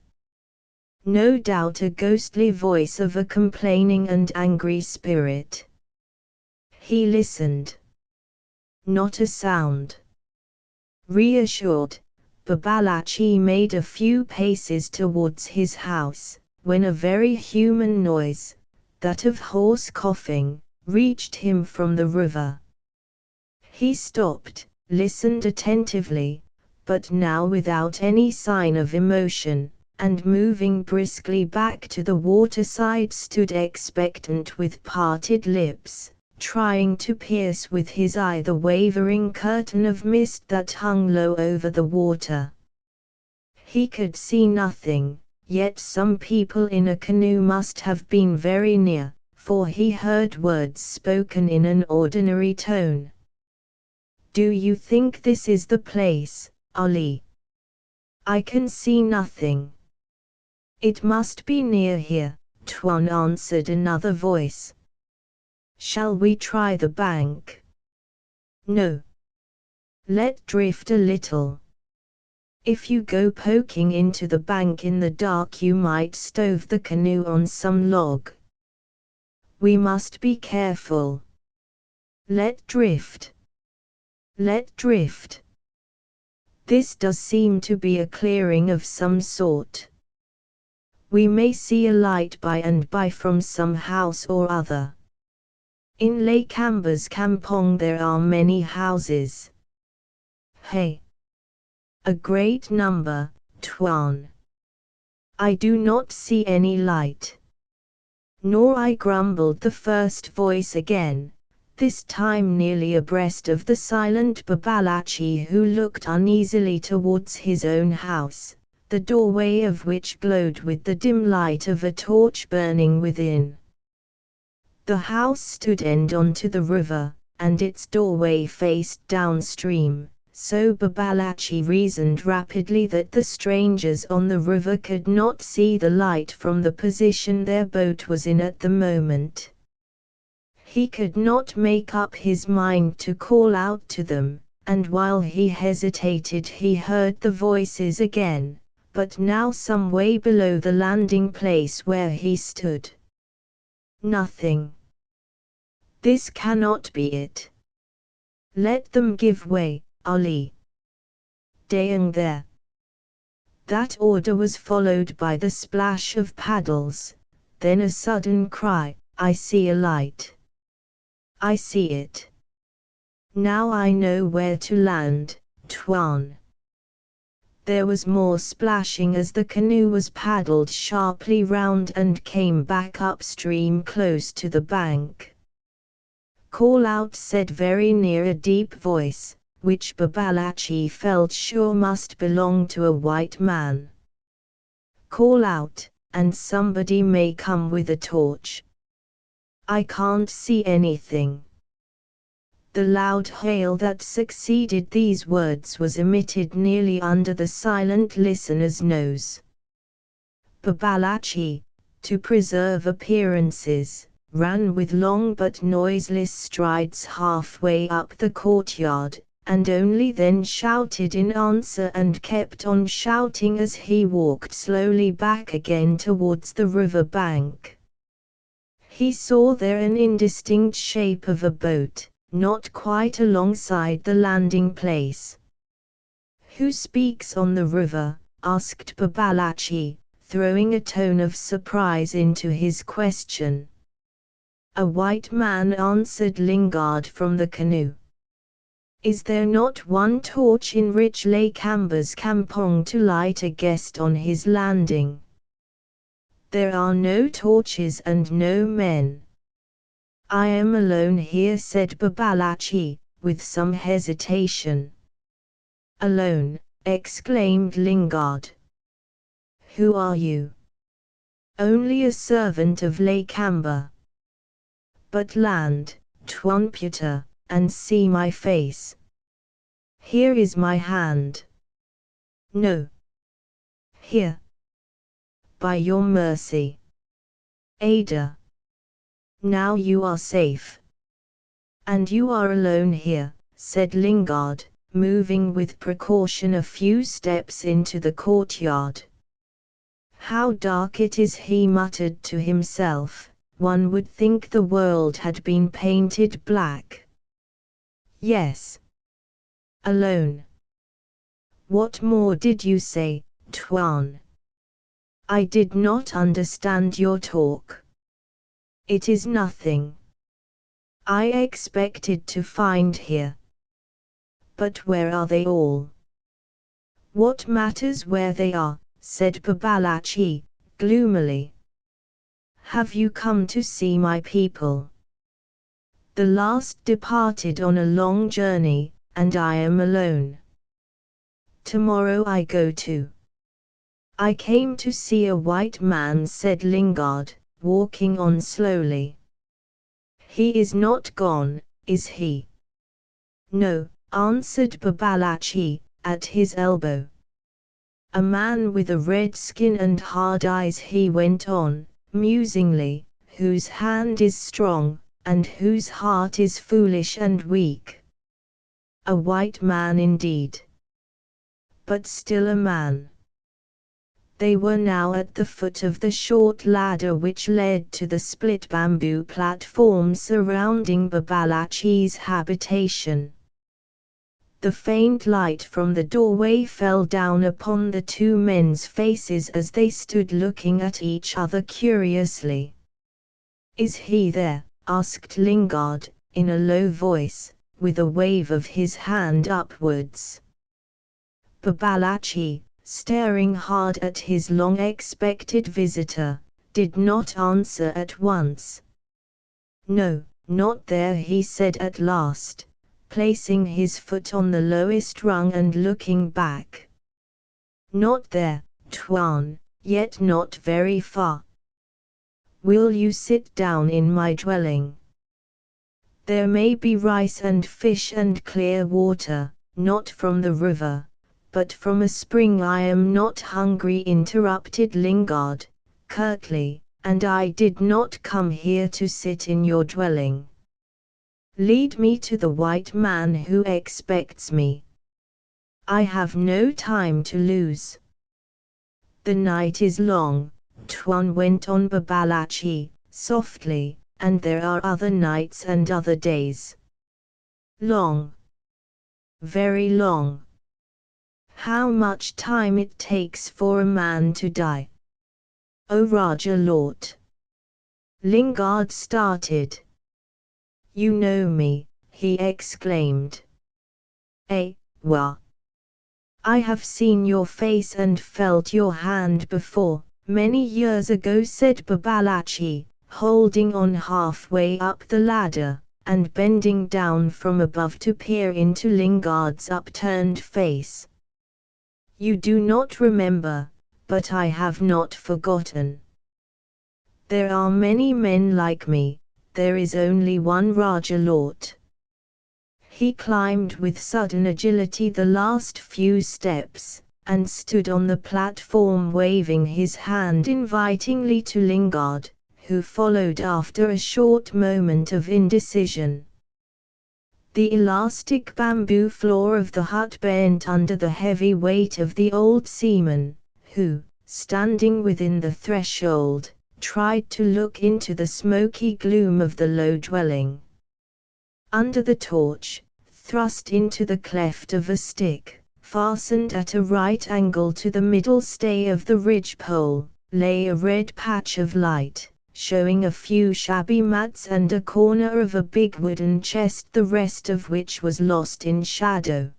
No doubt a ghostly voice of a complaining and angry spirit. He listened. Not a sound. Reassured, Babalatchi made a few paces towards his house, when a very human noise, that of hoarse coughing, reached him from the river. He stopped, listened attentively, but now without any sign of emotion, and moving briskly back to the waterside stood expectant with parted lips, trying to pierce with his eye the wavering curtain of mist that hung low over the water. He could see nothing, yet some people in a canoe must have been very near, for he heard words spoken in an ordinary tone. "Do you think this is the place, Ali?" "I can see nothing." "It must be near here," Tuan answered another voice. "Shall we try the bank?" "No. Let drift a little." If you go poking into the bank in the dark, you might stove the canoe on some log. We must be careful. Let drift. Let drift. This does seem to be a clearing of some sort. We may see a light by and by from some house or other. In Lake Amber's Kampong there are many houses. Hey! A great number, Tuan. I do not see any light. Nor I, grumbled the first voice again, this time nearly abreast of the silent Babalachi, who looked uneasily towards his own house, the doorway of which glowed with the dim light of a torch burning within. The house stood end on to the river, and its doorway faced downstream, so Babalachi reasoned rapidly that the strangers on the river could not see the light from the position their boat was in at the moment. He could not make up his mind to call out to them, and while he hesitated he heard the voices again, but now some way below the landing place where he stood. Nothing. This cannot be it. Let them give way, Ali. Dayang there. That order was followed by the splash of paddles, then a sudden cry, I see a light. I see it. Now I know where to land, Tuan. There was more splashing as the canoe was paddled sharply round and came back upstream close to the bank. Call out, said very near a deep voice, which Babalachi felt sure must belong to a white man. Call out, and somebody may come with a torch. I can't see anything. The loud hail that succeeded these words was emitted nearly under the silent listener's nose. Babalachi, to preserve appearances, ran with long but noiseless strides halfway up the courtyard, and only then shouted in answer, and kept on shouting as he walked slowly back again towards the river bank. He saw there an indistinct shape of a boat, not quite alongside the landing place. Who speaks on the river? Asked Babalachi, throwing a tone of surprise into his question. A white man, answered Lingard from the canoe. Is there not one torch in rich Lake Amber's Kampong to light a guest on his landing? There are no torches and no men. I am alone here, said Babalachi, with some hesitation. Alone, exclaimed Lingard. Who are you? Only a servant of Lake Amber. But land, Tuan Puta, and see my face. Here is my hand. No. Here. By your mercy. Ada. Now you are safe. And you are alone here, said Lingard, moving with precaution a few steps into the courtyard. How dark it is, he muttered to himself. One would think the world had been painted black. Yes. Alone. What more did you say, Tuan? I did not understand your talk. It is nothing. I expected to find here. But where are they all? What matters where they are, said Babalachi, gloomily. Have you come to see my people? The last departed on a long journey, and I am alone. Tomorrow I go too. I came to see a white man, said Lingard, walking on slowly. He is not gone, is he? No, answered Babalachi, at his elbow. A man with a red skin and hard eyes, he went on, musingly, whose hand is strong, and whose heart is foolish and weak. A white man indeed. but still a man. They were now at the foot of the short ladder which led to the split bamboo platform surrounding Babalachi's habitation. The faint light from the doorway fell down upon the two men's faces as they stood looking at each other curiously. "Is he there?" asked Lingard, in a low voice, with a wave of his hand upwards. Babalachi, staring hard at his long-expected visitor, did not answer at once. "No, not there," he said at last, placing his foot on the lowest rung and looking back. "Not there, Tuan, yet not very far. Will you sit down in my dwelling? There may be rice and fish and clear water, not from the river, but from a spring." "I am not hungry," interrupted Lingard, curtly, "and I did not come here to sit in your dwelling. Lead me to the white man who expects me. I have no time to lose." "The night is long," Tuan went on Babalachi, softly, "and there are other nights and other days." "Long? Very long. How much time it takes for a man to die." "O Raja Lord!" Lingard started. "You know me," he exclaimed. Wah! I have seen your face and felt your hand before, many years ago," said Babalachi, holding on halfway up the ladder, and bending down from above to peer into Lingard's upturned face. "You do not remember, but I have not forgotten. There are many men like me, there is only one Raja Lord." He climbed with sudden agility the last few steps, and stood on the platform waving his hand invitingly to Lingard, who followed after a short moment of indecision. The elastic bamboo floor of the hut bent under the heavy weight of the old seaman, who, standing within the threshold, tried to look into the smoky gloom of the low dwelling. Under the torch, thrust into the cleft of a stick, fastened at a right angle to the middle stay of the ridgepole, lay a red patch of light, showing a few shabby mats and a corner of a big wooden chest, the rest of which was lost in shadow.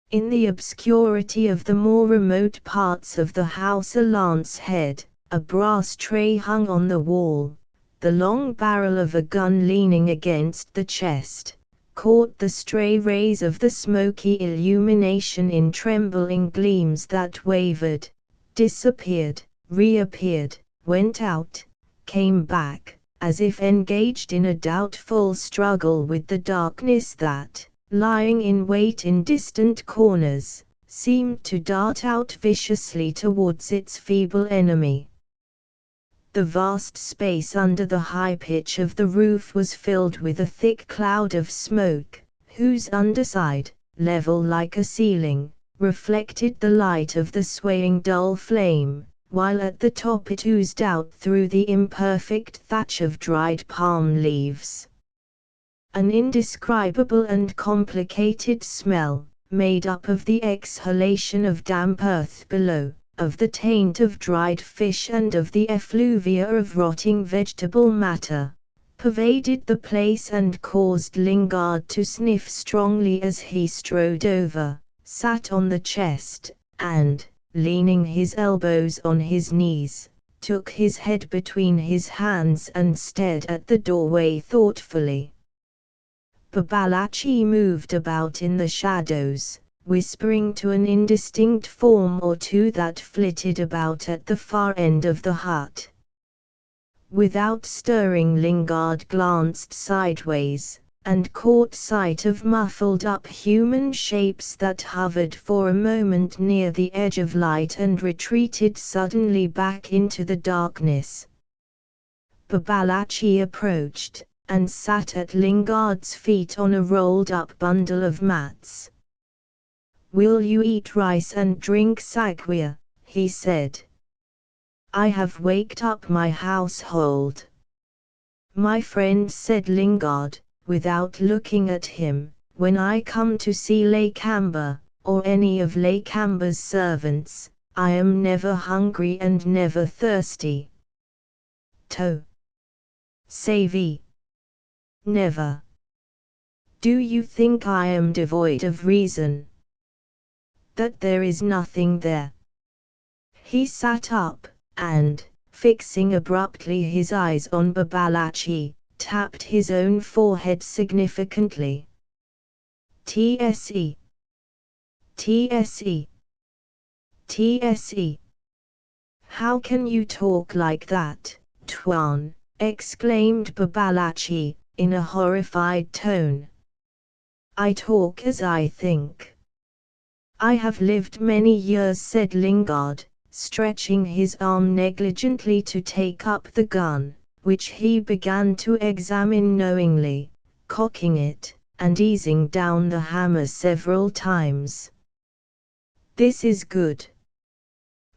In the obscurity of the more remote parts of the house a lance head, a brass tray hung on the wall, the long barrel of a gun leaning against the chest, caught the stray rays of the smoky illumination in trembling gleams that wavered, disappeared, reappeared, went out, came back, as if engaged in a doubtful struggle with the darkness that, lying in wait in distant corners, seemed to dart out viciously towards its feeble enemy. The vast space under the high pitch of the roof was filled with a thick cloud of smoke, whose underside, level like a ceiling, reflected the light of the swaying dull flame, while at the top it oozed out through the imperfect thatch of dried palm leaves. An indescribable and complicated smell, made up of the exhalation of damp earth below, of the taint of dried fish and of the effluvia of rotting vegetable matter, pervaded the place and caused Lingard to sniff strongly as he strode over, sat on the chest, and, leaning his elbows on his knees, took his head between his hands and stared at the doorway thoughtfully. Babalachi moved about in the shadows, whispering to an indistinct form or two that flitted about at the far end of the hut. Without stirring, Lingard glanced sideways, and caught sight of muffled-up human shapes that hovered for a moment near the edge of light and retreated suddenly back into the darkness. Babalachi approached, and sat at Lingard's feet on a rolled-up bundle of mats. "Will you eat rice and drink sagwia?" he said. "I have waked up my household." "My friend," said Lingard, without looking at him, "when I come to see Lakamba, or any of Lakamba's servants, I am never hungry and never thirsty." To Savi. Never. "Do you think I am devoid of reason? That there is nothing there?" He sat up, and, fixing abruptly his eyes on Babalachi, tapped his own forehead significantly. "Tse. Tse. Tse. How can you talk like that, Tuan?" exclaimed Babalachi, in a horrified tone. "I talk as I think." "I have lived many years," said Lingard, stretching his arm negligently to take up the gun, which he began to examine knowingly, cocking it, and easing down the hammer several times. "This is good.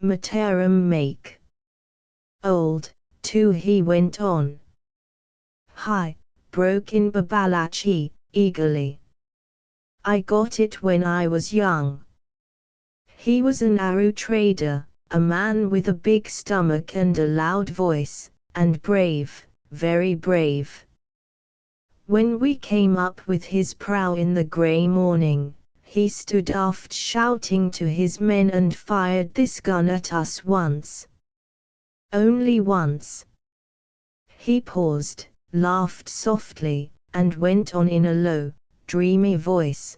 Mataram make. Old, too," he went on. "Hi," broke in Babalachi, eagerly. "I got it when I was young." He was an Aru trader, a man with a big stomach and a loud voice, and brave, very brave. When we came up with his prow in the grey morning, he stood aft shouting to his men and fired this gun at us once. Only once. He paused, laughed softly, and went on in a low, dreamy voice.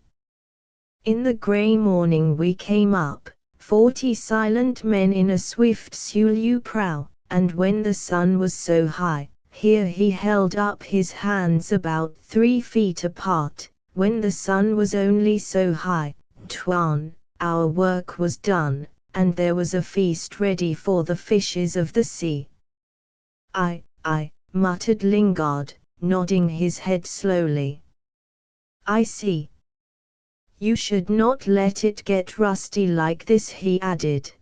"In the grey morning we came up, 40 silent men in a swift Sulu prow, and when the sun was so high," here he held up his hands about 3 feet apart, "when the sun was only so high, Tuan, our work was done, and there was a feast ready for the fishes of the sea." I, muttered Lingard, nodding his head slowly. "I see. You should not let it get rusty like this," he added.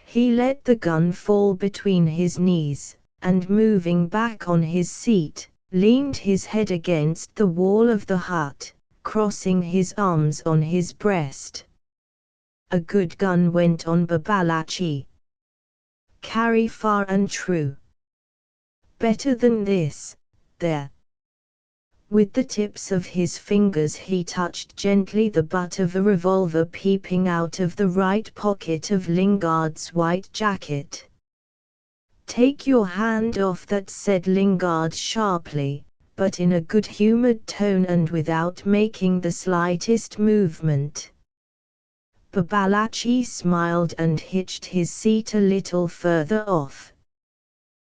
He let the gun fall between his knees, and moving back on his seat, leaned his head against the wall of the hut, crossing his arms on his breast. "A good gun," went on Babalachi. "Carry far and true. Better than this, there." With the tips of his fingers he touched gently the butt of a revolver peeping out of the right pocket of Lingard's white jacket. "Take your hand off that," said Lingard sharply, but in a good-humored tone and without making the slightest movement. Babalachi smiled and hitched his seat a little further off.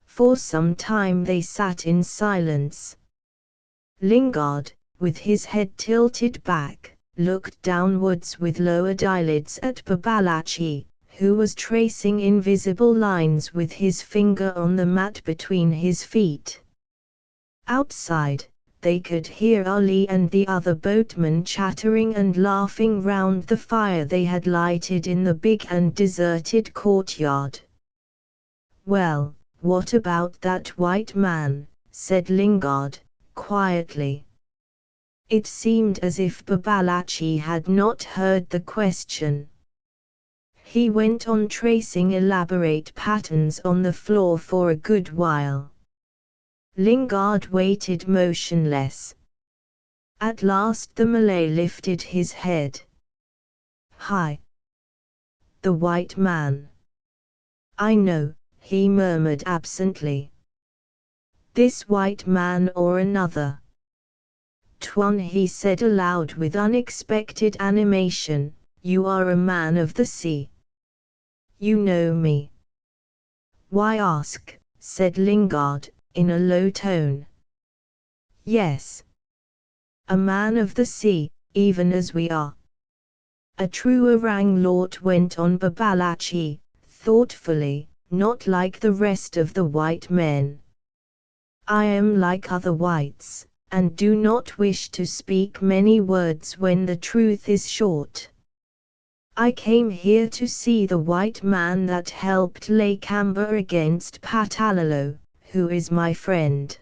For some time they sat in silence. Lingard, with his head tilted back, looked downwards with lowered eyelids at Babalachi, who was tracing invisible lines with his finger on the mat between his feet. Outside, they could hear Ali and the other boatmen chattering and laughing round the fire they had lighted in the big and deserted courtyard. "Well, what about that white man?" said Lingard, quietly. It seemed as if Babalachi had not heard the question. He went on tracing elaborate patterns on the floor for a good while. Lingard waited motionless. At last the Malay lifted his head. "Hi. The white man. I know," he murmured absently. "This white man or another?" "Tuan," he said aloud with unexpected animation, "you are a man of the sea. You know me." "Why ask?" said Lingard, in a low tone. "Yes. A man of the sea, even as we are." "A true orang lord," went on Babalachi, thoughtfully, "not like the rest of the white men. I am like other whites, and do not wish to speak many words when the truth is short. I came here to see the white man that helped lay Camber against Patalalo, who is my friend.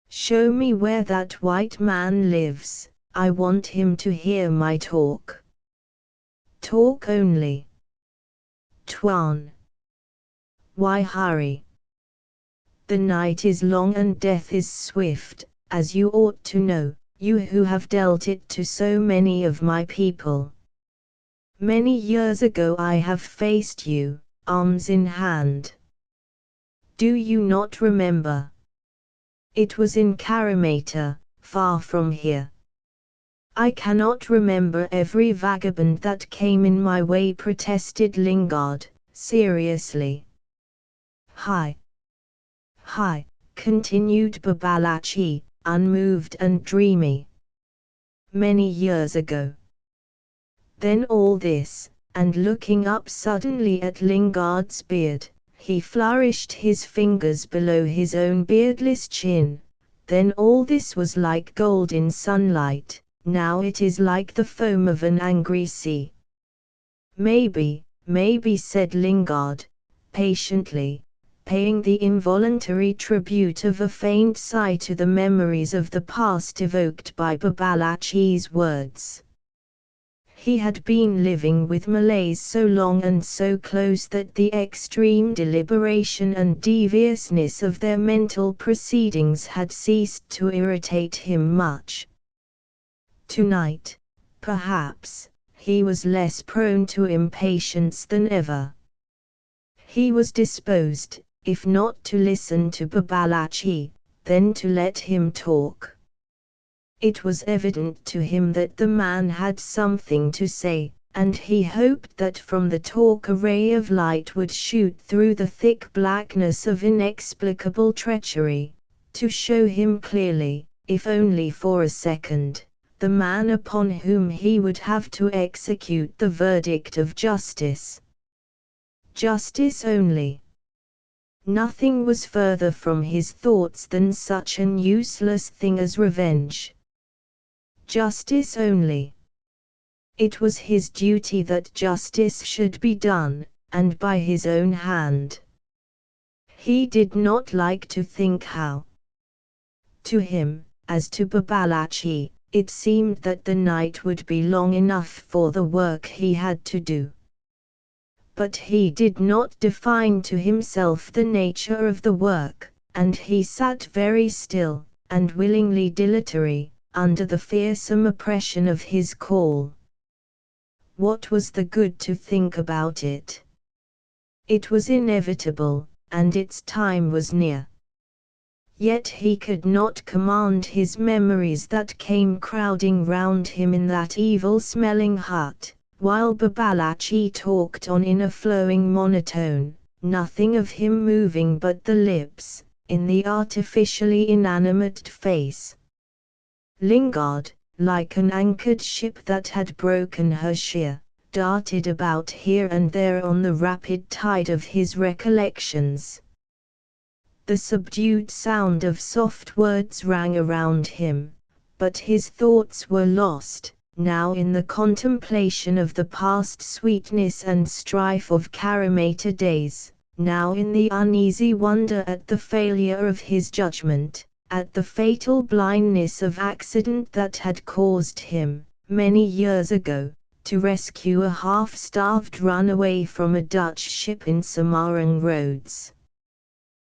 Show me where that white man lives, I want him to hear my talk. Talk only. Tuan. Why hurry? The night is long and death is swift, as you ought to know, you who have dealt it to so many of my people. Many years ago I have faced you, arms in hand. Do you not remember? It was in Carimata, far from here. I cannot remember every vagabond that came in my way, protested Lingard, seriously. Hi, continued Babalachi, unmoved and dreamy. Many years ago. Then all this, and looking up suddenly at Lingard's beard, he flourished his fingers below his own beardless chin. Then all this was like gold in sunlight, now it is like the foam of an angry sea. Maybe, said Lingard, patiently, paying the involuntary tribute of a faint sigh to the memories of the past evoked by Babalachi's words. He had been living with Malays so long and so close that the extreme deliberation and deviousness of their mental proceedings had ceased to irritate him much. Tonight, perhaps, he was less prone to impatience than ever. He was disposed, if not to listen to Babalachi, then to let him talk. It was evident to him that the man had something to say, and he hoped that from the talk a ray of light would shoot through the thick blackness of inexplicable treachery, to show him clearly, if only for a second, the man upon whom he would have to execute the verdict of justice. Justice only. Nothing was further from his thoughts than such an useless thing as revenge. Justice only. It was his duty that justice should be done, and by his own hand. He did not like to think how. To him, as to Babalachi, it seemed that the night would be long enough for the work he had to do. But he did not define to himself the nature of the work, and he sat very still, and willingly dilatory, under the fearsome oppression of his call. What was the good to think about it? It was inevitable, and its time was near. Yet he could not command his memories that came crowding round him in that evil-smelling hut, while Babalachi talked on in a flowing monotone, nothing of him moving but the lips, in the artificially inanimate face. Lingard, like an anchored ship that had broken her sheer, darted about here and there on the rapid tide of his recollections. The subdued sound of soft words rang around him, but his thoughts were lost, now in the contemplation of the past sweetness and strife of Carimata days, now in the uneasy wonder at the failure of his judgment, at the fatal blindness of accident that had caused him, many years ago, to rescue a half-starved runaway from a Dutch ship in Samarang roads.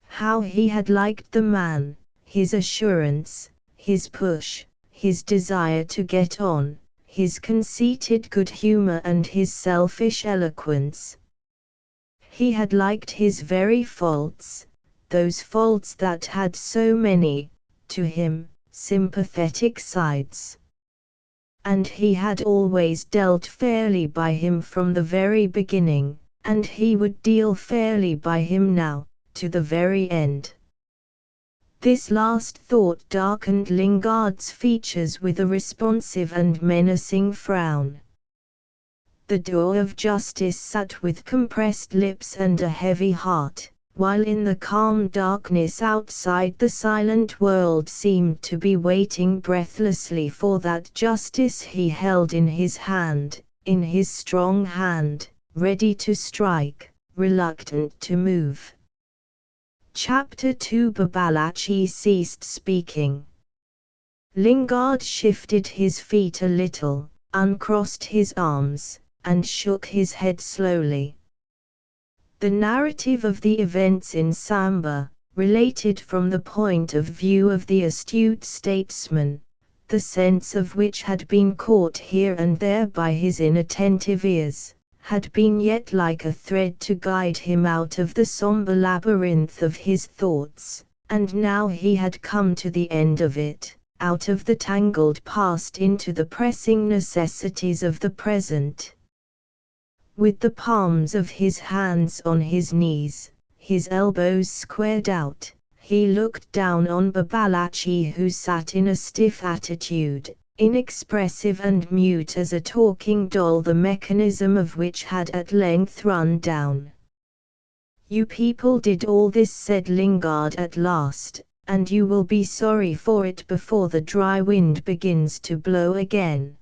How he had liked the man, his assurance, his push, his desire to get on, his conceited good humor and his selfish eloquence. He had liked his very faults, those faults that had so many, to him, sympathetic sides. And he had always dealt fairly by him from the very beginning, and he would deal fairly by him now, to the very end. This last thought darkened Lingard's features with a responsive and menacing frown. The door of justice sat with compressed lips and a heavy heart, while in the calm darkness outside the silent world seemed to be waiting breathlessly for that justice he held in his hand, in his strong hand, ready to strike, reluctant to move. Chapter 2. Babalatchi ceased speaking. Lingard shifted his feet a little, uncrossed his arms, and shook his head slowly. The narrative of the events in Samba, related from the point of view of the astute statesman, the sense of which had been caught here and there by his inattentive ears, had been yet like a thread to guide him out of the somber labyrinth of his thoughts, and now he had come to the end of it, out of the tangled past into the pressing necessities of the present. With the palms of his hands on his knees, his elbows squared out, he looked down on Babalatchi, who sat in a stiff attitude, inexpressive and mute as a talking doll, the mechanism of which had at length run down. "You people did all this," said Lingard at last, "and you will be sorry for it before the dry wind begins to blow again.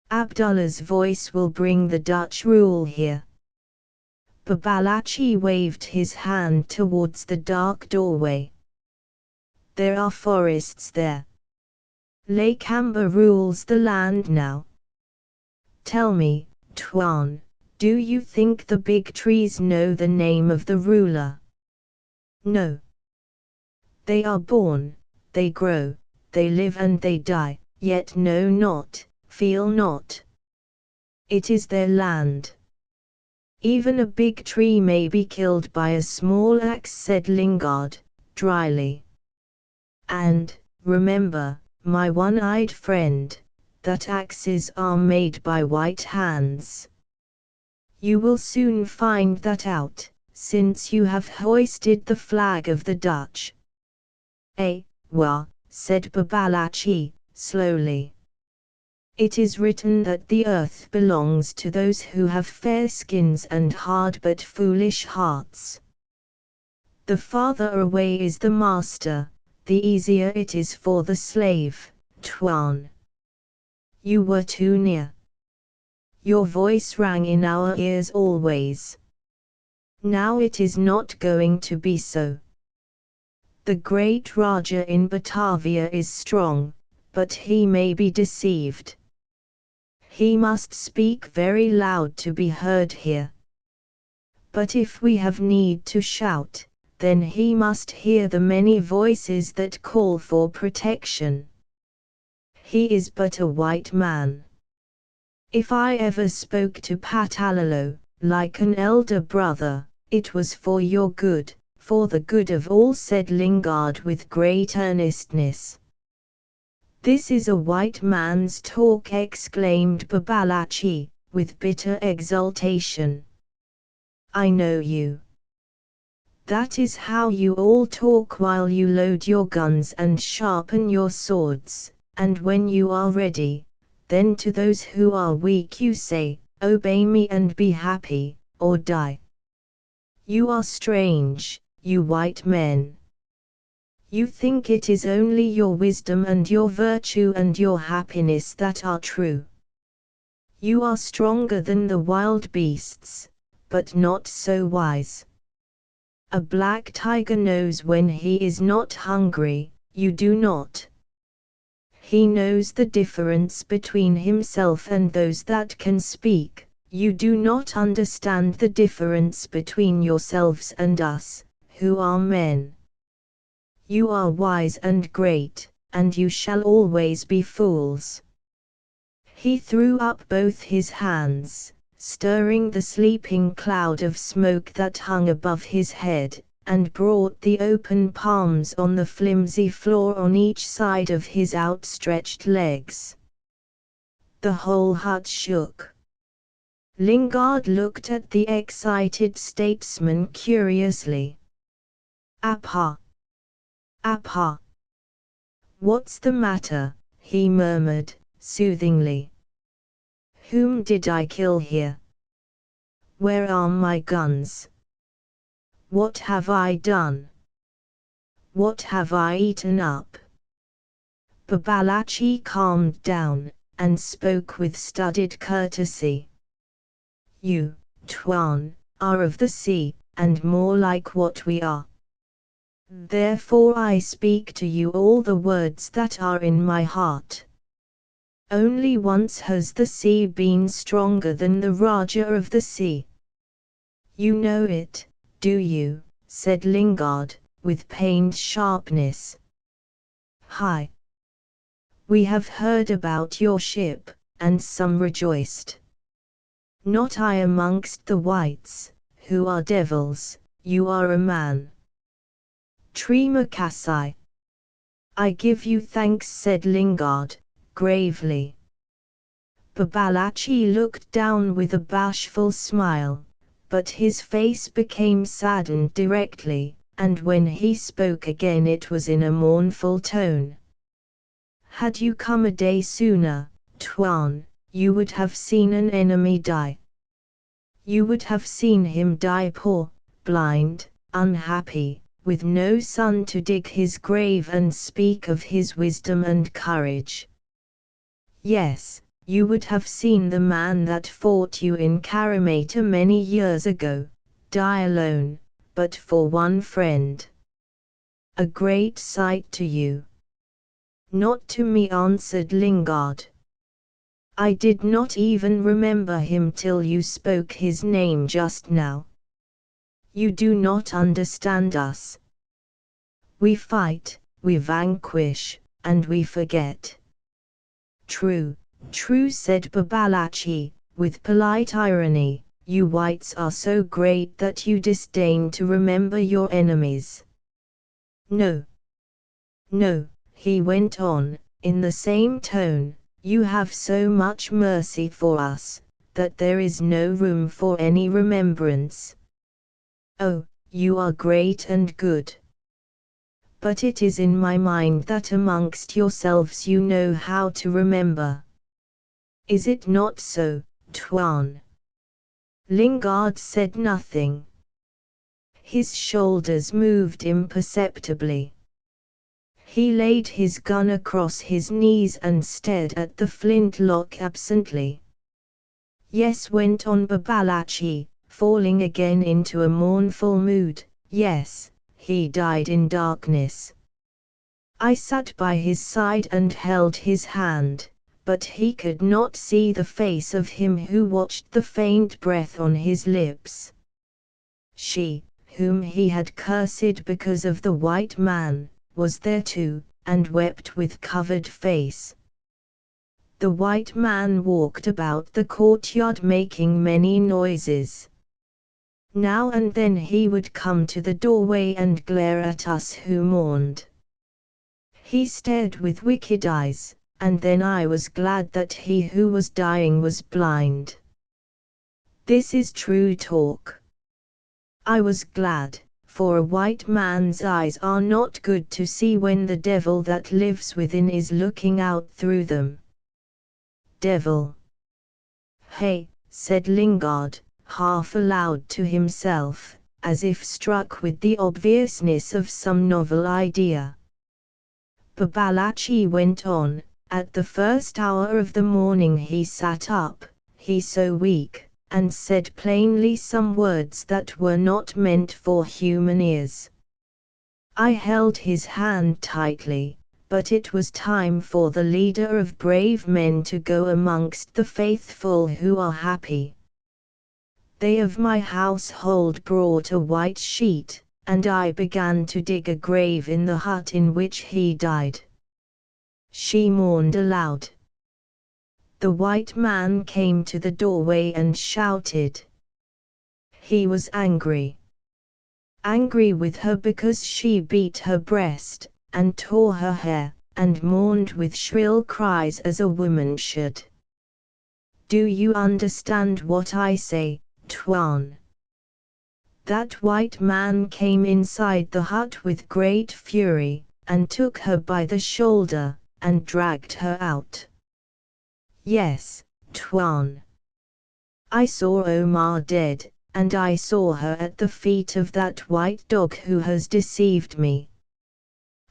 Abdullah's voice will bring the Dutch rule here." Babalatchi waved his hand towards the dark doorway. "There are forests there. Lakamba rules the land now. Tell me, Tuan, do you think the big trees know the name of the ruler?" "No. They are born, they grow, they live and they die, yet know not, feel not. It is their land." "Even a big tree may be killed by a small axe," said Lingard, dryly. "And, remember, my one-eyed friend, that axes are made by white hands. You will soon find that out, since you have hoisted the flag of the Dutch." "Wah," said Babalatchi, slowly. "It is written that the earth belongs to those who have fair skins and hard but foolish hearts. The farther away is the master, the easier it is for the slave, Tuan. You were too near. Your voice rang in our ears always. Now it is not going to be so. The great Raja in Batavia is strong, but he may be deceived. He must speak very loud to be heard here. But if we have need to shout, then he must hear the many voices that call for protection. He is but a white man. If I ever spoke to Patalolo, like an elder brother, it was for your good, for the good of all," said Lingard with great earnestness. "This is a white man's talk," exclaimed Babalatchi, with bitter exultation. "I know you. That is how you all talk while you load your guns and sharpen your swords, and when you are ready, then to those who are weak you say, 'Obey me and be happy, or die.' You are strange, you white men. You think it is only your wisdom and your virtue and your happiness that are true. You are stronger than the wild beasts, but not so wise. A black tiger knows when he is not hungry, you do not. He knows the difference between himself and those that can speak, you do not understand the difference between yourselves and us, who are men. You are wise and great, and you shall always be fools." He threw up both his hands, stirring the sleeping cloud of smoke that hung above his head, and brought the open palms on the flimsy floor on each side of his outstretched legs. The whole hut shook. Lingard looked at the excited statesman curiously. "Apa! Apa! What's the matter?" he murmured, soothingly. "Whom did I kill here? Where are my guns? What have I done? What have I eaten up?" Babalatchi calmed down, and spoke with studied courtesy. You, Tuan, are of the sea, and more like what we are. Therefore I speak to you all the words that are in my heart. Only once has the sea been stronger than the Raja of the sea. You know it, do you? Said Lingard, with pained sharpness. Hi. We have heard about your ship, and some rejoiced. Not I amongst the whites, who are devils, you are a man. Terima kasih. I give you thanks, said Lingard, gravely. Babalachi looked down with a bashful smile, but his face became saddened directly, and when he spoke again it was in a mournful tone. Had you come a day sooner, Tuan, you would have seen an enemy die. You would have seen him die poor, blind, unhappy, with no son to dig his grave and speak of his wisdom and courage. Yes, you would have seen the man that fought you in Karamata many years ago, die alone, but for one friend. A great sight to you. Not to me, answered Lingard. I did not even remember him till you spoke his name just now. You do not understand us. We fight, we vanquish, and we forget. True, true, said Babalachi, with polite irony, you whites are so great that you disdain to remember your enemies. No. No, he went on, in the same tone, you have so much mercy for us, that there is no room for any remembrance. Oh, you are great and good. But it is in my mind that amongst yourselves you know how to remember. Is it not so, Tuan? Lingard said nothing. His shoulders moved imperceptibly. He laid his gun across his knees and stared at the flintlock absently. Yes, went on Babalachi, falling again into a mournful mood, yes, he died in darkness. I sat by his side and held his hand, but he could not see the face of him who watched the faint breath on his lips. She, whom he had cursed because of the white man, was there too, and wept with covered face. The white man walked about the courtyard making many noises. Now and then he would come to the doorway and glare at us who mourned. He stared with wicked eyes, and then I was glad that he who was dying was blind. This is true talk. I was glad, for a white man's eyes are not good to see when the devil that lives within is looking out through them. Devil. Hey, said Lingard, half aloud to himself, as if struck with the obviousness of some novel idea. Babalachi went on, at the first hour of the morning he sat up, he so weak, and said plainly some words that were not meant for human ears. I held his hand tightly, but it was time for the leader of brave men to go amongst the faithful who are happy. They of my household brought a white sheet, and I began to dig a grave in the hut in which he died. She mourned aloud. The white man came to the doorway and shouted. He was angry. Angry with her because she beat her breast, and tore her hair, and mourned with shrill cries as a woman should. Do you understand what I say, Tuan? That white man came inside the hut with great fury, and took her by the shoulder, and dragged her out. Yes, Tuan. I saw Omar dead, and I saw her at the feet of that white dog who has deceived me.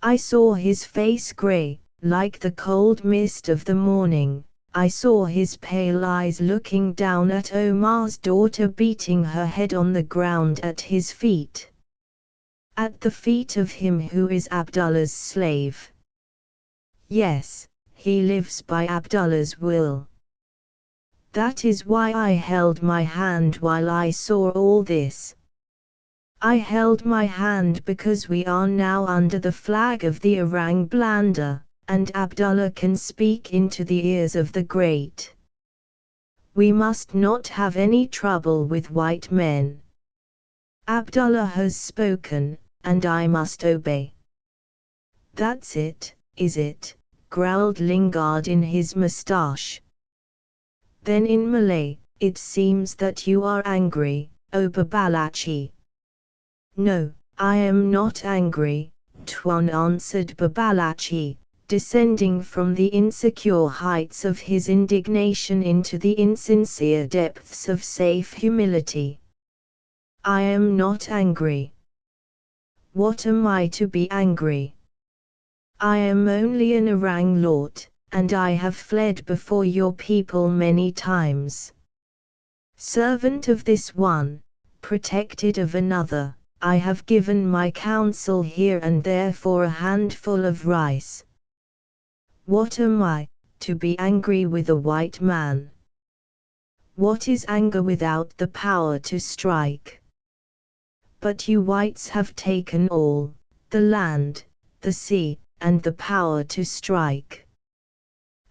I saw his face grey, like the cold mist of the morning. I saw his pale eyes looking down at Omar's daughter beating her head on the ground at his feet. At the feet of him who is Abdullah's slave. Yes, he lives by Abdullah's will. That is why I held my hand while I saw all this. I held my hand because we are now under the flag of the Orang Belanda, and Abdullah can speak into the ears of the great. We must not have any trouble with white men. Abdullah has spoken, and I must obey. That's it, is it? Growled Lingard in his moustache. Then in Malay, it seems that you are angry, O Babalachi. No, I am not angry, Tuan answered Babalachi, descending from the insecure heights of his indignation into the insincere depths of safe humility. I am not angry. What am I to be angry? I am only an Orang Lord, and I have fled before your people many times. Servant of this one, protected of another, I have given my counsel here and there for a handful of rice. What am I, to be angry with a white man? What is anger without the power to strike? But you whites have taken all, the land, the sea, and the power to strike.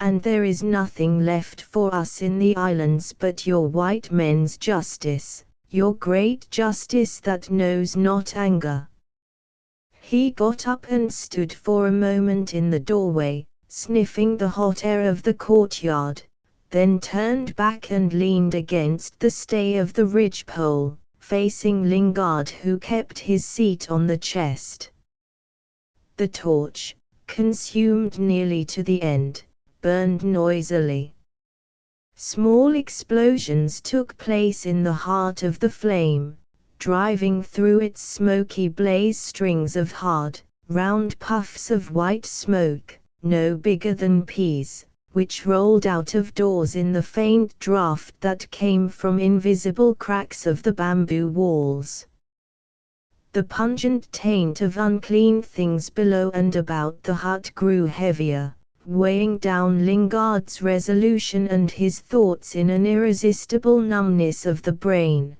And there is nothing left for us in the islands but your white men's justice, your great justice that knows not anger. He got up and stood for a moment in the doorway, sniffing the hot air of the courtyard, then turned back and leaned against the stay of the ridgepole, facing Lingard who kept his seat on the chest. The torch, consumed nearly to the end, burned noisily. Small explosions took place in the heart of the flame, driving through its smoky blaze strings of hard, round puffs of white smoke, no bigger than peas, which rolled out of doors in the faint draught that came from invisible cracks of the bamboo walls. The pungent taint of unclean things below and about the hut grew heavier, weighing down Lingard's resolution and his thoughts in an irresistible numbness of the brain.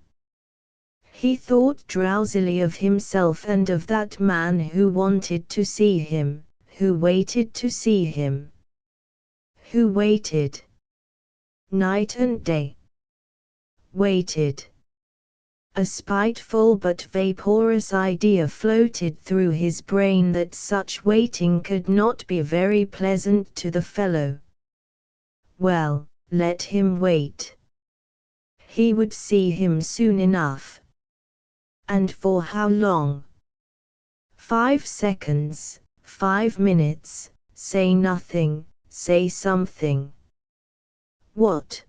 He thought drowsily of himself and of that man who wanted to see him, who waited to see him. Who waited? Night and day. Waited. A spiteful but vaporous idea floated through his brain that such waiting could not be very pleasant to the fellow. Well, let him wait. He would see him soon enough. And for how long? 5 seconds, 5 minutes, say nothing, say something. What?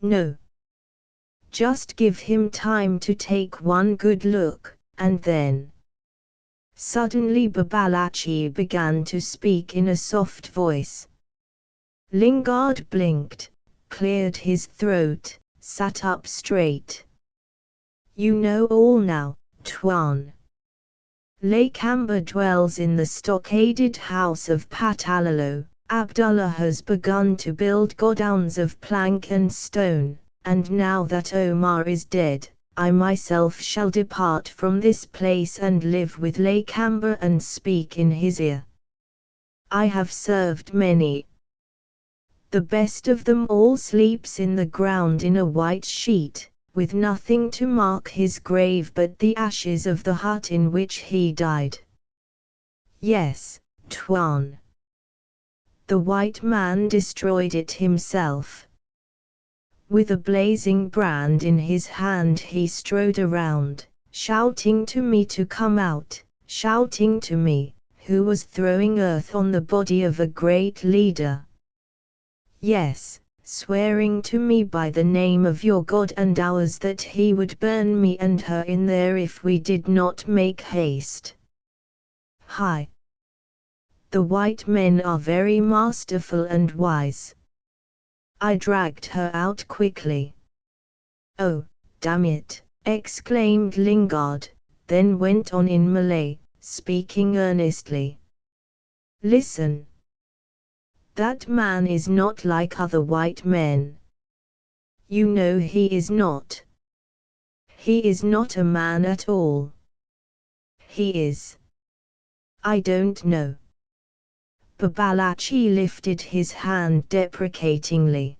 No. Just give him time to take one good look, and then. Suddenly Babalachi began to speak in a soft voice. Lingard blinked, cleared his throat, sat up straight. You know all now, Tuan. Lakamba dwells in the stockaded house of Patalalo. Abdullah has begun to build godowns of plank and stone. And now that Omar is dead, I myself shall depart from this place and live with Lakamba and speak in his ear. I have served many. The best of them all sleeps in the ground in a white sheet, with nothing to mark his grave but the ashes of the hut in which he died. Yes, Tuan. The white man destroyed it himself. With a blazing brand in his hand he strode around, shouting to me to come out, shouting to me, who was throwing earth on the body of a great leader. Yes, swearing to me by the name of your God and ours that he would burn me and her in there if we did not make haste. Hi! The white men are very masterful and wise. I dragged her out quickly. "Oh, damn it!" exclaimed Lingard, then went on in Malay, speaking earnestly. "Listen. That man is not like other white men. You know he is not. He is not a man at all. He is. I don't know." Babalatchi lifted his hand deprecatingly.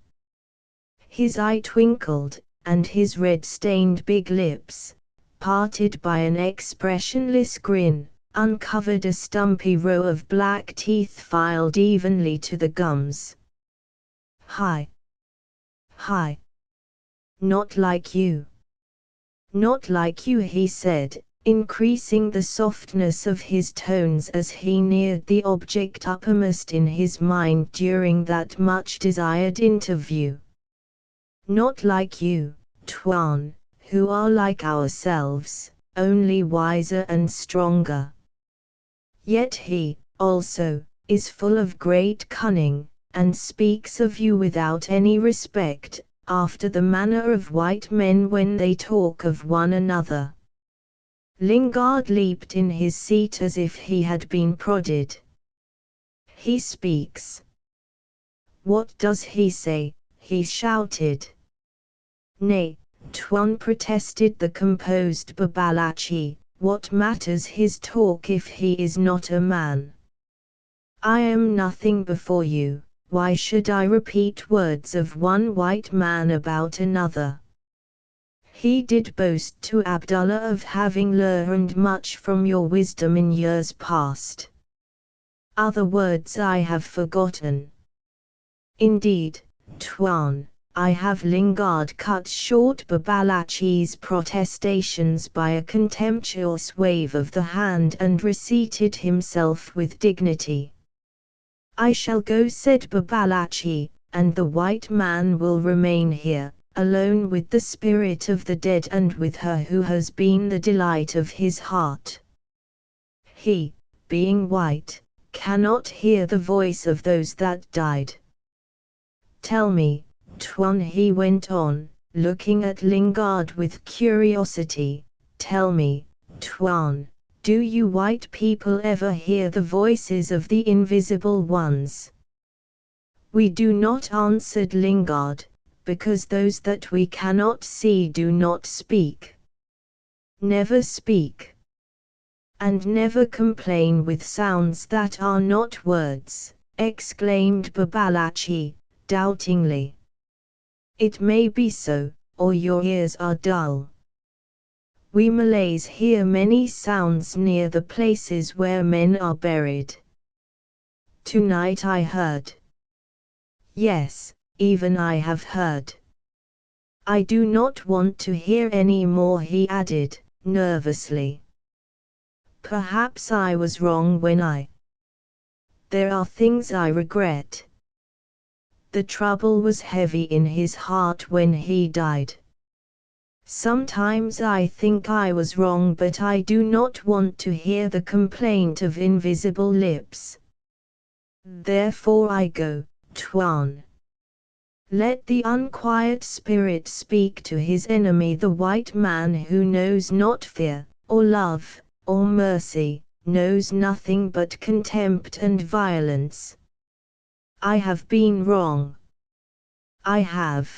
His eye twinkled, and his red-stained big lips, parted by an expressionless grin, uncovered a stumpy row of black teeth filed evenly to the gums. "Hi. Hi. Not like you. Not like you," he said, increasing the softness of his tones as he neared the object uppermost in his mind during that much-desired interview. "Not like you, Tuan, who are like ourselves, only wiser and stronger. Yet he, also, is full of great cunning, and speaks of you without any respect, after the manner of white men when they talk of one another." Lingard leaped in his seat as if he had been prodded. "He speaks. What does he say?" he shouted. "Nay, Tuan," protested the composed Babalatchi, "what matters his talk if he is not a man? I am nothing before you, why should I repeat words of one white man about another? He did boast to Abdullah of having learned much from your wisdom in years past. Other words I have forgotten." "Indeed, Tuan, I have." Lingard cut short Babalatchi's protestations by a contemptuous wave of the hand and reseated himself with dignity. "I shall go," said Babalatchi, "and the white man will remain here, alone with the spirit of the dead and with her who has been the delight of his heart. He, being white, cannot hear the voice of those that died. Tell me, Tuan," he went on, looking at Lingard with curiosity, "tell me, Tuan, do you white people ever hear the voices of the invisible ones?" "We do not," answered Lingard, "because those that we cannot see do not speak." "Never speak. And never complain with sounds that are not words," exclaimed Babalatchi, doubtingly. "It may be so, or your ears are dull. We Malays hear many sounds near the places where men are buried. Tonight I heard. Yes, even I have heard. I do not want to hear any more," he added, nervously. "Perhaps I was wrong when There are things I regret." The trouble was heavy in his heart when he died. "Sometimes I think I was wrong, but I do not want to hear the complaint of invisible lips. Therefore I go, Tuan. Let the unquiet spirit speak to his enemy, the white man who knows not fear, or love, or mercy, knows nothing but contempt and violence. I have been wrong. I have.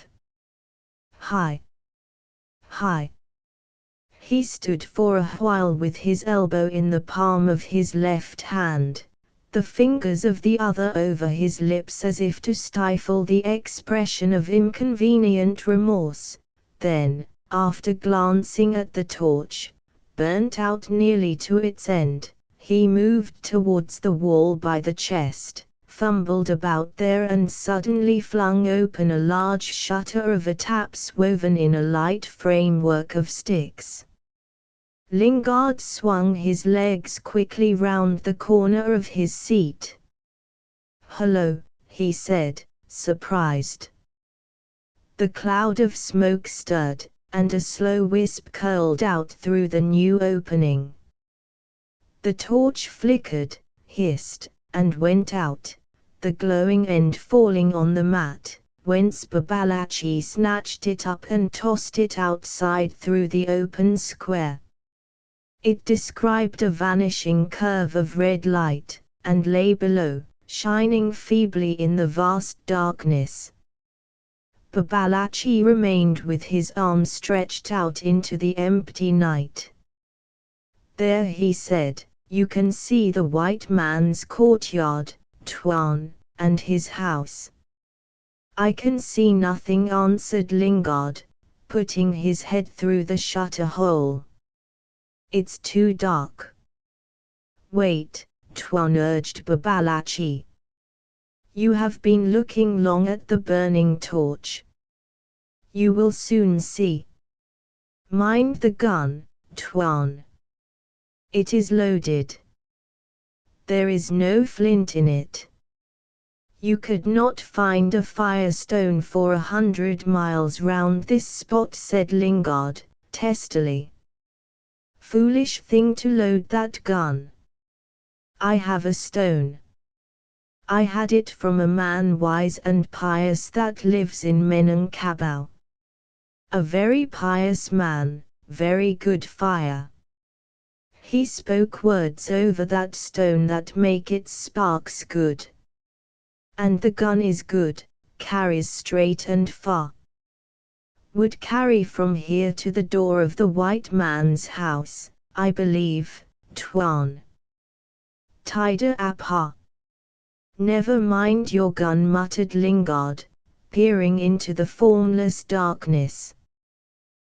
Hi. Hi." He stood for a while with his elbow in the palm of his left hand, the fingers of the other over his lips as if to stifle the expression of inconvenient remorse, then, after glancing at the torch, burnt out nearly to its end, he moved towards the wall by the chest, fumbled about there and suddenly flung open a large shutter of a taps woven in a light framework of sticks. Lingard swung his legs quickly round the corner of his seat. "Hello," he said, surprised. The cloud of smoke stirred, and a slow wisp curled out through the new opening. The torch flickered, hissed, and went out, the glowing end falling on the mat, whence Babalatchi snatched it up and tossed it outside through the open square. It described a vanishing curve of red light, and lay below, shining feebly in the vast darkness. Babalatchi remained with his arms stretched out into the empty night. "There," he said, "you can see the white man's courtyard, Tuan, and his house." "I can see nothing," answered Lingard, putting his head through the shutter hole. "It's too dark." "Wait," Tuan urged Babalatchi. "You have been looking long at the burning torch. You will soon see. Mind the gun, Tuan. It is loaded. There is no flint in it. You could not find a firestone for 100 miles round this spot," said Lingard, testily. "Foolish thing to load that gun. I have a stone. I had it from a man wise and pious that lives in Minangkabau. A very pious man, very good fire. He spoke words over that stone that make its sparks good. And the gun is good, carries straight and far. Would carry from here to the door of the white man's house, I believe, Tuan." "Tida Apha." "Never mind your gun," muttered Lingard, peering into the formless darkness.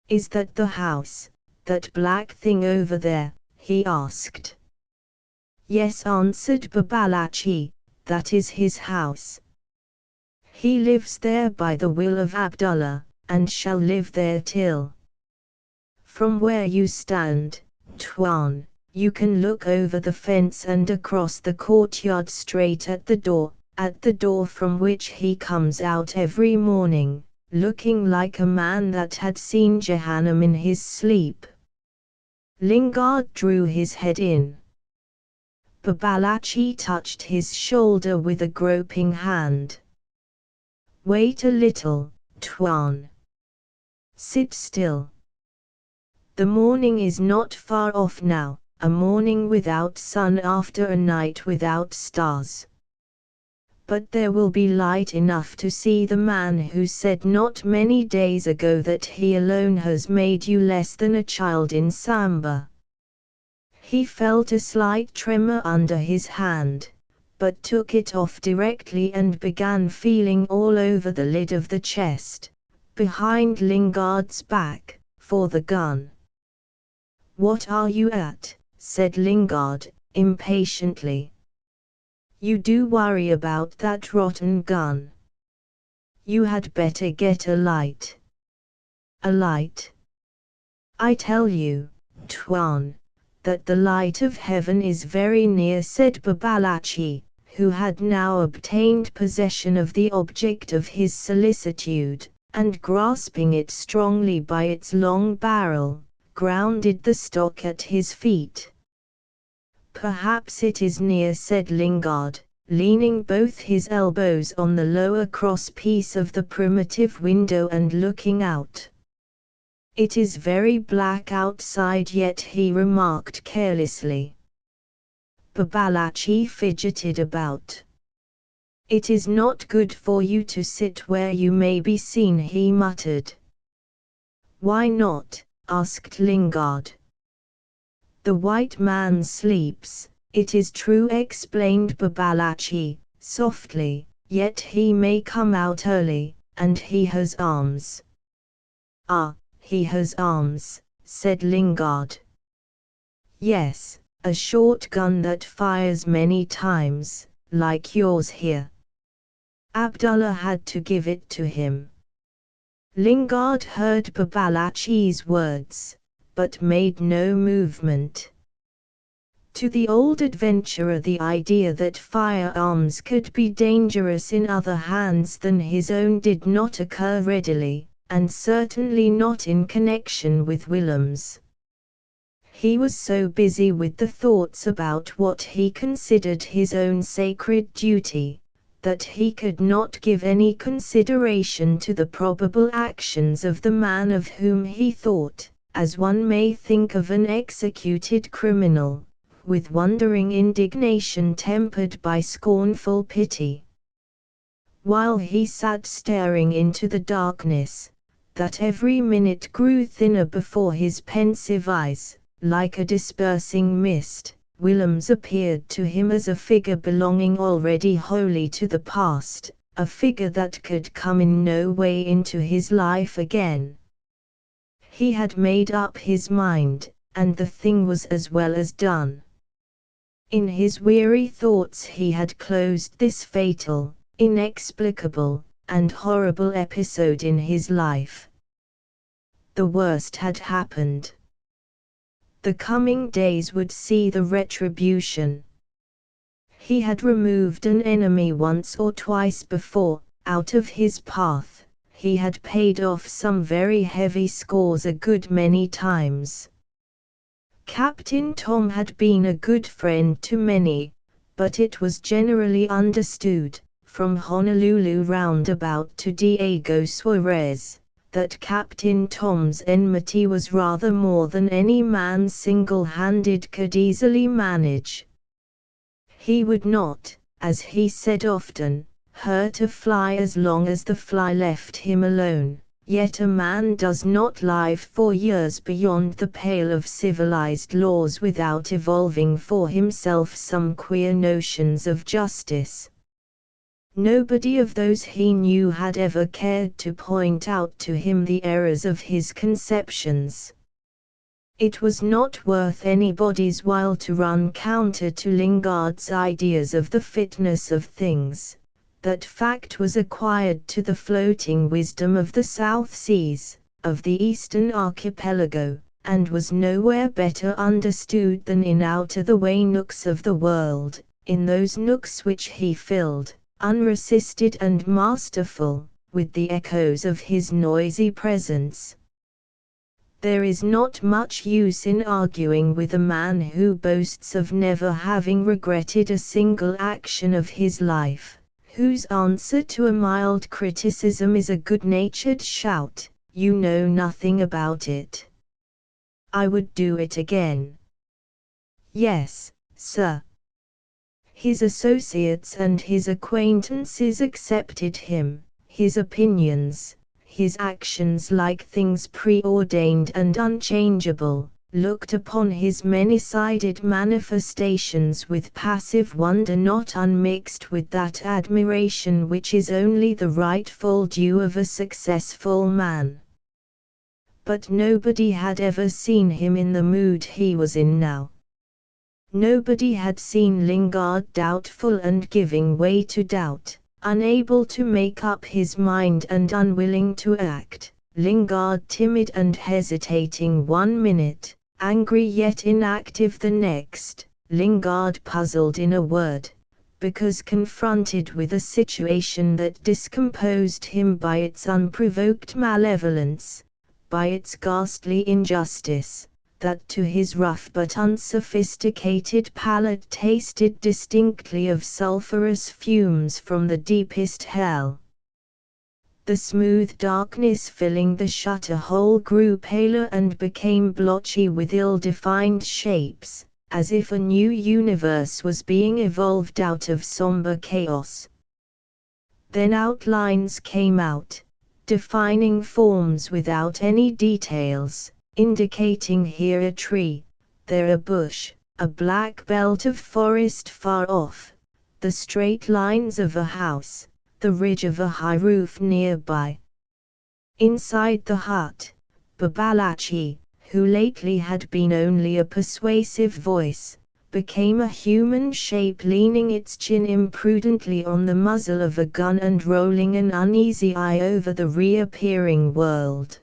"Is that the house, that black thing over there?" he asked. "Yes," answered Babalatchi, "that is his house. He lives there by the will of Abdullah, and shall live there till. From where you stand, Tuan, you can look over the fence and across the courtyard straight at the door from which he comes out every morning, looking like a man that had seen Jahannam in his sleep." Lingard drew his head in. Babalatchi touched his shoulder with a groping hand. "Wait a little, Tuan. Sit still. The morning is not far off now, a morning without sun after a night without stars. But there will be light enough to see the man who said not many days ago that he alone has made you less than a child in Samba." He felt a slight tremor under his hand, but took it off directly and began feeling all over the lid of the chest, behind Lingard's back, for the gun. "What are you at?" said Lingard, impatiently. "You do worry about that rotten gun. You had better get a light." "A light? I tell you, Tuan, that the light of heaven is very near," said Babalatchi, who had now obtained possession of the object of his solicitude, and grasping it strongly by its long barrel, grounded the stock at his feet. "Perhaps it is near," said Lingard, leaning both his elbows on the lower cross-piece of the primitive window and looking out. "It is very black outside yet," he remarked carelessly. Babalatchi fidgeted about. "It is not good for you to sit where you may be seen," he muttered. "Why not?" asked Lingard. "The white man sleeps, it is true," explained Babalatchi, softly, "yet he may come out early, and he has arms." "Ah, he has arms," said Lingard. "Yes, a short gun that fires many times, like yours here. Abdullah had to give it to him." Lingard heard Babalatchi's words, but made no movement. To the old adventurer the idea that firearms could be dangerous in other hands than his own did not occur readily, and certainly not in connection with Willem's. He was so busy with the thoughts about what he considered his own sacred duty, that he could not give any consideration to the probable actions of the man of whom he thought, as one may think of an executed criminal, with wondering indignation tempered by scornful pity. While he sat staring into the darkness, that every minute grew thinner before his pensive eyes, like a dispersing mist, Willems appeared to him as a figure belonging already wholly to the past, a figure that could come in no way into his life again. He had made up his mind, and the thing was as well as done. In his weary thoughts he had closed this fatal, inexplicable, and horrible episode in his life. The worst had happened. The coming days would see the retribution. He had removed an enemy once or twice before, out of his path. He had paid off some very heavy scores a good many times. Captain Tom had been a good friend to many, but it was generally understood, from Honolulu roundabout to Diego Suarez, that Captain Tom's enmity was rather more than any man single-handed could easily manage. He would not, as he said often, hurt a fly as long as the fly left him alone, yet a man does not live for years beyond the pale of civilized laws without evolving for himself some queer notions of justice. Nobody of those he knew had ever cared to point out to him the errors of his conceptions. It was not worth anybody's while to run counter to Lingard's ideas of the fitness of things. That fact was acquired to the floating wisdom of the South Seas, of the Eastern Archipelago, and was nowhere better understood than in out-of-the-way nooks of the world, in those nooks which he filled, unresisted and masterful, with the echoes of his noisy presence. There is not much use in arguing with a man who boasts of never having regretted a single action of his life, whose answer to a mild criticism is a good-natured shout, "You know nothing about it." "I would do it again." "Yes, sir." His associates and his acquaintances accepted him, his opinions, his actions like things preordained and unchangeable, looked upon his many-sided manifestations with passive wonder not unmixed with that admiration which is only the rightful due of a successful man. But nobody had ever seen him in the mood he was in now. Nobody had seen Lingard doubtful and giving way to doubt, unable to make up his mind and unwilling to act, Lingard timid and hesitating one minute, angry yet inactive the next, Lingard puzzled in a word, because confronted with a situation that discomposed him by its unprovoked malevolence, by its ghastly injustice, that to his rough but unsophisticated palate tasted distinctly of sulphurous fumes from the deepest hell. The smooth darkness filling the shutter hole grew paler and became blotchy with ill-defined shapes, as if a new universe was being evolved out of somber chaos. Then outlines came out, defining forms without any details, indicating here a tree, there a bush, a black belt of forest far off, the straight lines of a house, the ridge of a high roof nearby. Inside the hut, Babalatchi, who lately had been only a persuasive voice, became a human shape leaning its chin imprudently on the muzzle of a gun and rolling an uneasy eye over the reappearing world.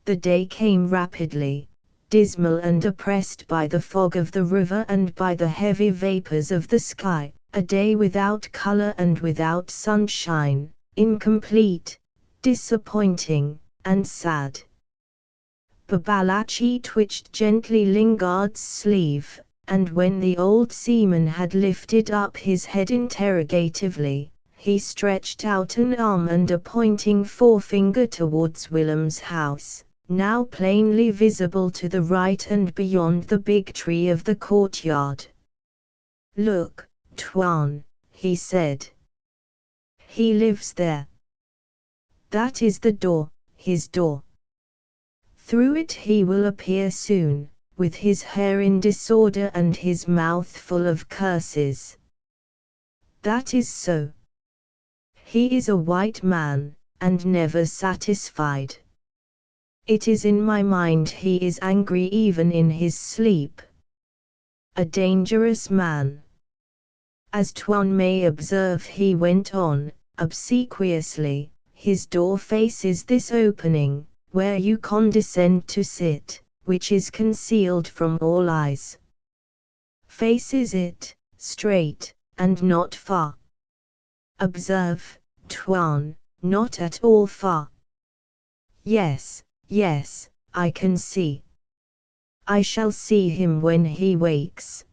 The day came rapidly, dismal and oppressed by the fog of the river and by the heavy vapors of the sky, a day without color and without sunshine, incomplete, disappointing, and sad. Babalatchi twitched gently Lingard's sleeve, and when the old seaman had lifted up his head interrogatively, he stretched out an arm and a pointing forefinger towards Willem's house, now plainly visible to the right and beyond the big tree of the courtyard. "Look, Tuan," he said. "He lives there. That is the door, his door. Through it he will appear soon, with his hair in disorder and his mouth full of curses." "That is so. He is a white man, and never satisfied. It is in my mind he is angry even in his sleep. A dangerous man. As Tuan may observe," he went on, obsequiously, "his door faces this opening, where you condescend to sit, which is concealed from all eyes. Faces it, straight, and not far. Observe, Tuan, not at all far. Yes, yes, I can see. I shall see him when he wakes.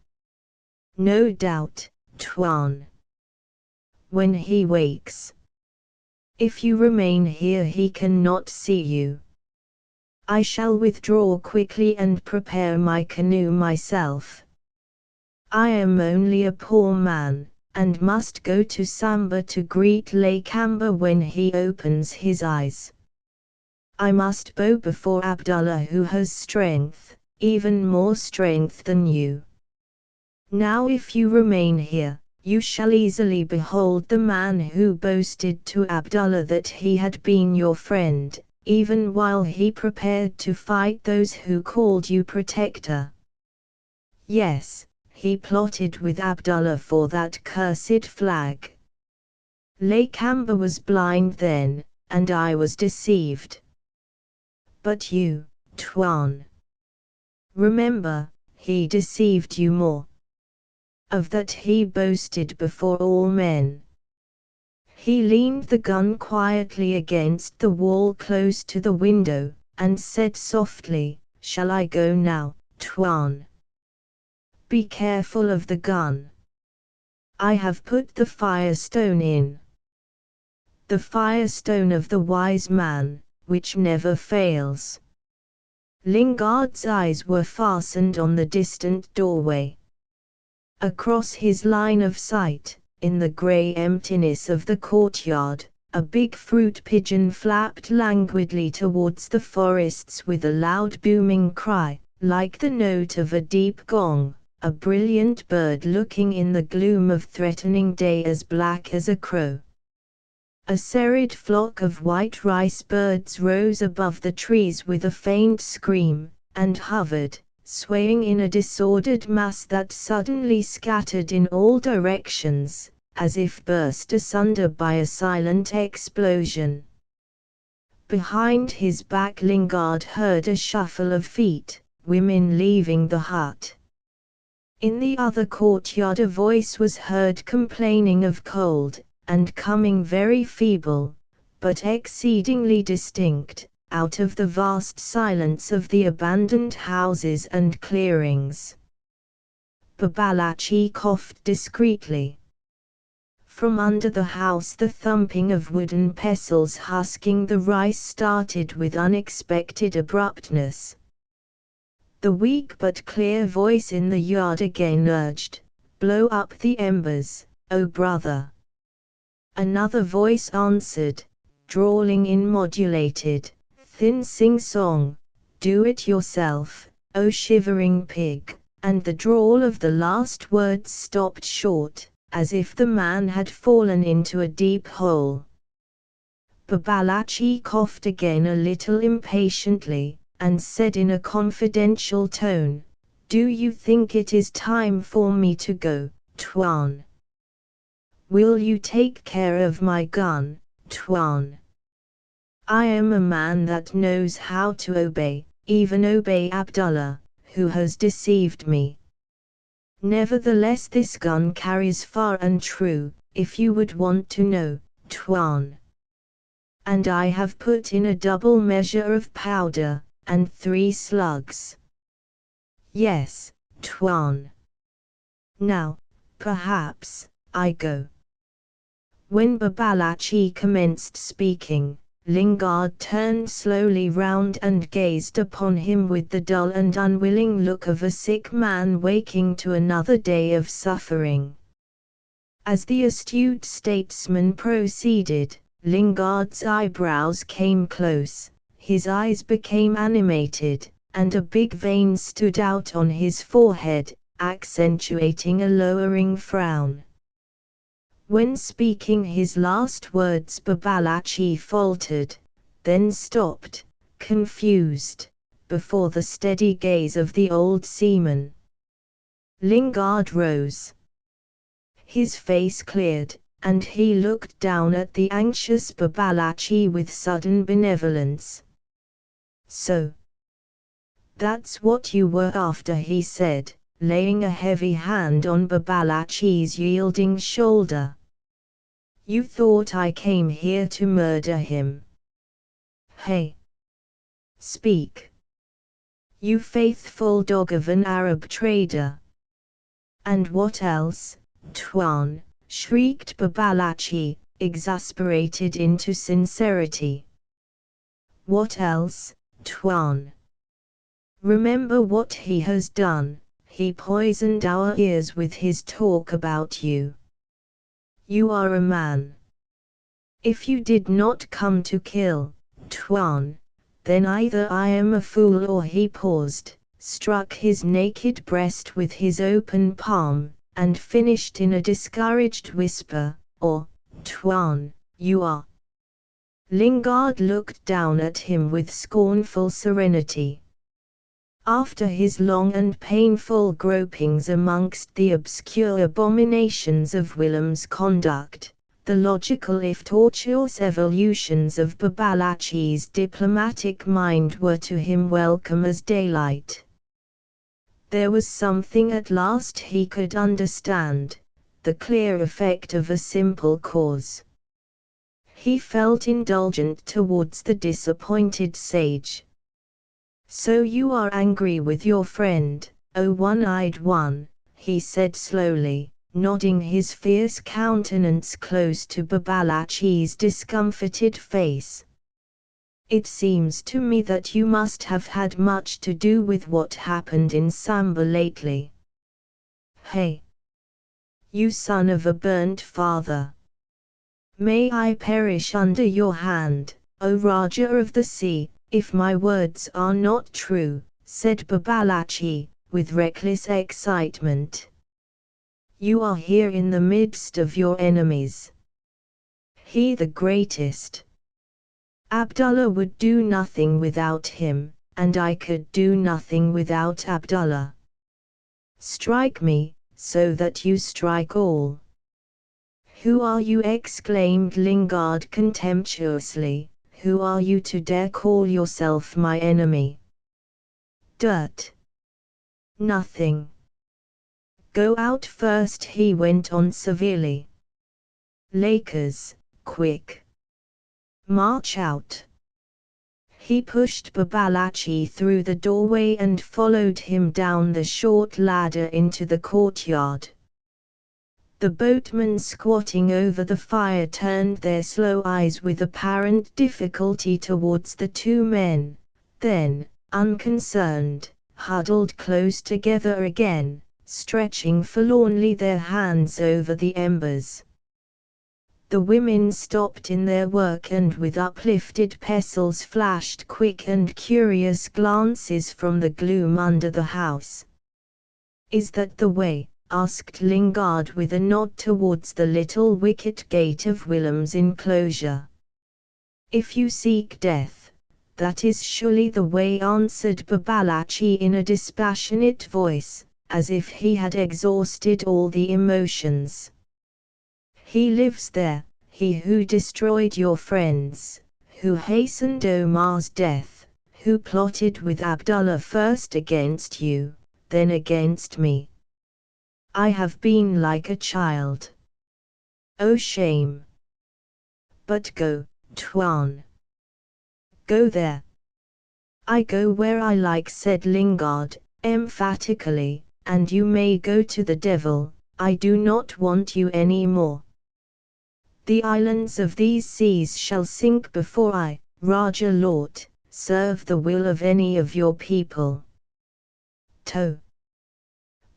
No doubt, Tuan. When he wakes. If you remain here he cannot see you. I shall withdraw quickly and prepare my canoe myself. I am only a poor man, and must go to Samba to greet Lakamba when he opens his eyes. I must bow before Abdullah, who has strength, even more strength than you. Now if you remain here, you shall easily behold the man who boasted to Abdullah that he had been your friend, even while he prepared to fight those who called you protector. Yes, he plotted with Abdullah for that cursed flag. Lakamba was blind then, and I was deceived. But you, Tuan. Remember, he deceived you more. Of that he boasted before all men. He leaned the gun quietly against the wall close to the window, and said softly, "Shall I go now, Tuan? Be careful of the gun. I have put the firestone in. The firestone of the wise man, which never fails." Lingard's eyes were fastened on the distant doorway. Across his line of sight, in the grey emptiness of the courtyard, a big fruit pigeon flapped languidly towards the forests with a loud booming cry, like the note of a deep gong, a brilliant bird looking in the gloom of threatening day as black as a crow. A serried flock of white rice birds rose above the trees with a faint scream, and hovered, swaying in a disordered mass that suddenly scattered in all directions, as if burst asunder by a silent explosion. Behind his back Lingard heard a shuffle of feet, women leaving the hut. In the other courtyard a voice was heard complaining of cold, and coming very feeble, but exceedingly distinct, out of the vast silence of the abandoned houses and clearings. Babalatchi coughed discreetly. From under the house the thumping of wooden pestles husking the rice started with unexpected abruptness. The weak but clear voice in the yard again urged, "Blow up the embers, O brother." Another voice answered, drawling in modulated, thin sing-song, "Do it yourself, O shivering pig," and the drawl of the last words stopped short, as if the man had fallen into a deep hole. Babalatchi coughed again a little impatiently, and said in a confidential tone, "Do you think it is time for me to go, Tuan? Will you take care of my gun, Tuan? I am a man that knows how to obey, even obey Abdullah, who has deceived me. Nevertheless this gun carries far and true, if you would want to know, Tuan. And I have put in a double measure of powder, and 3 slugs. Yes, Tuan. Now, perhaps, I go. When Babalatchi commenced speaking, Lingard turned slowly round and gazed upon him with the dull and unwilling look of a sick man waking to another day of suffering. As the astute statesman proceeded, Lingard's eyebrows came close, his eyes became animated, and a big vein stood out on his forehead, accentuating a lowering frown. When speaking his last words, Babalatchi faltered, then stopped, confused, before the steady gaze of the old seaman. Lingard rose. His face cleared, and he looked down at the anxious Babalatchi with sudden benevolence. "So that's what you were after," he said, laying a heavy hand on Babalatchi's yielding shoulder. "You thought I came here to murder him? Hey! Speak! You faithful dog of an Arab trader!" "And what else, Tuan?" shrieked Babalatchi, exasperated into sincerity. "What else, Tuan? Remember what he has done. He poisoned our ears with his talk about you. You are a man. If you did not come to kill, Tuan, then either I am a fool or—" He paused, struck his naked breast with his open palm, and finished in a discouraged whisper, "or, Tuan, you are." Lingard looked down at him with scornful serenity. After his long and painful gropings amongst the obscure abominations of Willem's conduct, the logical if tortuous evolutions of Babalatchi's diplomatic mind were to him welcome as daylight. There was something at last he could understand, the clear effect of a simple cause. He felt indulgent towards the disappointed sage. "So you are angry with your friend, O one-eyed one," he said slowly, nodding his fierce countenance close to Babalatchi's discomfited face. "It seems to me that you must have had much to do with what happened in Samba lately. Hey! You son of a burnt father! May I perish under your hand, O Raja of the sea, if my words are not true," said Babalatchi, with reckless excitement. "You are here in the midst of your enemies. He the greatest. Abdullah would do nothing without him, and I could do nothing without Abdullah. Strike me, so that you strike all." "Who are you?" exclaimed Lingard contemptuously. "Who are you to dare call yourself my enemy?" "Dirt. Nothing. Go out first," he went on severely. "Lakers, quick. March out." He pushed Babalatchi through the doorway and followed him down the short ladder into the courtyard. The boatmen squatting over the fire turned their slow eyes with apparent difficulty towards the two men, then, unconcerned, huddled close together again, stretching forlornly their hands over the embers. The women stopped in their work and with uplifted pestles flashed quick and curious glances from the gloom under the house. "Is that the way?" asked Lingard with a nod towards the little wicket gate of Willem's enclosure. "If you seek death, that is surely the way," answered Babalatchi in a dispassionate voice, as if he had exhausted all the emotions. "He lives there, he who destroyed your friends, who hastened Omar's death, who plotted with Abdullah first against you, then against me. I have been like a child. Oh shame! But go, Tuan. Go there." "I go where I like," said Lingard, emphatically, and you may go to the devil, I do not want you any more. The islands of these seas shall sink before I, Raja Lord, serve the will of any of your people. To.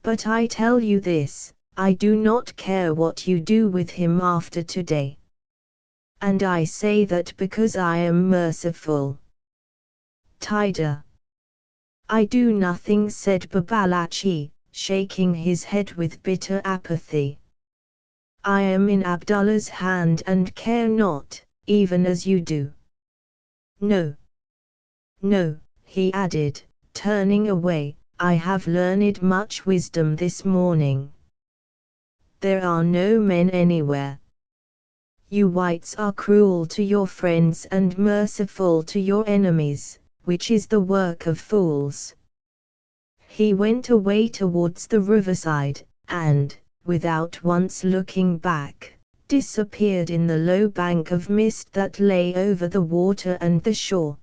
But I tell you this, I do not care what you do with him after today. And I say that because I am merciful. Tida. I do nothing, said Babalachi, shaking his head with bitter apathy. I am in Abdullah's hand and care not, even as you do. No. No, he added, turning away, I have learned much wisdom this morning. There are no men anywhere. You whites are cruel to your friends and merciful to your enemies, which is the work of fools. He went away towards the riverside, and, without once looking back, disappeared in the low bank of mist that lay over the water and the shore.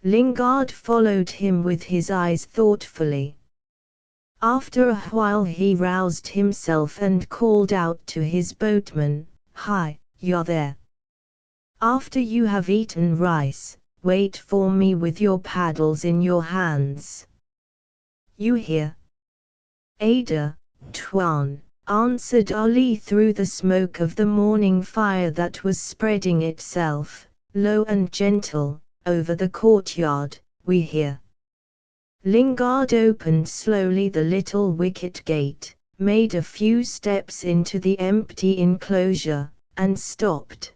Lingard followed him with his eyes thoughtfully. After a while he roused himself and called out to his boatman, Hi, you're there. After you have eaten rice, wait for me with your paddles in your hands. You hear? Ada, Tuan, answered Ali through the smoke of the morning fire that was spreading itself, low and gentle, over the courtyard, we hear. Lingard opened slowly the little wicket gate, made a few steps into the empty enclosure, and stopped.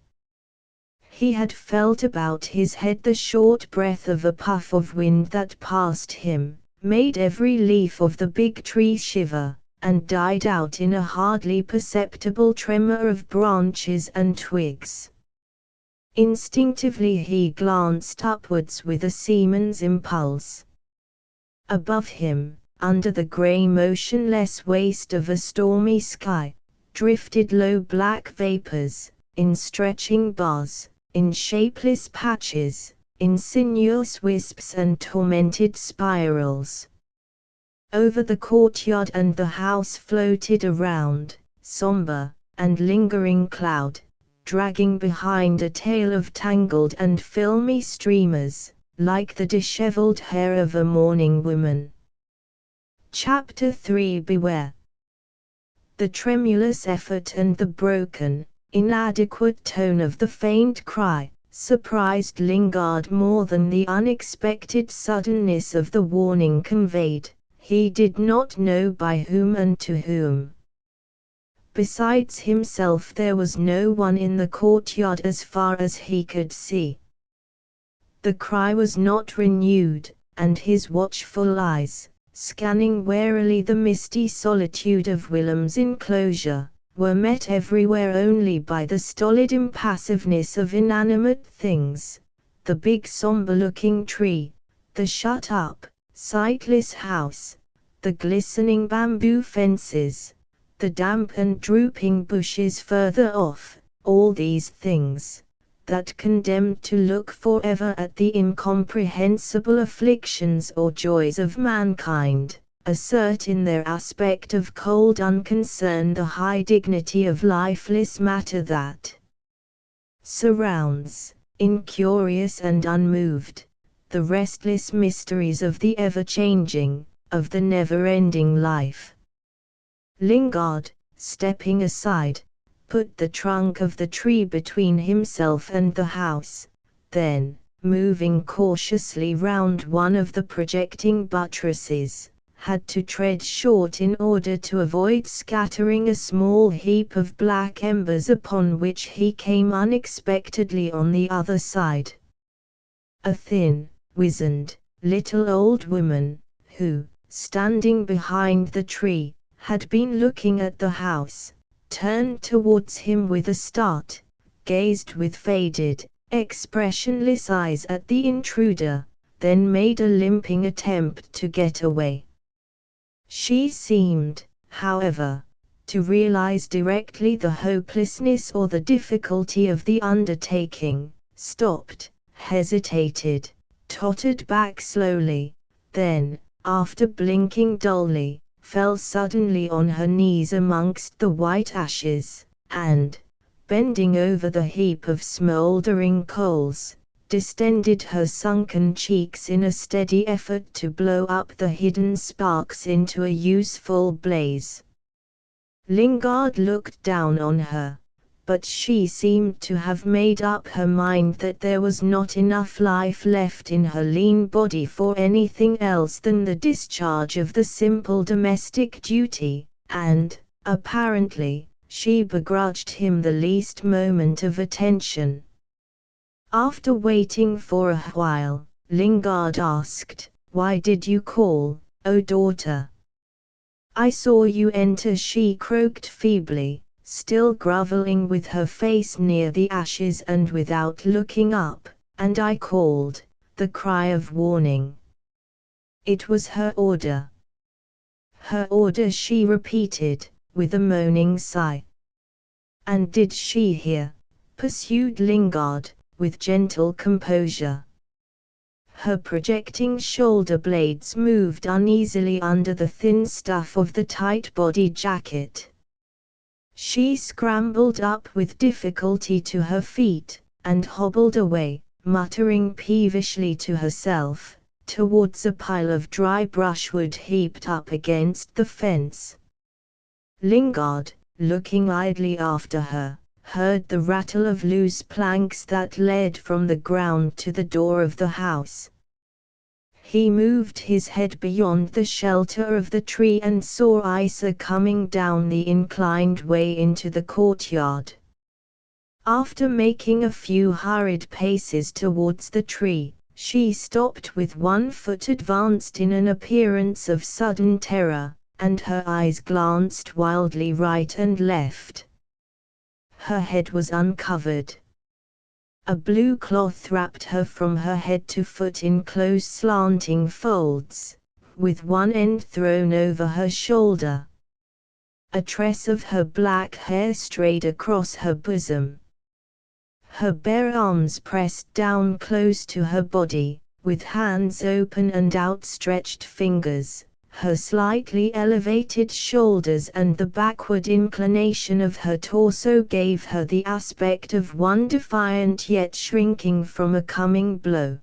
He had felt about his head the short breath of a puff of wind that passed him, made every leaf of the big tree shiver, and died out in a hardly perceptible tremor of branches and twigs. Instinctively he glanced upwards with a seaman's impulse. Above him, under the grey motionless waste of a stormy sky, drifted low black vapours, in stretching bars, in shapeless patches, in sinuous wisps and tormented spirals. Over the courtyard and the house floated a round, sombre, and lingering cloud, dragging behind a tail of tangled and filmy streamers, like the dishevelled hair of a mourning woman. Chapter 3 Beware. The tremulous effort and the broken, inadequate tone of the faint cry, surprised Lingard more than the unexpected suddenness of the warning conveyed, he did not know by whom and to whom. Besides himself there was no one in the courtyard as far as he could see. The cry was not renewed, and his watchful eyes, scanning warily the misty solitude of Willem's enclosure, were met everywhere only by the stolid impassiveness of inanimate things, the big sombre-looking tree, the shut-up, sightless house, the glistening bamboo fences, the damp and drooping bushes further off, all these things, that condemned to look forever at the incomprehensible afflictions or joys of mankind, assert in their aspect of cold unconcern the high dignity of lifeless matter that surrounds, incurious and unmoved, the restless mysteries of the ever-changing, of the never-ending life. Lingard, stepping aside, put the trunk of the tree between himself and the house, then, moving cautiously round one of the projecting buttresses, had to tread short in order to avoid scattering a small heap of black embers upon which he came unexpectedly on the other side. A thin, wizened, little old woman, who, standing behind the tree, had been looking at the house, turned towards him with a start, gazed with faded, expressionless eyes at the intruder, then made a limping attempt to get away. She seemed, however, to realize directly the hopelessness or the difficulty of the undertaking, stopped, hesitated, tottered back slowly, then, after blinking dully, fell suddenly on her knees amongst the white ashes, and, bending over the heap of smouldering coals, distended her sunken cheeks in a steady effort to blow up the hidden sparks into a useful blaze. Lingard looked down on her, but she seemed to have made up her mind that there was not enough life left in her lean body for anything else than the discharge of the simple domestic duty, and, apparently, she begrudged him the least moment of attention. After waiting for a while, Lingard asked, "Why did you call, O daughter?" "I saw you enter," she croaked feebly, still grovelling with her face near the ashes and without looking up, "and I called." The cry of warning. It was her order. Her order, she repeated, with a moaning sigh. "And did she hear?" pursued Lingard, with gentle composure. Her projecting shoulder blades moved uneasily under the thin stuff of the tight-body jacket. She scrambled up with difficulty to her feet, and hobbled away, muttering peevishly to herself, towards a pile of dry brushwood heaped up against the fence. Lingard, looking idly after her, heard the rattle of loose planks that led from the ground to the door of the house. He moved his head beyond the shelter of the tree and saw Isa coming down the inclined way into the courtyard. After making a few hurried paces towards the tree, she stopped with one foot advanced in an appearance of sudden terror, and her eyes glanced wildly right and left. Her head was uncovered. A blue cloth wrapped her from her head to foot in close slanting folds, with one end thrown over her shoulder. A tress of her black hair strayed across her bosom. Her bare arms pressed down close to her body, with hands open and outstretched fingers. Her slightly elevated shoulders and the backward inclination of her torso gave her the aspect of one defiant yet shrinking from a coming blow.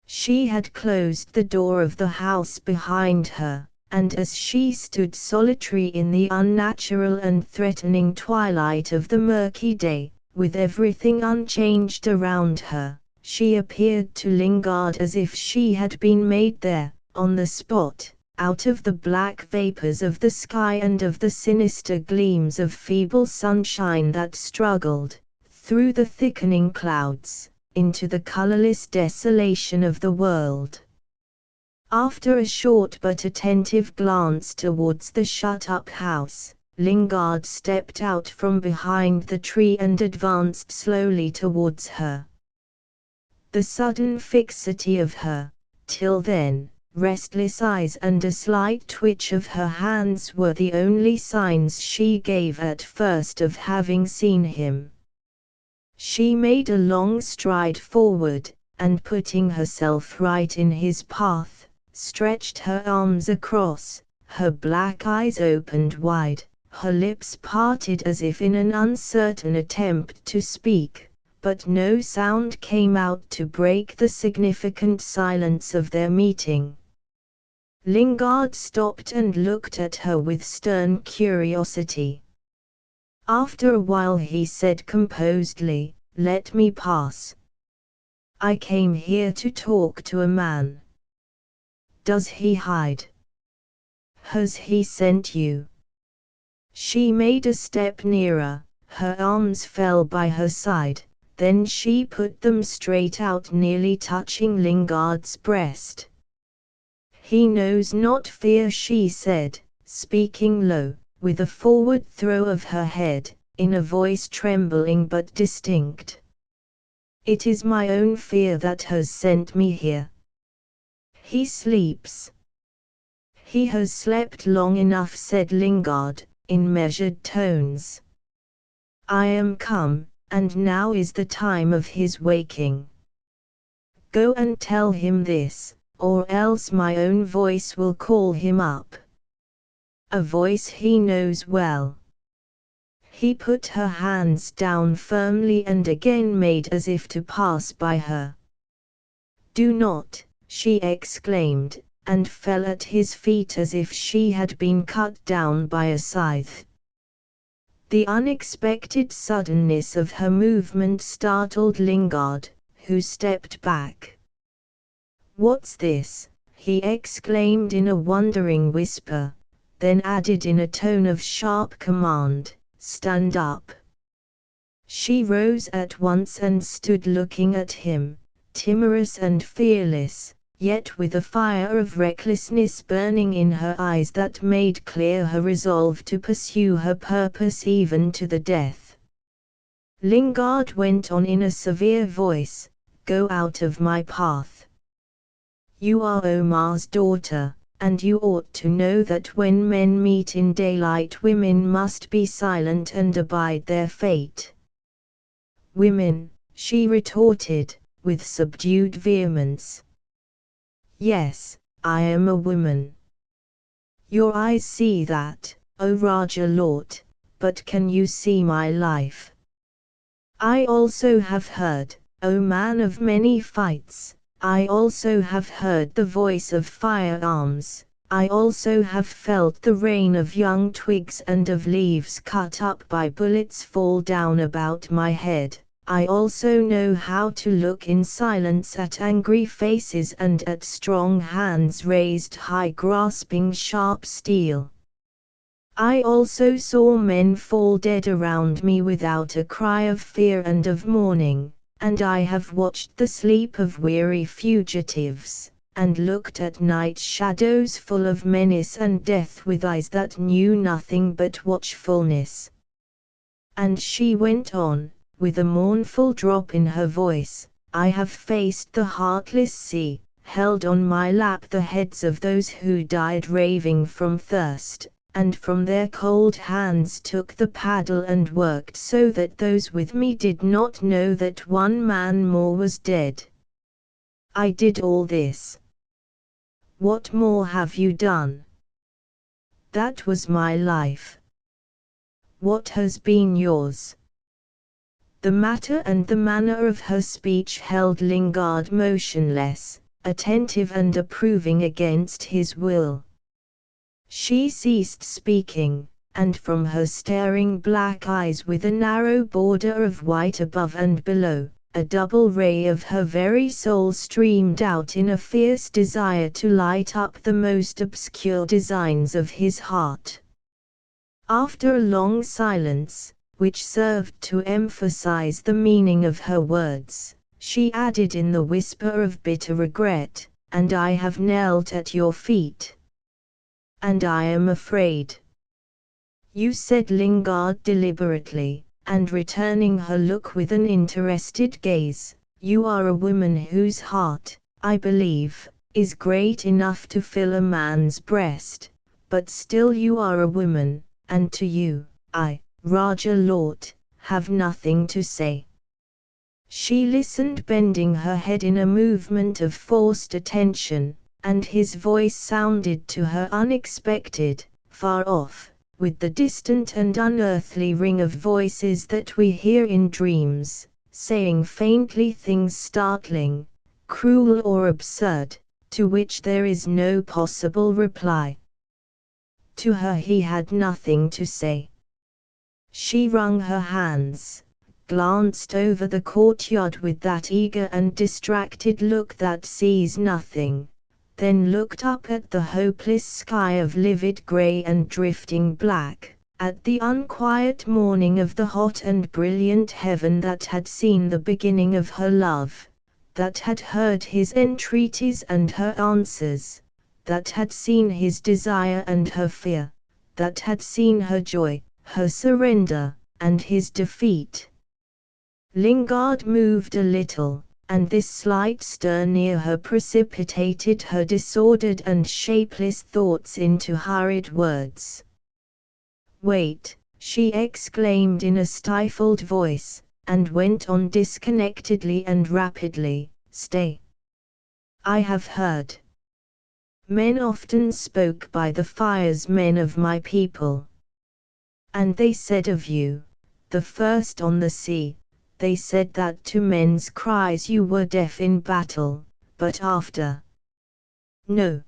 She had closed the door of the house behind her, and as she stood solitary in the unnatural and threatening twilight of the murky day, with everything unchanged around her, she appeared to Lingard as if she had been made there, on the spot, out of the black vapors of the sky and of the sinister gleams of feeble sunshine that struggled, through the thickening clouds, into the colorless desolation of the world. After a short but attentive glance towards the shut-up house, Lingard stepped out from behind the tree and advanced slowly towards her. The sudden fixity of her, till then, restless eyes and a slight twitch of her hands were the only signs she gave at first of having seen him. She made a long stride forward, and putting herself right in his path, stretched her arms across, her black eyes opened wide, her lips parted as if in an uncertain attempt to speak, but no sound came out to break the significant silence of their meeting. Lingard stopped and looked at her with stern curiosity. After a while he said composedly, "Let me pass. I came here to talk to a man." "Does he hide? Has he sent you?" She made a step nearer, her arms fell by her side, then she put them straight out, nearly touching Lingard's breast. "He knows not fear," she said, speaking low, with a forward throw of her head, in a voice trembling but distinct. "It is my own fear that has sent me here. He sleeps." "He has slept long enough," said Lingard, in measured tones. "I am come, and now is the time of his waking. Go and tell him this, or else my own voice will call him up." a voice he knows well. He put her hands down firmly and again made as if to pass by her. "Do not," she exclaimed, and fell at his feet as if she had been cut down by a scythe. The unexpected suddenness of her movement startled Lingard, who stepped back. "What's this?" he exclaimed in a wondering whisper, then added in a tone of sharp command, "Stand up." She rose at once and stood looking at him, timorous and fearless, yet with a fire of recklessness burning in her eyes that made clear her resolve to pursue her purpose even to the death. Lingard went on in a severe voice, "Go out of my path. You are Omar's daughter, and you ought to know that when men meet in daylight women must be silent and abide their fate." "Women," she retorted, with subdued vehemence. "Yes, I am a woman. Your eyes see that, O Raja Lot, but can you see my life? I also have heard, O man of many fights, I also have heard the voice of firearms, I also have felt the rain of young twigs and of leaves cut up by bullets fall down about my head. I also know how to look in silence at angry faces and at strong hands raised high grasping sharp steel. I also saw men fall dead around me without a cry of fear and of mourning, and I have watched the sleep of weary fugitives, and looked at night shadows full of menace and death with eyes that knew nothing but watchfulness." And she went on, with a mournful drop in her voice, "I have faced the heartless sea, held on my lap the heads of those who died raving from thirst, and from their cold hands took the paddle and worked so that those with me did not know that one man more was dead. I did all this. What more have you done? That was my life. What has been yours?" The matter and the manner of her speech held Lingard motionless, attentive and approving against his will. She ceased speaking, and from her staring black eyes with a narrow border of white above and below, a double ray of her very soul streamed out in a fierce desire to light up the most obscure designs of his heart. After a long silence, which served to emphasize the meaning of her words, she added in the whisper of bitter regret, "And I have knelt at your feet. And I am afraid." "You," said Lingard deliberately, and returning her look with an interested gaze, "you are a woman whose heart, I believe, is great enough to fill a man's breast, but still you are a woman, and to you, I, Raja Lot, have nothing to say." She listened, bending her head in a movement of forced attention, and his voice sounded to her unexpected, far off, with the distant and unearthly ring of voices that we hear in dreams, saying faintly things startling, cruel or absurd, to which there is no possible reply. To her he had nothing to say. She wrung her hands, glanced over the courtyard with that eager and distracted look that sees nothing, then looked up at the hopeless sky of livid grey and drifting black, at the unquiet morning of the hot and brilliant heaven that had seen the beginning of her love, that had heard his entreaties and her answers, that had seen his desire and her fear, that had seen her joy, her surrender, and his defeat. Lingard moved a little, and this slight stir near her precipitated her disordered and shapeless thoughts into hurried words. "Wait," she exclaimed in a stifled voice, and went on disconnectedly and rapidly, "Stay. I have heard. Men often spoke by the fires, men of my people. And they said of you, the first on the sea, they said that to men's cries you were deaf in battle, but after. No.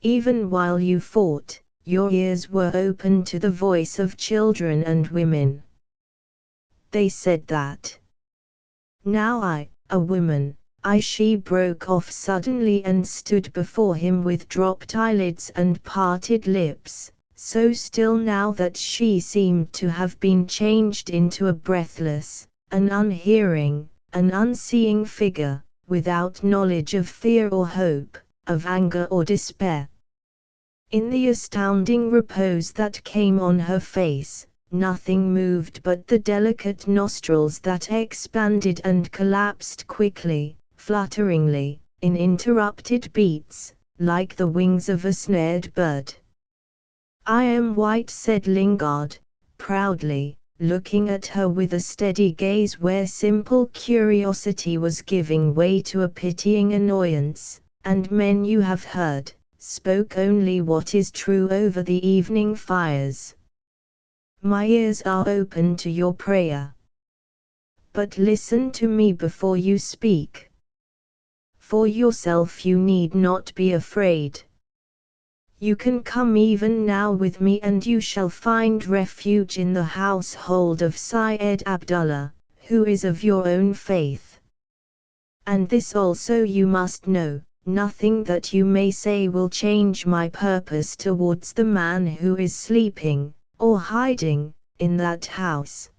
Even while you fought, your ears were open to the voice of children and women. They said that. Now I, a woman, she broke off suddenly and stood before him with dropped eyelids and parted lips, so still now that she seemed to have been changed into a breathless, an unhearing, an unseeing figure, without knowledge of fear or hope, of anger or despair. In the astounding repose that came on her face, nothing moved but the delicate nostrils that expanded and collapsed quickly, flutteringly, in interrupted beats, like the wings of a snared bird. "I am white," said Lingard, proudly, looking at her with a steady gaze where simple curiosity was giving way to a pitying annoyance, "and men you have heard, spoke only what is true over the evening fires. My ears are open to your prayer. But listen to me before you speak. For yourself you need not be afraid. You can come even now with me and you shall find refuge in the household of Syed Abdullah, who is of your own faith. And this also you must know, nothing that you may say will change my purpose towards the man who is sleeping, or hiding, in that house."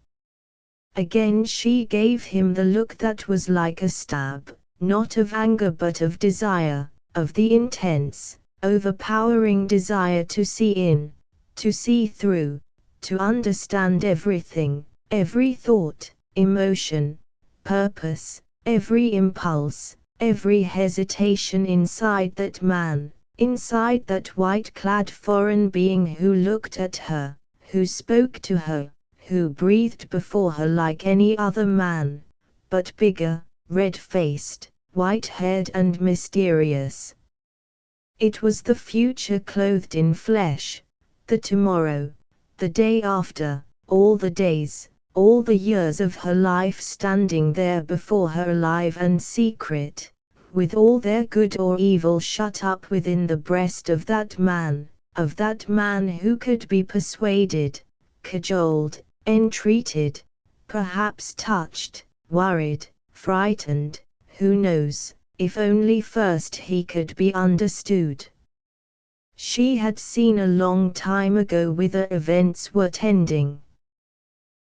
Again she gave him the look that was like a stab, not of anger but of desire, of the intense, overpowering desire to see in, to see through, to understand everything, every thought, emotion, purpose, every impulse, every hesitation inside that man, inside that white-clad foreign being who looked at her, who spoke to her, who breathed before her like any other man, but bigger, red-faced, white-haired and mysterious. It was the future clothed in flesh, the tomorrow, the day after, all the days, all the years of her life standing there before her alive and secret, with all their good or evil shut up within the breast of that man who could be persuaded, cajoled, entreated, perhaps touched, worried, frightened, who knows, if only first he could be understood. She had seen a long time ago whither events were tending.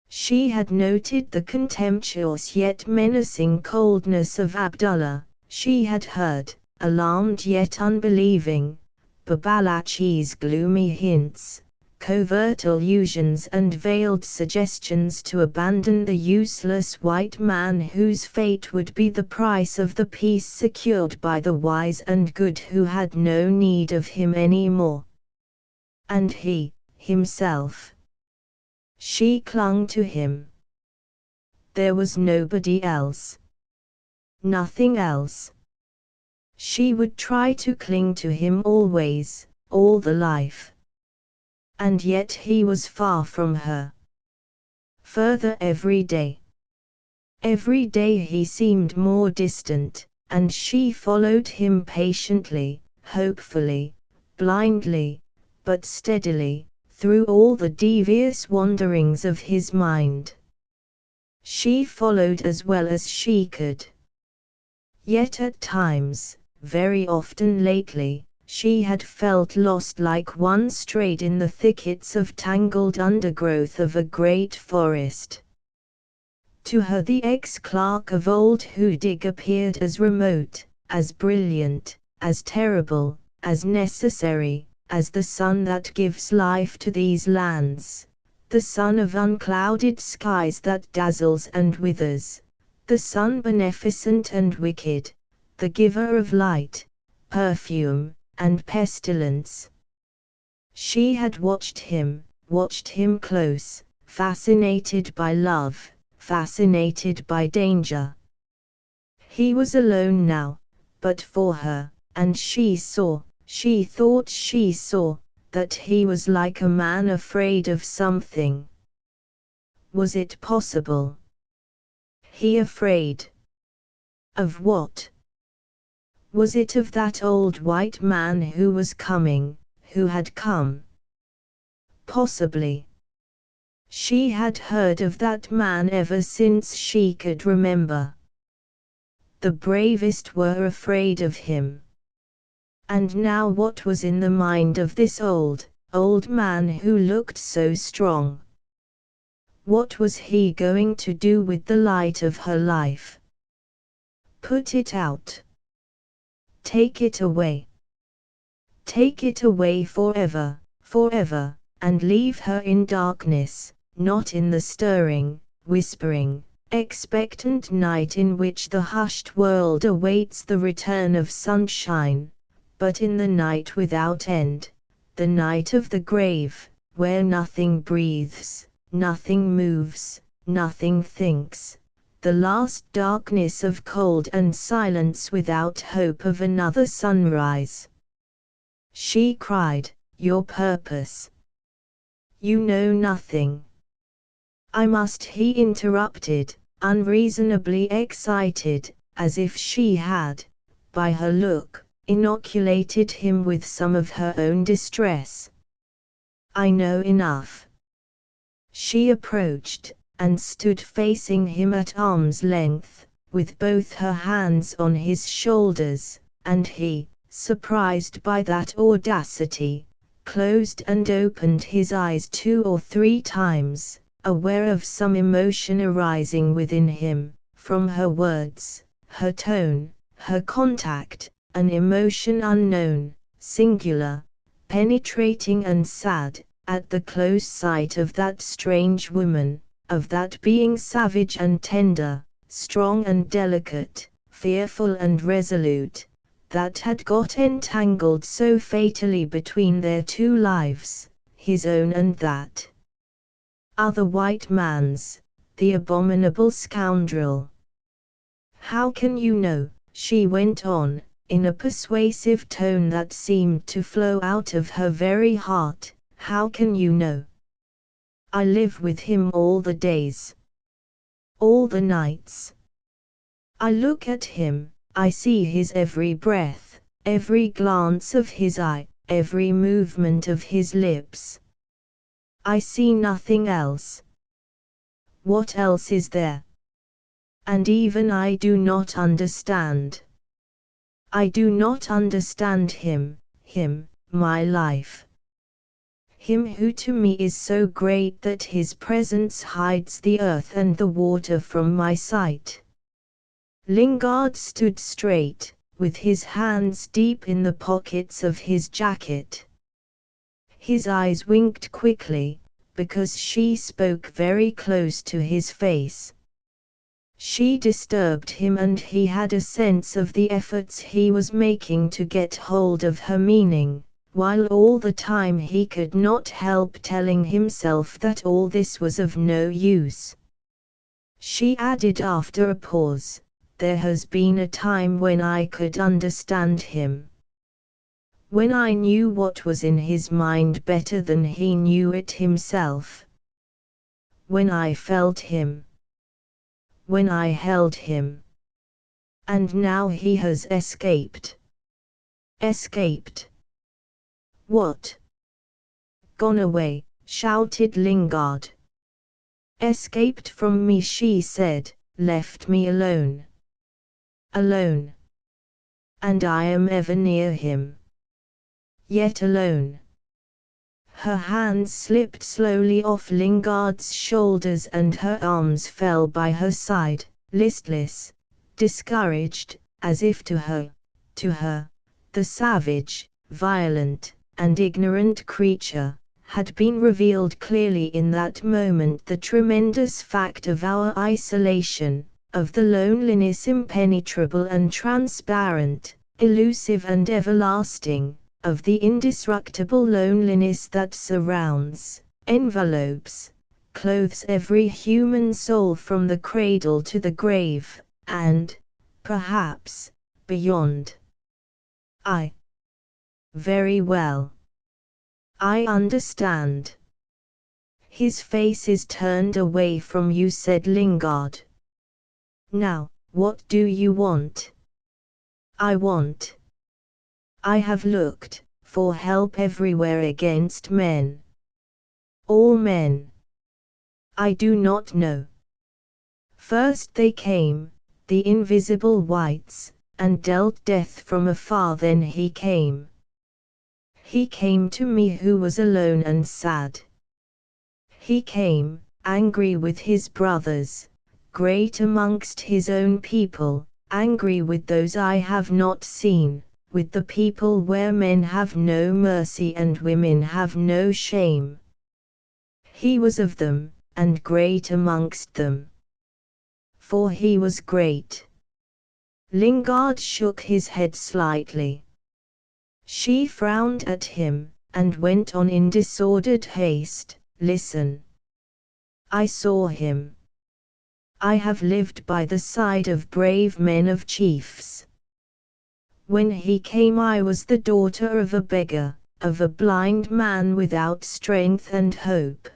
She had noted the contemptuous yet menacing coldness of Abdullah. She had heard, alarmed yet unbelieving, Babalachi's gloomy hints, covert allusions and veiled suggestions to abandon the useless white man whose fate would be the price of the peace secured by the wise and good who had no need of him any more. And he, himself. She clung to him. There was nobody else. Nothing else. She would try to cling to him always, all the life. And yet he was far from her. Further every day. Every day he seemed more distant, and she followed him patiently, hopefully, blindly, but steadily, through all the devious wanderings of his mind. She followed as well as she could. Yet at times, very often lately, she had felt lost like one strayed in the thickets of tangled undergrowth of a great forest. To her the ex-clerk of old Hudig appeared as remote, as brilliant, as terrible, as necessary, as the sun that gives life to these lands, the sun of unclouded skies that dazzles and withers, the sun beneficent and wicked, the giver of light, perfume, and pestilence. She had watched him close, fascinated by love, fascinated by danger. He was alone now, but for her, and she saw She thought she saw that he was like a man afraid of something. Was it possible? He afraid? Of what? Was it of that old white man who was coming, who had come? Possibly. She had heard of that man ever since she could remember. The bravest were afraid of him. And now what was in the mind of this old man who looked so strong? What was he going to do with the light of her life? Put it out. Take it away. Take it away forever, forever, and leave her in darkness, not in the stirring, whispering, expectant night in which the hushed world awaits the return of sunshine, but in the night without end, the night of the grave, where nothing breathes, nothing moves, nothing thinks, the last darkness of cold and silence without hope of another sunrise. She cried, "Your purpose? You know nothing." "I must," he interrupted, unreasonably excited, as if she had, by her look, inoculated him with some of her own distress. "I know enough." She approached, and stood facing him at arm's length, with both her hands on his shoulders, and he, surprised by that audacity, closed and opened his eyes 2 or 3 times, aware of some emotion arising within him, from her words, her tone, her contact, an emotion unknown, singular, penetrating and sad, at the close sight of that strange woman, of that being savage and tender, strong and delicate, fearful and resolute, that had got entangled so fatally between their 2 lives, his own and that other white man's, the abominable scoundrel. "How can you know?" she went on, in a persuasive tone that seemed to flow out of her very heart. "How can you know? I live with him all the days, all the nights. I look at him, I see his every breath, every glance of his eye, every movement of his lips. I see nothing else. What else is there? And even I do not understand. I do not understand him, my life. Him who to me is so great that his presence hides the earth and the water from my sight." Lingard stood straight, with his hands deep in the pockets of his jacket. His eyes winked quickly, because she spoke very close to his face. She disturbed him, and he had a sense of the efforts he was making to get hold of her meaning, while all the time he could not help telling himself that all this was of no use. She added after a pause, "There has been a time when I could understand him. When I knew what was in his mind better than he knew it himself. When I felt him. When I held him. And now he has escaped." "Escaped? What?" "Gone away," shouted Lingard. "Escaped from me," she said, "left me alone. Alone. And I am ever near him. Yet alone." Her hands slipped slowly off Lingard's shoulders and her arms fell by her side, listless, discouraged, as if to her, the savage, violent, and ignorant creature, had been revealed clearly in that moment the tremendous fact of our isolation, of the loneliness impenetrable and transparent, elusive and everlasting, of the indestructible loneliness that surrounds, envelopes, clothes every human soul from the cradle to the grave, and, perhaps, beyond. very well. I understand. His face is turned away from you, said Lingard. Now, what do you want? I have looked for help everywhere against men. All men. I do not know. First they came, the invisible whites, and dealt death from afar. Then he came. He came to me who was alone and sad. He came, angry with his brothers, great amongst his own people, angry with those I have not seen, with the people where men have no mercy and women have no shame. He was of them, and great amongst them. For he was great. Lingard shook his head slightly. She frowned at him, and went on in disordered haste, listen. I saw him. I have lived by the side of brave men, of chiefs. When he came I was the daughter of a beggar, of a blind man without strength and hope.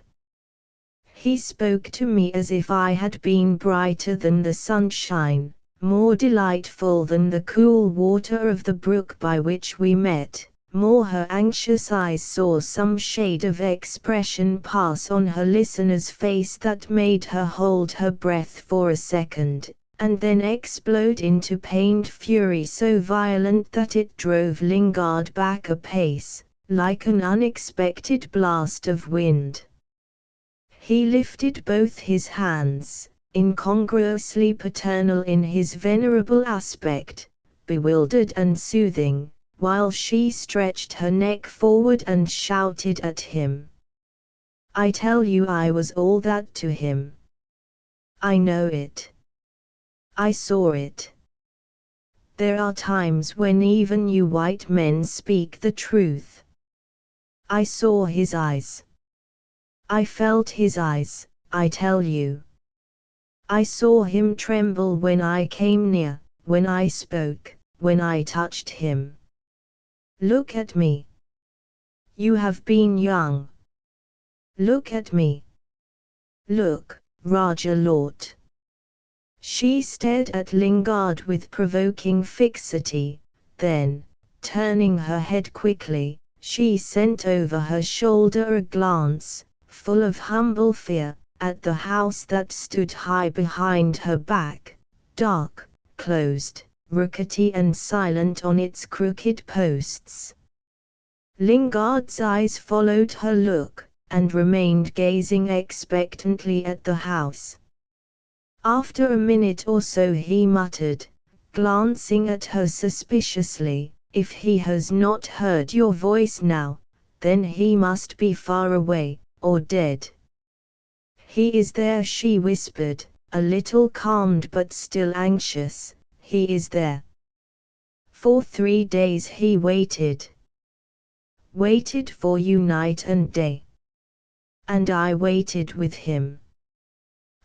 He spoke to me as if I had been brighter than the sunshine, more delightful than the cool water of the brook by which we met, more. Her anxious eyes saw some shade of expression pass on her listener's face that made her hold her breath for a second, and then explode into pained fury so violent that it drove Lingard back a pace, like an unexpected blast of wind. He lifted both his hands, incongruously paternal in his venerable aspect, bewildered and soothing, while she stretched her neck forward and shouted at him. I tell you I was all that to him. I know it. I saw it. There are times when even you white men speak the truth. I saw his eyes. I felt his eyes, I tell you. I saw him tremble when I came near, when I spoke, when I touched him. Look at me. You have been young. Look at me. Look, Raja Lord. She stared at Lingard with provoking fixity, then, turning her head quickly, she sent over her shoulder a glance, full of humble fear, at the house that stood high behind her back, dark, closed, rickety and silent on its crooked posts. Lingard's eyes followed her look, and remained gazing expectantly at the house. After a minute or so he muttered, glancing at her suspiciously, if he has not heard your voice now, then he must be far away, or dead. He is there, she whispered, a little calmed but still anxious. He is there. For 3 days he waited. Waited for you night and day. And I waited with him.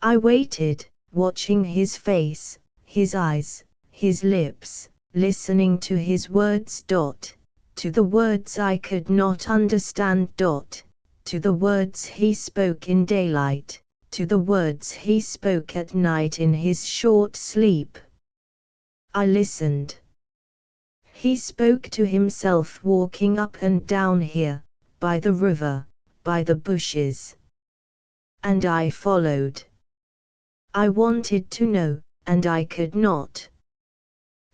I waited, watching his face, his eyes, his lips, listening to his words. To the words I could not understand. To the words he spoke in daylight, to the words he spoke at night in his short sleep. I listened. He spoke to himself walking up and down here, by the river, by the bushes. And I followed. I wanted to know, and I could not.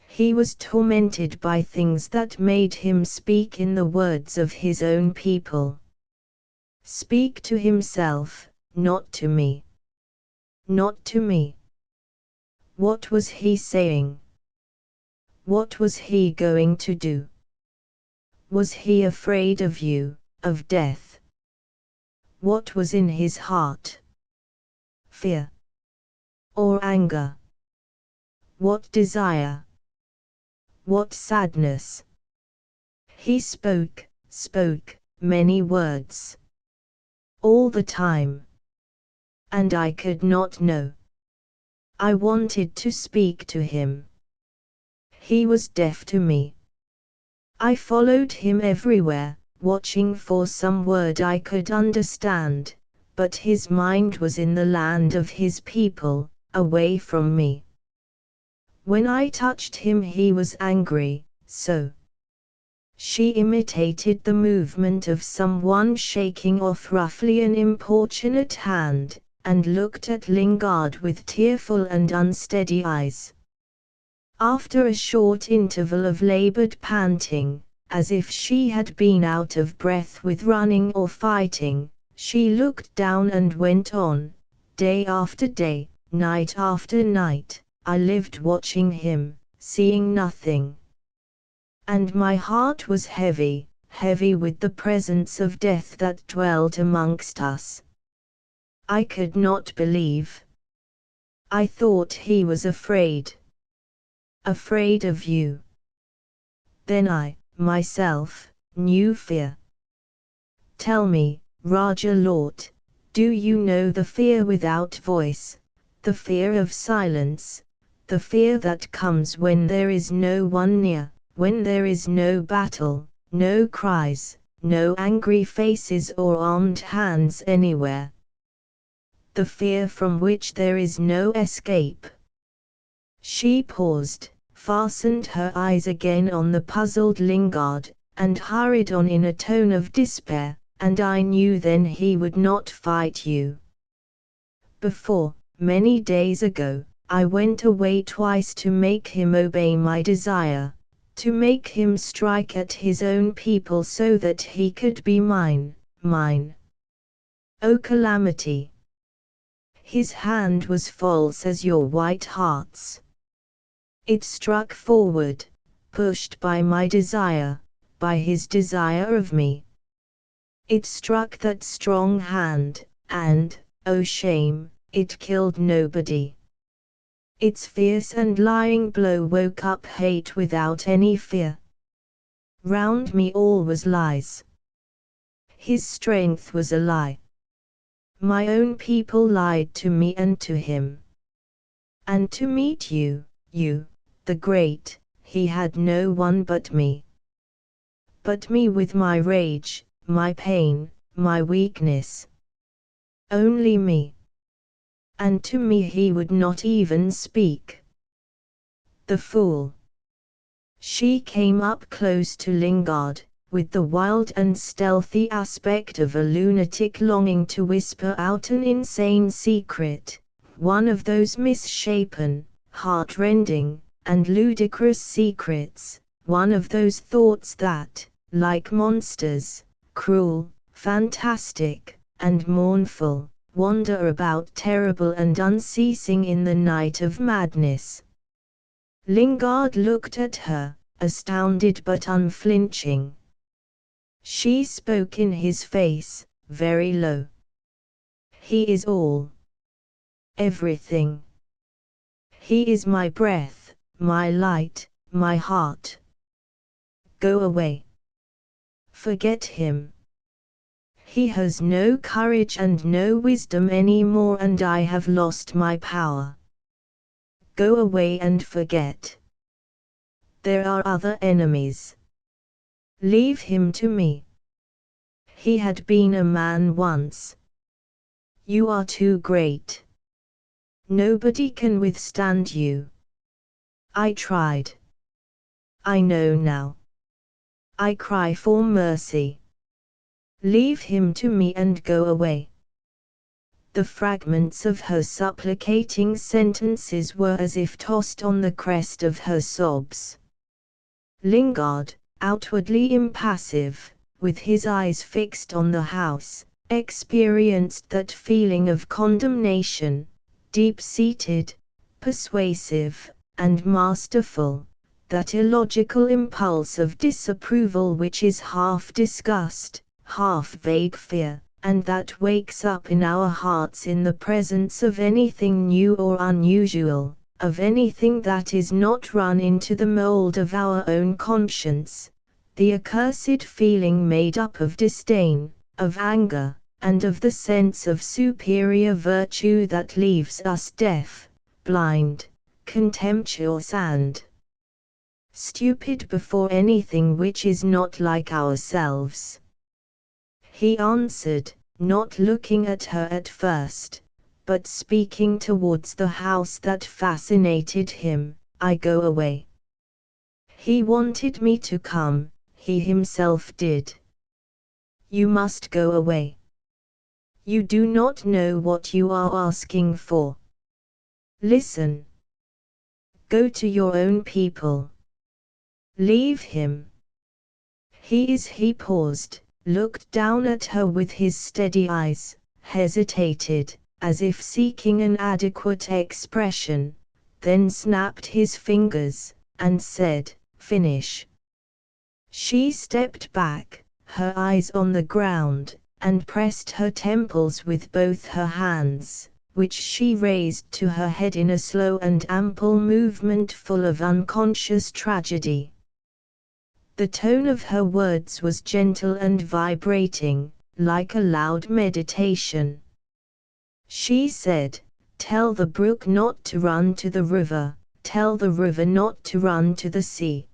He was tormented by things that made him speak in the words of his own people. Speak to himself, not to me. Not to me. What was he saying? What was he going to do? Was he afraid of you, of death? What was in his heart? Fear? Or anger? What desire? What sadness? He spoke many words. All the time. And I could not know. I wanted to speak to him. He was deaf to me. I followed him everywhere, watching for some word I could understand, but his mind was in the land of his people, away from me. When I touched him he was angry, so she imitated the movement of someone shaking off roughly an importunate hand, and looked at Lingard with tearful and unsteady eyes. After a short interval of labored panting, as if she had been out of breath with running or fighting, she looked down and went on. Day after day, night after night, I lived watching him, seeing nothing. And my heart was heavy, heavy with the presence of death that dwelt amongst us. I could not believe. I thought he was afraid. Afraid of you. Then I, myself, knew fear. Tell me, Raja Lord, do you know the fear without voice, the fear of silence, the fear that comes when there is no one near, when there is no battle, no cries, no angry faces or armed hands anywhere? The fear from which there is no escape. She paused, fastened her eyes again on the puzzled Lingard, and hurried on in a tone of despair, and I knew then he would not fight you. Before, many days ago, I went away twice to make him obey my desire, to make him strike at his own people so that he could be mine, mine. O calamity! His hand was false as your white heart's. It struck forward, pushed by my desire, by his desire of me. It struck that strong hand, and, oh shame, it killed nobody. Its fierce and lying blow woke up hate without any fear. Round me all was lies. His strength was a lie. My own people lied to me and to him. And to meet you, the great, he had no one but me. But me with my rage, my pain, my weakness. Only me. And to me he would not even speak. The fool. She came up close to Lingard, with the wild and stealthy aspect of a lunatic longing to whisper out an insane secret, one of those misshapen, heart-rending, and ludicrous secrets, one of those thoughts that, like monsters, cruel, fantastic, and mournful, wander about terrible and unceasing in the night of madness. Lingard looked at her, astounded but unflinching. She spoke in his face, very low. He is all. Everything. He is my breath, my light, my heart. Go away. Forget him. He has no courage and no wisdom any more, and I have lost my power. Go away and forget. There are other enemies. Leave him to me. He had been a man once. You are too great. Nobody can withstand you. I tried. I know now. I cry for mercy. Leave him to me and go away. The fragments of her supplicating sentences were as if tossed on the crest of her sobs. Lingard, outwardly impassive, with his eyes fixed on the house, experienced that feeling of condemnation, deep-seated, persuasive, and masterful, that illogical impulse of disapproval which is half disgust, half vague fear, and that wakes up in our hearts in the presence of anything new or unusual, of anything that is not run into the mold of our own conscience, the accursed feeling made up of disdain, of anger, and of the sense of superior virtue that leaves us deaf, blind, contemptuous and Stupid before anything which is not like ourselves. He answered, not looking at her at first, but speaking towards the house that fascinated him, I go away. He wanted me to come, he himself did. You must go away. You do not know what you are asking for. Listen. Go to your own people. Leave him. He paused, looked down at her with his steady eyes, hesitated, as if seeking an adequate expression, then snapped his fingers, and said, finish. She stepped back, her eyes on the ground, and pressed her temples with both her hands, which she raised to her head in a slow and ample movement full of unconscious tragedy. The tone of her words was gentle and vibrating, like a loud meditation. She said, tell the brook not to run to the river, tell the river not to run to the sea.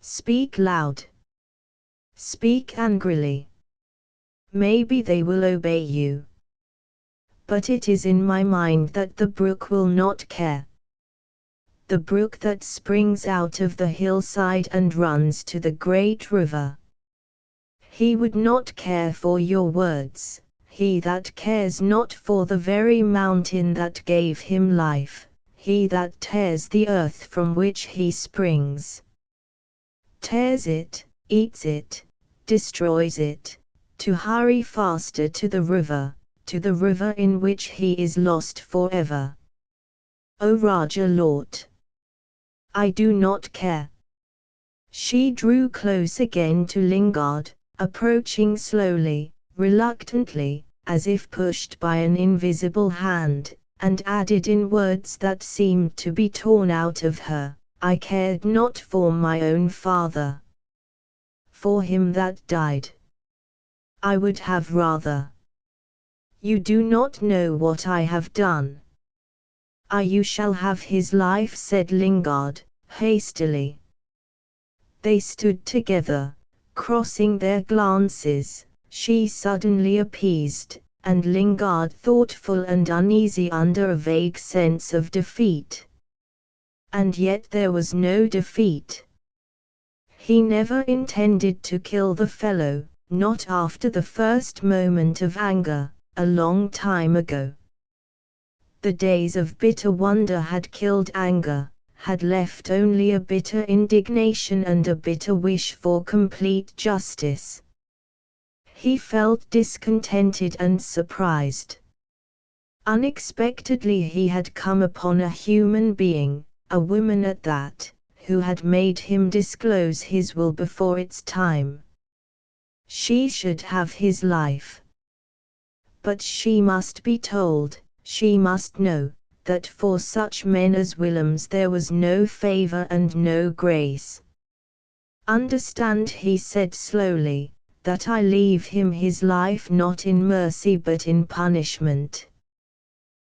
Speak loud. Speak angrily. Maybe they will obey you. But it is in my mind that the brook will not care. The brook that springs out of the hillside and runs to the great river. He would not care for your words, he that cares not for the very mountain that gave him life, he that tears the earth from which he springs. Tears it, eats it, destroys it, to hurry faster to the river in which he is lost forever. O Raja Lord! I do not care. She drew close again to Lingard, approaching slowly, reluctantly, as if pushed by an invisible hand, and added in words that seemed to be torn out of her, I cared not for my own father. For him that died. I would have rather. You do not know what I have done. You shall have his life, said Lingard, hastily. They stood together, crossing their glances, she suddenly appeased, and Lingard thoughtful and uneasy under a vague sense of defeat. And yet there was no defeat. He never intended to kill the fellow, not after the first moment of anger, a long time ago. The days of bitter wonder had killed anger, had left only a bitter indignation and a bitter wish for complete justice. He felt discontented and surprised. Unexpectedly he had come upon a human being, a woman at that, who had made him disclose his will before its time. She should have his life. But she must be told, she must know, that for such men as Willems there was no favor and no grace. Understand, he said slowly, that I leave him his life not in mercy but in punishment.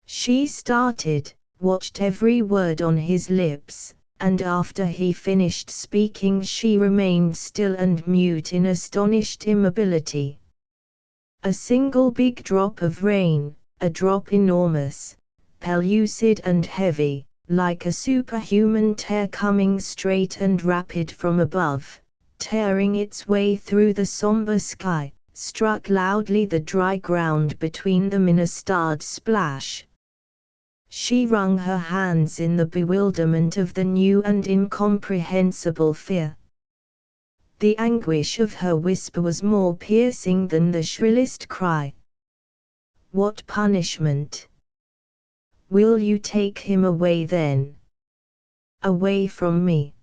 She started, watched every word on his lips, and after he finished speaking she remained still and mute in astonished immobility. A single big drop of rain, a drop enormous, pellucid and heavy, like a superhuman tear coming straight and rapid from above, tearing its way through the somber sky, struck loudly the dry ground between them in a starred splash. She wrung her hands in the bewilderment of the new and incomprehensible fear. The anguish of her whisper was more piercing than the shrillest cry. What punishment? Will you take him away then? Away from me?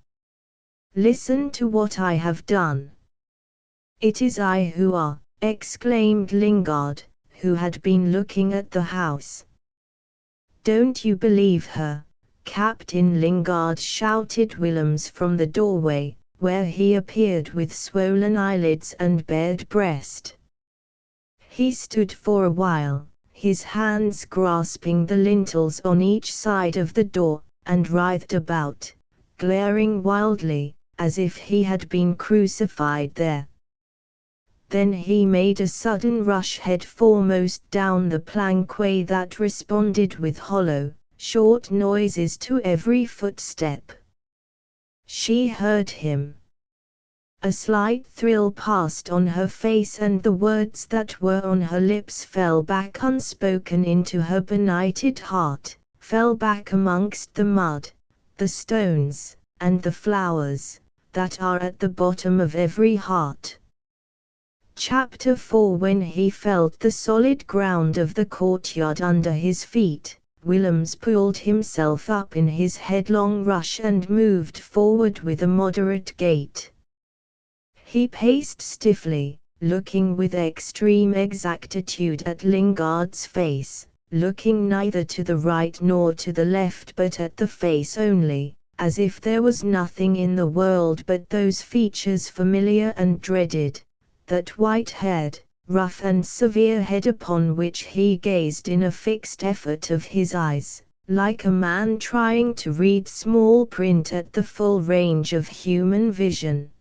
Listen to what I have done. It is I who are, exclaimed Lingard, who had been looking at the house. Don't you believe her, Captain Lingard, shouted Willems from the doorway, where he appeared with swollen eyelids and bared breast. He stood for a while, his hands grasping the lintels on each side of the door, and writhed about, glaring wildly, as if he had been crucified there. Then he made a sudden rush head foremost down the plankway that responded with hollow, short noises to every footstep. She heard him. A slight thrill passed on her face, and the words that were on her lips fell back unspoken into her benighted heart, fell back amongst the mud, the stones, and the flowers, that are at the bottom of every heart. Chapter 4. When he felt the solid ground of the courtyard under his feet, Willems pulled himself up in his headlong rush and moved forward with a moderate gait. He paced stiffly, looking with extreme exactitude at Lingard's face, looking neither to the right nor to the left but at the face only, as if there was nothing in the world but those features familiar and dreaded, that white-haired, rough and severe head upon which he gazed in a fixed effort of his eyes, like a man trying to read small print at the full range of human vision.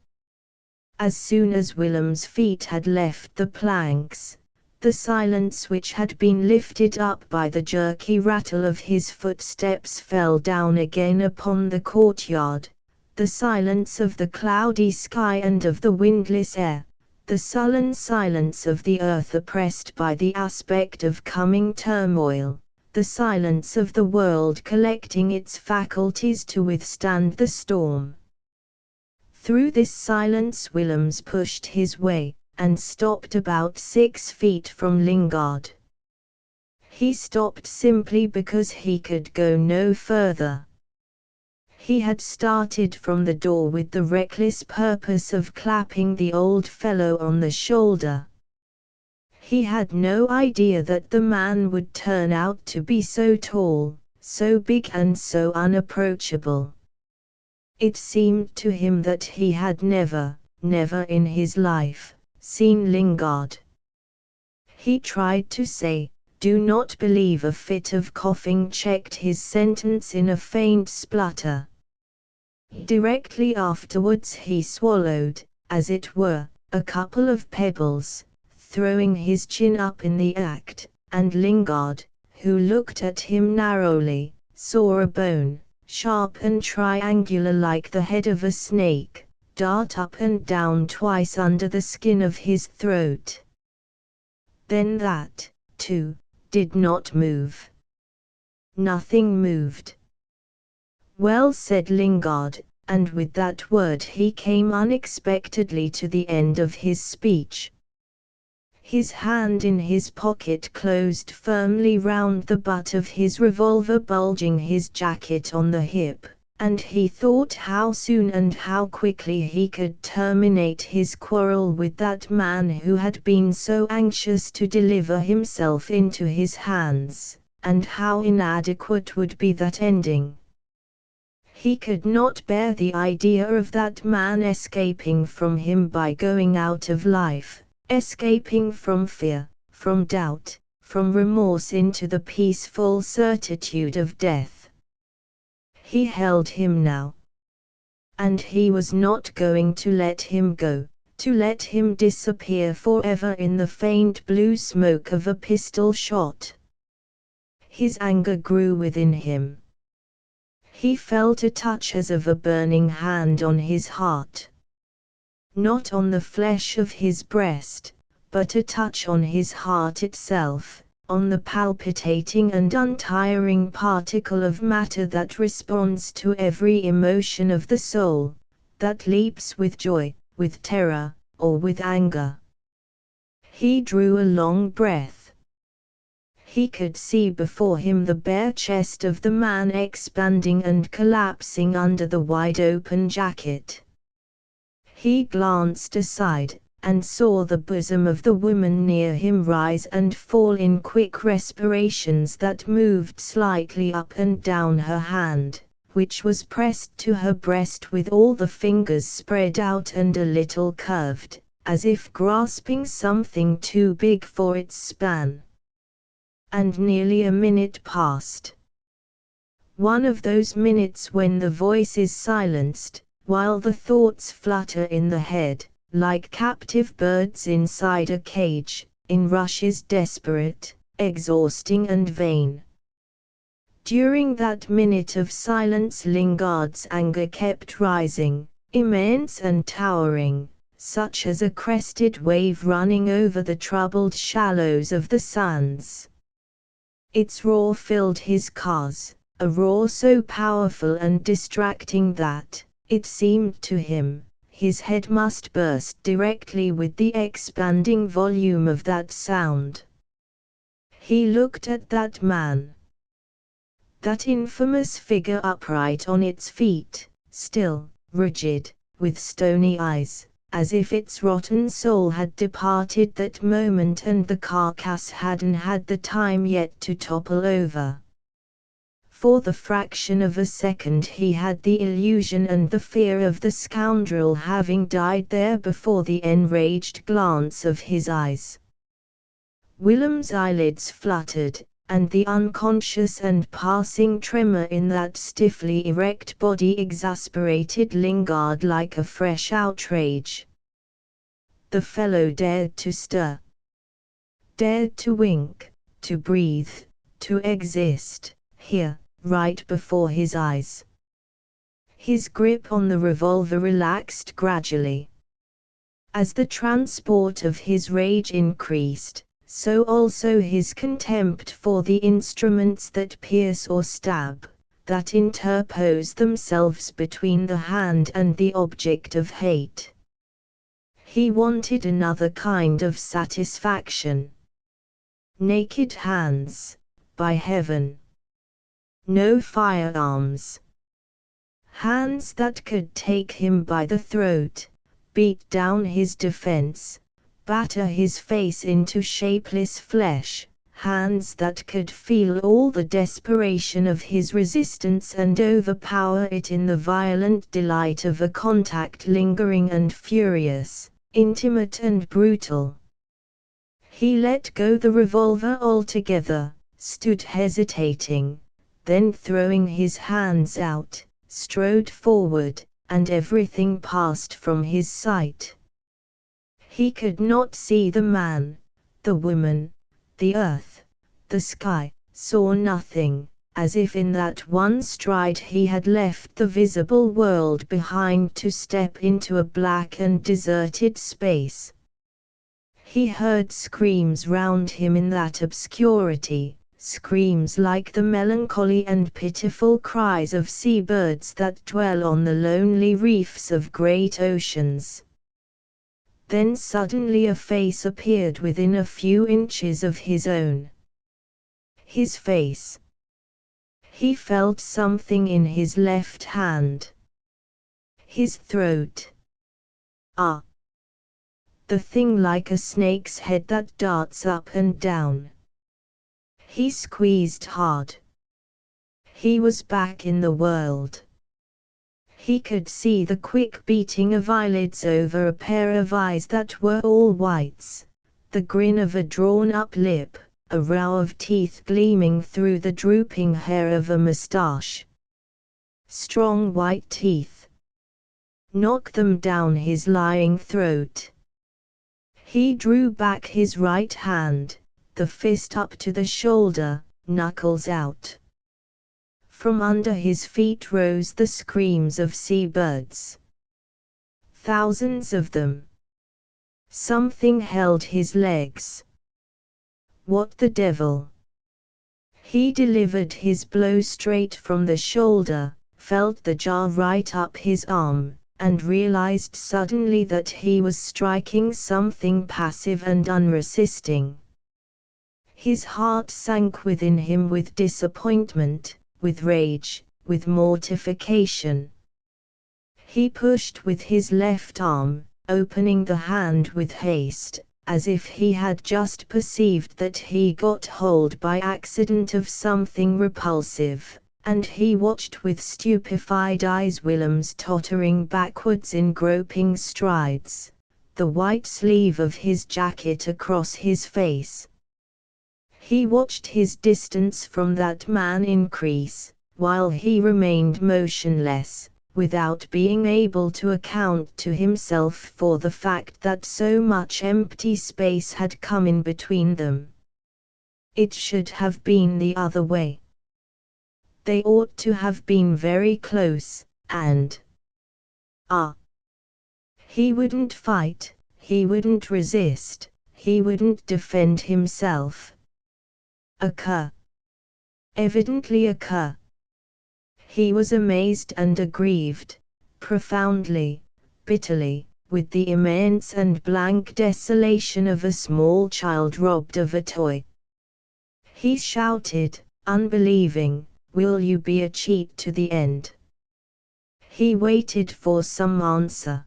As soon as Willem's feet had left the planks, the silence which had been lifted up by the jerky rattle of his footsteps fell down again upon the courtyard, the silence of the cloudy sky and of the windless air, the sullen silence of the earth oppressed by the aspect of coming turmoil, the silence of the world collecting its faculties to withstand the storm. Through this silence Willems pushed his way, and stopped about 6 feet from Lingard. He stopped simply because he could go no further. He had started from the door with the reckless purpose of clapping the old fellow on the shoulder. He had no idea that the man would turn out to be so tall, so big and so unapproachable. It seemed to him that he had never in his life, seen Lingard. He tried to say, "Do not believe." A fit of coughing checked his sentence in a faint splutter. Directly afterwards he swallowed, as it were, a couple of pebbles, throwing his chin up in the act, and Lingard, who looked at him narrowly, saw a bone, sharp and triangular like the head of a snake, dart up and down twice under the skin of his throat. Then that, too, did not move. Nothing moved. "Well," said Lingard, and with that word he came unexpectedly to the end of his speech. His hand in his pocket closed firmly round the butt of his revolver, bulging his jacket on the hip, and he thought how soon and how quickly he could terminate his quarrel with that man who had been so anxious to deliver himself into his hands, and how inadequate would be that ending. He could not bear the idea of that man escaping from him by going out of life, escaping from fear, from doubt, from remorse into the peaceful certitude of death. He held him now. And he was not going to let him go, to let him disappear forever in the faint blue smoke of a pistol shot. His anger grew within him. He felt a touch as of a burning hand on his heart. Not on the flesh of his breast, but a touch on his heart itself, on the palpitating and untiring particle of matter that responds to every emotion of the soul, that leaps with joy, with terror, or with anger. He drew a long breath. He could see before him the bare chest of the man expanding and collapsing under the wide-open jacket. He glanced aside, and saw the bosom of the woman near him rise and fall in quick respirations that moved slightly up and down her hand, which was pressed to her breast with all the fingers spread out and a little curved, as if grasping something too big for its span. And nearly a minute passed. One of those minutes when the voice is silenced, while the thoughts flutter in the head, like captive birds inside a cage, in rushes desperate, exhausting and vain. During that minute of silence Lingard's anger kept rising, immense and towering, such as a crested wave running over the troubled shallows of the sands. Its roar filled his cause, a roar so powerful and distracting that, it seemed to him, his head must burst directly with the expanding volume of that sound. He looked at that man. That infamous figure upright on its feet, still, rigid, with stony eyes, as if its rotten soul had departed that moment and the carcass hadn't had the time yet to topple over. For the fraction of a second he had the illusion and the fear of the scoundrel having died there before the enraged glance of his eyes. Willem's eyelids fluttered, and the unconscious and passing tremor in that stiffly erect body exasperated Lingard like a fresh outrage. The fellow dared to stir. Dared to wink, to breathe, to exist, here, right before his eyes. His grip on the revolver relaxed gradually. As the transport of his rage increased, so also his contempt for the instruments that pierce or stab, that interpose themselves between the hand and the object of hate. He wanted another kind of satisfaction. Naked hands, by heaven. No firearms. Hands that could take him by the throat, beat down his defense, batter his face into shapeless flesh, hands that could feel all the desperation of his resistance and overpower it in the violent delight of a contact lingering and furious, intimate and brutal. He let go the revolver altogether, stood hesitating, then throwing his hands out, strode forward, and everything passed from his sight. He could not see the man, the woman, the earth, the sky, saw nothing, as if in that one stride he had left the visible world behind to step into a black and deserted space. He heard screams round him in that obscurity, screams like the melancholy and pitiful cries of seabirds that dwell on the lonely reefs of great oceans. Then suddenly a face appeared within a few inches of his own. His face. He felt something in his left hand. His throat. Ah! The thing like a snake's head that darts up and down. He squeezed hard. He was back in the world. He could see the quick beating of eyelids over a pair of eyes that were all whites, the grin of a drawn-up lip, a row of teeth gleaming through the drooping hair of a moustache. Strong white teeth. Knock them down his lying throat. He drew back his right hand, the fist up to the shoulder, knuckles out. From under his feet rose the screams of seabirds. Thousands of them. Something held his legs. What the devil? He delivered his blow straight from the shoulder, felt the jar right up his arm, and realized suddenly that he was striking something passive and unresisting. His heart sank within him with disappointment, with rage, with mortification. He pushed with his left arm, opening the hand with haste, as if he had just perceived that he got hold by accident of something repulsive, and he watched with stupefied eyes Willem's tottering backwards in groping strides, the white sleeve of his jacket across his face. He watched his distance from that man increase, while he remained motionless, without being able to account to himself for the fact that so much empty space had come in between them. It should have been the other way. They ought to have been very close, and he wouldn't fight, he wouldn't resist, he wouldn't defend himself. A cur. Evidently a cur. He was amazed and aggrieved, profoundly, bitterly, with the immense and blank desolation of a small child robbed of a toy. He shouted, unbelieving, "Will you be a cheat to the end?" He waited for some answer.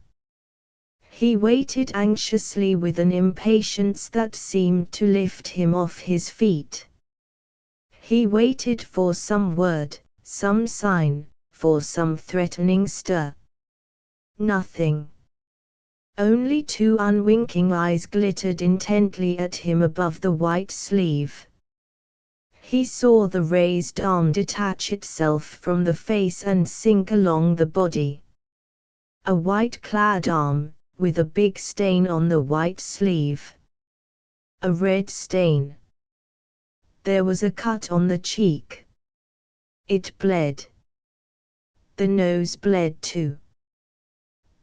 He waited anxiously with an impatience that seemed to lift him off his feet. He waited for some word, some sign, for some threatening stir. Nothing. Only two unwinking eyes glittered intently at him above the white sleeve. He saw the raised arm detach itself from the face and sink along the body. A white-clad arm, with a big stain on the white sleeve. A red stain. There was a cut on the cheek. It bled. The nose bled too.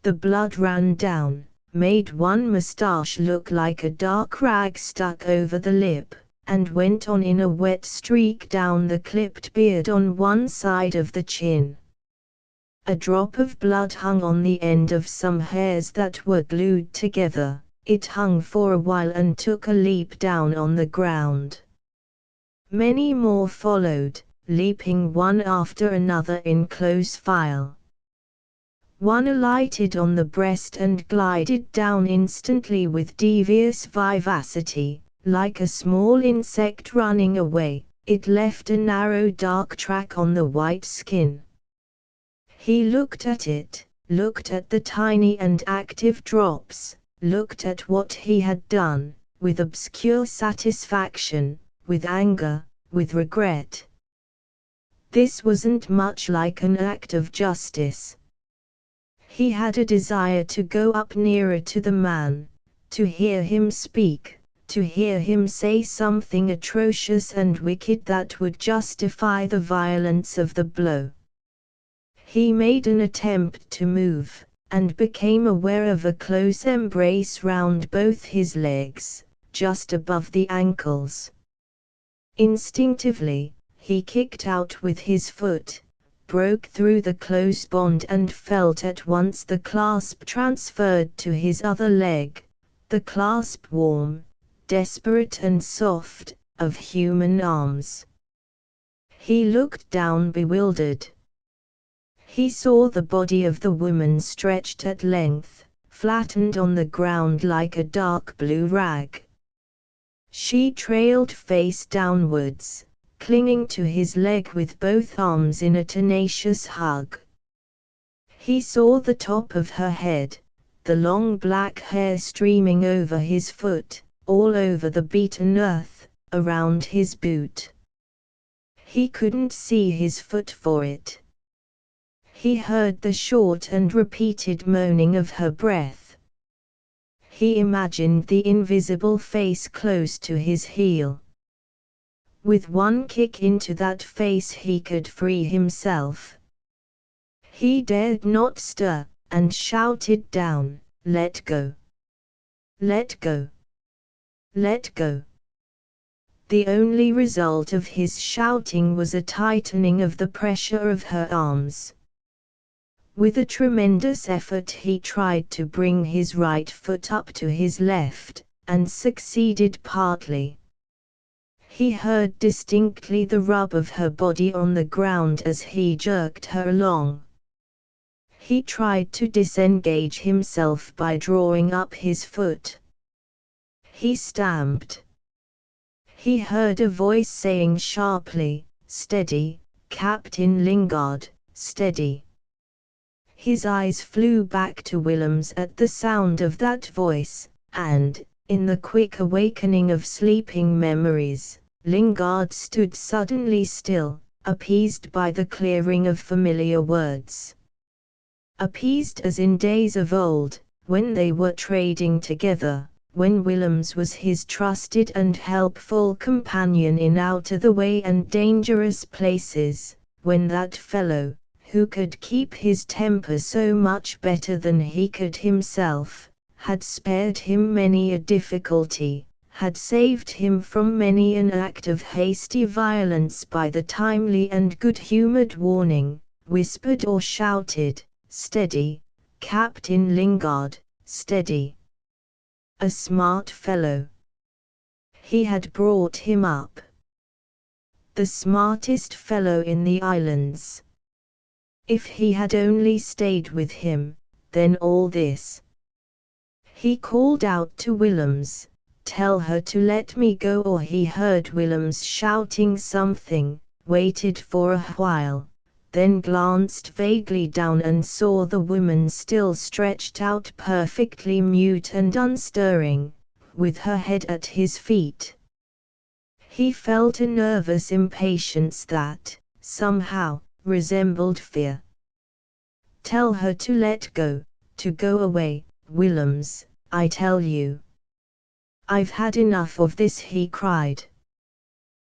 The blood ran down, made one moustache look like a dark rag stuck over the lip, and went on in a wet streak down the clipped beard on one side of the chin. A drop of blood hung on the end of some hairs that were glued together. It hung for a while and took a leap down on the ground. Many more followed, leaping one after another in close file. One alighted on the breast and glided down instantly with devious vivacity, like a small insect running away. It left a narrow dark track on the white skin. He looked at it, looked at the tiny and active drops, looked at what he had done, with obscure satisfaction, with anger, with regret. This wasn't much like an act of justice. He had a desire to go up nearer to the man, to hear him speak, to hear him say something atrocious and wicked that would justify the violence of the blow. He made an attempt to move, and became aware of a close embrace round both his legs, just above the ankles. Instinctively, he kicked out with his foot, broke through the close bond and felt at once the clasp transferred to his other leg, the clasp warm, desperate and soft, of human arms. He looked down bewildered. He saw the body of the woman stretched at length, flattened on the ground like a dark blue rag. She trailed face downwards, clinging to his leg with both arms in a tenacious hug. He saw the top of her head, the long black hair streaming over his foot, all over the beaten earth, around his boot. He couldn't see his foot for it. He heard the short and repeated moaning of her breath. He imagined the invisible face close to his heel. With one kick into that face he could free himself. He dared not stir, and shouted down, "Let go! Let go! Let go!" The only result of his shouting was a tightening of the pressure of her arms. With a tremendous effort he tried to bring his right foot up to his left, and succeeded partly. He heard distinctly the rub of her body on the ground as he jerked her along. He tried to disengage himself by drawing up his foot. He stamped. He heard a voice saying sharply, "Steady, Captain Lingard, steady." His eyes flew back to Willem's at the sound of that voice, and, in the quick awakening of sleeping memories, Lingard stood suddenly still, appeased by the clearing of familiar words. Appeased as in days of old, when they were trading together, when Willems was his trusted and helpful companion in out-of-the-way and dangerous places, when that fellow, who could keep his temper so much better than he could himself, had spared him many a difficulty, had saved him from many an act of hasty violence by the timely and good-humored warning, whispered or shouted, "Steady, Captain Lingard, steady." A smart fellow. He had brought him up. The smartest fellow in the islands. If he had only stayed with him, then all this. He called out to Willems, "Tell her to let me go," or he heard Willems shouting something, waited for a while, then glanced vaguely down and saw the woman still stretched out perfectly mute and unstirring, with her head at his feet. He felt a nervous impatience that, somehow, resembled fear. "Tell her to let go, to go away, Willems, I tell you. I've had enough of this," he cried.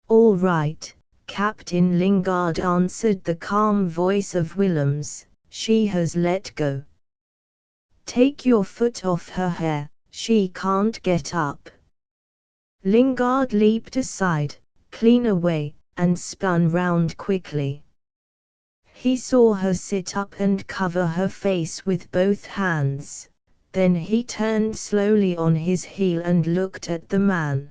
"All right," Captain Lingard answered the calm voice of Willems, "she has let go. Take your foot off her hair, she can't get up." Lingard leaped aside, clean away, and spun round quickly. He saw her sit up and cover her face with both hands, then he turned slowly on his heel and looked at the man.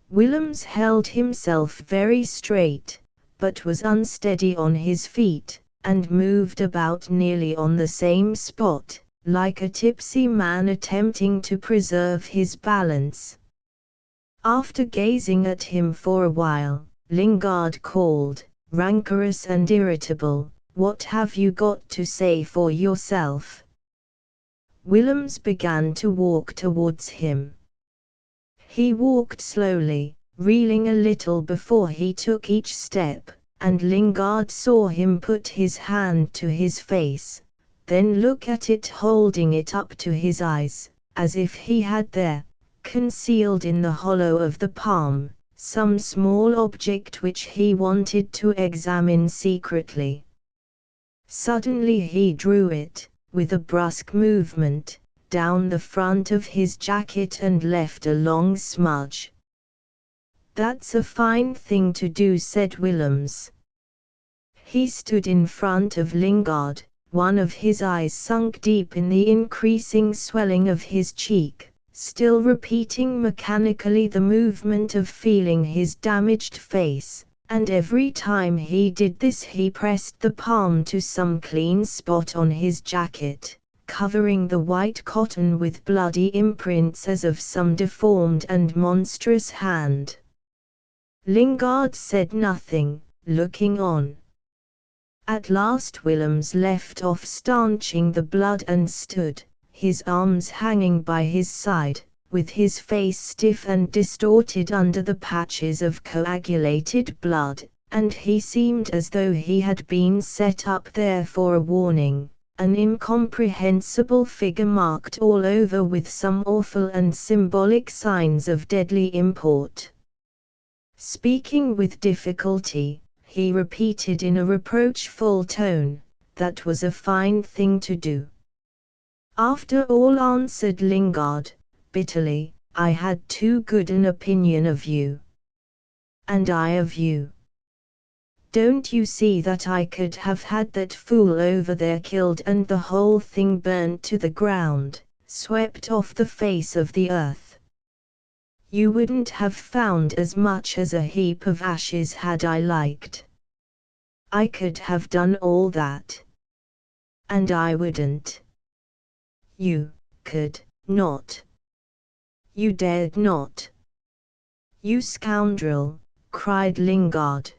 Willems held himself very straight, but was unsteady on his feet, and moved about nearly on the same spot, like a tipsy man attempting to preserve his balance. After gazing at him for a while, Lingard called, rancorous and irritable, "What have you got to say for yourself?" Willems began to walk towards him. He walked slowly, reeling a little before he took each step, and Lingard saw him put his hand to his face, then look at it holding it up to his eyes, as if he had there, concealed in the hollow of the palm, some small object which he wanted to examine secretly. Suddenly he drew it, with a brusque movement, down the front of his jacket and left a long smudge. "That's a fine thing to do," said Willems. He stood in front of Lingard, one of his eyes sunk deep in the increasing swelling of his cheek, still repeating mechanically the movement of feeling his damaged face, and every time he did this he pressed the palm to some clean spot on his jacket, covering the white cotton with bloody imprints as of some deformed and monstrous hand. Lingard said nothing, looking on. At last Willems left off stanching the blood and stood, his arms hanging by his side, with his face stiff and distorted under the patches of coagulated blood, and he seemed as though he had been set up there for a warning, an incomprehensible figure marked all over with some awful and symbolic signs of deadly import. Speaking with difficulty, he repeated in a reproachful tone, "That was a fine thing to do." "After all," answered Lingard, bitterly, "I had too good an opinion of you. And I of you. Don't you see that I could have had that fool over there killed and the whole thing burnt to the ground, swept off the face of the earth? You wouldn't have found as much as a heap of ashes had I liked. I could have done all that. And I wouldn't. You could not. You dared not." "You scoundrel," cried Lingard.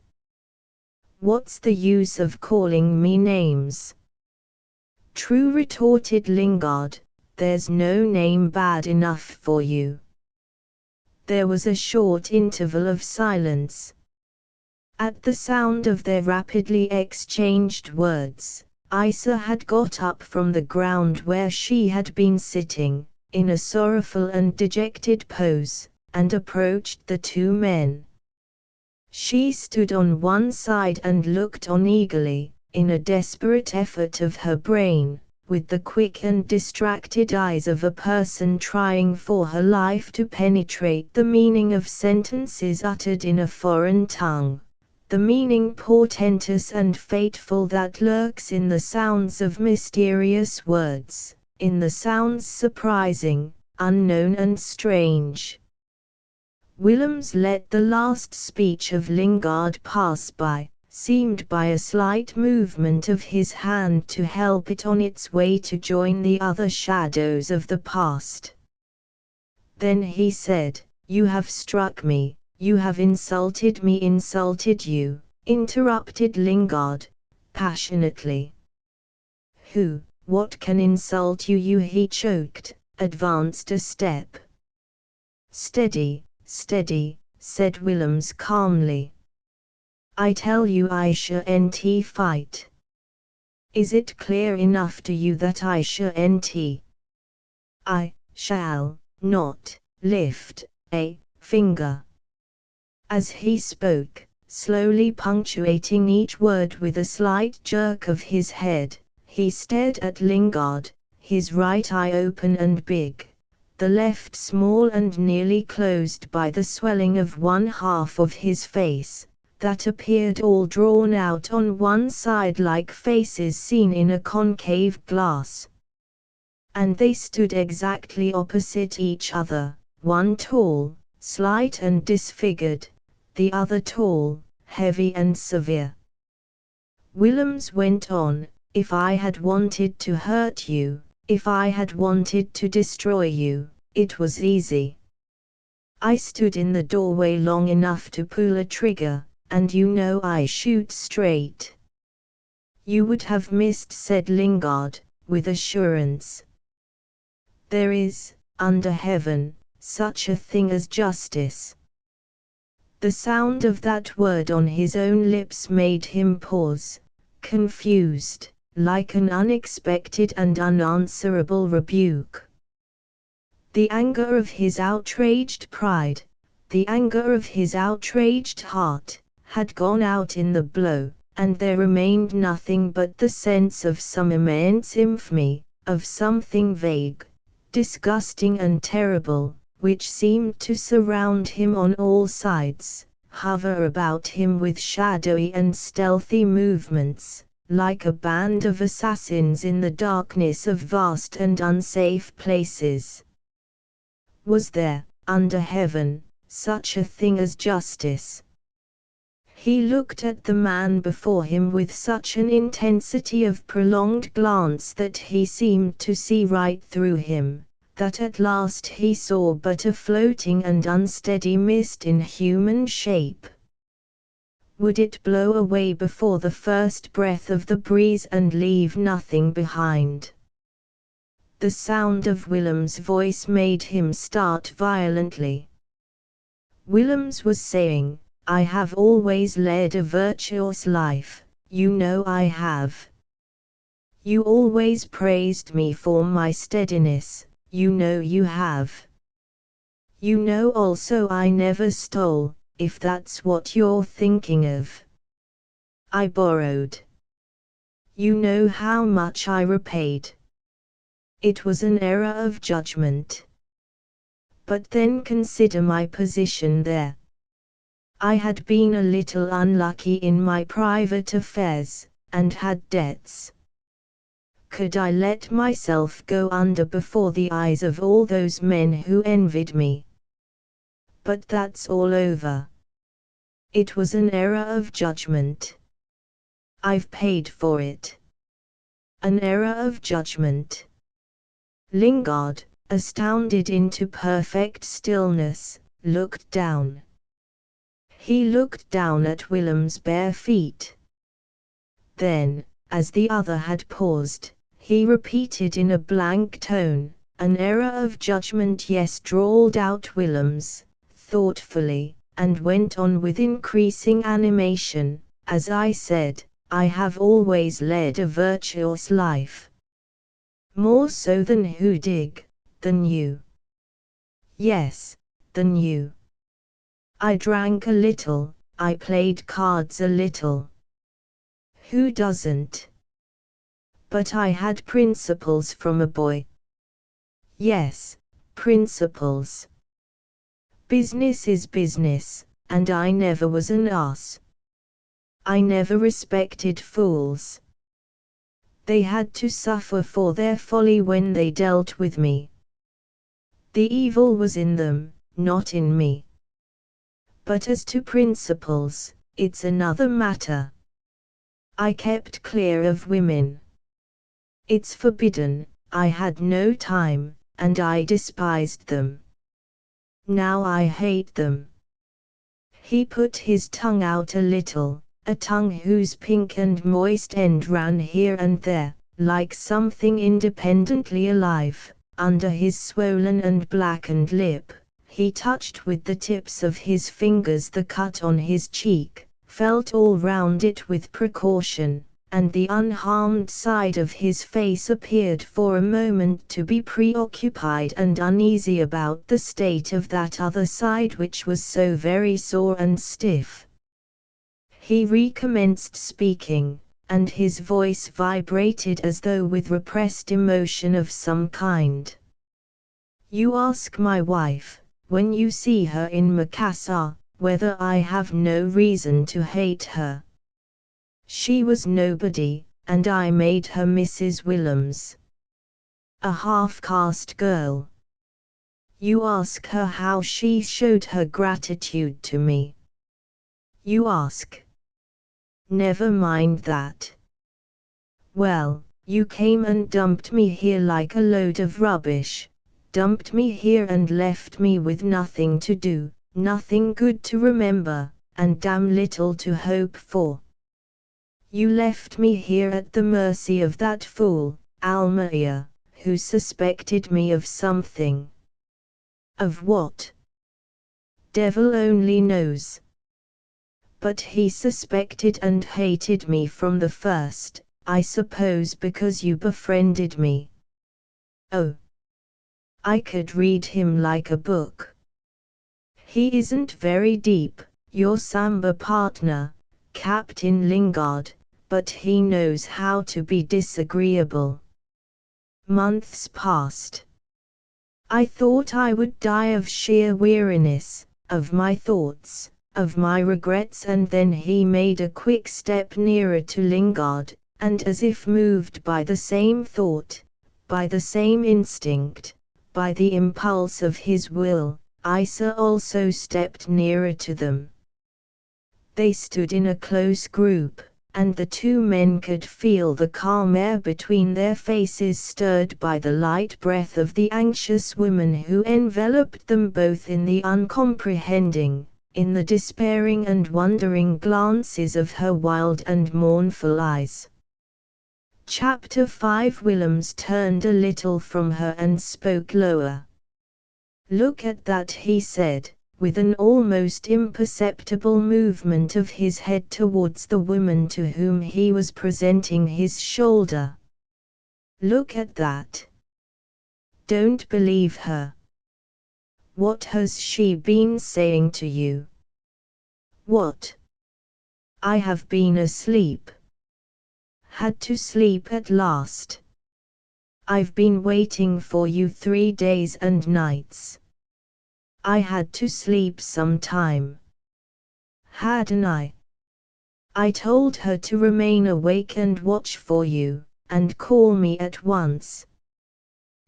"What's the use of calling me names?" "True," retorted Lingard, "there's no name bad enough for you." There was a short interval of silence. At the sound of their rapidly exchanged words, Isa had got up from the ground where she had been sitting, in a sorrowful and dejected pose, and approached the two men. She stood on one side and looked on eagerly, in a desperate effort of her brain, with the quick and distracted eyes of a person trying for her life to penetrate the meaning of sentences uttered in a foreign tongue, the meaning portentous and fateful that lurks in the sounds of mysterious words, in the sounds surprising, unknown and strange. Willems let the last speech of Lingard pass by, seemed by a slight movement of his hand to help it on its way to join the other shadows of the past. Then he said, "You have struck me, you have insulted me." "Insulted you?" interrupted Lingard, passionately. What can insult you?" He choked, advanced a step. Steady, said Willems calmly. "I tell you I shan't fight. Is it clear enough to you that I shan't? I shall not lift a finger." As he spoke, slowly punctuating each word with a slight jerk of his head, he stared at Lingard, his right eye open and big, the left small and nearly closed by the swelling of one half of his face, that appeared all drawn out on one side like faces seen in a concave glass. And they stood exactly opposite each other, one tall, slight and disfigured, the other tall, heavy and severe. Willems went on, "If I had wanted to hurt you, if I had wanted to destroy you, it was easy. I stood in the doorway long enough to pull a trigger, and you know I shoot straight." "You would have missed," said Lingard, with assurance. "There is, under heaven, such a thing as justice." The sound of that word on his own lips made him pause, confused, like an unexpected and unanswerable rebuke. The anger of his outraged pride, the anger of his outraged heart, had gone out in the blow, and there remained nothing but the sense of some immense infamy, of something vague, disgusting and terrible, which seemed to surround him on all sides, hover about him with shadowy and stealthy movements, like a band of assassins in the darkness of vast and unsafe places. Was there, under heaven, such a thing as justice? He looked at the man before him with such an intensity of prolonged glance that he seemed to see right through him, that at last he saw but a floating and unsteady mist in human shape. Would it blow away before the first breath of the breeze and leave nothing behind? The sound of Willem's voice made him start violently. Willems was saying, "I have always led a virtuous life, you know I have. You always praised me for my steadiness, you know you have. You know also I never stole, if that's what you're thinking of. I borrowed. You know how much I repaid. It was an error of judgment. But then consider my position there. I had been a little unlucky in my private affairs, and had debts. Could I let myself go under before the eyes of all those men who envied me? But that's all over. It was an error of judgment. I've paid for it. An error of judgment." Lingard, astounded into perfect stillness, looked down. He looked down at Willem's bare feet. Then, as the other had paused, he repeated in a blank tone, "An error of judgment." "Yes," drawled out Willems, thoughtfully, and went on with increasing animation, "As I said, I have always led a virtuous life. More so than who dig, than you. Yes, than you. I drank a little, I played cards a little. Who doesn't? But I had principles from a boy. Yes, principles. Business is business, and I never was an ass. I never respected fools. They had to suffer for their folly when they dealt with me. The evil was in them, not in me. But as to principles, it's another matter. I kept clear of women. It's forbidden, I had no time, and I despised them. Now I hate them." He put his tongue out a little, a tongue whose pink and moist end ran here and there, like something independently alive. Under his swollen and blackened lip, he touched with the tips of his fingers the cut on his cheek, felt all round it with precaution, and the unharmed side of his face appeared for a moment to be preoccupied and uneasy about the state of that other side which was so very sore and stiff. He recommenced speaking, and his voice vibrated as though with repressed emotion of some kind. "You ask my wife, when you see her in Macassar, whether I have no reason to hate her. She was nobody, and I made her Mrs. Willems. A half-caste girl. You ask her how she showed her gratitude to me. You ask. Never mind that. Well, you came and dumped me here like a load of rubbish, dumped me here and left me with nothing to do, nothing good to remember, and damn little to hope for. You left me here at the mercy of that fool, Almayer, who suspected me of something. Of what? Devil only knows. But he suspected and hated me from the first, I suppose because you befriended me. Oh! I could read him like a book. He isn't very deep, your samba partner, Captain Lingard, but he knows how to be disagreeable. Months passed. I thought I would die of sheer weariness, of my thoughts, of my regrets, and then he made a quick step nearer to Lingard, and as if moved by the same thought, by the same instinct, by the impulse of his will, Isa also stepped nearer to them. They stood in a close group, and the two men could feel the calm air between their faces stirred by the light breath of the anxious woman who enveloped them both, in the uncomprehending, in the despairing and wondering glances of her wild and mournful eyes. Chapter 5. Willems turned a little from her and spoke lower. "Look at that," he said, with an almost imperceptible movement of his head towards the woman to whom he was presenting his shoulder. "Look at that. Don't believe her. What has she been saying to you?" "What? I have been asleep. Had to sleep at last. I've been waiting for you 3 days and nights. I had to sleep some time. Hadn't I? I told her to remain awake and watch for you, and call me at once.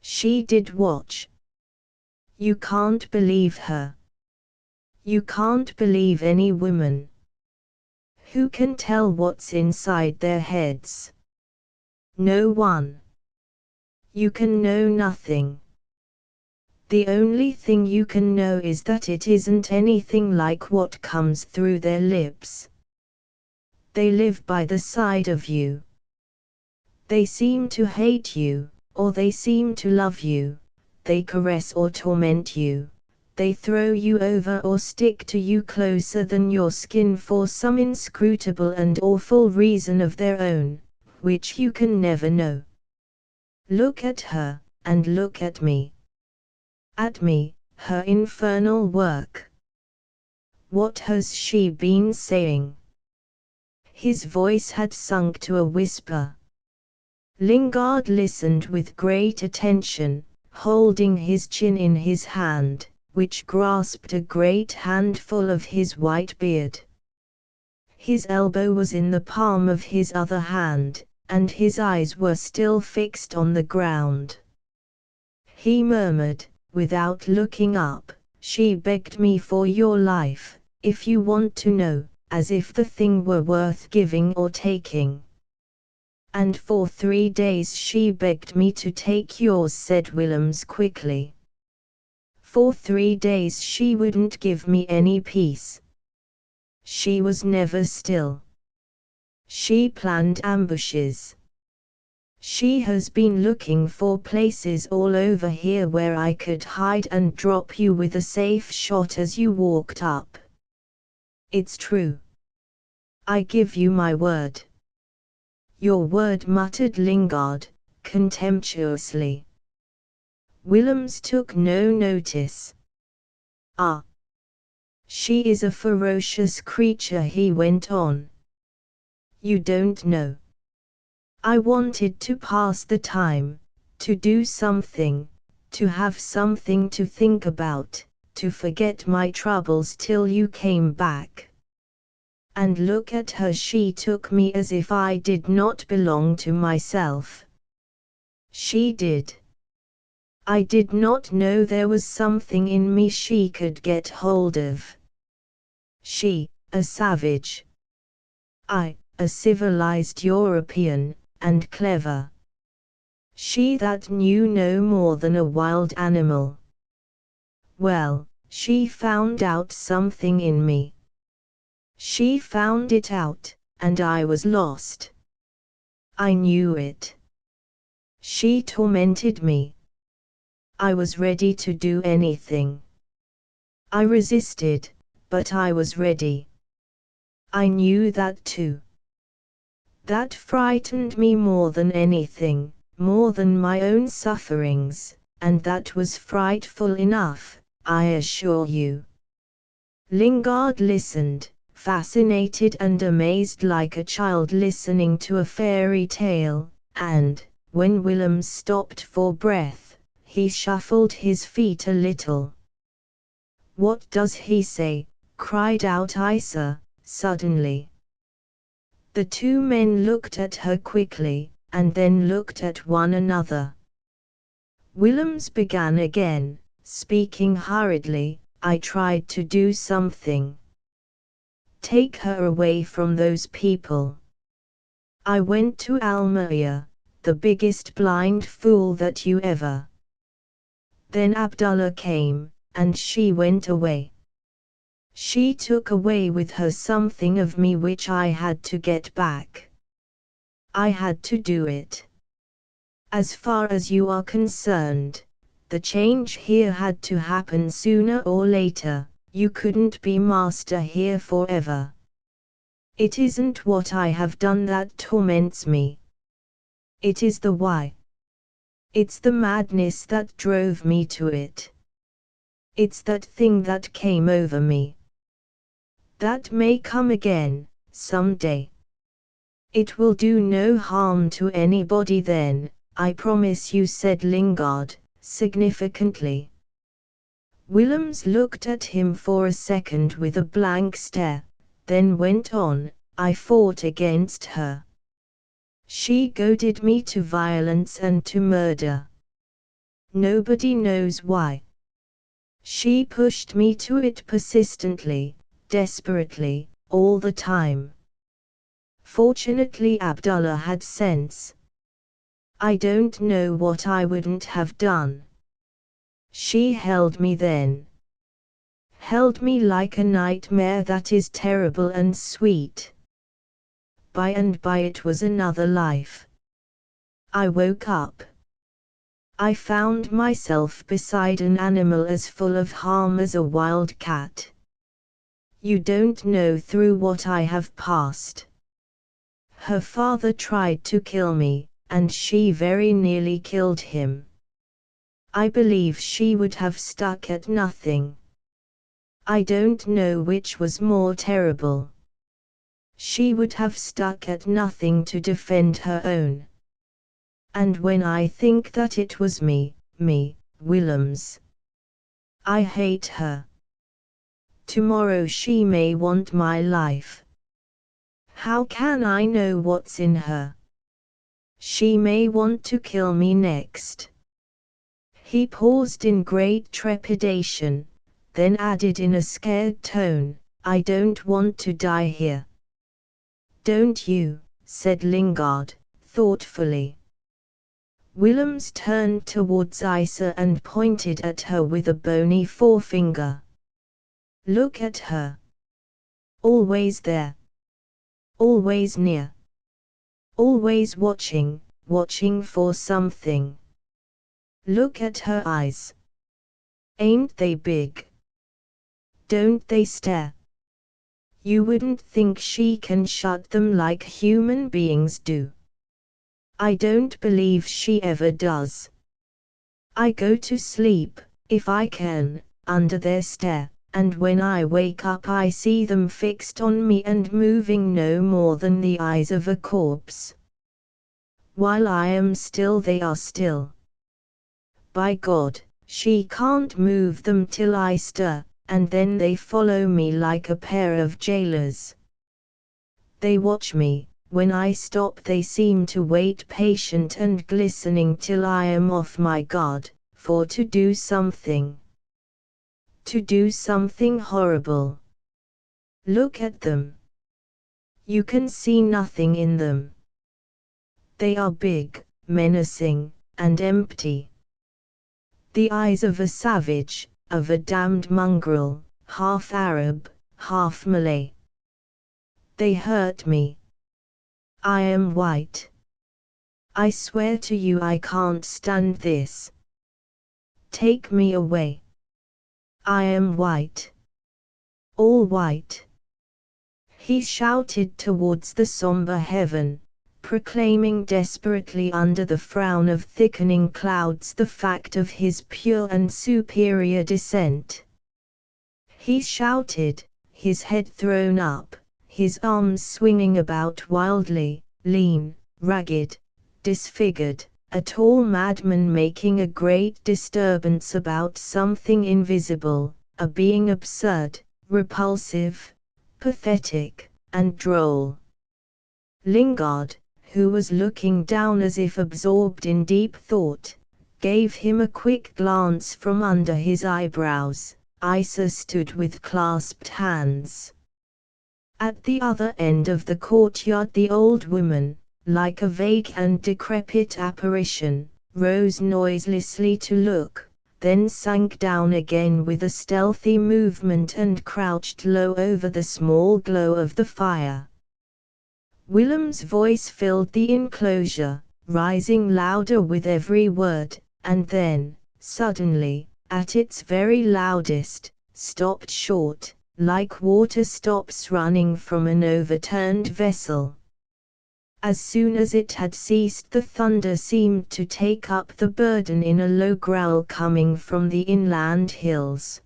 She did watch. You can't believe her. You can't believe any woman. Who can tell what's inside their heads? No one. You can know nothing. The only thing you can know is that it isn't anything like what comes through their lips. They live by the side of you. They seem to hate you, or they seem to love you. They caress or torment you. they throw you over or stick to you closer than your skin for some inscrutable and awful reason of their own, which you can never know. Look at her, and look at me. At me, her infernal work. What has she been saying? His voice had sunk to a whisper. Lingard listened with great attention, holding his chin in his hand, which grasped a great handful of his white beard. His elbow was in the palm of his other hand, and his eyes were still fixed on the ground. He murmured, without looking up, "She begged me for your life, if you want to know, as if the thing were worth giving or taking." "And for 3 days she begged me to take yours," said Willems quickly. "For 3 days she wouldn't give me any peace. She was never still. She planned ambushes. She has been looking for places all over here where I could hide and drop you with a safe shot as you walked up. It's true. I give you my word." "Your word," muttered Lingard, contemptuously. Willems took no notice. "Ah. She is a ferocious creature," he went on. "You don't know. I wanted to pass the time, to do something, to have something to think about, to forget my troubles till you came back. And look at her, she took me as if I did not belong to myself. She did. I did not know there was something in me she could get hold of. She, a savage. I, a civilized European, and clever. She that knew no more than a wild animal. Well, she found out something in me. She found it out, and I was lost. I knew it. She tormented me. I was ready to do anything. I resisted, but I was ready. I knew that too. That frightened me more than anything, more than my own sufferings, and that was frightful enough, I assure you." Lingard listened, fascinated and amazed like a child listening to a fairy tale, and, when Willems stopped for breath, he shuffled his feet a little. "What does he say?" cried out Isa, suddenly. The two men looked at her quickly, and then looked at one another. Willems began again, speaking hurriedly, "I tried to do something. Take her away from those people. I went to Almeria, the biggest blind fool that you ever. Then Abdullah came, and she went away. She took away with her something of me which I had to get back. I had to do it. As far as you are concerned, the change here had to happen sooner or later. You couldn't be master here forever. It isn't what I have done that torments me. It is the why. It's the madness that drove me to it. It's that thing that came over me. That may come again, someday. It will do no harm to anybody then, I promise you," said Lingard, significantly. Willems looked at him for a second with a blank stare, then went on, "I fought against her. She goaded me to violence and to murder. Nobody knows why. She pushed me to it persistently, desperately, all the time. Fortunately Abdullah had sense. I don't know what I wouldn't have done. She held me then. Held me like a nightmare that is terrible and sweet. By and by it was another life. I woke up. I found myself beside an animal as full of harm as a wild cat. You don't know through what I have passed. Her father tried to kill me, and she very nearly killed him. I believe she would have stuck at nothing. I don't know which was more terrible. She would have stuck at nothing to defend her own. And when I think that it was me, Willems, I hate her. Tomorrow she may want my life. How can I know what's in her? She may want to kill me next. He paused in great trepidation, then added in a scared tone, I don't want to die here. Don't you? Said Lingard, thoughtfully. Willems turned towards Isa and pointed at her with a bony forefinger. Look at her. Always there. Always near. Always watching for something. Look at her eyes. Ain't they big? Don't they stare? You wouldn't think she can shut them like human beings do. I don't believe she ever does. I go to sleep, if I can, under their stare, and when I wake up I see them fixed on me and moving no more than the eyes of a corpse. While I am still they are still. By God, she can't move them till I stir, and then they follow me like a pair of jailers. They watch me, when I stop they seem to wait patient and glistening till I am off my guard, for to do something. To do something horrible. Look at them. You can see nothing in them. They are big, menacing, and empty. The eyes of a savage, of a damned mongrel, half Arab, half Malay. They hurt me. I am white. I swear to you I can't stand this. Take me away. I am white. All white. He shouted towards the somber heaven, proclaiming desperately under the frown of thickening clouds the fact of his pure and superior descent. He shouted, his head thrown up, his arms swinging about wildly, lean, ragged, disfigured, a tall madman making a great disturbance about something invisible, a being absurd, repulsive, pathetic, and droll. Lingard, who was looking down as if absorbed in deep thought, gave him a quick glance from under his eyebrows. Isa stood with clasped hands. At the other end of the courtyard the old woman, like a vague and decrepit apparition, rose noiselessly to look, then sank down again with a stealthy movement and crouched low over the small glow of the fire. Willem's voice filled the enclosure, rising louder with every word, and then, suddenly, at its very loudest, stopped short, like water stops running from an overturned vessel. As soon as it had ceased the thunder seemed to take up the burden in a low growl coming from the inland hills.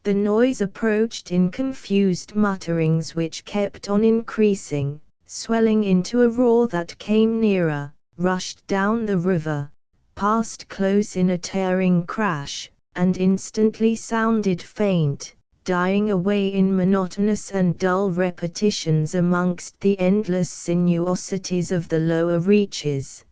The noise approached in confused mutterings which kept on increasing, swelling into a roar that came nearer, rushed down the river, passed close in a tearing crash, and instantly sounded faint, dying away in monotonous and dull repetitions amongst the endless sinuosities of the lower reaches.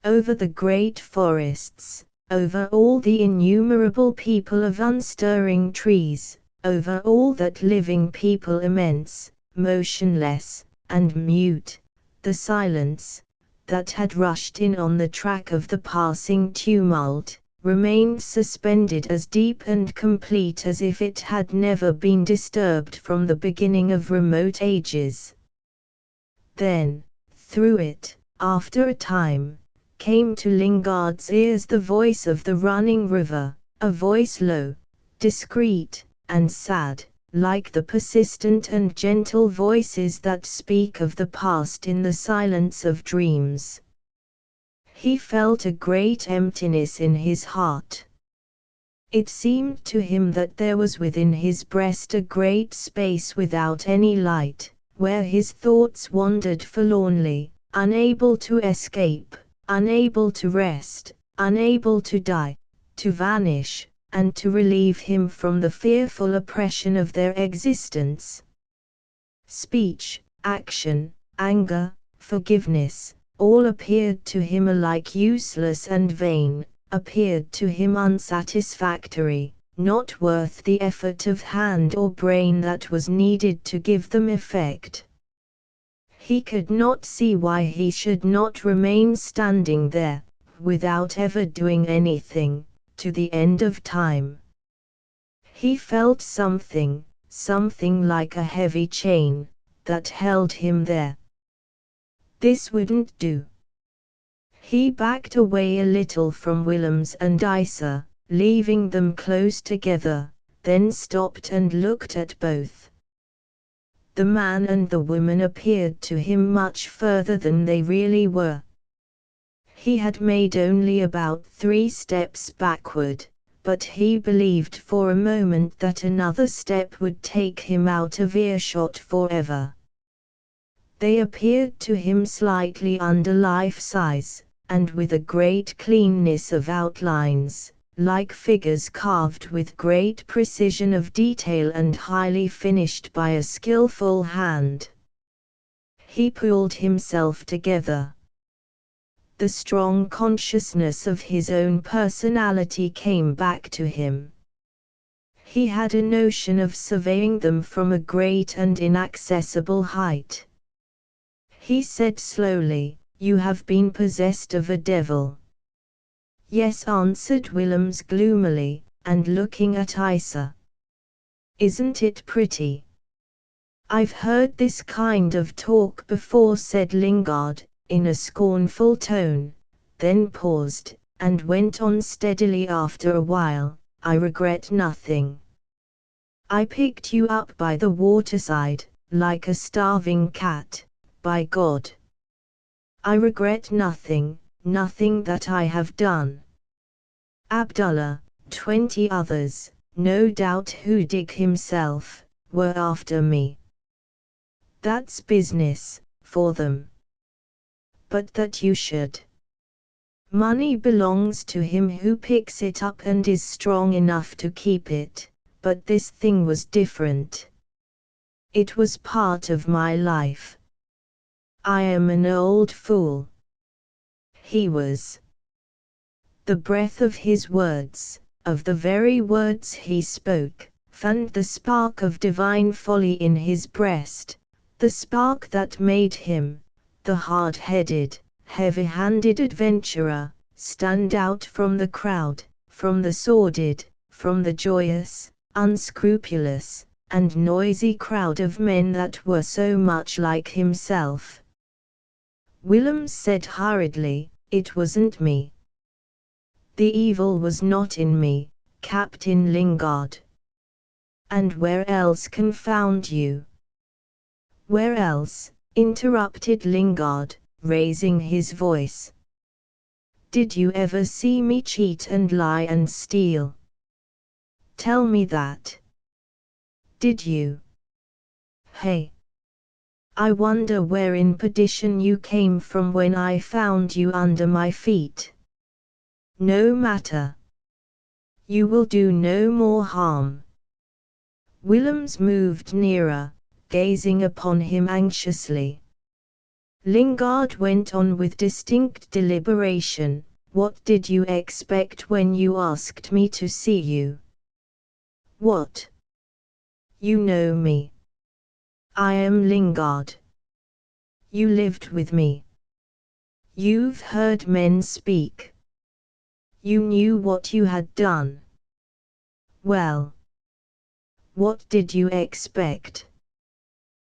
Over the great forests, over all the innumerable people of unstirring trees, over all that living people immense, motionless, and mute, the silence, that had rushed in on the track of the passing tumult, remained suspended as deep and complete as if it had never been disturbed from the beginning of remote ages. Then, through it, after a time, came to Lingard's ears the voice of the running river, a voice low, discreet, and sad, like the persistent and gentle voices that speak of the past in the silence of dreams. He felt a great emptiness in his heart. It seemed to him that there was within his breast a great space without any light, where his thoughts wandered forlornly, unable to escape, unable to rest, unable to die, to vanish, and to relieve him from the fearful oppression of their existence. Speech, action, anger, forgiveness, all appeared to him alike useless and vain, appeared to him unsatisfactory, not worth the effort of hand or brain that was needed to give them effect. He could not see why he should not remain standing there, without ever doing anything, to the end of time. He felt something like a heavy chain, that held him there. This wouldn't do. He backed away a little from Willems and Isa, leaving them close together, then stopped and looked at both. The man and the woman appeared to him much further than they really were. He had made only about 3 steps backward, but he believed for a moment that another step would take him out of earshot forever. They appeared to him slightly under life size, and with a great cleanness of outlines, like figures carved with great precision of detail and highly finished by a skillful hand. He pulled himself together. The strong consciousness of his own personality came back to him. He had a notion of surveying them from a great and inaccessible height. He said slowly, "You have been possessed of a devil." "Yes," answered Willems gloomily, and looking at Isa. "Isn't it pretty?" "I've heard this kind of talk before," said Lingard, in a scornful tone, then paused, and went on steadily after a while, "I regret nothing. I picked you up by the waterside, like a starving cat, by God. I regret nothing, nothing that I have done. Abdullah, 20 others, no doubt Hudig himself, were after me. That's business, for them. But that you should. Money belongs to him who picks it up and is strong enough to keep it, but this thing was different. It was part of my life. I am an old fool." He was. The breath of his words, of the very words he spoke, fanned the spark of divine folly in his breast, the spark that made him, the hard-headed, heavy-handed adventurer, stand out from the crowd, from the sordid, from the joyous, unscrupulous, and noisy crowd of men that were so much like himself. Willems said hurriedly, "It wasn't me. The evil was not in me, Captain Lingard." "And where else, confound you?" "Where else?" interrupted Lingard, raising his voice. "Did you ever see me cheat and lie and steal? Tell me that. Did you? Hey! I wonder where in perdition you came from when I found you under my feet. No matter. You will do no more harm." Willems moved nearer, gazing upon him anxiously. Lingard went on with distinct deliberation, "What did you expect when you asked me to see you?" "What? You know me. I am Lingard. You lived with me. You've heard men speak. You knew what you had done. Well, what did you expect?"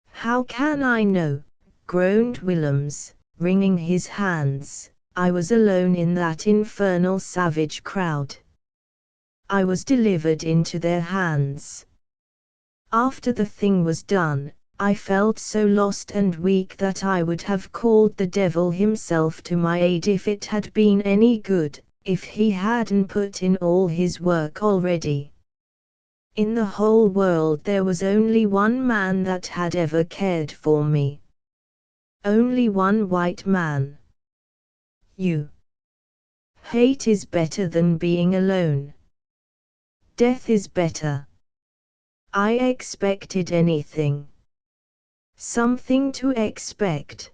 "How can I know?" groaned Willems, wringing his hands. I was alone in that infernal savage crowd. I was delivered into their hands. After the thing was done, I felt so lost and weak that I would have called the devil himself to my aid if it had been any good, if he hadn't put in all his work already. In the whole world there was only one man that had ever cared for me. Only one white man. You. Hate is better than being alone. Death is better. I expected anything. Something to expect.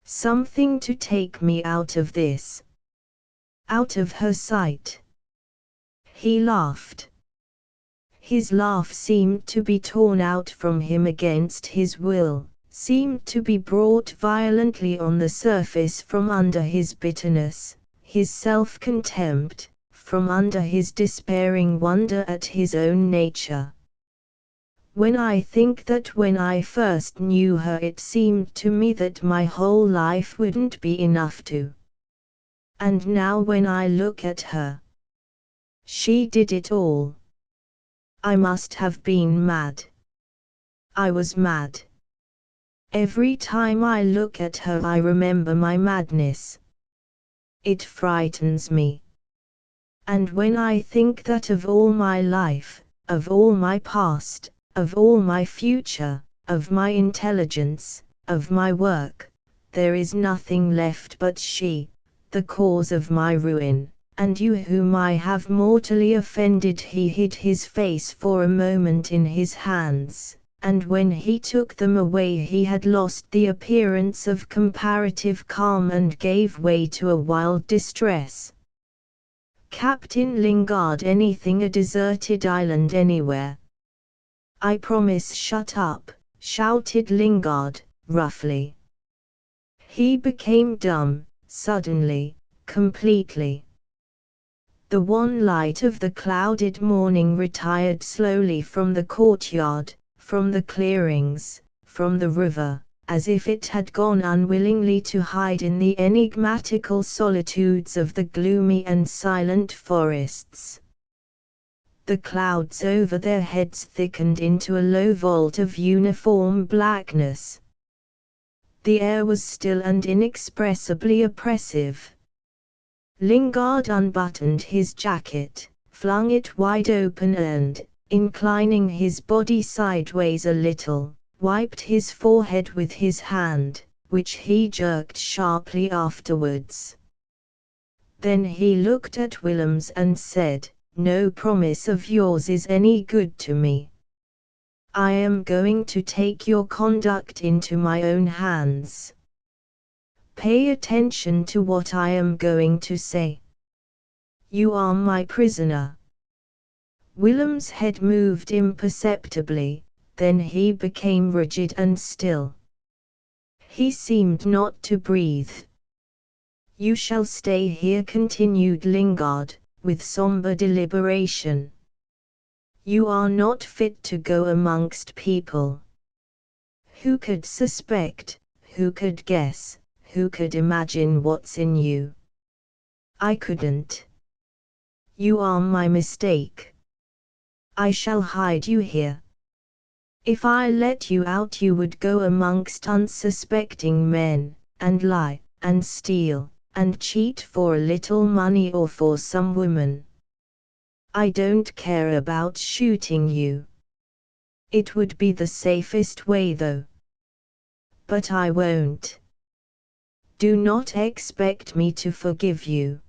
Something to take me out of this. Out of her sight. He laughed. His laugh seemed to be torn out from him against his will, seemed to be brought violently on the surface from under his bitterness, his self-contempt, from under his despairing wonder at his own nature. When I think that when I first knew her it seemed to me that my whole life wouldn't be enough to. And now when I look at her, she did it all. I must have been mad. I was mad. Every time I look at her I remember my madness. It frightens me. And when I think that of all my life, of all my past, of all my future, of my intelligence, of my work, there is nothing left but she, the cause of my ruin, and you whom I have mortally offended. He hid his face for a moment in his hands, and when he took them away he had lost the appearance of comparative calm and gave way to a wild distress. Captain Lingard, anything, a deserted island anywhere. I promise. Shut up, shouted Lingard, roughly. He became dumb, suddenly, completely. The wan light of the clouded morning retired slowly from the courtyard, from the clearings, from the river, as if it had gone unwillingly to hide in the enigmatical solitudes of the gloomy and silent forests. The clouds over their heads thickened into a low vault of uniform blackness. The air was still and inexpressibly oppressive. Lingard unbuttoned his jacket, flung it wide open and, inclining his body sideways a little, wiped his forehead with his hand, which he jerked sharply afterwards. Then he looked at Willems and said, "No promise of yours is any good to me. I am going to take your conduct into my own hands. Pay attention to what I am going to say. You are my prisoner." Willem's head moved imperceptibly, then he became rigid and still. He seemed not to breathe. "You shall stay here," continued Lingard, with somber deliberation. "You are not fit to go amongst people. Who could suspect, who could guess, who could imagine what's in you? I couldn't. You are my mistake. I shall hide you here. If I let you out you would go amongst unsuspecting men, and lie, and steal, and cheat for a little money or for some woman. I don't care about shooting you. It would be the safest way though. But I won't. Do not expect me to forgive you.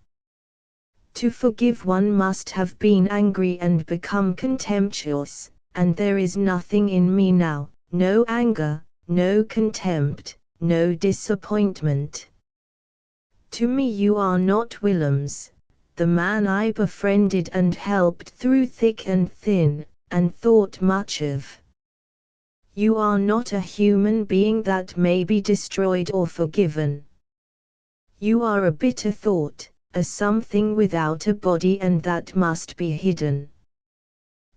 To forgive one must have been angry and become contemptuous, and there is nothing in me now, no anger, no contempt, no disappointment. To me you are not Willems, the man I befriended and helped through thick and thin, and thought much of. You are not a human being that may be destroyed or forgiven. You are a bitter thought, a something without a body and that must be hidden.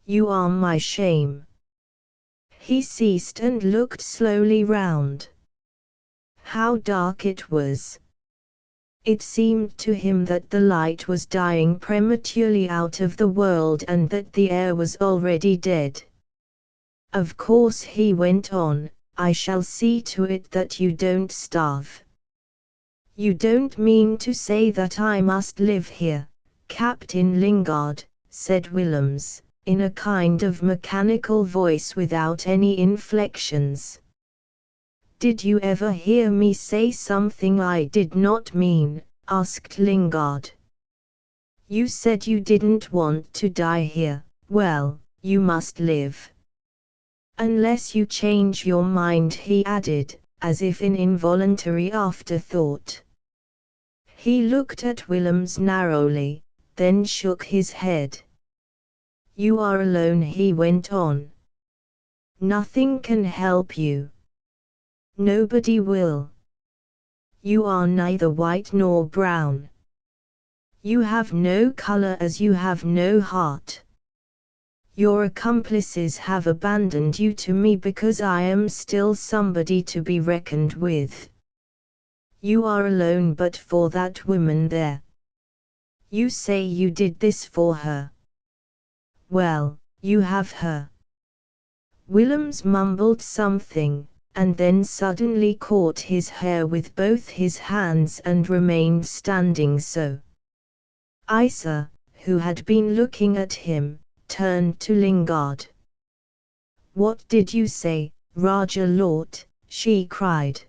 You are my shame." He ceased and looked slowly round. How dark it was! It seemed to him that the light was dying prematurely out of the world and that the air was already dead. Of course, he went on, I shall see to it that you don't starve. You don't mean to say that I must live here, Captain Lingard, said Willems, in a kind of mechanical voice without any inflections. Did you ever hear me say something I did not mean? Asked Lingard. You said you didn't want to die here. Well, you must live. Unless you change your mind, he added, as if in involuntary afterthought. He looked at Willems narrowly, then shook his head. You are alone, he went on. Nothing can help you. Nobody will. You are neither white nor brown. You have no color as you have no heart. Your accomplices have abandoned you to me because I am still somebody to be reckoned with. You are alone but for that woman there. You say you did this for her. Well, you have her. Willems mumbled something, and then suddenly caught his hair with both his hands and remained standing so. Isa, who had been looking at him, turned to Lingard. What did you say, Raja Lord? She cried.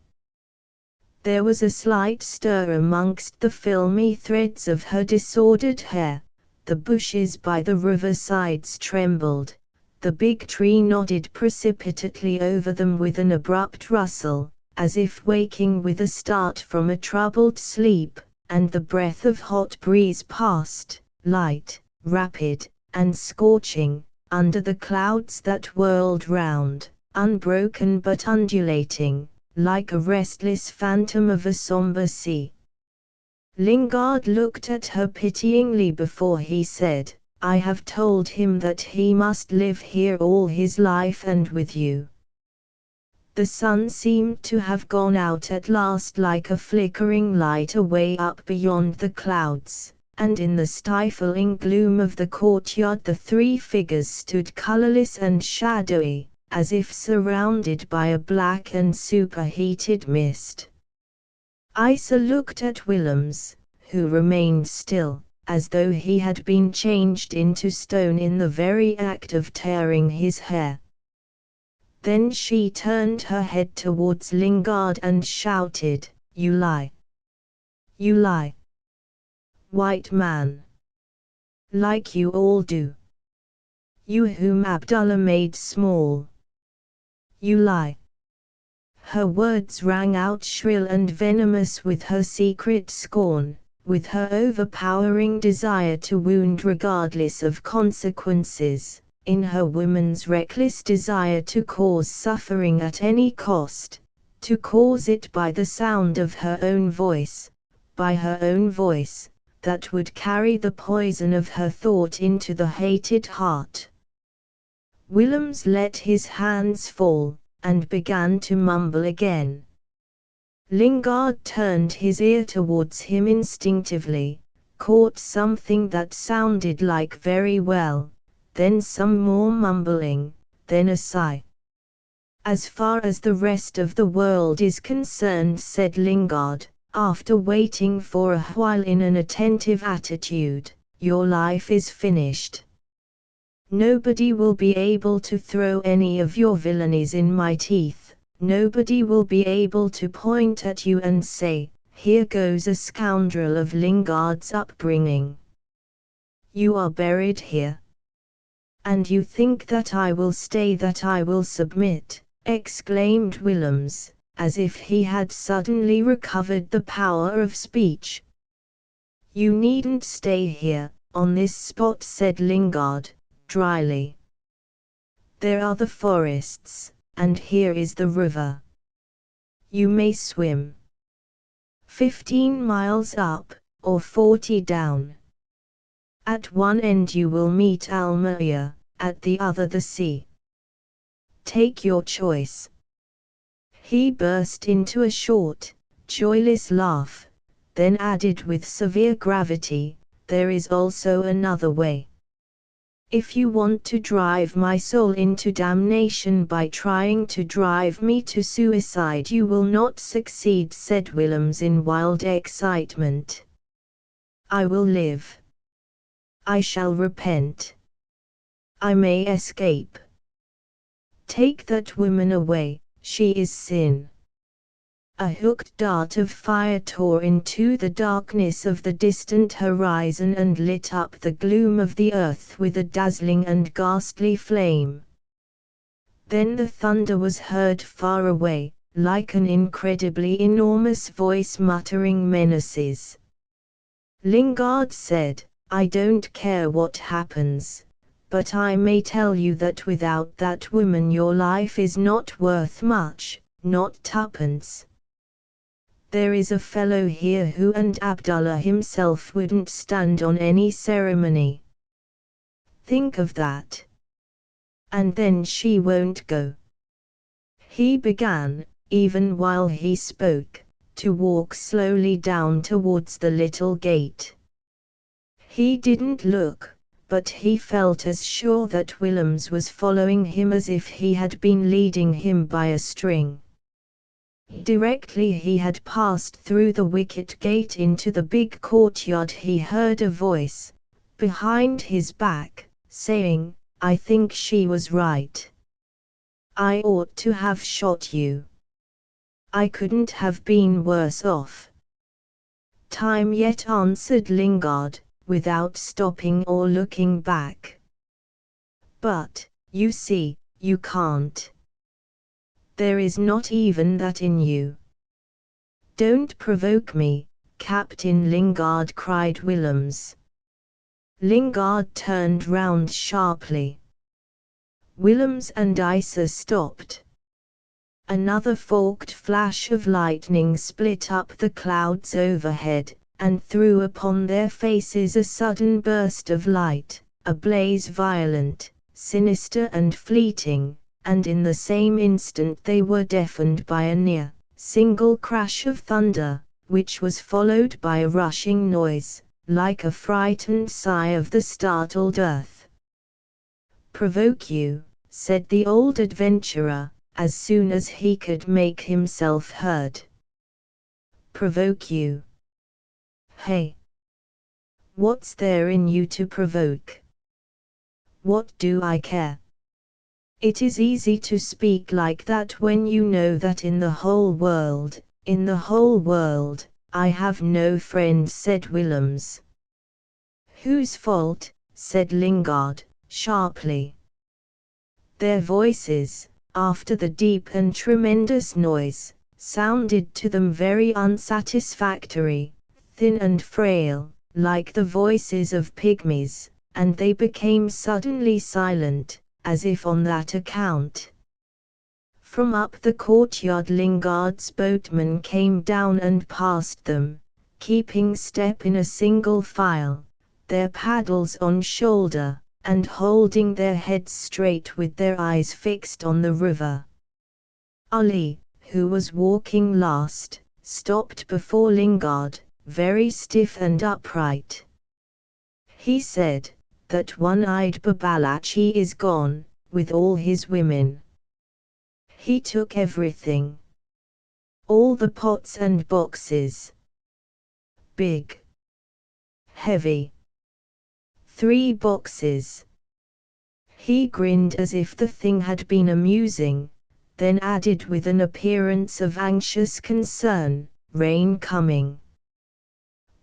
There was a slight stir amongst the filmy threads of her disordered hair, the bushes by the riversides trembled, the big tree nodded precipitately over them with an abrupt rustle, as if waking with a start from a troubled sleep, and the breath of hot breeze passed, light, rapid, and scorching, under the clouds that whirled round, unbroken but undulating, like a restless phantom of a somber sea. Lingard looked at her pityingly before he said, I have told him that he must live here all his life and with you. The sun seemed to have gone out at last like a flickering light away up beyond the clouds, and in the stifling gloom of the courtyard the three figures stood colorless and shadowy, as if surrounded by a black and superheated mist. Isa looked at Willems, who remained still, as though he had been changed into stone in the very act of tearing his hair. Then she turned her head towards Lingard and shouted, You lie! You lie! White man! Like you all do! You whom Abdullah made small! You lie! Her words rang out shrill and venomous with her secret scorn, with her overpowering desire to wound regardless of consequences, in her woman's reckless desire to cause suffering at any cost, to cause it by the sound of her own voice, by her own voice, that would carry the poison of her thought into the hated heart. Willems let his hands fall, and began to mumble again. Lingard turned his ear towards him instinctively, caught something that sounded like very well, then some more mumbling, then a sigh. As far as the rest of the world is concerned, said Lingard, after waiting for a while in an attentive attitude, your life is finished. Nobody will be able to throw any of your villainies in my teeth. Nobody will be able to point at you and say, here goes a scoundrel of Lingard's upbringing. You are buried here. And you think that I will stay, that I will submit, exclaimed Willems, as if he had suddenly recovered the power of speech. You needn't stay here, on this spot, said Lingard, dryly. There are the forests, and here is the river. You may swim. 15 miles up, or 40 down. At one end you will meet Almeria, at the other the sea. Take your choice. He burst into a short, joyless laugh, then added with severe gravity, "There is also another way. If you want to drive my soul into damnation by trying to drive me to suicide, you will not succeed," said Willems in wild excitement. "I will live. I shall repent. I may escape. Take that woman away, she is sin." A hooked dart of fire tore into the darkness of the distant horizon and lit up the gloom of the earth with a dazzling and ghastly flame. Then the thunder was heard far away, like an incredibly enormous voice muttering menaces. Lingard said, "I don't care what happens, but I may tell you that without that woman your life is not worth much, not tuppence. There is a fellow here who and Abdullah himself wouldn't stand on any ceremony. Think of that. And then she won't go." He began, even while he spoke, to walk slowly down towards the little gate. He didn't look, but he felt as sure that Willems was following him as if he had been leading him by a string. Directly he had passed through the wicket gate into the big courtyard, he heard a voice, behind his back, saying, "I think she was right. I ought to have shot you. I couldn't have been worse off." "Time yet," answered Lingard, without stopping or looking back. "But, you see, you can't. There is not even that in you." "Don't provoke me, Captain Lingard," cried Willems. Lingard turned round sharply. Willems and Isa stopped. Another forked flash of lightning split up the clouds overhead, and threw upon their faces a sudden burst of light, a blaze violent, sinister and fleeting, and in the same instant they were deafened by a near, single crash of thunder, which was followed by a rushing noise, like a frightened sigh of the startled earth. "Provoke you," said the old adventurer, as soon as he could make himself heard. "Provoke you? Hey! What's there in you to provoke? What do I care? It is easy to speak like that when you know that in the whole world, I have no friends," said Willems. "Whose fault?" said Lingard, sharply. Their voices, after the deep and tremendous noise, sounded to them very unsatisfactory, thin and frail, like the voices of pygmies, and they became suddenly silent, as if on that account. From up the courtyard Lingard's boatmen came down and passed them, keeping step in a single file, their paddles on shoulder, and holding their heads straight with their eyes fixed on the river. Ali, who was walking last, stopped before Lingard, very stiff and upright. He said, "That one-eyed Babalachi is gone, with all his women. He took everything. All the pots and boxes. Big. Heavy. 3 boxes." He grinned as if the thing had been amusing, then added with an appearance of anxious concern, "Rain coming."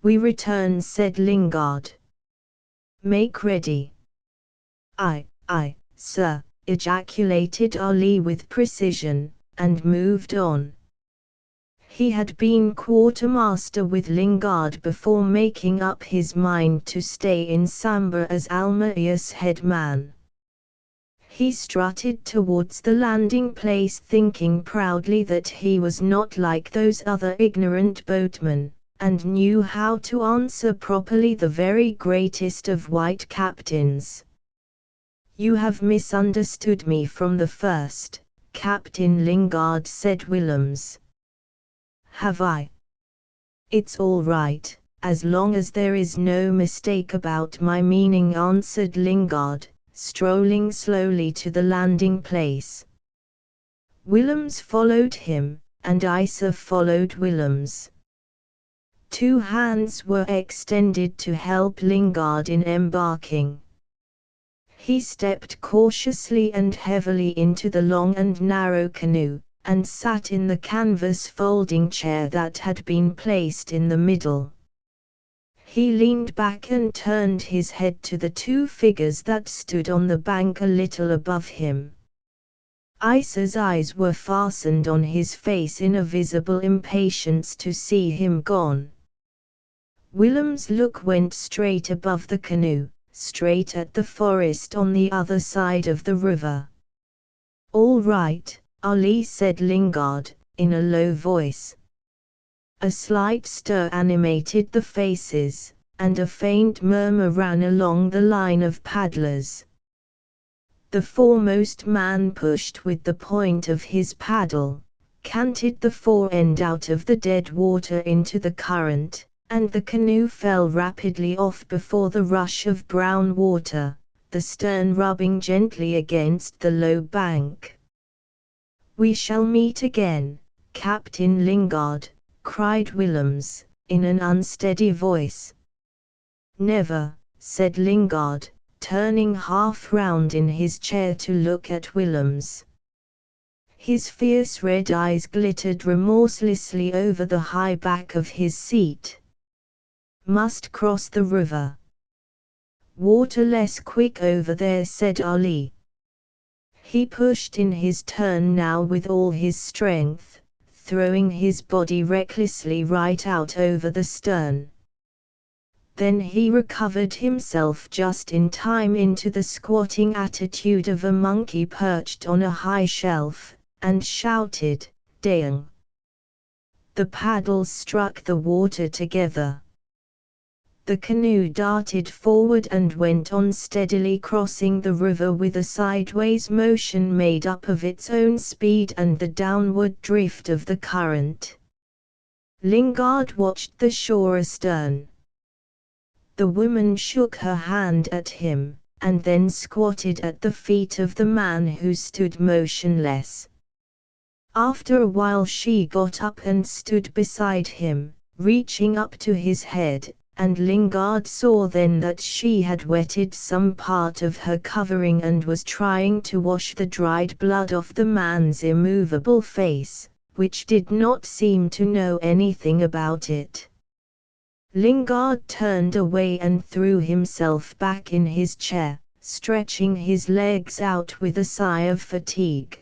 "We return," said Lingard. "Make ready." Aye, sir," ejaculated Ali with precision, and moved on. He had been quartermaster with Lingard before making up his mind to stay in Samba as Almaer's head man. He strutted towards the landing place thinking proudly that he was not like those other ignorant boatmen, and knew how to answer properly the very greatest of white captains. "You have misunderstood me from the first, Captain Lingard," said Willems. "Have I? It's all right, as long as there is no mistake about my meaning, answered Lingard, strolling slowly to the landing place. Willems followed him, and Isa followed Willems. 2 hands were extended to help Lingard in embarking. He stepped cautiously and heavily into the long and narrow canoe, and sat in the canvas folding chair that had been placed in the middle. He leaned back and turned his head to the 2 figures that stood on the bank a little above him. Isa's eyes were fastened on his face in a visible impatience to see him gone. Willem's look went straight above the canoe, straight at the forest on the other side of the river. "All right," Ali said Lingard, in a low voice. A slight stir animated the faces, and a faint murmur ran along the line of paddlers. The foremost man pushed with the point of his paddle, canted the fore end out of the dead water into the current, and the canoe fell rapidly off before the rush of brown water, the stern rubbing gently against the low bank. "We shall meet again, Captain Lingard," cried Willems, in an unsteady voice. "Never," said Lingard, turning half round in his chair to look at Willems. His fierce red eyes glittered remorselessly over the high back of his seat. "Must cross the river." "Water less quick over there," said Ali. He pushed in his turn now with all his strength, throwing his body recklessly right out over the stern. Then he recovered himself just in time into the squatting attitude of a monkey perched on a high shelf, and shouted, "Dang!" The paddles struck the water together. The canoe darted forward and went on steadily crossing the river with a sideways motion made up of its own speed and the downward drift of the current. Lingard watched the shore astern. The woman shook her hand at him, and then squatted at the feet of the man who stood motionless. After a while she got up and stood beside him, reaching up to his head, and Lingard saw then that she had wetted some part of her covering and was trying to wash the dried blood off the man's immovable face, which did not seem to know anything about it. Lingard turned away and threw himself back in his chair, stretching his legs out with a sigh of fatigue.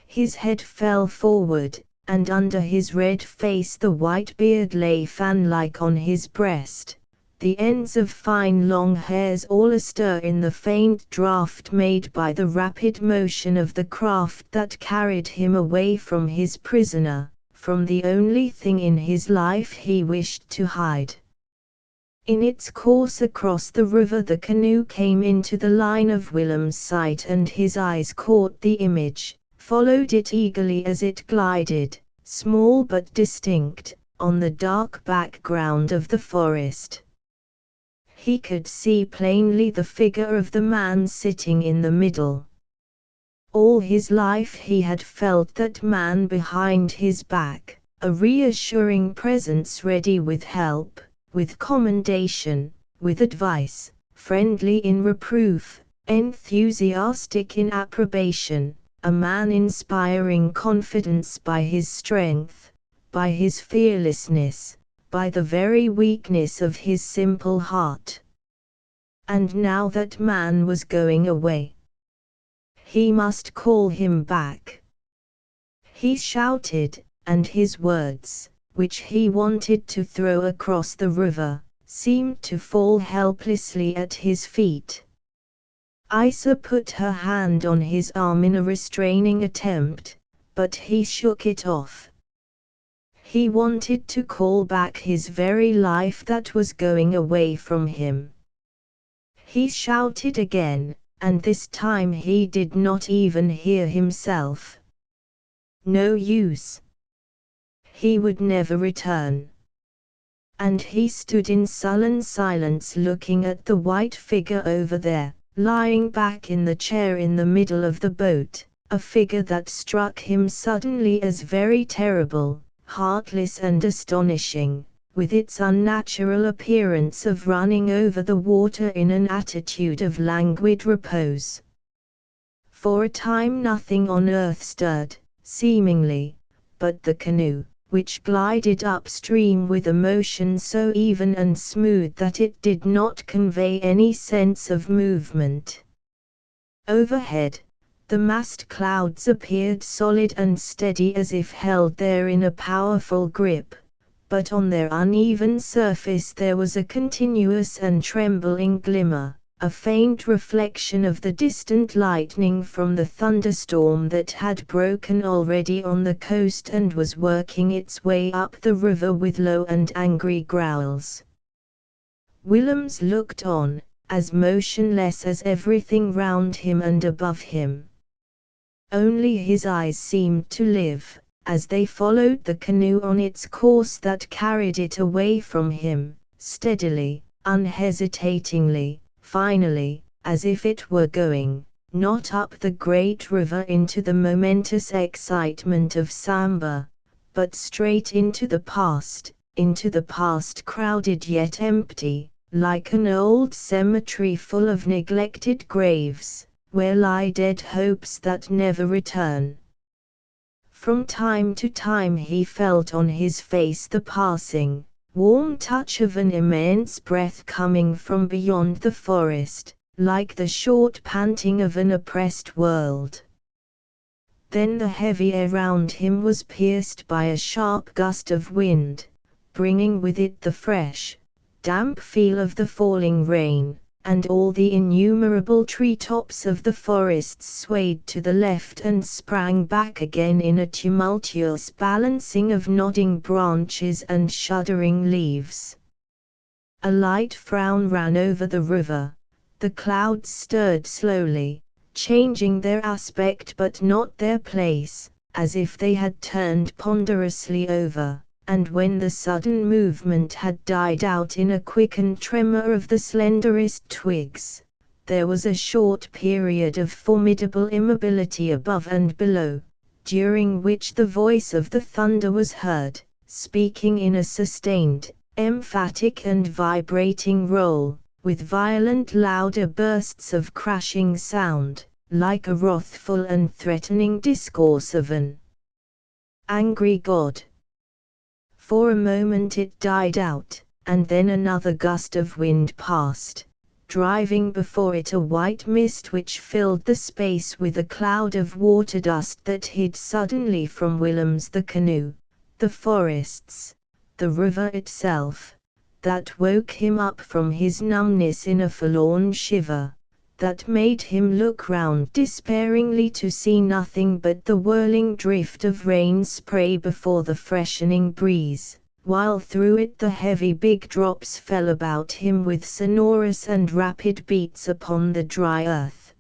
His head fell forward, and under his red face the white beard lay fan-like on his breast, the ends of fine long hairs all astir in the faint draught made by the rapid motion of the craft that carried him away from his prisoner, from the only thing in his life he wished to hide. In its course across the river the canoe came into the line of Willem's sight, and his eyes caught the image, followed it eagerly as it glided, small but distinct, on the dark background of the forest. He could see plainly the figure of the man sitting in the middle. All his life he had felt that man behind his back, a reassuring presence ready with help, with commendation, with advice, friendly in reproof, enthusiastic in approbation, a man inspiring confidence by his strength, by his fearlessness, by the very weakness of his simple heart. And now that man was going away. He must call him back. He shouted, and his words, which he wanted to throw across the river, seemed to fall helplessly at his feet. Isa put her hand on his arm in a restraining attempt, but he shook it off. He wanted to call back his very life that was going away from him. He shouted again, and this time he did not even hear himself. No use. He would never return. and he stood in sullen silence looking at the white figure over there, lying back in the chair in the middle of the boat, a figure that struck him suddenly as very terrible, heartless and astonishing, with its unnatural appearance of running over the water in an attitude of languid repose. For a time nothing on earth stirred, seemingly, but the canoe, which glided upstream with a motion so even and smooth that it did not convey any sense of movement. Overhead, the massed clouds appeared solid and steady as if held there in a powerful grip, but on their uneven surface there was a continuous and trembling glimmer, a faint reflection of the distant lightning from the thunderstorm that had broken already on the coast and was working its way up the river with low and angry growls. Willems looked on, as motionless as everything round him and above him. Only his eyes seemed to live, as they followed the canoe on its course that carried it away from him, steadily, unhesitatingly, finally, as if it were going, not up the great river into the momentous excitement of Samba, but straight into the past crowded yet empty, like an old cemetery full of neglected graves, where lie dead hopes that never return. From time to time he felt on his face the passing, warm touch of an immense breath coming from beyond the forest, like the short panting of an oppressed world. Then the heavy air round him was pierced by a sharp gust of wind, bringing with it the fresh, damp feel of the falling rain, and all the innumerable treetops of the forests swayed to the left and sprang back again in a tumultuous balancing of nodding branches and shuddering leaves. A light frown ran over the river, the clouds stirred slowly, changing their aspect but not their place, as if they had turned ponderously over. And when the sudden movement had died out in a quickened tremor of the slenderest twigs, there was a short period of formidable immobility above and below, during which the voice of the thunder was heard, speaking in a sustained, emphatic and vibrating roll, with violent louder bursts of crashing sound, like a wrathful and threatening discourse of an angry god. For a moment it died out, and then another gust of wind passed, driving before it a white mist which filled the space with a cloud of water dust that hid suddenly from Willems the canoe, the forests, the river itself, that woke him up from his numbness in a forlorn shiver, that made him look round despairingly to see nothing but the whirling drift of rain spray before the freshening breeze, while through it the heavy big drops fell about him with sonorous and rapid beats upon the dry earth.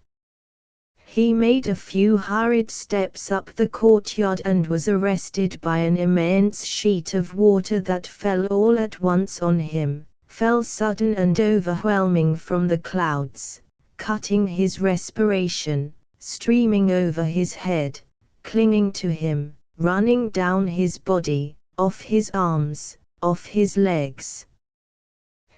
He made a few hurried steps up the courtyard and was arrested by an immense sheet of water that fell all at once on him, fell sudden and overwhelming from the clouds, cutting his respiration, streaming over his head, clinging to him, running down his body, off his arms, off his legs.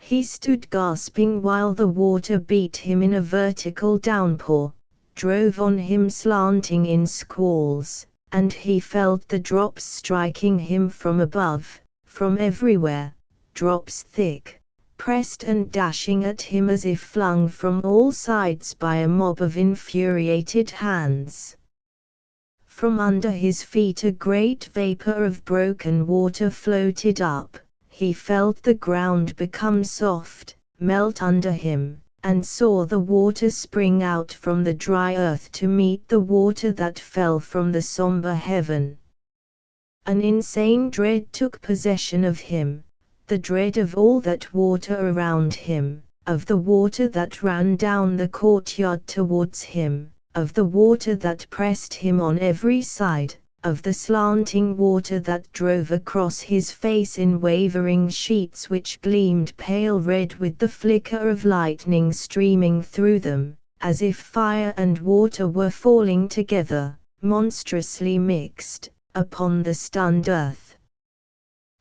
He stood gasping while the water beat him in a vertical downpour, drove on him slanting in squalls, and he felt the drops striking him from above, from everywhere, drops thick, pressed and dashing at him as if flung from all sides by a mob of infuriated hands. From under his feet a great vapor of broken water floated up, he felt the ground become soft, melt under him, and saw the water spring out from the dry earth to meet the water that fell from the somber heaven. An insane dread took possession of him, the dread of all that water around him, of the water that ran down the courtyard towards him, of the water that pressed him on every side, of the slanting water that drove across his face in wavering sheets which gleamed pale red with the flicker of lightning streaming through them, as if fire and water were falling together, monstrously mixed, upon the stunned earth.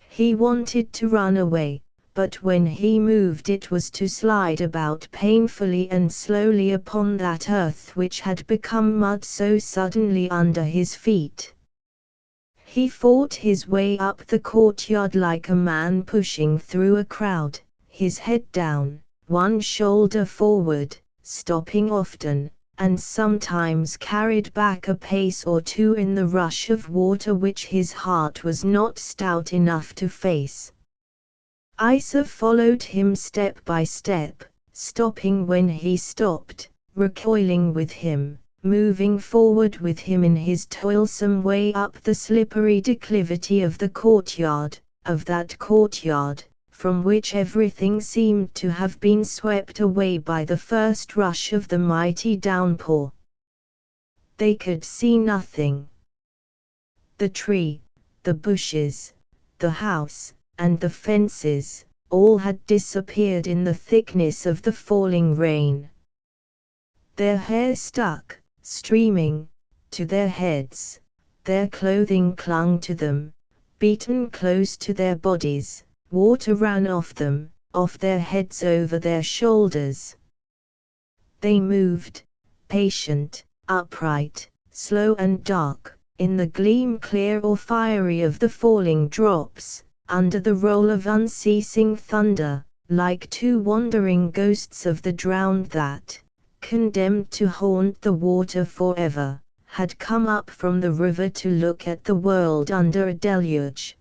He wanted to run away, but when he moved it was to slide about painfully and slowly upon that earth which had become mud so suddenly under his feet. He fought his way up the courtyard like a man pushing through a crowd, his head down, one shoulder forward, stopping often, and sometimes carried back a pace or two in the rush of water which his heart was not stout enough to face. Isa followed him step by step, stopping when he stopped, recoiling with him, moving forward with him in his toilsome way up the slippery declivity of the courtyard, of that courtyard, from which everything seemed to have been swept away by the first rush of the mighty downpour. They could see nothing. The tree, the bushes, the house, and the fences, all had disappeared in the thickness of the falling rain. Their hair stuck, streaming, to their heads, their clothing clung to them, beaten close to their bodies, water ran off them, off their heads over their shoulders. They moved, patient, upright, slow and dark, in the gleam clear or fiery of the falling drops, under the roll of unceasing thunder, like two wandering ghosts of the drowned that, condemned to haunt the water forever, had come up from the river to look at the world under a deluge.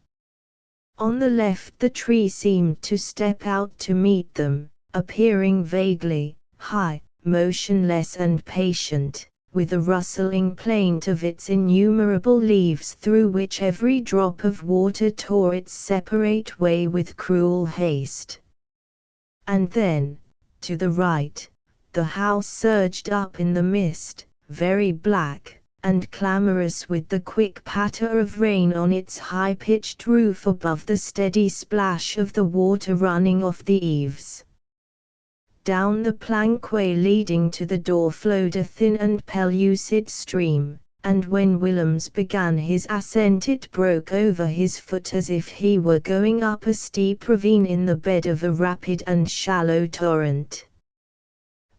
On the left the tree seemed to step out to meet them, appearing vaguely, high, motionless and patient, with a rustling plaint of its innumerable leaves through which every drop of water tore its separate way with cruel haste. And then, to the right, the house surged up in the mist, very black, and clamorous with the quick patter of rain on its high-pitched roof above the steady splash of the water running off the eaves. Down the plankway leading to the door flowed a thin and pellucid stream, and when Willems began his ascent it broke over his foot as if he were going up a steep ravine in the bed of a rapid and shallow torrent.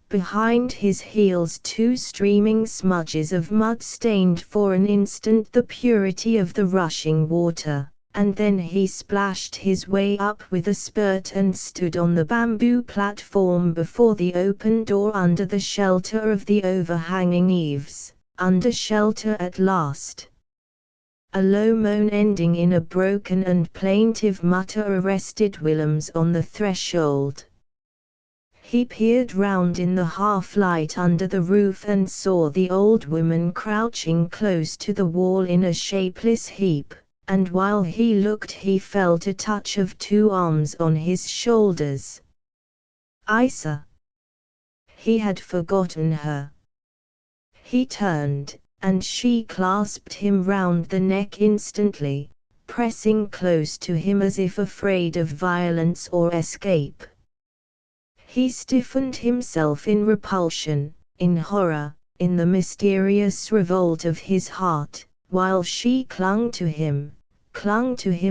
Behind his heels two streaming smudges of mud stained for an instant the purity of the rushing water, and then he splashed his way up with a spurt and stood on the bamboo platform before the open door under the shelter of the overhanging eaves, under shelter at last. A low moan ending in a broken and plaintive mutter arrested Willems on the threshold. He peered round in the half-light under the roof and saw the old woman crouching close to the wall in a shapeless heap, and while he looked he felt a touch of two arms on his shoulders. Isa. He had forgotten her. He turned, and she clasped him round the neck instantly, pressing close to him as if afraid of violence or escape. He stiffened himself in repulsion, in horror, in the mysterious revolt of his heart, while she clung to him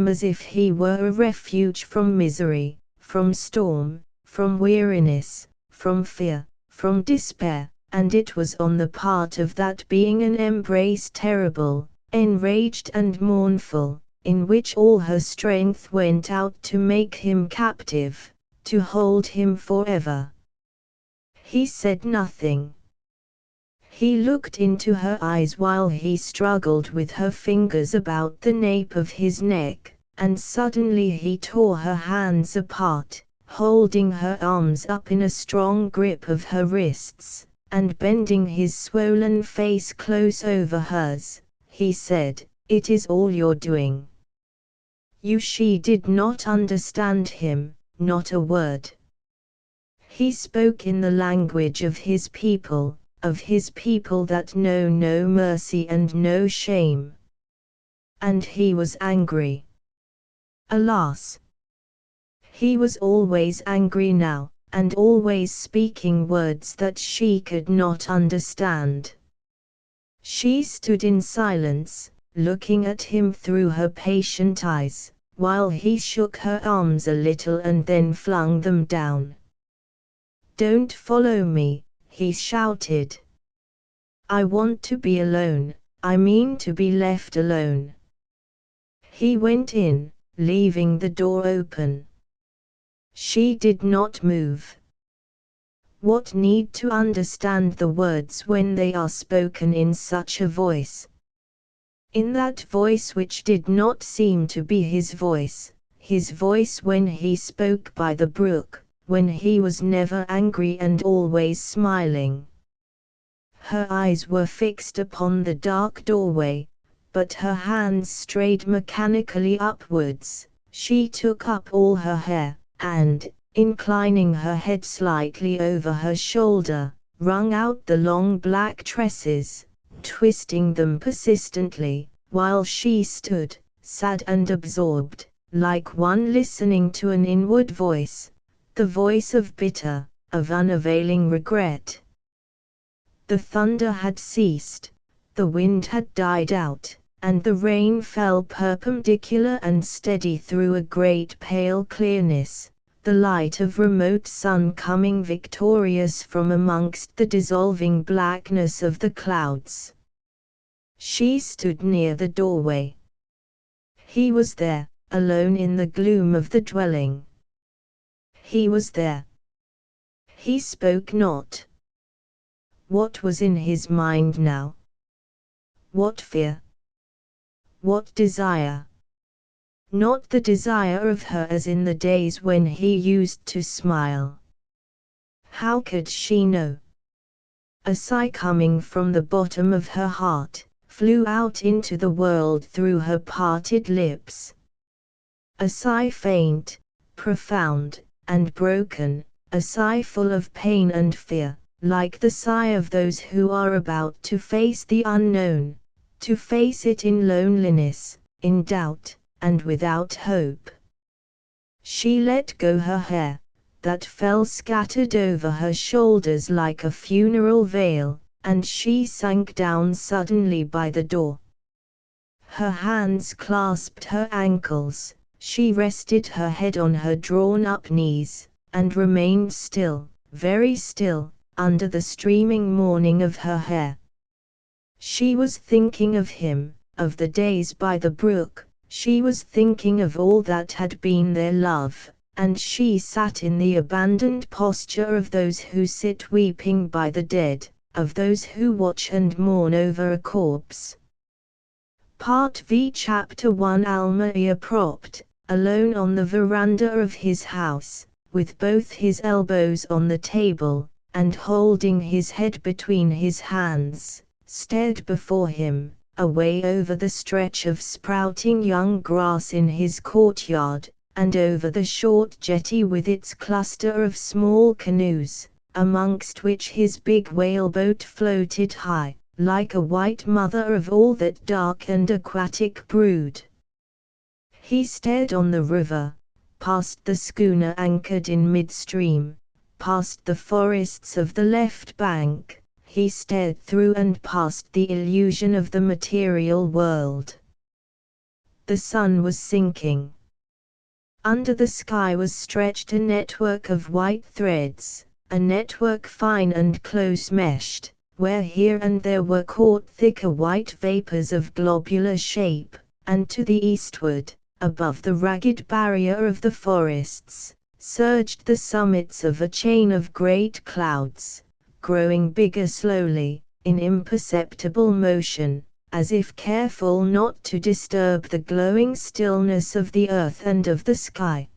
as if he were a refuge from misery, from storm, from weariness, from fear, from despair, and it was on the part of that being an embrace terrible, enraged and mournful, in which all her strength went out to make him captive, to hold him forever. He said nothing. He looked into her eyes while he struggled with her fingers about the nape of his neck, and suddenly he tore her hands apart, holding her arms up in a strong grip of her wrists, and bending his swollen face close over hers, he said, "It is all your doing." She did not understand him. Not a word. He spoke in the language of his people that know no mercy and no shame. and he was angry. Alas! He was always angry now, and always speaking words that she could not understand. She stood in silence, looking at him through her patient eyes, while he shook her arms a little and then flung them down. "Don't follow me," he shouted. "I want to be alone, I mean to be left alone." He went in, leaving the door open. She did not move. What need to understand the words when they are spoken in such a voice? In that voice which did not seem to be his voice when he spoke by the brook, when he was never angry and always smiling. Her eyes were fixed upon the dark doorway, but her hands strayed mechanically upwards. She took up all her hair, and, inclining her head slightly over her shoulder, wrung out the long black tresses, twisting them persistently, while she stood, sad and absorbed, like one listening to an inward voice, the voice of bitter, of unavailing regret. The thunder had ceased, the wind had died out, and the rain fell perpendicular and steady through a great pale clearness, the light of remote sun coming victorious from amongst the dissolving blackness of the clouds. She stood near the doorway. He was there, alone in the gloom of the dwelling. He was there. He spoke not. What was in his mind now? What fear? What desire? Not the desire of her as in the days when he used to smile. How could she know? A sigh coming from the bottom of her heart flew out into the world through her parted lips. A sigh faint, profound, and broken, a sigh full of pain and fear, like the sigh of those who are about to face the unknown, to face it in loneliness, in doubt, and without hope. She let go her hair, that fell scattered over her shoulders like a funeral veil, and she sank down suddenly by the door. Her hands clasped her ankles, she rested her head on her drawn-up knees, and remained still, very still, under the streaming mourning of her hair. She was thinking of him, of the days by the brook, she was thinking of all that had been their love, and she sat in the abandoned posture of those who sit weeping by the dead, of those who watch and mourn over a corpse. Part V Chapter 1 Almayer propped, alone on the veranda of his house, with both his elbows on the table, and holding his head between his hands, stared before him, away over the stretch of sprouting young grass in his courtyard, and over the short jetty with its cluster of small canoes, amongst which his big whaleboat floated high, like a white mother of all that dark and aquatic brood. He stared on the river, past the schooner anchored in midstream, past the forests of the left bank. He stared through and past the illusion of the material world. The sun was sinking. Under the sky was stretched a network of white threads, a network fine and close-meshed, where here and there were caught thicker white vapors of globular shape, and to the eastward, above the ragged barrier of the forests, surged the summits of a chain of great clouds, growing bigger slowly, in imperceptible motion, as if careful not to disturb the glowing stillness of the earth and of the sky.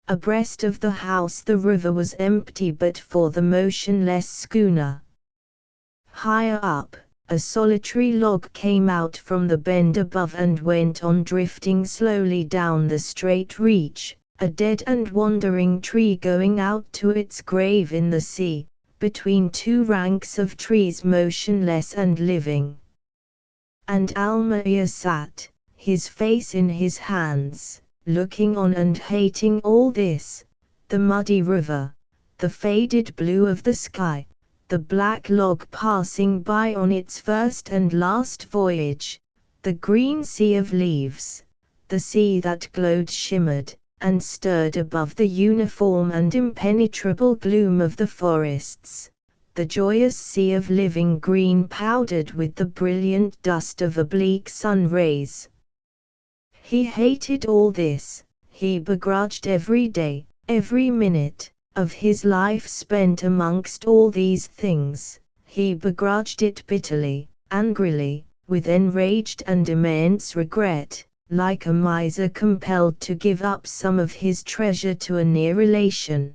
Abreast of the house the river was empty but for the motionless schooner. Higher up, a solitary log came out from the bend above and went on drifting slowly down the straight reach, a dead and wandering tree going out to its grave in the sea, between two ranks of trees motionless and living. And Almayer sat, his face in his hands, looking on and hating all this, the muddy river, the faded blue of the sky, the black log passing by on its first and last voyage, the green sea of leaves, the sea that glowed, shimmered, and stirred above the uniform and impenetrable gloom of the forests, the joyous sea of living green powdered with the brilliant dust of oblique sun rays. He hated all this, he begrudged every day, every minute, of his life spent amongst all these things, he begrudged it bitterly, angrily, with enraged and immense regret, like a miser compelled to give up some of his treasure to a near relation.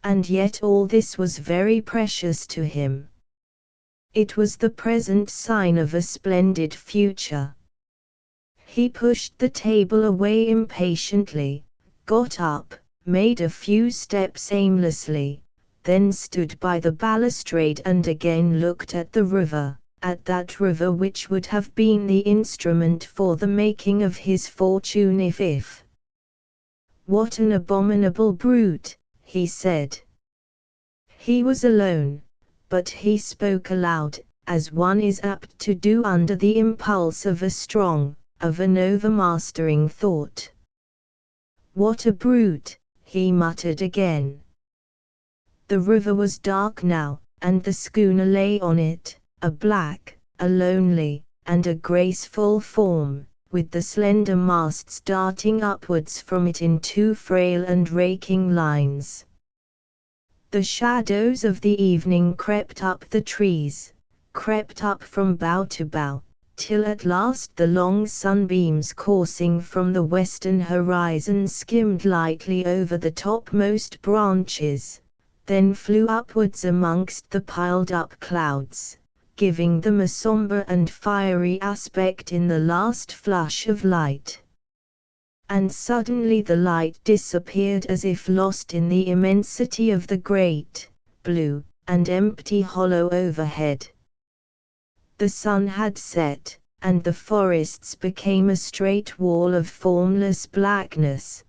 And yet all this was very precious to him. It was the present sign of a splendid future. He pushed the table away impatiently, got up, made a few steps aimlessly, then stood by the balustrade and again looked at the river, at that river which would have been the instrument for the making of his fortune if. "What an abominable brute," he said. He was alone, but he spoke aloud, as one is apt to do under the impulse of an overmastering thought. "What a brute," he muttered again. The river was dark now, and the schooner lay on it, a black, a lonely, and a graceful form, with the slender masts darting upwards from it in two frail and raking lines. The shadows of the evening crept up the trees, crept up from bough to bough, till at last the long sunbeams coursing from the western horizon skimmed lightly over the topmost branches, then flew upwards amongst the piled-up clouds, giving them a sombre and fiery aspect in the last flush of light. And suddenly the light disappeared as if lost in the immensity of the great, blue, and empty hollow overhead. The sun had set, and the forests became a straight wall of formless blackness.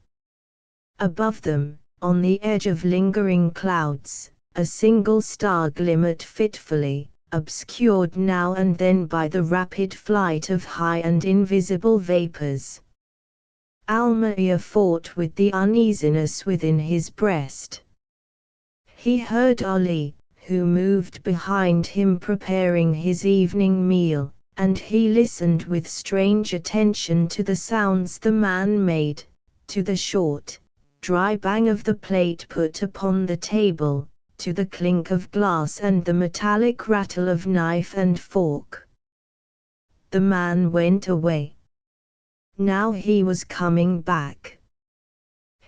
Above them, on the edge of lingering clouds, a single star glimmered fitfully, obscured now and then by the rapid flight of high and invisible vapors. Almeida fought with the uneasiness within his breast. He heard Ali, who moved behind him preparing his evening meal, and he listened with strange attention to the sounds the man made, to the short, dry bang of the plate put upon the table, to the clink of glass and the metallic rattle of knife and fork. The man went away. Now he was coming back.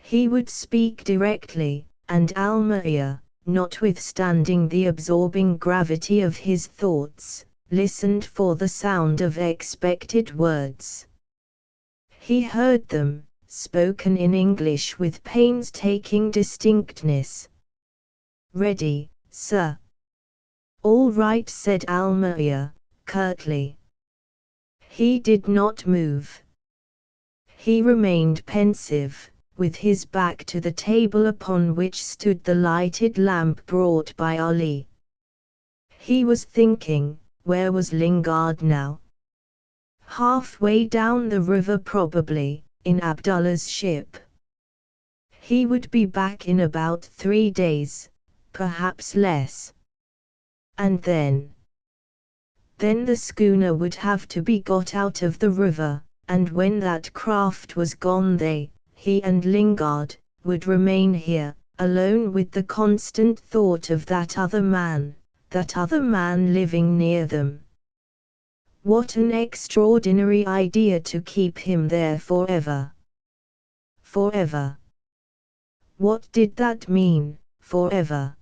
He would speak directly, and Almeida, notwithstanding the absorbing gravity of his thoughts, listened for the sound of expected words. He heard them, spoken in English with painstaking distinctness. "Ready, sir." "All right," said Almeida, curtly. He did not move. He remained pensive, with his back to the table upon which stood the lighted lamp brought by Ali. He was thinking, where was Lingard now? Halfway down the river probably, in Abdullah's ship. He would be back in about 3 days, perhaps less. And then the schooner would have to be got out of the river. And when that craft was gone he and Lingard, would remain here, alone with the constant thought of that other man living near them. What an extraordinary idea to keep him there forever. Forever. What did that mean, forever?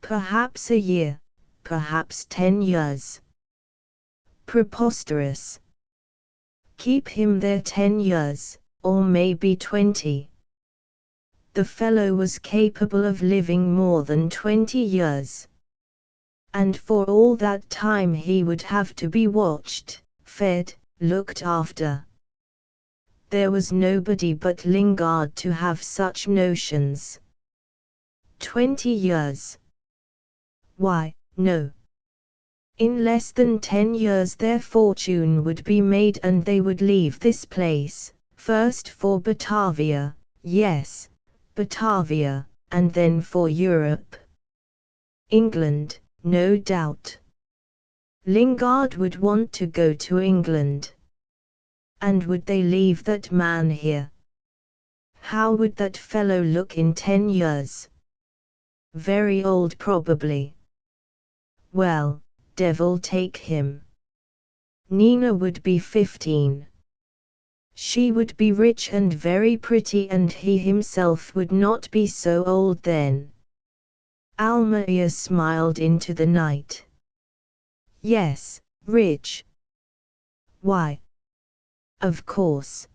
Perhaps a year, perhaps 10 years. Preposterous. Keep him there 10 years, or maybe 20. The fellow was capable of living more than 20 years. And for all that time he would have to be watched, fed, looked after. There was nobody but Lingard to have such notions. 20 years. Why, no. In less than 10 years their fortune would be made and they would leave this place, first for Batavia, yes, Batavia, and then for Europe. England, no doubt. Lingard would want to go to England. And would they leave that man here? How would that fellow look in 10 years? Very old probably. Well, devil take him. Nina would be 15. She would be rich and very pretty and he himself would not be so old then. Almaia smiled into the night. Yes, rich. Why? Of course.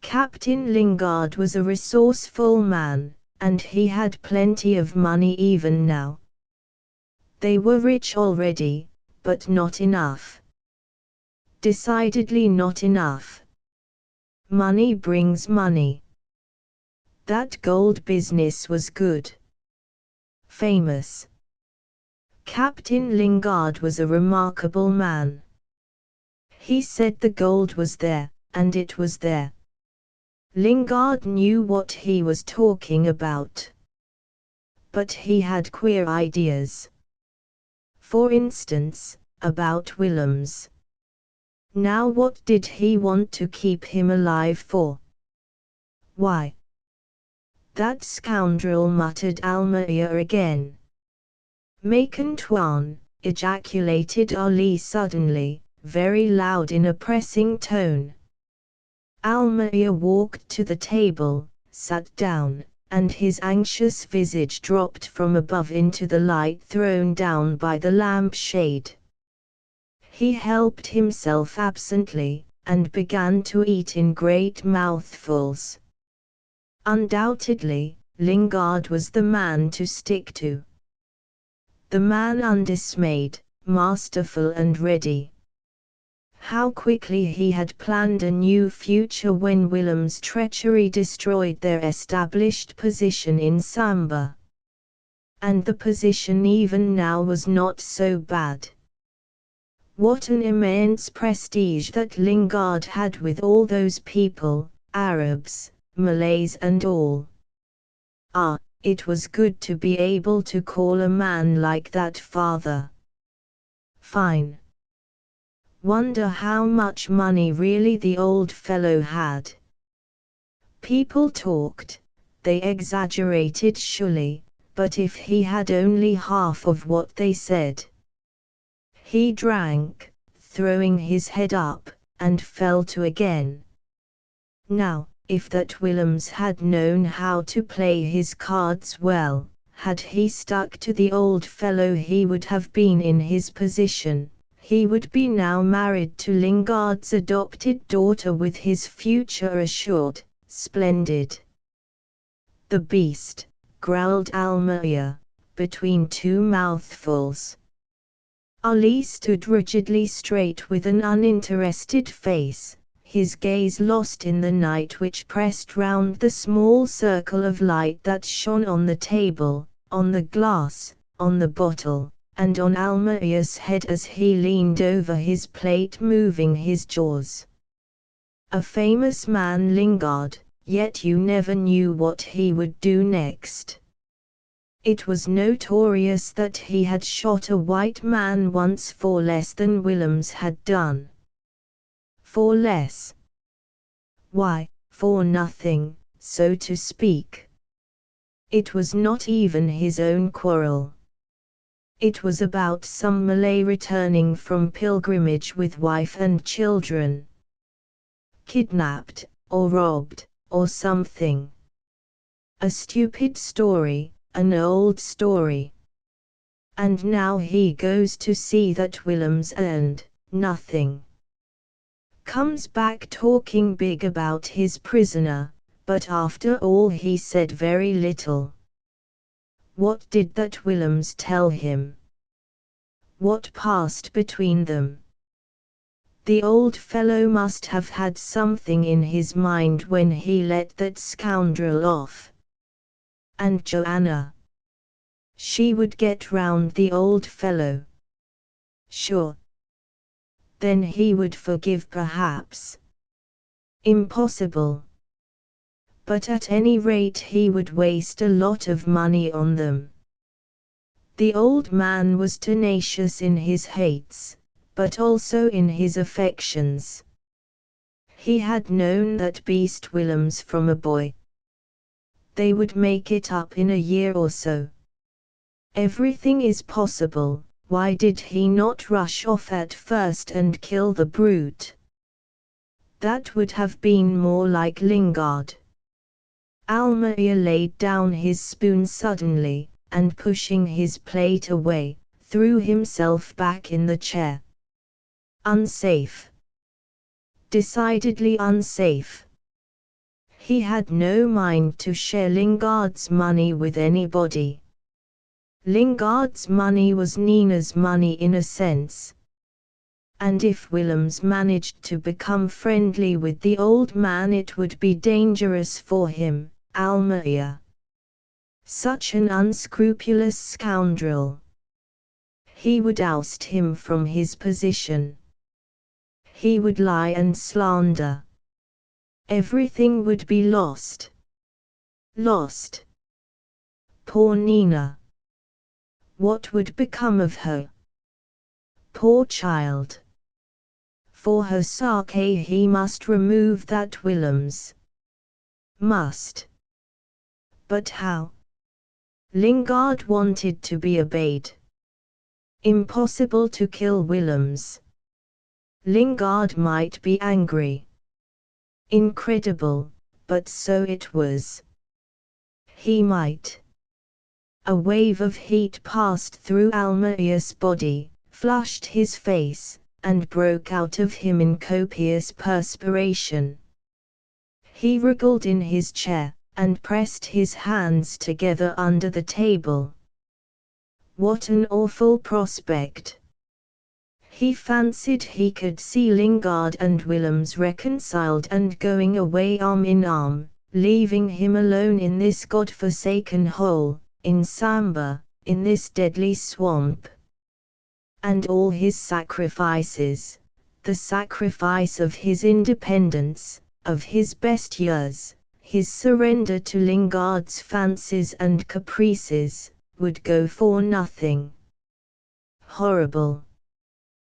Captain Lingard was a resourceful man, and he had plenty of money even now. They were rich already, but not enough. Decidedly not enough. Money brings money. That gold business was good. Famous. Captain Lingard was a remarkable man. He said the gold was there, and it was there. Lingard knew what he was talking about. But he had queer ideas. For instance, about Willems. Now what did he want to keep him alive for? Why? That scoundrel, muttered Almaia again. Macon-Tuan, ejaculated Ali suddenly, very loud in a pressing tone. Almaia walked to the table, sat down, and his anxious visage dropped from above into the light thrown down by the lamp-shade. He helped himself absently, and began to eat in great mouthfuls. Undoubtedly, Lingard was the man to stick to. The man undismayed, masterful and ready. How quickly he had planned a new future when Willem's treachery destroyed their established position in Samba. And the position even now was not so bad. What an immense prestige that Lingard had with all those people, Arabs, Malays and all. Ah, it was good to be able to call a man like that father. Fine. Wonder how much money really the old fellow had. People talked, they exaggerated surely, but if he had only half of what they said. He drank, throwing his head up, and fell to again. Now, if that Willems had known how to play his cards well, had he stuck to the old fellow he would have been in his position. He would be now married to Lingard's adopted daughter with his future assured. Splendid. The beast, growled Almaia, between two mouthfuls. Ali stood rigidly straight with an uninterested face, his gaze lost in the night which pressed round the small circle of light that shone on the table, on the glass, on the bottle, and on Almaia's head as he leaned over his plate moving his jaws. A famous man Lingard, yet you never knew what he would do next. It was notorious that he had shot a white man once for less than Willems had done. For less. Why, for nothing, so to speak. It was not even his own quarrel. It was about some Malay returning from pilgrimage with wife and children. Kidnapped, or robbed, or something. A stupid story, an old story. And now he goes to see that Willems earned nothing. Comes back talking big about his prisoner, but after all he said very little. What did that Willems tell him? What passed between them? The old fellow must have had something in his mind when he let that scoundrel off. And Joanna. She would get round the old fellow. Sure. Then he would forgive perhaps. Impossible. But at any rate he would waste a lot of money on them. The old man was tenacious in his hates, but also in his affections. He had known that beast Willems from a boy. They would make it up in a year or so. Everything is possible. Why did he not rush off at first and kill the brute? That would have been more like Lingard. Almayer laid down his spoon suddenly, and pushing his plate away, threw himself back in the chair. Unsafe. Decidedly unsafe. He had no mind to share Lingard's money with anybody. Lingard's money was Nina's money in a sense. And if Willems managed to become friendly with the old man, it would be dangerous for him, Almayer. Such an unscrupulous scoundrel. He would oust him from his position. He would lie and slander. Everything would be lost. Lost. Poor Nina. What would become of her? Poor child. For her sake he must remove that Willems. Must. But how? Lingard wanted to be obeyed. Impossible to kill Willems. Lingard might be angry. Incredible, but so it was. He might. A wave of heat passed through Almayer's body, flushed his face, and broke out of him in copious perspiration. He wriggled in his chair, and pressed his hands together under the table. What an awful prospect! He fancied he could see Lingard and Willems reconciled and going away arm in arm, leaving him alone in this God-forsaken hole, in Samba, in this deadly swamp. And all his sacrifices, the sacrifice of his independence, of his best years, his surrender to Lingard's fancies and caprices, would go for nothing. Horrible.